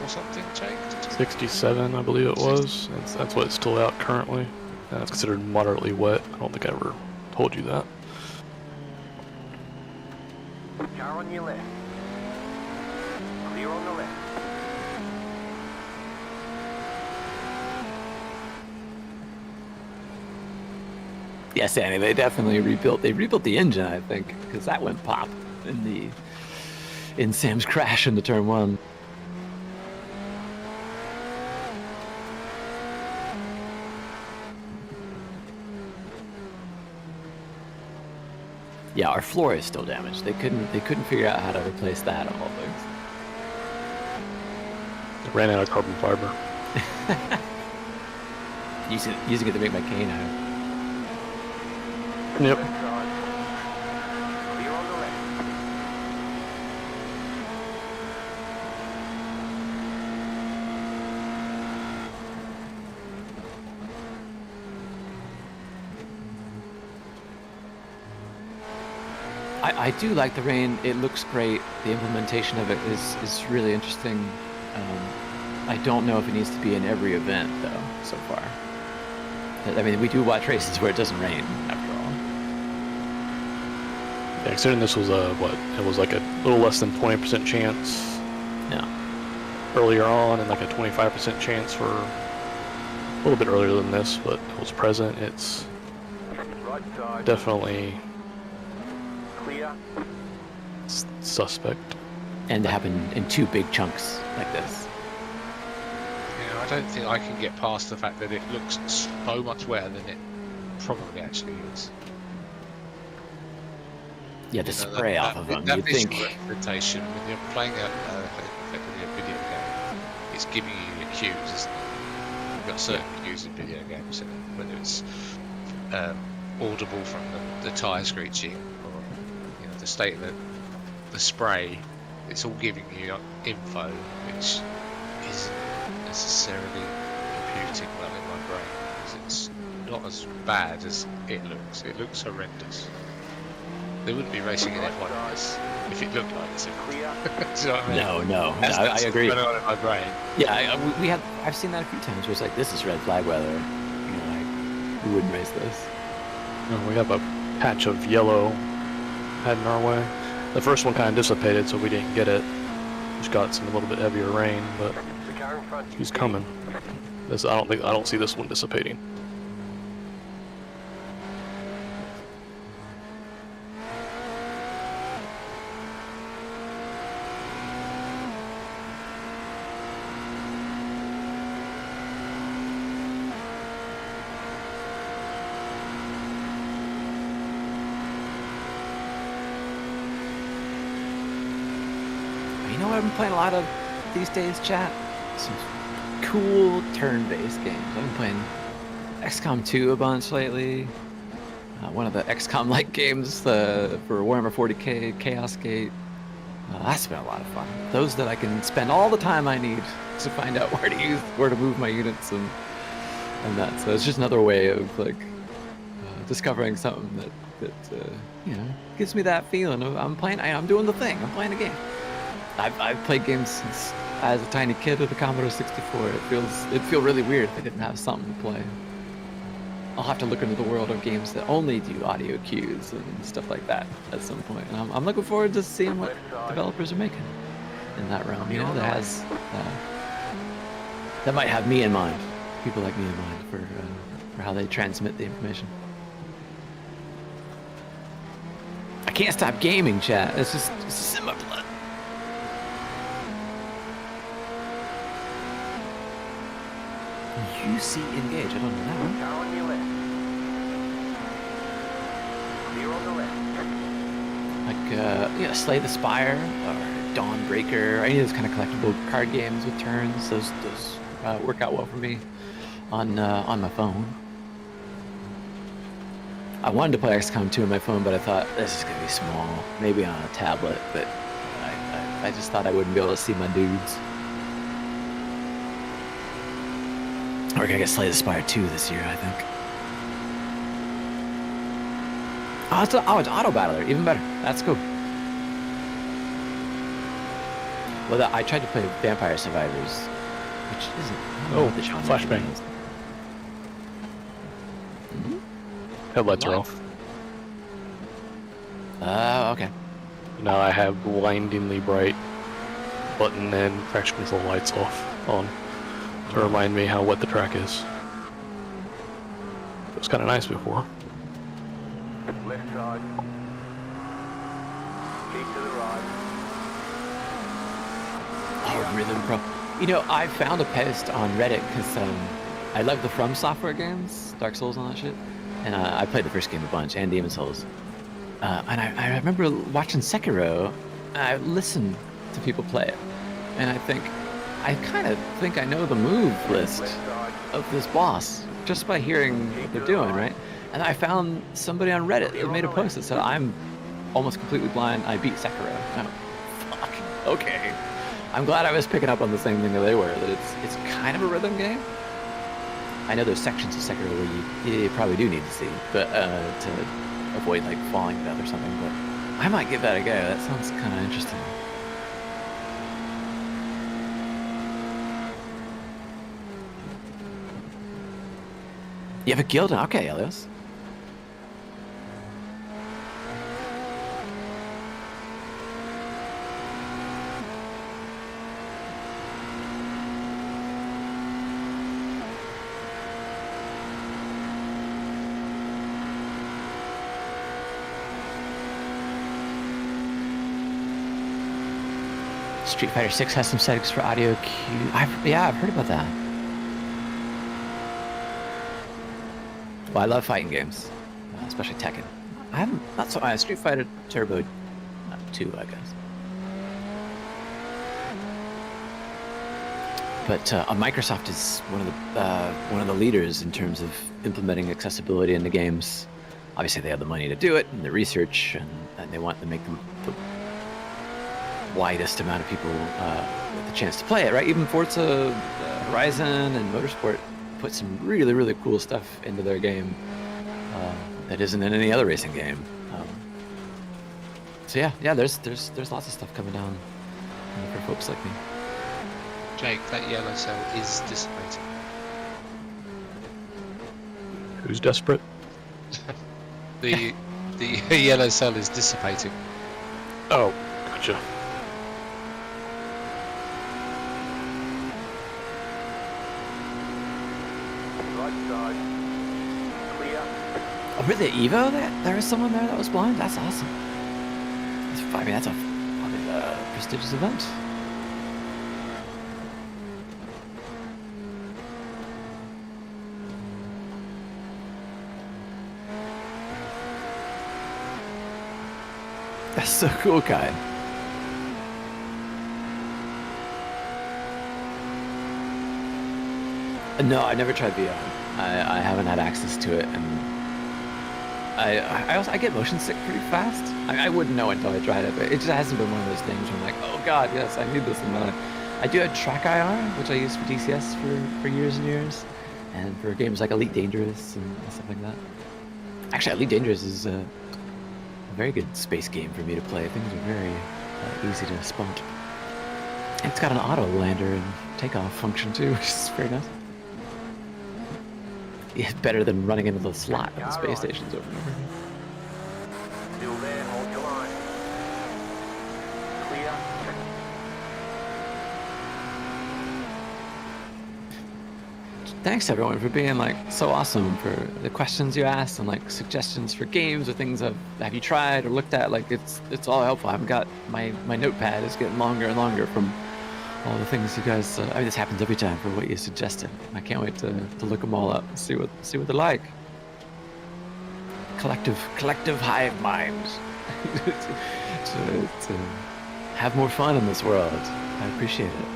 or something, Jake?
67, I believe it was. That's what it's still out currently. And it's considered moderately wet. I don't think I ever told you that.
Car on your left. Clear on the left.
Yes, Annie, they definitely rebuilt the engine, I think, because that went pop in Sam's crash into turn 1. Yeah, our floor is still damaged. They couldn't figure out how to replace that of all things.
They ran out of carbon fiber.
Using it to make my cane out.
Yep.
Clear on the left.
I do like the rain. It looks great. The implementation of it is really interesting. I don't know if it needs to be in every event, though, so far. I mean, we do watch races where it doesn't rain, after all.
Yeah, considering this was it was like a little less than 20% chance earlier on, and like a 25% chance for a little bit earlier than this, but it was present. It's definitely
clear.
Suspect.
And to happen in 2 big chunks like this.
Yeah, I don't think I can get past the fact that it looks so much wetter than it probably actually is.
Yeah, the spray off of them.
That
You'd
visual
think.
representation, when you're playing effectively a video game, it's giving you your cues, isn't it? You've got certain cues in video games, whether it's audible from the tyre screeching or the state of the spray. It's all giving you info which isn't necessarily computing well in my brain, because it's not as bad as it looks. It looks horrendous. They wouldn't be racing in F1 if it looked like this. Do you know what I mean?
No.
That's
I agree.
what's going on in my brain.
Yeah, I've seen that a few times where it's like, this is red flag weather. We wouldn't race this.
No, we have a patch of yellow heading our way. The first one kind of dissipated, so we didn't get it. Just got a little bit heavier rain, but he's coming. I don't see this one dissipating.
You know what I've been playing a lot of these days, chat? Some cool turn-based games. I've been playing XCOM 2 a bunch lately. One of the XCOM-like games for Warhammer 40k, Chaos Gate. That's been a lot of fun. Those that I can spend all the time I need to find out where to move my units and that. So it's just another way of discovering something that gives me that feeling of I'm doing the thing. I'm playing a game. I've played games since as a tiny kid with a Commodore 64. It'd feel really weird if I didn't have something to play. I'll have to look into the world of games that only do audio cues and stuff like that at some point. And I'm looking forward to seeing what developers are making in that realm. That might have me in mind. People like me in mind for how they transmit the information. I can't stop gaming, chat. It's in my blood. UC engage. I don't know that one.
Car on your left. Clear on the left.
Slay the Spire or Dawnbreaker, or any of those kind of collectible card games with turns. Those work out well for me on my phone. I wanted to play XCOM 2 on my phone, but I thought this is gonna be small, maybe on a tablet. But I just thought I wouldn't be able to see my dudes. We're gonna get Slay the Spire 2 this year, I think. Oh, it's Auto Battler, even better. That's cool. Well, I tried to play Vampire Survivors, which isn't. The genre
flashbang.
is.
Headlights are off.
Okay.
Now I have blindingly bright button and traction control lights on to remind me how wet the track is. It was kind of nice before.
Left side. Keep to the right.
Oh, Rhythm Pro. I found a post on Reddit because I love the From Software games, Dark Souls and all that shit. And I played the first game a bunch, and Demon Souls. And I remember watching Sekiro, and I listened to people play it. And I kind of think I know the move list of this boss, just by hearing what they're doing, right? And I found somebody on Reddit that made a post that said, I'm almost completely blind, I beat Sekiro. And fuck, okay. I'm glad I was picking up on the same thing that they were, that it's kind of a rhythm game. I know there's sections of Sekiro where you probably do need to see, but to avoid falling to death or something. But I might give that a go. That sounds kind of interesting. You have a guild? Okay, Elias. Street Fighter 6 has some settings for audio cue. I've heard about that. Well, I love fighting games, especially Tekken. I haven't. That's Street Fighter Turbo 2, I guess. But Microsoft is one of the leaders in terms of implementing accessibility into games. Obviously, they have the money to do it and the research, and they want to make the widest amount of people with the chance to play it. Right? Even Forza Horizon and Motorsport put some really, really cool stuff into their game that isn't in any other racing game. So yeah, there's lots of stuff coming down for folks like me.
Jake, that yellow cell is dissipating.
Who's desperate?
The yellow cell is dissipating.
Oh, gotcha.
Right side. Clear.
Oh, really? Evo? There was someone there that was blind? That's awesome. That's a prestigious event. That's so cool, Kai. No, I never tried VR. I haven't had access to it, and I get motion sick pretty fast. I wouldn't know until I tried it, but it just hasn't been one of those things where I'm like, oh god, yes, I need this in my life. I do have Track IR, which I used for DCS for years and years, and for games like Elite Dangerous and stuff like that. Actually, Elite Dangerous is a very good space game for me to play. Things are very easy to spot. And it's got an auto lander and takeoff function too, which is very nice. Yeah, better than running into the slot of the space stations over and over again.
Still there, hold your line. Clear.
Thanks everyone for being like so awesome, for the questions you asked and like suggestions for games or things have you tried or looked at. Like it's all helpful. I've got my notepad is getting longer and longer from all the things you guys. I mean, this happens every time for what you suggested. I can't wait to look them all up and see what they're like. Collective hive mind to have more fun in this world. I appreciate it.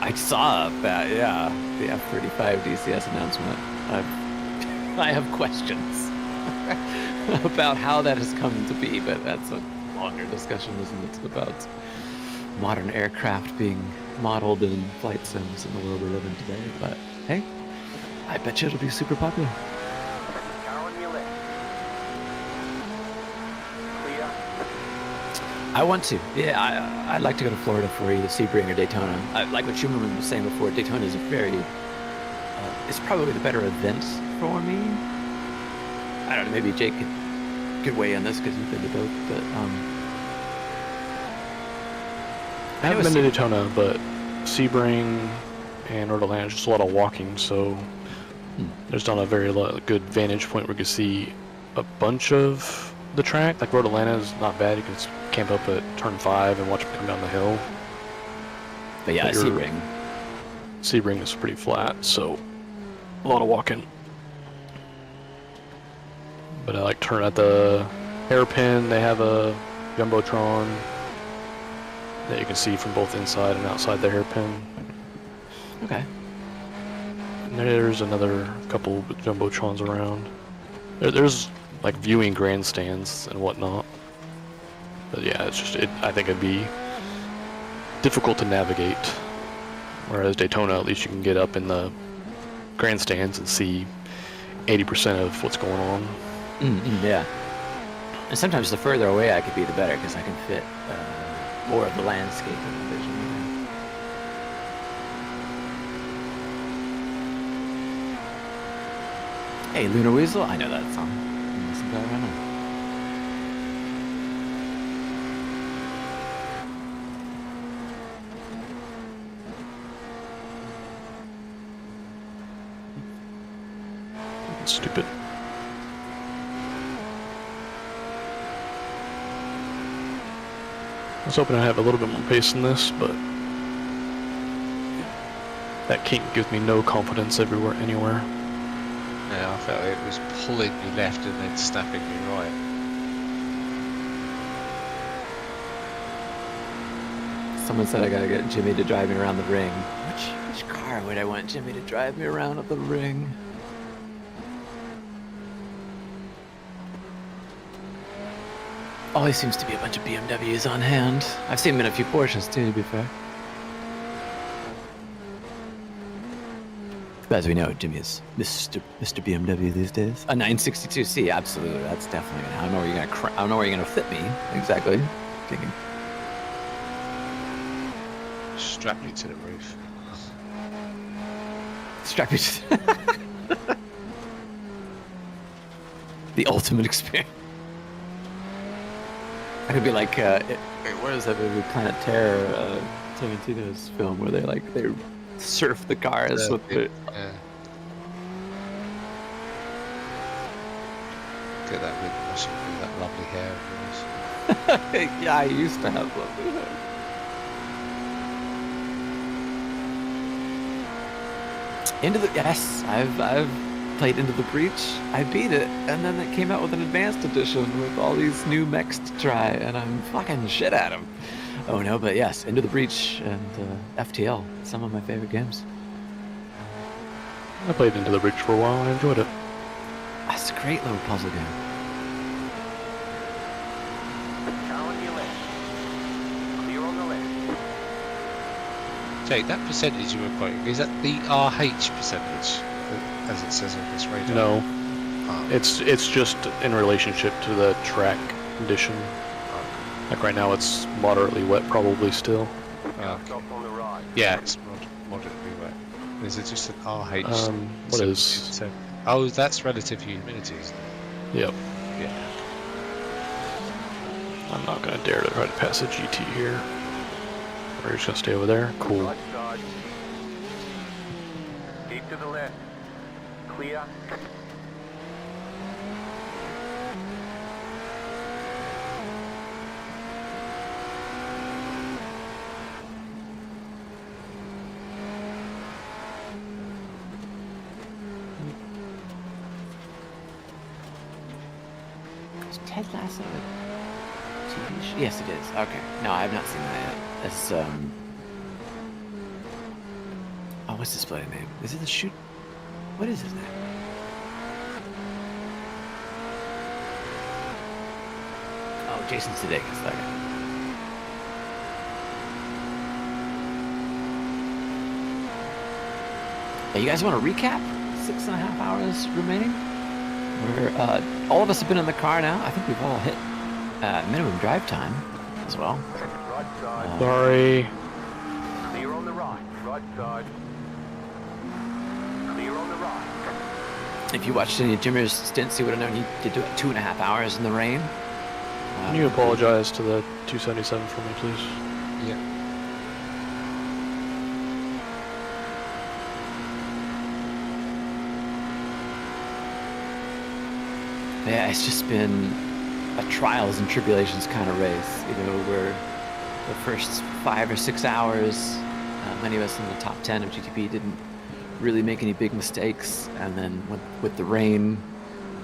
I saw that, yeah, the F-35 DCS announcement. I have questions about how that has come to be, but that's a longer discussion, isn't it? About modern aircraft being modeled in flight sims in the world we live in today. But hey, I bet you it'll be super popular.
Car on your left. Clear.
I want to. Yeah, I'd like to go to Florida for either Sebring or Daytona. Like what Schumann was saying before, Daytona is a very... it's probably the better event for me. I don't know, maybe Jake could weigh in this because you've been to both, but...
I haven't been to Daytona, but Sebring and Rhode Atlanta is just a lot of walking, so there's not a very good vantage point where you can see a bunch of the track. Like Rhode Atlanta is not bad. You can camp up at turn 5 and watch them come down the hill.
But yeah,
Sebring is pretty flat, so a lot of walking. But I like turn at the hairpin. They have a jumbotron that you can see from both inside and outside the hairpin.
Okay.
And there's another couple jumbotrons around. There's like viewing grandstands and whatnot. But yeah, it's just I think it'd be difficult to navigate. Whereas Daytona, at least you can get up in the grandstands and see 80% of what's going on.
Yeah. And sometimes the further away I could be, the better, because I can fit more of the landscape in the vision. Hey, Lunar Weasel, I know that song. I'm listening to that right now.
Stupid. I was hoping I'd have a little bit more pace in this, but that kink gives me no confidence anywhere.
Yeah, I felt it was pulling me left and then snapping me right.
Someone said I gotta get Jimmy to drive me around the ring. Which car would I want Jimmy to drive me around at the ring? Always seems to be a bunch of BMWs on hand. I've seen him in a few Porsches too, to be fair. As we know, Jimmy is Mr. BMW these days. A 962C, absolutely. That's definitely gonna. I don't know where you're gonna. I don't know where you're gonna fit me exactly. Thinking.
Strap me to the roof.
Strap you to the ultimate experience. I could be like, what is that movie, Planet Terror, Tarantino's film, where they surf the cars with the...
Get that wind rushing through that lovely hair of yours.
Yeah, I used to have lovely hair. Yes, I've played Into the Breach. I beat it, and then it came out with an advanced edition with all these new mechs to try, and I'm fucking shit at them. Oh no, but yes, Into the Breach and FTL, some of my favorite games.
I played Into the Breach for a while. I enjoyed it.
That's a great little puzzle game.
Jake, that percentage you were quoting, is that the RH percentage, as it says on this radar?
No, it's just in relationship to the track condition. Like right now, it's moderately wet, probably still.
Yeah, it's moderately wet. Is it just an RH?
What is?
Oh, that's relative humidity, isn't it?
Yep.
Yeah.
I'm not gonna dare to try to pass a GT here. We're just gonna stay over there. Cool.
Right side. Keep to the left. Clear.
Is Ted Lasso a TV show? Yes, it is. Okay. No, I have not seen that yet. It's, oh, what's his play name? Is it the shoot? What is his name? Oh, Jason Sudeikis, that guy. Hey, you guys want to recap? 6.5 hours remaining? We're, all of us have been in the car now. I think we've all hit minimum drive time as well.
Sorry.
Clear on the right. Right side. Clear on the right.
If you watched any of Jimmy's stints, you would have known he did do it 2.5 hours in the rain.
Can you apologize to the 277 for me, please?
Yeah.
Yeah, it's just been a trials and tribulations kind of race, you know, where the first 5 or 6 hours, many of us in the top 10 of GTP didn't really make any big mistakes, and then with the rain,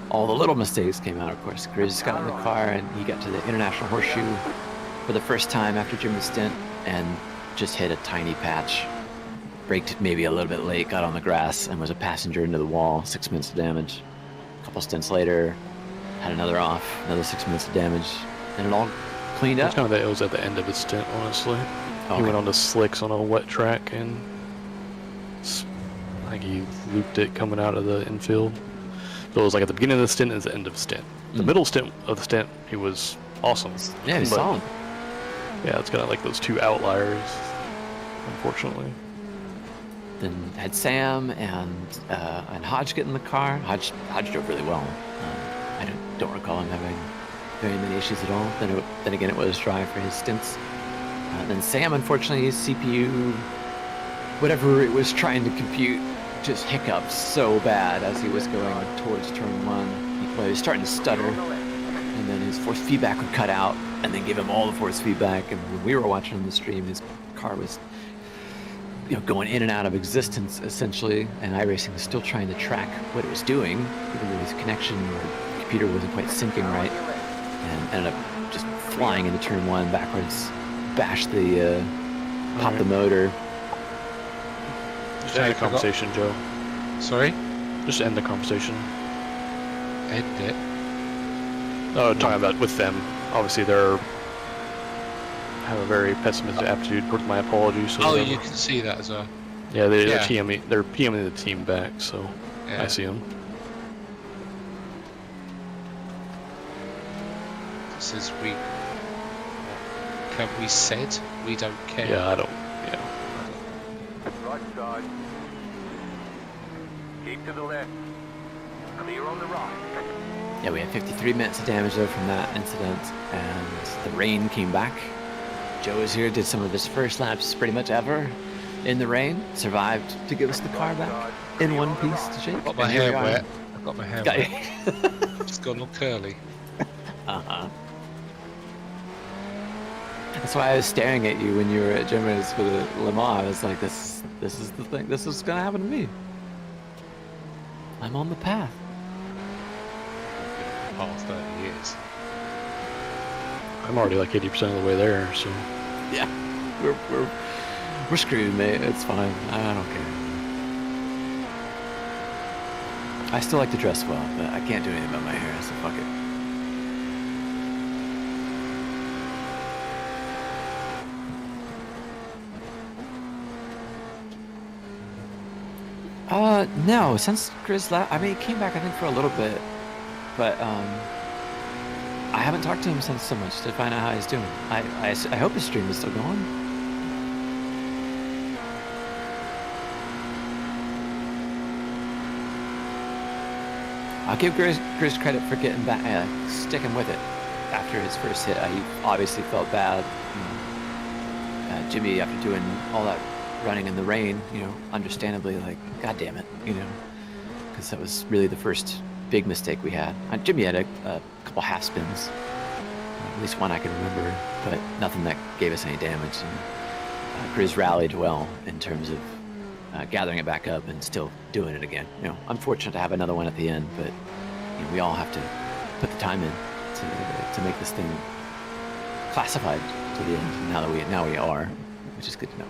all the little mistakes came out, of course. Grizz got in the car and he got to the International Horseshoe for the first time after Jimmy's stint and just hit a tiny patch. Braked maybe a little bit late, got on the grass, and was a passenger into the wall, 6 minutes of damage. A couple stints later, had another off, another 6 minutes of damage, and it all cleaned up.
It's kind of that it was at the end of his stint, honestly.
Okay.
He went on to slicks on a wet track, and I think he looped it coming out of the infield. So it was like at the beginning of the stint and the end of the stint. The middle stint of the stint, he was awesome.
Yeah, he's solid.
Yeah, it's kind of like those two outliers, unfortunately.
Then had Sam and Hodge get in the car. Hodge drove really well. I don't recall him having very many issues at all. Then again, it was dry for his stints. Then Sam, unfortunately, his CPU, whatever it was trying to compute, just hiccuped so bad as he was going towards turn 1. He was starting to stutter, and then his force feedback would cut out, and then give him all the force feedback. And when we were watching on the stream, his car was going in and out of existence essentially, and iRacing was still trying to track what it was doing, even though his connection or computer wasn't quite syncing right, and ended up just flying into turn 1 backwards, bashed the pop the motor.
Just end the conversation, Joe.
Sorry?
Just end the conversation.
End it?
No, talking about with them. Obviously, they're have a very pessimistic attitude towards my apologies. So whatever.
You can see that as well.
Yeah, they're PMing the team back, so
Yeah.
I see them.
It says we said we don't care.
Yeah, I don't. Yeah.
Right side. Keep to the left. Clear on the right.
Yeah, we had 53 minutes of damage though from that incident, and the rain came back. Joe was here, did some of his first laps pretty much ever in the rain, survived to give us the car back in one piece to shake.
I've got my hair wet. I've got my hair wet. It's gone all curly.
Uh-huh. That's why I was staring at you when you were at Jimmy's for the Le Mans. I was like, this is the thing. This is gonna happen to me. I'm on the path.
Past 30 years.
I'm already like 80% of the way there, so.
Yeah, we're screwed, mate. It's fine. I don't care. I still like to dress well, but I can't do anything about my hair, so fuck it. No, since Chris left, I mean, he came back, I think, for a little bit, but, I haven't talked to him since so much to find out how he's doing. I hope his stream is still going. I'll give Chris credit for getting back, sticking with it after his first hit. He obviously felt bad. Jimmy, after doing all that running in the rain, understandably, like, God damn it, because that was really the first big mistake we had. Jimmy had a couple half spins, at least one I can remember, but nothing that gave us any damage. And Chris rallied well in terms of gathering it back up and still doing it again. I'm fortunate to have another one at the end, but we all have to put the time in to make this thing classified to the end. And now we are, which is good to know.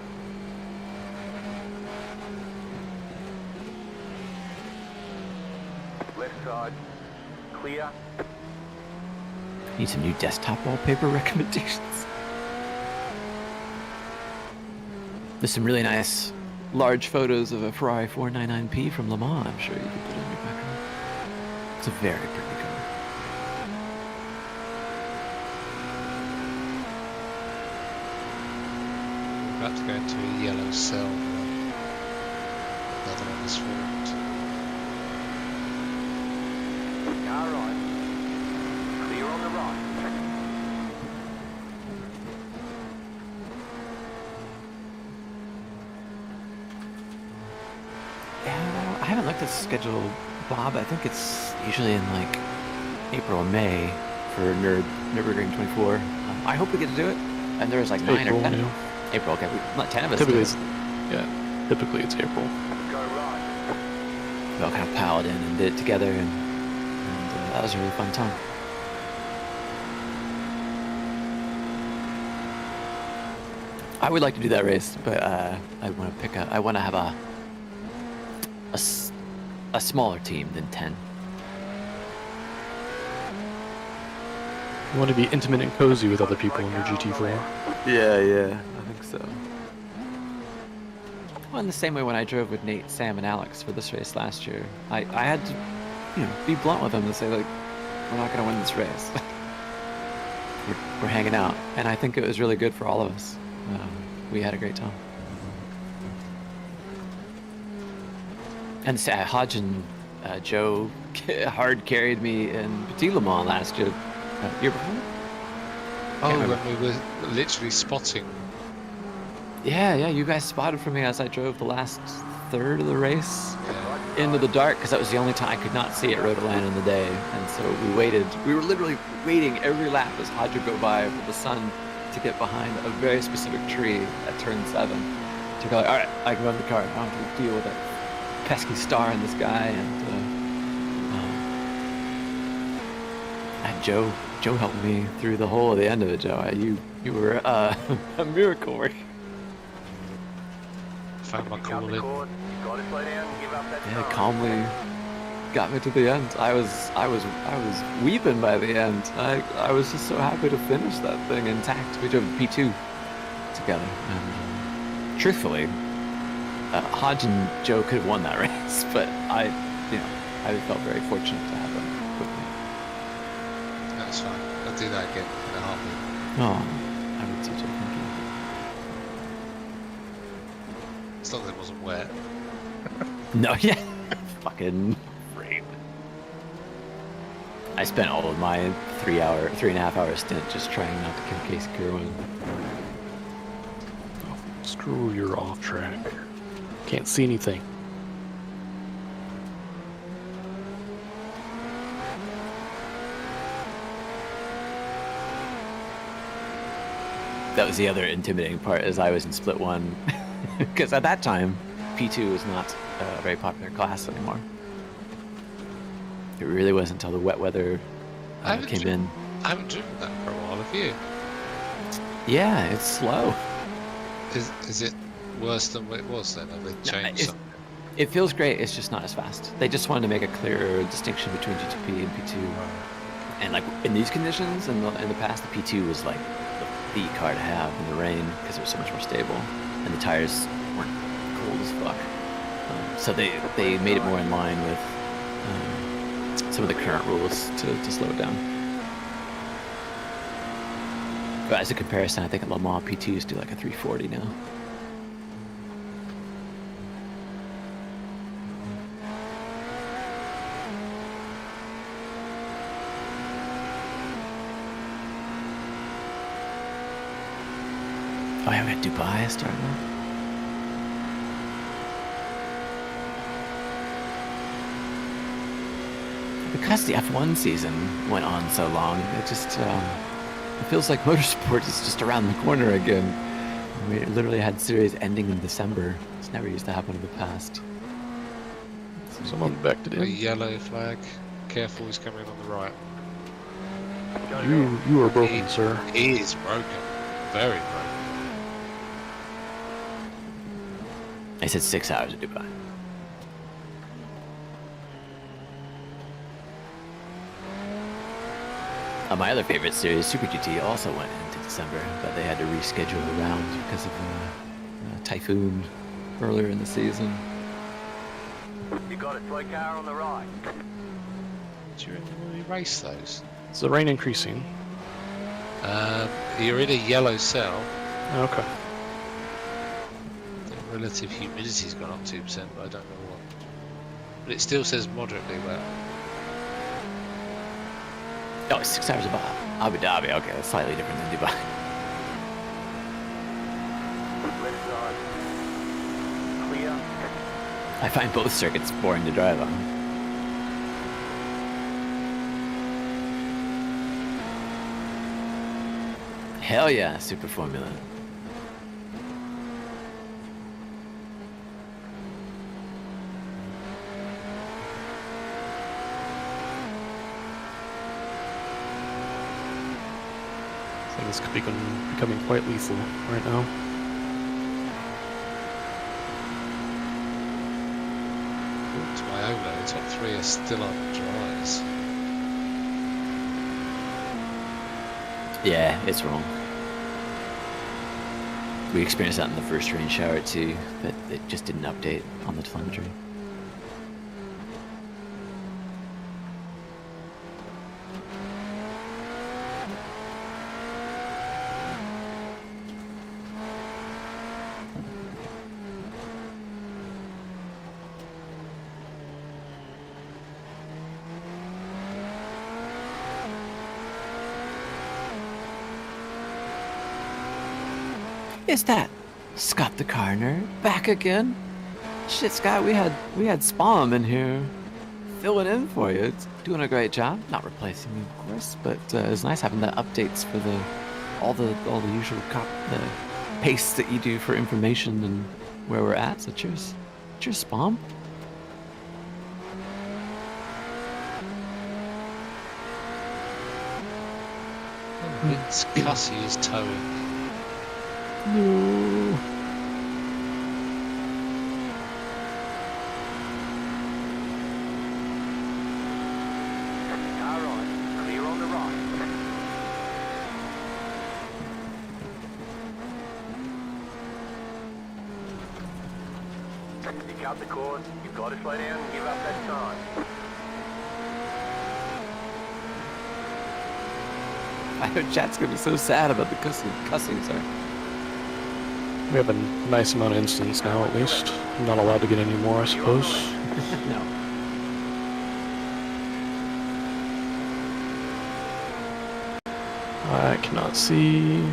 Left side. Clear.
Need some new desktop wallpaper recommendations. There's some really nice large photos of a Ferrari 499P from Le Mans. I'm sure you could put in your background. It's a very pretty car.
We're about to go into a yellow cell. Another one is formed.
Car right. Clear on the right.
Yeah, I haven't looked at the schedule, Bob. I think it's usually in like April or May for Nürburgring 24. I hope we get to do it. And there's like 9
April,
or 10.
yeah.
April, okay. Not 10 of us.
Typically,
did it.
it's April.
We all kind of piled in and did it together, and that was a really fun time. I would like to do that race, but I want to have a smaller team than 10.
You want to be intimate and cozy with other people in your GT4.
Yeah, I think so. Well, in the same way when I drove with Nate, Sam, and Alex for this race last year, I had to, be blunt with them and say, like, we're not going to win this race. we're hanging out, and I think it was really good for all of us. We had a great time. And Hodge and Joe hard carried me in Petit Le Mans last year. Year before?
Oh, when we were literally spotting.
Yeah, you guys spotted for me as I drove the last third of the race into the dark, because that was the only time I could not see at Rodeland in the day. And so we waited. We were literally waiting every lap as Hodge would go by for the sun to get behind a very specific tree at turn 7. So you're like, all right, I can run the car. I don't have to deal with that pesky star in the sky. And Joe helped me through the whole of the end of it. Joe, you were a miracle worker.
Found my call in.
Yeah, calmly got me to the end. I was weeping by the end. I was just so happy to finish that thing intact. We drove P2 together, and truthfully, Hodge and Joe could have won that race, but I felt very fortunate to have them with me.
That's fine. I'll do that again in a heartbeat.
Oh, I would too, Joe. Thank you.
As long as it wasn't wet.
No, yeah, fucking rain. I spent all of my 3.5 hour stint just trying not to kill Casey Kerwin.
Oh, screw your off track. Can't see anything.
That was the other intimidating part, as I was in split one, because at that time, P2 was not a very popular class anymore. It really wasn't until the wet weather came in.
I haven't driven that for a while, have you?
Yeah, it's slow.
Is it worse than what it was then? Have they changed something?
It feels great, it's just not as fast. They just wanted to make a clearer distinction between GTP and P2. And like in these conditions, in the past, the P2 was like the car to have in the rain because it was so much more stable, and the tires weren't cold as fuck. So they made it more in line with some of the current rules to slow it down. But as a comparison, I think at Le Mans P2s do like a 340 now. Oh yeah, we had Dubai starting up. Because the F1 season went on so long, it just it feels like motorsport is just around the corner again. We literally had series ending in December. It's never used to happen in the past.
Someone backed it
A
in.
yellow flag. Careful, he's coming on the right.
You are broken, sir.
He is broken. Very broken.
I said 6 hours at Dubai. My other favorite series, Super GT, also went into December, but they had to reschedule the round because of a typhoon earlier in the season.
You got a toy car on the right.
Do you really race those?
Is the rain increasing?
You're in a yellow cell.
Okay.
The relative humidity's gone up 2%, but I don't know what. But it still says moderately wet.
Oh, it's 6 hours above Abu Dhabi. Okay, that's slightly different than Dubai.
Left side. Clear.
I find both circuits boring to drive on. Hell yeah, Super Formula.
Things could be becoming quite lethal right now.
To my own though, the top 3 are still on dries.
Yeah, it's wrong. We experienced that in the first rain shower too, but it just didn't update on the telemetry. Is that Scott the car nerd back again? Shit, Scott, we had Spalm in here filling in for you. It's doing a great job. Not replacing you, of course, but it's nice having the updates for all the usual the pace that you do for information and where we're at. So cheers, Spom.
It's Cussy is towing.
No.
Car right, clear on the right. Stick out the cords, you've got to slow down and give up that time.
I know chat's gonna be so sad about the cussing. Sorry.
We have a nice amount of instants now, at least. I'm not allowed to get any more, I suppose.
No.
I cannot see.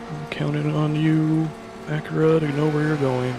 I'm counting on you, Acura, to know where you're going.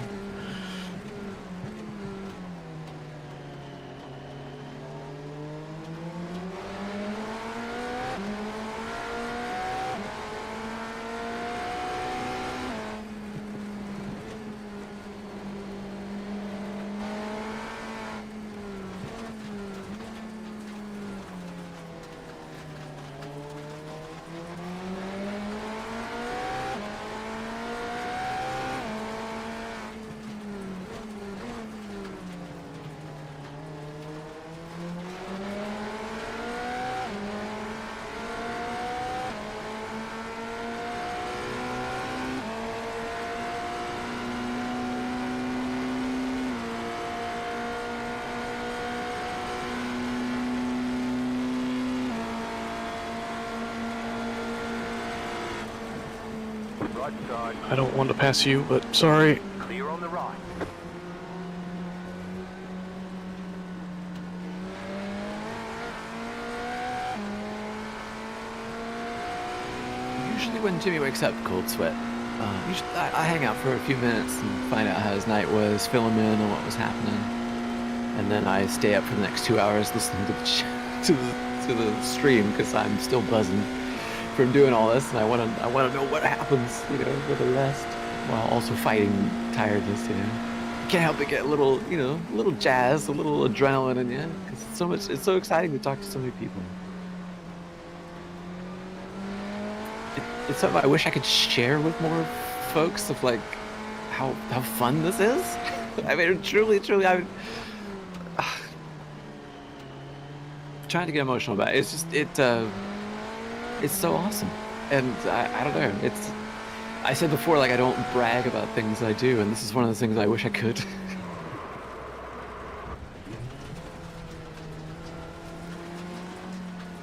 Right side,
I don't want to pass you, but sorry.
clear on the right.
Usually when Jimmy wakes up cold sweat, I hang out for a few minutes and find out how his night was, fill him in on what was happening, and then I stay up for the next 2 hours listening to the stream because I'm still buzzing from doing all this, and I want to know what happens, you know, for the rest, while also fighting tiredness, you know. You can't help but get a little, you know, a little jazz, a little adrenaline in you, because it's so exciting to talk to so many people. It's something I wish I could share with more folks of like how fun this is. I mean, truly, I'm trying to get emotional about it. It's just it's so awesome, and I don't know. I said before, like, I don't brag about things I do, and this is one of the things I wish I could.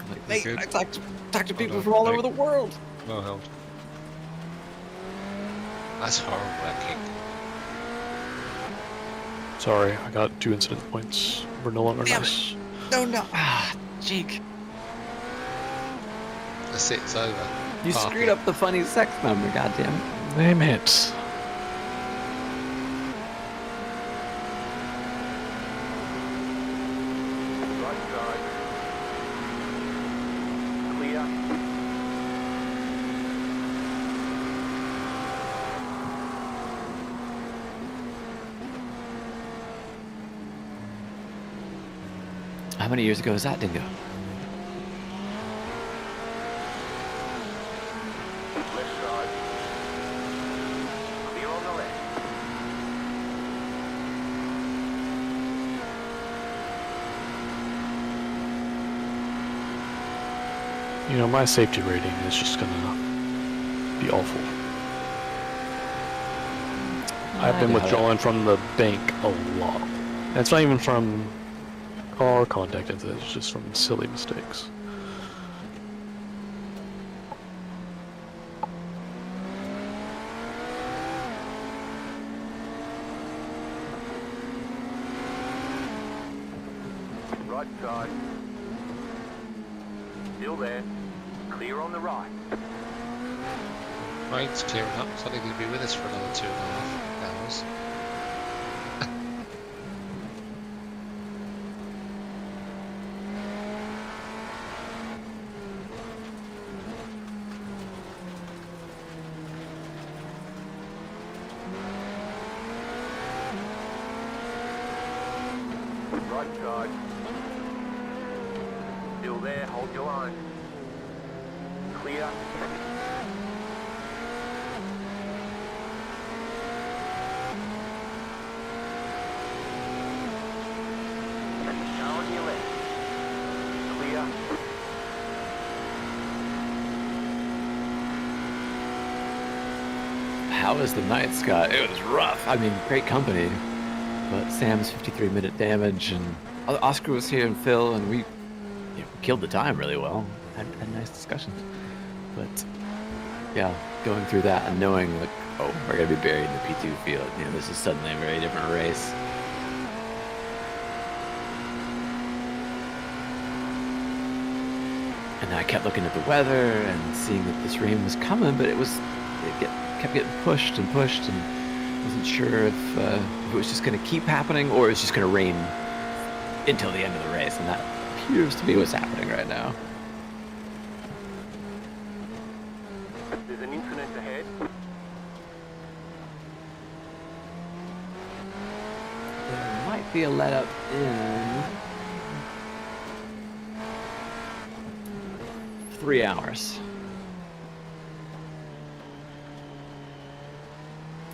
Like, mate, I talk to people from all over the world.
Well held. That's horrible, that kick.
Sorry, I got 2 incident points. We're no longer nice.
No. Ah, Jake.
That's it, it's over.
You screwed up the funny sex number, goddamn.
Damn it.
Right side. Clear.
How many years ago was that, Dingo?
Left side. Clear on the left.
You know, my safety rating is just gonna be awful. I've been withdrawing from the bank a lot. And it's not even from car contact, it's just from silly mistakes.
Right side. Still there. Clear on the right.
Rain's clearing up. It's only going to be with us for another 2.5 hours.
Right side. Still there, hold your line. Clear. Car on your left. Clear.
How was the night, Scott? It was rough. I mean, great company. But Sam's 53-minute damage, and Oscar was here, and Phil, and we killed the time really well. Had nice discussions. But yeah, going through that and knowing like, oh, we're gonna be buried in the P2 field. You know, this is suddenly a very different race. And I kept looking at the weather and seeing that this rain was coming, but it kept getting pushed and pushed, and wasn't sure if it was just going to keep happening or it was just going to rain until the end of the race, and that appears to be what's happening right now.
There's an incident ahead.
There might be a let up in 3 hours.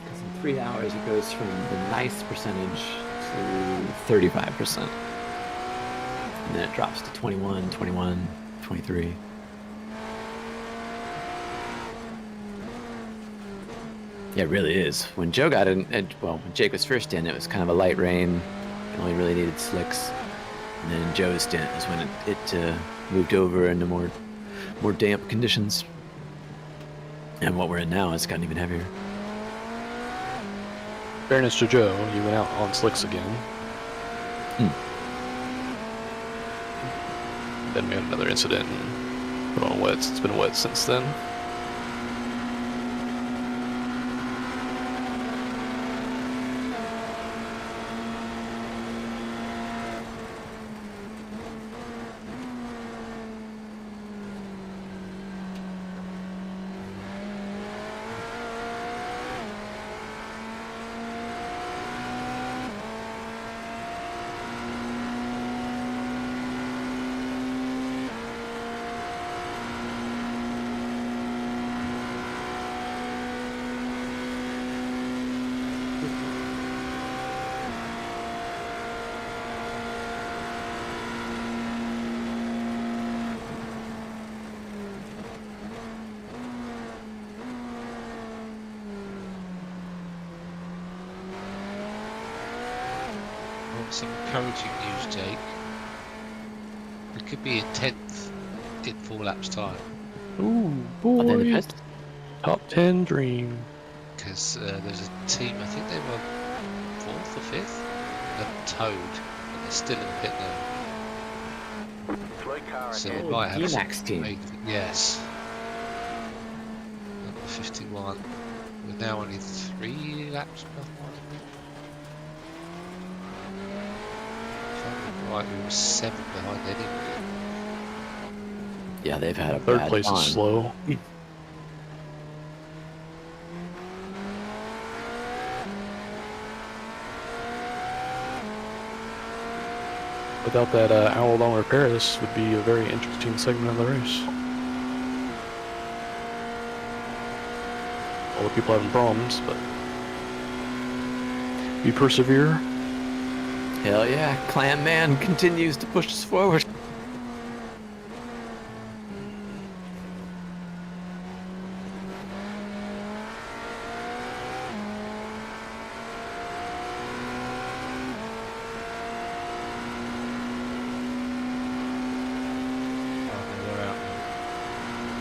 Because in 3 hours it goes from the nice percentage to 35%. And then it drops to 21, 21, 23. Yeah, it really is. When Joe got in, when Jake was first in, it was kind of a light rain. It only really needed slicks. And then Joe's stint is when it moved over into more damp conditions. And what we're in now, it's gotten even heavier.
Fairness to Joe, you went out on slicks again. Then we had another incident and put on wets. It's been wet since then.
Some encouraging news, Jake. We could be in 10th in 4 laps time.
Ooh, boys. Top 10 dream.
Because there's a team, I think they were 4th or 5th, they're towed, and they're still in the pit now.
Slow car
So
ahead.
they might have
D-Max
some
team.
Yes. Number 51. We're now only 3 laps behind. Right, we were 7 behind anybody.
Yeah, they've had a
Third
bad
place
time.
is slow. Without that hour-long repair, this would be a very interesting segment of the race. All the people having problems, but we persevere.
Hell yeah, Clan Man continues to push us forward.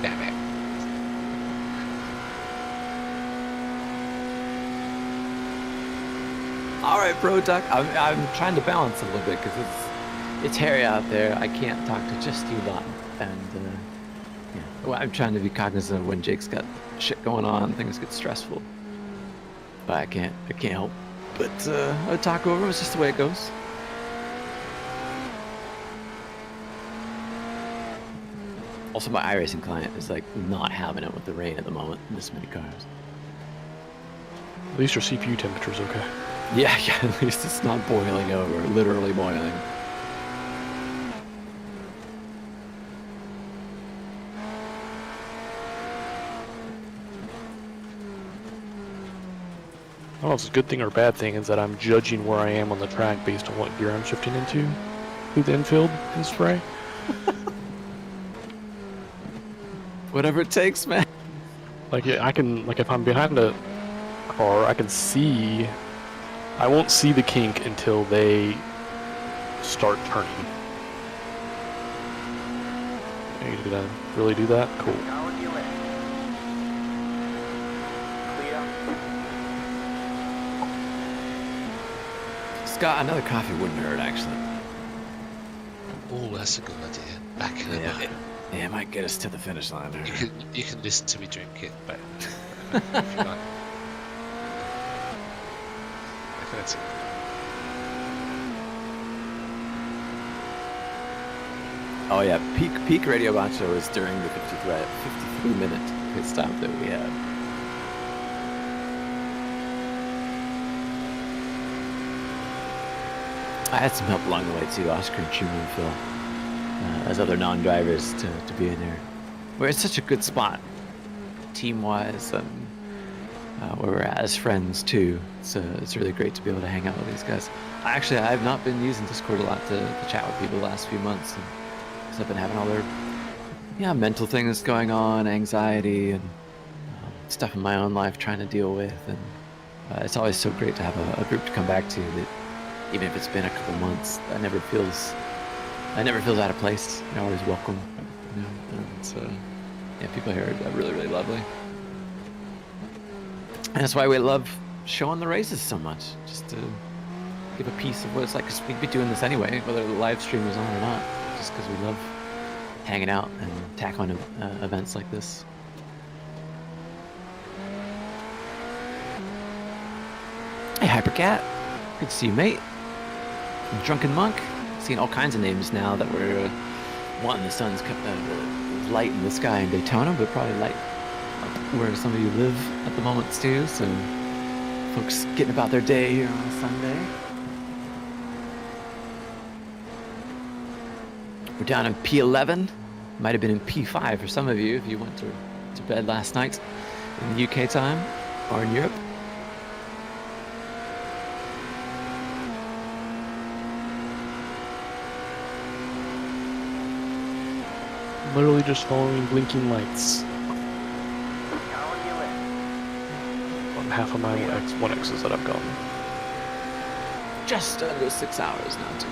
Damn it.
All right, Bro Duck. I'm trying to balance a little bit because it's hairy out there. I can't talk to just you lot, and yeah. Well, I'm trying to be cognizant of when Jake's got shit going on, things get stressful. But I can't help but talk over him. It's just the way it goes. Also, my iRacing client is like not having it with the rain at the moment. This many cars.
At least your CPU temperature's okay.
Yeah, at least it's not boiling over, literally boiling.
I don't know if it's a good thing or a bad thing is that I'm judging where I am on the track based on what gear I'm shifting into through the infield and spray.
Whatever it takes, man.
Like I can, like if I'm behind a car, I can see. I won't see the kink until they start turning. Are you gonna really do that? Cool.
Scott, another coffee wouldn't hurt, actually.
Oh, that's a good idea. Back in the night.
Yeah, it might get us to the finish line there.
You can listen to me drink it, but if you like. If that's it.
Oh yeah, peak Radio Bacho is during the 53-minute pit stop that we had. I had some help along the way too, Oscar and Truman and Phil, as other non-drivers to be in there. Where it's such a good spot, team-wise, and where we're at as friends too. So it's really great to be able to hang out with these guys. I've not been using Discord a lot to chat with people the last few months, because I've been having all their mental things going on, anxiety, and stuff in my own life trying to deal with. And it's always so great to have a group to come back to that. Even if it's been a couple months, it never feels out of place. You're always welcome. You know? And so, people here are really, really lovely. And that's why we love showing the races so much, just to give a piece of what it's like. Because we'd be doing this anyway, whether the live stream is on or not, just because we love hanging out and tack on events like this. Hey, Hypercat. Good to see you, mate. Drunken Monk. Seeing all kinds of names now that we're wanting the sun's light in the sky in Daytona, but probably light where some of you live at the moment too. So folks getting about their day here on a Sunday. We're down in P11. Might have been in P5 for some of you if you went to bed last night in the UK time or in Europe.
Literally just following blinking lights. On half of my 1Xs that I've gotten.
Just under 6 hours now, too.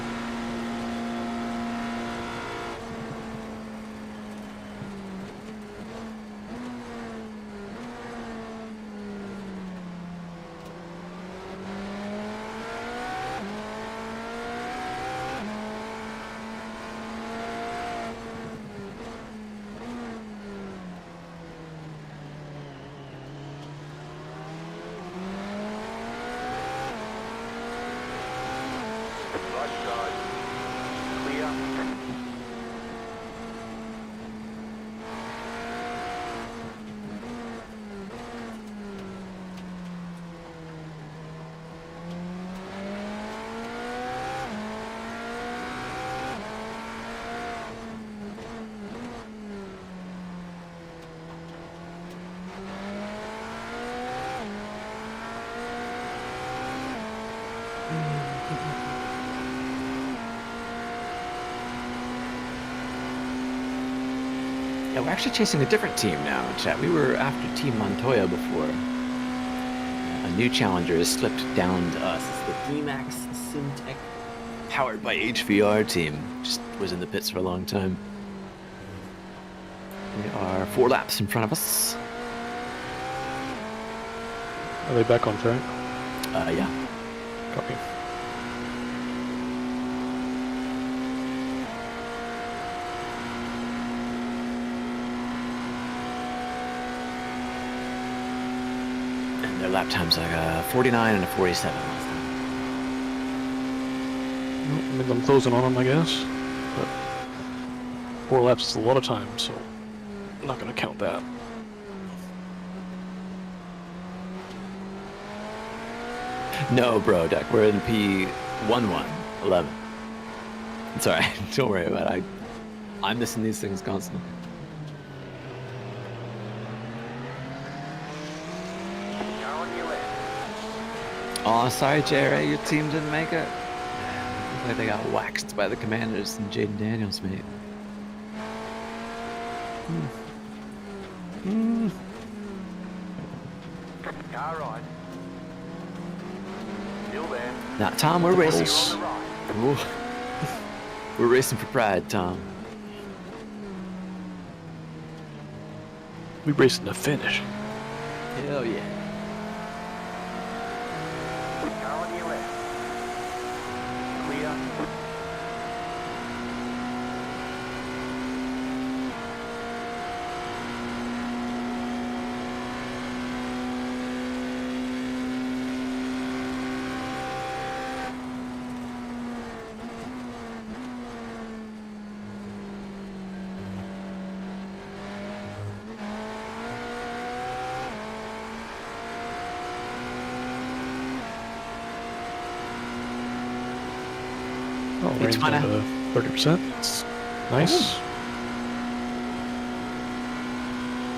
Yeah, we're actually chasing a different team now, chat. We were after Team Montoya before. A new challenger has slipped down to us. It's the D-Max Syntech powered by HVR team. Just was in the pits for a long time. We are 4 laps in front of us.
Are they back on track?
Yeah.
Copy.
their lap times like a 49 and a 47 last time.
Well, I mean, I'm closing on them, I guess. But 4 laps is a lot of time, so I'm not going to count that.
No, bro, Deck. We're in P11. It's alright. Don't worry about it. I'm missing these things constantly. Oh, sorry, JRA. Your team didn't make it. Looks like they got waxed by the Commanders and Jaden Daniels, mate.
Car right. Still there.
Now, Tom, we're racing. Ooh. We're racing for pride, Tom.
We racing to finish.
Hell yeah.
Car on your left. Clear.
Oh, range down to 30%. It's nice.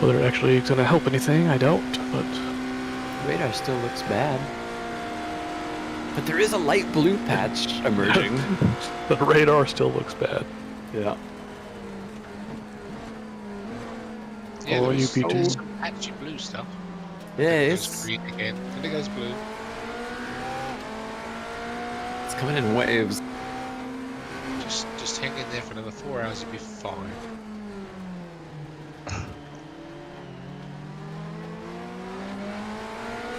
Whether it actually is going to help anything, I doubt, but...
Radar still looks bad. But there is a light blue patch emerging.
The radar still looks bad.
Yeah.
Yeah,
Oh,
there's
UP2.
some patchy blue stuff.
Yeah,
Then it
it's
goes green again. Then it goes blue.
It's coming in waves.
Just hang in there for another 4 hours, you'll be fine.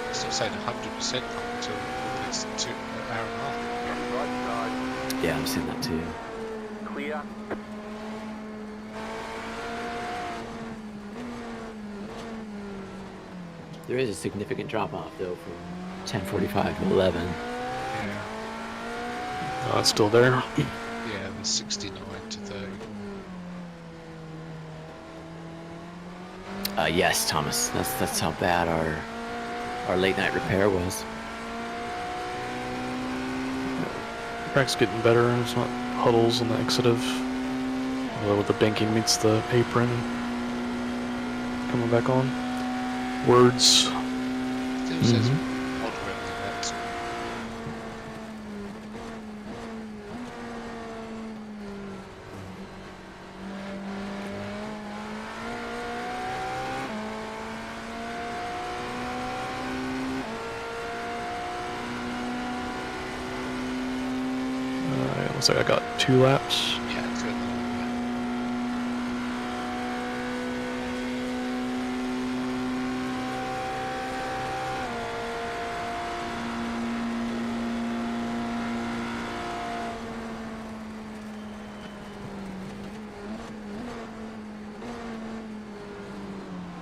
It's not saying 100% until it's 2 hour and a half.
Right side.
Yeah, I'm seeing that too.
Clear.
There is a significant drop off though from 10:45 to 11.
Yeah.
Oh, it's still there.
Yeah, the 69 to 30.
Yes, Thomas. That's how bad our late night repair was.
Track's getting better, and it's not puddles on the exitive. Although the banking meets the apron coming back on. Words.
Still says moderately wet.
Looks like I got 2 laps.
Yeah, it's good.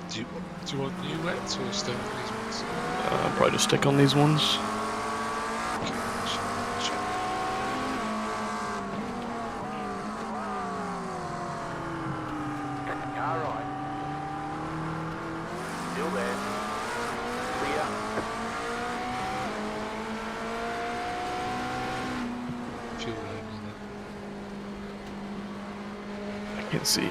Do you want new wets or stay with these ones?
I'll probably just stick on these ones.
Car right. Still there. Clear.
Fuel load on it.
I can't see.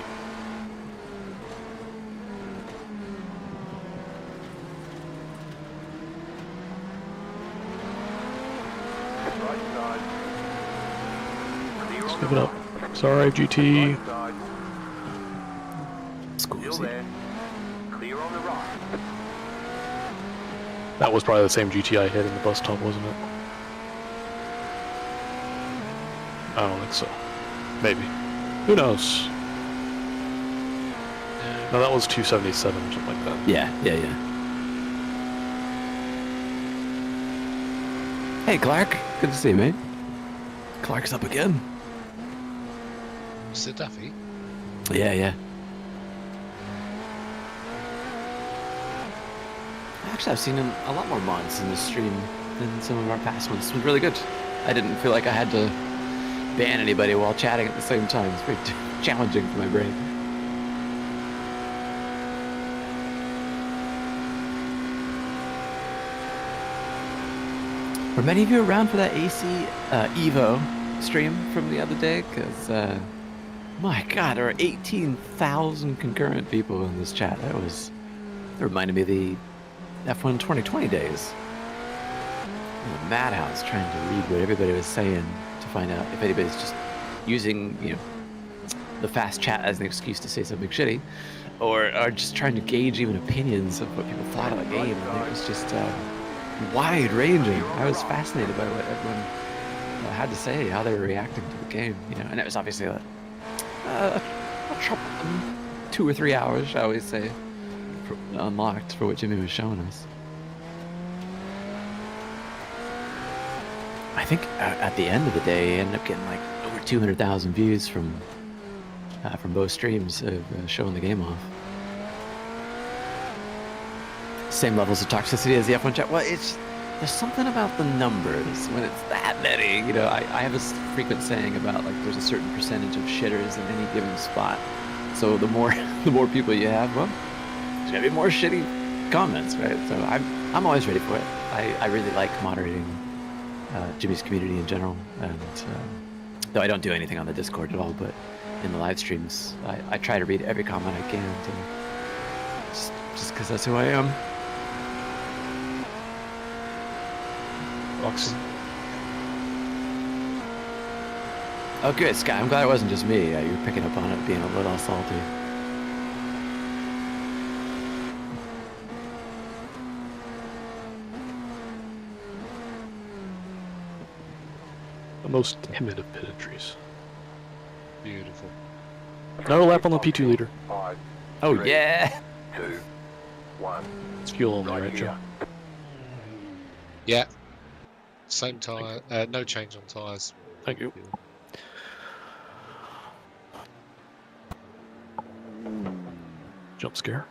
Right side. Clear
Let's
on
give
the
it up.
right.
Sorry, GT.
Right side. Still there. Clear on the right.
That was probably the same GT I hit in the bus stop, wasn't it? I don't think so. Maybe. Who knows? No, that was 277 or something like that.
Yeah. Hey, Clark. Good to see you, mate. Clark's up again.
Mr. Duffy?
Yeah. Actually, I've seen a lot more mods in the stream than some of our past ones. It's been really good. I didn't feel like I had to ban anybody while chatting at the same time. It's very challenging for my brain. Were many of you around for that AC Evo stream from the other day? Because, my God, there are 18,000 concurrent people in this chat. That reminded me of the F1 2020 days. In the madhouse trying to read what everybody was saying to find out if anybody's just using, the fast chat as an excuse to say something shitty, or are just trying to gauge even opinions of what people thought of the game. And it was just wide-ranging. I was fascinated by what everyone had to say, how they were reacting to the game, and it was obviously a troublesome 2 or 3 hours, shall we say, unlocked for what Jimmy was showing us. I think at the end of the day, I ended up getting like over 200,000 views from both streams of showing the game off. Same levels of toxicity as the F1 chat. Well, there's something about the numbers when it's that many. I have a frequent saying about like there's a certain percentage of shitters in any given spot. So the more people you have, well, there's gonna be more shitty comments, right? So I'm always ready for it. I really like moderating Jimmy's community in general, and though I don't do anything on the Discord at all, but in the live streams, I try to read every comment I can, just because that's who I am. Oh, good, Scott. I'm glad it wasn't just me. You're picking up on it being a little salty.
The most timid of pedantries.
Beautiful.
No lap on the P2 leader.
5,
Oh,
3,
yeah.
2, 1.
It's fuel only, right, Joe?
Yeah. Same tyre. No change on tyres.
Thank you. Jump scare.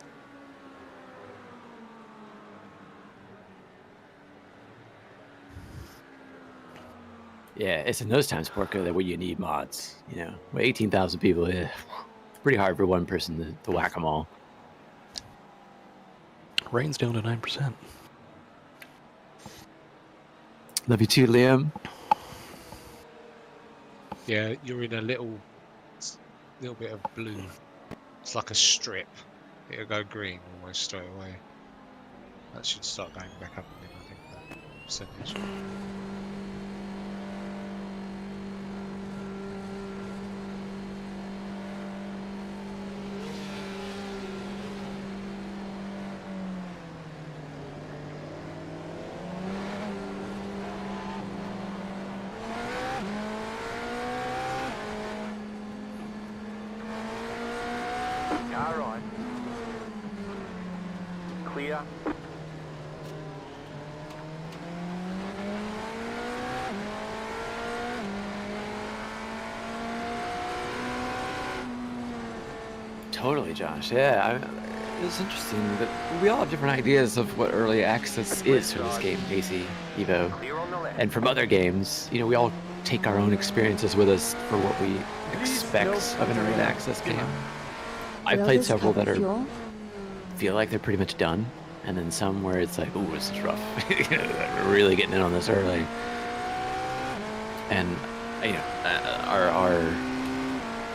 Yeah, it's in those times, Porco, that where you need mods. With 18,000 people, it's pretty hard for one person to whack them all.
Rain's down to 9%.
Love you too, Liam.
Yeah, you're in a little bit of blue. It's like a strip. It'll go green almost straight away. That should start going back up again, I think, that percentage.
Car on. Clear.
Totally, Josh. Yeah, it's interesting that we all have different ideas of what early access is for this game, AC Evo. And from other games, we all take our own experiences with us for what we expect of an early access game. I've played several that feel like they're pretty much done, and then some where it's like, ooh, this is rough. We're really getting in on this early. And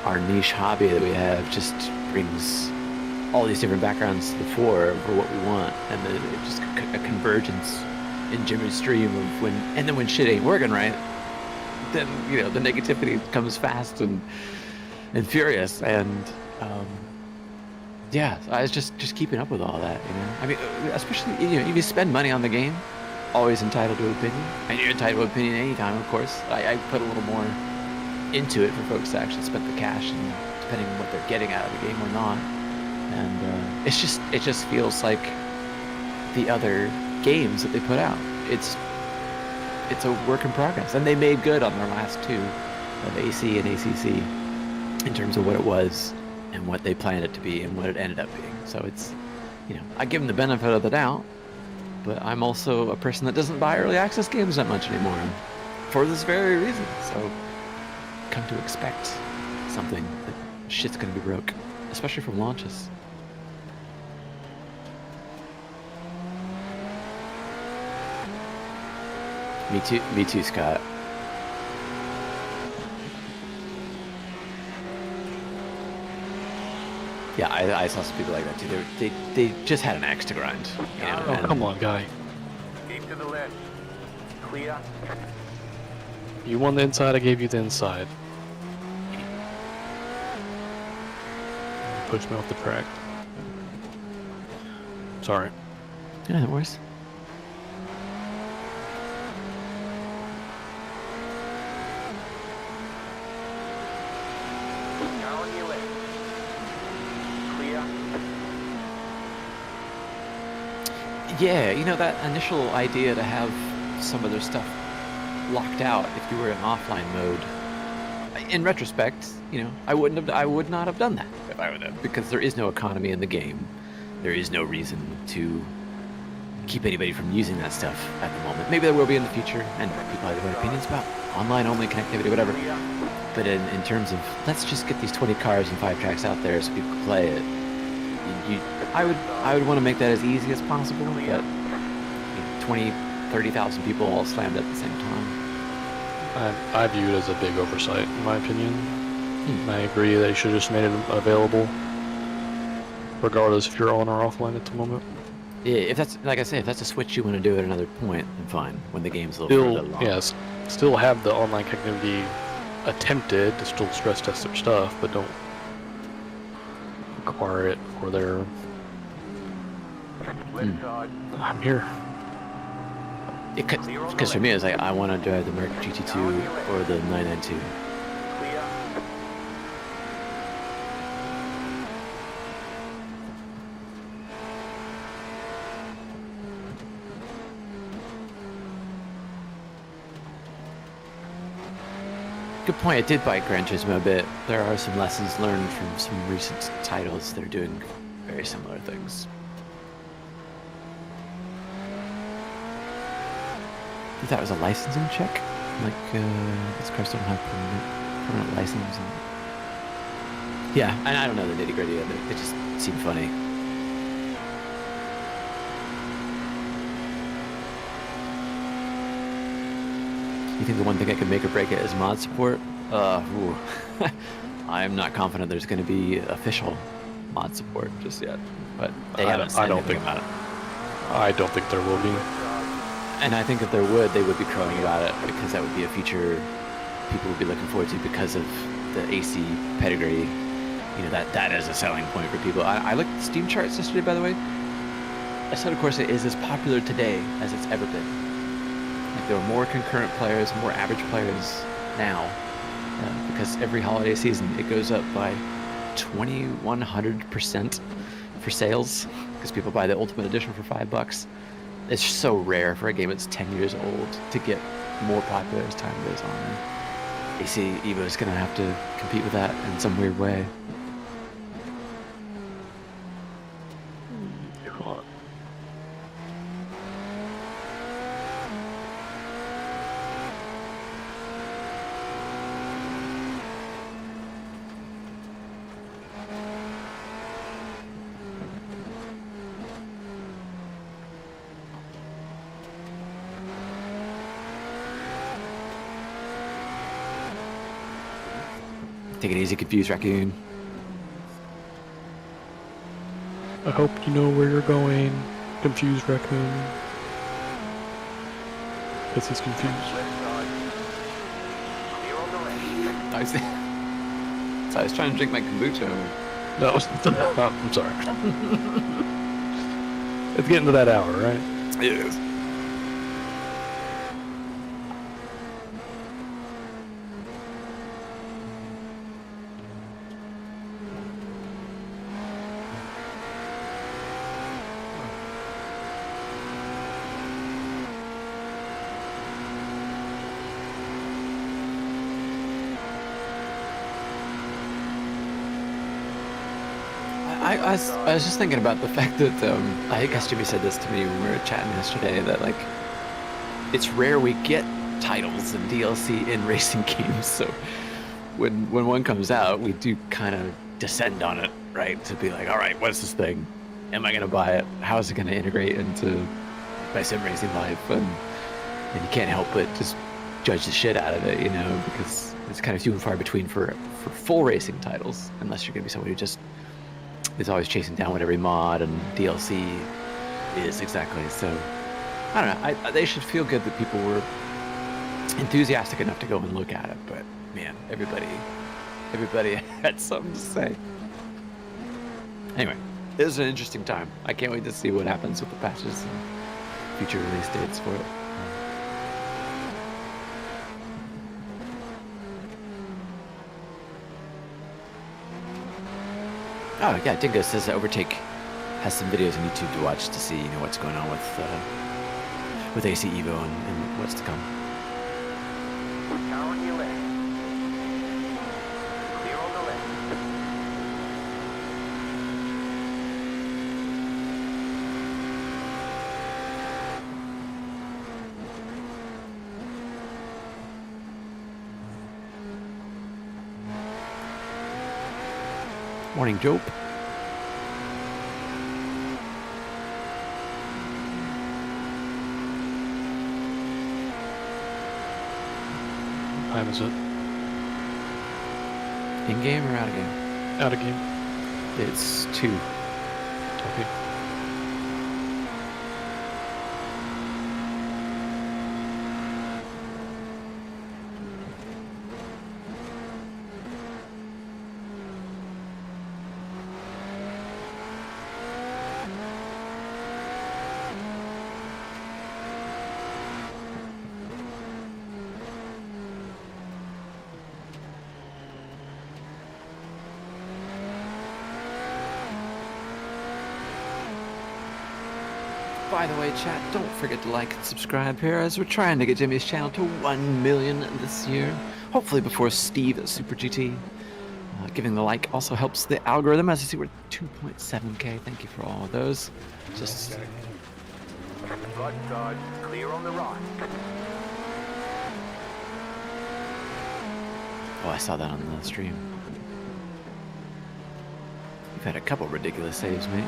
our niche hobby that we have just brings all these different backgrounds to the fore for what we want, and then it's just a convergence in Jimmy's stream of when shit ain't working right, then the negativity comes fast and furious, and yeah, I was just keeping up with all that, I mean, especially if you spend money on the game, always entitled to opinion, and you're entitled to opinion anytime, of course. I put a little more into it for folks to actually spend the cash, and depending on what they're getting out of the game or not, and it just feels like the other games that they put out. It's a work in progress, and they made good on their last two of AC and ACC in terms of what it was and what they planned it to be and what it ended up being. So it's, I give them the benefit of the doubt, but I'm also a person that doesn't buy early access games that much anymore, for this very reason. So, come to expect something that shit's gonna be broke, especially from launches. Me too, Scott. Yeah, I saw some people like that too. They just had an axe to grind. You know,
Oh, come on, guy.
Keep to the left. Clear.
You won the inside, I gave you the inside. Push me off the track. Sorry.
Yeah, no worries.
Now on your left. Clear.
Yeah, you know, that initial idea to have some of their stuff locked out if you were in offline mode. In retrospect, you know, I would not have done that if I would have, because there is no economy in the game. There is no reason to keep anybody from using that stuff at the moment. Maybe there will be in the future, and people have their own opinions about online-only connectivity, whatever. But in terms of, let's just get these 20 cars and 5 tracks out there so people can play it. I would want to make that as easy as possible, but you know, 20, 30,000 people all slammed at the same time.
I view it as a big oversight, in my opinion. I agree they should have just made it available, regardless if you're on or offline at the moment.
Yeah, if that's, like I say, if that's a switch you want to do at another point, then fine. When the game's a little further along.
Yes, still have the online connectivity attempted to still stress test their stuff, but don't require it for their. I'm here.
Because for me, it's like I want to drive the Merc GT2 or the 992. Good point. It did bite Gran Turismo a bit. There are some lessons learned from some recent titles that are doing very similar things. I thought it was a licensing check, like these cars don't have permanent license. And... Yeah, and I don't know the nitty gritty of it. It just seemed funny. You think the one thing that could make or break it is mod support? I'm not confident there's going to be official mod support just yet, but they haven't said anything about it.
I don't think there will be.
And I think if there would, they would be crowing about it, because that would be a feature people would be looking forward to because of the AC pedigree. You know, that is a selling point for people. I looked at the Steam charts yesterday, by the way. I said, of course, it is as popular today as it's ever been. Like, there are more concurrent players, more average players now, because every holiday season it goes up by 2,100% for sales, because people buy the Ultimate Edition for $5. It's so rare for a game that's 10 years old to get more popular as time goes on. AC Evo is going to have to compete with that in some weird way. Take it easy, Confused Raccoon.
I hope you know where you're going, Confused Raccoon. Because he's confused.
I was trying to drink my kombucha.
No, I'm sorry. It's getting to that hour, right?
It is. I was just thinking about the fact that I guess Jimmy said this to me when we were chatting yesterday, that like it's rare we get titles and DLC in racing games. So when one comes out, we do kind of descend on it, right? To be like, all right, what's this thing? Am I gonna buy it? How is it gonna integrate into my sim racing life? And you can't help but just judge the shit out of it, you know, because it's kind of few and far between for full racing titles, unless you're gonna be someone who just is always chasing down what every mod and DLC is exactly. So I don't know. They should feel good that people were enthusiastic enough to go and look at it. But man, everybody had something to say. Anyway, it was an interesting time. I can't wait to see what happens with the patches and future release dates for it. Oh yeah, Dingo says that Overtake has some videos on YouTube to watch to see, you know, what's going on with AC Evo and what's to come.
Car on your left. Clear on the left.
Morning, Joe.
What time is it?
In game or out of game?
Out of game.
It's 2.
Okay.
By the way, chat, don't forget to like and subscribe here, as we're trying to get Jimmy's channel to 1 million this year. Hopefully before Steve at Super GT. Giving the like also helps the algorithm. As you see, we're at 2.7k. Thank you for all of those. Just
Right side, clear on the right.
oh, I saw that on the stream. You've had a couple ridiculous saves, mate.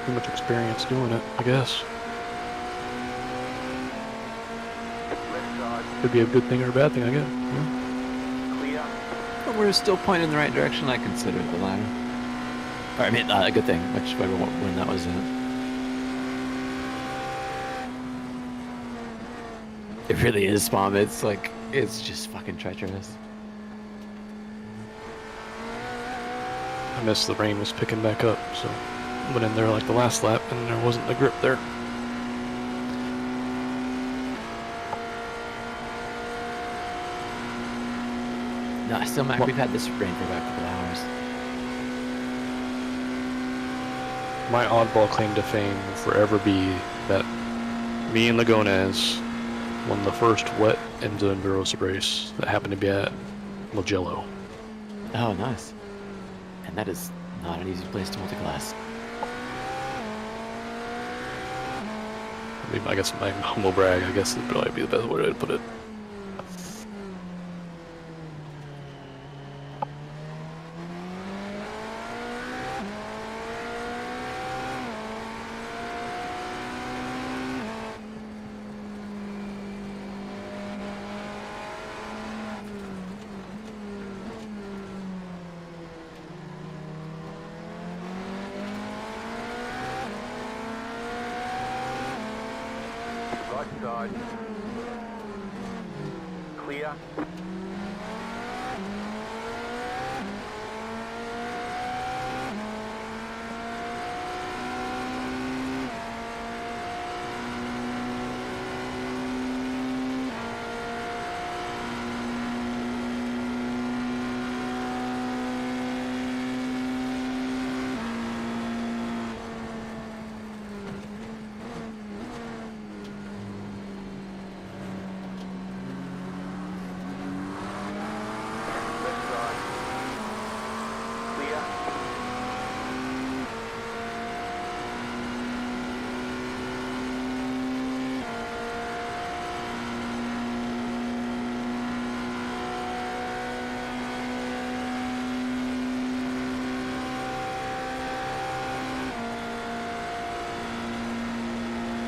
Too much experience doing it, I guess.
Left side,
Could be a good thing or a bad thing, I guess. Yeah.
clear.
But we're still pointing in the right direction. I consider it the latter. Or, I mean, a good thing, whichever one that was in. It really is, Spawn. It's like, it's just fucking treacherous.
I missed the rain was picking back up, so went in there like the last lap and there wasn't the grip there.
No, still, Mac, we've had this rain for about a couple hours.
My oddball claim to fame will forever be that me and Lagones won the first wet Enzo Enduros race that happened to be at Mugello.
Oh, nice. And that is not an easy place to multi-class.
I mean, I guess my humble brag, I guess, would probably be the best way to put it.
Right side. Clear.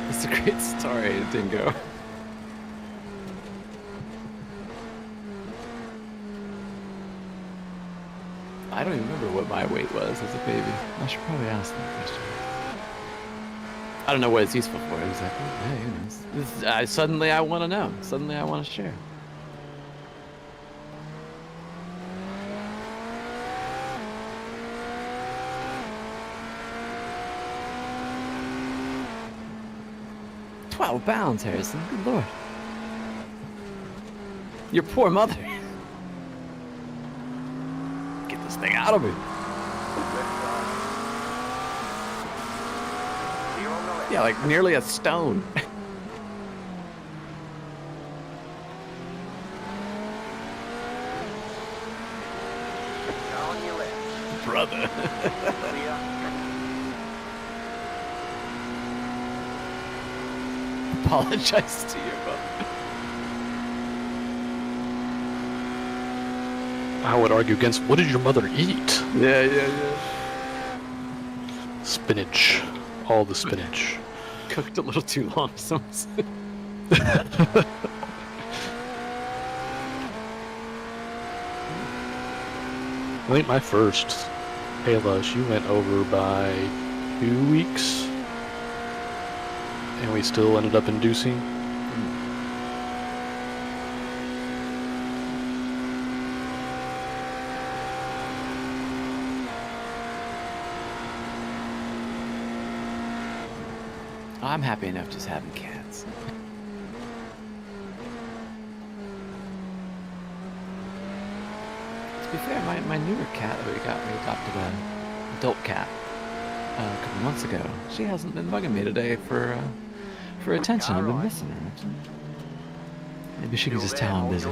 It's a great story, Dingo. I don't even remember what my weight was as a baby. I should probably ask that question. I don't know what it's useful for exactly. Yeah, who knows? Suddenly I want to know. Suddenly I want to share. £12, Harrison. Good lord. Your poor mother. Get this thing out of me. Yeah, like nearly a stone. Brother. Apologize to your mother.
I would argue against, what did your mother eat?
Yeah.
Spinach. All the spinach.
Cooked a little too long, so
I think my first Kayla, she went over by 2 weeks. And we still ended up inducing.
I'm happy enough just having cats. To be fair, my newer cat that we adopted an adult cat a couple months ago. She hasn't been bugging me today for attention. I've been missing her. Maybe she can just tell I'm busy.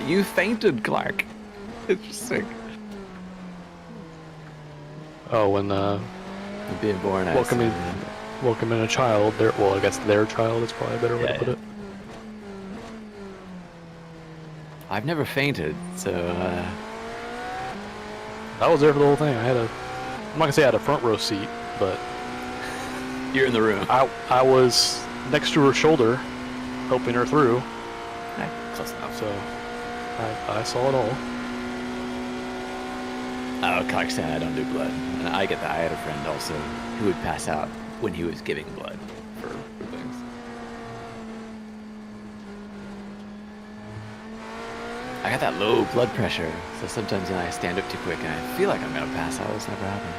You fainted, Clark. Interesting.
Oh, when
being born,
welcoming a child. Well, I guess their child is probably a better way to put it.
I've never fainted, so
I was there for the whole thing. I'm not gonna say I had a front row seat, but
you're in the room.
I was next to her shoulder, helping her through.
Close enough.
So I saw it all.
Oh, Clark said I don't do blood. And I get that. I had a friend also who would pass out when he was giving blood for things. I got that low blood pressure, so sometimes I stand up too quick and I feel like I'm gonna pass out. It's never happened.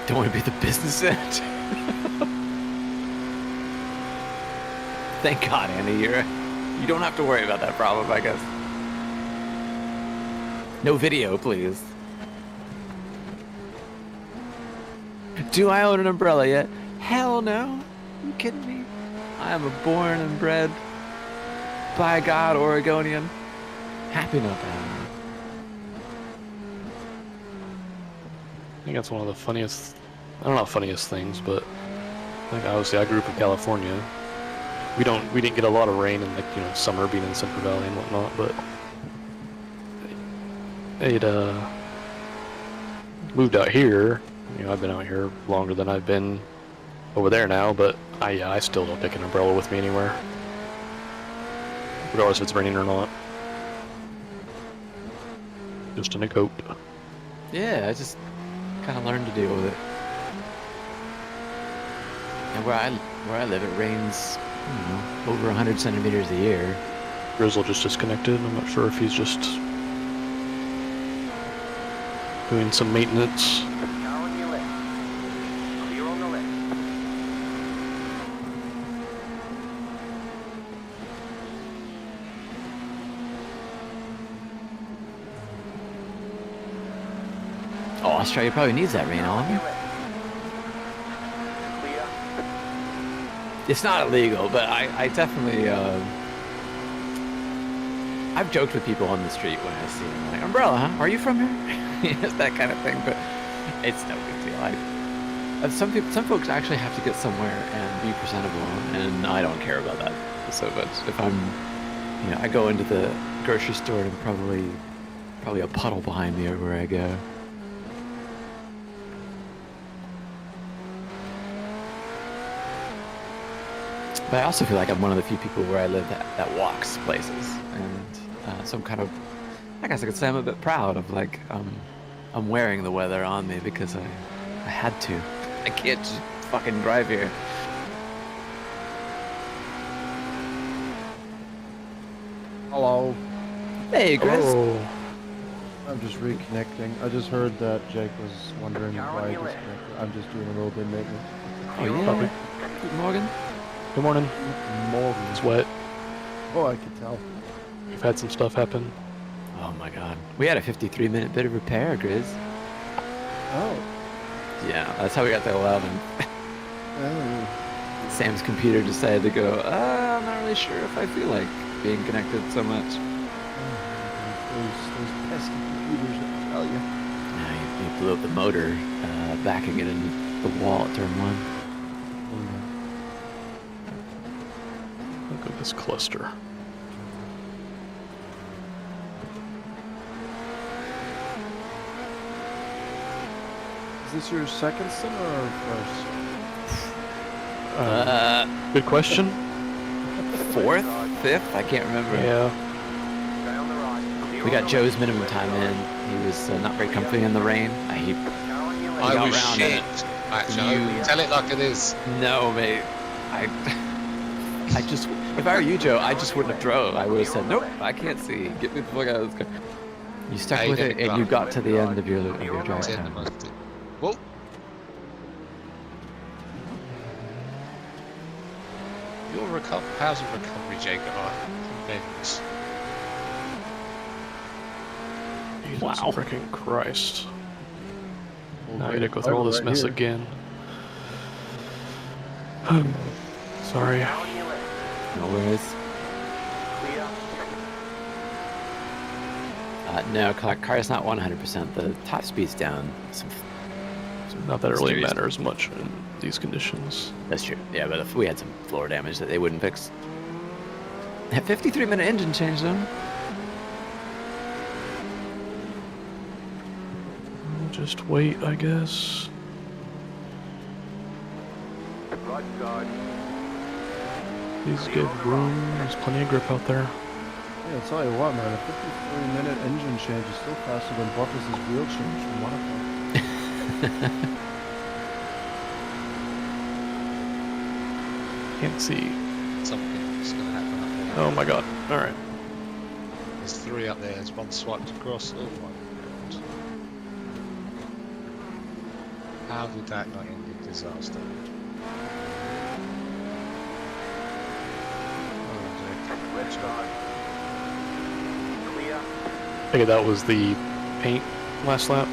Don't want to be the business end. Thank God, Annie, you don't have to worry about that problem, I guess. No video, please. Do I own an umbrella yet? Hell no. Are you kidding me? I am a born and bred, by God, Oregonian. Happy not to have one.
I think that's one of the funniest, I don't know funniest things, but I think obviously I grew up in California. We didn't get a lot of rain in summer being in Central Valley and whatnot, but it moved out here. I've been out here longer than I've been over there now, but I still don't take an umbrella with me anywhere, regardless if it's raining or not. Just in a coat.
Yeah, I just kind of learned to deal with it. And where I live, it rains, over 100 centimeters a year.
Grizzle just disconnected. I'm not sure if he's just doing some maintenance.
Oh, Australia probably needs that rain, Oliver. It's not illegal, but I definitely, I've joked with people on the street when I see them, like, umbrella, huh? Are you from here? It's that kind of thing, but it's no big deal. Some folks actually have to get somewhere and be presentable, and I don't care about that so much. If I'm, I go into the grocery store and probably a puddle behind me everywhere I go. But I also feel like I'm one of the few people where I live that walks places, and some kind of, I guess I could say I'm a bit proud of like I'm wearing the weather on me because I had to. I can't just fucking drive here.
Hello.
Hey, Chris.
Oh. I'm just reconnecting. I just heard that Jake was wondering why I disconnected. I'm just doing a little bit of maintenance.
Oh yeah. Good morning.
Good morning.
Morgan.
It's wet.
Oh, I could tell.
We've had some stuff happen.
Oh my god. We had a 53-minute bit of repair, Grizz.
Oh.
Yeah, that's how we got to 11.
Oh.
Sam's computer decided to go, I'm not really sure if I feel like being connected so much.
Those pesky computers, I tell you.
Yeah, he blew up the motor, backing it in the wall at turn 1.
Look at this cluster.
Is this your second stint or first?
Good question.
4th? 5th? I can't remember.
Yeah.
We got Joe's minimum time in. He was not very comfy in the rain.
I was shit. Bacho. Tell it like it is.
No, mate. I just, if I were you, Joe, I just wouldn't have drove. I would have said, nope, I can't see. Get me the fuck out of this car. You stuck with it, and you got to the end of your drive time.
Whoa. How's your recovery, Jacob? Convinced.
Jesus freaking Christ. Now I gotta go through all this mess again. Sorry.
No worries. No, car's not 100%. The top speed's down.
Not that it really matters much in these conditions.
That's true. Yeah, but if we had some floor damage that they wouldn't fix. That 53-minute engine change, though.
Just wait, I guess.
Right side.
Please give room. There's plenty of grip out there.
Yeah, I'll tell you what, man. A 53-minute engine change is still faster than Bottas' wheel change from Monaco.
Can't see.
Something's gonna happen up there.
Oh my god. Alright.
There's 3 up there. There's 1 swiped across. Oh my god. How did that not end in disaster?
Left side. Clear.
Okay, that was the paint last lap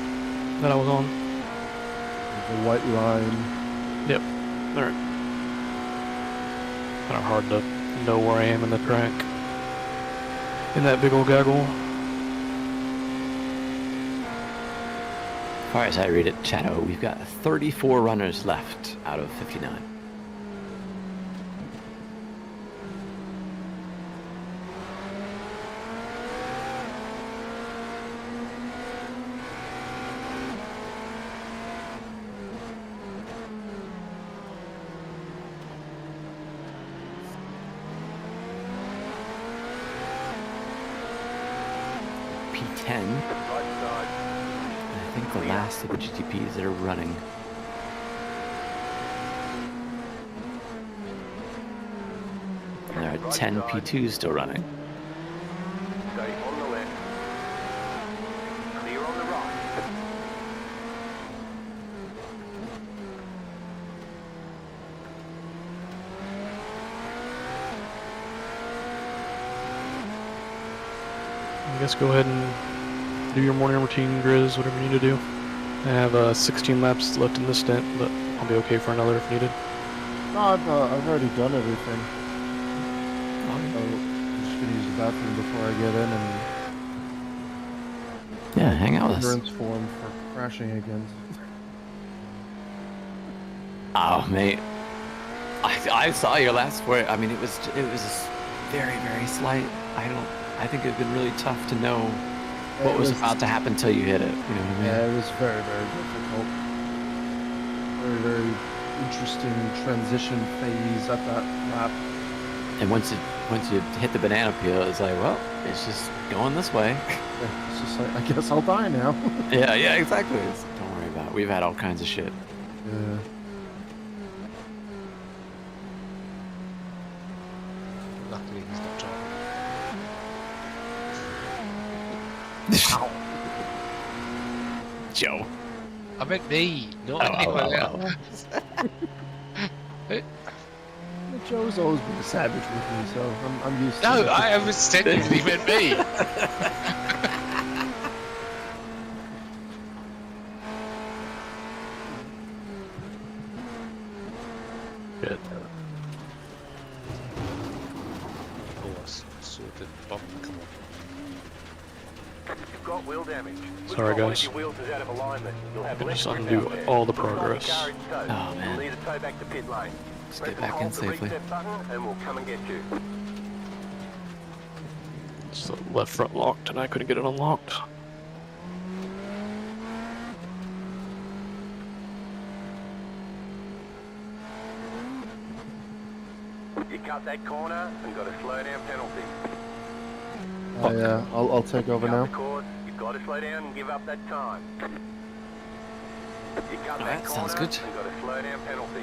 that I was on.
The white line.
Yep. Alright. Kind of hard to know where I am in the track. In that big old gaggle.
As far as I read it, Chato, we've got 34 runners left out of 59. P10. I think the last of the GTPs that are running. And there are 10 P2s still running.
Stay on the left. Clear on the right.
I guess go ahead and do your morning routine, Grizz, whatever you need to do. I have 16 laps left in this stint, but I'll be okay for another if needed.
No, I've already done everything. So I'm just gonna use the bathroom before I get in and
Yeah, hang out with us.
endurance form for crashing again.
Oh, mate. I saw your last word. I mean, it was just very, very slight. I think it'd been really tough to know what was about to happen until you hit it. You know what I mean?
Yeah, it was very, very difficult. Very, very interesting transition phase at that lap.
And once you hit the banana peel, it's like, well, it's just going this way.
Yeah, it's just like, I guess I'll die now.
yeah, exactly. Don't worry about it. We've had all kinds of shit.
Yeah.
Luckily, he's not driving.
Joe.
I meant me, not anyone else.
Joe's always been a savage with me, so I'm used to it.
No, I was genuinely meant me.
Good.
Oh, I saw the bomb come on.
You've got wheel damage.
Sorry, guys.
Your wheels is out of alignment. You'll have
I
less
just
grip
undo
out there.
all the progress.
Oh
man.
You'll need to tow back to pit lane.
Just
Press
get back in
and hold the
safely.
reset button and we'll come and get you.
It's the left front locked, and I couldn't get it unlocked.
You cut that corner and got a slow down penalty.
Yeah, I'll take over now.
You've got to slow down and give up that time. You cut that
Alright, sounds
corner
good.
and got a slow down penalty.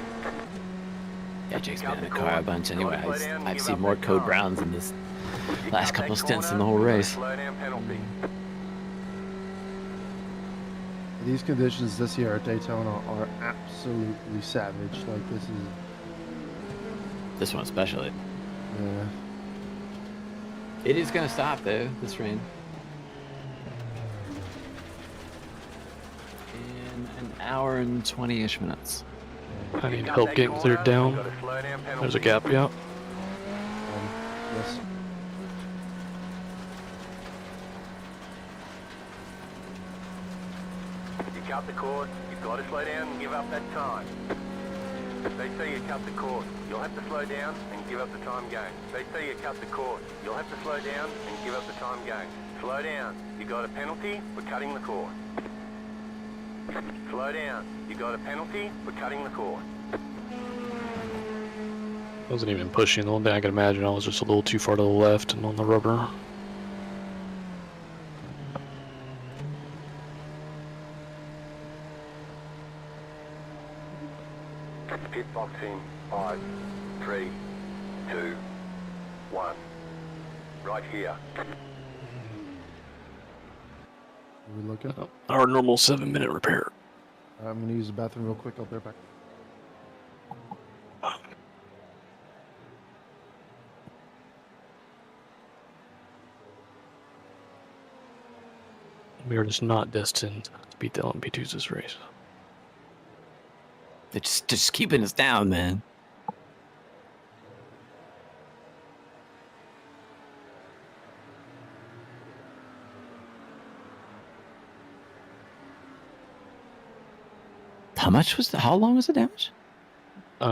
Yeah, Jake's been in the car a bunch anyway. I've seen more code browns in this last couple of stints in the whole race.
Slow down penalty.
These conditions this year at Daytona are absolutely savage. Like, this is...
This one especially.
Yeah.
It is gonna stop though, this rain. In an hour and 20-ish minutes.
I need help getting cleared down. There's a gap, yeah.
Yes.
You cut the cord, you've got to slow down and give up that time. They say you cut the cord, you'll have to slow down and give up the time gain. They say you cut the cord, you'll have to slow down and give up the time gain. Slow down, you got a penalty for cutting the cord. Slow down, you got a penalty for cutting the cord.
Wasn't even pushing. The only thing I could imagine, I was just a little too far to the left and on the rubber.
Pit box in 5, 3, 2, 1. Right here.
Are we looking?
Our normal 7-minute repair.
I'm gonna use the bathroom real quick. I'll be right back.
We are just not destined to beat the LMP2s this race.
They're just keeping us down, man. How long was the damage?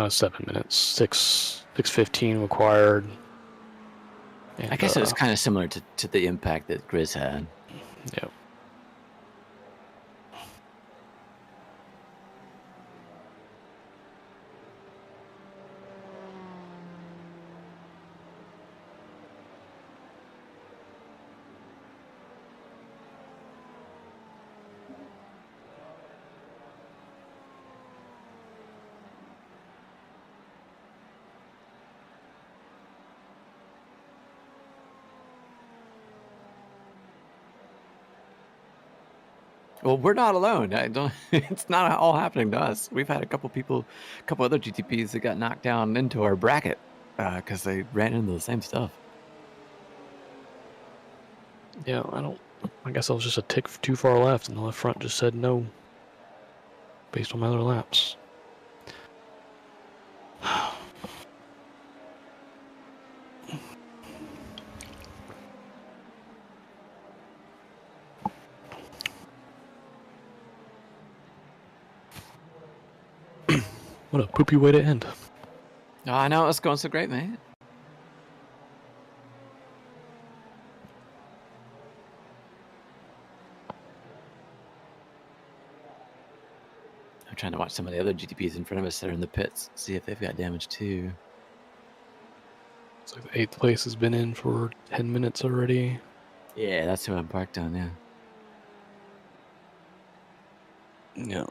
7 minutes. 6:15 required. And,
I guess it was kind of similar to the impact that Grizz had.
Yeah.
Well, we're not alone. It's not all happening to us. We've had a couple other GTPs that got knocked down into our bracket because they ran into the same stuff.
Yeah, I guess I was just a tick too far left, and the left front just said no, based on my other laps. What a poopy way to end.
Oh, I know, it's going so great, mate. I'm trying to watch some of the other GTPs in front of us that are in the pits, see if they've got damage too.
It's like the 8th place has been in for 10 minutes already.
Yeah, that's who I'm parked on, yeah.
Yeah.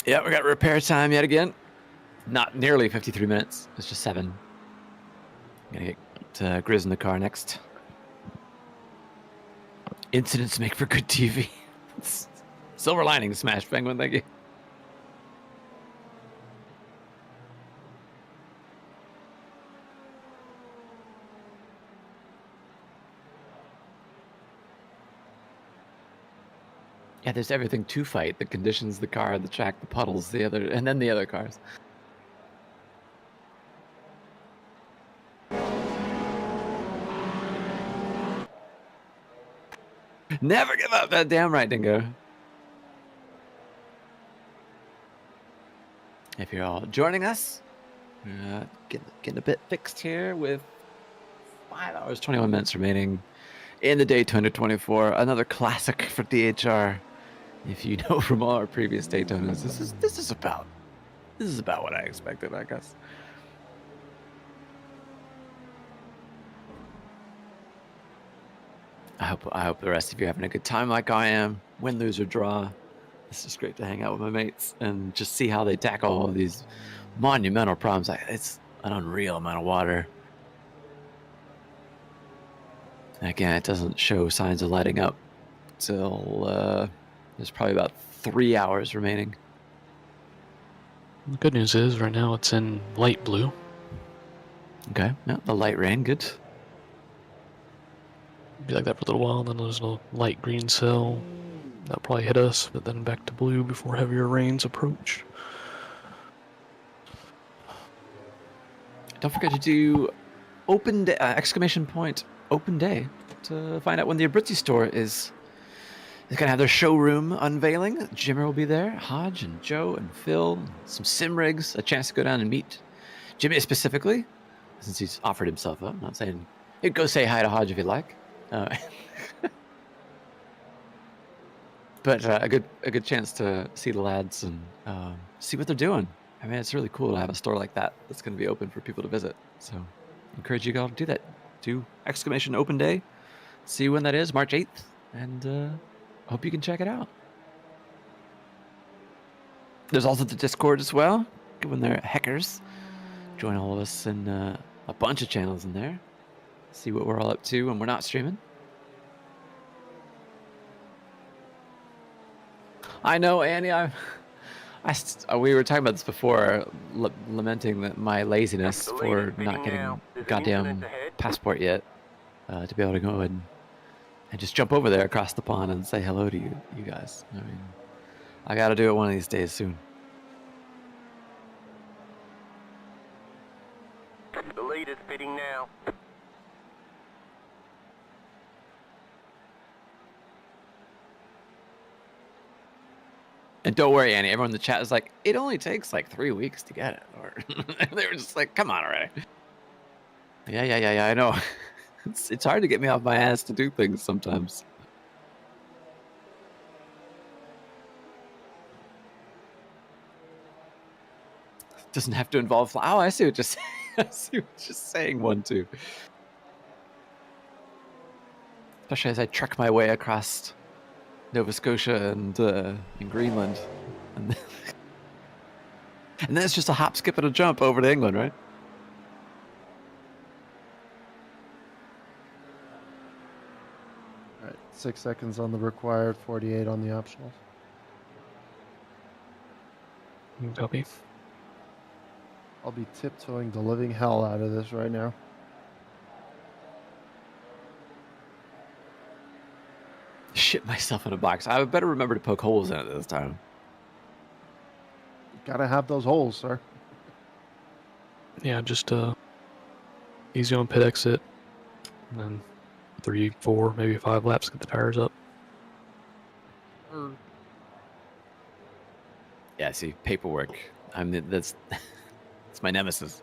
Yeah, we got repair time yet again. Not nearly 53 minutes. It's just 7. I'm gonna get Grizz in the car next. Incidents make for good TV. Silver lining, Smash Penguin, thank you. Yeah, there's everything to fight. The conditions, the car, the track, the puddles, and then the other cars. Never give up, that damn right, Dingo. If you're all joining us, getting a bit fixed here with 5 hours, 21 minutes remaining in the Daytona 24. Another classic for DHR. If you know from all our previous Daytonas, this is about what I expected, I guess. I hope the rest of you are having a good time like I am. Win, lose, or draw. It's just great to hang out with my mates and just see how they tackle all these monumental problems. It's an unreal amount of water. And again, it doesn't show signs of letting up till there's probably about 3 hours remaining.
The good news is right now it's in light blue.
Okay, yeah, the light rain, good.
Be like that for a little while, then there's a light green cell. That'll probably hit us, but then back to blue before heavier rains approach.
Don't forget to do open day, exclamation point open day to find out when the Abruzzi store is going to have their showroom unveiling. Jimmer will be there, Hodge and Joe and Phil, some sim rigs, a chance to go down and meet Jimmy specifically, since he's offered himself up. I'm not saying you'd go say hi to Hodge if you like. But a good chance to see the lads and see what they're doing. I mean, it's really cool to have a store like that that's going to be open for people to visit. So, encourage you all to do that. Do exclamation open day. See when that is, March 8th, and hope you can check it out. There's also the Discord as well. When they're hackers, join all of us in a bunch of channels in there. See what we're all up to when we're not streaming. I know, Annie. We were talking about this before, lamenting that my laziness for not getting a goddamn passport yet, to be able to go and just jump over there across the pond and say hello to you guys. I mean, I got to do it one of these days soon.
The lead is pitting now.
And don't worry, Annie. Everyone in the chat is like, it only takes like 3 weeks to get it. Or they were just like, come on already. Yeah. I know. It's hard to get me off my ass to do things sometimes. Doesn't have to involve. Oh, I see what you're saying. I see what you're saying. 1, 2. Especially as I trek my way across Nova Scotia and in Greenland, and then it's just a hop, skip, and a jump over to England, right?
All right, 6 seconds on the required, 48 on the optionals.
Copy.
I'll be tiptoeing the living hell out of this right now.
Shit myself in a box. I better remember to poke holes in it this time.
Gotta have those holes, sir.
yeah, just easy on pit exit, and then 3, 4, maybe 5 laps, get the tires up.
Yeah, see, paperwork. That's my nemesis.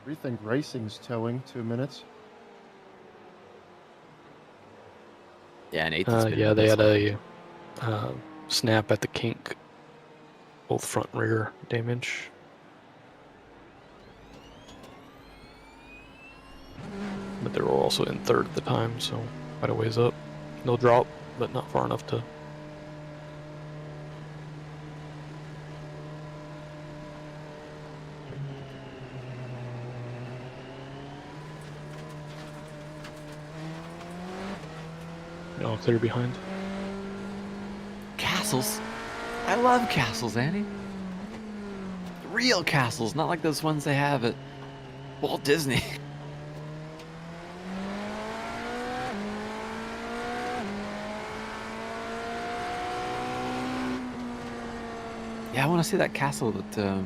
Rethink Racing's towing 2 minutes.
Yeah, and Nathan's been
yeah,
in
they
this
had
one.
a snap at the kink, both front and rear damage. But they were also in third at the time, so quite a ways up. No drop, but not far enough to. No, clear behind.
Castles? I love castles, Annie. Real castles, not like those ones they have at Walt Disney. Yeah, I want to see that castle that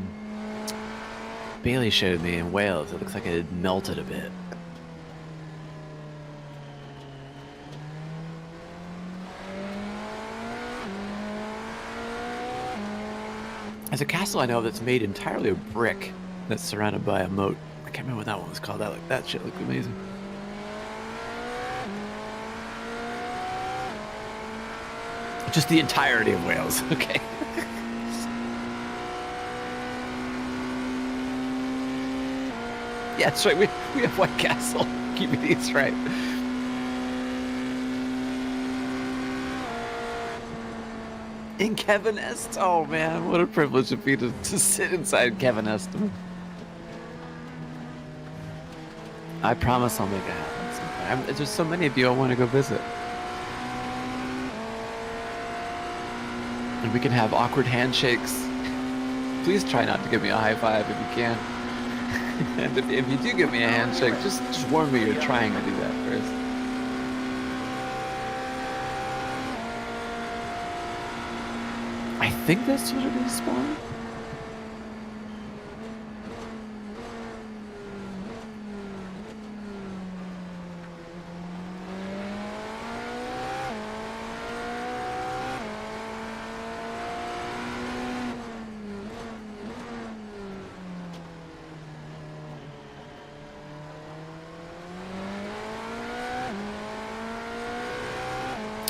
Bailey showed me in Wales. It looks like it had melted a bit. There's a castle I know that's made entirely of brick that's surrounded by a moat. I can't remember what that one was called. That shit looked amazing. Just the entirety of Wales, okay. Yeah, that's right. We have White Castle. Keep me these right. In Kevin Est? Oh man, what a privilege it'd be to sit inside Kevin Est. I promise I'll make it happen sometime. There's just so many of you I want to go visit. And we can have awkward handshakes. Please try not to give me a high five if you can. And if you do give me a handshake, just warn me you're trying to do that first. I think that's what it is, Spawn.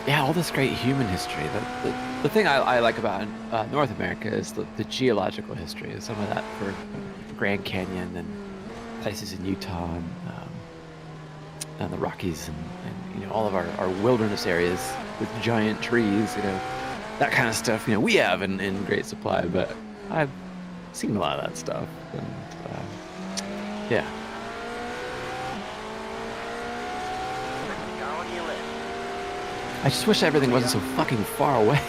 Yeah, all this great human history. The thing I like about North America is the geological history. Some of that for Grand Canyon and places in Utah and the Rockies and all of our wilderness areas with giant trees. That kind of stuff. We have in great supply, but I've seen a lot of that stuff. And yeah. I just wish everything wasn't so fucking far away.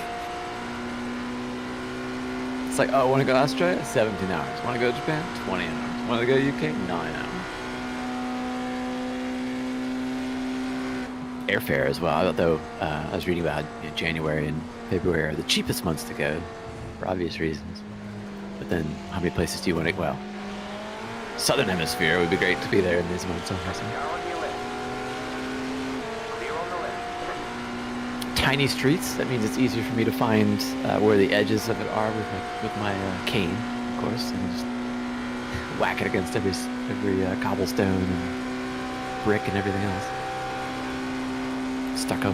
It's like, oh, want to go to Australia? 17 hours. Want to go to Japan? 20 hours. Want to go to UK? 9 hours. Airfare as well, although I was reading about January and February are the cheapest months to go, for obvious reasons. But then, how many places do you want to go? Well, Southern Hemisphere would be great to be there in these months, obviously. Tiny streets, that means it's easier for me to find where the edges of it are with my cane, of course, and just whack it against every cobblestone and brick and everything else. Stucco.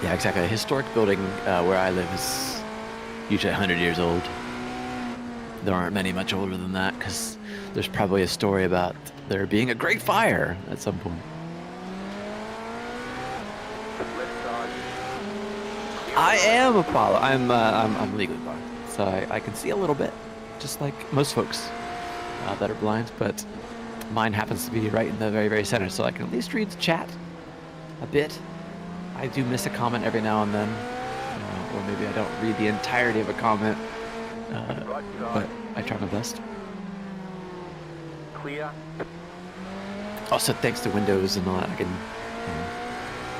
Yeah, exactly. A historic building where I live is usually 100 years old. There aren't many much older than that because there's probably a story about there being a great fire at some point. I am Apollo. I'm legally blind, so I can see a little bit, just like most folks that are blind. But mine happens to be right in the very, very center, so I can at least read the chat a bit. I do miss a comment every now and then, or maybe I don't read the entirety of a comment, but I try my best.
Clear.
Also, thanks to Windows and all that, I can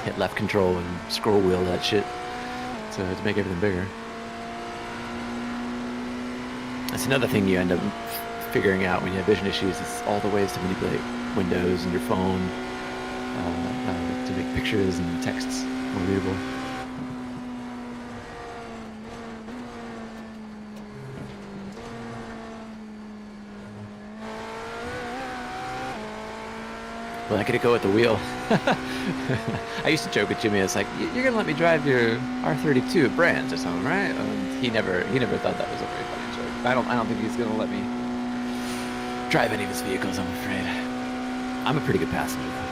hit left control and scroll wheel that shit to make everything bigger. That's another thing you end up figuring out when you have vision issues. It's all the ways to manipulate Windows and your phone to make pictures and texts more readable. Well, I could go with the wheel. I used to joke with Jimmy. It's like, you're gonna let me drive your R32 at Brands or something, right? He never thought that was a very funny joke. I don't think he's gonna let me drive any of his vehicles, I'm afraid. I'm a pretty good passenger, though.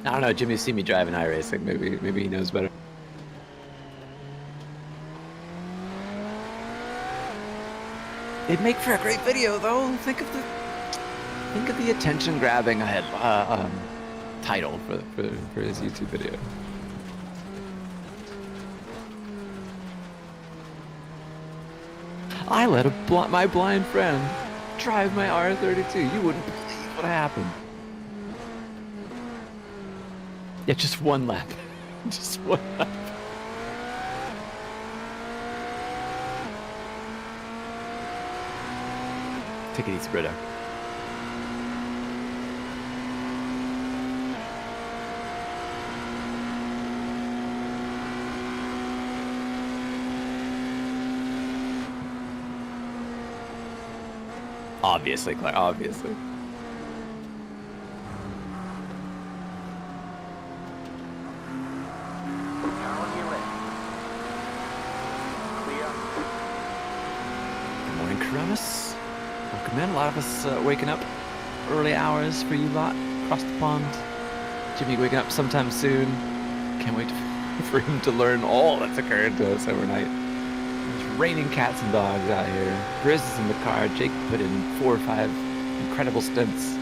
I don't know, Jimmy's seen me driving iRacing. Maybe he knows better. It'd make for a great video, though. Think of the attention-grabbing title for his YouTube video. I let my blind friend drive my R32. You wouldn't believe what happened. Yeah, just one lap. Just one lap. Take it easy, Brito. Obviously, Claire, obviously. Welcome in. A lot of us waking up early hours for you lot across the pond. Jimmy waking up sometime soon. Can't wait for him to learn all that's occurred to us overnight. It's raining cats and dogs out here. Grizz is in the car. Jake put in 4 or 5 incredible stints.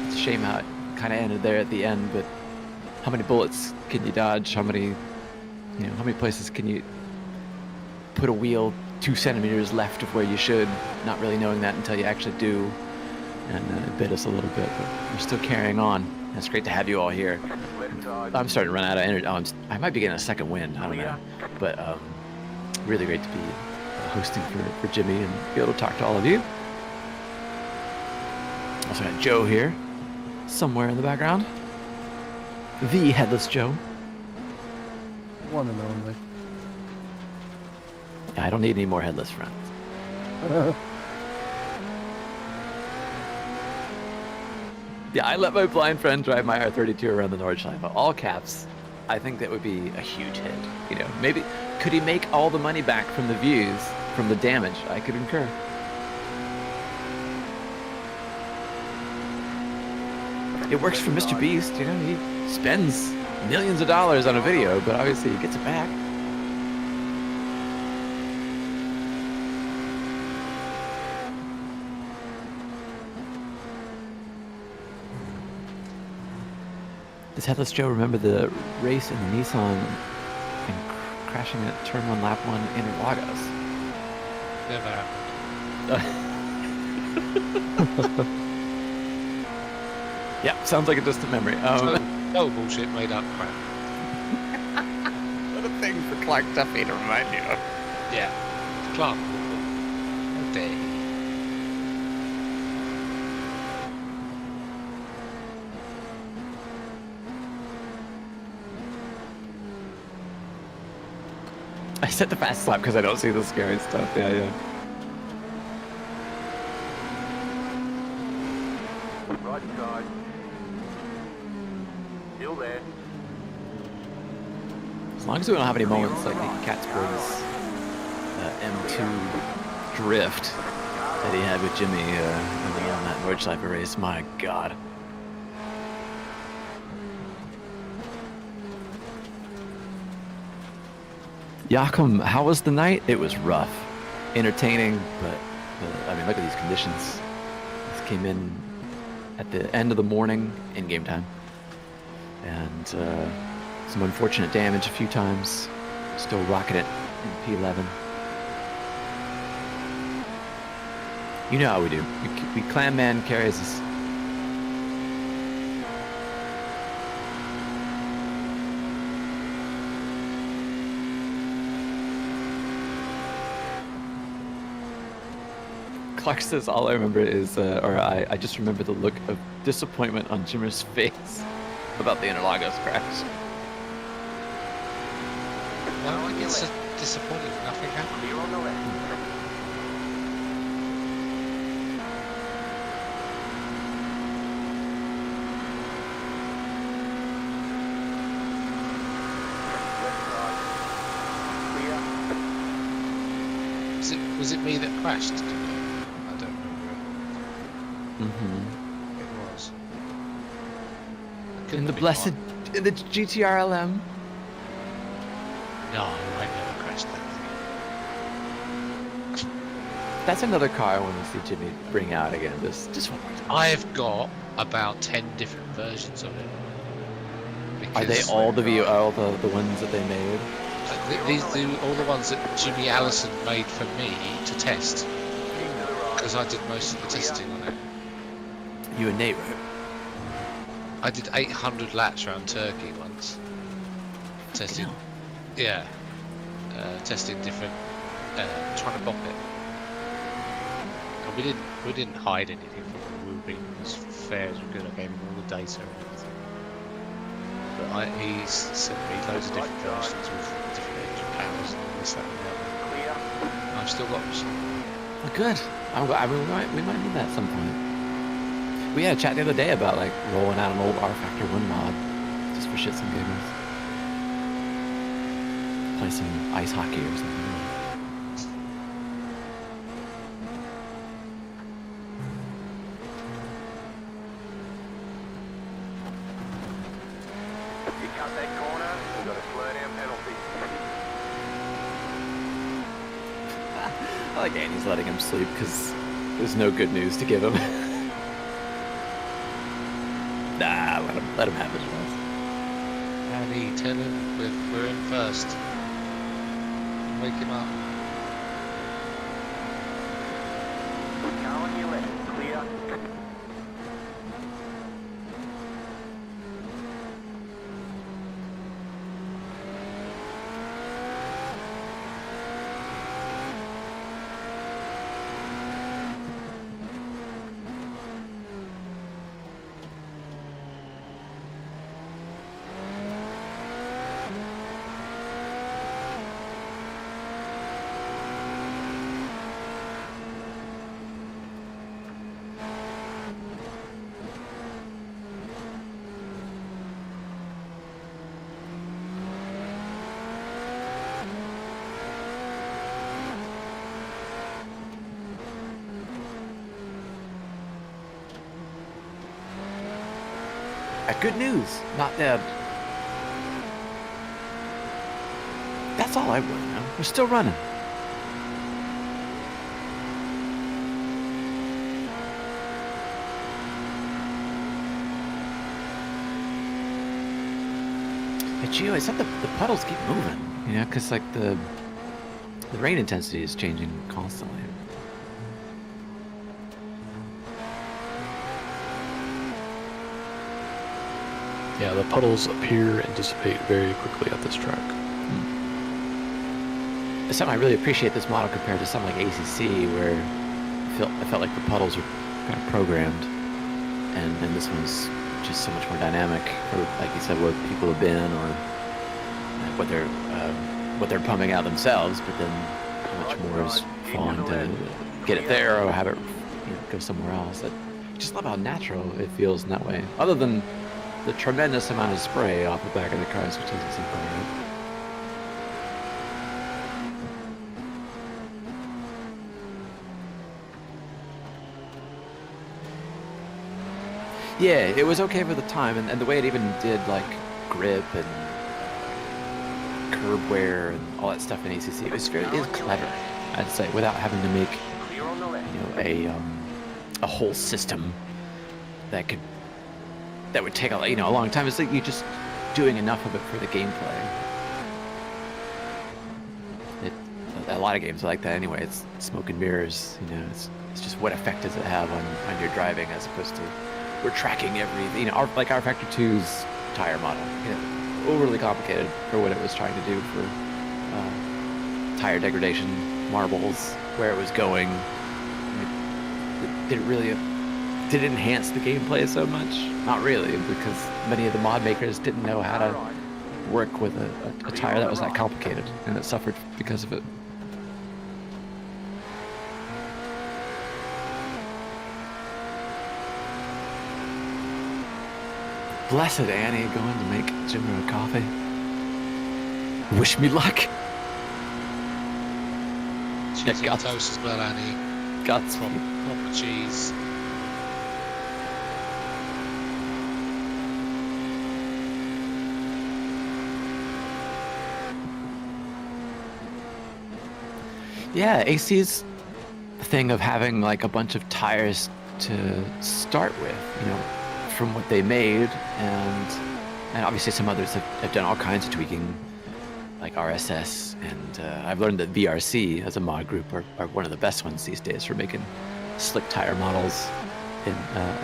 It's a shame how it kind of ended there at the end, but how many bullets can you dodge? How many places can you put a wheel 2 centimeters left of where you should, not really knowing that until you actually do, and it bit us a little bit, but we're still carrying on. It's great to have you all here. I'm starting to run out of energy. I might be getting a second wind, I don't know, but really great to be hosting for Jimmy and be able to talk to all of you. Also got Joe here, somewhere in the background. The Headless Joe.
One and only.
I don't need any more headless friends. Yeah, I let my blind friend drive my R32 around the Nordschleife. All caps. I think that would be a huge hit. You know, maybe could he make all the money back from the views, from the damage I could incur? It works for Mr. Beast, you know, he spends millions of dollars on a video, but obviously he gets it back. Does Headless Joe remember the race in the Nissan and crashing at turn 1, lap 1 in Interlagos?
Never happened.
Yeah, sounds like a distant memory.
No bullshit, made up crap.
What a thing for Clark Duffy to remind you of.
Yeah, Clark. How dare he?
I set the fast lap because I don't see the scary stuff. Yeah.
Right side. Still there.
As long as we don't have any moments like the Catsburg's M2 drift that he had with Jimmy on that Nordschleife race, my God. Yakum, how was the night? It was rough. Entertaining, but I mean, look at these conditions. This came in at the end of the morning in game time. And some unfortunate damage a few times. Still rocking it in P11. You know how we do. We clan man carries us. Clark says all I remember is, I just remember the look of disappointment on Jimmer's face about the Interlagos crash.
Why would I get so disappointed if nothing happened? You're on the left. Was it me that crashed? I don't remember. It was.
In the blessed, in the GTR LM.
No, I never crashed that thing.
That's another car I want to see Jimmy bring out again. Just one more time.
I've got about 10 different versions of it.
Are they all the ones that they made?
These are all the ones that Jimmy Allison made for me to test. Because I did most of the testing on it.
You and Nate, right?
I did 800 laps around Turkey once. Testing. Yeah. Testing different, trying to bop it. And we didn't hide anything from him. We were being as fair as we could. I gave him all the data and everything. But he's sent me loads of different versions with different engine powers and this, that, and the other. I've still got some.
Oh, good. We might need that at some point. We had a chat the other day about like rolling out an old R Factor 1 mod just for shits and giggles. Play some ice hockey or something.
You cut that corner, we've got a slow down penalty.
I like Andy's letting him sleep because there's no good news to give him. Nah, let him have his rest.
Andy, tell him we're in first. Wake him up.
Car on your left, clear.
Good news, not dead. That's all I want to know. We're still running. But Gio, it's that the puddles keep moving, you know, because like the rain intensity is changing constantly.
Yeah, the puddles appear and dissipate very quickly at this track.
It's something I really appreciate this model compared to something like ACC, where I felt like the puddles are kind of programmed, and this one's just so much more dynamic. Or like you said, where people have been, or what they're pumping out themselves, but then how much more is falling to get it there or have it go somewhere else. I just love how natural it feels in that way. Other than the tremendous amount of spray off the back of the cars, which doesn't seem quite right. Yeah, it was okay for the time, and the way it even did like grip and curb wear and all that stuff in ACC. It was clever, I'd say, without having to make a whole system that would take a long time. It's like you're just doing enough of it for the gameplay. A lot of games are like that anyway. It's smoke and mirrors. It's just what effect does it have on your driving, as opposed to we're tracking everything. Like our Factor 2's tire model. Overly complicated for what it was trying to do for tire degradation, marbles, where it was going. Did it enhance the gameplay so much? Not really, because many of the mod makers didn't know how to work with a tire that was that complicated, and it suffered because of it. Blessed Annie going to make Jimmy a coffee. Wish me luck.
Cheese on toast as well, Annie.
Guts.
Proper cheese.
Yeah, AC's thing of having like a bunch of tires to start with, from what they made, and obviously some others have done all kinds of tweaking, like RSS, and I've learned that VRC as a mod group are one of the best ones these days for making slick tire models in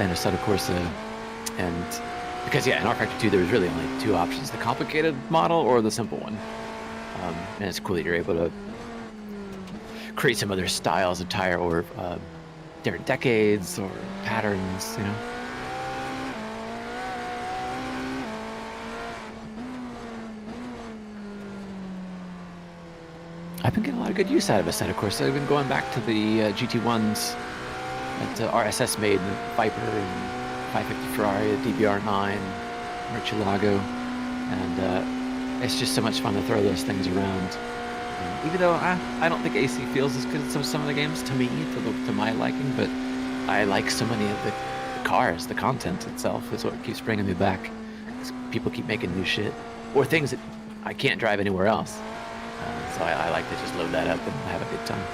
Assetto Corsa. And because in R-Factor 2 there was really only two options, the complicated model or the simple one, and it's cool that you're able to create some other styles of tire, or different decades or patterns, I've been getting a lot of good use out of Assetto Corsa. I've been going back to the GT1s that RSS made, the Viper and 550 Ferrari, the DBR9, Murcielago, and it's just so much fun to throw those things around. Even though I don't think AC feels as good as some of the games to me, to my liking, but I like so many of the cars. The content itself is what keeps bringing me back. People keep making new shit, or things that I can't drive anywhere else. So I like to just load that up and have a good time.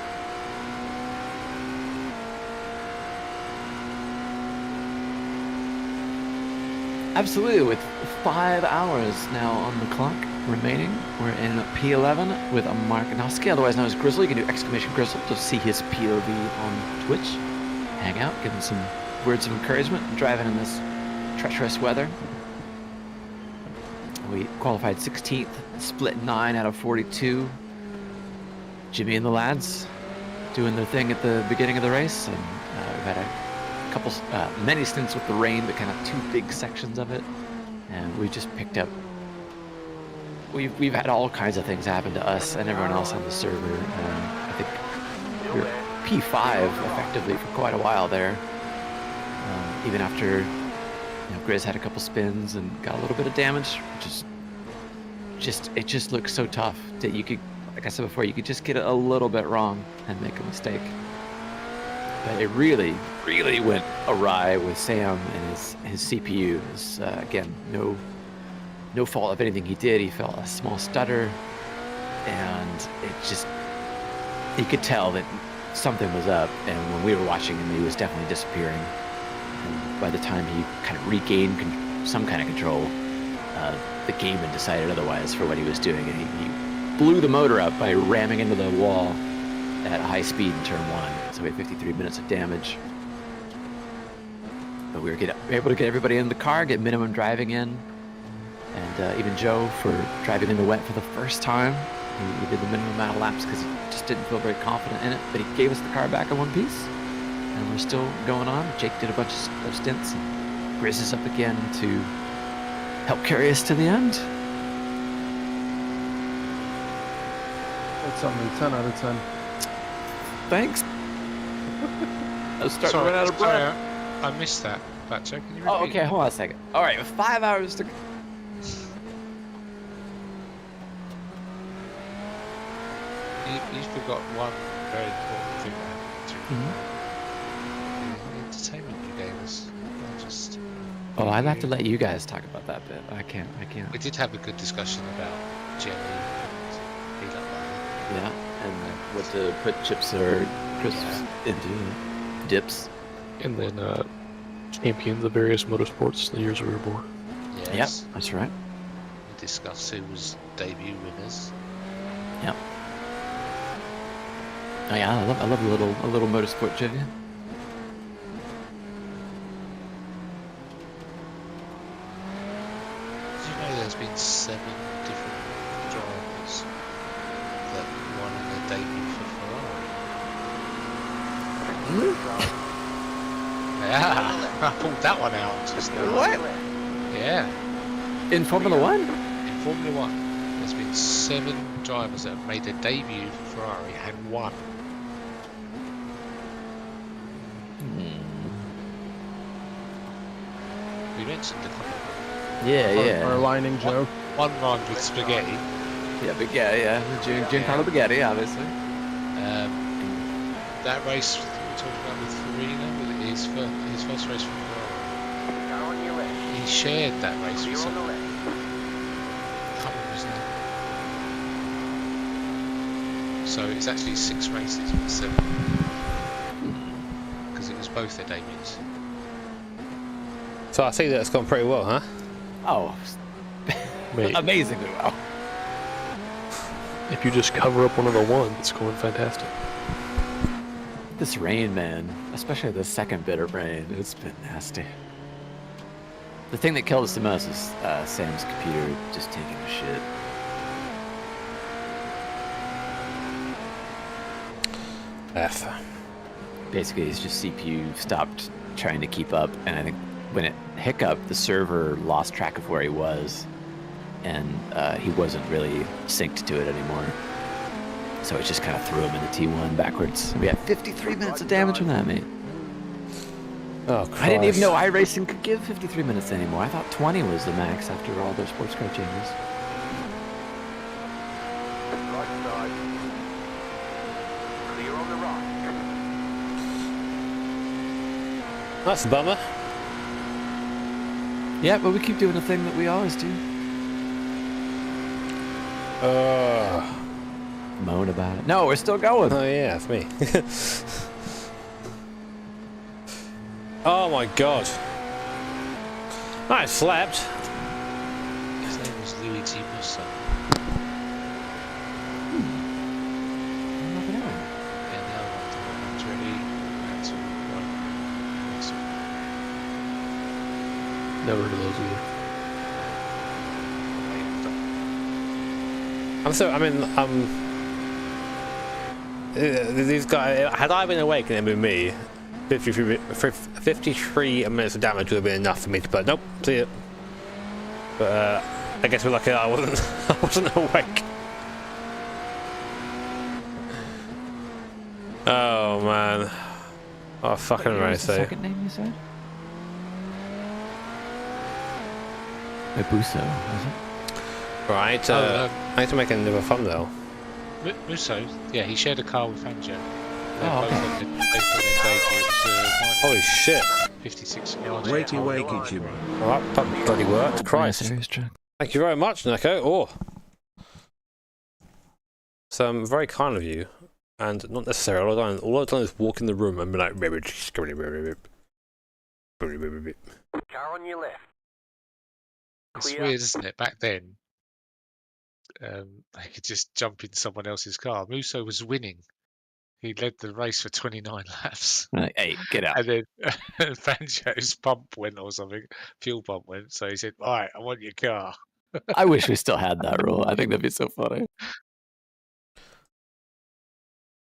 Absolutely, with 5 hours now on the clock remaining, we're in P11 with a Mark Noski, otherwise known as Grizzle. You can do !Grizzle to see his POV on Twitch. Hang out, give him some words of encouragement, driving in this treacherous weather. We qualified 16th, split 9 out of 42. Jimmy and the lads doing their thing at the beginning of the race, and we've had a couple, many stints with the rain, but kind of two big sections of it, and we just picked up. We've had all kinds of things happen to us and everyone else on the server. I think we were P5 effectively for quite a while there, even after Grizz had a couple spins and got a little bit of damage, which is it just looks so tough that you could, like I said before, you could just get it a little bit wrong and make a mistake. But it really, really went awry with Sam and his CPU. It was, again, no fault of anything he did. He felt a small stutter, and you could tell that something was up, and when we were watching him, he was definitely disappearing. And by the time he kind of regained some kind of control, the game had decided otherwise for what he was doing, and he blew the motor up by ramming into the wall at high speed in turn 1. So we had 53 minutes of damage. But we were able to get everybody in the car, get minimum driving in, and even Joe for driving in the wet for the first time. He did the minimum amount of laps because he just didn't feel very confident in it, but he gave us the car back in one piece, and we're still going on. Jake did a bunch of stints, and Grizz is up again to help carry us to the end.
That's something 10 out of 10.
Thanks. I was starting to run out of breath.
Sorry, I missed that. Bacho, can you repeat?
Oh, okay, hold on a second. All right, with 5 hours to...
You forgot one very important thing that happened the entertainment you gave us.
Oh, I'd have to let you guys talk about that bit. I can't.
We did have a good discussion about Jenny peanut butter.
Yeah, and what to put chips or crisps into dips.
And then champions of various motorsports the years we were born.
Yes.
Yep, that's right.
We discussed who was debut winners.
Yep. Oh yeah, I love a little motorsport trivia.
Did you know there's been 7 different drivers that won on their debut for Ferrari? Yeah, I pulled that one out just now.
What?
Yeah.
In Formula One?
In Formula One, there's been 7 drivers that have made their debut for Ferrari and won. We mentioned a couple of them.
Yeah.
Our lining joke.
One rhymed with spaghetti.
Yeah, yeah. Giancarlo Baghetti, obviously.
That race we were talking about with Farina, with his first race for Ferrari. He shared that race with someone. I can't remember his name. So it's actually 6 races with 7. Because it was both their debuts.
So I see that it's gone pretty well, huh?
Oh, amazingly well.
If you just cover up one of the ones, it's going fantastic.
This rain, man, especially the second bit of rain, it's been nasty. The thing that killed us the most is Sam's computer just taking a shit.
F.
Basically, it's just CPU stopped trying to keep up, and I think when it hiccuped, the server lost track of where he was, and he wasn't really synced to it anymore. So it just kind of threw him into T1 backwards. We had 53 minutes of damage from that, mate.
Oh, Christ.
I didn't even know iRacing could give 53 minutes anymore. I thought 20 was the max after all their sports car changes.
Clear on the right.
That's a bummer.
Yeah, but we keep doing the thing that we always do. Moan about it. No, we're still going.
Oh yeah, it's me. Oh my god. I slept.
His name was Luigi Musso. Yeah, now one's ready. That's all right.
Never heard of those either.
These guys, had I been awake and it been me, 53 minutes of damage would have been enough for me to put, nope, see it. But I guess we're lucky that I wasn't awake. Oh man. Oh fucking race, eh?
Second name you said? Bacho, was it?
Right, I need to make another thumbnail.
Musso, yeah, he shared a car with Fangio.
Oh, okay.
Holy shit.
56 yards.
Wakey, Jimmy.
Alright, that bloody worked. Christ. Thank you very much, Neko. Oh. So very kind of you. And not necessarily. All I've done is walk in the room and be like,
Car on your left.
It's weird, isn't it? Back then, they could just jump in someone else's car. Musso was winning. He led the race for 29 laps.
Hey, get out.
And then Fangio's pump went or something, fuel pump went. So he said, all right, I want your car.
I wish we still had that rule. I think that'd be so funny.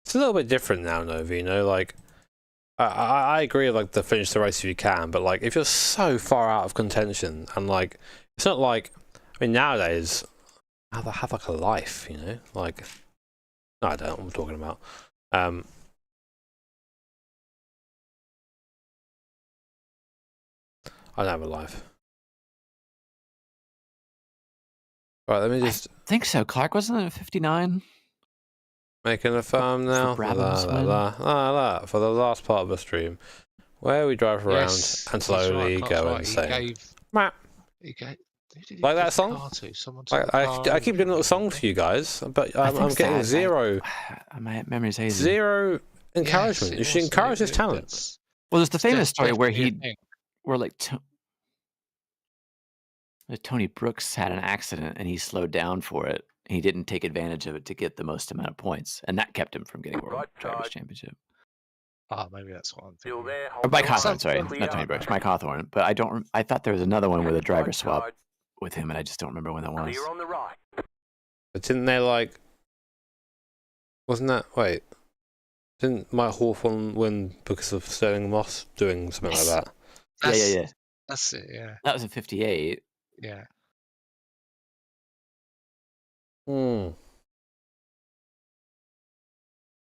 It's a little bit different now, Novi, you know, like, I agree, like, to finish the race if you can, but, like, if you're so far out of contention, and, like, it's not like, I mean, nowadays, have like, a life, you know, like, no, I don't know what I'm talking about. I don't have a life. Right, let me just...
I think so, Clark. Wasn't it 59?
Making a thumbnail for the last part of the stream, where we drive around and slowly go insane. Like that song? I keep doing little songs for you guys, but I'm getting zero.
My memory's hazy.
Zero encouragement. You should encourage his talents.
Well, there's the famous story where Tony Brooks had an accident and he slowed down for it. He didn't take advantage of it to get the most amount of points, and that kept him from getting World Drivers' Championship.
Oh, maybe that's what I'm thinking.
Or Mike Hawthorne, sorry, not Tony Brooks, Mike Hawthorne. But I thought there was another one with a driver swap with him, and I just don't remember when that was.
But didn't they wasn't that? Wait, didn't Mike Hawthorne win because of Sterling Moss doing something like that?
Yeah.
That's it. Yeah.
That was in '58.
Yeah.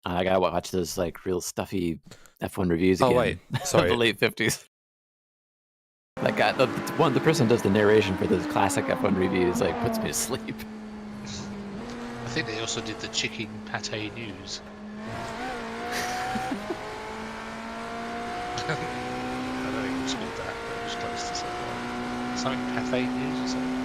I gotta watch those real stuffy F1 reviews again.
Oh wait, sorry.
The late '50s. That guy, the person does the narration for those classic F1 reviews, puts me to sleep.
I think they also did the chicken pate news. I don't think it was called that, but it was close to something. Something pate news or something.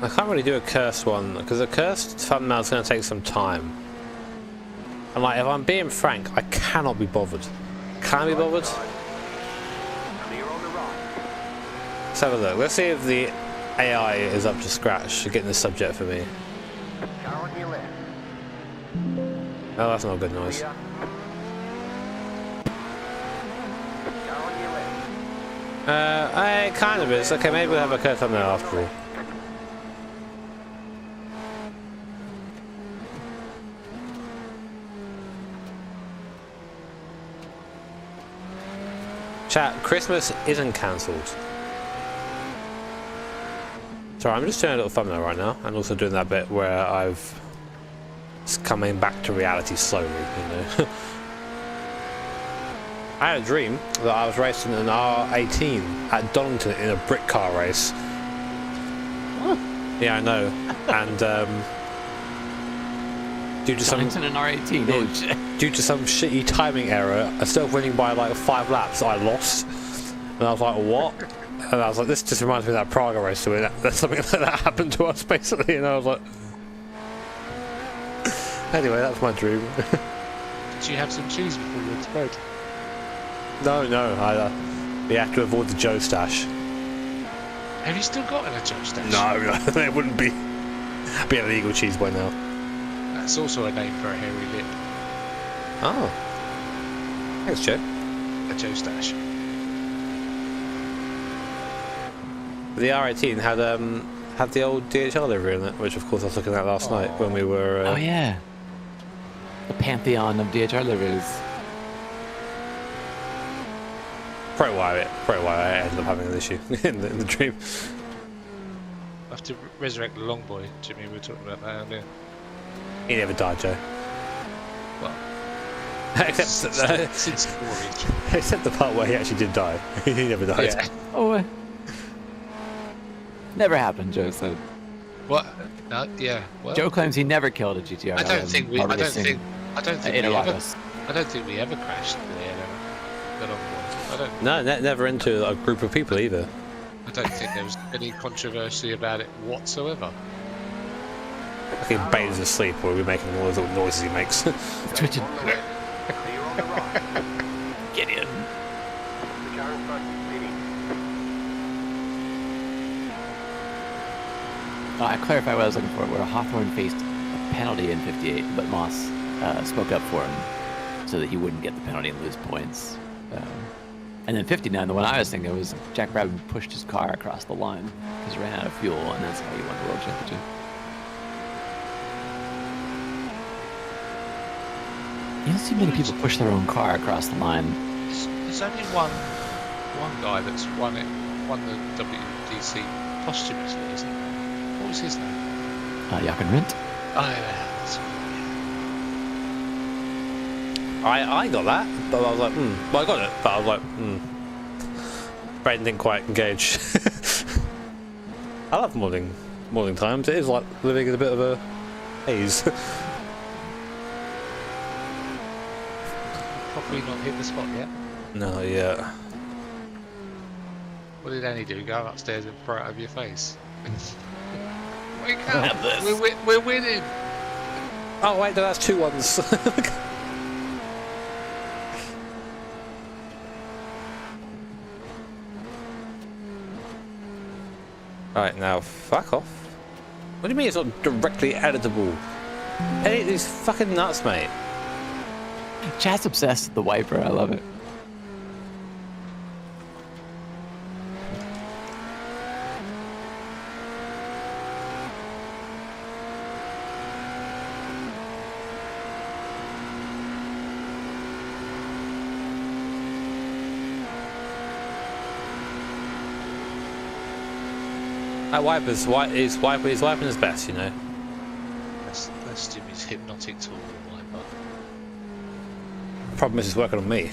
I can't really do a cursed one because a cursed thumbnail is going to take some time. And if I'm being frank, I cannot be bothered. Can I be bothered? Let's have a look. Let's see if the AI is up to scratch to getting this subject for me. Oh, that's not a good noise. It kind of is. Okay, maybe we'll have a cursed thumbnail after all. Chat, Christmas isn't cancelled. Sorry, I'm just doing a little thumbnail right now, and also doing that bit where it's coming back to reality slowly, I had a dream that I was racing an R18 at Donington in a brick car race.
What?
Yeah, I know. And due to
Donington and R18.
Due to some shitty timing error, instead of winning by 5 laps, I lost. And I was like, what? And I was like, this just reminds me of that Praga race. So that's something like that happened to us, basically. And I was like, anyway, that's my dream.
Did you have some cheese before you went to bed?
No, we have to avoid the Joe stash.
Have you still got a Joe stash?
No, it wouldn't be illegal cheese by now.
That's also a name for a hairy lip.
Oh. Thanks, Joe.
A Joe stash.
The R18 had the old DHL livery in it, which of course I was looking at last night when we were...
Oh yeah. The pantheon of DHL liveries.
Probably why I ended up having an issue in the dream.
I have to resurrect the long boy, Jimmy. We were talking about that earlier.
He never died, Joe.
Well,
except
since
except the part where he actually did die. He never died.
Yeah.
Oh, never happened, Joe said.
What? No, yeah. Well,
Joe claims he never killed a GTR.
I don't think we ever crashed the long boy.
No, never into a group of people either.
I don't think there was any controversy about it whatsoever.
I think Bane is asleep, or we're making all the noises he makes.
Twitching. Get in. I clarify what I was looking for. Where Hawthorne faced a penalty in '58, but Moss spoke up for him so that he wouldn't get the penalty and lose points. And then '59, the one I was thinking was Jack Brabham pushed his car across the line because he ran out of fuel, and that's how he won the World Championship. You don't see many people push their own car across the line.
There's only one guy that's won the WDC posthumously, isn't there? What was his name?
Jochen Rindt.
Oh yeah, that's
I got that, but I was like, Well, I got it, but I was like, Braden didn't quite engage. I love morning times. It is like living in a bit of a haze.
Probably not hit the spot yet.
No, yeah.
What did Annie do? Go upstairs and throw it over your face? Wake up! We're winning!
Oh wait, no, that's 2-1s. Right, now, fuck off. What do you mean it's not directly editable? Edit these fucking nuts, mate.
Chat's obsessed with the wiper, I love it.
That wiper's wiping his best, you know.
That's Jimmy's hypnotic tool, wiper.
Problem is, it's working on me.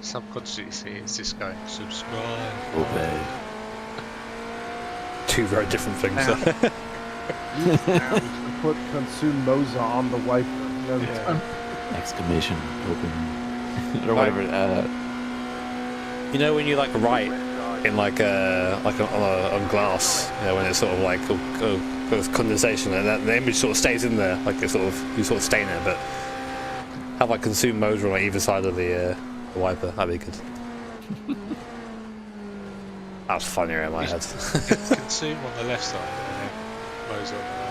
Subconsciously, it's just going, subscribe.
Obey.
Two very different things.
Use now to put consume Moza on the wiper.
Exclamation open. Or whatever.
You know when you like write in like on glass, you know, when it's sort of like there's condensation and that the image sort of stays in there, like it's you sort of stay in there, but have like consume mode on either side of the wiper. That'd be good. That's funnier in my head.
Consume on the left side and then Mo's on the right.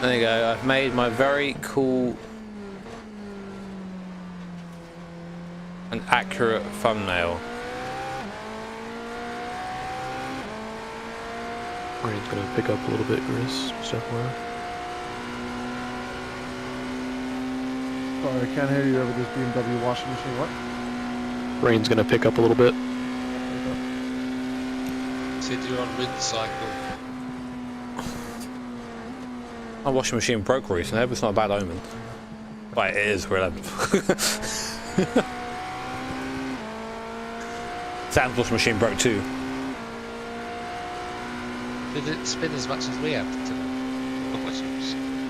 There you go, I've made my very cool and accurate thumbnail.
Rain's gonna pick up a little bit, Chris. Step away.
Sorry, I can't hear you over this BMW washing machine. What?
Rain's gonna pick up a little bit.
Said you're on wind cycle.
My washing machine broke recently, but it's not a bad omen. Right, it is, we're 11th. Sam's washing machine broke too.
Did it spin as much as we have today? The washing machine.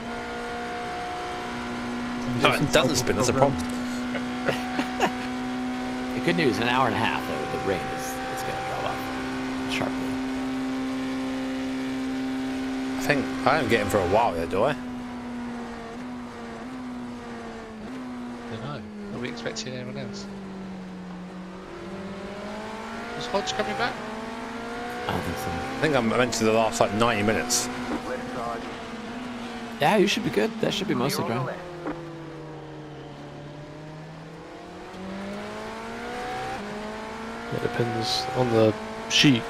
No, it doesn't spin, that's a problem.
The good news, in an hour and a half, the rain is going to drop off sharply.
I think I don't get him for a while yet, do I?
don't know. Are we expecting anyone else? Is Hodge coming back?
I don't think so.
I think I'm meant to the last like 90 minutes.
Yeah, you should be good. That should be mostly dry.
It depends on the sheet.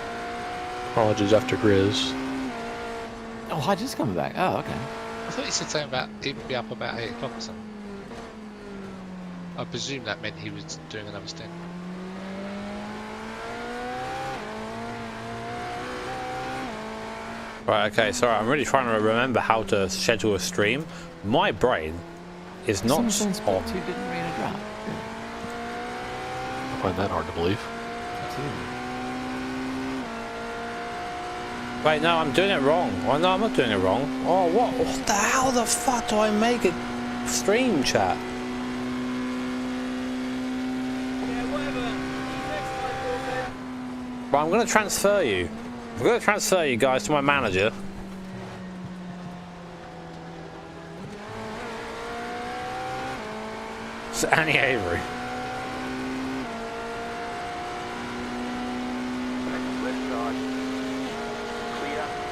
Hodge after Grizz.
Oh, Hodge is coming back. Oh, okay.
I thought he said something about he would be up about 8 o'clock or something. I presume that meant he was doing another stint.
Right, okay, sorry, I'm really trying to remember how to schedule a stream. My brain is not on.
Didn't rain a drop.
I find that hard to believe.
Wait, no, I'm doing it wrong. Oh, no, I'm not doing it wrong. Oh, what the hell the fuck do I make a stream chat? Right, I'm going to transfer you. I'm going to transfer you guys to my manager. It's Annie Avery.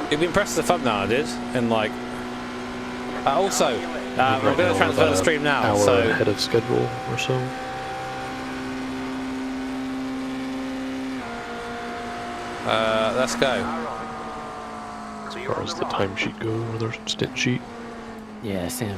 You've been pressing the thumbnail, I did, and like. Also, we're going to transfer the stream now.
Hour
so
ahead of schedule or so.
Let's go.
As far as the timesheet go, or the stint sheet.
Yeah, Sam